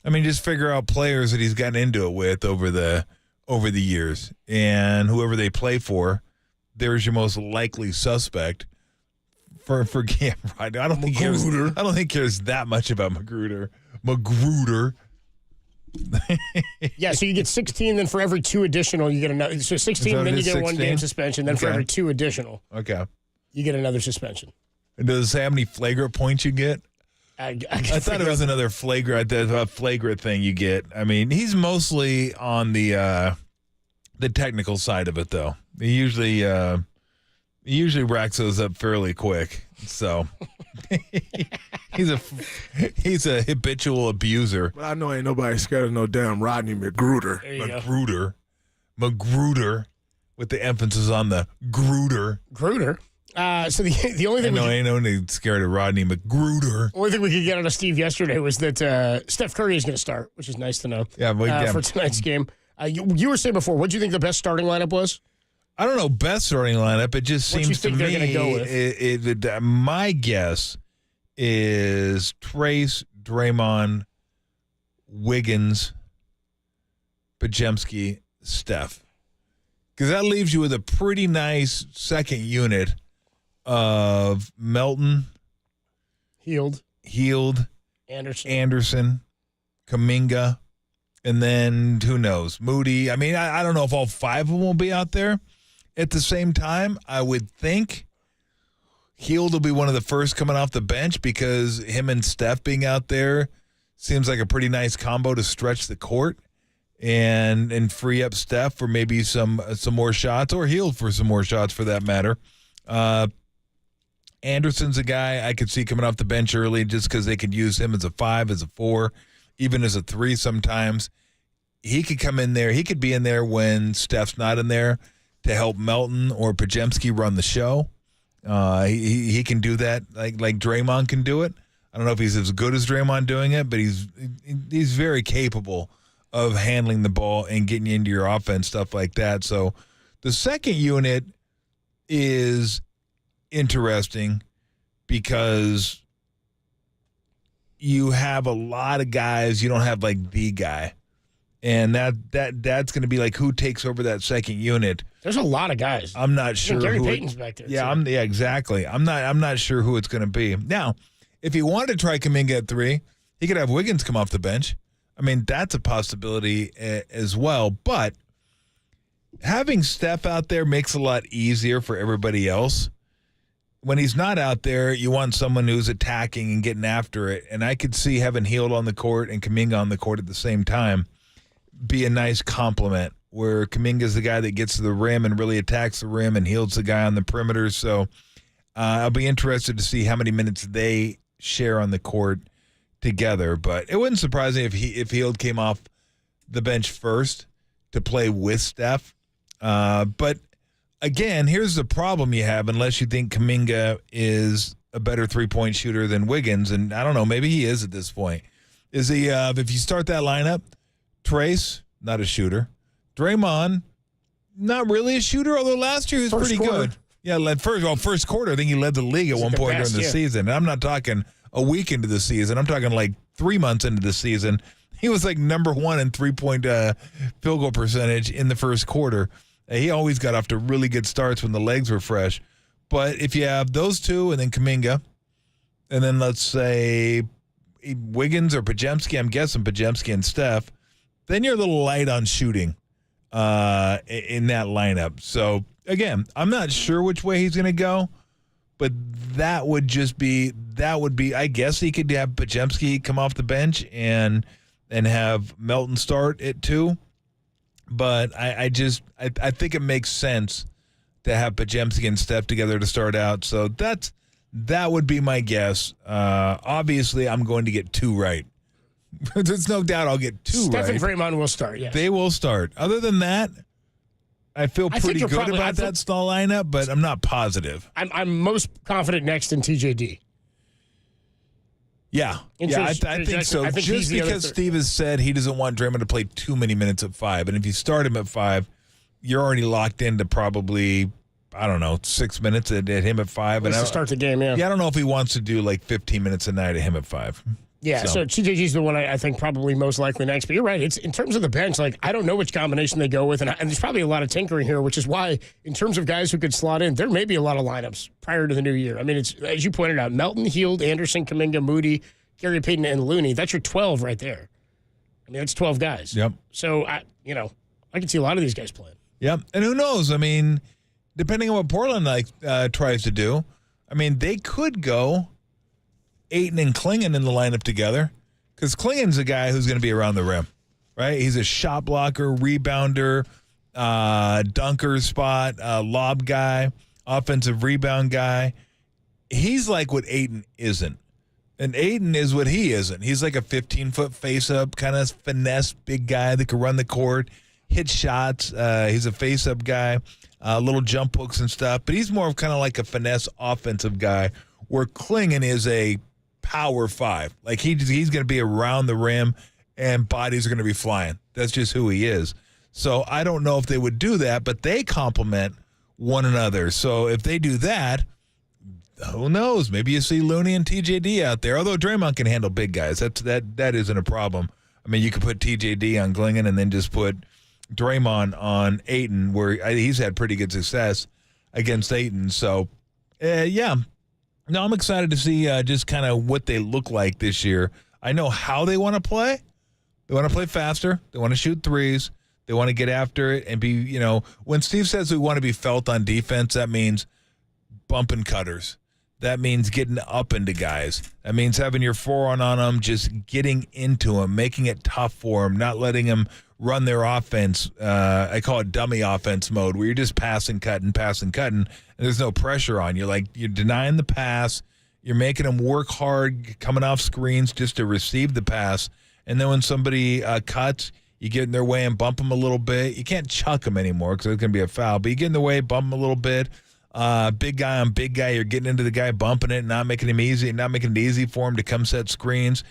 I mean, just figure out players that he's gotten into it with over the years, and whoever they play for, there's your most likely suspect. For yeah, right. I don't think he cares that much about Magruder. Yeah, so you get 16, then for every 2 additional, you get another. So 16, then you get 1 game suspension, then for every 2 additional, you get another suspension. And does it say how many flagrant points you get? I thought it was another flagrant thing you get. I mean, he's mostly on the technical side of it, though. He usually racks those up fairly quick. So he's a habitual abuser. But I know ain't nobody scared of no damn Rodney Magruder. Magruder, with the emphasis on the Gruder. So the only thing ain't nobody scared of Rodney Magruder. Only thing we could get out of Steve yesterday was that Steph Curry is going to start, which is nice to know. Yeah, for tonight's game. You were saying before, what do you think the best starting lineup was? I don't know best starting lineup. It just seems to me my guess is Trace, Draymond, Wiggins, Pajemski, Steph. Because that leaves you with a pretty nice second unit of Melton, Healed, Anderson, Kuminga, and then who knows, Moody. I mean, I don't know if all 5 of them will be out there at the same time. I would think Healed will be one of the first coming off the bench because him and Steph being out there seems like a pretty nice combo to stretch the court and free up Steph for maybe some more shots, or Healed for some more shots for that matter. Anderson's a guy I could see coming off the bench early just because they could use him as a 5, as a 4, even as a 3 sometimes. He could come in there. He could be in there when Steph's not in there to help Melton or Pajemski run the show. He can do that like Draymond can do it. I don't know if he's as good as Draymond doing it, but he's very capable of handling the ball and getting you into your offense, stuff like that. So the second unit is interesting because you have a lot of guys. You don't have like the guy. And that's going to be like who takes over that second unit. There's a lot of guys. I'm not sure. Gary Payton's back there. Yeah, exactly. I'm not sure who it's going to be. Now, if he wanted to try Kuminga at 3, he could have Wiggins come off the bench. I mean, that's a possibility as well. But having Steph out there makes it a lot easier for everybody else. When he's not out there, you want someone who's attacking and getting after it. And I could see having Healed on the court and Kuminga on the court at the same time be a nice complement, where Kuminga's the guy that gets to the rim and really attacks the rim, and Heald's the guy on the perimeter. So I'll be interested to see how many minutes they share on the court together. But it wouldn't surprise me if Hield came off the bench first to play with Steph. But again, here's the problem you have, unless you think Kuminga is a better three-point shooter than Wiggins, and I don't know, maybe he is at this point. Is he? If you start that lineup, Trace, not a shooter. Draymond, not really a shooter, although last year he was pretty good. Yeah, first quarter, I think he led the league at one point during the season. And I'm not talking a week into the season. I'm talking like 3 months into the season. He was like number 1 in 3-point field goal percentage in the first quarter. He always got off to really good starts when the legs were fresh. But if you have those two and then Kuminga, and then let's say Wiggins or Podziemski, I'm guessing Podziemski and Steph, then you're a little light on shooting in that lineup. So, again, I'm not sure which way he's going to go, but that would be, I guess he could have Podziemski come off the bench and have Melton start at 2. But I think it makes sense to have Podziemski and Steph together to start out. So that would be my guess. Obviously, I'm going to get 2 right. There's no doubt I'll get 2 Steph right. and Draymond will start, yes. They will start. Other than that, I feel pretty good about that stall lineup, but I'm not positive. I'm most confident next in TJD. Yeah, I think so. Just because Steve has said he doesn't want Draymond to play too many minutes at 5, and if you start him at 5, you're already locked into probably, I don't know, 6 minutes at him at 5. To start the game, yeah. Yeah, I don't know if he wants to do like 15 minutes a night at him at 5. Yeah, so TJG's the one I think probably most likely next. But you're right. It's in terms of the bench, like I don't know which combination they go with, and there's probably a lot of tinkering here, which is why in terms of guys who could slot in, there may be a lot of lineups prior to the new year. I mean, it's as you pointed out, Melton, Hield, Anderson, Kuminga, Moody, Gary Payton, and Looney. That's your 12 right there. I mean, that's 12 guys. Yep. So I can see a lot of these guys playing. Yep, and who knows? I mean, depending on what Portland tries to do, I mean, they could go Ayton and Klingon in the lineup together, because Klingon's a guy who's going to be around the rim, right? He's a shot blocker, rebounder, dunker spot, lob guy, offensive rebound guy. He's like what Ayton isn't. And Ayton is what he isn't. He's like a 15-foot face-up, kind of finesse big guy that can run the court, hit shots. He's a face-up guy, little jump hooks and stuff. But he's more of kind of like a finesse offensive guy, where Klingon is a power 5. Like he's going to be around the rim and bodies are going to be flying. That's just who he is. So I don't know if they would do that, but they complement one another. So if they do that, who knows? Maybe you see Looney and TJD out there. Although Draymond can handle big guys, that isn't a problem. I mean, you could put TJD on Klingon and then just put Draymond on Ayton, where he's had pretty good success against Ayton. So, yeah. No, I'm excited to see just kind of what they look like this year. I know how they want to play. They want to play faster. They want to shoot threes. They want to get after it and be, when Steve says we want to be felt on defense, that means bumping cutters. That means getting up into guys. That means having your forehand on them, just getting into them, making it tough for them, not letting them run their offense. I call it dummy offense mode, where you're just passing, cutting, and there's no pressure on you. Like, you're denying the pass. You're making them work hard, coming off screens just to receive the pass. And then when somebody cuts, you get in their way and bump them a little bit. You can't chuck them anymore because it's going to be a foul. But you get in the way, bump them a little bit. Big guy on big guy, you're getting into the guy, bumping it, not making it easy for him to come set screens.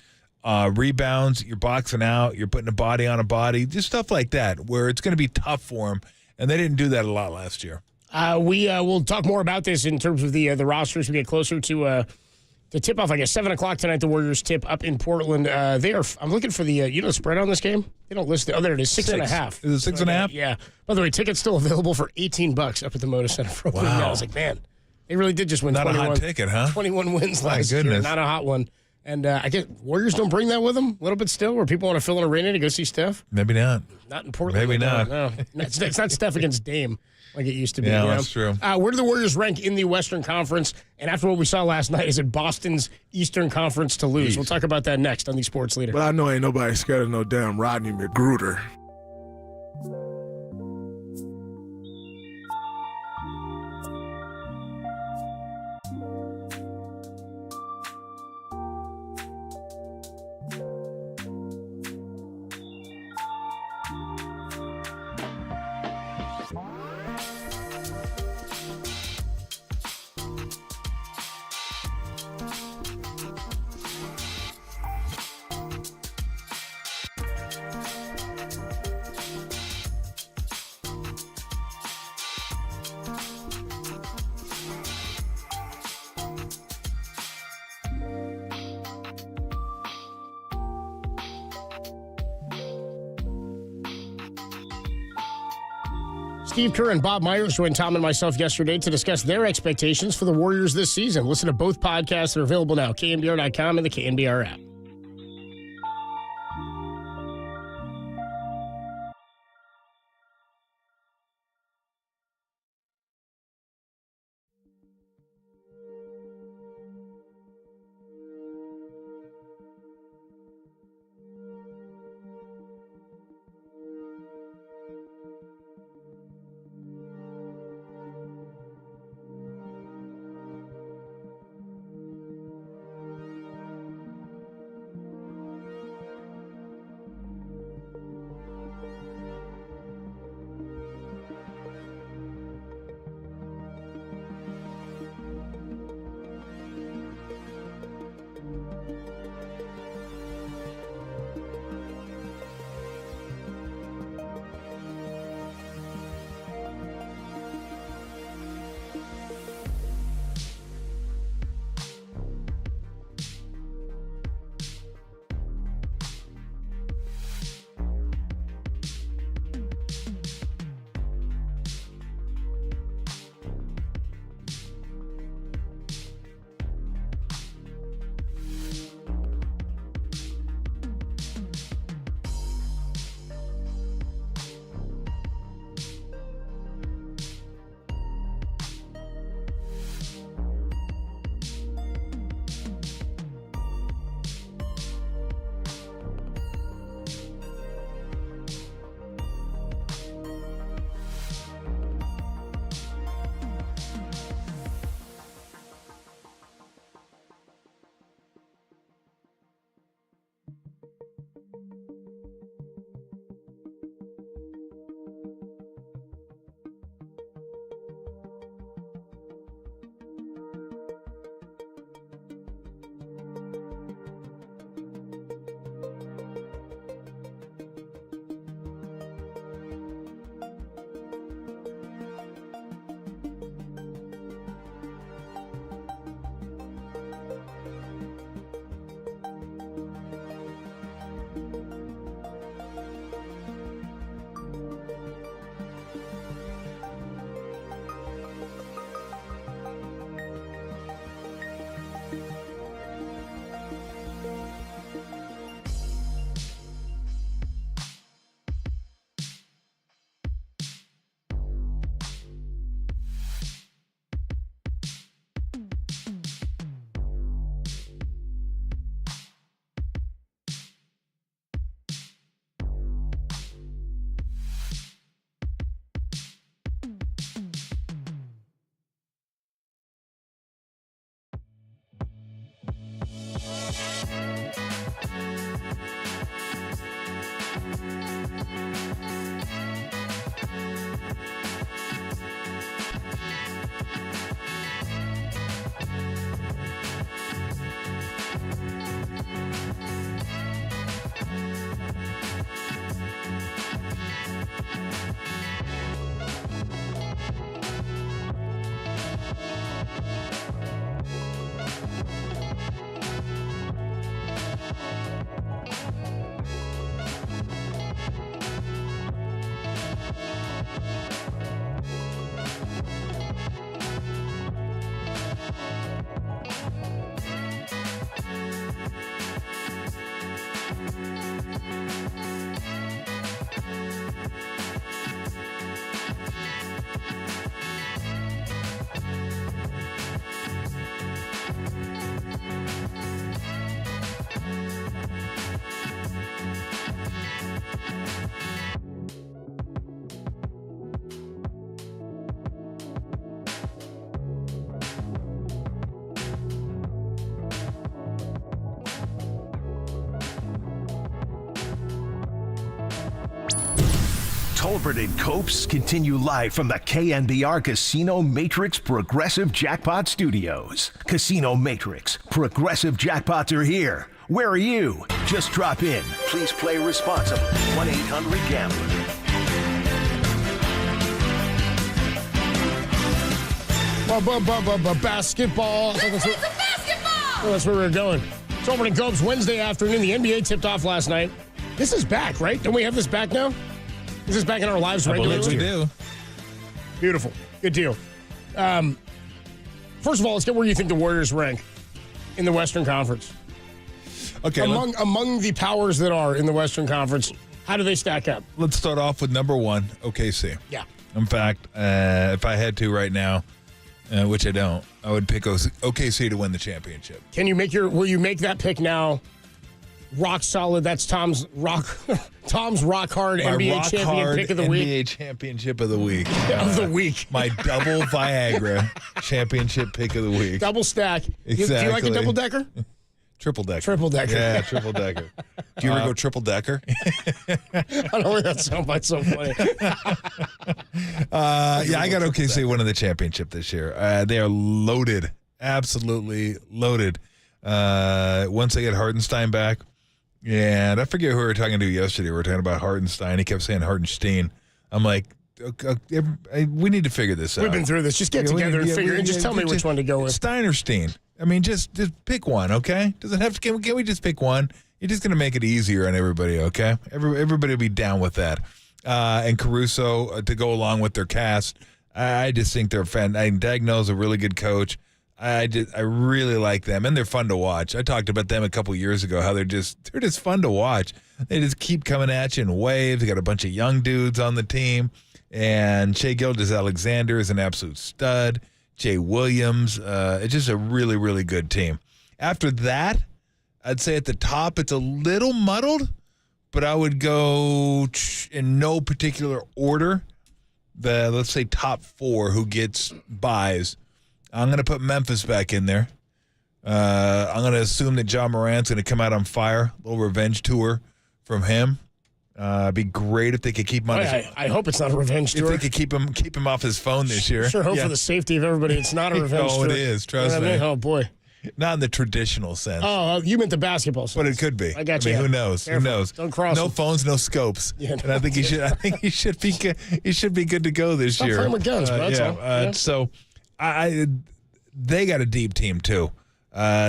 Rebounds, you're boxing out, you're putting a body on a body, just stuff like that, where it's going to be tough for him. And they didn't do that a lot last year. We will talk more about this in terms of the rosters. We get closer to the tip-off, I guess, 7 o'clock tonight, the Warriors tip up in Portland. I'm looking for the spread on this game? They don't list it. Oh, there it is, 6.5. Is it 6.5? Yeah. By the way, tickets still available for $18 up at the Moda Center for opening now. I was like, man, they really did just win 21. Not a hot ticket, huh? 21 wins last year. Not a hot one. And I guess Warriors don't bring that with them a little bit still, where people want to fill in arena to go see Steph? Maybe not. Not in Portland. Maybe not. No. It's not Steph against Dame like it used to be. Yeah, that's true. Where do the Warriors rank in the Western Conference? And after what we saw last night, is it Boston's Eastern Conference to lose? We'll talk about that next on the Sports Leader. But I know ain't nobody scared of no damn Rodney McGruder. Steve Kerr and Bob Myers joined Tom and myself yesterday to discuss their expectations for the Warriors this season. Listen to both podcasts. They're available now, KNBR.com and the KNBR app. Tolbert and Copes continue live from the KNBR Casino Matrix Progressive Jackpot Studios. Casino Matrix, Progressive Jackpots are here. Where are you? Just drop in. Please play responsibly. 1-800-GAMBLER. Basketball. Well, that's where we're going. Tolbert and Copes, Wednesday afternoon. The NBA tipped off last night. This is back, right? Don't we have this back now? Is this back in our lives regularly? I believe we do. Beautiful. Good deal. First of all, let's get where you think the Warriors rank in the Western Conference. Okay. Among the powers that are in the Western Conference, how do they stack up? Let's start off with number 1, OKC. Yeah. In fact, if I had to right now, which I don't, I would pick OKC to win the championship. Will you make that pick now? Rock solid. That's Tom's rock hard NBA champion pick of the week. NBA championship of the week. Of the week. My double Viagra championship pick of the week. Double stack. Exactly. Do you like a double decker? Triple decker. Triple decker. Yeah, triple decker. Do you ever go triple decker? I don't know where that soundbite's so funny. Yeah, I got OKC winning the championship this year. They are loaded, absolutely loaded. Once they get Hartenstein back, and I forget who we were talking to yesterday. We were talking about Hartenstein. He kept saying Hartenstein. I'm like, okay, we need to figure this out. We've been through this. Just get together and figure it. Just tell me which one to go with. Stein or Steen? I mean, just pick one, okay? Doesn't have to. Can we just pick one? You're just gonna make it easier on everybody, okay? Everybody will be down with that. And Caruso to go along with their cast. I just think they're fan. Dagnall's a really good coach. I really like them, and they're fun to watch. I talked about them a couple years ago, how they're just fun to watch. They just keep coming at you in waves. They got a bunch of young dudes on the team, and Shai Gilgeous-Alexander is an absolute stud. Jay Williams, it's just a really, really good team. After that, I'd say at the top it's a little muddled, but I would go in no particular order. Let's say top 4 who gets buys. I'm going to put Memphis back in there. I'm going to assume that John Morant's going to come out on fire. A little revenge tour from him. It'd be great if they could keep him on I hope it's not a revenge tour. If they could keep him off his phone this year. Sure hope for the safety of everybody it's not a revenge tour. Oh, it is. Trust me. Oh, boy. Not in the traditional sense. Oh, you meant the basketball sense. But it could be. I got you. Who knows? Careful. Who knows? Don't cross No them. phones, no scopes. Yeah, and I think he should be good. He should be good to go this Stop year. playing with guns, bro. That's all. Yeah. So they got a deep team too.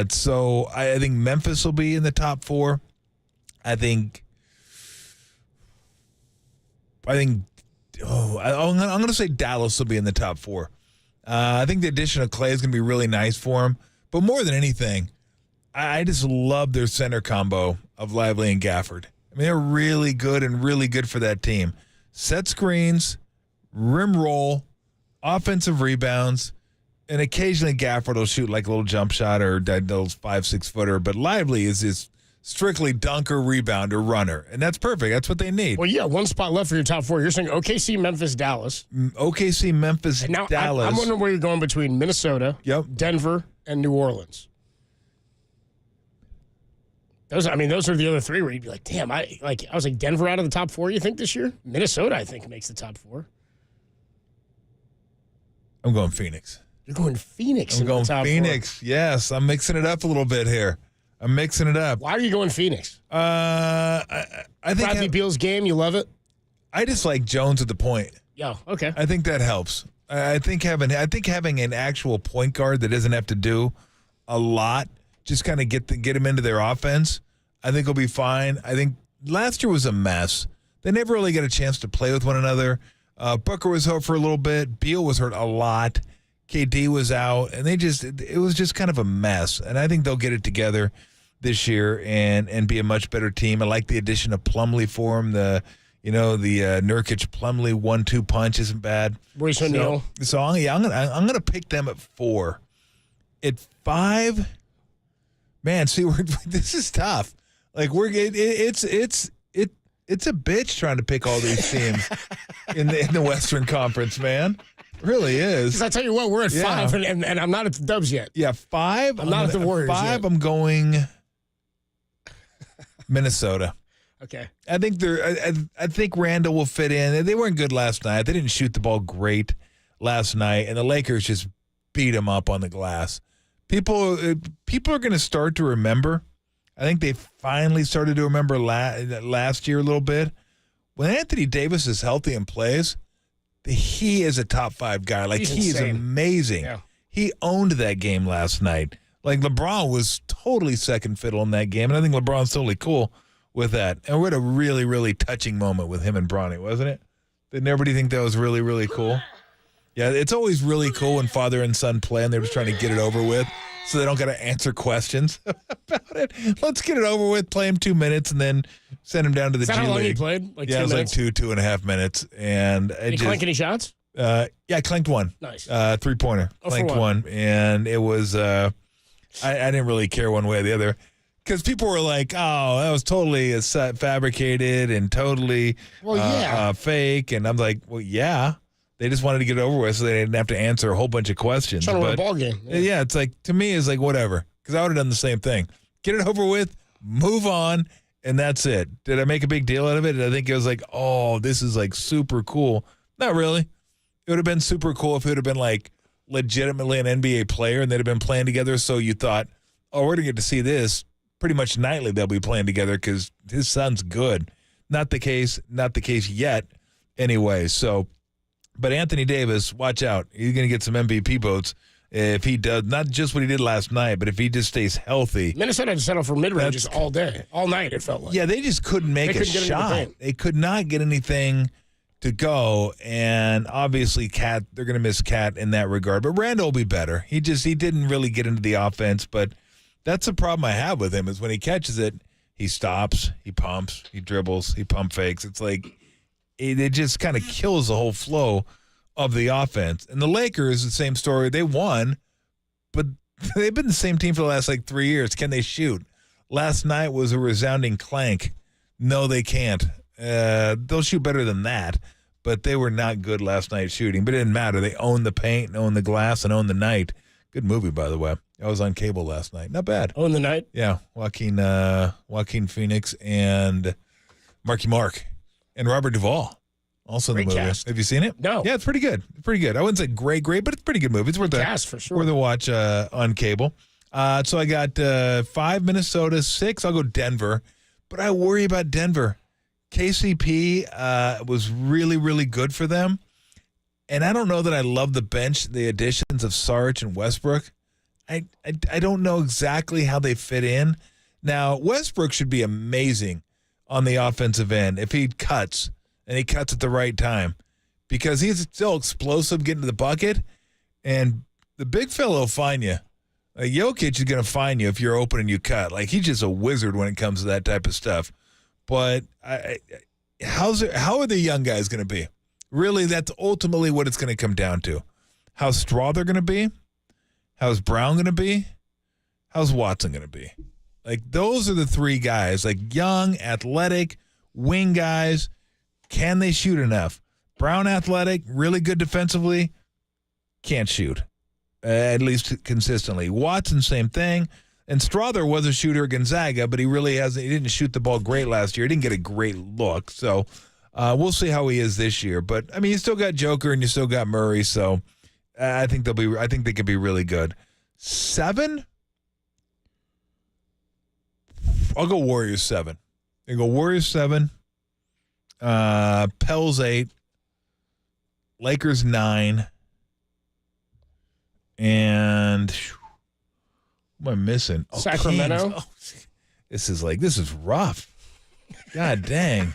So I think Memphis will be in the top 4. I'm going to say Dallas will be in the top 4. I think the addition of Clay is going to be really nice for him. But more than anything, I just love their center combo of Lively and Gafford. I mean, they're really good and really good for that team. Set screens, rim roll, offensive rebounds, and occasionally Gafford will shoot like a little jump shot or those 5-6 footer. But Lively is strictly dunker, rebounder, runner. And that's perfect. That's what they need. Well, yeah, one spot left for your top 4. You're saying OKC, Memphis, Dallas. OKC, Memphis, and now Dallas. I'm wondering where you're going between Minnesota, Denver, and New Orleans. Those are the other 3 where you'd be like, damn, I was like Denver out of the top 4, you think, this year? Minnesota, I think, makes the top 4. I'm going Phoenix. You're going Phoenix. I'm going Phoenix. 4. Yes, I'm mixing it up a little bit here. I'm mixing it up. Why are you going Phoenix? I think Bradley Beal's game. You love it. I just like Jones at the point. Yeah. Okay. I think that helps. I think having an actual point guard that doesn't have to do a lot, just kind of get him into their offense, I think will be fine. I think last year was a mess. They never really got a chance to play with one another. Booker was hurt for a little bit. Beal was hurt a lot. KD was out, and it was just kind of a mess. And I think they'll get it together this year and be a much better team. I like the addition of Plumlee for him. The Nurkic Plumlee 1-2 punch isn't bad. Royce O'Neal. So I'm gonna pick them at 4. At 5, man. See, this is tough. Like it's a bitch trying to pick all these teams in the Western Conference, man. It really is. Because I tell you what, we're at 5, and I'm not at the Dubs yet. Yeah, 5. I'm not at the Warriors 5, yet. I'm going Minnesota. Okay. I think Randall will fit in. They weren't good last night. They didn't shoot the ball great last night, and the Lakers just beat them up on the glass. People are going to start to remember. I think they finally started to remember last year a little bit. When Anthony Davis is healthy and plays, he is a top 5 guy. Like, he's amazing. Yeah. He owned that game last night. Like, LeBron was totally second fiddle in that game, and I think LeBron's totally cool with that. And we had a really, really touching moment with him and Bronny, wasn't it? Didn't everybody think that was really, really cool? Yeah, it's always really cool when father and son play and they're just trying to get it over with so they don't got to answer questions about it. Let's get it over with, play him 2 minutes, and then send him down to the G League. Is that how long he played? Like yeah, 2 it was minutes? like 2.5 minutes. And Did he clank any shots? Yeah, I clanked one. Nice. 3-pointer. Clanked one. And it was, I didn't really care one way or the other. Because people were like, oh, that was totally fabricated and totally fake. And I'm like, well, yeah. They just wanted to get it over with so they didn't have to answer a whole bunch of questions. Trying to win a ball game. Yeah, it's like, to me, it's like, whatever. Because I would have done the same thing. Get it over with, move on, and that's it. Did I make a big deal out of it? I think it was like, oh, this is like super cool. Not really. It would have been super cool if it would have been like legitimately an NBA player and they'd have been playing together. So you thought, oh, we're going to get to see this pretty much nightly. They'll be playing together because his son's good. Not the case yet anyway. So, but Anthony Davis, watch out. He's going to get some MVP votes if he does, not just what he did last night, but if he just stays healthy. Minnesota had to settle for mid-ranges all day, all night, it felt like. Yeah, they just couldn't make a shot. They could not get anything to go, and obviously they're going to miss Cat in that regard. But Randall will be better. He didn't really get into the offense, but that's the problem I have with him is when he catches it, he stops, he pumps, he dribbles, he pump fakes. It's like it just kind of kills the whole flow of the offense. And the Lakers, the same story. They won, but they've been the same team for the last 3 years. Can they shoot? Last night was a resounding clank. No, they can't. They'll shoot better than that, but they were not good last night shooting. But it didn't matter. They owned the paint, and owned the glass, and owned the night. Good movie, by the way. I was on cable last night. Not bad. Own the night? Yeah. Joaquin Phoenix and Marky Mark and Robert Duvall. Also in the movie. Cast. Have you seen it? No. Yeah, it's pretty good. Pretty good. I wouldn't say great, but it's a pretty good movie. It's worth cast for sure. Worth a watch on cable. So I got 5 Minnesota, 6. I'll go Denver, but I worry about Denver. KCP was really, really good for them, and I don't know that I love the bench, the additions of Sarge and Westbrook. I don't know exactly how they fit in. Now, Westbrook should be amazing on the offensive end if he cuts, and he cuts at the right time, because he's still explosive getting to the bucket, and the big fellow will find you. Jokic is going to find you if you're open and you cut. Like, he's just a wizard when it comes to that type of stuff. But how are the young guys going to be? Really, that's ultimately what it's going to come down to. How's Straw they're going to be? How's Brown going to be? How's Watson going to be? Like, those are the three guys, like young, athletic, wing guys. Can they shoot enough? Brown, athletic, really good defensively, can't shoot, at least consistently. Watson, same thing. And Strother was a shooter at Gonzaga, but he didn't shoot the ball great last year. He didn't get a great look. So we'll see how he is this year. But, I mean, you still got Joker and you still got Murray, so I think they could be really good. 7? I'll go Warriors 7. I go Warriors 7. Pels 8. Lakers 9. And what am I missing? Oh, Sacramento. This is rough. God dang.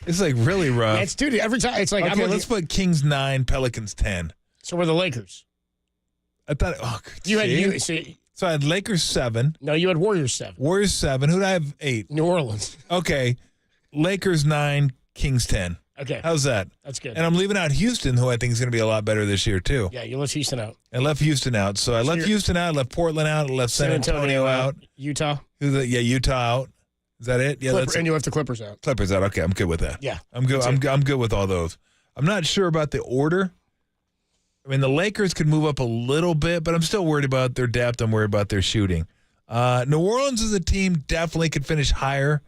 It's like really rough. It's dude, every time it's like okay, let's put Kings 9, Pelicans 10. So we're the Lakers. I thought so I had Lakers 7. No, you had Warriors 7. Warriors 7. Who did I have 8? New Orleans. Okay. Lakers 9, Kings 10. Okay. How's that? That's good. And I'm leaving out Houston, who I think is going to be a lot better this year, too. Yeah, you left Houston out. I left Houston out. So I left Houston out, I left Portland out, I left San Antonio out. Utah. Utah out. Is that it? Yeah, and you left the Clippers out. Clippers out. Okay, I'm good with that. Yeah. I'm good. I'm good with all those. I'm not sure about the order. I mean, the Lakers could move up a little bit, but I'm still worried about their depth. I'm worried about their shooting. New Orleans as a team definitely could finish higher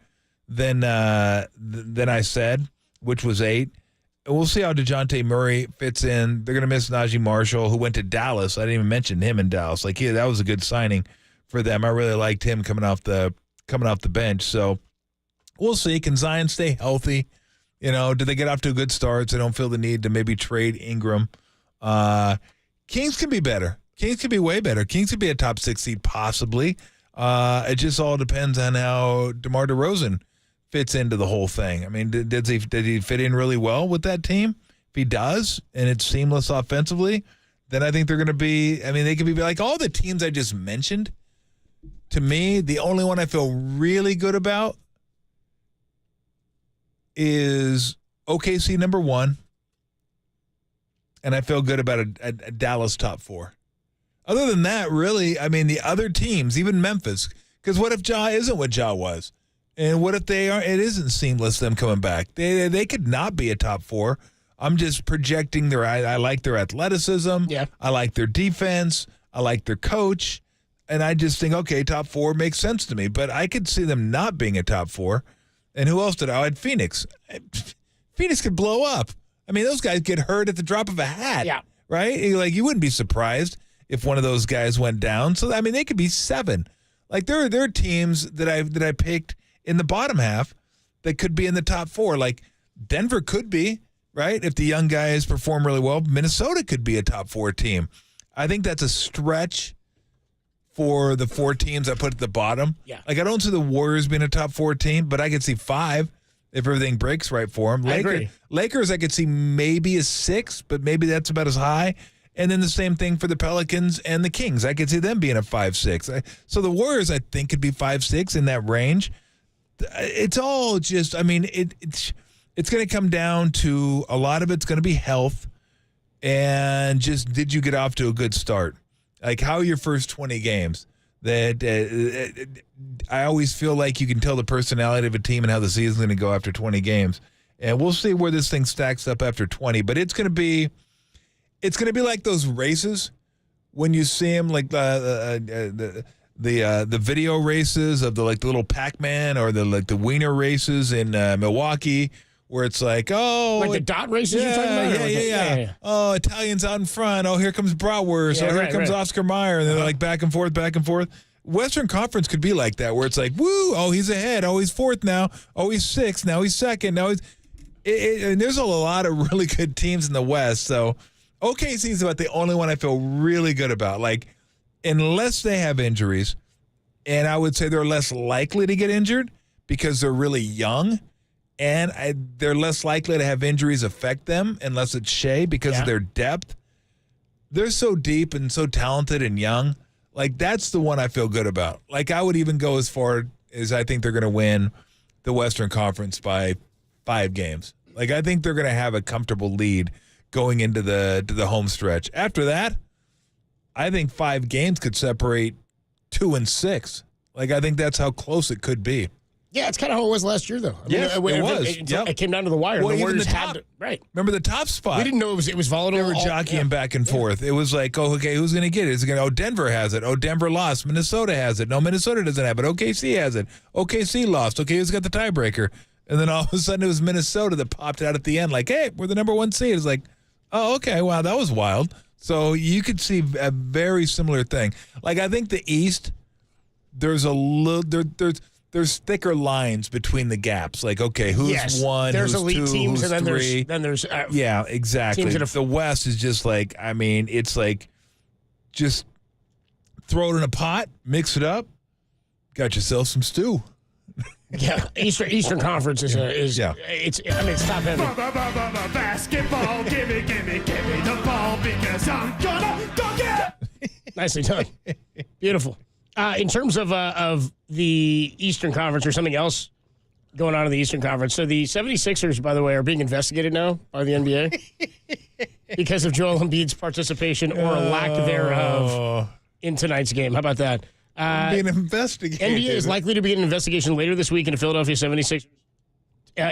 than I said, which was 8. And we'll see how DeJounte Murray fits in. They're going to miss Najee Marshall, who went to Dallas. I didn't even mention him in Dallas. Like, that was a good signing for them. I really liked him coming off the bench. So we'll see. Can Zion stay healthy? You know, do they get off to a good start so they don't feel the need to maybe trade Ingram? Kings can be better. Kings can be way better. Kings could be a top 6 seed possibly. It just all depends on how DeMar DeRozan fits into the whole thing. I mean, did he fit in really well with that team? if he does, and it's seamless offensively, then I think they're going to be, I mean, they could be like all the teams I just mentioned. To me, the only one I feel really good about is OKC number 1, and I feel good about a Dallas top 4. Other than that, really, I mean, the other teams, even Memphis, because what if Ja isn't what Ja was? And what if they are? It isn't seamless them coming back. They could not be a top 4. I'm just projecting I like their athleticism. Yeah. I like their defense. I like their coach. And I just think, okay, top 4 makes sense to me. But I could see them not being a top 4. And who else did I had? Phoenix. Phoenix could blow up. I mean, those guys get hurt at the drop of a hat. Yeah. Right? You wouldn't be surprised if one of those guys went down. So, I mean, they could be 7. Like, there are teams that I picked in the bottom half that could be in the top 4. Like, Denver could be, right? If the young guys perform really well. Minnesota could be a top 4 team. I think that's a stretch for the 4 teams I put at the bottom. Yeah. Like, I don't see the Warriors being a top 4 team, but I could see 5 if everything breaks right for them. I agree. Lakers, I could see maybe a 6, but maybe that's about as high. And then the same thing for the Pelicans and the Kings. I could see them being a 5-6. So the Warriors, I think, could be 5-6 in that range. It's all just, I mean, it's going to come down to a lot of it's going to be health and just did you get off to a good start? Like, how are your first 20 games? That I always feel like you can tell the personality of a team and how the season's going to go after 20 games. And we'll see where this thing stacks up after 20. But it's going to be like those races when you see them, like the video races of the little Pac-Man or the wiener races in Milwaukee, where it's like, oh, like the dot races you're talking about? Yeah. Oh, Italians out in front. Oh, here comes Bratwurst. Yeah, Here comes Oscar Mayer. And they're like back and forth. Western Conference could be like that, where it's like, woo, oh, he's ahead. Oh, he's 4th now. Oh, he's 6th. Now he's 2nd. Now he's and there's a lot of really good teams in the West. So OKC is about the only one I feel really good about. Like, unless they have injuries, and I would say they're less likely to get injured because they're really young. And they're less likely to have injuries affect them unless it's Shea because of their depth. They're so deep and so talented and young. Like, that's the one I feel good about. Like, I would even go as far as I think they're going to win the Western Conference by 5 games. Like, I think they're going to have a comfortable lead going into the home stretch. After that, I think 5 games could separate 2 and 6. Like, I think that's how close it could be. Yeah, it's kind of how it was last year, though. It was. It came down to the wire. Well, the even Warriors the top, had to, right. Remember the top spot? We didn't know it was volatile. They were jockeying back and forth. It was like, oh, okay, who's going to get it? Is it going to, Denver has it. Oh, Denver lost. Minnesota has it. No, Minnesota doesn't have it. OKC has it. OKC lost. Okay, who's got the tiebreaker? And then all of a sudden it was Minnesota that popped out at the end like, hey, we're the number 1 seed. It's like, oh, okay, wow, that was wild. So you could see a very similar thing. Like, I think the East, there's a little, there's thicker lines between the gaps. Like, okay, who's 1, there's who's elite 2, teams, who's and 3. then there's yeah, exactly. The West is just like, I mean, it's like just throw it in a pot, mix it up, got yourself some stew. Yeah, Eastern Conference is it's top heavy. Basketball, give me the ball because I'm gonna dunk it. Nicely done. Beautiful. In terms of the Eastern Conference or something else going on in the Eastern Conference, so the 76ers, by the way, are being investigated now by the NBA because of Joel Embiid's participation or lack thereof in tonight's game. How about that? Being investigated. NBA is likely to begin an investigation later this week into Philadelphia 76ers.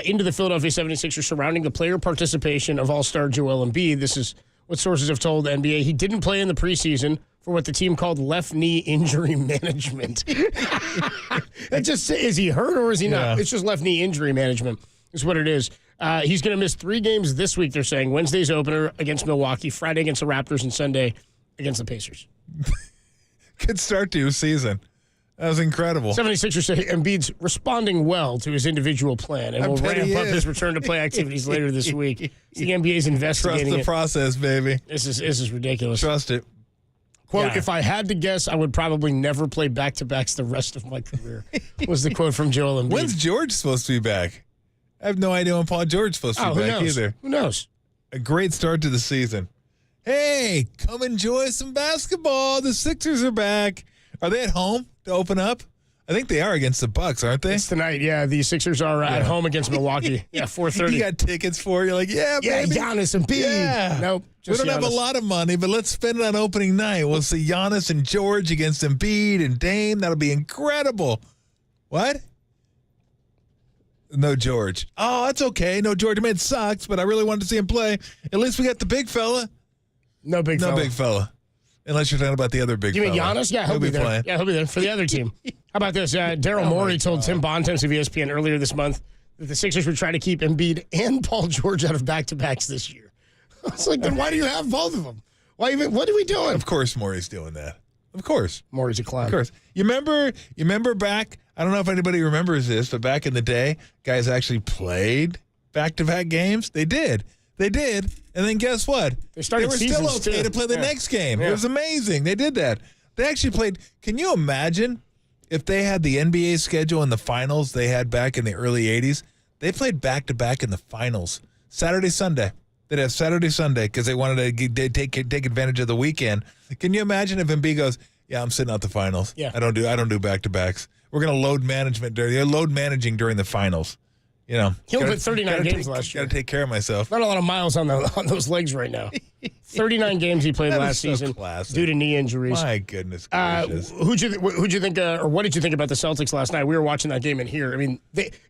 Into the Philadelphia 76ers surrounding the player participation of All-Star Joel Embiid. This is what sources have told the NBA. He didn't play in the preseason for what the team called left knee injury management. That just, is he hurt or is he not? It's just left knee injury management is what it is. He's going to miss 3 games this week, they're saying. Wednesday's opener against Milwaukee, Friday against the Raptors, and Sunday against the Pacers. Good start to your season. That was incredible. 76ers say Embiid's responding well to his individual plan and will ramp up his return to play activities later this week. The NBA's investigating Trust the process, baby. This is ridiculous. Trust it. Quote, if I had to guess, I would probably never play back-to-backs the rest of my career, was the quote from Joel Embiid. When's George supposed to be back? I have no idea when Paul George's supposed to be back either. Who knows? A great start to the season. Hey, come enjoy some basketball. The Sixers are back. Are they at home to open up? I think they are against the Bucks, aren't they? It's tonight, yeah. The Sixers are at home against Milwaukee. Yeah, 4:30. You got tickets for it. You're like, yeah, baby. Giannis and Embiid. Yeah. Nope. We don't have a lot of money, but let's spend it on opening night. We'll see Giannis and George against Embiid and Dame. That'll be incredible. What? No George. Oh, that's okay. No George. I mean, it sucks, but I really wanted to see him play. At least we got the big fella. No big fella. Unless you're talking about the other big fella. You mean Giannis? Yeah, he'll be there. Playing. Yeah, he'll be there for the other team. How about this? Daryl Morey told Tim Bontemps of ESPN earlier this month that the Sixers would try to keep Embiid and Paul George out of back-to-backs this year. I was like, then why do you have both of them? What are we doing? Of course Morey's doing that. Of course. Morey's a clown. Of course. You remember back, I don't know if anybody remembers this, but back in the day, guys actually played back-to-back games. They did. And then guess what? They were still okay to play the next game. Yeah. It was amazing. They did that. They actually played. Can you imagine if they had the NBA schedule in the finals they had back in the early 80s? They played back-to-back in the finals. Saturday, Sunday. They'd have Saturday, Sunday because they wanted to take advantage of the weekend. Can you imagine if Embiid goes, yeah, I'm sitting out the finals. Yeah. I don't do back-to-backs. We're going to load managing during the finals. You know, he only played 39 games last year. Got to take care of myself. Not a lot of miles on those legs right now. 39 games he played last season due to knee injuries. My goodness gracious. Who'd you think, or what did you think about the Celtics last night? We were watching that game in here. I mean,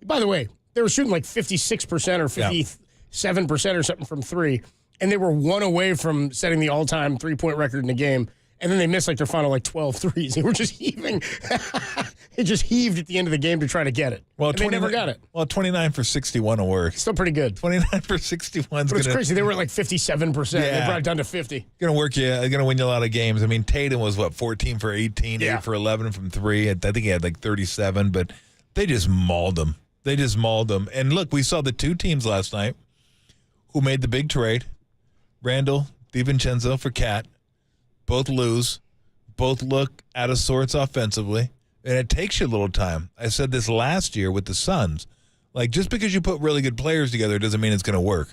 by the way, they were shooting like 56% or 57% or something from three, and they were one away from setting the all-time three-point record in the game. And then they missed like their final 12 threes. They were just heaving. It just heaved at the end of the game to try to get it. Well, they never got it. Well, 29 for 61 will work. Still pretty good. 29 for 61 is But it's crazy. They were at 57%. Yeah. They brought it down to 50. Going to work you. Going to win you a lot of games. I mean, Tatum was 14 for 18, 8 for 11 from 3. I think he had 37, but they just mauled them. And look, we saw the two teams last night who made the big trade. Randall DiVincenzo for Cat. Both lose. Both look out of sorts offensively. And it takes you a little time. I said this last year with the Suns. Just because you put really good players together doesn't mean it's going to work.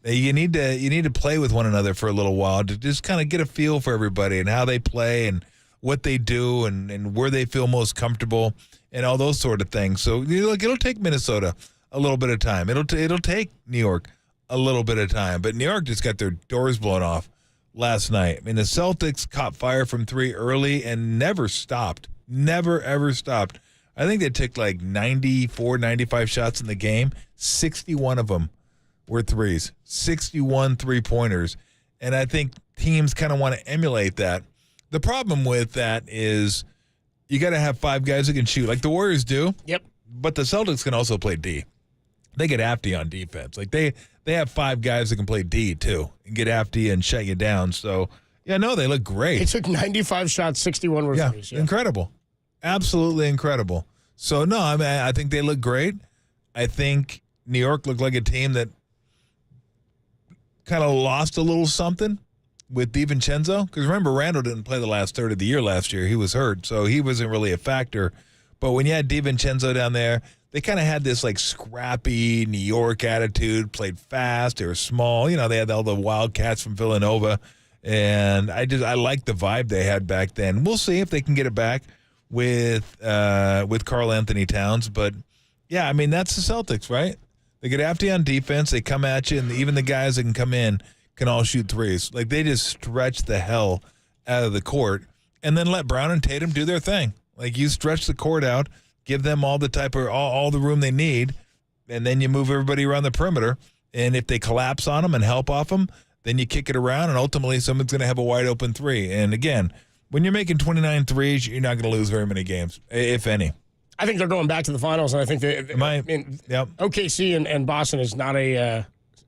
You need to play with one another for a little while to just kind of get a feel for everybody and how they play and what they do and where they feel most comfortable and all those sort of things. So it'll take Minnesota a little bit of time. It'll take New York a little bit of time. But New York just got their doors blown off last night. I mean, the Celtics caught fire from three early and never stopped. Never, ever stopped. I think they took 94, 95 shots in the game. 61 of them were threes. 61 three-pointers. And I think teams kind of want to emulate that. The problem with that is you got to have five guys who can shoot like the Warriors do. Yep. But the Celtics can also play D. They get after you on defense. They have five guys that can play D, too, and get after you and shut you down. So, they look great. They took 95 shots, 61 were threes. Yeah, incredible. Absolutely incredible. So, no, I think they look great. I think New York looked like a team that kind of lost a little something with DiVincenzo. Because remember, Randall didn't play the last third of the year last year. He was hurt, so he wasn't really a factor. But when you had DiVincenzo down there, they kind of had this scrappy New York attitude, played fast, they were small. They had all the Wildcats from Villanova. And I like the vibe they had back then. We'll see if they can get it back with Karl Anthony Towns. But, yeah, I mean, that's the Celtics, right? They get after you on defense. They come at you, and even the guys that can come in can all shoot threes. They just stretch the hell out of the court and then let Brown and Tatum do their thing. You stretch the court out, give them all the room they need, and then you move everybody around the perimeter. And if they collapse on them and help off them, then you kick it around, and ultimately someone's going to have a wide open three. And again, when you're making 29 threes, you're not going to lose very many games, if any. I think they're going back to the finals, and I think OKC and Boston is not a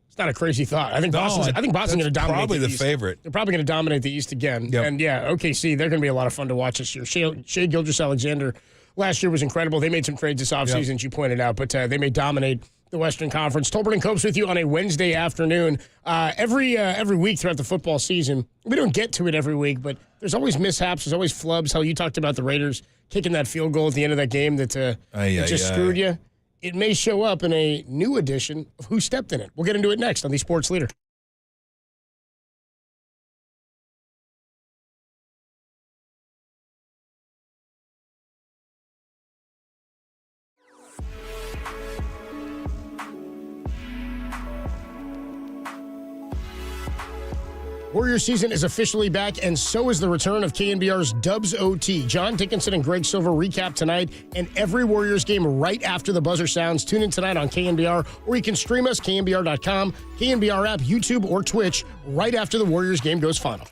it's not a crazy thought. I think Boston's going to dominate. Probably the favorite. They're probably going to dominate the East again. Yep. And OKC, they're going to be a lot of fun to watch this year. Shai Gilgeous-Alexander last year was incredible. They made some trades this offseason, as you pointed out, but they may dominate the Western Conference. Tolbert and Copes with you on a Wednesday afternoon. Every week throughout the football season, we don't get to it every week, but there's always mishaps. There's always flubs. Hell, you talked about the Raiders kicking that field goal at the end of that game that just screwed you. It may show up in a new edition of Who Stepped in It. We'll get into it next on the Sports Leader. Warrior season is officially back, and so is the return of KNBR's Dubs OT. John Dickinson and Greg Silver recap tonight and every Warriors game right after the buzzer sounds. Tune in tonight on KNBR, or you can stream us, KNBR.com, KNBR app, YouTube, or Twitch right after the Warriors game goes final.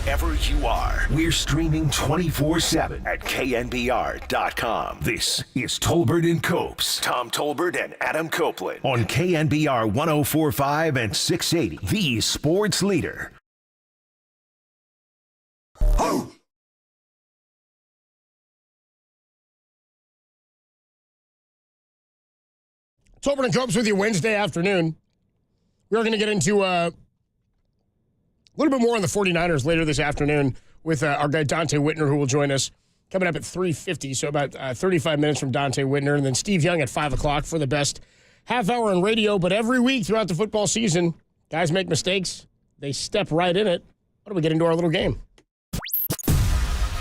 wherever you are. We're streaming 24/7 at KNBR.com. This is Tolbert and Copes. Tom Tolbert and Adam Copeland on KNBR 104.5 and 680, the sports leader. Ho! Tolbert and Copes with you Wednesday afternoon. We're going to get into a little bit more on the 49ers later this afternoon with our guy Dante Whitner, who will join us coming up at 3:50, so about 35 minutes from Dante Whitner, and then Steve Young at 5 o'clock for the best half hour on radio. But every week throughout the football season, guys make mistakes. They step right in it. Why don't we get into our little game?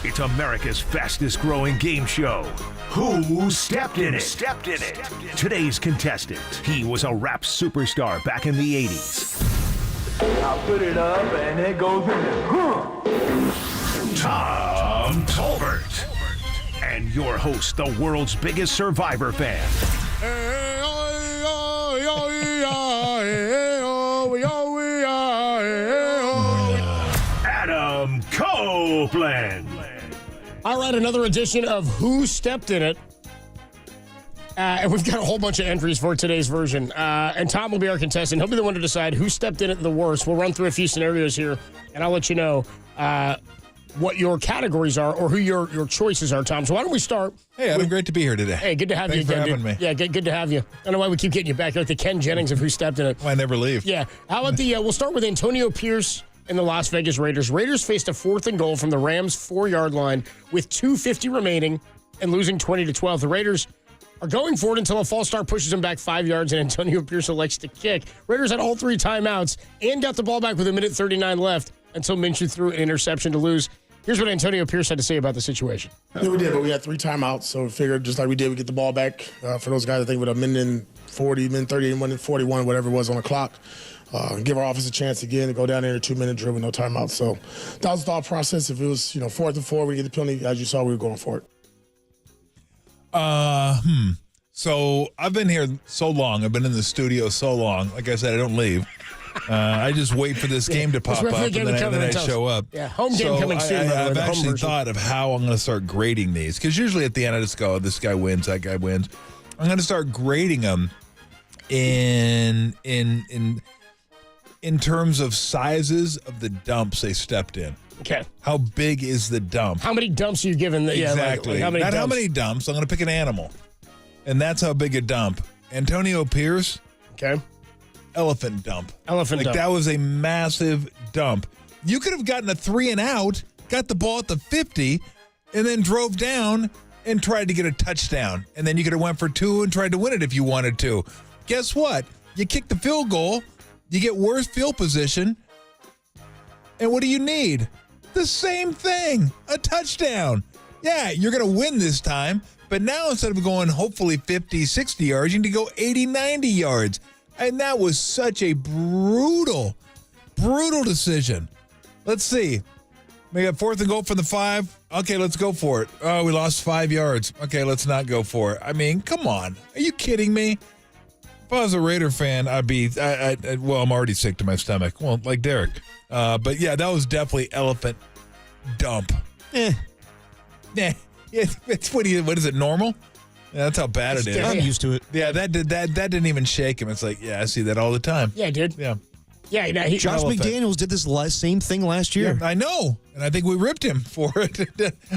It's America's fastest growing game show. Who stepped in it? Today's contestant. He was a rap superstar back in the 80s. I put it up and it goes in there. Tom Tolbert. And your host, the world's biggest Survivor fan. Adam Copeland. All right, another edition of Who Stepped in It. And we've got a whole bunch of entries for today's version. And Tom will be our contestant. He'll be the one to decide who stepped in it the worst. We'll run through a few scenarios here, and I'll let you know what your categories are or who your choices are, Tom. So why don't we start? Hey, Adam, great to be here today. Hey, good to have you again. Thanks for having me. Yeah, good to have you. I don't know why we keep getting you back. You're like the Ken Jennings of Who Stepped in It. Well, I never leave. Yeah. How about we'll start with Antonio Pierce and the Las Vegas Raiders. Raiders faced a 4th and goal from the Rams' 4-yard line with 2:50 remaining and losing 20-12. The Raiders are going for it until a false start pushes them back 5 yards and Antonio Pierce elects to kick. Raiders had all 3 timeouts and got the ball back with 1:39 left until Minshew threw an interception to lose. Here's what Antonio Pierce had to say about the situation. Yeah, we did, but we had 3 timeouts, so we figured just like we did, we get the ball back. For those guys, I think with a minute and 40, minute 30, and 1:41, whatever it was on the clock. Give our offense a chance again to go down there in a 2-minute drill with no timeout. So that was the thought process. If it was 4th and 4, we get the penalty. As you saw, we were going for it. So I've been here so long. I've been in the studio so long. Like I said, I don't leave. I just wait for this game to pop up, and then I show up. Yeah, home game coming soon. I've actually thought of how I'm going to start grading these, because usually at the end I just go, this guy wins, that guy wins. I'm going to start grading them in terms of sizes of the dumps they stepped in. Okay. How big is the dump? How many dumps are you giving? Exactly. How many Not how many dumps. I'm going to pick an animal. And that's how big a dump. Antonio Pierce. Okay. Elephant dump. Elephant dump. That was a massive dump. You could have gotten a 3 and out, got the ball at the 50, and then drove down and tried to get a touchdown. And then you could have went for 2 and tried to win it if you wanted to. Guess what? You kick the field goal. You get worse field position. And what do you need? The same thing. A touchdown. Yeah, you're going to win this time. But now instead of going hopefully 50, 60 yards, you need to go 80, 90 yards. And that was such a brutal decision. Let's see. We got 4th and goal from the 5. Okay, let's go for it. Oh, we lost 5 yards. Okay, let's not go for it. I mean, come on. Are you kidding me? If I was a Raider fan, I'd be, well, I'm already sick to my stomach. Well, like Derek. But yeah, that was definitely elephant dump. It's what is it, normal? Yeah, that's how bad it is. I'm used to it. Yeah, that didn't even shake him. It's like, yeah, I see that all the time. Yeah, dude. Yeah. Yeah, Josh McDaniels did this same thing last year. Yeah, I know, and I think we ripped him for it.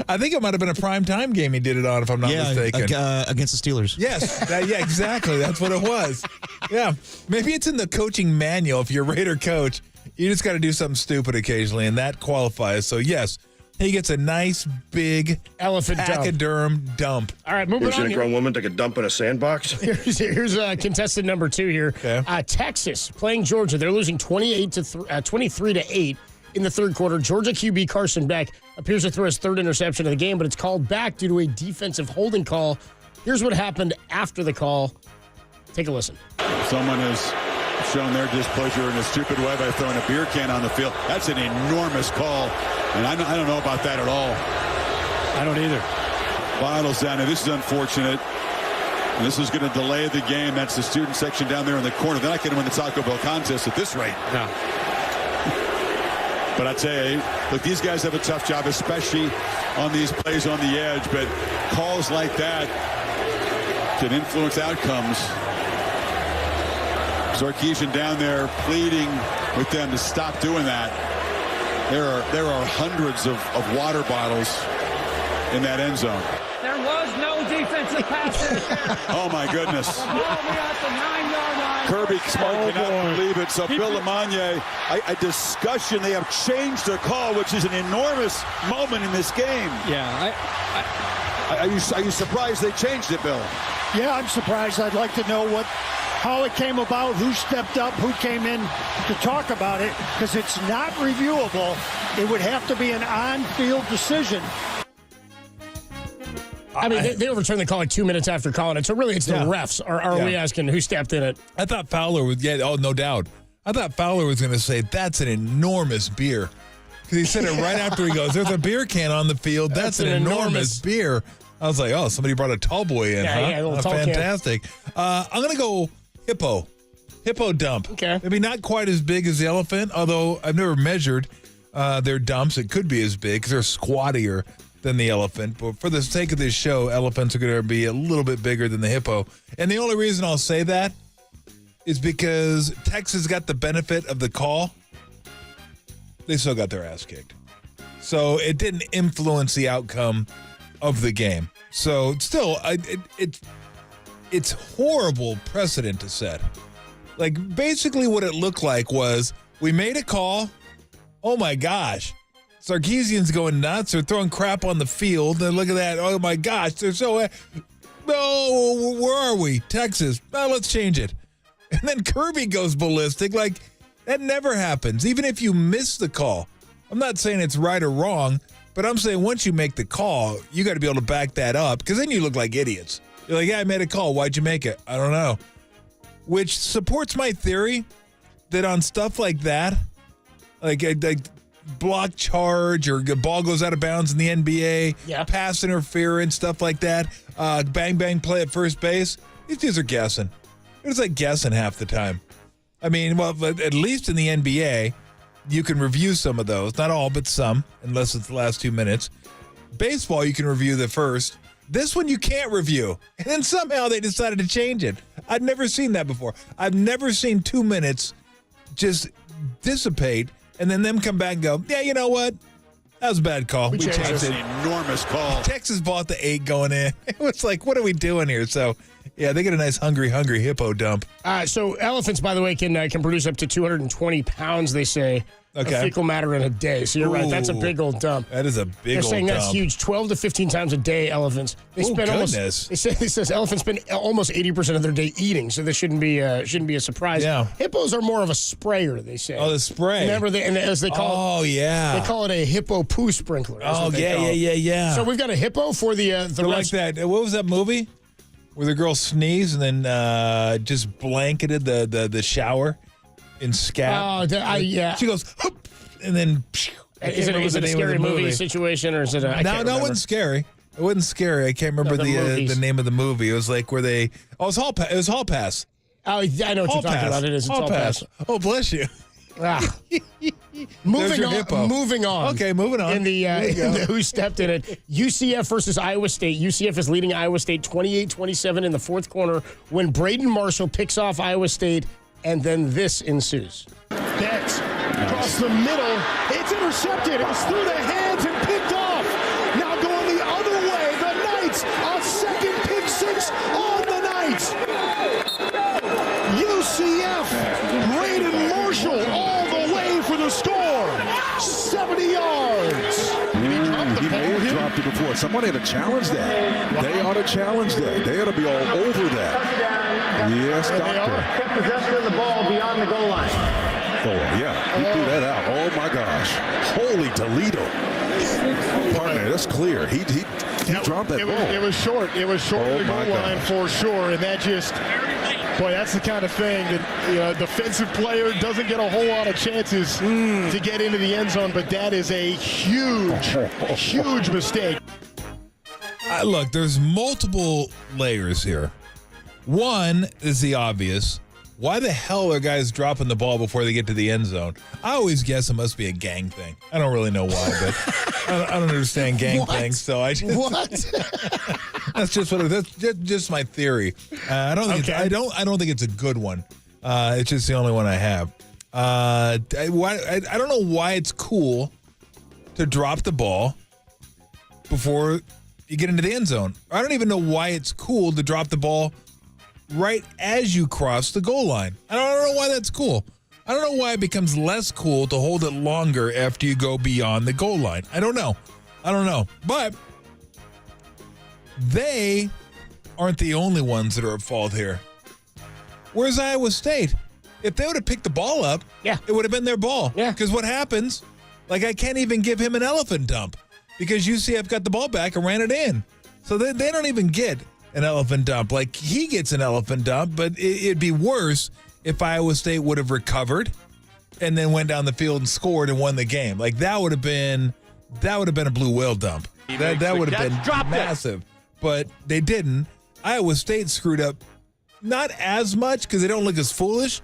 I think it might have been a primetime game he did it on, if I'm not mistaken. Against the Steelers. Yes, yeah, exactly. That's what it was. Yeah, maybe it's in the coaching manual. If you're a Raider coach, you just got to do something stupid occasionally, and that qualifies. So, yes, he gets a nice, big elephant pachyderm dump. All right, moving on. A grown woman take a dump in a sandbox? Here's contestant number 2 here. Okay. Texas playing Georgia. They're losing 23-8 in the third quarter. Georgia QB Carson Beck appears to throw his 3rd interception of the game, but it's called back due to a defensive holding call. Here's what happened after the call. Take a listen. Someone has shown their displeasure in a stupid way by throwing a beer can on the field. That's an enormous call, and I don't know about that at all. I don't either. Bottles down there. This is unfortunate. And this is going to delay the game. That's the student section down there in the corner. They're not going to win the Taco Bell contest at this rate. No. But I tell you, look, these guys have a tough job, especially on these plays on the edge. But calls like that can influence outcomes. Sarkisian down there pleading with them to stop doing that. There are hundreds of water bottles in that end zone. There was no defensive pass interference. Oh, my goodness. Kirby Smart cannot believe it. So Bill LeMonnier, a discussion. They have changed the call, which is an enormous moment in this game. Yeah. Are you surprised they changed it, Bill? Yeah, I'm surprised. I'd like to know how it came about, who stepped up, who came in to talk about it, because it's not reviewable. It would have to be an on-field decision. I mean, they overturned the call like 2 minutes after calling it, so really it's the refs. Are we asking who stepped in it? I thought Fowler would no doubt. I thought Fowler was going to say, that's an enormous beer. Because he said it right after he goes, there's a beer can on the field. That's an enormous beer. I was like, oh, somebody brought a tall boy in, huh? Yeah, a little tall fantastic. I'm going to go hippo. Hippo dump. Okay. Maybe not quite as big as the elephant, although I've never measured their dumps. It could be as big because they're squattier than the elephant. But for the sake of this show, elephants are going to be a little bit bigger than the hippo. And the only reason I'll say that is because Texas got the benefit of the call. They still got their ass kicked. So it didn't influence the outcome of the game. So still, it's horrible precedent to set. Like, basically what it looked like was we made a call. Oh, my gosh. Sarkisian's going nuts. They're throwing crap on the field. And look at that. Oh, my gosh. They're so... No, where are we? Texas. Well, let's change it. And then Kirby goes ballistic. Like, that never happens. Even if you miss the call. I'm not saying it's right or wrong, but I'm saying once you make the call, you got to be able to back that up, because then you look like idiots. You're like, yeah, I made a call. Why'd you make it? I don't know. Which supports my theory that on stuff like that, like block charge or the ball goes out of bounds in the NBA, pass interference, stuff like that, bang, bang play at first base, these dudes are guessing. It's like guessing half the time. I mean, well, at least in the NBA, you can review some of those. Not all, but some, unless it's the last 2 minutes. Baseball, you can review the first. This one you can't review. And then somehow they decided to change it. I'd never seen that before. I've never seen 2 minutes just dissipate and then them come back and go, yeah, you know what? That was a bad call. We changed it. An enormous call. Texas bought the 8 going in. It was like, what are we doing here? So, yeah, they get a nice hungry hippo dump. So elephants, by the way, can produce up to 220 pounds, they say, of fecal matter in a day. So you're right. That's a big old dump. That is a big old dump. They're saying that's huge. 12 to 15 times a day, elephants. They spend goodness. It says elephants spend almost 80% of their day eating, so this shouldn't be a surprise. Yeah. Hippos are more of a sprayer, they say. Oh, the spray. Remember, as they call it. Oh, yeah. They call it a hippo poo sprinkler. Oh, yeah. So we've got a hippo for the like that. What was that movie where the girl sneezed and then just blanketed the shower in scat? Oh, yeah. She goes, hup, and then. Is it a scary movie situation, or is it a... No, it wasn't scary. It wasn't scary. I can't remember the name of the movie. It was like where they... Oh, it was Hall Pass. Oh, I know what you're talking about. It is. It's Hall Pass. Oh, bless you. Moving on. Okay, moving on. In the who stepped in it, UCF versus Iowa State. UCF is leading Iowa State 28-27 in the fourth quarter when Braden Marshall picks off Iowa State, and then this ensues. Betts across the middle. It's intercepted. It was through the hands and picked off. Now going the other way. The Knights, a second pick six on the night. UCF, Braden Marshall all the way for the score. 70 yards. He may have dropped it before. Someone had to challenge that. They ought to challenge that. They ought to be all over that. Yes, doctor. Kept possession of the ball beyond the goal line. Oh, yeah. He threw that out. Oh, my gosh. Holy Toledo. Partner, that's clear. He dropped that ball. It was short. It was short of the goal line for sure. And that just, boy, that's the kind of thing that, a defensive player doesn't get a whole lot of chances to get into the end zone. But that is a huge mistake. Look, there's multiple layers here. One is the obvious. Why the hell are guys dropping the ball before they get to the end zone? I always guess it must be a gang thing. I don't really know why, but I don't understand gang things. So I just, What? that's just my theory. I don't think I don't think it's a good one. It's just the only one I have. I don't know why it's cool to drop the ball before you get into the end zone. I don't even know why it's cool to drop the ball right as you cross the goal line. I don't know why that's cool. I don't know why it becomes less cool to hold it longer after you go beyond the goal line. I don't know. But they aren't the only ones that are at fault here. Where's Iowa State? If they would have picked the ball up, it would have been their ball. Yeah. Because what happens, I can't even give him an elephant dump because UCF got the ball back and ran it in. So they don't even get an elephant dump. He gets an elephant dump, but it'd be worse if Iowa State would have recovered and then went down the field and scored and won the game. That would have been a blue whale dump. That would have been massive. But they didn't. Iowa State screwed up not as much because they don't look as foolish,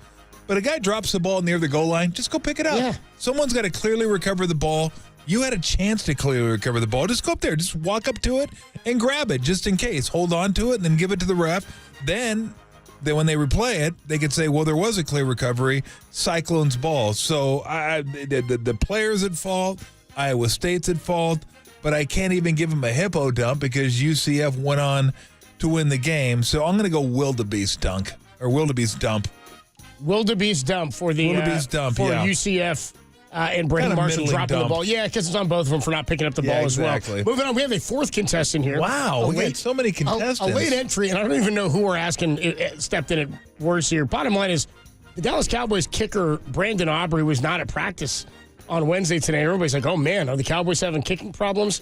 but a guy drops the ball near the goal line, just go pick it up. Yeah. Someone's got to clearly recover the ball. You had a chance to clearly recover the ball. Just go up there. Just walk up to it and grab it just in case. Hold on to it and then give it to the ref. Then when they replay it, they could say, well, there was a clear recovery. Cyclone's ball. So the player's at fault. Iowa State's at fault. But I can't even give them a hippo dump because UCF went on to win the game. So I'm going to go wildebeest dump. Wildebeest dump for the UCF. And Brandon Marshall dropping the ball. Yeah, because it's on both of them for not picking up the ball as well. Moving on, we have a fourth contestant here. Wow, we got so many contestants. A late entry, and I don't even know who we're asking stepped in at worse here. Bottom line is, the Dallas Cowboys kicker, Brandon Aubrey, was not at practice on Wednesday today. Everybody's like, oh man, are the Cowboys having kicking problems?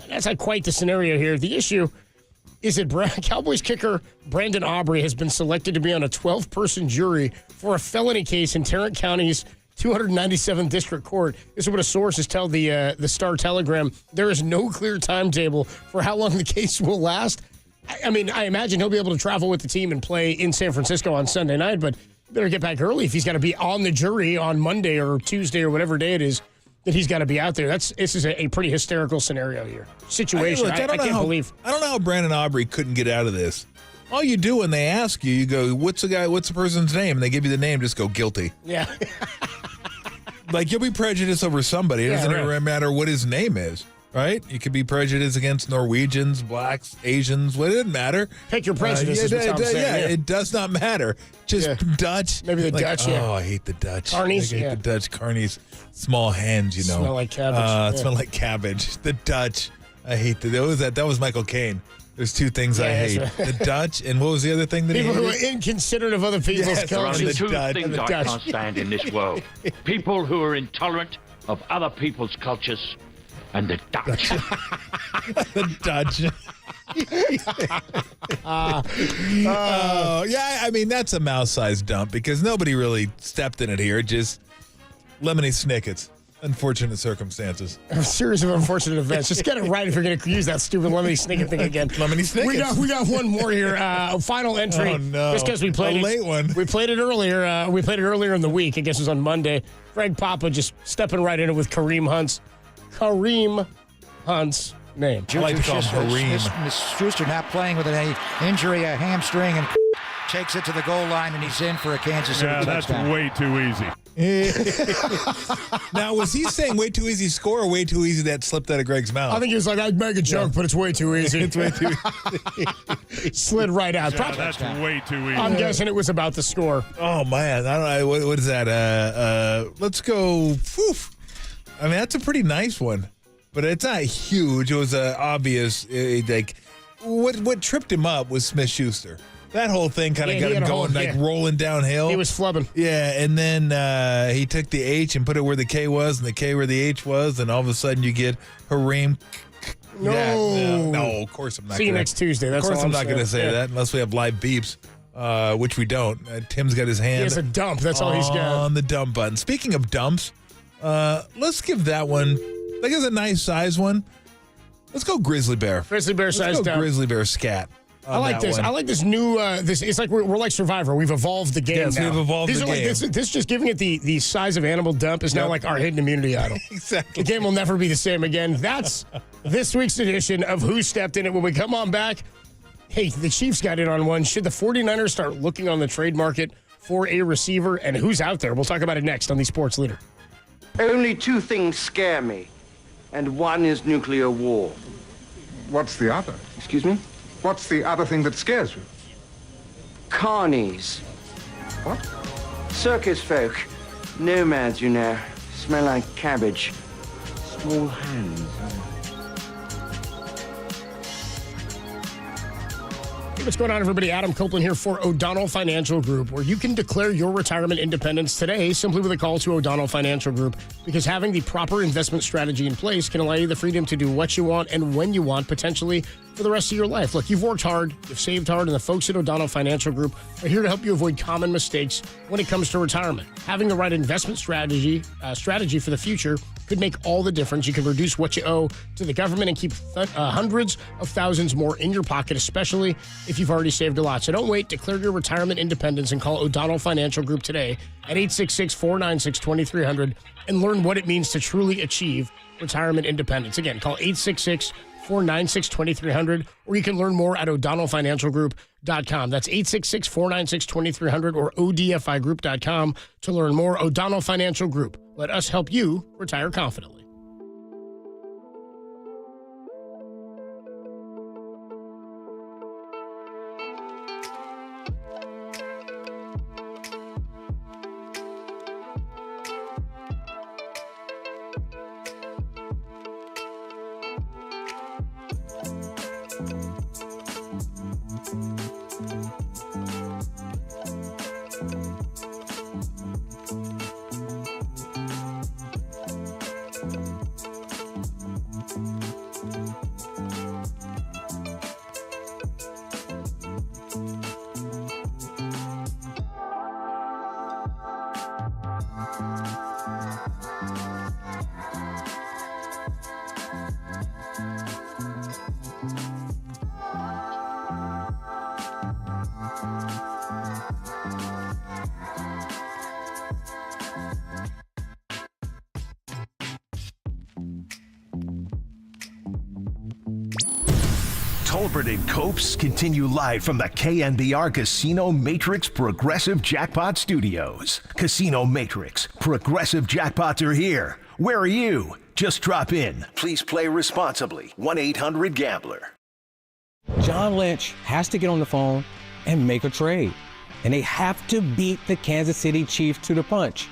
That's not quite the scenario here. The issue is that Cowboys kicker Brandon Aubrey has been selected to be on a 12-person jury for a felony case in Tarrant County's 297th District Court. This is what a source has told the Star-Telegram. There is no clear timetable for how long the case will last. I imagine he'll be able to travel with the team and play in San Francisco on Sunday night, but better get back early if he's got to be on the jury on Monday or Tuesday or whatever day it is that he's got to be out there. This is a pretty hysterical scenario here. Situation. I can't believe. I don't know how Brandon Aubrey couldn't get out of this. All you do when they ask you, you go, what's the person's name? And they give you the name, just go guilty. Yeah. You'll be prejudiced over somebody. It doesn't even matter what his name is, right? You could be prejudiced against Norwegians, blacks, Asians. Well, it doesn't matter. Pick your prejudice. It does not matter. Just Dutch. Maybe the Dutch, Oh, I hate the Dutch. Carnies? I hate the Dutch. Carnies. Small hands, Smell like cabbage. Smell like cabbage. The Dutch. I hate that was Michael Caine. There's two things I hate. Right. The Dutch, and what was the other thing that people who are inconsiderate of other people's cultures. Two things I can't stand in this world. People who are intolerant of other people's cultures and the Dutch. The Dutch. That's a mouse-sized dump because nobody really stepped in it here. Just lemony snickets. Unfortunate circumstances. A series of unfortunate events. Just get it right if you're going to use that stupid lemony snicket thing again. Lemony snickets. We got one more here. Final entry. Oh, no. Just because we played a late one. We played it earlier. We played it earlier in the week. I guess it was on Monday. Greg Papa just stepping right in it with Kareem Hunt's name. I like to call him Kareem. Schuster not playing with an injury, a hamstring, and takes it to the goal line, and he's in for a Kansas City touchdown. That's way too easy. Now, was he saying way too easy score or way too easy that slipped out of Greg's mouth? I think he was like, I'd make a joke, but it's way too easy. It's way too easy. Slid right out. Yeah, that's way too easy. I'm guessing it was about the score. Oh, man. I don't know. What is that? Let's go. That's a pretty nice one, but it's not huge. It was obvious. What tripped him up was Smith-Schuster. That whole thing kind of got him going, rolling downhill. He was flubbing. Yeah, and then he took the H and put it where the K was and the K where the H was, and all of a sudden you get Hareem. No, of course I'm not. See you next Tuesday. That's of course I'm not going to say that unless we have live beeps, which we don't. Tim's got his hand. He has a dump. That's all he's got. On the dump button. Speaking of dumps, let's give that one, a nice size one. Let's go Grizzly Bear. Grizzly Bear size dump. Grizzly Bear scat. I like this. I like this new. This it's like we're like Survivor. We've evolved the game. Yes, now. we've evolved the game. This just giving it the size of animal dump is now like our hidden immunity idol. Exactly. The game will never be the same again. That's this week's edition of Who Stepped In It. When we come on back, hey, the Chiefs got in on one. Should the 49ers start looking on the trade market for a receiver? And who's out there? We'll talk about it next on the Sports Leader. Only two things scare me, and one is nuclear war. What's the other? Excuse me? What's the other thing that scares you? Carnies. What? Circus folk. Nomads, you know. Smell like cabbage. Small hands. Hey, what's going on, everybody? Adam Copeland here for O'Donnell Financial Group, where you can declare your retirement independence today simply with a call to O'Donnell Financial Group, because having the proper investment strategy in place can allow you the freedom to do what you want and when you want, potentially for the rest of your life. Look, you've worked hard, you've saved hard, and the folks at O'Donnell Financial Group are here to help you avoid common mistakes when it comes to retirement. Having the right investment strategy for the future could make all the difference. You can reduce what you owe to the government and keep hundreds of thousands more in your pocket, especially if you've already saved a lot. So don't wait. Declare your retirement independence and call O'Donnell Financial Group today at 866-496-2300 and learn what it means to truly achieve retirement independence. Again, call 866-496-2300, or you can learn more at o'donnellfinancialgroup.com. That's 866-496-2300 or odfigroup.com to learn more. O'Donnell Financial Group. Let us help you retire confidently. Tolbert and Copes continue live from the KNBR Casino Matrix Progressive Jackpot Studios. Casino Matrix, Progressive Jackpots are here. Where are you? Just drop in. Please play responsibly. 1-800-GAMBLER. John Lynch has to get on the phone and make a trade. And they have to beat the Kansas City Chiefs to the punch.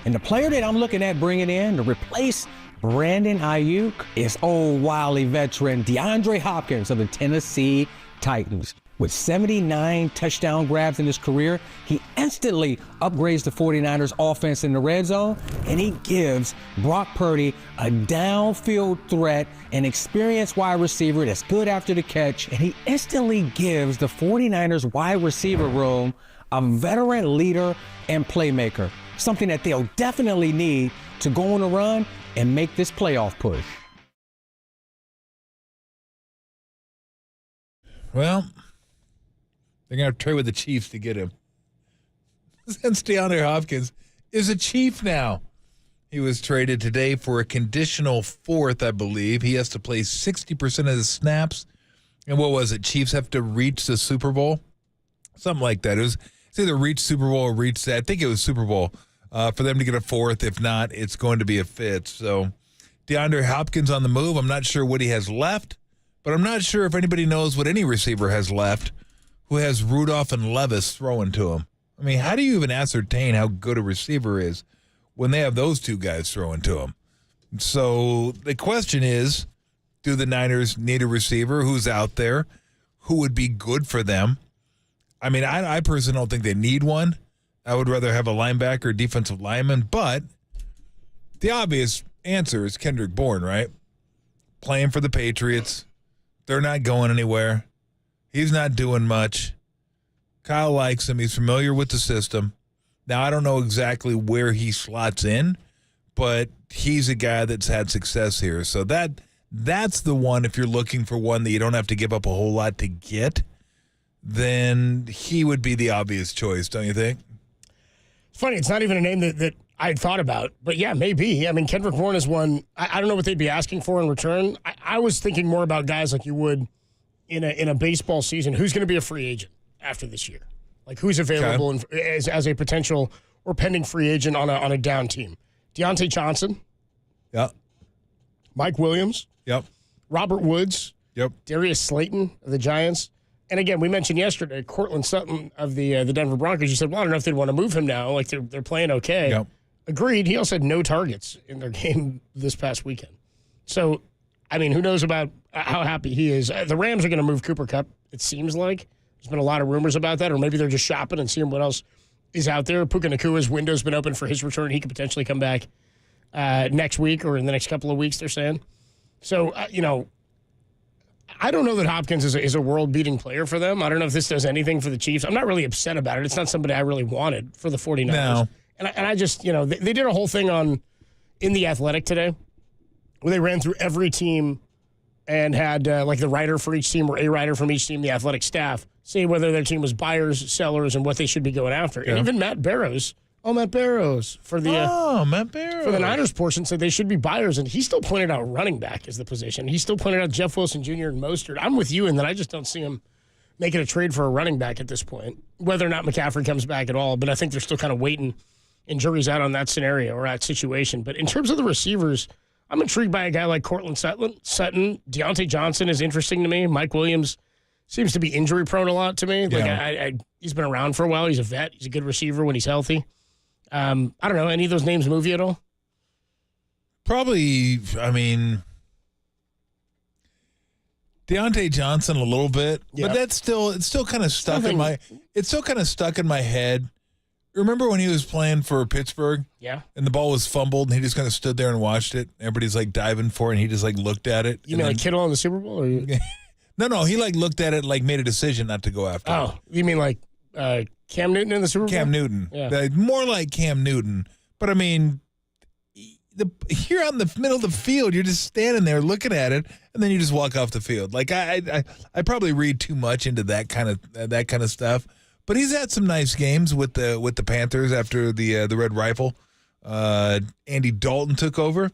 And the player that I'm looking at bringing in to replace Brandon Ayuk is old wily veteran DeAndre Hopkins of the Tennessee Titans. With 79 touchdown grabs in his career, he instantly upgrades the 49ers offense in the red zone, and he gives Brock Purdy a downfield threat, an experienced wide receiver that's good after the catch, and he instantly gives the 49ers wide receiver room a veteran leader and playmaker, something that they'll definitely need to go on a run and make this playoff push. Well, they're going to trade with the Chiefs to get him. Since DeAndre Hopkins is a Chief now. He was traded today for a conditional fourth, I believe. He has to play 60% of the snaps. And what was it? Chiefs have to reach the Super Bowl? Something like that. It's either reach Super Bowl or reach that. I think it was Super Bowl. For them to get a fourth. If not, it's going to be a fifth. So DeAndre Hopkins on the move. I'm not sure what he has left, but I'm not sure if anybody knows what any receiver has left who has Rudolph and Levis throwing to him. I mean, how do you even ascertain how good a receiver is when they have those two guys throwing to him? So the question is, do the Niners need a receiver? Who's out there? Who would be good for them? I mean, I personally don't think they need one. I would rather have a linebacker, defensive lineman, but the obvious answer is Kendrick Bourne, right? Playing for the Patriots. They're not going anywhere. He's not doing much. Kyle likes him. He's familiar with the system. Now, I don't know exactly where he slots in, but he's a guy that's had success here. So that's the one, if you're looking for one that you don't have to give up a whole lot to get. then he would be the obvious choice, don't you think? It's funny. It's not even a name that I had thought about, but yeah, maybe. I mean, Kendrick Bourne is one. I don't know what they'd be asking for in return. I was thinking more about guys like you would in a baseball season. Who's going to be a free agent after this year? Like who's available as a potential or pending free agent on a down team? Deontay Johnson. Yep. Mike Williams. Yep. Robert Woods. Yep. Darius Slayton of the Giants. And again, we mentioned yesterday, Cortland Sutton of the Denver Broncos. You said, well, I don't know if they'd want to move him now. Like they're playing okay. Yep. Agreed. He also had no targets in their game this past weekend. So, I mean, who knows about how happy he is. The Rams are going to move Cooper Kupp, it seems like. There's been a lot of rumors about that, or maybe they're just shopping and seeing what else is out there. Puka Nakua's window's been open for his return. He could potentially come back next week or in the next couple of weeks, they're saying. So, I don't know that Hopkins is a world-beating player for them. I don't know if this does anything for the Chiefs. I'm not really upset about it. It's not somebody I really wanted for the 49ers. No. And I just, they did a whole thing in The Athletic today where they ran through every team and had like the writer for each team or a writer from each team, the Athletic staff, say whether their team was buyers, sellers, and what they should be going after. Yeah. And even Matt Barrows for the for the Niners portion said they should be buyers, and he still pointed out running back as the position. He still pointed out Jeff Wilson Jr. and Mostert. I'm with you in that I just don't see him making a trade for a running back at this point, whether or not McCaffrey comes back at all. But I think they're still kind of waiting, and jury's out on that scenario or that situation. But in terms of the receivers, I'm intrigued by a guy like Cortland Sutton. Deontay Johnson is interesting to me. Mike Williams seems to be injury prone a lot to me. Like he's been around for a while. He's a vet. He's a good receiver when he's healthy. I don't know. Any of those names move you at all? Probably, I mean, Deontay Johnson a little bit, but it's still kind of stuck in my head. Remember when he was playing for Pittsburgh? Yeah. And the ball was fumbled, and he just kind of stood there and watched it. Everybody's like diving for it, and he just like looked at it. You mean like Kittle in the Super Bowl? Or No, he like looked at it, like made a decision not to go after it. Oh, you mean like Cam Newton in the Super Bowl? Cam Newton. Yeah. More like Cam Newton. But I mean, you're on the middle of the field. You're just standing there looking at it, and then you just walk off the field. Like I probably read too much into that kind of stuff. But he's had some nice games with the Panthers after the Red Rifle. Andy Dalton took over.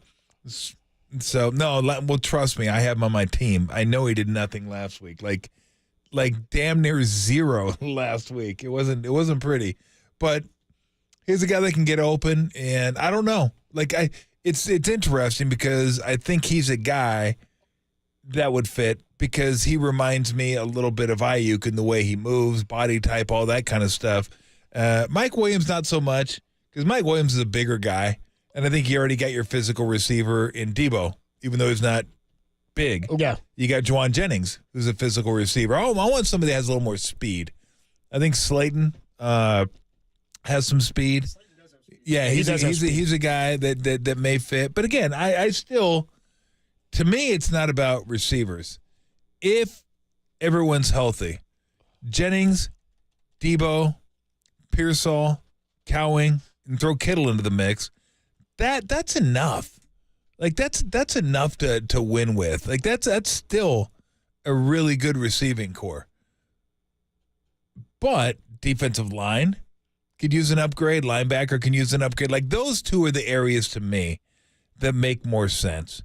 So no, well, trust me, I have him on my team. I know he did nothing last week. Like damn near zero last week. It wasn't pretty. But here's a guy that can get open, and I don't know. It's interesting because I think he's a guy that would fit because he reminds me a little bit of Ayuk in the way he moves, body type, all that kind of stuff. Mike Williams, not so much because Mike Williams is a bigger guy, and I think you already got your physical receiver in Debo, even though he's not big. Yeah. You got Juwan Jennings, who's a physical receiver. Oh, I want somebody that has a little more speed. I think Slayton has some speed. Yeah, he's a guy that may fit. But again, I still, to me, it's not about receivers. If everyone's healthy, Jennings, Debo, Pearsall, Cowing, and throw Kittle into the mix, that's enough. Like that's enough to win with. Like that's still a really good receiving core. But defensive line could use an upgrade. Linebacker can use an upgrade. Like those two are the areas to me that make more sense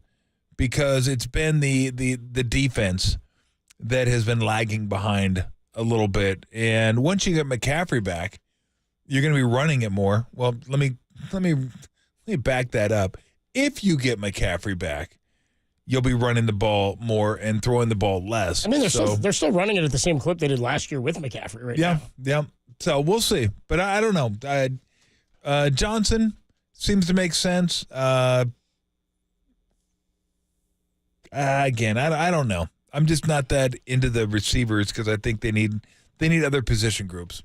because it's been the defense that has been lagging behind a little bit. And once you get McCaffrey back, you're going to be running it more. Well, let me back that up. If you get McCaffrey back, you'll be running the ball more and throwing the ball less. I mean, they're still running it at the same clip they did last year with McCaffrey now. Yeah. So we'll see. But I don't know. Johnson seems to make sense. Again, I don't know. I'm just not that into the receivers because I think they need other position groups.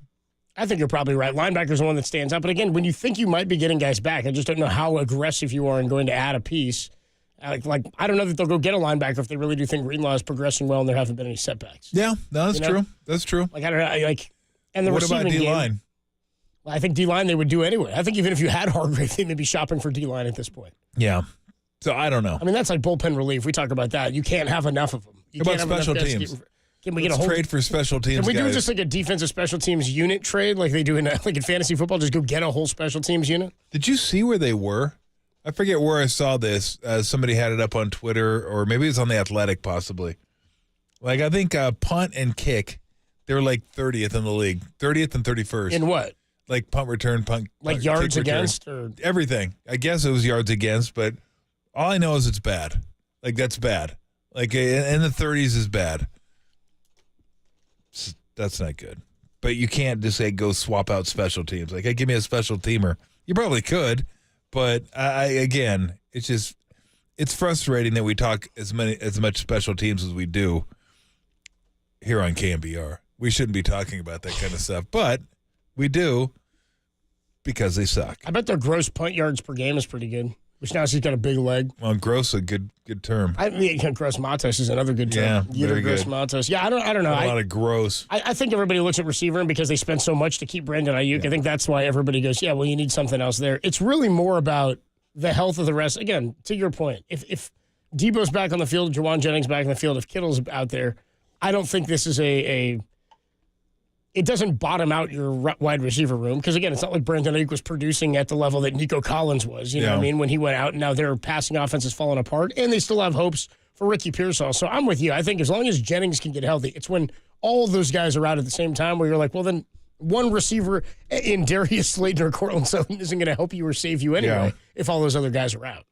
I think you're probably right. Linebacker's the one that stands out. But again, when you think you might be getting guys back, I just don't know how aggressive you are in going to add a piece. Like I don't know that they'll go get a linebacker if they really do think Greenlaw is progressing well and there haven't been any setbacks. Yeah, no, that's true. That's true. Like I don't know. And the what receiving about D-line? Well, I think D-line they would do anyway. I think even if you had Hargrave, they may be shopping for D-line at this point. Yeah. So I don't know. I mean, that's like bullpen relief. We talk about that. You can't have enough of them. What about special teams? Can we Let's get a trade for special teams? Can we do guys. just like a defensive special teams unit trade like they do in fantasy football? Just go get a whole special teams unit? Did you see where they were? I forget where I saw this. Somebody had it up on Twitter, or maybe it's on The Athletic, possibly. Like, I think punt and kick, they were like 30th in the league, 30th and 31st. In what? Like punt return, like yards against, or everything. I guess it was yards against, but all I know is it's bad. Like, that's bad. Like, in the 30s is bad. That's not good. But you can't just say go swap out special teams. Like, hey, give me a special teamer. You probably could, but again, it's frustrating that we talk as much special teams as we do here on KNBR. We shouldn't be talking about that kind of stuff, but we do because they suck. I bet their gross punt yards per game is pretty good. Which now she's got a big leg. Well, gross a good term. I mean, gross Matos is another good term. Yeah, very gross good. Matos. Yeah, I don't know. A lot of gross. I think everybody looks at receiver, and because they spend so much to keep Brandon Ayuk, I think that's why everybody goes, yeah, well, you need something else there. It's really more about the health of the rest. Again, to your point, if Debo's back on the field, Juwan Jennings back on the field, if Kittle's out there, I don't think this is it doesn't bottom out your wide receiver room because, again, it's not like Brandon Ayuk was producing at the level that Nico Collins was, you know what I mean, when he went out, and now their passing offense is falling apart, and they still have hopes for Ricky Pearsall. So I'm with you. I think as long as Jennings can get healthy, it's when all of those guys are out at the same time where you're like, well, then one receiver in Darius Slayton or Cortland Sutton isn't going to help you or save you anyway if all those other guys are out.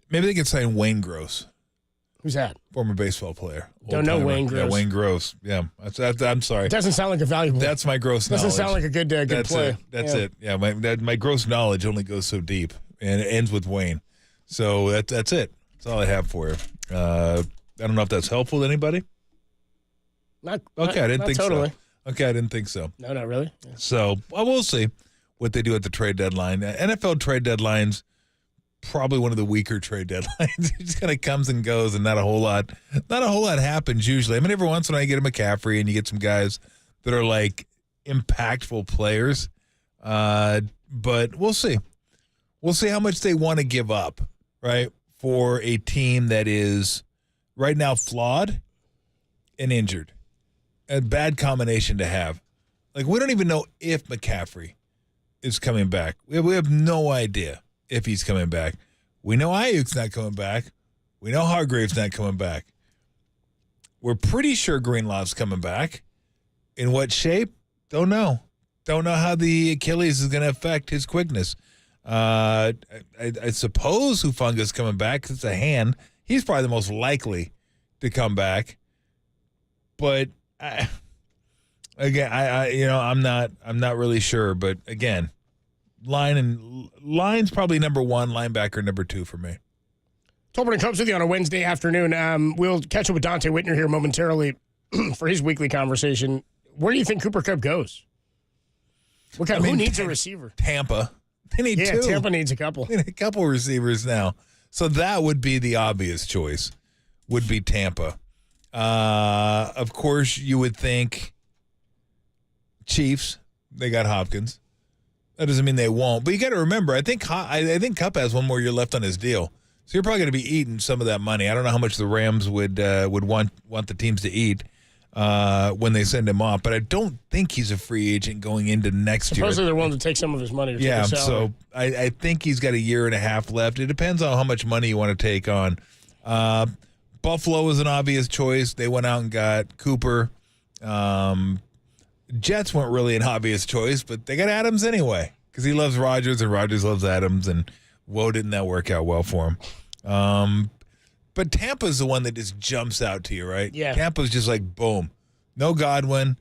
Maybe they could sign Wayne Gross. Who's that? Former baseball player. Don't know Wayne Gross. Yeah, Wayne Gross. Yeah, I'm sorry. It doesn't sound like a valuable. That's my gross knowledge. Doesn't sound like a good play. That's it. Yeah, my gross knowledge only goes so deep, and it ends with Wayne. So that's it. That's all I have for you. I don't know if that's helpful to anybody. I didn't think totally. so. Okay, I didn't think so. No, not really. Yeah. So we'll see what they do at the trade deadline. NFL trade deadlines. Probably one of the weaker trade deadlines. It just kind of comes and goes, and not a whole lot happens usually. I mean, every once in a while you get a McCaffrey, and you get some guys that are like impactful players. But we'll see. We'll see how much they want to give up, right, for a team that is right now flawed and injured. A bad combination to have. Like, we don't even know if McCaffrey is coming back. We have no idea if he's coming back. We know Ayuk's not coming back. We know Hargrave's not coming back. We're pretty sure Greenlaw's coming back. In what shape? Don't know. Don't know how the Achilles is going to affect his quickness. I suppose Hufanga's coming back because it's a hand. He's probably the most likely to come back. But I'm not really sure. But again, line's probably number one, linebacker number two for me. Tolbert and Cubs with you on a Wednesday afternoon. We'll catch up with Dante Whitner here momentarily for his weekly conversation. Where do you think Cooper Kupp goes? Who needs a receiver? Tampa. They need two. Tampa needs a couple. They need a couple receivers now. So that would be the obvious choice, would be Tampa. Of course, you would think Chiefs. They got Hopkins. That doesn't mean they won't. But you got to remember, I think Kupp has one more year left on his deal. So you're probably going to be eating some of that money. I don't know how much the Rams would want the teams to eat when they send him off. But I don't think he's a free agent going into next year. Supposedly they're willing to take some of his money. Yeah, so I think he's got a year and a half left. It depends on how much money you want to take on. Buffalo was an obvious choice. They went out and got Cooper. Jets weren't really an obvious choice, but they got Adams anyway because he loves Rodgers and Rodgers loves Adams, and whoa, didn't that work out well for him. But Tampa's the one that just jumps out to you, right? Yeah. Tampa's just like, boom. No Godwin.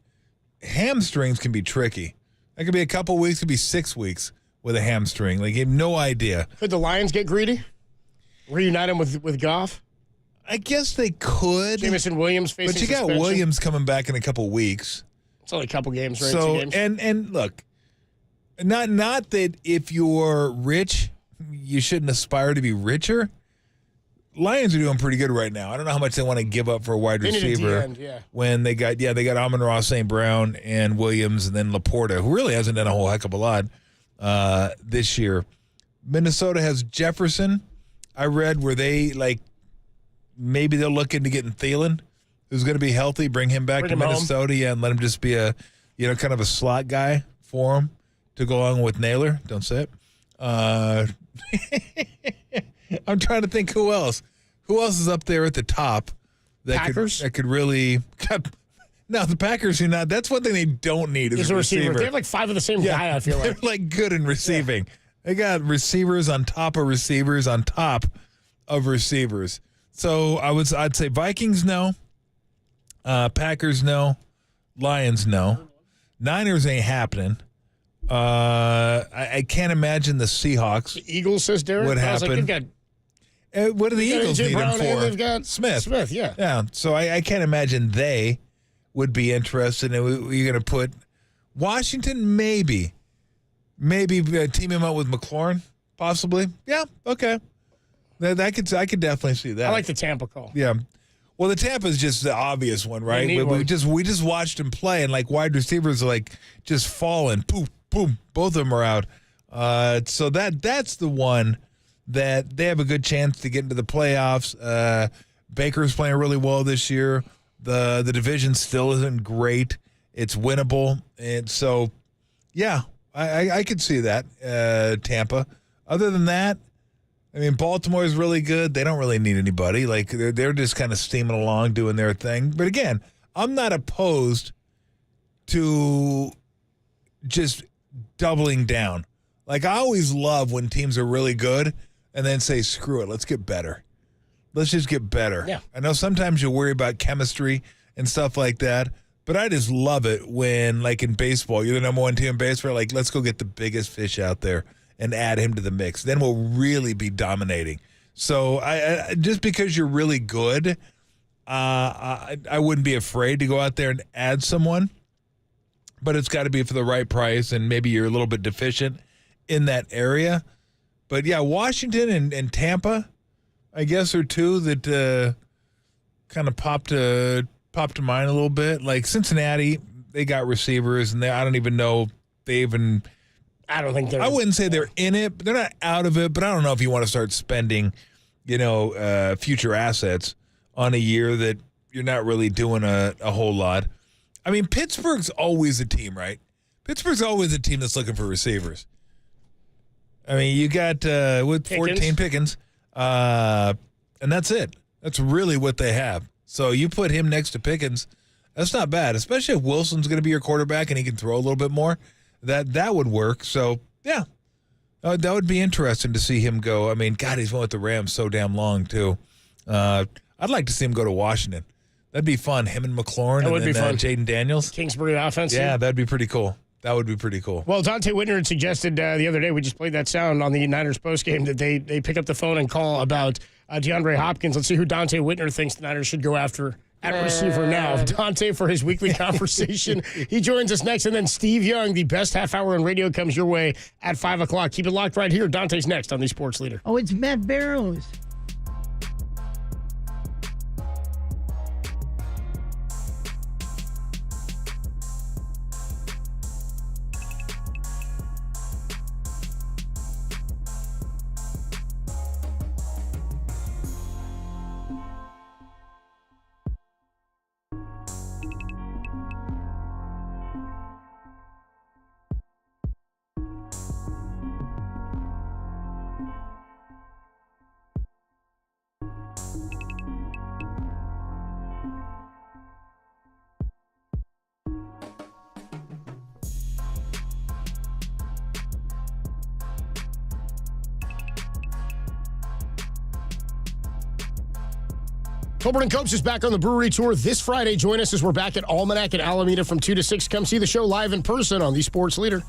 Hamstrings can be tricky. That could be a couple weeks, could be 6 weeks with a hamstring. Like, you have no idea. Could the Lions get greedy? Reunite him with Goff? I guess they could. Jameson Williams facing But you got suspension. Williams coming back in a couple weeks. It's only a couple games, right? So, 2 games. and look, not that if you're rich, you shouldn't aspire to be richer. Lions are doing pretty good right now. I don't know how much they want to give up for a wide receiver. When they got Amon-Ra St. Brown and Williams and then Laporta, who really hasn't done a whole heck of a lot this year. Minnesota has Jefferson. I read where they maybe they're looking to get in Thielen who's going to be healthy, bring him back to Minnesota and let him just be a, kind of a slot guy for him to go along with Naylor. Don't say it. I'm trying to think who else. Who else is up there at the top that could really No, the Packers do not. That's one thing they don't need is a receiver. They have like 5 of the same guy, I feel like. They're like good in receiving. Yeah. They got receivers on top of receivers on top of receivers. So I'd say Vikings no. Packers no. Lions no. Niners ain't happening. I can't imagine the Seahawks. The Eagles, says Derek. What happened? What do the Eagles need him for? They've got Smith, yeah. Yeah, so I can't imagine they would be interested. You're going to put Washington, maybe team him up with McLaurin, possibly. Yeah, okay. I could definitely see that. I like the Tampa call. Yeah. Well, the Tampa is just the obvious one, right? We just watched him play, and like wide receivers are like just falling, boom, boom. Both of them are out. So that's the one that they have a good chance to get into the playoffs. Baker's playing really well this year. The division still isn't great. It's winnable, and so yeah, I could see that Tampa. Other than that, I mean, Baltimore is really good. They don't really need anybody. Like they're just kind of steaming along, doing their thing. But again, I'm not opposed to just doubling down. Like I always love when teams are really good and then say, "Screw it, let's get better. Let's just get better." Yeah. I know sometimes you worry about chemistry and stuff like that, but I just love it when, like in baseball, you're the number one team in baseball. Like, let's go get the biggest fish out there and add him to the mix. Then we'll really be dominating. So I just because you're really good, I wouldn't be afraid to go out there and add someone, but it's got to be for the right price, and maybe you're a little bit deficient in that area. But yeah, Washington and Tampa, I guess, are two that kind of popped to mind a little bit. Like Cincinnati, they got receivers, and I don't even know they even. I don't think they're. I wouldn't say they're in it, but they're not out of it. But I don't know if you want to start spending, future assets on a year that you're not really doing a whole lot. I mean, Pittsburgh's always a team, right? Pittsburgh's always a team that's looking for receivers. I mean, you got with 14 Pickens, and that's it. That's really what they have. So you put him next to Pickens, that's not bad, especially if Wilson's going to be your quarterback and he can throw a little bit more. That would work. So, yeah, that would be interesting to see him go. I mean, God, he's been with the Rams so damn long, too. I'd like to see him go to Washington. That'd be fun. Him and McLaurin and then Jaden Daniels. Kingsbury offense. Yeah, that'd be pretty cool. That would be pretty cool. Well, Dante Whitner had suggested the other day, we just played that sound on the Niners postgame, that they pick up the phone and call about DeAndre Hopkins. Let's see who Dante Whitner thinks the Niners should go after at receiver now. Dante for his weekly conversation. He joins us next, and then Steve Young, the best half hour in radio, comes your way at 5 o'clock. Keep it locked right here. Dante's next on the Sports Leader. Oh, it's Matt Barrows. Colbert and Copes is back on the brewery tour this Friday. Join us as we're back at Almanac in Alameda from 2 to 6. Come see the show live in person on the Sports Leader.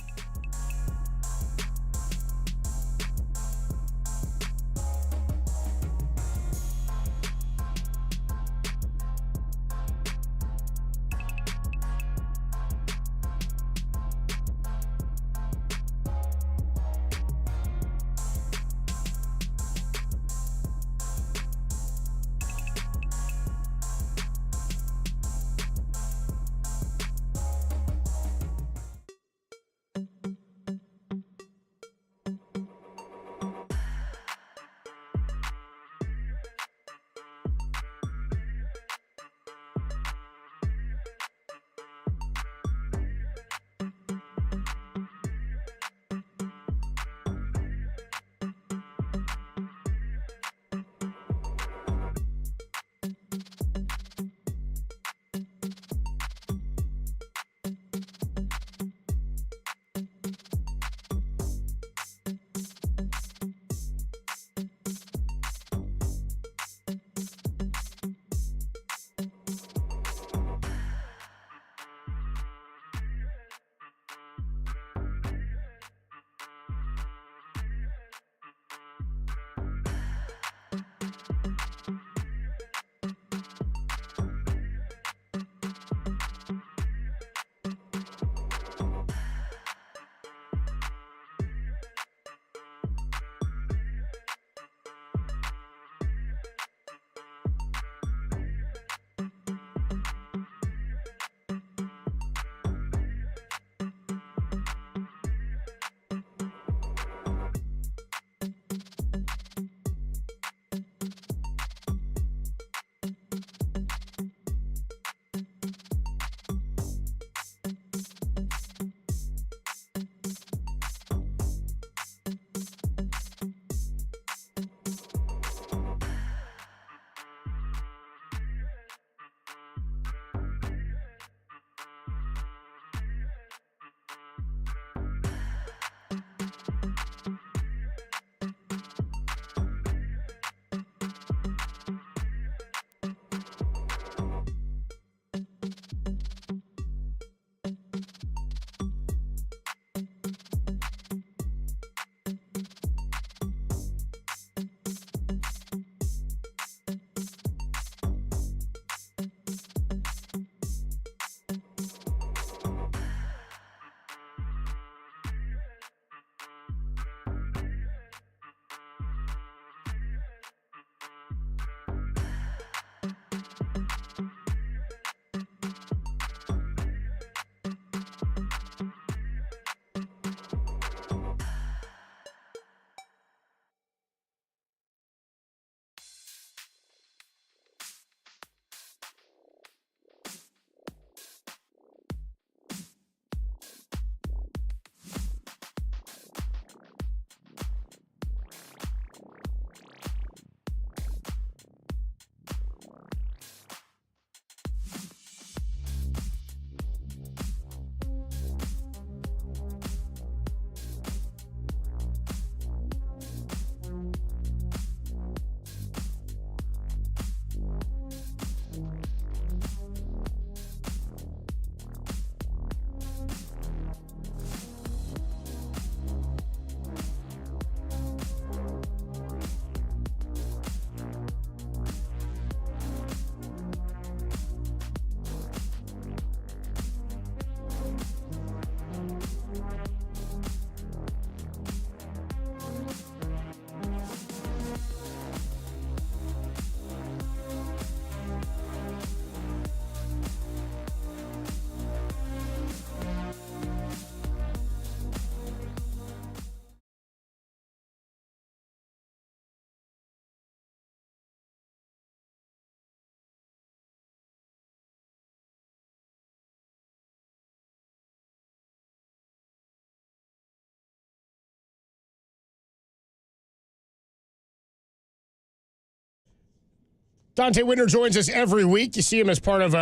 Dante Whitner joins us every week. You see him as part of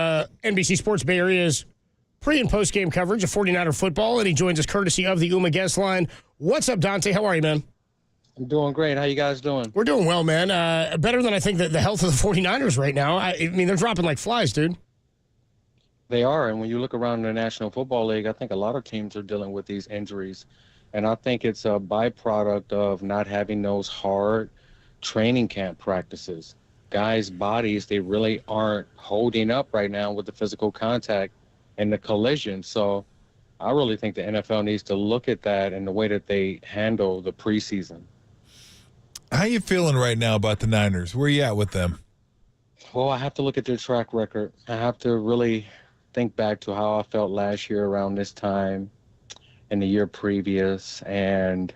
NBC Sports Bay Area's pre- and post-game coverage of 49er football, and he joins us courtesy of the UMA guest line. What's up, Dante? How are you, man? I'm doing great. How you guys doing? We're doing well, man. Better than I think that the health of the 49ers right now. I mean, they're dropping like flies, dude. They are, and when you look around the National Football League, I think a lot of teams are dealing with these injuries, and I think it's a byproduct of not having those hard training camp practices. Guys' bodies, they really aren't holding up right now with the physical contact and the collision. So I really think the NFL needs to look at that and the way that they handle the preseason. How you feeling right now about the Niners? Where you at with them? Well, I have to look at their track record. I have to really think back to how I felt last year around this time and the year previous. And,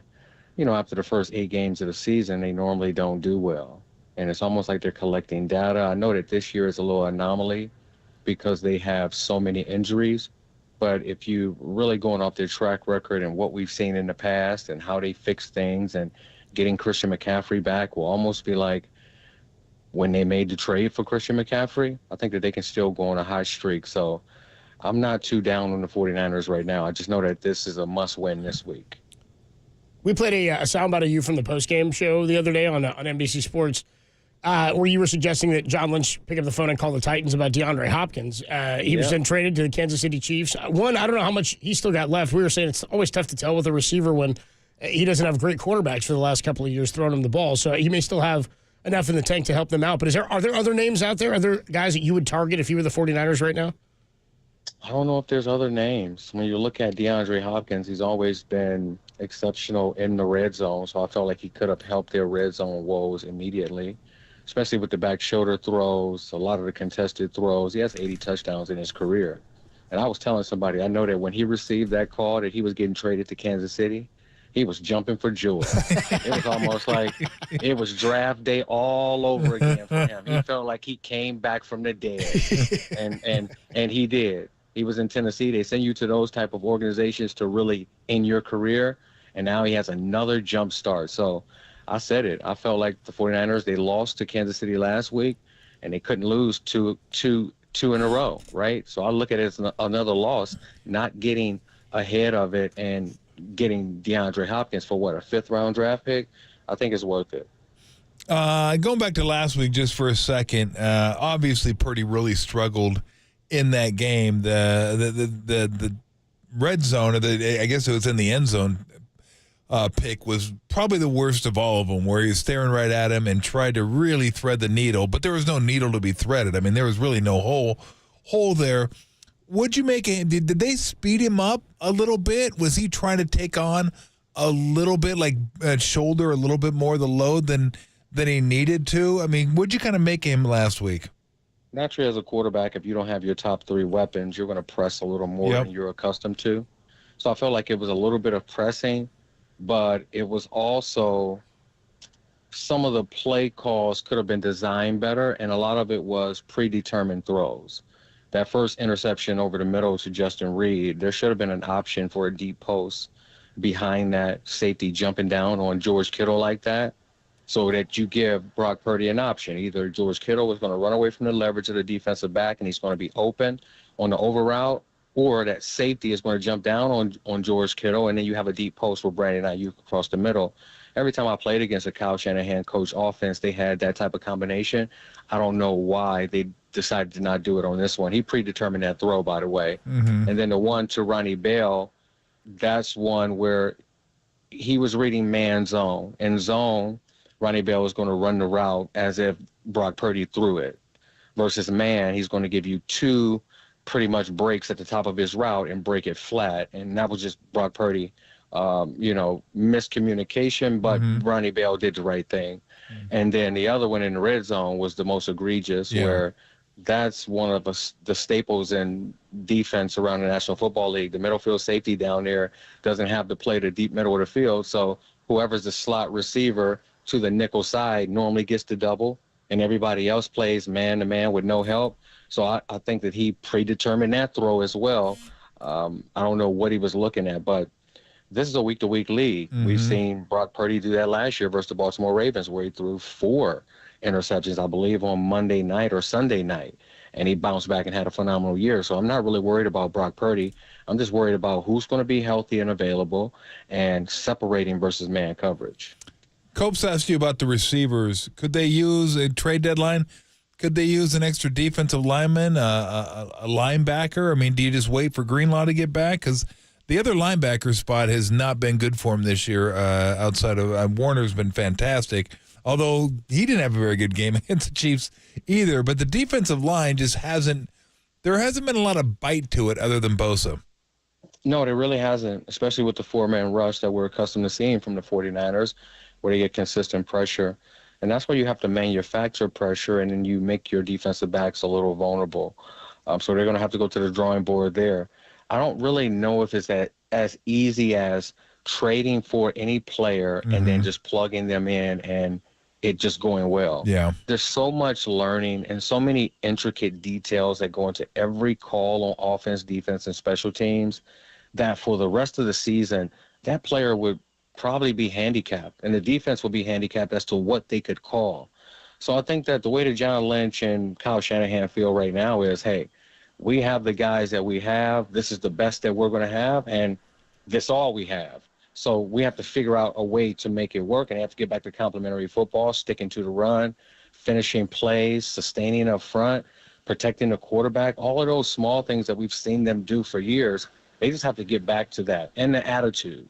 you know, after the first 8 games of the season, they normally don't do well. And it's almost like they're collecting data. I know that this year is a little anomaly because they have so many injuries. But if you really going off their track record and what we've seen in the past and how they fix things, and getting Christian McCaffrey back will almost be like when they made the trade for Christian McCaffrey. I think that they can still go on a high streak. So I'm not too down on the 49ers right now. I just know that this is a must-win this week. We played a soundbite of you from the postgame show the other day on NBC Sports where you were suggesting that John Lynch pick up the phone and call the Titans about DeAndre Hopkins. He was then traded to the Kansas City Chiefs. One, I don't know how much he still got left. We were saying it's always tough to tell with a receiver when he doesn't have great quarterbacks for the last couple of years throwing him the ball. So he may still have enough in the tank to help them out. But are there other names out there? Are there guys that you would target if you were the 49ers right now? I don't know if there's other names. When you look at DeAndre Hopkins, he's always been exceptional in the red zone. So I felt like he could have helped their red zone woes immediately, especially with the back shoulder throws, a lot of the contested throws. He has 80 touchdowns in his career. And I was telling somebody, I know that when he received that call that he was getting traded to Kansas City, he was jumping for joy. It was almost like it was draft day all over again for him. He felt like he came back from the dead, and he did. He was in Tennessee. They send you to those type of organizations to really end your career, and now he has another jump start. So I said it. I felt like the 49ers, they lost to Kansas City last week, and they couldn't lose two in a row, right? So I look at it as another loss, not getting ahead of it and getting DeAndre Hopkins for what, a 5th-round draft pick? I think it's worth it. Going back to last week just for a second, obviously Purdy really struggled in that game. The red zone, or I guess it was in the end zone pick, was probably the worst of all of them, where he was staring right at him and tried to really thread the needle, but there was no needle to be threaded. I mean, there was really no hole there. What'd you make it? Did they speed him up a little bit? Was he trying to take on a little bit, like shoulder a little bit more the load than he needed to? I mean, what'd you kind of make him last week? Naturally, as a quarterback, if you don't have your top 3 weapons, you're going to press a little more than you're accustomed to. So I felt like it was a little bit of pressing, but it was also some of the play calls could have been designed better, and a lot of it was predetermined throws. That first interception over the middle to Justin Reed, there should have been an option for a deep post behind that safety jumping down on George Kittle like that, so that you give Brock Purdy an option. Either George Kittle was going to run away from the leverage of the defensive back and he's going to be open on the over route, or that safety is going to jump down on George Kittle, and then you have a deep post for Brandon Ayuk across the middle. Every time I played against a Kyle Shanahan coach offense, they had that type of combination. I don't know why they decided to not do it on this one. He predetermined that throw, by the way. Mm-hmm. And then the one to Ronnie Bell, that's one where he was reading man zone. In zone, Ronnie Bell was going to run the route as if Brock Purdy threw it. Versus man, he's going to give you 2 pretty much breaks at the top of his route and break it flat. And that was just Brock Purdy, miscommunication, but Ronnie Bell did the right thing. And then the other one in the red zone was the most egregious, where that's one of the staples in defense around the National Football League. The middle field safety down there doesn't have to play the deep middle of the field, so whoever's the slot receiver to the nickel side normally gets the double, and everybody else plays man-to-man with no help. So I think that he predetermined that throw as well. I don't know what he was looking at, but this is a week-to-week league. We've seen Brock Purdy do that last year versus the Baltimore Ravens, where he threw 4 interceptions, I believe, on Monday night or Sunday night. And he bounced back and had a phenomenal year. So I'm not really worried about Brock Purdy. I'm just worried about who's going to be healthy and available and separating versus man coverage. Copes asked you about the receivers. Could they use a trade deadline? Could they use an extra defensive lineman, a linebacker? I mean, do you just wait for Greenlaw to get back? Because the other linebacker spot has not been good for him this year. Outside of Warner's been fantastic, although he didn't have a very good game against the Chiefs either. But the defensive line just hasn't. There hasn't been a lot of bite to it other than Bosa. No, there really hasn't, especially with the four-man rush that we're accustomed to seeing from the 49ers, where they get consistent pressure. And that's where you have to manufacture pressure, and then you make your defensive backs a little vulnerable. So they're going to have to go to the drawing board there. I don't really know if it's as easy as trading for any player and then just plugging them in and it just going well. Yeah. There's so much learning and so many intricate details that go into every call on offense, defense, and special teams that for the rest of the season, that player would probably be handicapped, and the defense will be handicapped as to what they could call. So I think that the way that John Lynch and Kyle Shanahan feel right now is, hey, we have the guys that we have. This is the best that we're going to have, and this all we have. So we have to figure out a way to make it work, and they have to get back to complementary football, sticking to the run, finishing plays, sustaining up front, protecting the quarterback, all of those small things that we've seen them do for years. They just have to get back to that and the attitude.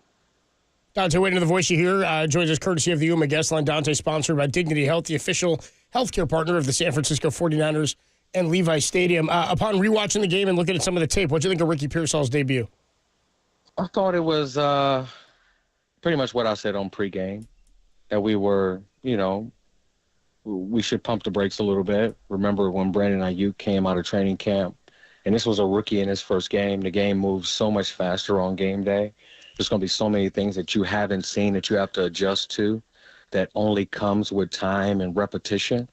Dante Whitner, the voice you hear, joins us courtesy of the UMA Guest Line. Dante, sponsored by Dignity Health, the official healthcare partner of the San Francisco 49ers and Levi Stadium. Upon rewatching the game and looking at some of the tape, what do you think of Ricky Pearsall's debut? I thought it was pretty much what I said on pregame, that we were, we should pump the brakes a little bit. Remember when Brandon Ayuk came out of training camp, and this was a rookie in his first game. The game moves so much faster on game day. There's going to be so many things that you haven't seen that you have to adjust to that only comes with time and repetition.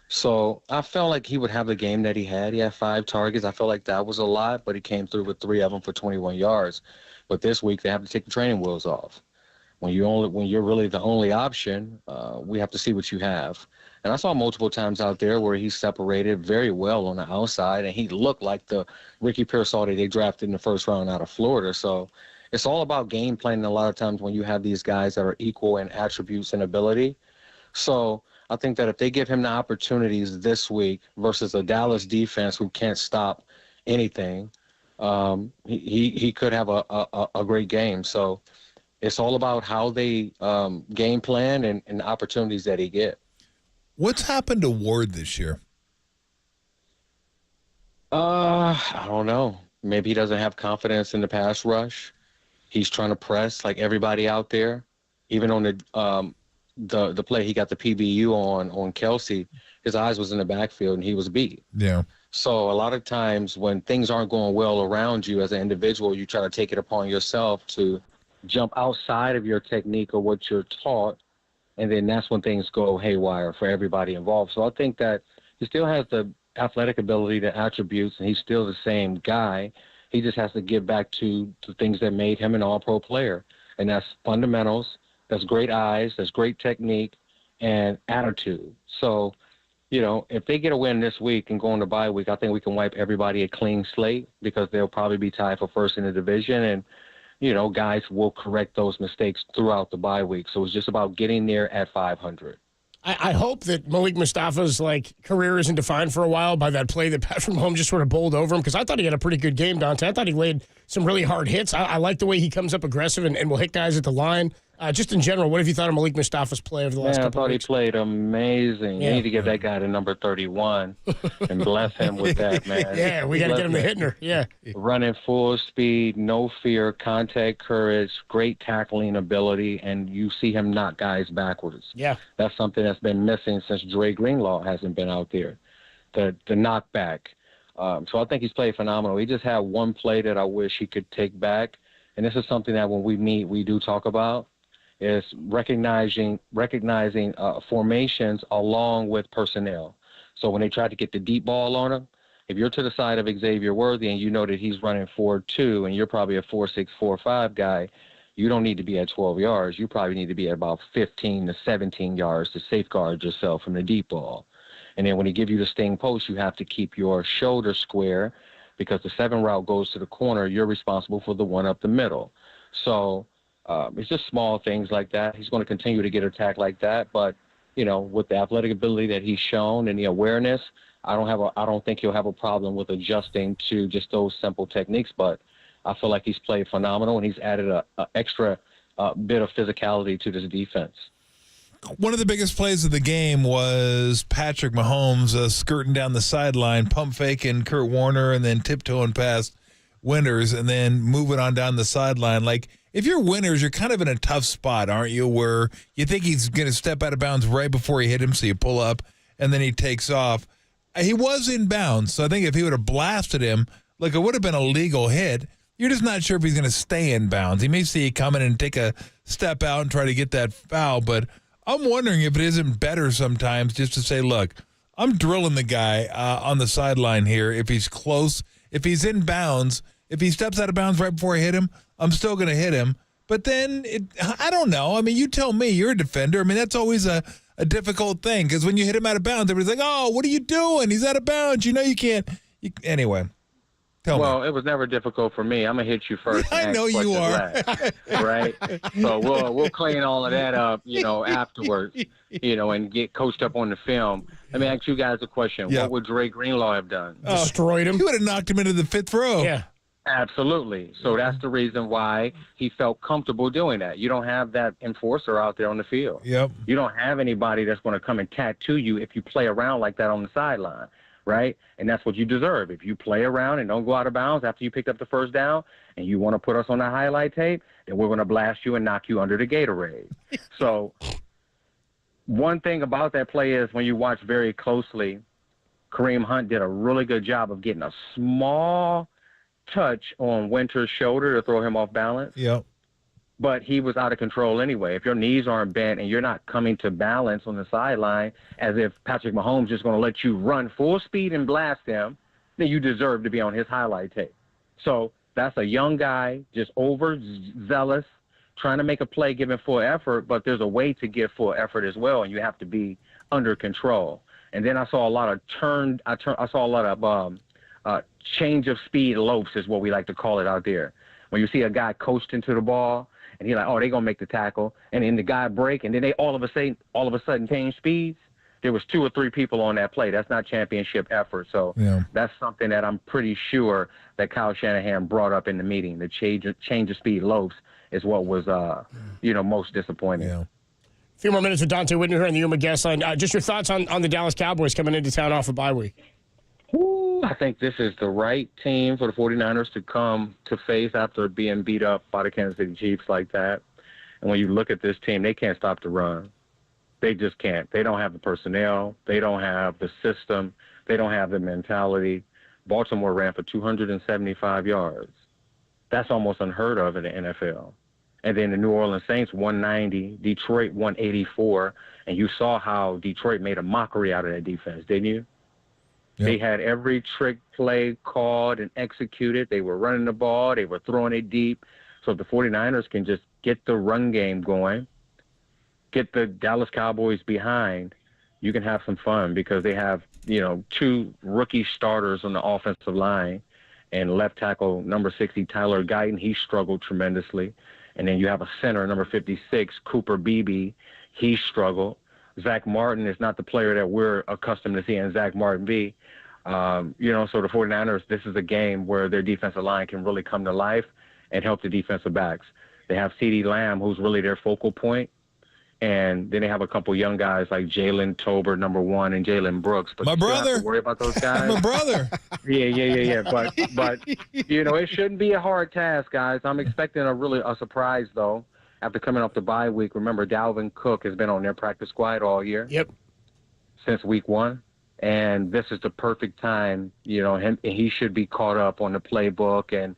So I felt like he would have the game that he had. He had 5 targets. I felt like that was a lot, but he came through with 3 of them for 21 yards. But this week they have to take the training wheels off. When you're really the only option, we have to see what you have. And I saw multiple times out there where he separated very well on the outside, and he looked like the Ricky Pearsall that they drafted in the first round out of Florida. So it's all about game planning a lot of times when you have these guys that are equal in attributes and ability. So I think that if they give him the opportunities this week versus a Dallas defense who can't stop anything, he could have a great game. So it's all about how they game plan and the opportunities that he get. What's happened to Ward this year? I don't know. Maybe he doesn't have confidence in the pass rush. He's trying to press like everybody out there. Even on the play he got the PBU on Kelsey, his eyes was in the backfield and he was beat. Yeah. So a lot of times when things aren't going well around you as an individual, you try to take it upon yourself to jump outside of your technique or what you're taught, and then that's when things go haywire for everybody involved. So I think that he still has the athletic ability, the attributes, and he's still the same guy. He just has to get back to the things that made him an all-pro player, and that's fundamentals, that's great eyes, that's great technique, and attitude. So, if they get a win this week and go on the bye week, I think we can wipe everybody a clean slate because they'll probably be tied for first in the division, and guys will correct those mistakes throughout the bye week. So it's just about getting there at 500. I hope that Malik Mustafa's career isn't defined for a while by that play that Patrick Mahomes just sort of bowled over him, because I thought he had a pretty good game, Dante. I thought he laid some really hard hits. I like the way he comes up aggressive and will hit guys at the line. Just in general, what have you thought of Malik Mustafa's play over the last couple of weeks? I thought he played amazing. Yeah. You need to give that guy to number 31 and bless him with that, man. Yeah, we got to get him to Hittner. Yeah. Running full speed, no fear, contact courage, great tackling ability, and you see him knock guys backwards. Yeah. That's something that's been missing since Dre Greenlaw hasn't been out there, the knockback. So I think he's played phenomenal. He just had one play that I wish he could take back, and this is something that when we meet, we do talk about, is recognizing formations along with personnel. So when they try to get the deep ball on him, if you're to the side of Xavier Worthy and you know that he's running 4-2 and you're probably a 4-6, 4-5 guy, you don't need to be at 12 yards. You probably need to be at about 15 to 17 yards to safeguard yourself from the deep ball. And then when he gives you the sting post, you have to keep your shoulder square because the 7 route goes to the corner. You're responsible for the one up the middle. So it's just small things like that. He's going to continue to get attacked like that. But, you know, with the athletic ability that he's shown and the awareness, I don't think he'll have a problem with adjusting to just those simple techniques. But I feel like he's played phenomenal, and he's added a extra bit of physicality to this defense. One of the biggest plays of the game was Patrick Mahomes skirting down the sideline, pump faking Kurt Warner, and then tiptoeing past Winters, and then moving on down the sideline. Like, if you're Winters, you're kind of in a tough spot, aren't you, where you think he's going to step out of bounds right before he hit him, so you pull up, and then he takes off. He was in bounds, so I think if he would have blasted him, like, it would have been a legal hit. You're just not sure if he's going to stay in bounds. He may see it coming and take a step out and try to get that foul, but I'm wondering if it isn't better sometimes just to say, look, I'm drilling the guy on the sideline here. If he's close, if he's in bounds, if he steps out of bounds right before I hit him, I'm still going to hit him. But then, I don't know. I mean, you tell me. You're a defender. I mean, that's always a difficult thing because when you hit him out of bounds, everybody's like, oh, what are you doing? He's out of bounds. You know you can't. Anyway. Well, it was never difficult for me. I'm gonna hit you first. I know you are. Last, right? So we'll clean all of that up, you know, afterwards, you know, and get coached up on the film. Let me ask you guys a question. Yeah. What would Dre Greenlaw have done? Destroyed him. He would have knocked him into the 5th row. Yeah. Absolutely. So that's the reason why he felt comfortable doing that. You don't have that enforcer out there on the field. Yep. You don't have anybody that's going to come and tattoo you if you play around like that on the sideline. Right? And that's what you deserve. If you play around and don't go out of bounds after you picked up the first down and you want to put us on the highlight tape, then we're going to blast you and knock you under the Gatorade. So one thing about that play is when you watch very closely, Kareem Hunt did a really good job of getting a small touch on Winter's shoulder to throw him off balance. Yep. But he was out of control anyway. If your knees aren't bent and you're not coming to balance on the sideline as if Patrick Mahomes is just going to let you run full speed and blast him, then you deserve to be on his highlight tape. So that's a young guy, just overzealous, trying to make a play, giving full effort, but there's a way to give full effort as well, and you have to be under control. And then I saw a lot of change of speed lopes is what we like to call it out there. When you see a guy coasting to the ball, and he's like, oh, they're going to make the tackle. And then the guy break, and then they all of a sudden change speeds. There was 2 or 3 people on that play. That's not championship effort. So that's something that I'm pretty sure that Kyle Shanahan brought up in the meeting. The change of speed lopes is what was, most disappointing. A few more minutes with Dante Whitner here on the Yuma guest line. Just your thoughts on the Dallas Cowboys coming into town off a bye week. I think this is the right team for the 49ers to come to face after being beat up by the Kansas City Chiefs like that. And when you look at this team, they can't stop the run. They just can't. They don't have the personnel. They don't have the system. They don't have the mentality. Baltimore ran for 275 yards. That's almost unheard of in the NFL. And then the New Orleans Saints, 190. Detroit, 184. And you saw how Detroit made a mockery out of that defense, didn't you? Yep. They had every trick play called and executed. They were running the ball. They were throwing it deep. So if the 49ers can just get the run game going, get the Dallas Cowboys behind, you can have some fun because they have, 2 rookie starters on the offensive line and left tackle number 60, Tyler Guyton. He struggled tremendously. And then you have a center, number 56, Cooper Beebe. He struggled. Zach Martin is not the player that we're accustomed to seeing Zach Martin be. So the 49ers, this is a game where their defensive line can really come to life and help the defensive backs. They have CeeDee Lamb, who's really their focal point. And then they have a couple young guys like Jalen Tolbert, number 1, and Jalen Brooks. But my brother. You don't have to worry about those guys. My brother. Yeah. But it shouldn't be a hard task, guys. I'm expecting a surprise, though. After coming off the bye week, remember Dalvin Cook has been on their practice squad all year. Yep. Since week 1. And this is the perfect time, he should be caught up on the playbook and,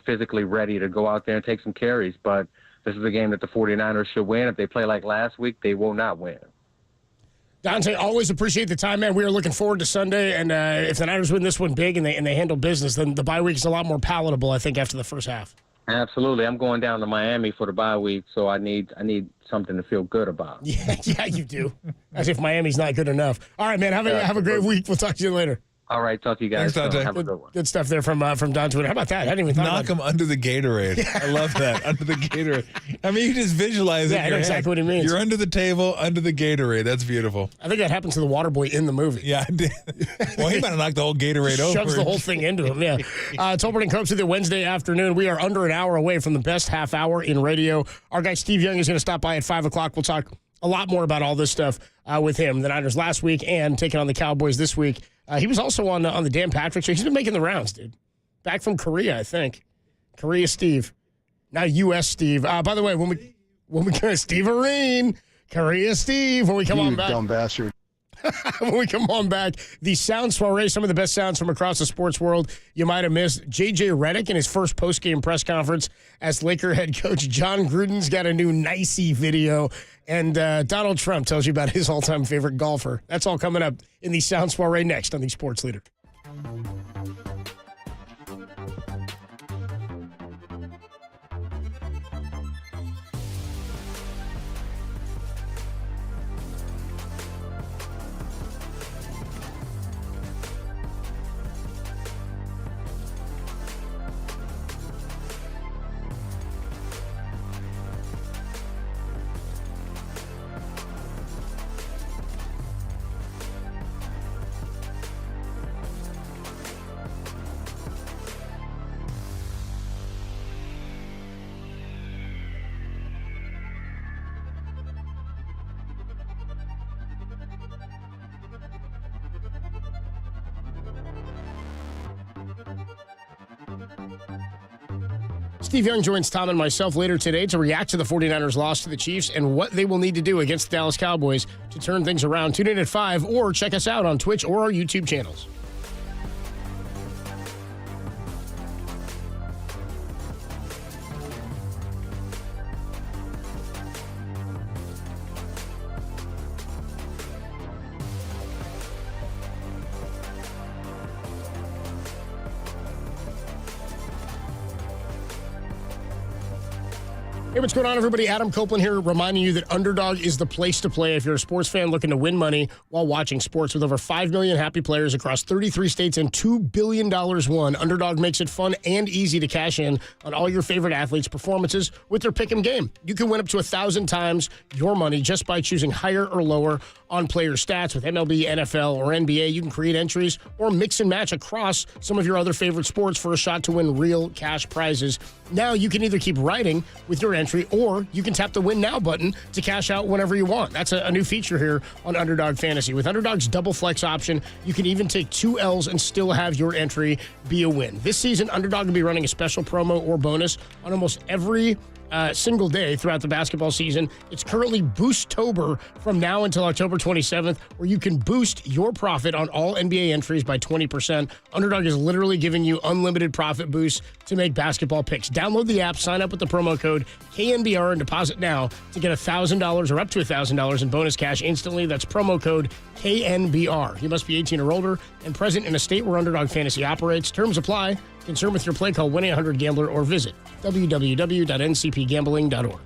physically ready to go out there and take some carries. But this is a game that the 49ers should win. If they play like last week, they will not win. Dante, always appreciate the time, man. We are looking forward to Sunday. And if the Niners win this one big and they handle business, then the bye week is a lot more palatable, I think, after the first half. Absolutely. I'm going down to Miami for the bye week, so I need something to feel good about. Yeah, you do. As if Miami's not good enough. All right, man. Have a great week. We'll talk to you later. All right, talk to you guys. Thanks, Dante. Have a good one. Good stuff there from Dante. How about that? I didn't even knock him under the Gatorade. I love that. Under the Gatorade. I mean, you just visualize it. Yeah, I know exactly what he means. You're under the table, under the Gatorade. That's beautiful. I think that happened to the water boy in the movie. Yeah, I did. Well, he might have knocked the whole Gatorade over. Shoves the whole thing into him, yeah. It's Opening Coach of the Wednesday afternoon. We are under an hour away from the best half hour in radio. Our guy Steve Young is going to stop by at 5 o'clock. We'll talk a lot more about all this stuff with him. The Niners last week and taking on the Cowboys this week. He was also on the Dan Patrick show. He's been making the rounds, dude. Back from Korea, I think. Korea Steve. Now U.S. Steve. By the way, when we go Steve Arene, Korea Steve, when we come on back. Dumb bastard. When we come on back, the sound soiree, some of the best sounds from across the sports world you might have missed. J.J. Redick in his first postgame press conference as Laker head coach. John Gruden's got a new nicey video. And Donald Trump tells you about his all-time favorite golfer. That's all coming up in the sound soiree next on the Sports Leader. Steve Young joins Tom and myself later today to react to the 49ers' loss to the Chiefs and what they will need to do against the Dallas Cowboys to turn things around. Tune in at 5 or check us out on Twitch or our YouTube channels. Hey, what's going on, everybody? Adam Copeland here, reminding you that Underdog is the place to play if you're a sports fan looking to win money while watching sports. With over 5 million happy players across 33 states and $2 billion won, Underdog makes it fun and easy to cash in on all your favorite athletes' performances with their pick'em game. You can win up to 1,000 times your money just by choosing higher or lower on player stats. With MLB, NFL, or NBA, you can create entries or mix and match across some of your other favorite sports for a shot to win real cash prizes. Now you can either keep writing with your entry or you can tap the Win Now button to cash out whenever you want. That's a new feature here on Underdog Fantasy. With Underdog's double flex option, you can even take 2 L's and still have your entry be a win. This season, Underdog will be running a special promo or bonus on almost every single day throughout the basketball season. It's currently Boosttober from now until October 27th, where you can boost your profit on all NBA entries by 20%. Underdog is literally giving you unlimited profit boosts to make basketball picks. Download the app, sign up with the promo code KNBR, and deposit now to get $1,000 or up to $1,000 in bonus cash instantly. That's promo code KNBR. You must be 18 or older and present in a state where Underdog Fantasy operates. Terms apply. Concern with your play, call 1-800-GAMBLER or visit www.ncpgambling.org.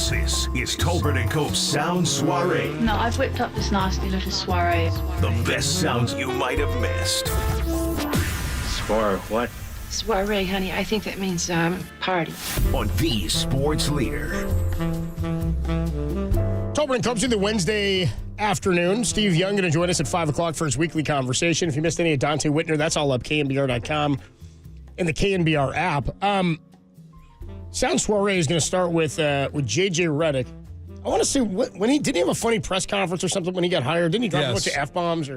This is Tolbert & Cope's Sound Soiree. No, I've whipped up this nasty little soiree. The best sounds you might have missed. Soiree, what? Soiree, honey. I think that means party. On the Sports Leader. Tolbert & Cope's the Wednesday afternoon. Steve Young going to join us at 5 o'clock for his weekly conversation. If you missed any of Dante Whitner, that's all up, KNBR.com and the KNBR app. Sound Soiree is going to start with J.J. Redick. I want to see, when didn't he have a funny press conference or something when he got hired? Didn't he drop a bunch of F-bombs?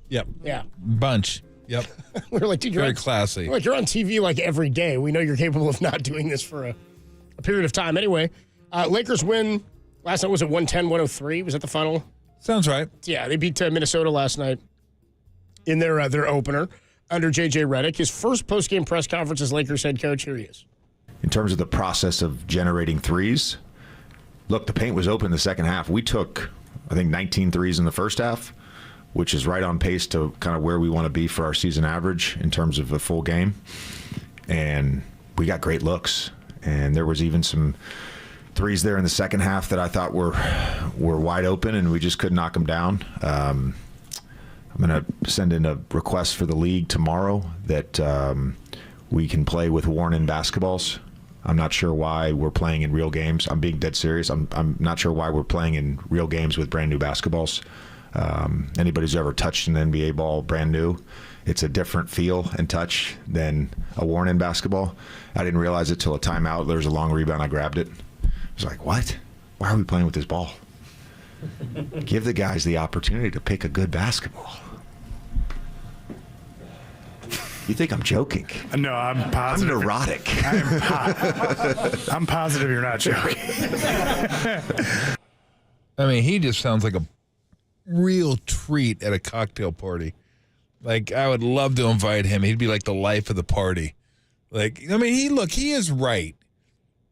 Yep. Yeah. Bunch. Yep. We were like, dude, very classy. You're on TV like every day. We know you're capable of not doing this for a period of time. Anyway, Lakers win. Last night was at 110-103. Was that the final? Sounds right. Yeah, they beat Minnesota last night in their opener under J.J. Redick. His first postgame press conference as Lakers head coach. Here he is. In terms of the process of generating threes, look, the paint was open in the second half. We took, I think, 19 threes in the first half, which is right on pace to kind of where we want to be for our season average in terms of a full game. And we got great looks. And there was even some threes there in the second half that I thought were wide open, and we just couldn't knock them down. I'm going to send in a request for the league tomorrow that we can play with worn-in basketballs. I'm not sure why we're playing in real games. I'm being dead serious. I'm not sure why we're playing in real games with brand new basketballs. Anybody who's ever touched an NBA ball brand new, it's a different feel and touch than a worn-in basketball. I didn't realize it till a timeout. There was a long rebound. I grabbed it. I was like, what? Why are we playing with this ball? Give the guys the opportunity to pick a good basketball. You think I'm joking? No, I'm positive. I'm neurotic. I'm positive you're not joking. I mean, he just sounds like a real treat at a cocktail party. Like, I would love to invite him. He'd be like the life of the party. Like, I mean, he is right.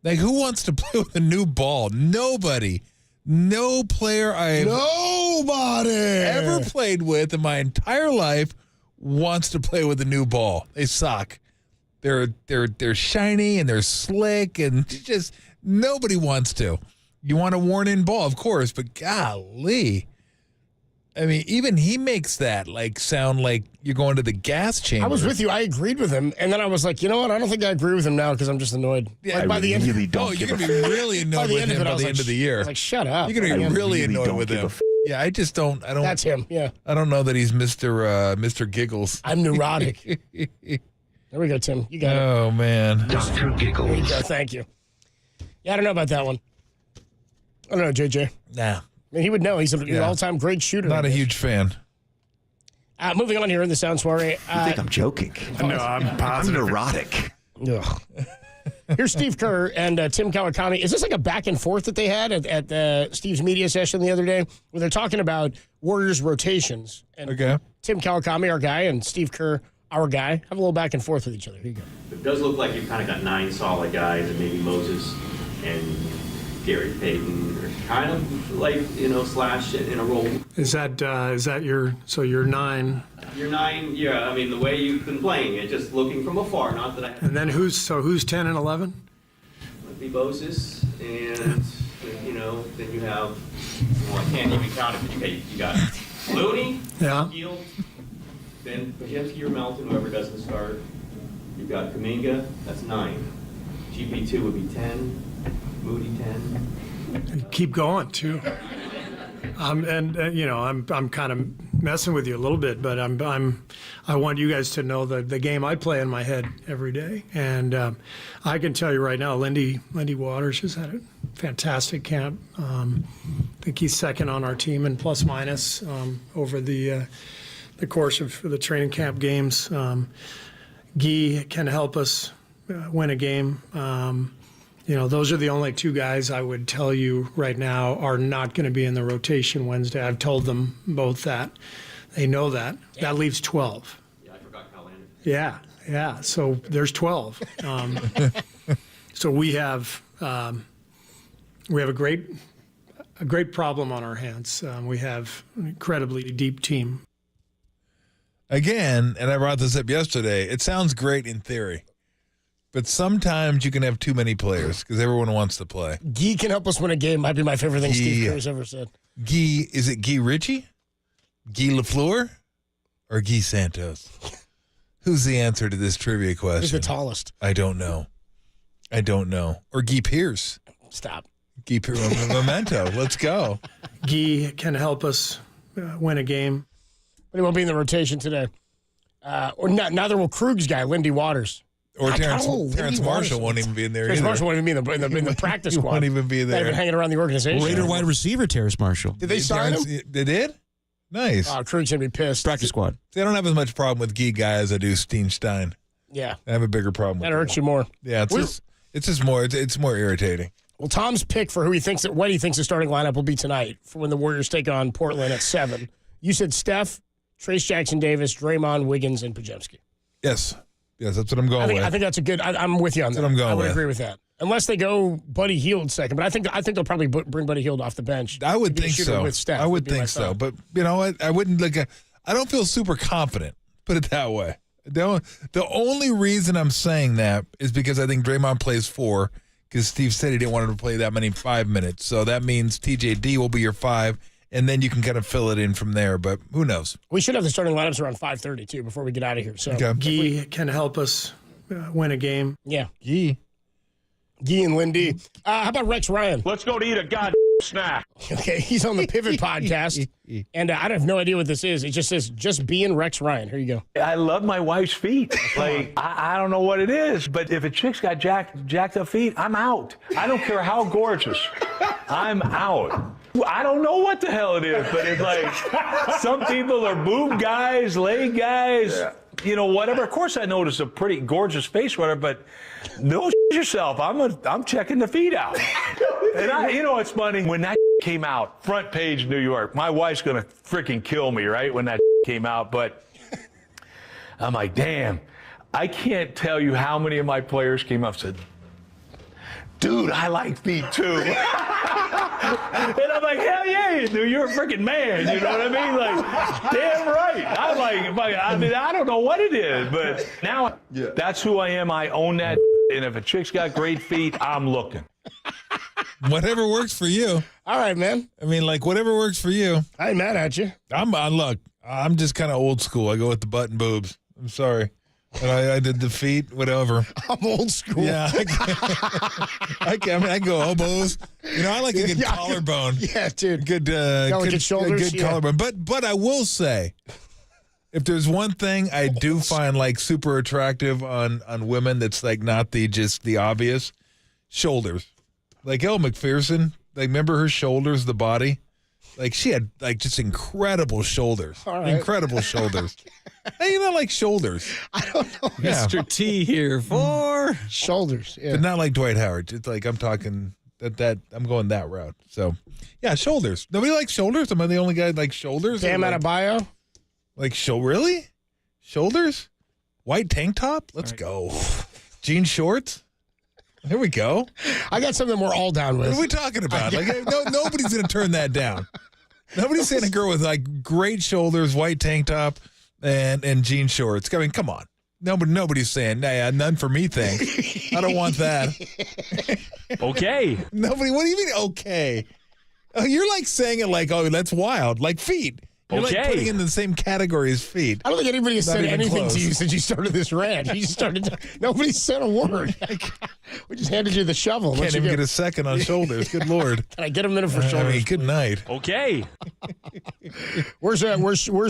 Like, who wants to play with a new ball? Nobody. No player I've ever played with in my entire life wants to play with a new ball. They suck. They're shiny and they're slick and just nobody wants to. You want a worn-in ball, of course, but golly. I mean, even he makes that like sound like you're going to the gas chamber. I was with you. I agreed with him, and then I was like, you know what? I don't think I agree with him now because I'm just annoyed. Yeah, like by the end, you're going to be really annoyed with him by the end of the year. I was like, shut up. You're going to be really annoyed with him. Yeah, I just don't. That's him. Yeah. I don't know that he's Mr. Giggles. I'm neurotic. There we go, Tim. You got it. Oh man, Mr. Giggles. There you go. Thank you. Yeah, I don't know about that one. I don't know, JJ. Nah. I mean, he would know. He's an all-time great shooter. Not a huge fan. Moving on here in the Sound Soiree. You think I'm joking? No, I'm positive. I'm neurotic. Ugh. Here's Steve Kerr and Tim Kawakami. Is this like a back and forth that they had at Steve's media session the other day where they're talking about Warriors rotations? And Tim Kawakami, our guy, and Steve Kerr, our guy, have a little back and forth with each other. Here you go. It does look like you've kind of got 9 solid guys, and maybe Moses and Gary Payton are kind of like, slash in a role. Is that your 9? You're 9, yeah. I mean, the way you've been playing it, just looking from afar, not that I. And then who's 10 and 11? Would be Moses, and then you have. Well, I can't even count it, but you got Looney, Field, then Pajemski or Melton, whoever doesn't start. You've got Kuminga, that's 9. GP2 would be 10. Moody 10. And keep going too. I'm kind of messing with you a little bit, but I want you guys to know the game I play in my head every day, and I can tell you right now, Lindy Waters has had a fantastic camp. I think he's second on our team in plus minus over the course of the training camp games. Guy can help us win a game. Those are the only 2 guys I would tell you right now are not going to be in the rotation Wednesday. I've told them both that. They know that. That leaves 12. Yeah, I forgot Kyle Anderson. Yeah. So there's 12. So we have a great problem on our hands. We have an incredibly deep team. Again, and I brought this up yesterday, it sounds great in theory. But sometimes you can have too many players because everyone wants to play. Guy can help us win a game. Might be my favorite thing Steve Kerr's ever said. Guy, is it Guy Ritchie? Guy LaFleur? Or Guy Santos? Who's the answer to this trivia question? Who's the tallest? I don't know. Or Guy Pierce. Stop. Guy Pierce. Memento. Let's go. Guy can help us win a game. But he won't be in the rotation today. Or neither will Krug's guy, Lindy Waters. Or Terrence Marshall won't even be in there. Terrence Marshall won't even be in the practice squad. Won't even be there. Not even hanging around the organization. Raider wide receiver Terrence Marshall. Did they sign him? They did? Nice. Oh, Krug's going to be pissed. Practice squad. See, I don't have as much problem with Guy as I do Steenstein. Yeah. I have a bigger problem with that. Hurts you more. Yeah, it's more irritating. Well, Tom's pick for what he thinks the starting lineup will be tonight for when the Warriors take on Portland at 7. You said Steph, Trace Jackson-Davis, Draymond, Wiggins, and Pajemski. Yes, that's what I'm going with. I think that's a good. I'm with you on that. That's what I'm going I would with. agree with that. Unless they go Buddy Hield second, but I think they'll probably bring Buddy Hield off the bench. I would think so. With Steph, I would think so. But you know what? I wouldn't I don't feel super confident. Put it that way. The only reason I'm saying that is because I think Draymond plays 4 because Steve said he didn't want him to play that many 5 minutes. So that means TJD will be your 5, and then you can kind of fill it in from there. But who knows? We should have the starting lineups around 5:30 too before we get out of here. So Guy can help us win a game. Yeah, Guy and Lindy. How about Rex Ryan? Let's go to eat a goddamn snack. Okay, he's on the Pivot podcast, and I have no idea what this is. It just says, just being Rex Ryan. Here you go. I love my wife's feet. Like, I don't know what it is, but if a chick's got jacked up feet, I'm out. I don't care how gorgeous. I'm out. I don't know what the hell it is, but it's like some people are boob guys, leg guys, whatever. Of course, I notice a pretty gorgeous face, whatever, but no yourself. I'm checking the feet out. And it's funny when that came out, front page New York. My wife's gonna freaking kill me, right? When that came out, but I'm like, damn, I can't tell you how many of my players came up and said, dude, I like feet too. And I'm like, hell yeah, dude, you're a freaking man. You know what I mean? Like, damn right. I don't know what it is, but now that's who I am. I own that. And if a chick's got great feet, I'm looking. Whatever works for you. All right, man. I mean, whatever works for you. I ain't mad at you. I'm just kind of old school. I go with the butt and boobs. I'm sorry. And I did the feet, whatever. I'm old school. Yeah. I go elbows. I like a good collarbone. Yeah, dude. Good shoulders. Good collarbone. But I will say, if there's one thing I do find super attractive on women that's not the obvious, shoulders. Like Elle McPherson, remember her shoulders, the body? Like she had like just incredible shoulders. All right. Incredible shoulders. Hey, you know, like shoulders. I don't know. Yeah. Mr. T here for shoulders. Yeah. But not like Dwight Howard. It's like I'm talking that I'm going that route. So yeah, shoulders. Nobody likes shoulders. Am I the only guy that likes shoulders? Bam Adebayo? Like really? Shoulders? White tank top? Let's go. Jean shorts? Here we go. I got something we're all down with. What are we talking about? Like nobody's going to turn that down. Nobody's saying a girl with like great shoulders, white tank top, and jean shorts. I mean, come on. Nobody's saying, nah, none for me, thanks. I don't want that. Okay. Nobody. What do you mean, okay? You're like saying it like, oh, that's wild. Like feet. You're like putting in the same category as feet. I don't think anybody has Not said even anything close. to you since you started this rant. You just started. Nobody said a word. We just handed you the shovel. Can't even get a second on shoulders. Good Lord. Can I get a minute for shoulders? I mean, good night. Okay. Where's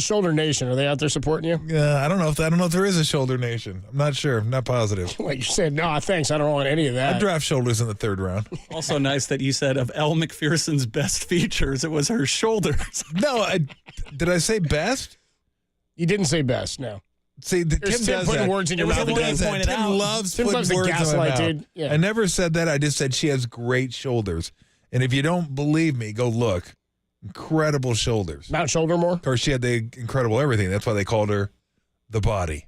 Shoulder Nation? Are they out there supporting you? I don't know if there is a Shoulder Nation. I'm not sure. I'm not positive. Wait, you said no, thanks. I don't want any of that. I draft shoulders in the third round. Also nice that you said of Elle McPherson's best features, it was her shoulders. No, did I say best? You didn't say best. No. See, Tim does putting that. words in your mouth. Tim loves putting words in my gaslight, mouth. dude. Yeah. I never said that. I just said she has great shoulders. And if you don't believe me, go look. Incredible shoulders. Mount Shouldermore? Of course, she had the incredible everything. That's why they called her the body.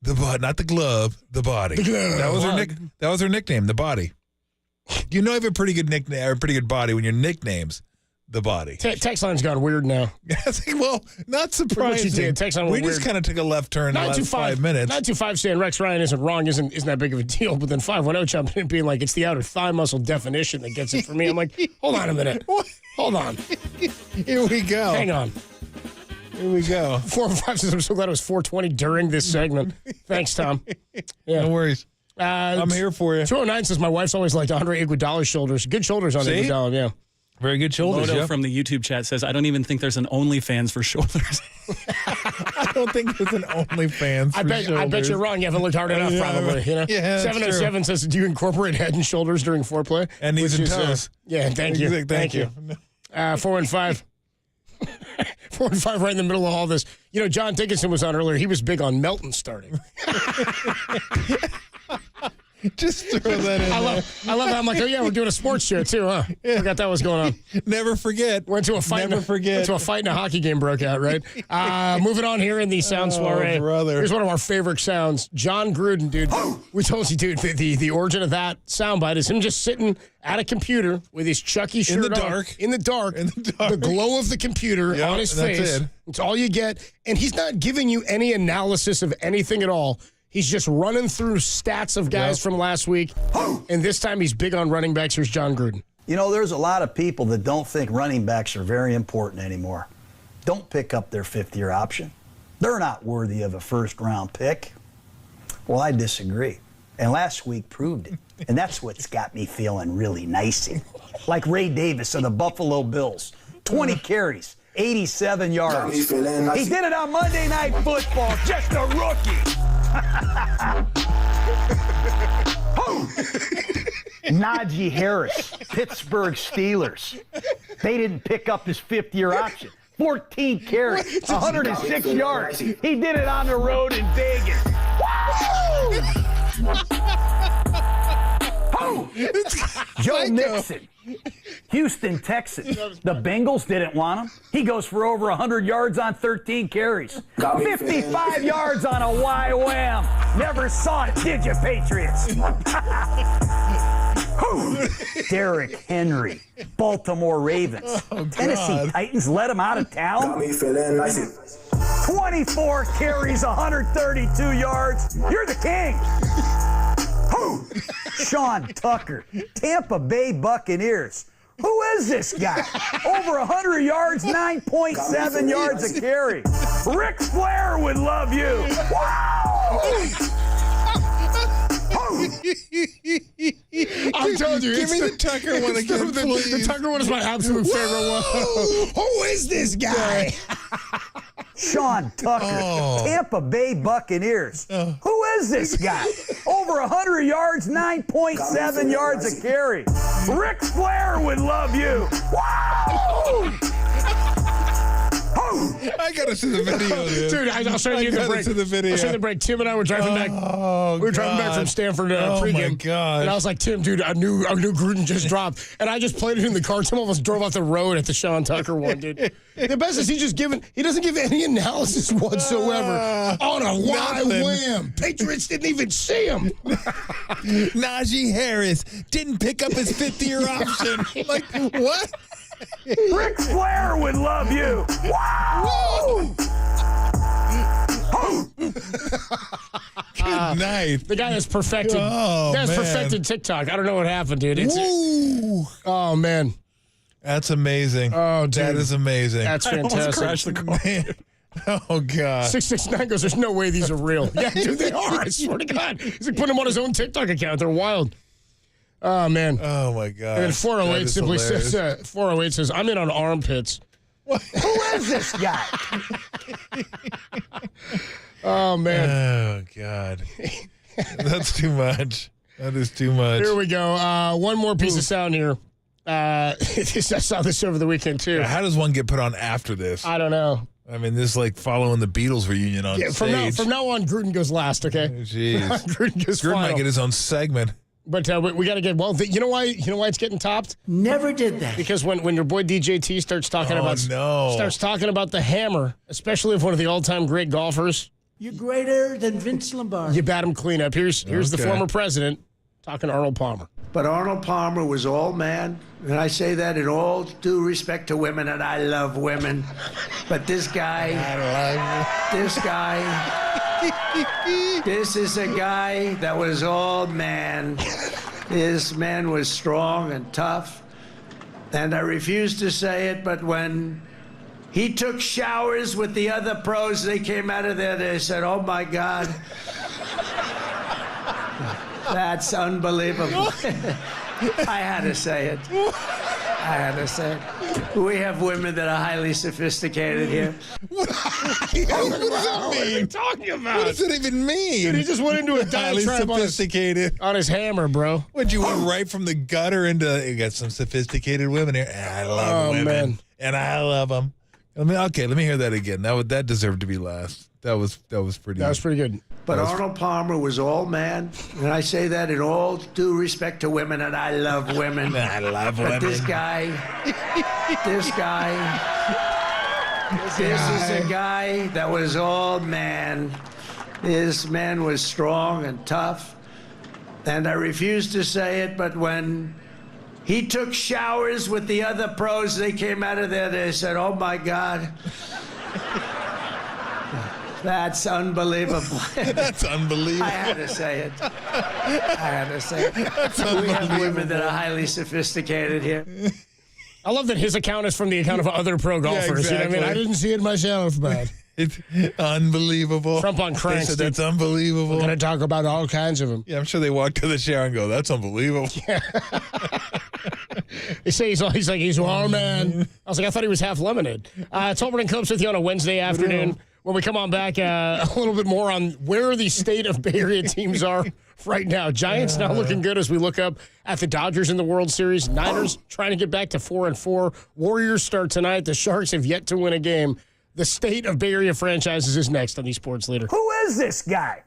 The body, not the glove, the body. The glove. That was her nickname, the body. You know, you have a pretty good nickname, or a pretty good body when your nickname's the body. Text line's gone weird now. Well, not surprising. What you did. Text line We went just weird. kind of took a left turn in the last 5 minutes. 925 saying Rex Ryan isn't wrong, isn't that big of a deal. But then 510 jumping in being like, it's the outer thigh muscle definition that gets it for me. I'm like, hold on a minute. Hold on. Here we go. Hang on. Here we go. 405 says, I'm so glad it was 420 during this segment. Thanks, Tom. Yeah. No worries. I'm here for you. 209 says, my wife's always liked Andre Iguodala's shoulders. Good shoulders on Iguodala, yeah. Very good shoulders. Lodo from the YouTube chat says, I don't even think there's an OnlyFans for shoulders. I don't think there's an OnlyFans for shoulders. I bet you're wrong. You haven't looked hard enough, probably. You know? Yeah, 707 says, do you incorporate head and shoulders during foreplay? And knees and toes. Yeah, thank you. Thank you. 415. 415 right in the middle of all this. You know, John Dickinson was on earlier. He was big on Melton starting. Just throw that in I love how I'm like, oh, yeah, we're doing a sports show, too, huh? Yeah. Forgot that was going on. Never forget. Went to a fight. Never forget. Went to a fight and a hockey game broke out, right? Moving on here in the sound soiree. Brother. Here's one of our favorite sounds. John Gruden, dude. We told you, dude, the origin of that soundbite is him just sitting at a computer with his Chucky shirt In the on, dark. in the dark. The glow of the computer on his that's face. it. It's all you get. And he's not giving you any analysis of anything at all. He's just running through stats of guys from last week. And this time he's big on running backs. Here's John Gruden. You know, there's a lot of people that don't think running backs are very important anymore. Don't pick up their fifth-year option. They're not worthy of a first-round pick. Well, I disagree. And last week proved it. And that's what's got me feeling really nicey. Like Ray Davis of the Buffalo Bills. 20 carries, 87 yards. He did it on Monday Night Football. Just a rookie. Najee Harris, Pittsburgh Steelers. They didn't pick up his fifth-year option. 14 carries, 106 yards. He did it on the road in Vegas. Joe Mixon, Houston Texans. The Bengals didn't want him. He goes for over 100 yards on 13 carries. 55 yards on a YWAM. Never saw it, did you, Patriots? Derrick Henry, Baltimore Ravens. Tennessee Titans let him out of town. 24 carries, 132 yards. You're the king. Sean Tucker, Tampa Bay Buccaneers. Who is this guy? Over 100 yards, 9.7 yards a carry. Ric Flair would love you. Wow! I'm telling you, give me the Tucker one again, please. The Tucker one is my absolute favorite one. Who is this guy? Sean Tucker, Tampa Bay Buccaneers. Who is this guy? Over 100 yards, 9.7 yards a carry. Ric Flair would love you. Wow! I gotta see the video, dude. I'll show you the break. I'll show you the break. Tim and I were driving back. We were driving back from Stanford pregame. My God. And I was like, Tim, dude, I knew Gruden just dropped, and I just played it in the car. Tim almost drove off the road at the Sean Tucker one, dude. The best is he doesn't give any analysis whatsoever on a wide wham. Patriots didn't even see him. Najee Harris didn't pick up his 50-year option. Like, what? Ric Flair would love you. Wow! Good night. The guy has perfected. Perfected TikTok. I don't know what happened, dude. Oh man, that's amazing. Oh, dude, that is amazing. That's fantastic. Crashed the car. Man. Oh God. 669 goes. There's no way these are real. Yeah, dude, they are. I swear to God. He's like putting them on his own TikTok account. They're wild. Oh man. Oh my God. And then 408 simply says, 408 says, I'm in on armpits. Who is this guy? Oh man. Oh God. That's too much. That is too much. Here we go. One more piece of sound here. I saw this over the weekend too. Yeah, how does one get put on after this? I don't know. I mean, this is like following the Beatles reunion on stage. From now on, Gruden goes last. Okay. Jeez. Gruden might get his own segment. But we got to get you know why it's getting topped? Never did that. Because when your boy DJT starts talking about the hammer, especially if one of the all-time great golfers, You're greater than Vince Lombardi. you bat him clean up. Here's the former president talking to Arnold Palmer. But Arnold Palmer was all man, and I say that in all due respect to women, and I love women. But this guy, this is a guy that was all man. This man was strong and tough, and I refuse to say it, but when he took showers with the other pros, they came out of there, they said, oh my God. That's unbelievable. I had to say it. We have women that are highly sophisticated here. What are you talking about? What does it even mean? Dude, he just went into a diatribe on his hammer, bro. Would you went right from the gutter into? You got some sophisticated women here. I love women, man. And I love them. Let me hear that again. That deserved to be last. That was pretty. That was pretty good. But Arnold Palmer was all man, and I say that in all due respect to women, and I love women. I love women. But this is a guy that was all man. This man was strong and tough, and I refuse to say it, but when he took showers with the other pros, they came out of there, they said, oh my God. That's unbelievable. That's unbelievable. I had to say it. We have women that are highly sophisticated here. I love that his account is from the account of other pro golfers. Yeah, exactly. You know what I mean? I didn't see it myself, but it's unbelievable. Trump on cranks. They said that's unbelievable. We're going to talk about all kinds of them. Yeah, I'm sure they walk to the shower and go, that's unbelievable. Yeah. They say he's all man. I was like, I thought he was half lemonade. Tolbert and Copes with you on a Wednesday afternoon. When we come on back, a little bit more on where the state of Bay Area teams are right now. Giants not looking good as we look up at the Dodgers in the World Series. Niners trying to get back to 4-4. Warriors start tonight. The Sharks have yet to win a game. The state of Bay Area franchises is next on the Sports Leader. Who is this guy?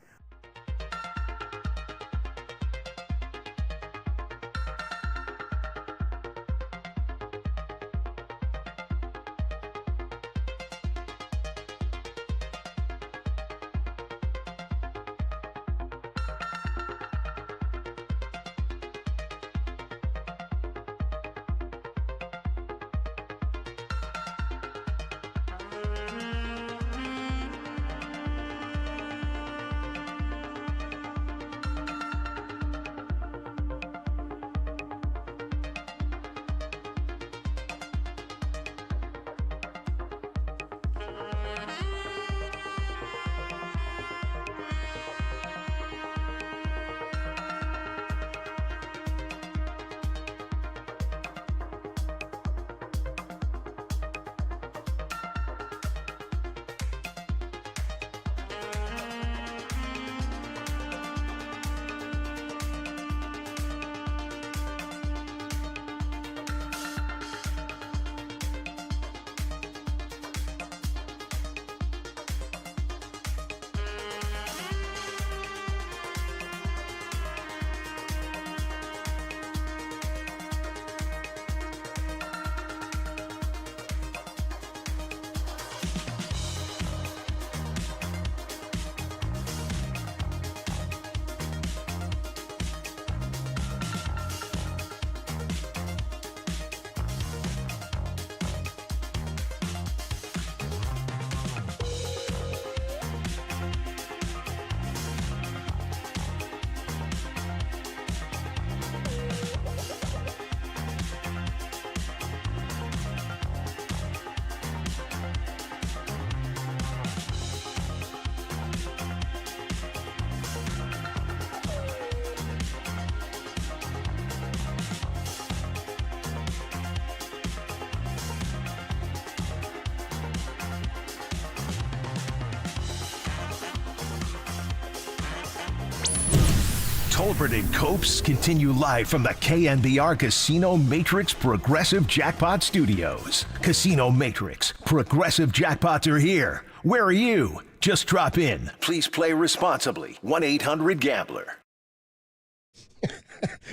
Tolbert and Copes continue live from the KNBR Casino Matrix Progressive Jackpot Studios. Casino Matrix, Progressive Jackpots are here. Where are you? Just drop in. Please play responsibly. 1-800-GAMBLER.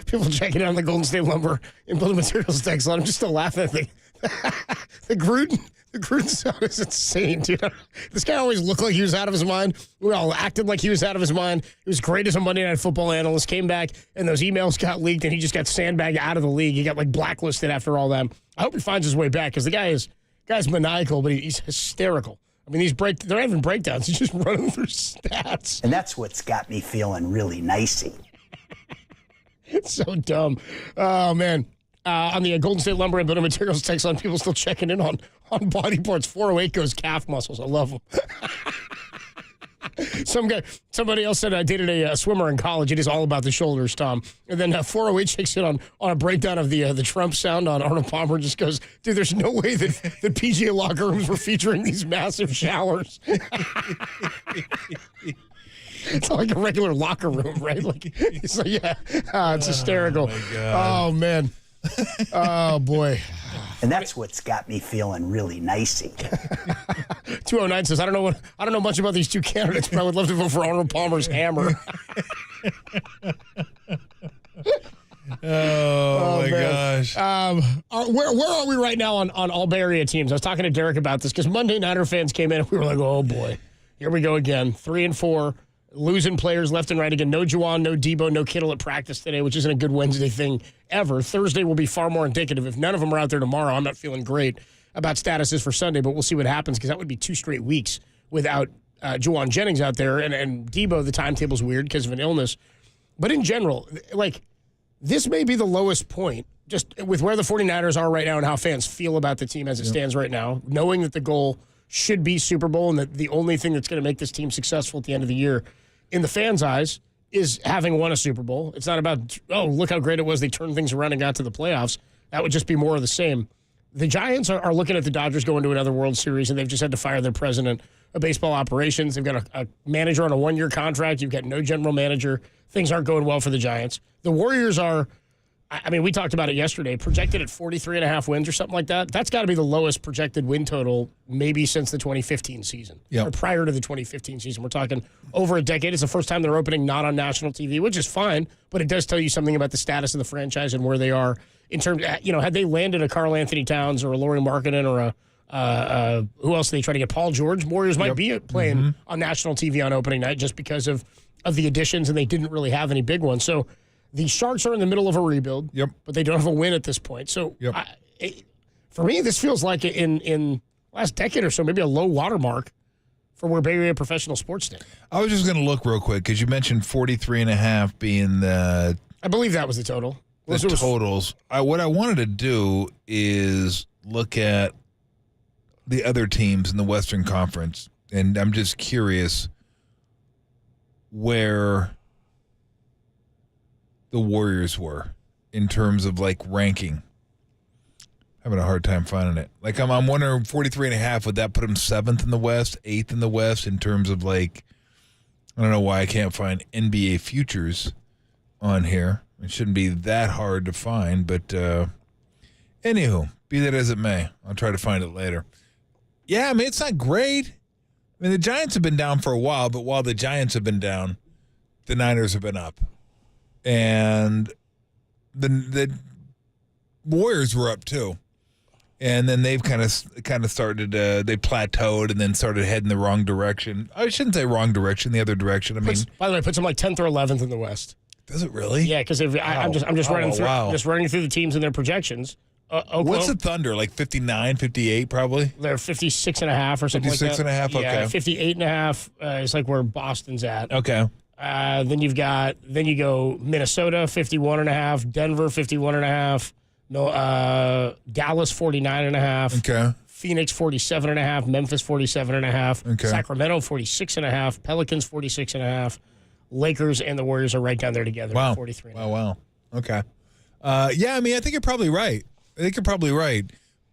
People checking out on the Golden State Lumber and Building Materials text line. I'm just still laughing at the Gruden. The Gruden sound is insane, dude. This guy always looked like he was out of his mind. We all acted like he was out of his mind. He was great as a Monday Night Football analyst. Came back, and those emails got leaked, and he just got sandbagged out of the league. He got blacklisted after all that. I hope he finds his way back because the guy's maniacal, but he's hysterical. I mean, they're having breakdowns. He's just running through stats. And that's what's got me feeling really nicey. It's so dumb. Oh, man. On the Golden State Lumber and Building Materials text line, people still checking in on body parts. 408 goes calf muscles. I love them. Somebody else said I dated a swimmer in college. It is all about the shoulders, Tom. And then 408 checks in on a breakdown of the Trump sound on Arnold Palmer. Just goes, dude, there's no way that the PGA locker rooms were featuring these massive showers. It's like a regular locker room, right? It's hysterical. Oh, man. Oh, boy. And that's what's got me feeling really nicey. 209 says, I don't know much about these two candidates, but I would love to vote for Arnold Palmer's hammer. Oh my gosh. Where are we right now on all Bay Area teams? I was talking to Derek about this because Monday Nighter fans came in and we were like, oh boy, here we go again. 3-4. Losing players left and right again. No Juwan, no Debo, no Kittle at practice today, which isn't a good Wednesday thing ever. Thursday will be far more indicative. If none of them are out there tomorrow, I'm not feeling great about statuses for Sunday, but we'll see what happens because that would be 2 straight weeks without Juwan Jennings out there. And Debo, the timetable's weird because of an illness. But in general, this may be the lowest point, just with where the 49ers are right now and how fans feel about the team as it stands right now, knowing that the goal should be Super Bowl and that the only thing that's going to make this team successful at the end of the year in the fans' eyes is having won a Super Bowl. It's not about, oh, look how great it was. They turned things around and got to the playoffs. That would just be more of the same. The Giants are looking at the Dodgers going to another World Series, and they've just had to fire their president of baseball operations. They've got a manager on a 1-year contract. You've got no general manager. Things aren't going well for the Giants. The Warriors are, I mean, we talked about it yesterday, projected at 43.5 wins or something like that. That's got to be the lowest projected win total maybe since the 2015 season, or prior to the 2015 season. We're talking over a decade. It's the first time they're opening not on national TV, which is fine, but it does tell you something about the status of the franchise and where they are in terms of, had they landed a Karl Anthony Towns or a Lauri Markkanen or who else did they try to get? Paul George? Warriors might be playing on national TV on opening night just because of the additions, and they didn't really have any big ones. So the Sharks are in the middle of a rebuild, but they don't have a win at this point. So for me, this feels like in last decade or so, maybe a low watermark for where Bay Area professional sports stand. I was just going to look real quick because you mentioned 43.5 being the... I believe that was the total. The totals. What I wanted to do is look at the other teams in the Western Conference, and I'm just curious where the Warriors were in terms of ranking. Having a hard time finding it. I'm wondering 43.5, would that put them 7th in the West, 8th in the West in terms of I don't know why I can't find NBA futures on here. It shouldn't be that hard to find, but anywho, be that as it may, I'll try to find it later. Yeah, I mean, it's not great. I mean, the Giants have been down for a while, but while the Giants have been down, the Niners have been up. And the Warriors were up too. And then they've kind of started, they plateaued and then started heading the wrong direction. I shouldn't say wrong direction, the other direction. By the way, it puts them 10th or 11th in the West. Does it really? Yeah, because I'm just running through the teams and their projections. What's the Thunder, 59, 58 probably? They're 56.5 or something like that. 56.5, okay. Yeah, 58.5 is where Boston's at. Okay. Then you go Minnesota, 51.5, Denver, 51.5, Dallas, 49.5. Okay. Phoenix, 47.5, Memphis, 47.5, okay. Sacramento, 46.5, Pelicans, 46.5. Lakers and the Warriors are right down there together. Wow. 43. Wow. Okay. Yeah, I mean, I think you're probably right.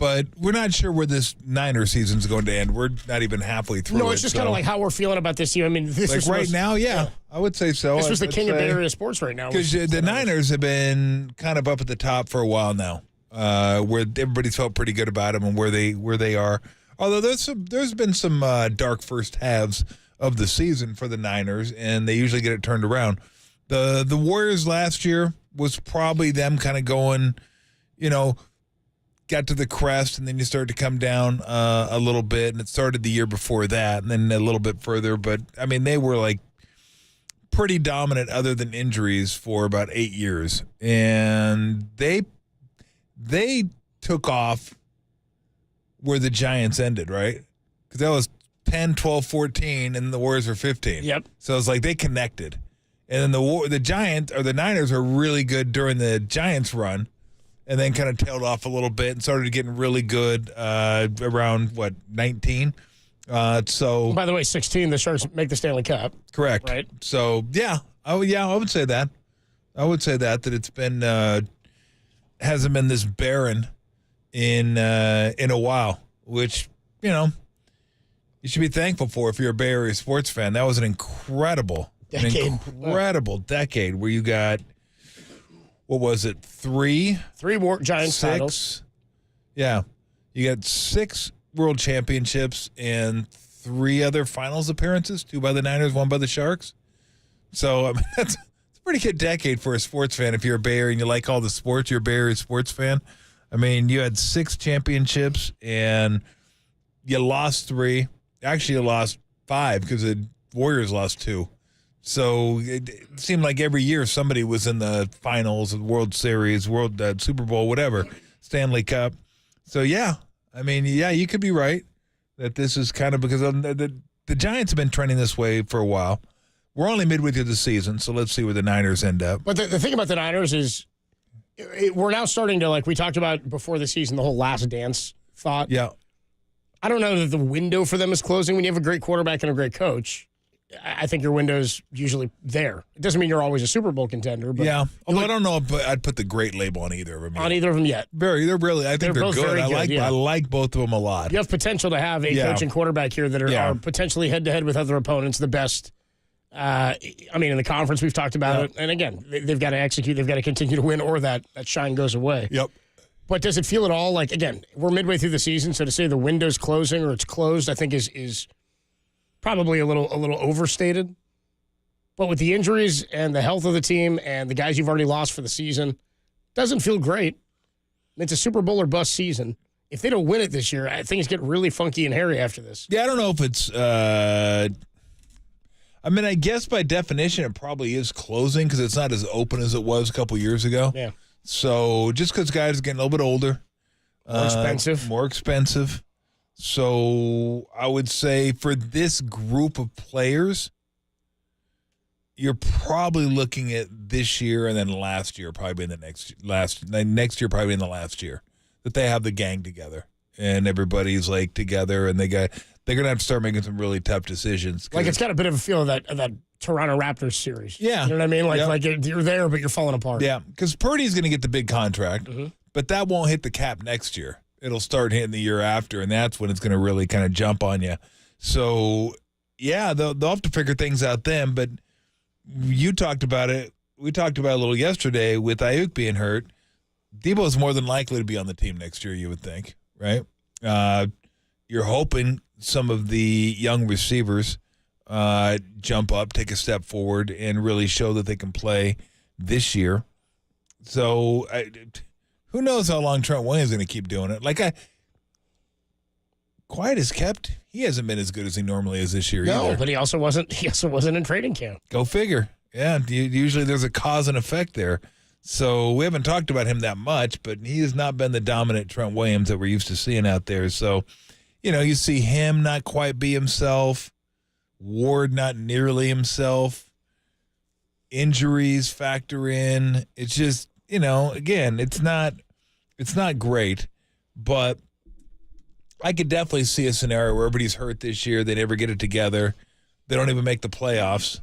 But we're not sure where this Niners season's going to end. We're not even halfway through. No, it's just kind of like how we're feeling about this team. I mean, this like is right now, yeah, I would say so. This was the king of Bay Area sports right now. Because the Niners have been kind of up at the top for a while now, where everybody's felt pretty good about them and where they are. Although there's been some dark first halves of the season for the Niners, and they usually get it turned around. The Warriors last year was probably them kind of going, got to the crest, and then you started to come down a little bit, and it started the year before that, and then a little bit further. But, I mean, they were, like, pretty dominant other than injuries for about 8 years. And they took off where the Giants ended, right? Because that was 10, 12, 14, and the Warriors were 15. Yep. So it's like they connected. And then the Niners are really good during the Giants run, and then kind of tailed off a little bit and started getting really good around, 19? So by the way, 16, the Sharks make the Stanley Cup. Correct. Right. So, I would say that. I would say that it's been hasn't been this barren in a while, which, you should be thankful for if you're a Bay Area sports fan. That was an incredible decade where you got, what was it, three Giants titles. Yeah. You got 6 world championships and 3 other finals appearances, 2 by the Niners, 1 by the Sharks. So, I mean, it's a pretty good decade for a sports fan. If you're a Bay Area and you like all the sports, you're a Bay Area sports fan. I mean, you had 6 championships and you lost 3. Actually, you lost 5 because the Warriors lost 2. So it seemed like every year somebody was in the finals, World Series, Super Bowl, whatever, Stanley Cup. So, you could be right that this is kind of because the Giants have been trending this way for a while. We're only midway through the season, so let's see where the Niners end up. But the thing about the Niners is we're now starting to, like we talked about before the season, the whole last dance thought. Yeah. I don't know that the window for them is closing. When you have a great quarterback and a great coach, I think your window's usually there. It doesn't mean you're always a Super Bowl contender. But yeah, although I don't know if I'd put the great label on either of them. On either of them yet. They're really, I think they're both good. very good. I like both of them a lot. You have potential to have a coach and quarterback here that are potentially head-to-head with other opponents, the best. In the conference we've talked about it. And again, they've got to execute. They've got to continue to win or that shine goes away. Yep. But does it feel at all like, again, we're midway through the season, so to say the window's closing or it's closed, I think is probably a little overstated. But with the injuries and the health of the team and the guys you've already lost for the season, doesn't feel great. It's a Super Bowl or bust season. If they don't win it this year, things get really funky and hairy after this. Yeah, I don't know if it's I guess by definition it probably is closing because it's not as open as it was a couple years ago. Yeah. So just because guys are getting a little bit older. More expensive. So I would say for this group of players, you're probably looking at this year and then last year, probably in the next year, probably in the last year, that they have the gang together and everybody's like together and they're going to have to start making some really tough decisions. Like it's got a bit of a feel of that Toronto Raptors series. Yeah. You know what I mean? Like you're there, but you're falling apart. Yeah, because Purdy's going to get the big contract, but that won't hit the cap next year. It'll start hitting the year after, and that's when it's going to really kind of jump on you. So, yeah, they'll have to figure things out then, but you talked about it. We talked about it a little yesterday with Ayuk being hurt. Debo's more than likely to be on the team next year, you would think, right? You're hoping some of the young receivers jump up, take a step forward, and really show that they can play this year. So who knows how long Trent Williams is going to keep doing it. Quiet as kept, he hasn't been as good as he normally is this year either. No, but he also wasn't in training camp. Go figure. Yeah, usually there's a cause and effect there. So we haven't talked about him that much, but he has not been the dominant Trent Williams that we're used to seeing out there. So, you see him not quite be himself, Ward not nearly himself, injuries factor in. It's just, again, it's not great, but I could definitely see a scenario where everybody's hurt this year. They never get it together. They don't even make the playoffs.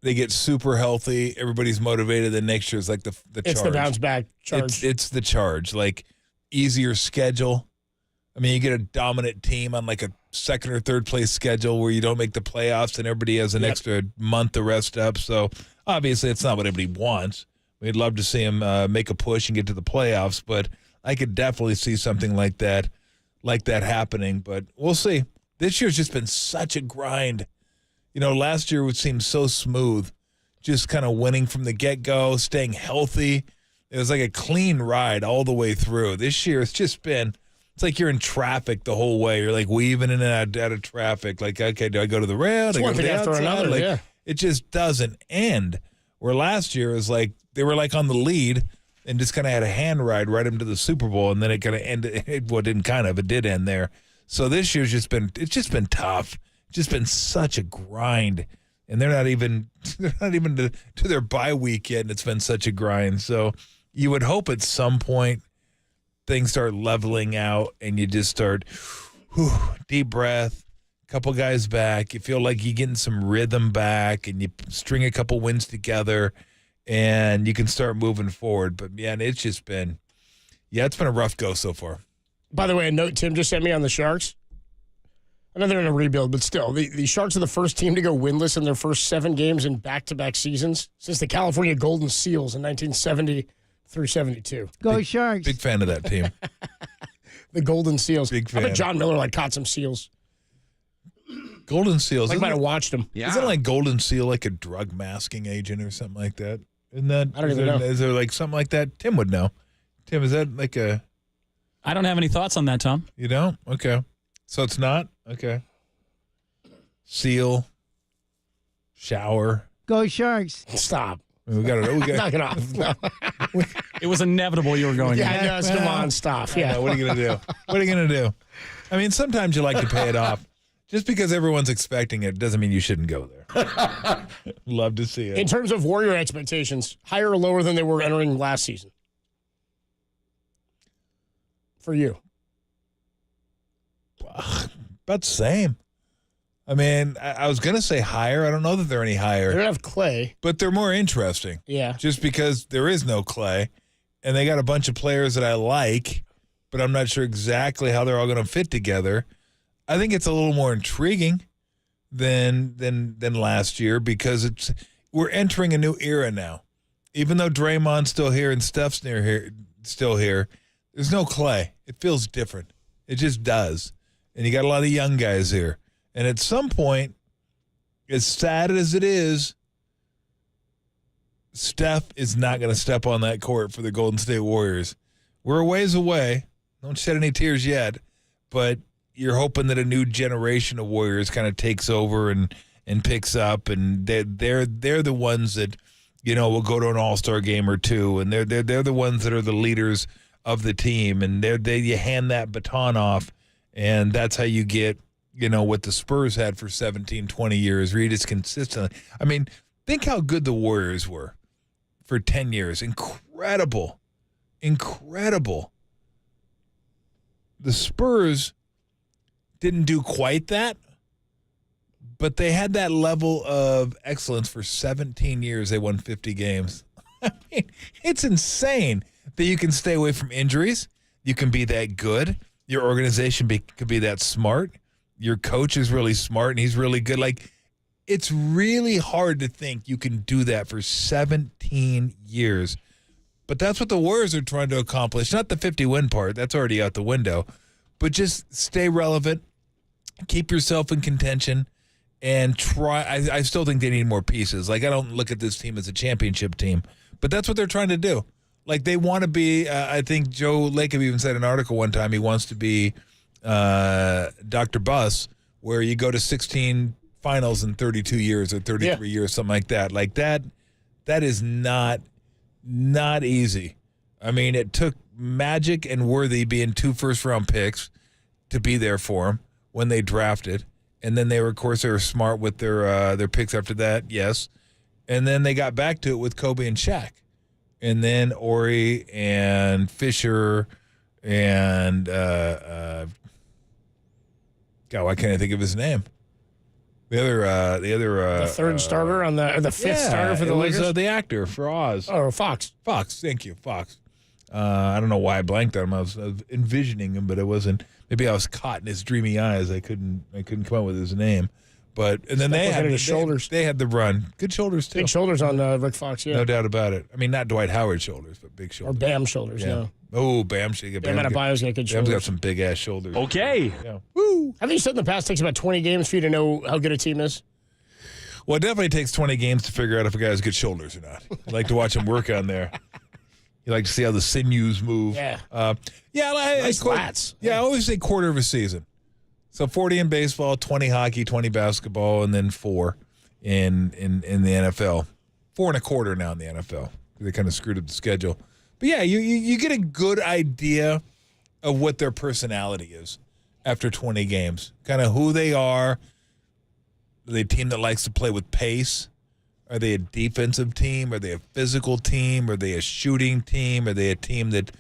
They get super healthy. Everybody's motivated. Then next year is like the charge. It's the bounce back charge. It's the charge. Like easier schedule. I mean, you get a dominant team on like a second or third place schedule where you don't make the playoffs and everybody has an extra month to rest up. So obviously it's not what everybody wants. We'd love to see them make a push and get to the playoffs, but I could definitely see something like that happening. But we'll see. This year's just been such a grind. Last year would seem so smooth, just kind of winning from the get-go, staying healthy. It was like a clean ride all the way through. This year it's just been, it's like you're in traffic the whole way. You're like weaving in and out of traffic. Like, okay, do I go to the rail? Do I go to the outside? Another, It just doesn't end. Where last year it was like they were like on the lead and just kind of had a hand ride right into the Super Bowl, and then it kind of ended. It did end there. So this year's just been tough. It's just been such a grind, and they're not even to their bye week yet, and it's been such a grind. So you would hope at some point things start leveling out, and you just start deep breath, couple guys back. You feel like you're getting some rhythm back, and you string a couple wins together, and you can start moving forward. But man, it's just been, it's been a rough go so far. By the way, a note Tim just sent me on the Sharks. I know they're in a rebuild, but still, the Sharks are the first team to go winless in their first 7 games in back-to-back seasons since the California Golden Seals in 1970 through 72. Go Sharks. Big fan of that team. The Golden Seals. Big fan. I bet John Miller caught some seals. Golden Seals. I might have watched them. Yeah. Isn't like Golden Seal like a drug masking agent or something like that? Isn't that? I don't even know. Is there like something like that? Tim would know. Tim, is that like a? I don't have any thoughts on that, Tom. You don't? Okay. So it's not? Okay. Seal. Shower. Go Sharks. Stop. We got it. Knock it off. No. It was inevitable you were going there. Yeah, come on, stop. Yeah. What are you going to do? What are you going to do? I mean, sometimes you like to pay it off. Just because everyone's expecting it doesn't mean you shouldn't go there. Love to see it. In terms of Warrior expectations, higher or lower than they were entering last season? For you? About the same. I mean, I was going to say higher. I don't know that they're any higher. They don't have Clay. But they're more interesting. Yeah. Just because there is no Clay, and they got a bunch of players that I like, but I'm not sure exactly how they're all going to fit together. I think it's a little more intriguing than last year because we're entering a new era now. Even though Draymond's still here and Steph's still here, there's no Clay. It feels different. It just does. And you got a lot of young guys here. And at some point, as sad as it is, Steph is not going to step on that court for the Golden State Warriors. We're a ways away. Don't shed any tears yet, but you're hoping that a new generation of Warriors kind of takes over and picks up, and they're the ones that, will go to an All-Star game or two, and they're the ones that are the leaders of the team, and you hand that baton off, and that's how you get, what the Spurs had for 17, 20 years, where you just consistently. I mean, think how good the Warriors were for 10 years. Incredible. The Spurs didn't do quite that, but they had that level of excellence for 17 years. They won 50 games. I mean, it's insane that you can stay away from injuries. You can be that good. Your organization could be that smart. Your coach is really smart, and he's really good. Like, it's really hard to think you can do that for 17 years. But that's what the Warriors are trying to accomplish. Not the 50-win part. That's already out the window. But just stay relevant. Keep yourself in contention and try. I still think they need more pieces. Like, I don't look at this team as a championship team, but that's what they're trying to do. Like, they want to be, I think Joe Lacob even said in an article one time, he wants to be Dr. Buss, where you go to 16 finals in 32 years or 33 years, something like that. Like, that is not easy. I mean, it took Magic and Worthy being 2 first-round picks to be there for him when they drafted, and then they were smart with their picks after that, yes, and then they got back to it with Kobe and Shaq, and then Ori and Fisher and God, why can't I think of his name? The third starter on the fifth starter for the Lakers. The actor for Oz. Oh, Fox. Fox, thank you, Fox. I don't know why I blanked on him. I was envisioning him, but it wasn't. Maybe I was caught in his dreamy eyes. I couldn't come up with his name. But and then they had his shoulders. They had the run. Good shoulders too. Big shoulders on Rick Fox. Yeah, no doubt about it. I mean, not Dwight Howard shoulders, but big shoulders. Or Bam shoulders. Yeah. Oh, Bam. Bam Adebayo's got good shoulders. Bam's got some big ass shoulders. Okay. Yeah. Woo. Haven't you said in the past it takes about 20 games for you to know how good a team is? Well, it definitely takes 20 games to figure out if a guy has good shoulders or not. I like to watch him work on there. You like to see how the sinews move. Yeah. Nice lats. Yeah, I always say quarter of a season. So 40 in baseball, 20 hockey, 20 basketball, and then 4 in the NFL. 4 1/4 now in the NFL. They kind of screwed up the schedule. But yeah, you get a good idea of what their personality is after 20 games. Kind of who they are. Are they a team that likes to play with pace? Are they a defensive team? Are they a physical team? Are they a shooting team? Are they a team that,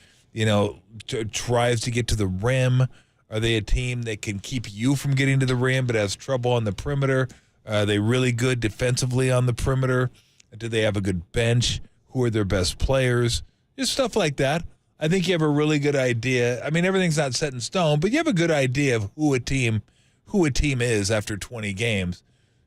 tries to get to the rim? Are they a team that can keep you from getting to the rim but has trouble on the perimeter? Are they really good defensively on the perimeter? Do they have a good bench? Who are their best players? Just stuff like that. I think you have a really good idea. I mean, everything's not set in stone, but you have a good idea of who a team is after 20 games.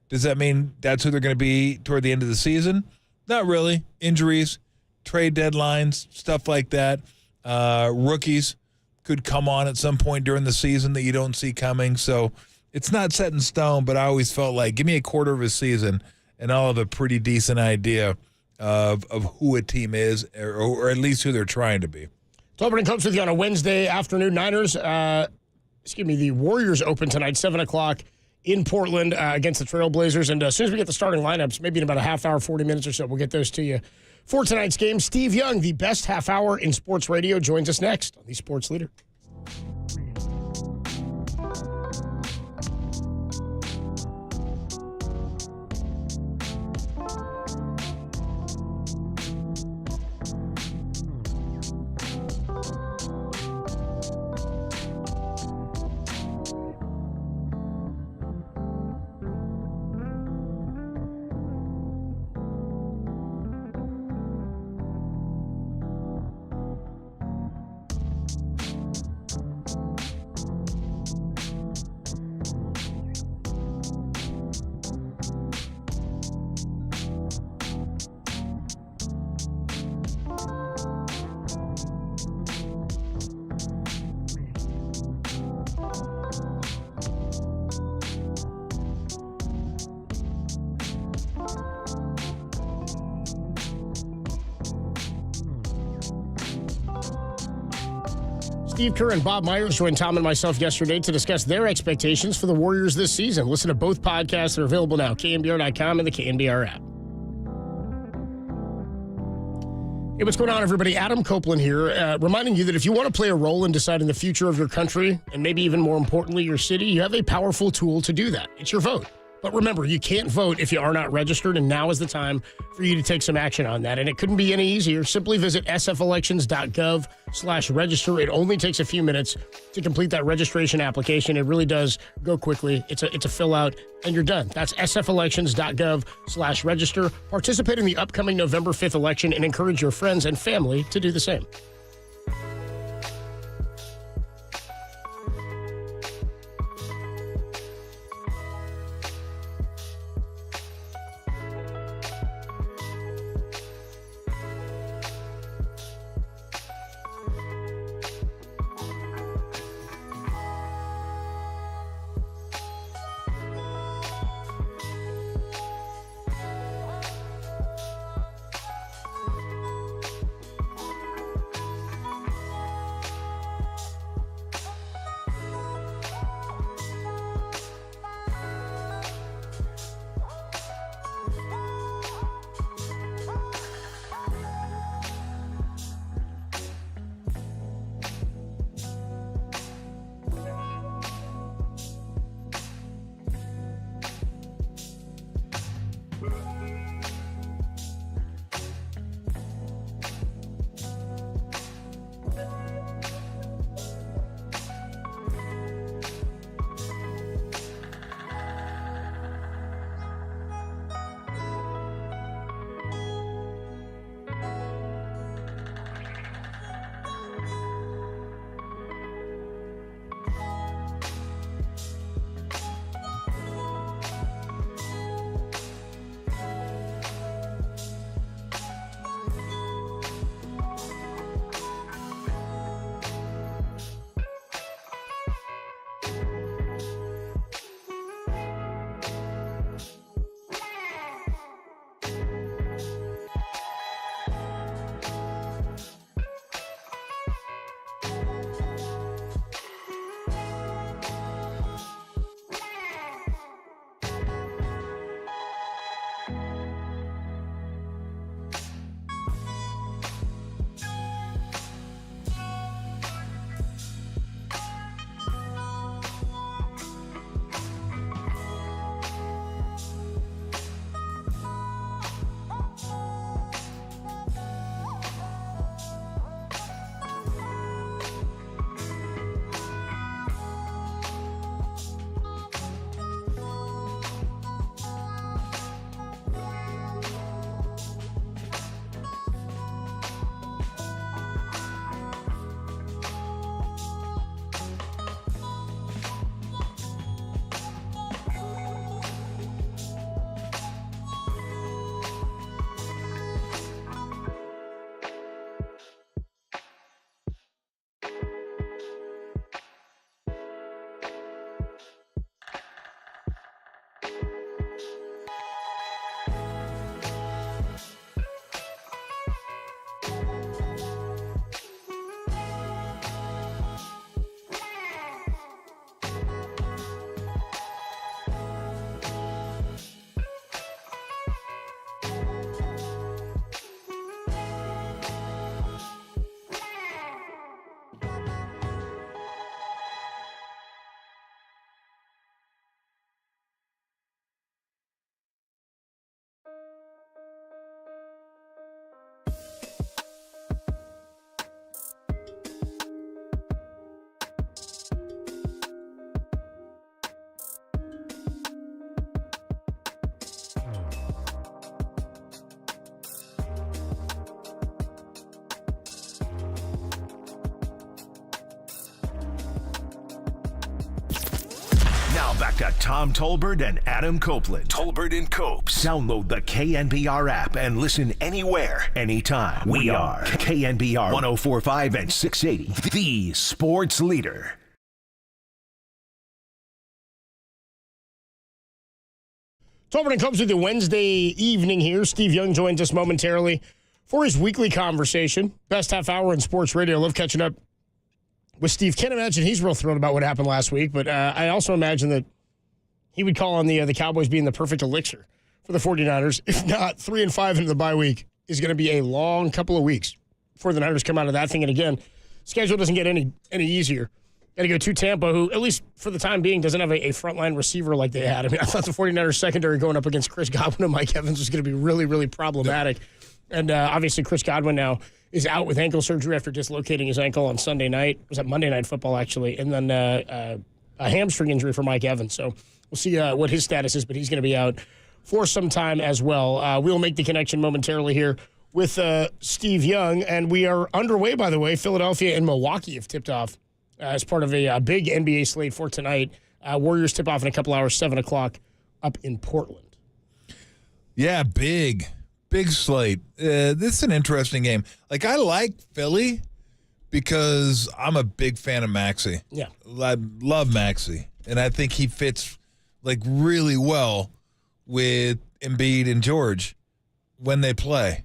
Does that mean that's who they're going to be toward the end of the season? Not really. Injuries, trade deadlines, stuff like that. Rookies could come on at some point during the season that you don't see coming. So it's not set in stone, but I always felt like give me a quarter of a season and I'll have a pretty decent idea of who a team is or at least who they're trying to be. Tolbert comes with you on a Wednesday afternoon. The Warriors open tonight, 7 o'clock in Portland against the Trailblazers. And as soon as we get the starting lineups, maybe in about a half hour, 40 minutes or so, we'll get those to you for tonight's game. Steve Young, the best half hour in sports radio, joins us next on the Sports Leader. Steve Kerr and Bob Myers joined Tom and myself yesterday to discuss their expectations for the Warriors this season. Listen to both podcasts that are available now, KNBR.com and the KNBR app. Hey, what's going on, everybody? Adam Copeland here, reminding you that if you want to play a role in deciding the future of your country, and maybe even more importantly, your city, you have a powerful tool to do that. It's your vote. But remember, you can't vote if you are not registered, and now is the time for you to take some action on that. And it couldn't be any easier. Simply visit sfelections.gov/register. It only takes a few minutes to complete that registration application. It really does go quickly. It's a fill out, and you're done. That's sfelections.gov/register. Participate in the upcoming November 5th election and encourage your friends and family to do the same. Now back to Tom Tolbert and Adam Copeland. Tolbert and Copes. Download the KNBR app and listen anywhere, anytime. We are KNBR 104.5 and 680, the sports leader. Tolbert and Copes with you Wednesday evening here. Steve Young joins us momentarily for his weekly conversation. Best half hour in sports radio. Love catching up with Steve. Can't imagine he's real thrilled about what happened last week, but I also imagine that he would call on the Cowboys being the perfect elixir for the 49ers. If not, 3-5 into the bye week is going to be a long couple of weeks before the Niners come out of that thing. And again, schedule doesn't get any easier. Got to go to Tampa, who, at least for the time being, doesn't have a frontline receiver like they had. I mean, I thought the 49ers secondary going up against Chris Godwin and Mike Evans was going to be really, really problematic. And obviously, Chris Godwin now is out with ankle surgery after dislocating his ankle on Sunday night. Was that Monday Night Football, actually? And then a hamstring injury for Mike Evans. So we'll see what his status is, but he's going to be out for some time as well. We'll make the connection momentarily here with Steve Young. And we are underway, by the way. Philadelphia and Milwaukee have tipped off as part of a big NBA slate for tonight. Warriors tip off in a couple hours, 7 o'clock up in Portland. Yeah, big slate. This is an interesting game. Like, I like Philly because I'm a big fan of Maxey. Yeah. I love Maxey, and I think he fits, like, really well with Embiid and George when they play.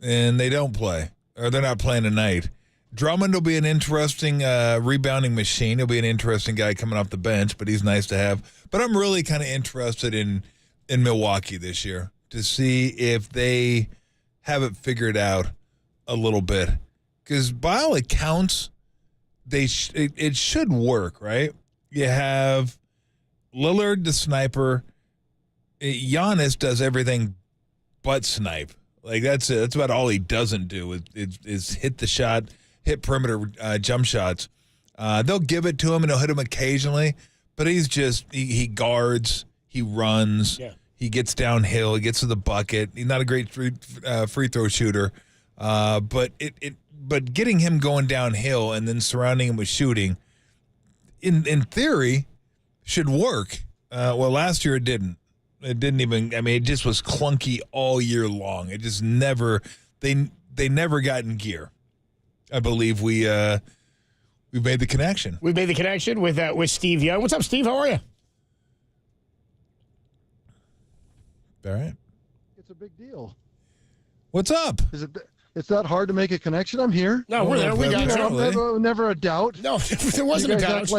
And they don't play, or they're not playing tonight. Drummond will be an interesting rebounding machine. He'll be an interesting guy coming off the bench, but he's nice to have. But I'm really kind of interested in Milwaukee this year to see if they have it figured out a little bit. Because by all accounts, it should work, right? You have Lillard, the sniper. Giannis does everything but snipe. Like, that's it. That's about all he doesn't do is hit the shot, hit perimeter jump shots. They'll give it to him, and he'll hit him occasionally, but he's just he guards, he runs, he gets downhill, he gets to the bucket. He's not a great free throw shooter, but getting him going downhill and then surrounding him with shooting, in theory, should work. Well, last year it didn't. It didn't even. I mean, it just was clunky all year long. It just never. They never got in gear. I believe we've made the connection. We've made the connection with Steve Young. What's up, Steve? How are you? All right. It's a big deal. What's up? It's not hard to make a connection. I'm here. No, we're there. We got you. Never a doubt. No, there wasn't a doubt.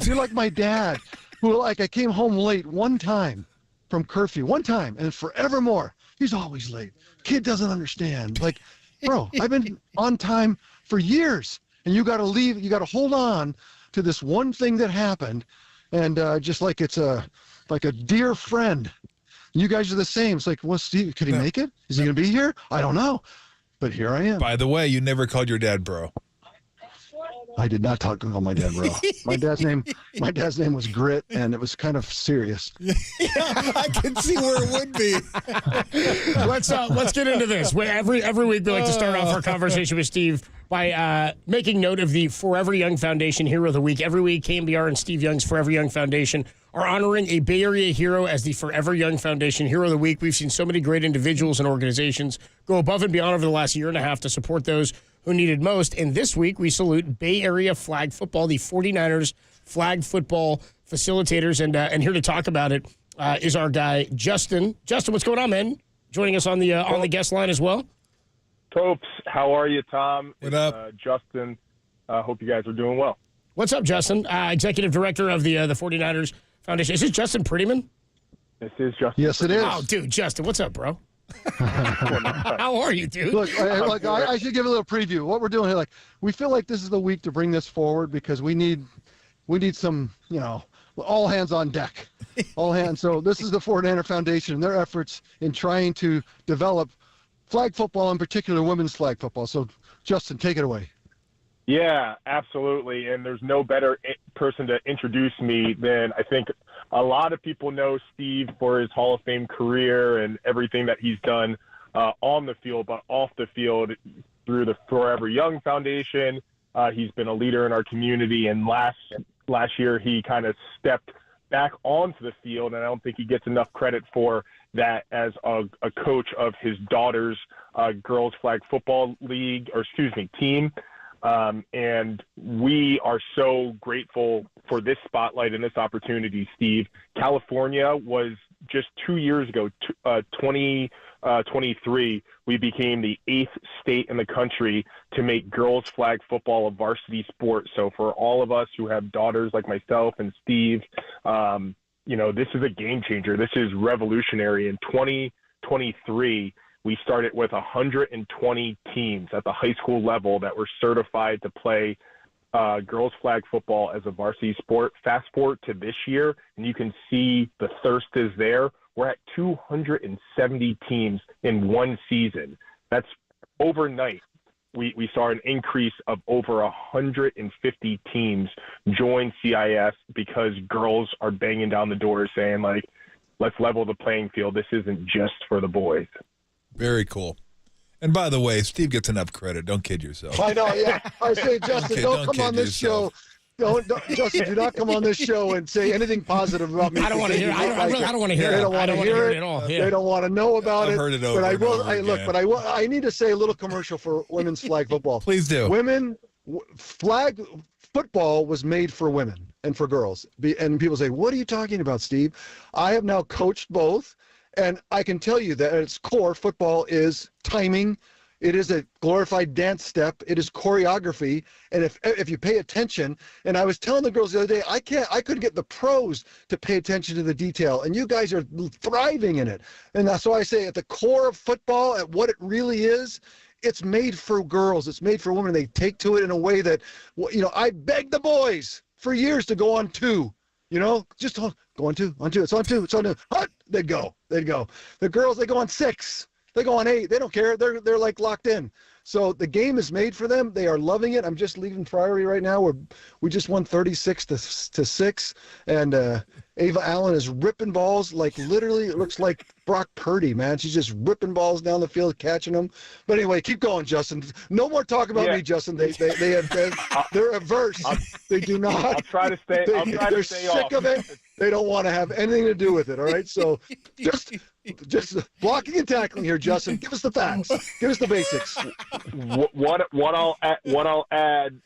You're like my dad, who I came home late one time from curfew, one time, and forevermore he's always late. Kid doesn't understand. Like, bro, I've been on time for years, and you got to leave. You got to hold on to this one thing that happened, and just like it's like a dear friend. You guys are the same. It's like, well, Steve, could he make it? Is he going to be here? I don't know, but here I am. By the way, you never called your dad bro. I did not call my dad bro. My dad's name was Grit, and it was kind of serious. Yeah, I can see where it would be. Let's get into this. Every week we like to start off our conversation with Steve by making note of the Forever Young Foundation Hero of the Week. Every week, KNBR and Steve Young's Forever Young Foundation are honoring a Bay Area hero as the Forever Young Foundation Hero of the Week. We've seen so many great individuals and organizations go above and beyond over the last year and a half to support those who needed most. And this week, we salute Bay Area Flag Football, the 49ers Flag Football facilitators. And here to talk about it is our guy, Justin. Justin, what's going on, man? Joining us on the guest line as well. Copes, how are you, Tom? What up? Justin, hope you guys are doing well. What's up, Justin? Executive Director of the 49ers Foundation. Is this Justin Prettyman? This is Justin. Yes, it is. Oh, dude, Justin, what's up, bro? How are you, dude? Look, I should give a little preview. What we're doing here, we feel like this is the week to bring this forward because we need some, all hands on deck. All hands. So this is the 49er Foundation and their efforts in trying to develop flag football, in particular women's flag football. So, Justin, take it away. Yeah, absolutely. And there's no better person to introduce me than I think a lot of people know Steve for his Hall of Fame career and everything that he's done on the field, but off the field through the Forever Young Foundation. He's been a leader in our community. And last year, he kind of stepped back onto the field, and I don't think he gets enough credit for that as a coach of his daughter's girls flag football team. And we are so grateful for this spotlight and this opportunity, Steve. California was just 2 years ago, 2023, we became the 8th state in the country to make girls flag football a varsity sport. So for all of us who have daughters like myself and Steve, this is a game changer. This is revolutionary. In 2023, we started with 120 teams at the high school level that were certified to play girls flag football as a varsity sport. Fast forward to this year, and you can see the thirst is there. We're at 270 teams in one season. That's overnight. We saw an increase of over 150 teams join CIS because girls are banging down the doors saying, like, let's level the playing field. This isn't just for the boys. Very cool. And by the way, Steve gets enough credit. Don't kid yourself. I know, yeah. I say, Justin, don't come on this show. Don't, Justin, do not come on this show and say anything positive about me. I don't want to hear it. I don't want to hear it. They don't want to hear it at all. Yeah. They don't want to know about it. I've heard it over but I will. again. I need to say a little commercial for women's flag football. Please do. Flag football was made for women and for girls. And people say, "What are you talking about, Steve?" I have now coached both. And I can tell you that at its core, football is timing. It is a glorified dance step. It is choreography. And if you pay attention, and I was telling the girls the other day, I couldn't get the pros to pay attention to the detail. And you guys are thriving in it. And that's why I say at the core of football, at what it really is, it's made for girls. It's made for women. They take to it in a way that, I begged the boys for years to go on 2. Just go on 2, It's on 2. Hut! They'd go. The girls, they go on 6. They go on 8. They don't care. They're like locked in. So the game is made for them. They are loving it. I'm just leaving Priory right now. We just won 36-6, and Ava Allen is ripping balls like literally. It looks like Brock Purdy, man. She's just ripping balls down the field, catching them. But anyway, keep going, Justin. No more talk about me, Justin. They're averse. They do not. I'll try to stay. They're sick of it. They don't want to have anything to do with it. All right. So just blocking and tackling here, Justin. Give us the facts. Give us the basics. What I'll add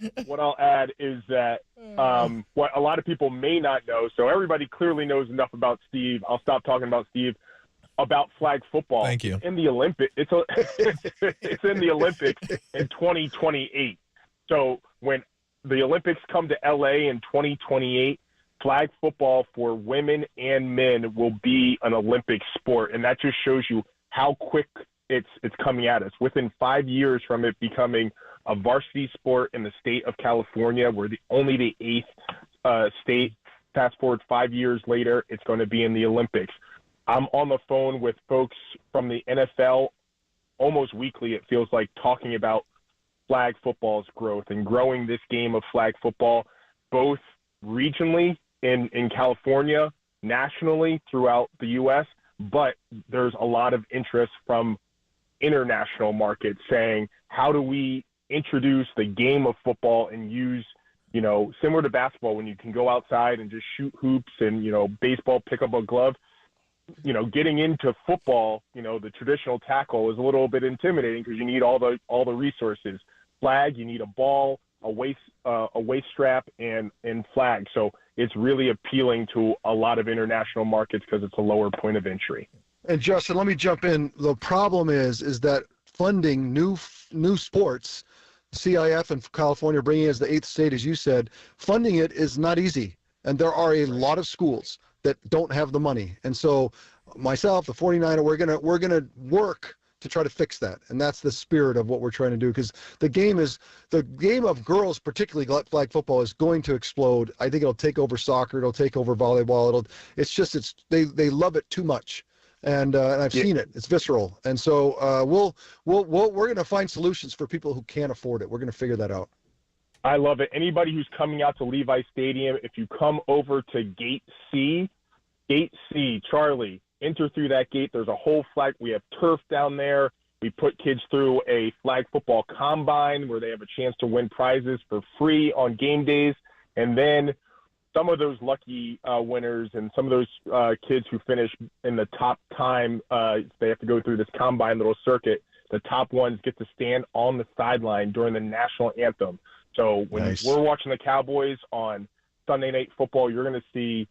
is that what a lot of people may not know. So everybody clearly knows enough about Steve. I'll stop talking about Steve. About flag football. Thank you. In the Olympics, it's in the Olympics in 2028. So when the Olympics come to LA in 2028, flag football for women and men will be an Olympic sport, and that just shows you how quick it's coming at us. Within 5 years from it becoming a varsity sport in the state of California, we're only the 8th state. Fast forward 5 years later, it's going to be in the Olympics. I'm on the phone with folks from the NFL almost weekly, it feels like, talking about flag football's growth and growing this game of flag football, both regionally in California, nationally throughout the U.S., but there's a lot of interest from international markets saying, how do we introduce the game of football and use, similar to basketball when you can go outside and just shoot hoops and, baseball, pick up a glove. Getting into football, the traditional tackle is a little bit intimidating because you need all the resources. Flag, you need a ball, a waist strap, and flag. So it's really appealing to a lot of international markets because it's a lower point of entry. And Justin, let me jump in. The problem is that funding new sports, CIF and California bringing it as the 8th state, as you said, funding it is not easy. And there are a lot of schools that don't have the money. And so myself, the 49er, we're gonna work to try to fix that. And that's the spirit of what we're trying to do, because the game of girls, particularly flag football, is going to explode. I think it'll take over soccer, it'll take over volleyball. They love it too much. And I've seen it. It's visceral. And so we're gonna find solutions for people who can't afford it. We're gonna figure that out. I love it. Anybody who's coming out to Levi Stadium, if you come over to Gate C, Charlie, enter through that gate. There's a whole flag. We have turf down there. We put kids through a flag football combine where they have a chance to win prizes for free on game days. And then some of those lucky winners and some of those kids who finish in the top time, they have to go through this combine little circuit. The top ones get to stand on the sideline during the national anthem. So when we're watching the Cowboys on Sunday Night Football, you're going to see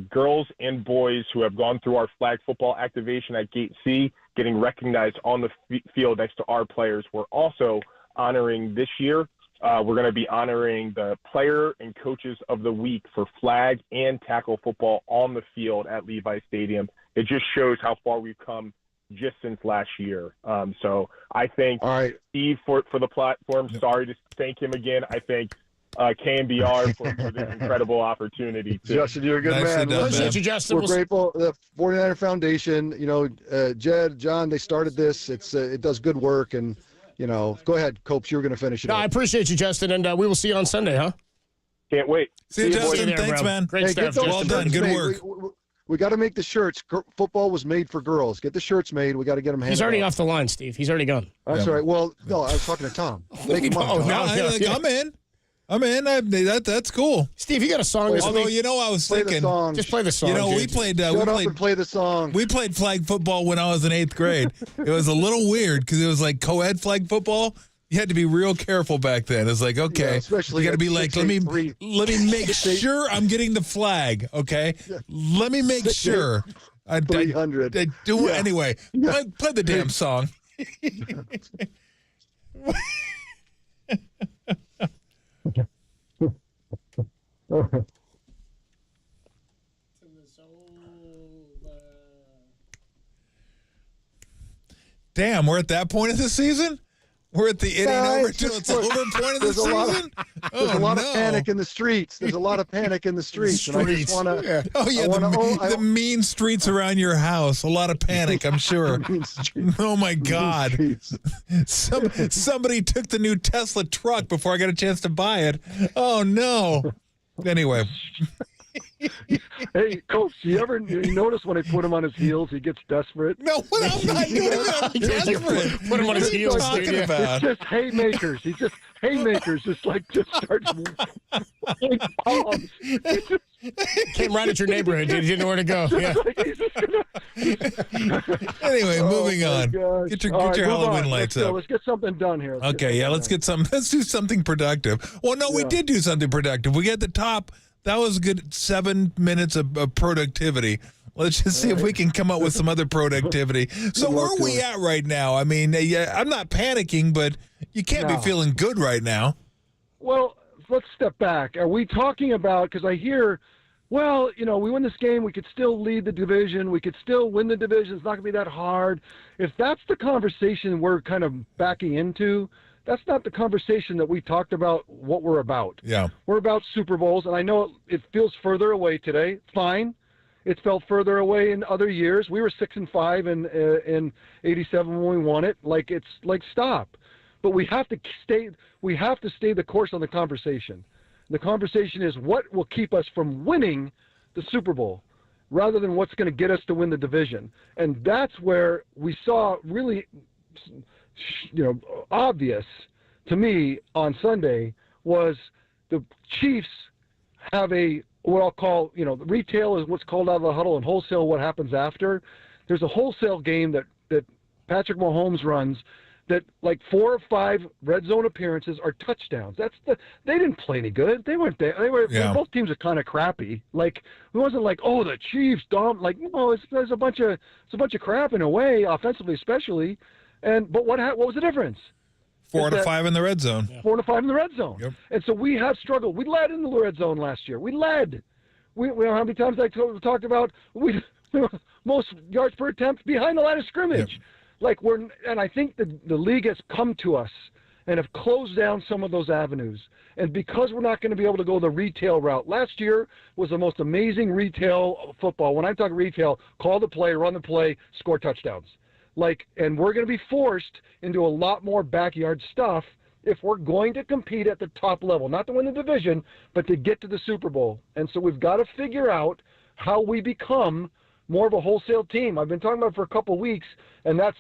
girls and boys who have gone through our flag football activation at Gate C getting recognized on the field next to our players. We're also honoring this year. We're going to be honoring the player and coaches of the week for flag and tackle football on the field at Levi Stadium. It just shows how far we've come just since last year. So I thank Steve for the platform. Sorry to thank him again. I thank KNBR for this incredible opportunity. Justin, you're a good man. Appreciate you, Justin. We're grateful. The 49er Foundation, Jed, John, they started this. It does good work, and go ahead, Copes. You were going to finish it. No, up. I appreciate you, Justin, and we will see you on Sunday, huh? Can't wait. See you, Justin. Thanks, man. Great stuff. Well done. Good work. We got to make the shirts. Football was made for girls. Get the shirts made. We got to get them handed. He's already off the line, Steve. He's already gone. That's right. Well, no, I was talking to Tom. Make him up, Tom. I'm in. That's cool. Steve, you got a song? Although, I was thinking. Just play the song. We played. Shut up and play the song. We played flag football when I was in 8th grade. It was a little weird because it was like co-ed flag football. You had to be real careful back then. It's like, okay, especially you got to be like, let me make sure I'm getting the flag. Okay, let me make sure. 300. I do anyway. Play the damn song. Damn, we're at that point of the season? We're at the it ain't over till it's over point of the season? There's a lot of panic in the streets. There's a lot of panic in the streets. And I just want to. The mean streets around your house. A lot of panic, I'm sure. Oh, my God. Somebody took the new Tesla truck before I got a chance to buy it. Oh, no. Anyway. Hey, Coach, you notice when I put him on his heels, he gets desperate? No, I'm not doing it. Desperate. Put him on his heels, dude. It's just haymakers. He's just haymakers. Just starts bombs. Came right at your neighborhood. You didn't know where to go. Yeah. Anyway, moving on. Get your Halloween lights up. Let's get something done here. Let's do something productive. Well, no, we did do something productive. We got the top. That was a good 7 minutes of productivity. Let's just see if we can come up with some other productivity. So where are we at right now? I mean, I'm not panicking, but you can't be feeling good right now. Well, let's step back. Are we talking about, because I hear, we win this game, we could still lead the division, we could still win the division, it's not going to be that hard. If that's the conversation we're kind of backing into, that's not the conversation that we talked about what we're about. Yeah. We're about Super Bowls, and I know it feels further away today. Fine. It felt further away in other years. We were 6-5 in '87 when we won it. Stop. But we have to stay the course on the conversation. The conversation is what will keep us from winning the Super Bowl rather than what's going to get us to win the division. And that's where we saw really obvious to me on Sunday was the Chiefs have what I'll call, retail is what's called out of the huddle, and wholesale what happens after. There's a wholesale game that Patrick Mahomes runs that 4 or 5 red zone appearances are touchdowns. They didn't play any good. They weren't there. Both teams are kind of crappy. It wasn't the Chiefs dumb. There's a bunch of crap in a way, offensively especially. But what was the difference? 4 to 5 in the red zone. 4 to 5 in the red zone. Yep. And so we have struggled. We led in the red zone last year. We led. We how many times I talked about most yards per attempt behind the line of scrimmage. Yep. And I think the league has come to us and have closed down some of those avenues. And because we're not going to be able to go the retail route, last year was the most amazing retail football. When I talk retail, call the play, run the play, score touchdowns. And we're going to be forced into a lot more backyard stuff if we're going to compete at the top level, not to win the division, but to get to the Super Bowl. And so we've got to figure out how we become more of a wholesale team. I've been talking about it for a couple of weeks, and that's,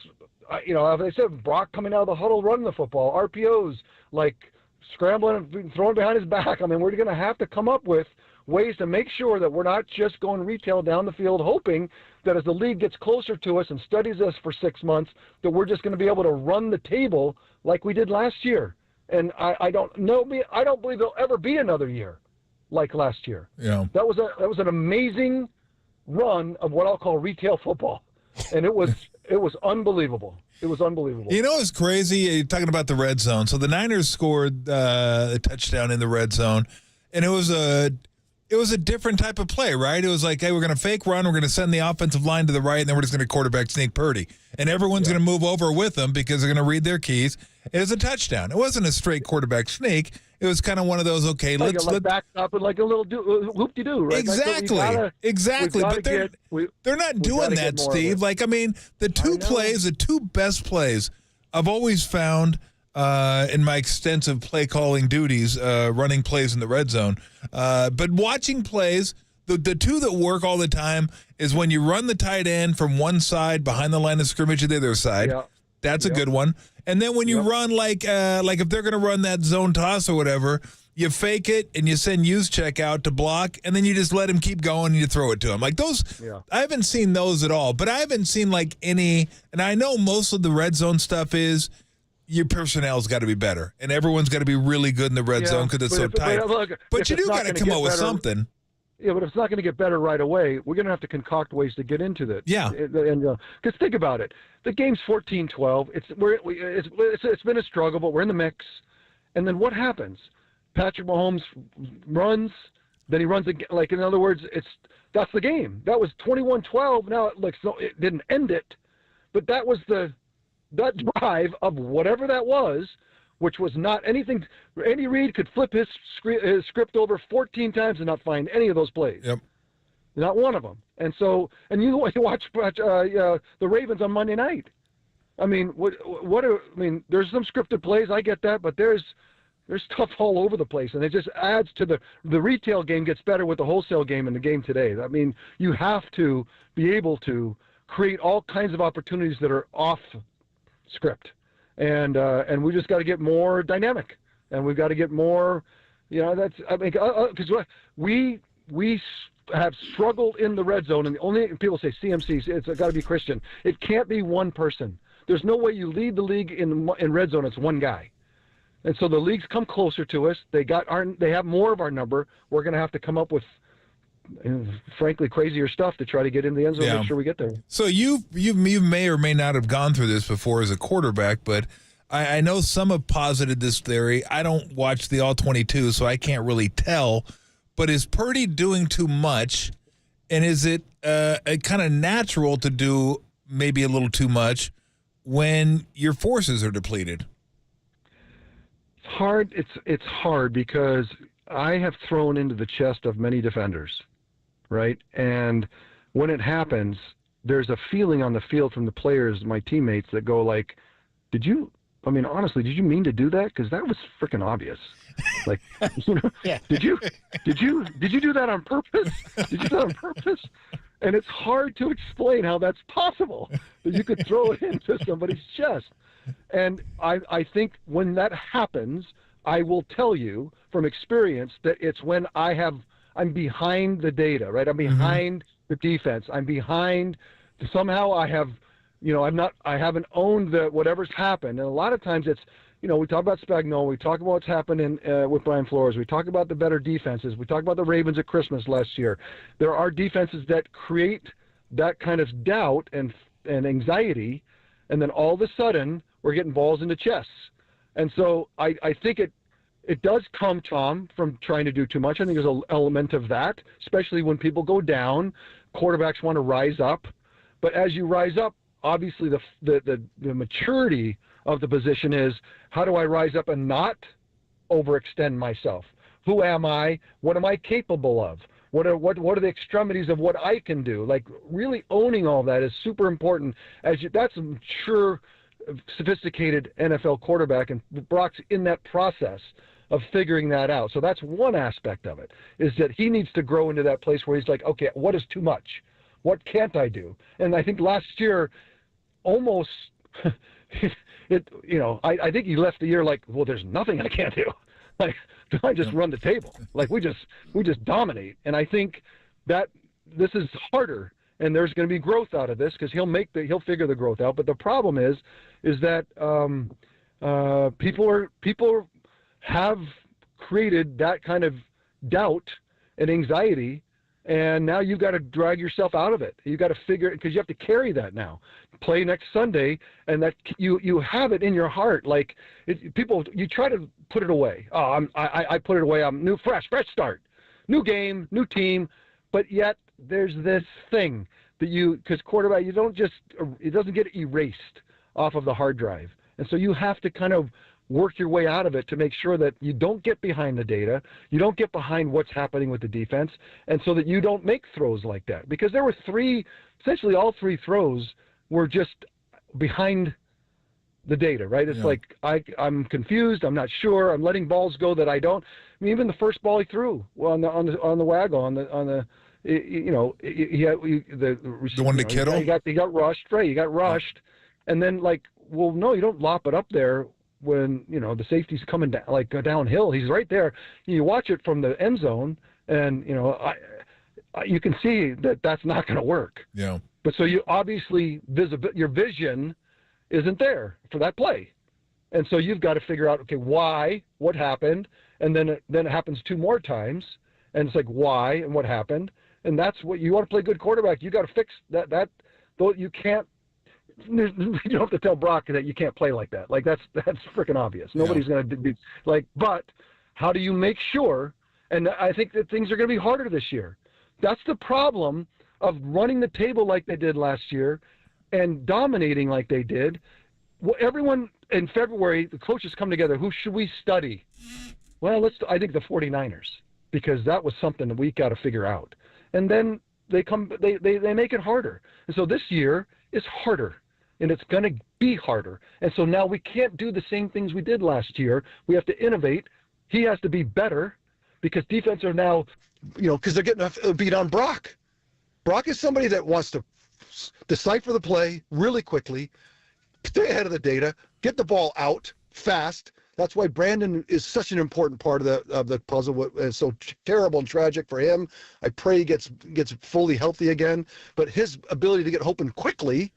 as I said, Brock coming out of the huddle running the football, RPOs, scrambling and throwing behind his back. I mean, we're going to have to come up with ways to make sure that we're not just going retail down the field hoping that as the league gets closer to us and studies us for 6 months, that we're just going to be able to run the table like we did last year. And I don't believe there'll ever be another year like last year. Yeah. That was an amazing run of what I'll call retail football. And it was unbelievable. It was unbelievable. You know what's crazy? You're talking about the red zone. So the Niners scored a touchdown in the red zone, and it was a different type of play, right? It was like, hey, we're going to fake run, we're going to send the offensive line to the right, and then we're just going to quarterback sneak Purdy. And everyone's going to move over with them because they're going to read their keys. It was a touchdown. It wasn't a straight quarterback sneak. It was kind of one of those, okay, let's back up and like a little whoop-de-doo, right? Exactly. But they're not doing that, Steve. Like, I mean, the two best plays I've always found in my extensive play calling duties, running plays in the red zone. But watching plays, the two that work all the time is when you run the tight end from one side behind the line of scrimmage to the other side. Yeah. That's a good one. And then when you run like if they're going to run that zone toss or whatever, you fake it and you send Juszczyk out to block, and then you just let him keep going and you throw it to him. Like those, I haven't seen those at all. But I haven't seen like any, and I know most of the red zone stuff is your personnel's got to be better, and everyone's got to be really good in the red zone because it's so tight. But you do got to come up with something. Yeah, but if it's not going to get better right away, we're going to have to concoct ways to get into that. Yeah. And because think about it. The game's 14-12. It's been a struggle, but we're in the mix. And then what happens? Patrick Mahomes runs, then he runs again. Like, in other words, that's the game. That was 21-12. Now, it didn't end it, but that was that drive of whatever that was, which was not anything. Andy Reid could flip his script over 14 times and not find any of those plays. Yep. Not one of them. And so, and you watch the Ravens on Monday night. I mean, there's some scripted plays. I get that, but there's stuff all over the place, and it just adds to the retail game gets better with the wholesale game in the game today. I mean, you have to be able to create all kinds of opportunities that are off script. And we just got to get more dynamic, and we've got to get more, because we have struggled in the red zone, and the only people say CMC, it's got to be Christian. It can't be one person. There's no way you lead the league in red zone. It's one guy, and so the leagues come closer to us. They have more of our number. We're going to have to come up with, frankly, crazier stuff to try to get in the end zone and make sure we get there. So you may or may not have gone through this before as a quarterback, but I know some have posited this theory. I don't watch the All-22, so I can't really tell. But is Purdy doing too much, and is it kind of natural to do maybe a little too much when your forces are depleted? It's hard because I have thrown into the chest of many defenders. Right? And when it happens, there's a feeling on the field from the players, my teammates, that go like, honestly, did you mean to do that? Because that was freaking obvious. Like, did you do that on purpose? Did you do that on purpose? And it's hard to explain how that's possible, that you could throw it into somebody's chest. And I think when that happens, I will tell you from experience that it's when I'm behind the data, right? I'm behind the defense. I'm behind. Somehow I have, I haven't owned whatever's happened. And a lot of times it's, we talk about Spagnuolo. We talk about what's happening with Brian Flores. We talk about the better defenses. We talk about the Ravens at Christmas last year. There are defenses that create that kind of doubt and anxiety. And then all of a sudden we're getting balls into chests. And so I think it does come, Tom, from trying to do too much. I think there's an element of that, especially when people go down. Quarterbacks want to rise up. But as you rise up, obviously the maturity of the position is, how do I rise up and not overextend myself? Who am I? What am I capable of? What are the extremities of what I can do? Like, really owning all that is super important. That's a mature, sophisticated NFL quarterback, and Brock's in that process of figuring that out. So that's one aspect of it, is that he needs to grow into that place where he's like, okay, what is too much? What can't I do? And I think last year, almost, I think he left the year like, well, there's nothing I can't do. Like, I just run the table. Like, we just dominate. And I think that this is harder, and there's going to be growth out of this because he'll figure the growth out. But the problem is that people have created that kind of doubt and anxiety, and now you've got to drag yourself out of it. You've got to figure it because you have to carry that now. Play next Sunday, and that you have it in your heart. Like you try to put it away. Oh, I put it away. I'm new, fresh start, new game, new team, but yet there's this thing that because quarterback, it doesn't get erased off of the hard drive, and so you have to kind of work your way out of it to make sure that you don't get behind the data, you don't get behind what's happening with the defense, and so that you don't make throws like that. Because there were essentially all three throws were just behind the data, right? It's like, I'm confused, I'm not sure, I'm letting balls go that I don't. I mean, even the first ball he threw on the waggle, the one to Kittle? He got rushed, right? He got rushed, and then no, you don't lop it up there when the safety's coming down, downhill. He's right there. You watch it from the end zone, and you can see that that's not going to work. Yeah. But so you obviously your vision isn't there for that play, and so you've got to figure out, okay, why, what happened, and then it happens two more times, and it's like, why and what happened, and that's what you want to play good quarterback. You got to fix that. Though you can't. You don't have to tell Brock that you can't play like that. Like that's freaking obvious. Nobody's going to be but how do you make sure? And I think that things are going to be harder this year. That's the problem of running the table like they did last year and dominating like they did. Well, everyone in February, the coaches come together. Who should we study? Well, I think the 49ers, because that was something that we got to figure out. And then they make it harder. And so this year is harder. And it's going to be harder. And so now we can't do the same things we did last year. We have to innovate. He has to be better because defense are now, because they're getting a beat on Brock. Brock is somebody that wants to decipher the play really quickly, stay ahead of the data, get the ball out fast. That's why Brandon is such an important part of the puzzle. It's so terrible and tragic for him. I pray he gets fully healthy again. But his ability to get open quickly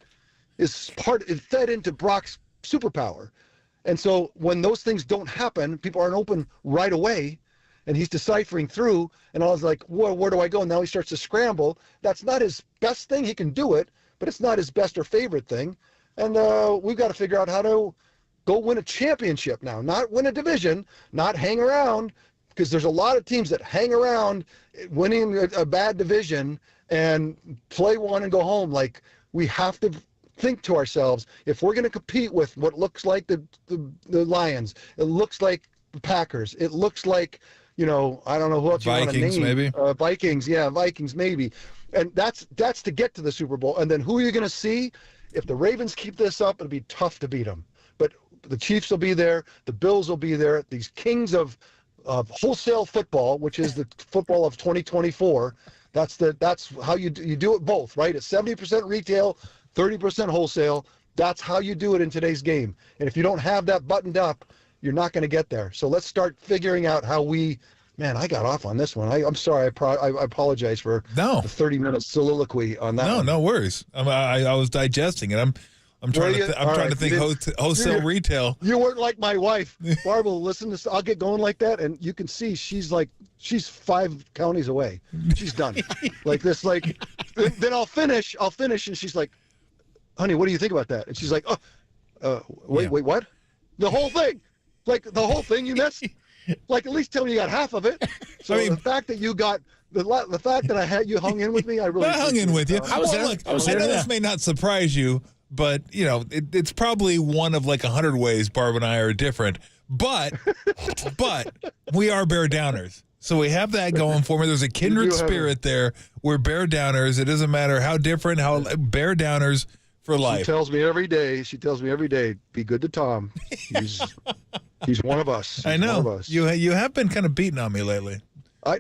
is fed into Brock's superpower. And so when those things don't happen, people aren't open right away, and he's deciphering through, and I was like, where do I go? And now he starts to scramble. That's not his best thing. He can do it, but it's not his best or favorite thing. And we've got to figure out how to go win a championship now, not win a division, not hang around, because there's a lot of teams that hang around winning a bad division and play one and go home. Like, we have to think to ourselves, if we're going to compete with what looks like the Lions, it looks like the Packers, it looks like, I don't know who else you want to name. Maybe. Vikings, maybe. And that's to get to the Super Bowl. And then who are you going to see? If the Ravens keep this up, it'll be tough to beat them. But the Chiefs will be there, the Bills will be there, these kings of wholesale football, which is the football of 2024. That's how you do it both, right? It's 70% retail, 30% wholesale. That's how you do it in today's game. And if you don't have that buttoned up, you're not going to get there. So let's start figuring out how I got off on this one. I'm sorry. I apologize for the 30-minute soliloquy on that. No worries. I was digesting it. I'm trying to think wholesale retail. You weren't like my wife. Barbara, listen to this. I'll get going like that, and you can see she's 5 counties away. She's done. Then I'll finish, and she's like, honey, what do you think about that? And she's like, wait, what? The whole thing. The whole thing you missed? At least tell me you got half of it. So the fact that you got the fact that I had you hung in with me, I really hung in with you. I know this may not surprise you, but it's probably one of 100 ways Barb and I are different. But we are Bear Downers. So we have that going for me. There's a kindred spirit there. We're Bear Downers. It doesn't matter how different, how Bear Downers for life. She tells me every day, be good to Tom. He's one of us. I know. You have been kind of beating on me lately. I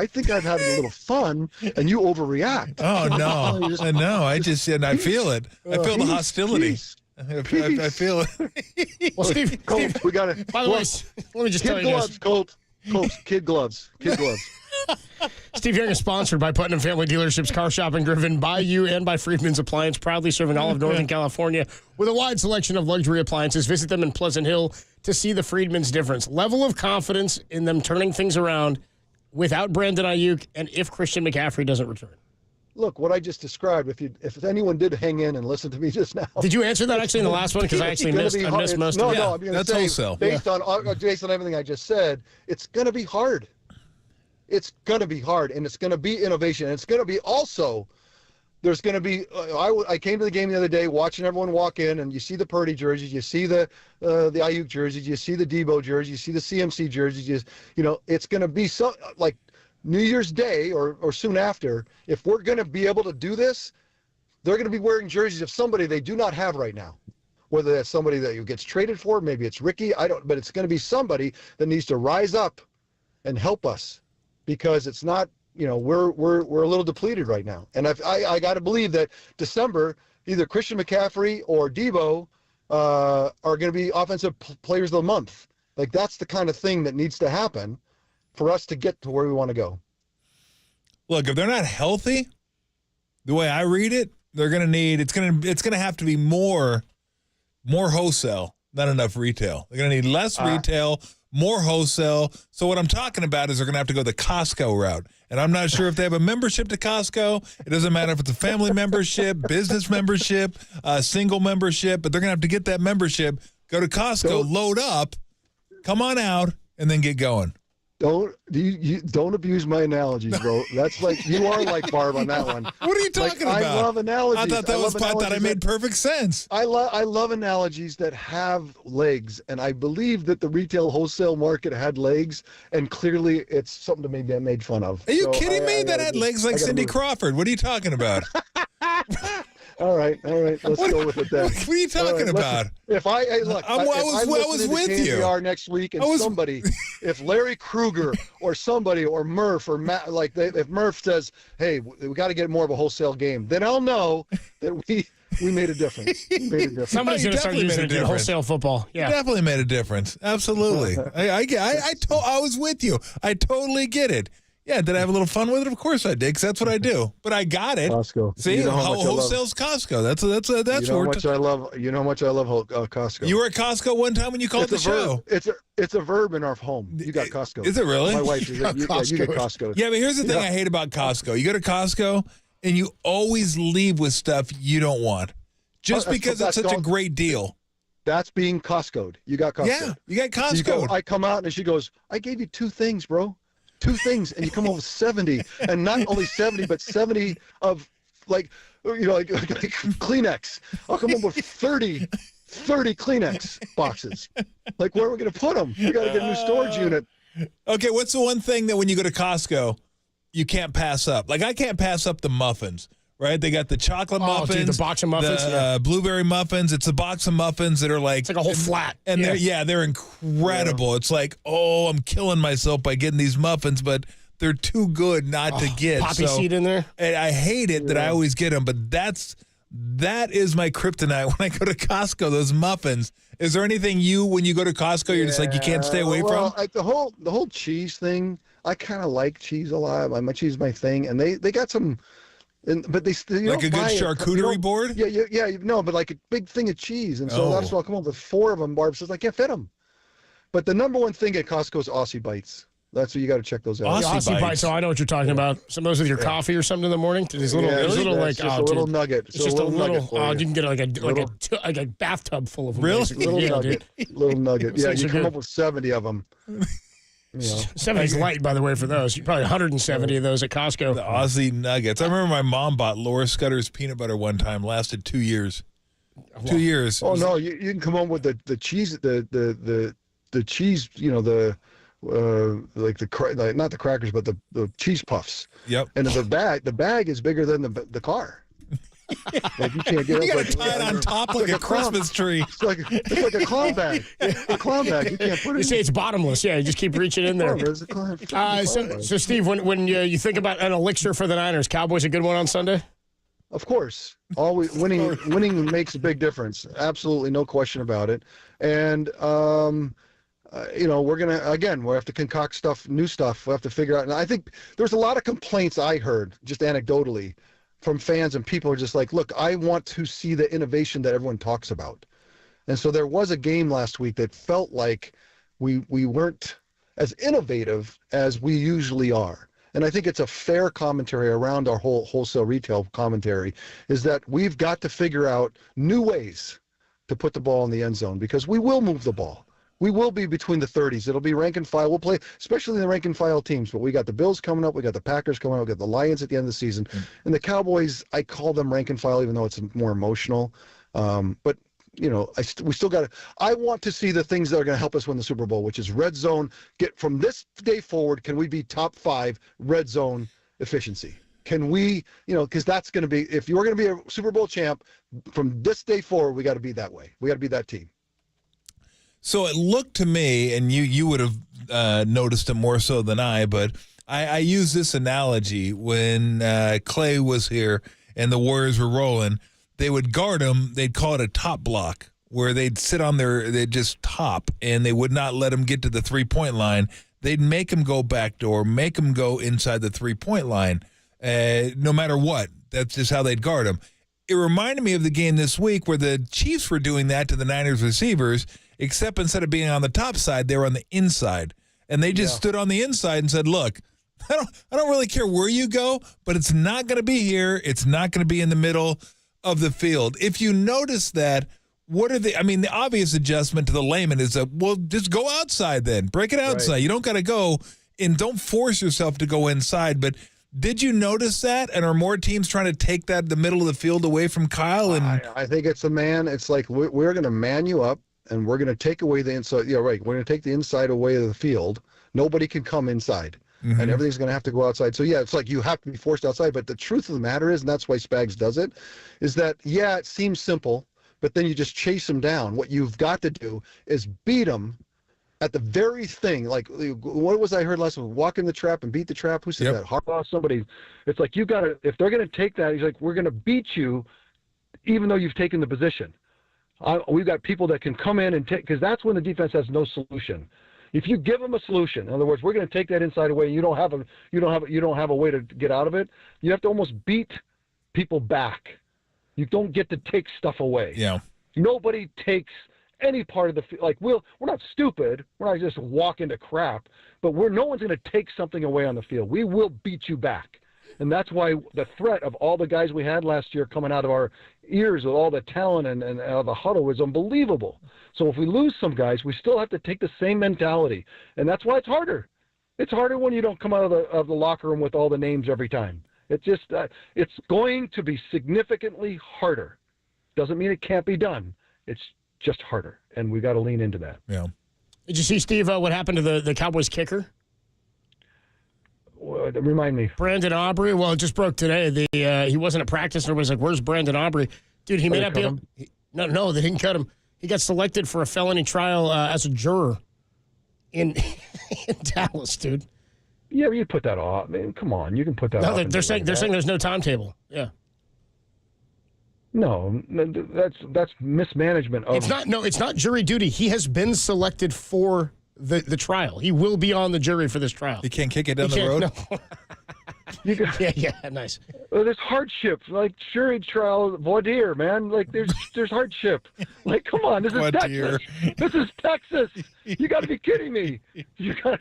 think I've had a little fun, and you overreact. Oh no, no! I feel it. I feel the hostility. I feel it. Well, Steve, Colt, we got it. By the way, let me just tell you gloves, Colt, kid gloves. Steve Young is sponsored by Putnam Family Dealerships, car shopping driven by you and by Friedman's Appliance, proudly serving all of Northern California with a wide selection of luxury appliances. Visit them in Pleasant Hill to see the Friedman's difference. Level of confidence in them turning things around without Brandon Ayuk and if Christian McCaffrey doesn't return. Look, what I just described, if anyone did hang in and listen to me just now. Did you answer that actually in the last one? Because I actually missed most of it. No, I'm going to say, wholesale. based on everything I just said, it's going to be hard. It's going to be hard, and it's going to be innovation. And it's going to be also, there's going to be, I came to the game the other day watching everyone walk in, and you see the Purdy jerseys, you see the Ayuk jerseys, you see the Debo jerseys, you see the CMC jerseys. It's going to be so like New Year's Day or soon after. If we're going to be able to do this, they're going to be wearing jerseys of somebody they do not have right now. Whether that's somebody that gets traded for, maybe it's Ricky, but it's going to be somebody that needs to rise up and help us. Because it's not, we're a little depleted right now, and I got to believe that December, either Christian McCaffrey or Debo are going to be offensive players of the month. Like that's the kind of thing that needs to happen for us to get to where we want to go. Look, if they're not healthy, the way I read it, they're going to need. It's going to have to be more wholesale, not enough retail. They're going to need less retail. More wholesale. So what I'm talking about is they're going to have to go the Costco route. And I'm not sure if they have a membership to Costco. It doesn't matter if it's a family membership, business membership, single membership, but they're going to have to get that membership, go to Costco, load up, come on out, and then get going. Don't abuse my analogies, bro. That's like you are like Barb on that one. What are you talking about? I love analogies. I thought I made perfect sense. I love analogies that have legs, and I believe that the retail wholesale market had legs, and clearly it's something to be made fun of. Are you kidding me? That had legs like Cindy Crawford. What are you talking about? All right. Let's go with it then. What are you talking about? I was with you next week, and if Larry Krueger or somebody or Murph or Matt, if Murph says, "Hey, we got to get more of a wholesale game," then I'll know that we made a difference. Somebody's going to start using it in wholesale football. Yeah, you definitely made a difference. Absolutely. I was with you. I totally get it. Yeah, did I have a little fun with it? Of course I did, because that's what I do. But I got it. Costco. See, wholesale's Costco. That's how much I love. You know how much I love Costco. You were at Costco one time when you called the show. It's a verb in our home. You got Costco. Is it really? My wife is. You get Costco. Yeah, but here's the thing I hate about Costco. You go to Costco and you always leave with stuff you don't want, just because it's such a great deal. That's being Costco'd. You got Costco. Yeah, you got Costco. I come out and she goes, "I gave you 2 things, bro. 2 things," and you come up with 70, and not only 70, but 70 of like Kleenex. I'll come up with 30 Kleenex boxes. Like, where are we going to put them? We got to get a new storage unit. Okay, what's the one thing that when you go to Costco, you can't pass up? Like, I can't pass up the muffins. Right, they got the chocolate muffins, dude, the box of muffins, the blueberry muffins. It's a box of muffins that are like it's like a whole flat, and they're incredible. Yeah. It's like, oh, I'm killing myself by getting these muffins, but they're too good not to get. Poppy seed in there. And I hate it that I always get them, but that is my kryptonite when I go to Costco. Those muffins. Is there anything when you go to Costco, you're just like you can't stay away from? Like the whole cheese thing. I kind of like cheese a lot. My cheese is my thing, and they got some. But they still like a good charcuterie board. Yeah. No, but like a big thing of cheese, and so that's why I'll come up with 4 of them. Barb says I can't fit them. But the number one thing at Costco is Aussie Bites. That's what you got to check those out. Aussie Bites. So I know what you're talking about. Some of those with your coffee or something in the morning. These little, like just a little nugget. It's just a little. You can get like a bathtub full of them. Really? Little nugget. Little nugget. Yeah, you come up with 70 of them. 70's light, by the way, for those. Probably 170 of those at Costco. The Aussie Nuggets. I remember my mom bought Laura Scudder's peanut butter one time. Lasted 2 years. 2 years. Oh no, you can come on with the cheese, the cheese. Not the crackers, but the cheese puffs. Yep. And the bag is bigger than the car. Like you can't get. You got to tie it on top like a Christmas tree. It's like a clown bag. A clown bag. You can't put it. You say it's bottomless. Yeah, you just keep reaching in there. So Steve, when you think about an elixir for the Niners, Cowboys a good one on Sunday? Of course, always winning makes a big difference. Absolutely, no question about it. And we're we'll have to concoct new stuff. We'll have to figure out. And I think there's a lot of complaints I heard just anecdotally from fans, and people are just like, look, I want to see the innovation that everyone talks about. And so there was a game last week that felt like we weren't as innovative as we usually are. And I think it's a fair commentary around our whole wholesale retail commentary, is that we've got to figure out new ways to put the ball in the end zone, because we will move the ball. We will be between the 30s. It'll be rank and file. We'll play, especially the rank and file teams. But we got the Bills coming up. We got the Packers coming up. We got the Lions at the end of the season. And the Cowboys, I call them rank and file, even though it's more emotional. But we still got to. I want to see the things that are going to help us win the Super Bowl, which is red zone. Get from this day forward, can we be top 5 red zone efficiency? Can we, because that's going to be, if you're going to be a Super Bowl champ, from this day forward, we got to be that way. We got to be that team. So it looked to me, and you would have noticed it more so than I, but I use this analogy when Clay was here and the Warriors were rolling. They would guard him. They'd call it a top block, where they'd sit on they'd just top, and they would not let him get to the 3-point line. They'd make him go backdoor, make him go inside the 3-point line, no matter what. That's just how they'd guard him. It reminded me of the game this week where the Chiefs were doing that to the Niners receivers, except instead of being on the top side, they were on the inside. And they just stood on the inside and said, look, I don't really care where you go, but it's not going to be here. It's not going to be in the middle of the field. If you notice that, the obvious adjustment to the layman is just go outside then. Break it outside. Right. You don't got to go, and don't force yourself to go inside. But did you notice that? And are more teams trying to take the middle of the field away from Kyle? And I think it's it's like we're going to man you up, and we're going to take away the inside. Yeah, right. We're going to take the inside away of the field. Nobody can come inside. Mm-hmm. And everything's going to have to go outside. So, it's like you have to be forced outside. But the truth of the matter is, and that's why Spags does it, is that, it seems simple, but then you just chase them down. What you've got to do is beat them at the very thing. Like, what was I heard last week? Walk in the trap and beat the trap. Who said that? Harbaugh, somebody. It's like you got to, if they're going to take that, he's like, we're going to beat you even though you've taken the position. We've got people that can come in and take, because that's when the defense has no solution. If you give them a solution, in other words, we're going to take that inside away. You don't have a way to get out of it. You have to almost beat people back. You don't get to take stuff away. Yeah. Nobody takes any part of the like. We're not stupid. We're not just walk into crap. But no one's going to take something away on the field. We will beat you back. And that's why the threat of all the guys we had last year coming out of our ears with all the talent and out of the huddle was unbelievable. So if we lose some guys, we still have to take the same mentality. And that's why it's harder. It's harder when you don't come out of the locker room with all the names every time. It's just it's going to be significantly harder. Doesn't mean it can't be done. It's just harder. And we got to lean into that. Yeah. Did you see, Steve, what happened to the Cowboys kicker? Remind me. Brandon Aubrey. Well, it just broke today. He wasn't at practice, and everybody's like, "Where's Brandon Aubrey?" Dude, he may not be. No, they didn't cut him. He got selected for a felony trial as a juror in Dallas, dude. Yeah, you put that off. I mean, come on, you can put that off. No, they're saying there's no timetable. Yeah. No, that's mismanagement of. It's not. No, it's not jury duty. He has been selected for the trial. He will be on the jury for this trial. You can't kick it down the road? No. Yeah, nice. There's hardship, like jury trial, voir dire, man. Like there's hardship. Like, come on, this is Texas. This is Texas. You got to be kidding me. Voir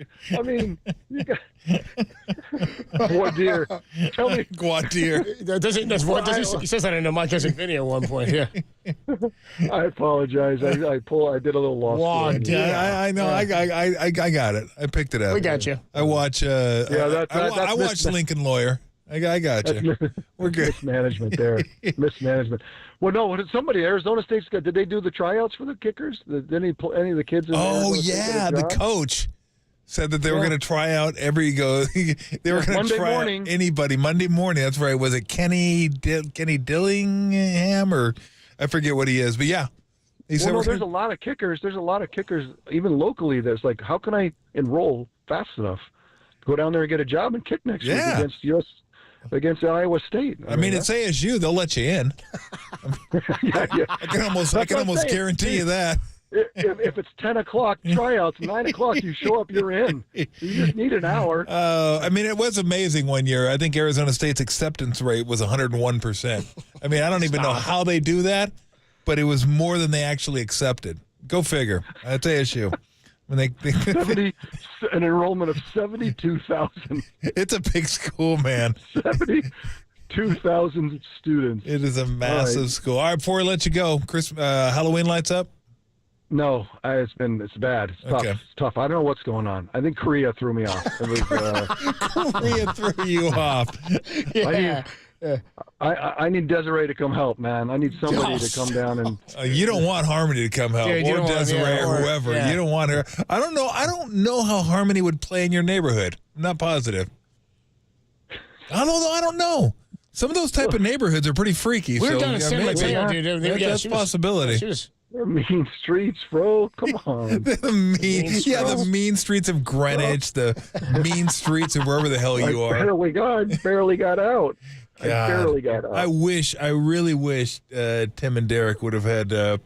dire. Tell me. Voir dire. He says that in a Mike Isaac video at one point. Yeah. I apologize. I did a little lost. I know. I got it. I picked it up. We got you. I watch. I watched Lincoln Lawyer. I got you. We're good. Mismanagement there. Mismanagement. Well, no. Somebody, Arizona State's got. Did they do the tryouts for the kickers? Did any of the kids? The coach said that they were going to try out they were going to try out anybody Monday morning. That's right. Was it Kenny Dillingham or I forget what he is, but yeah. There's a lot of kickers. There's a lot of kickers, even locally. That's like, how can I enroll fast enough? Go down there and get a job and kick next week against against Iowa State. I mean, it's ASU. They'll let you in. yeah. I can almost guarantee you that. If it's 10 o'clock tryouts, 9 o'clock you show up, you're in. You just need an hour. I mean, it was amazing one year. I think Arizona State's acceptance rate was 101%. I mean, I don't even know how they do that, but it was more than they actually accepted. Go figure. That's ASU. When they 70, an enrollment of 72,000. It's a big school, man. 72,000 students. It is a massive school. All right, before we let you go, Halloween lights up? No, it's bad. It's tough. Okay. It's tough. I don't know what's going on. I think Korea threw me off. It was, Korea threw you off. Yeah. I need Desiree to come help, man. I need somebody to come down and. You don't want Harmony to come help, Dude, or Desiree, or whoever. Yeah. You don't want her. I don't know how Harmony would play in your neighborhood. I'm not positive. I don't know. Some of those type of neighborhoods are pretty freaky. We were down in San Mateo, dude. That's a possibility. They're mean streets, bro. Come on. The mean streets of Greenwich, the mean streets of wherever the hell you are. Barely got out. I barely got out. I really wish Tim and Derek would have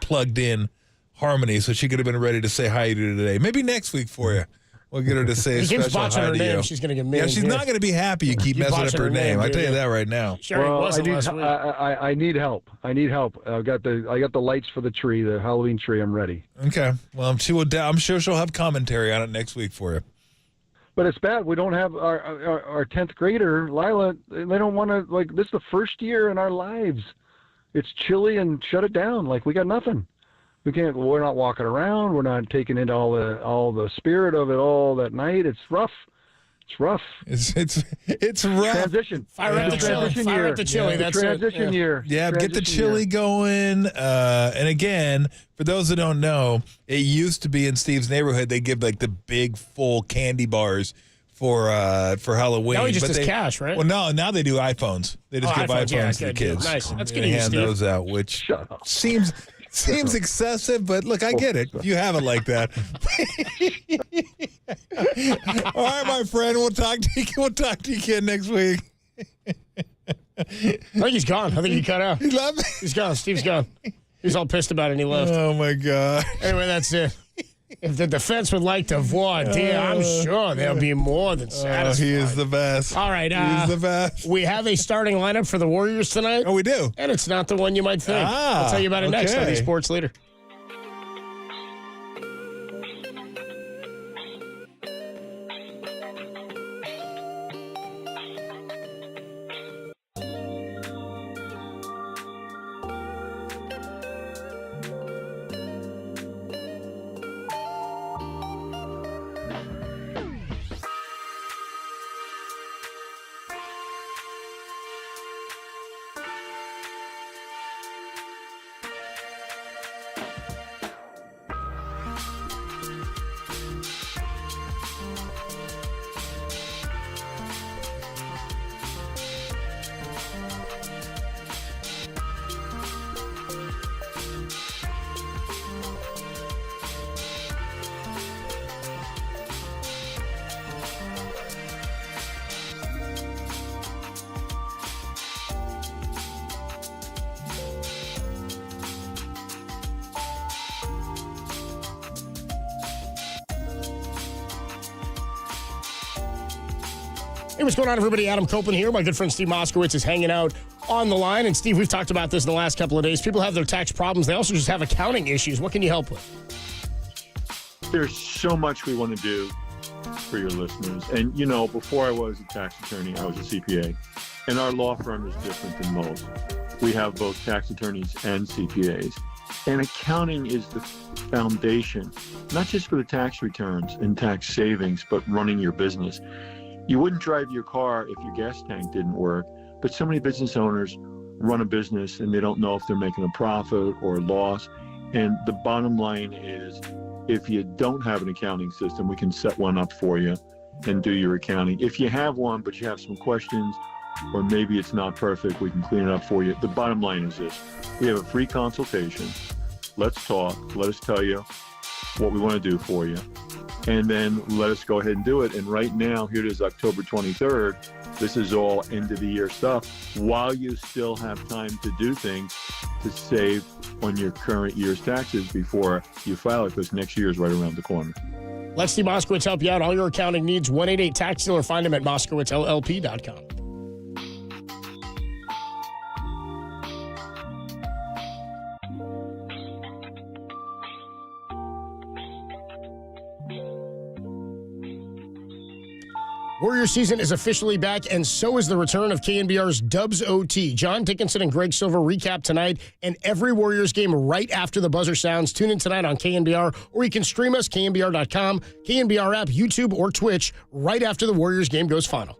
plugged in Harmony so she could have been ready to say hi to you today. Maybe next week for you. We'll get her to say a special hi to you. She's going to get mean. Yeah, she's not going to be happy you keep messing up her name. I tell you that right now. I need help. I got the lights for the tree, the Halloween tree. I'm ready. Okay. Well, I'm sure she'll have commentary on it next week for you. But it's bad. We don't have our 10th grader, Lila. They don't want to, this is the first year in our lives. It's chilly and shut it down. We got nothing. We're not walking around. We're not taking into all the spirit of it all that night. It's rough. It's rough. It's rough. Transition. Fire up the chili. Fire up the chili. That's transition year. Yeah, get the chili going. And again, for those that don't know, it used to be in Steve's neighborhood, they give the big full candy bars for Halloween. Now he just does cash, right? Well, now they do iPhones. They just give iPhones to the kids. Nice. That's good. They hand those out, which seems excessive, but look, I get it. If you have it like that. All right, my friend. We'll talk to you again next week. I think he's gone. I think he cut out. He left me. He's gone. Steve's gone. He's all pissed about it and he left. Oh, my God. Anyway, that's it. If the defense would like to voir dire, I'm sure they'll be more than satisfied. He is the best. All right. He's the best. We have a starting lineup for the Warriors tonight. Oh, we do? And it's not the one you might think. I'll tell you about it next on the Sports Leader. Hey, what's going on, everybody? Adam Copeland here. My good friend Steve Moskowitz is hanging out on the line. And, Steve, we've talked about this in the last couple of days. People have their tax problems. They also just have accounting issues. What can you help with? There's so much we want to do for your listeners. And, before I was a tax attorney, I was a CPA. And our law firm is different than most. We have both tax attorneys and CPAs. And accounting is the foundation, not just for the tax returns and tax savings, but running your business. You wouldn't drive your car if your gas tank didn't work, but so many business owners run a business and they don't know if they're making a profit or a loss. And the bottom line is, if you don't have an accounting system, we can set one up for you and do your accounting. If you have one, but you have some questions, or maybe it's not perfect, we can clean it up for you. The bottom line is this: we have a free consultation. Let's talk. Let us tell you what we want to do for you, and then let us go ahead and do it. And right now, here it is, October 23rd. This is all end of the year stuff while you still have time to do things to save on your current year's taxes before you file it, because next year is right around the corner. Let Steve Moskowitz help you out. All your accounting needs, 188-TAX-STEAL, or find him at MoskowitzLLP.com. Warrior season is officially back, and so is the return of KNBR's Dubs OT. John Dickinson and Greg Silver recap tonight and every Warriors game right after the buzzer sounds. Tune in tonight on KNBR, or you can stream us, KNBR.com, KNBR app, YouTube, or Twitch right after the Warriors game goes final.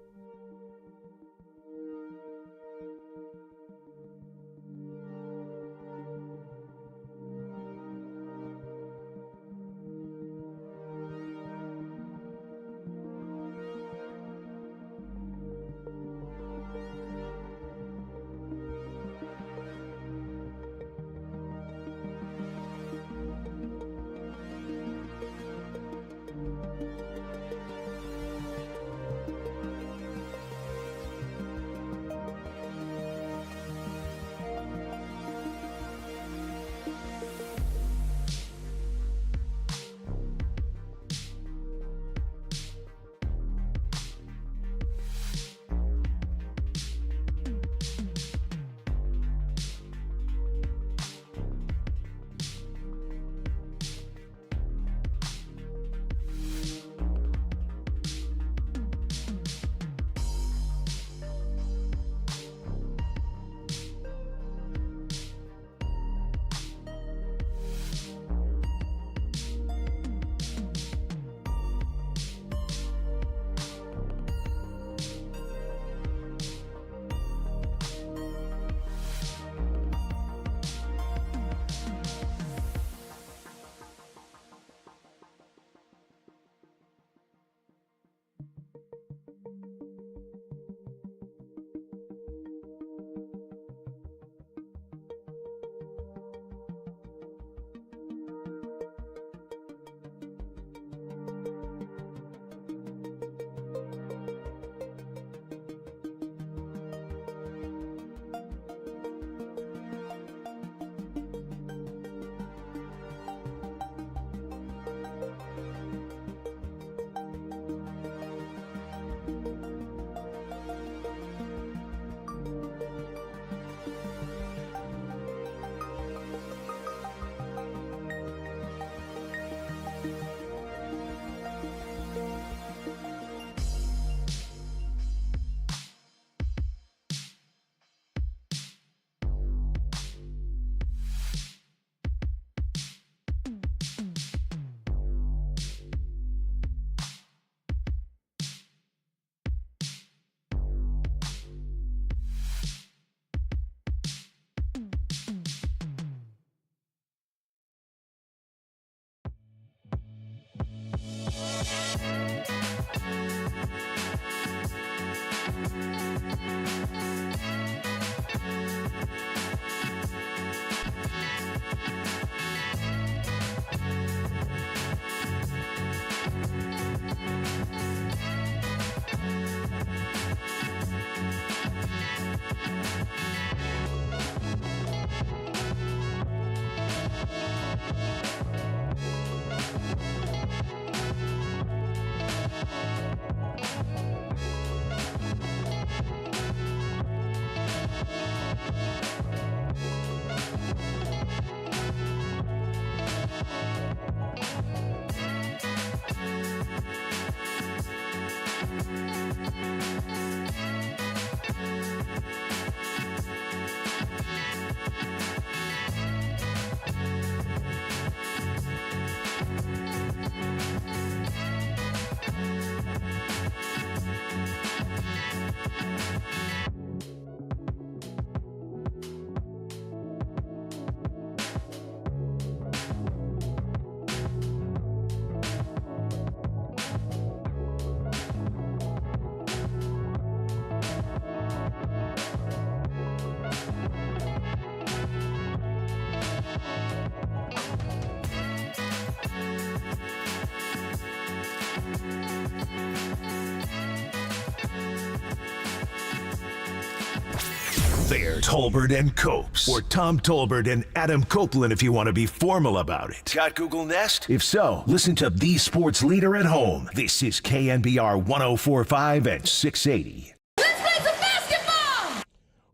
They're Tolbert and Copes, or Tom Tolbert and Adam Copeland if you want to be formal about it. Got Google Nest? If so, listen to the sports leader at home. This is KNBR 104.5 and 680.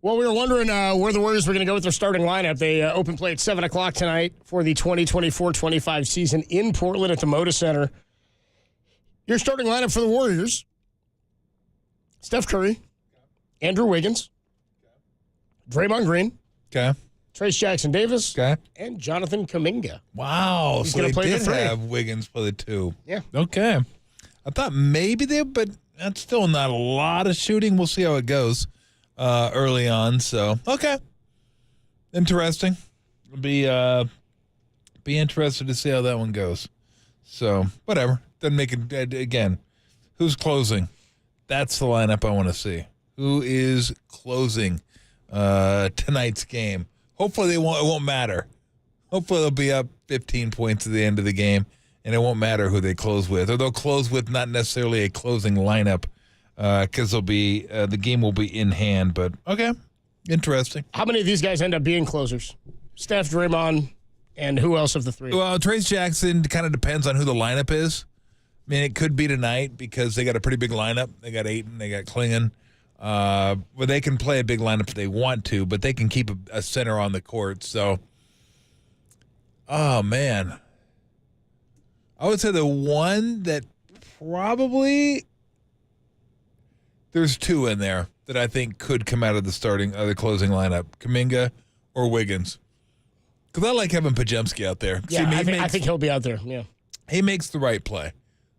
Well, we were wondering where the Warriors were going to go with their starting lineup. They open play at 7 o'clock tonight for the 2024-25 season in Portland at the Moda Center. Your starting lineup for the Warriors: Steph Curry, Andrew Wiggins, Draymond Green, Trace Jackson Davis, and Jonathan Kuminga. Wow, He's so going they to play did the 3. have Wiggins play the 2. Yeah. Okay. I thought maybe they, but that's still not a lot of shooting. We'll see how it goes early on. So, okay. Interesting. Be interested to see how that one goes. So, whatever. Doesn't make it, again, who's closing? That's the lineup I want to see. Who is closing tonight's game? Hopefully it won't matter. Hopefully they'll be up 15 points at the end of the game, and it won't matter who they close with. Or they'll close with not necessarily a closing lineup because the game will be in hand. But, okay, interesting. How many of these guys end up being closers? Steph, Draymond, and who else of the 3? Well, Trace Jackson kind of depends on who the lineup is. I mean, it could be tonight because they got a pretty big lineup. They got Ayton, they got Klingon. But they can play a big lineup if they want to, but they can keep a center on the court. So, oh, man. I would say the one that probably there's 2 in there that I think could come out of the closing lineup, Kuminga or Wiggins. Because I like having Pajemski out there. Yeah, I think he'll be out there, yeah. He makes the right play.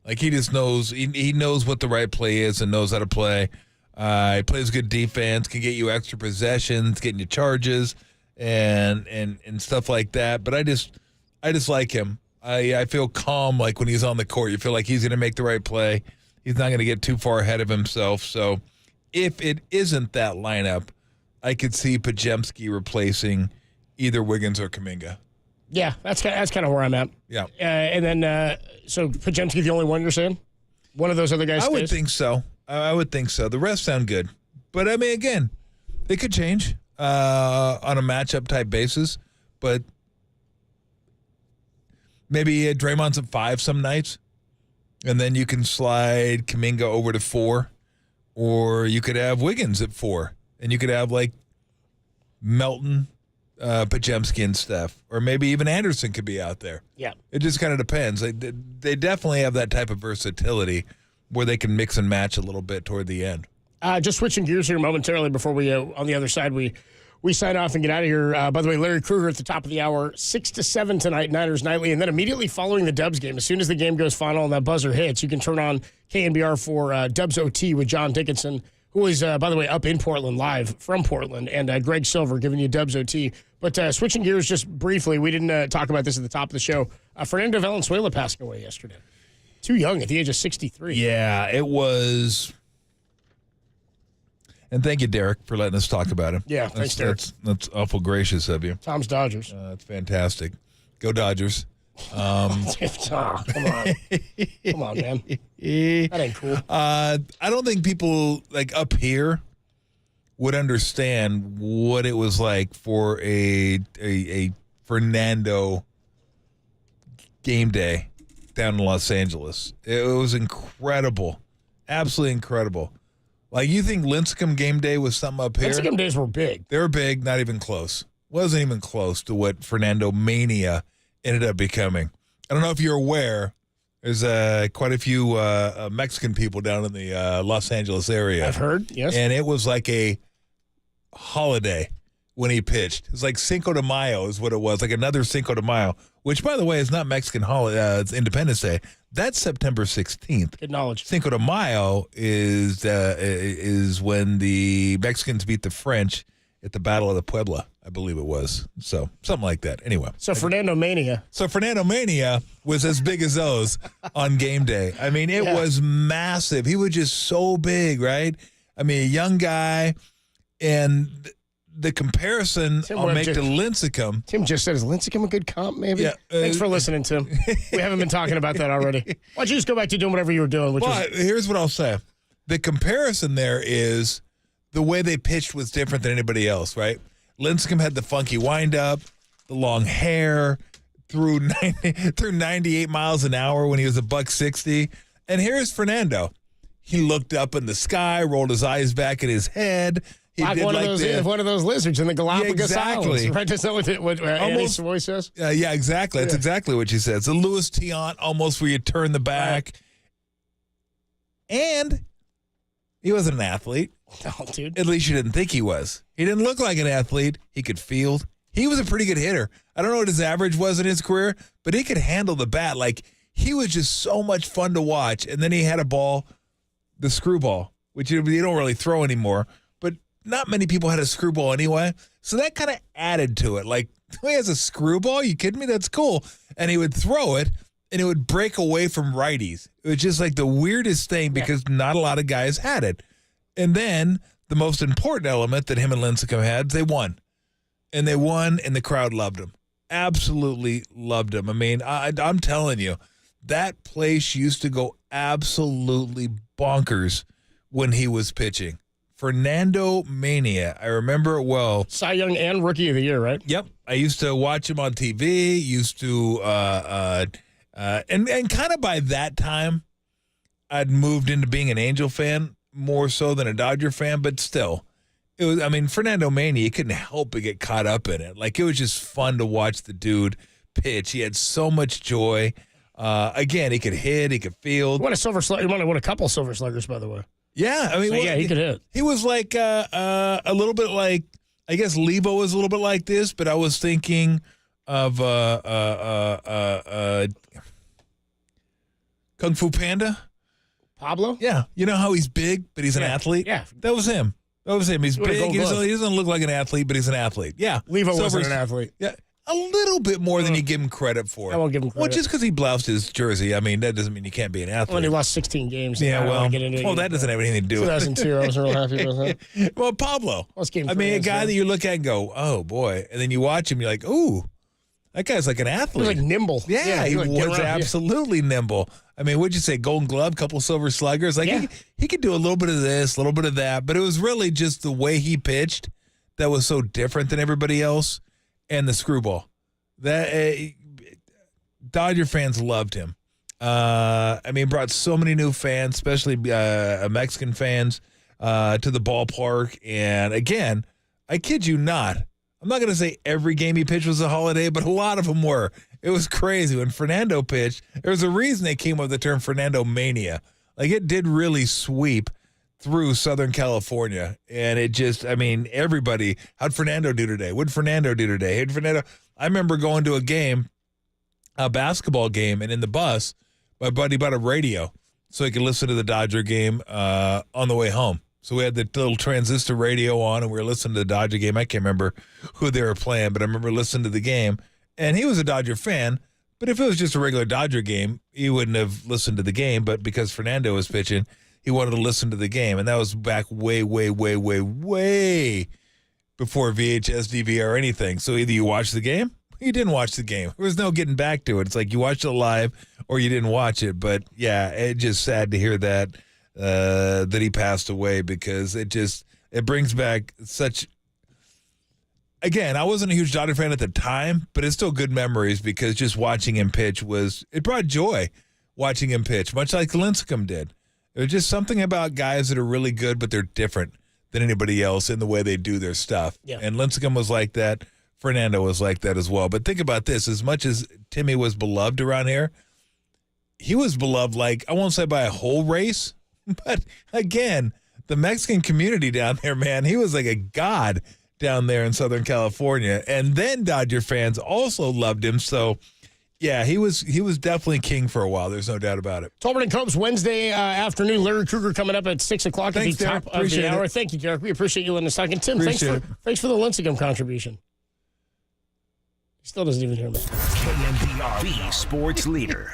Like, he just knows, he knows what the right play is and knows how to play. He plays good defense, can get you extra possessions, getting you charges, and stuff like that. But I just like him. I feel calm, like, when he's on the court. You feel like he's going to make the right play. He's not going to get too far ahead of himself. So if it isn't that lineup, I could see Pajemski replacing either Wiggins or Kuminga. Yeah, that's kind of where I'm at. Yeah. And then, so Pajemski the only one you're saying? One of those other guys I would think so. I would think so. The rest sound good. But, I mean, again, they could change on a matchup type basis. But maybe Draymond's at 5 some nights. And then you can slide Kuminga over to 4. Or you could have Wiggins at 4. And you could have, like, Melton, Pajemski and Steph, or maybe even Anderson could be out there. Yeah. It just kind of depends. They definitely have that type of versatility where they can mix and match a little bit toward the end. Just switching gears here momentarily before we, on the other side, we sign off and get out of here. By the way, Larry Krueger at the top of the hour, 6 to 7 tonight, Niners Nightly, and then immediately following the Dubs game, as soon as the game goes final and that buzzer hits, you can turn on KNBR for Dubs OT with John Dickinson, who is, by the way, up in Portland, live from Portland, and Greg Silver giving you Dubs OT. But switching gears just briefly, we didn't talk about this at the top of the show. Fernando Valenzuela passing away yesterday. Too young at the age of 63. Yeah, it was. And thank you, Derek, for letting us talk about him. Yeah, thanks, Derek. That's awful gracious of you. Tom's Dodgers. That's fantastic. Go Dodgers. Come on. Come on, man. That ain't cool. I don't think people like up here would understand what it was like for a Fernando game day down in Los Angeles. It was incredible. Absolutely incredible. Like, you think Lincecum game day was something up here? Lincecum days were big. They were big, not even close. Wasn't even close to what Fernando Mania ended up becoming. I don't know if you're aware, there's quite a few Mexican people down in the Los Angeles area. I've heard, yes. And it was like a holiday when he pitched. It was like Cinco de Mayo is what it was, like another Cinco de Mayo, which, by the way, is not Mexican holiday. It's Independence Day. That's September 16th. Good knowledge. Cinco de Mayo is when the Mexicans beat the French at the Battle of the Puebla, I believe it was. So, something like that. Anyway. So, Fernando Mania was as big as those on game day. I mean, it was massive. He was just so big, right? I mean, a young guy, and the comparison I'll make to Lincecum. Tim just said, is Lincecum a good comp, maybe? Yeah. Thanks for listening, Tim. We haven't been talking about that already. Why don't you just go back to doing whatever you were doing? Here's what I'll say. The comparison there is the way they pitched was different than anybody else, right? Lincecum had the funky windup, the long hair, threw 98 miles an hour when he was $160. And here's Fernando. He looked up in the sky, rolled his eyes back in his head. He like did one, like one of those lizards in the Galapagos Islands. Right? That's not what Annie's voice says? Yeah, exactly. That's exactly what she says. The Louis Tiant, almost where you turn the back. Right. And he wasn't an athlete. No, dude. At least you didn't think he was. He didn't look like an athlete. He could field. He was a pretty good hitter. I don't know what his average was in his career, but he could handle the bat. Like, he was just so much fun to watch. And then he had a ball, the screwball, which you don't really throw anymore. But not many people had a screwball anyway. So that kind of added to it. Like, he has a screwball? You kidding me? That's cool. And he would throw it, and it would break away from righties. It was just like the weirdest thing because not a lot of guys had it. And then the most important element that him and Lincecum had, they won. And they won, and the crowd loved him. Absolutely loved him. I mean, I'm telling you, that place used to go absolutely bonkers when he was pitching. Fernando Mania. I remember it well. Cy Young and Rookie of the Year, right? Yep. I used to watch him on TV, and kind of by that time, I'd moved into being an Angel fan more so than a Dodger fan, but still. It was, I mean, Fernando Mania, you couldn't help but get caught up in it. Like, it was just fun to watch the dude pitch. He had so much joy. Again, he could hit, he could field. What a silver slugger! He won a couple silver sluggers, by the way. Yeah, I mean, so, he could hit. He was like a little bit like, I guess Lebo was a little bit like this, but I was thinking of Kung Fu Panda. Pablo? Yeah, you know how he's big, but he's an athlete. Yeah, that was him. He's big. He doesn't look like an athlete, but he's an athlete. Yeah, Levo wasn't an athlete. Yeah. A little bit more than you give him credit for. I won't give him credit. Well, just because he bloused his jersey, I mean, that doesn't mean you can't be an athlete. Well, he lost 16 games. Yeah, that doesn't have anything to do with it. 2002, I wasn't real happy with that. Well, Pablo. I mean, a guy that you look at and go, oh, boy. And then you watch him, you're like, ooh, that guy's like an athlete. He was like nimble. Yeah, he was absolutely nimble. I mean, what'd you say, Golden Glove, couple silver sluggers? Like, he could do a little bit of this, a little bit of that, but it was really just the way he pitched that was so different than everybody else, and the screwball. That Dodger fans loved him. I mean, brought so many new fans, especially Mexican fans, to the ballpark. And again, I kid you not, I'm not going to say every game he pitched was a holiday, but a lot of them were. It was crazy. When Fernando pitched, there was a reason they came up with the term Fernando Mania. Like, it did really sweep through Southern California. And it just, I mean, everybody, how'd Fernando do today? What'd Fernando do today? How'd Fernando? I remember going to a basketball game, and in the bus, my buddy bought a radio so he could listen to the Dodger game on the way home. So we had the little transistor radio on, and we were listening to the Dodger game. I can't remember who they were playing, but I remember listening to the game. And he was a Dodger fan, but if it was just a regular Dodger game, he wouldn't have listened to the game. But because Fernando was pitching, he wanted to listen to the game. And that was back way, way, way, way, way before VHS, DVR, or anything. So either you watched the game or you didn't watch the game. There was no getting back to it. It's like you watched it live or you didn't watch it. But, yeah, it's just sad to hear that he passed away, because it brings back such – again, I wasn't a huge Dodger fan at the time, but it's still good memories, because just watching him pitch it brought joy watching him pitch, much like Lincecum did. It was just something about guys that are really good, but they're different than anybody else in the way they do their stuff. Yeah. And Lincecum was like that. Fernando was like that as well. But think about this. As much as Timmy was beloved around here, he was beloved, like, I won't say by a whole race, but again, the Mexican community down there, man, he was like a god down there in Southern California. And then Dodger fans also loved him. So, yeah, he was definitely king for a while. There's no doubt about it. Tolbert and Copes Wednesday afternoon. Larry Krueger coming up at 6 o'clock at the top of the hour. Thank you, Derek. We appreciate you letting us talk. And Tim, thanks for the Lincecum contribution. He still doesn't even hear me. KNBR, the sports leader.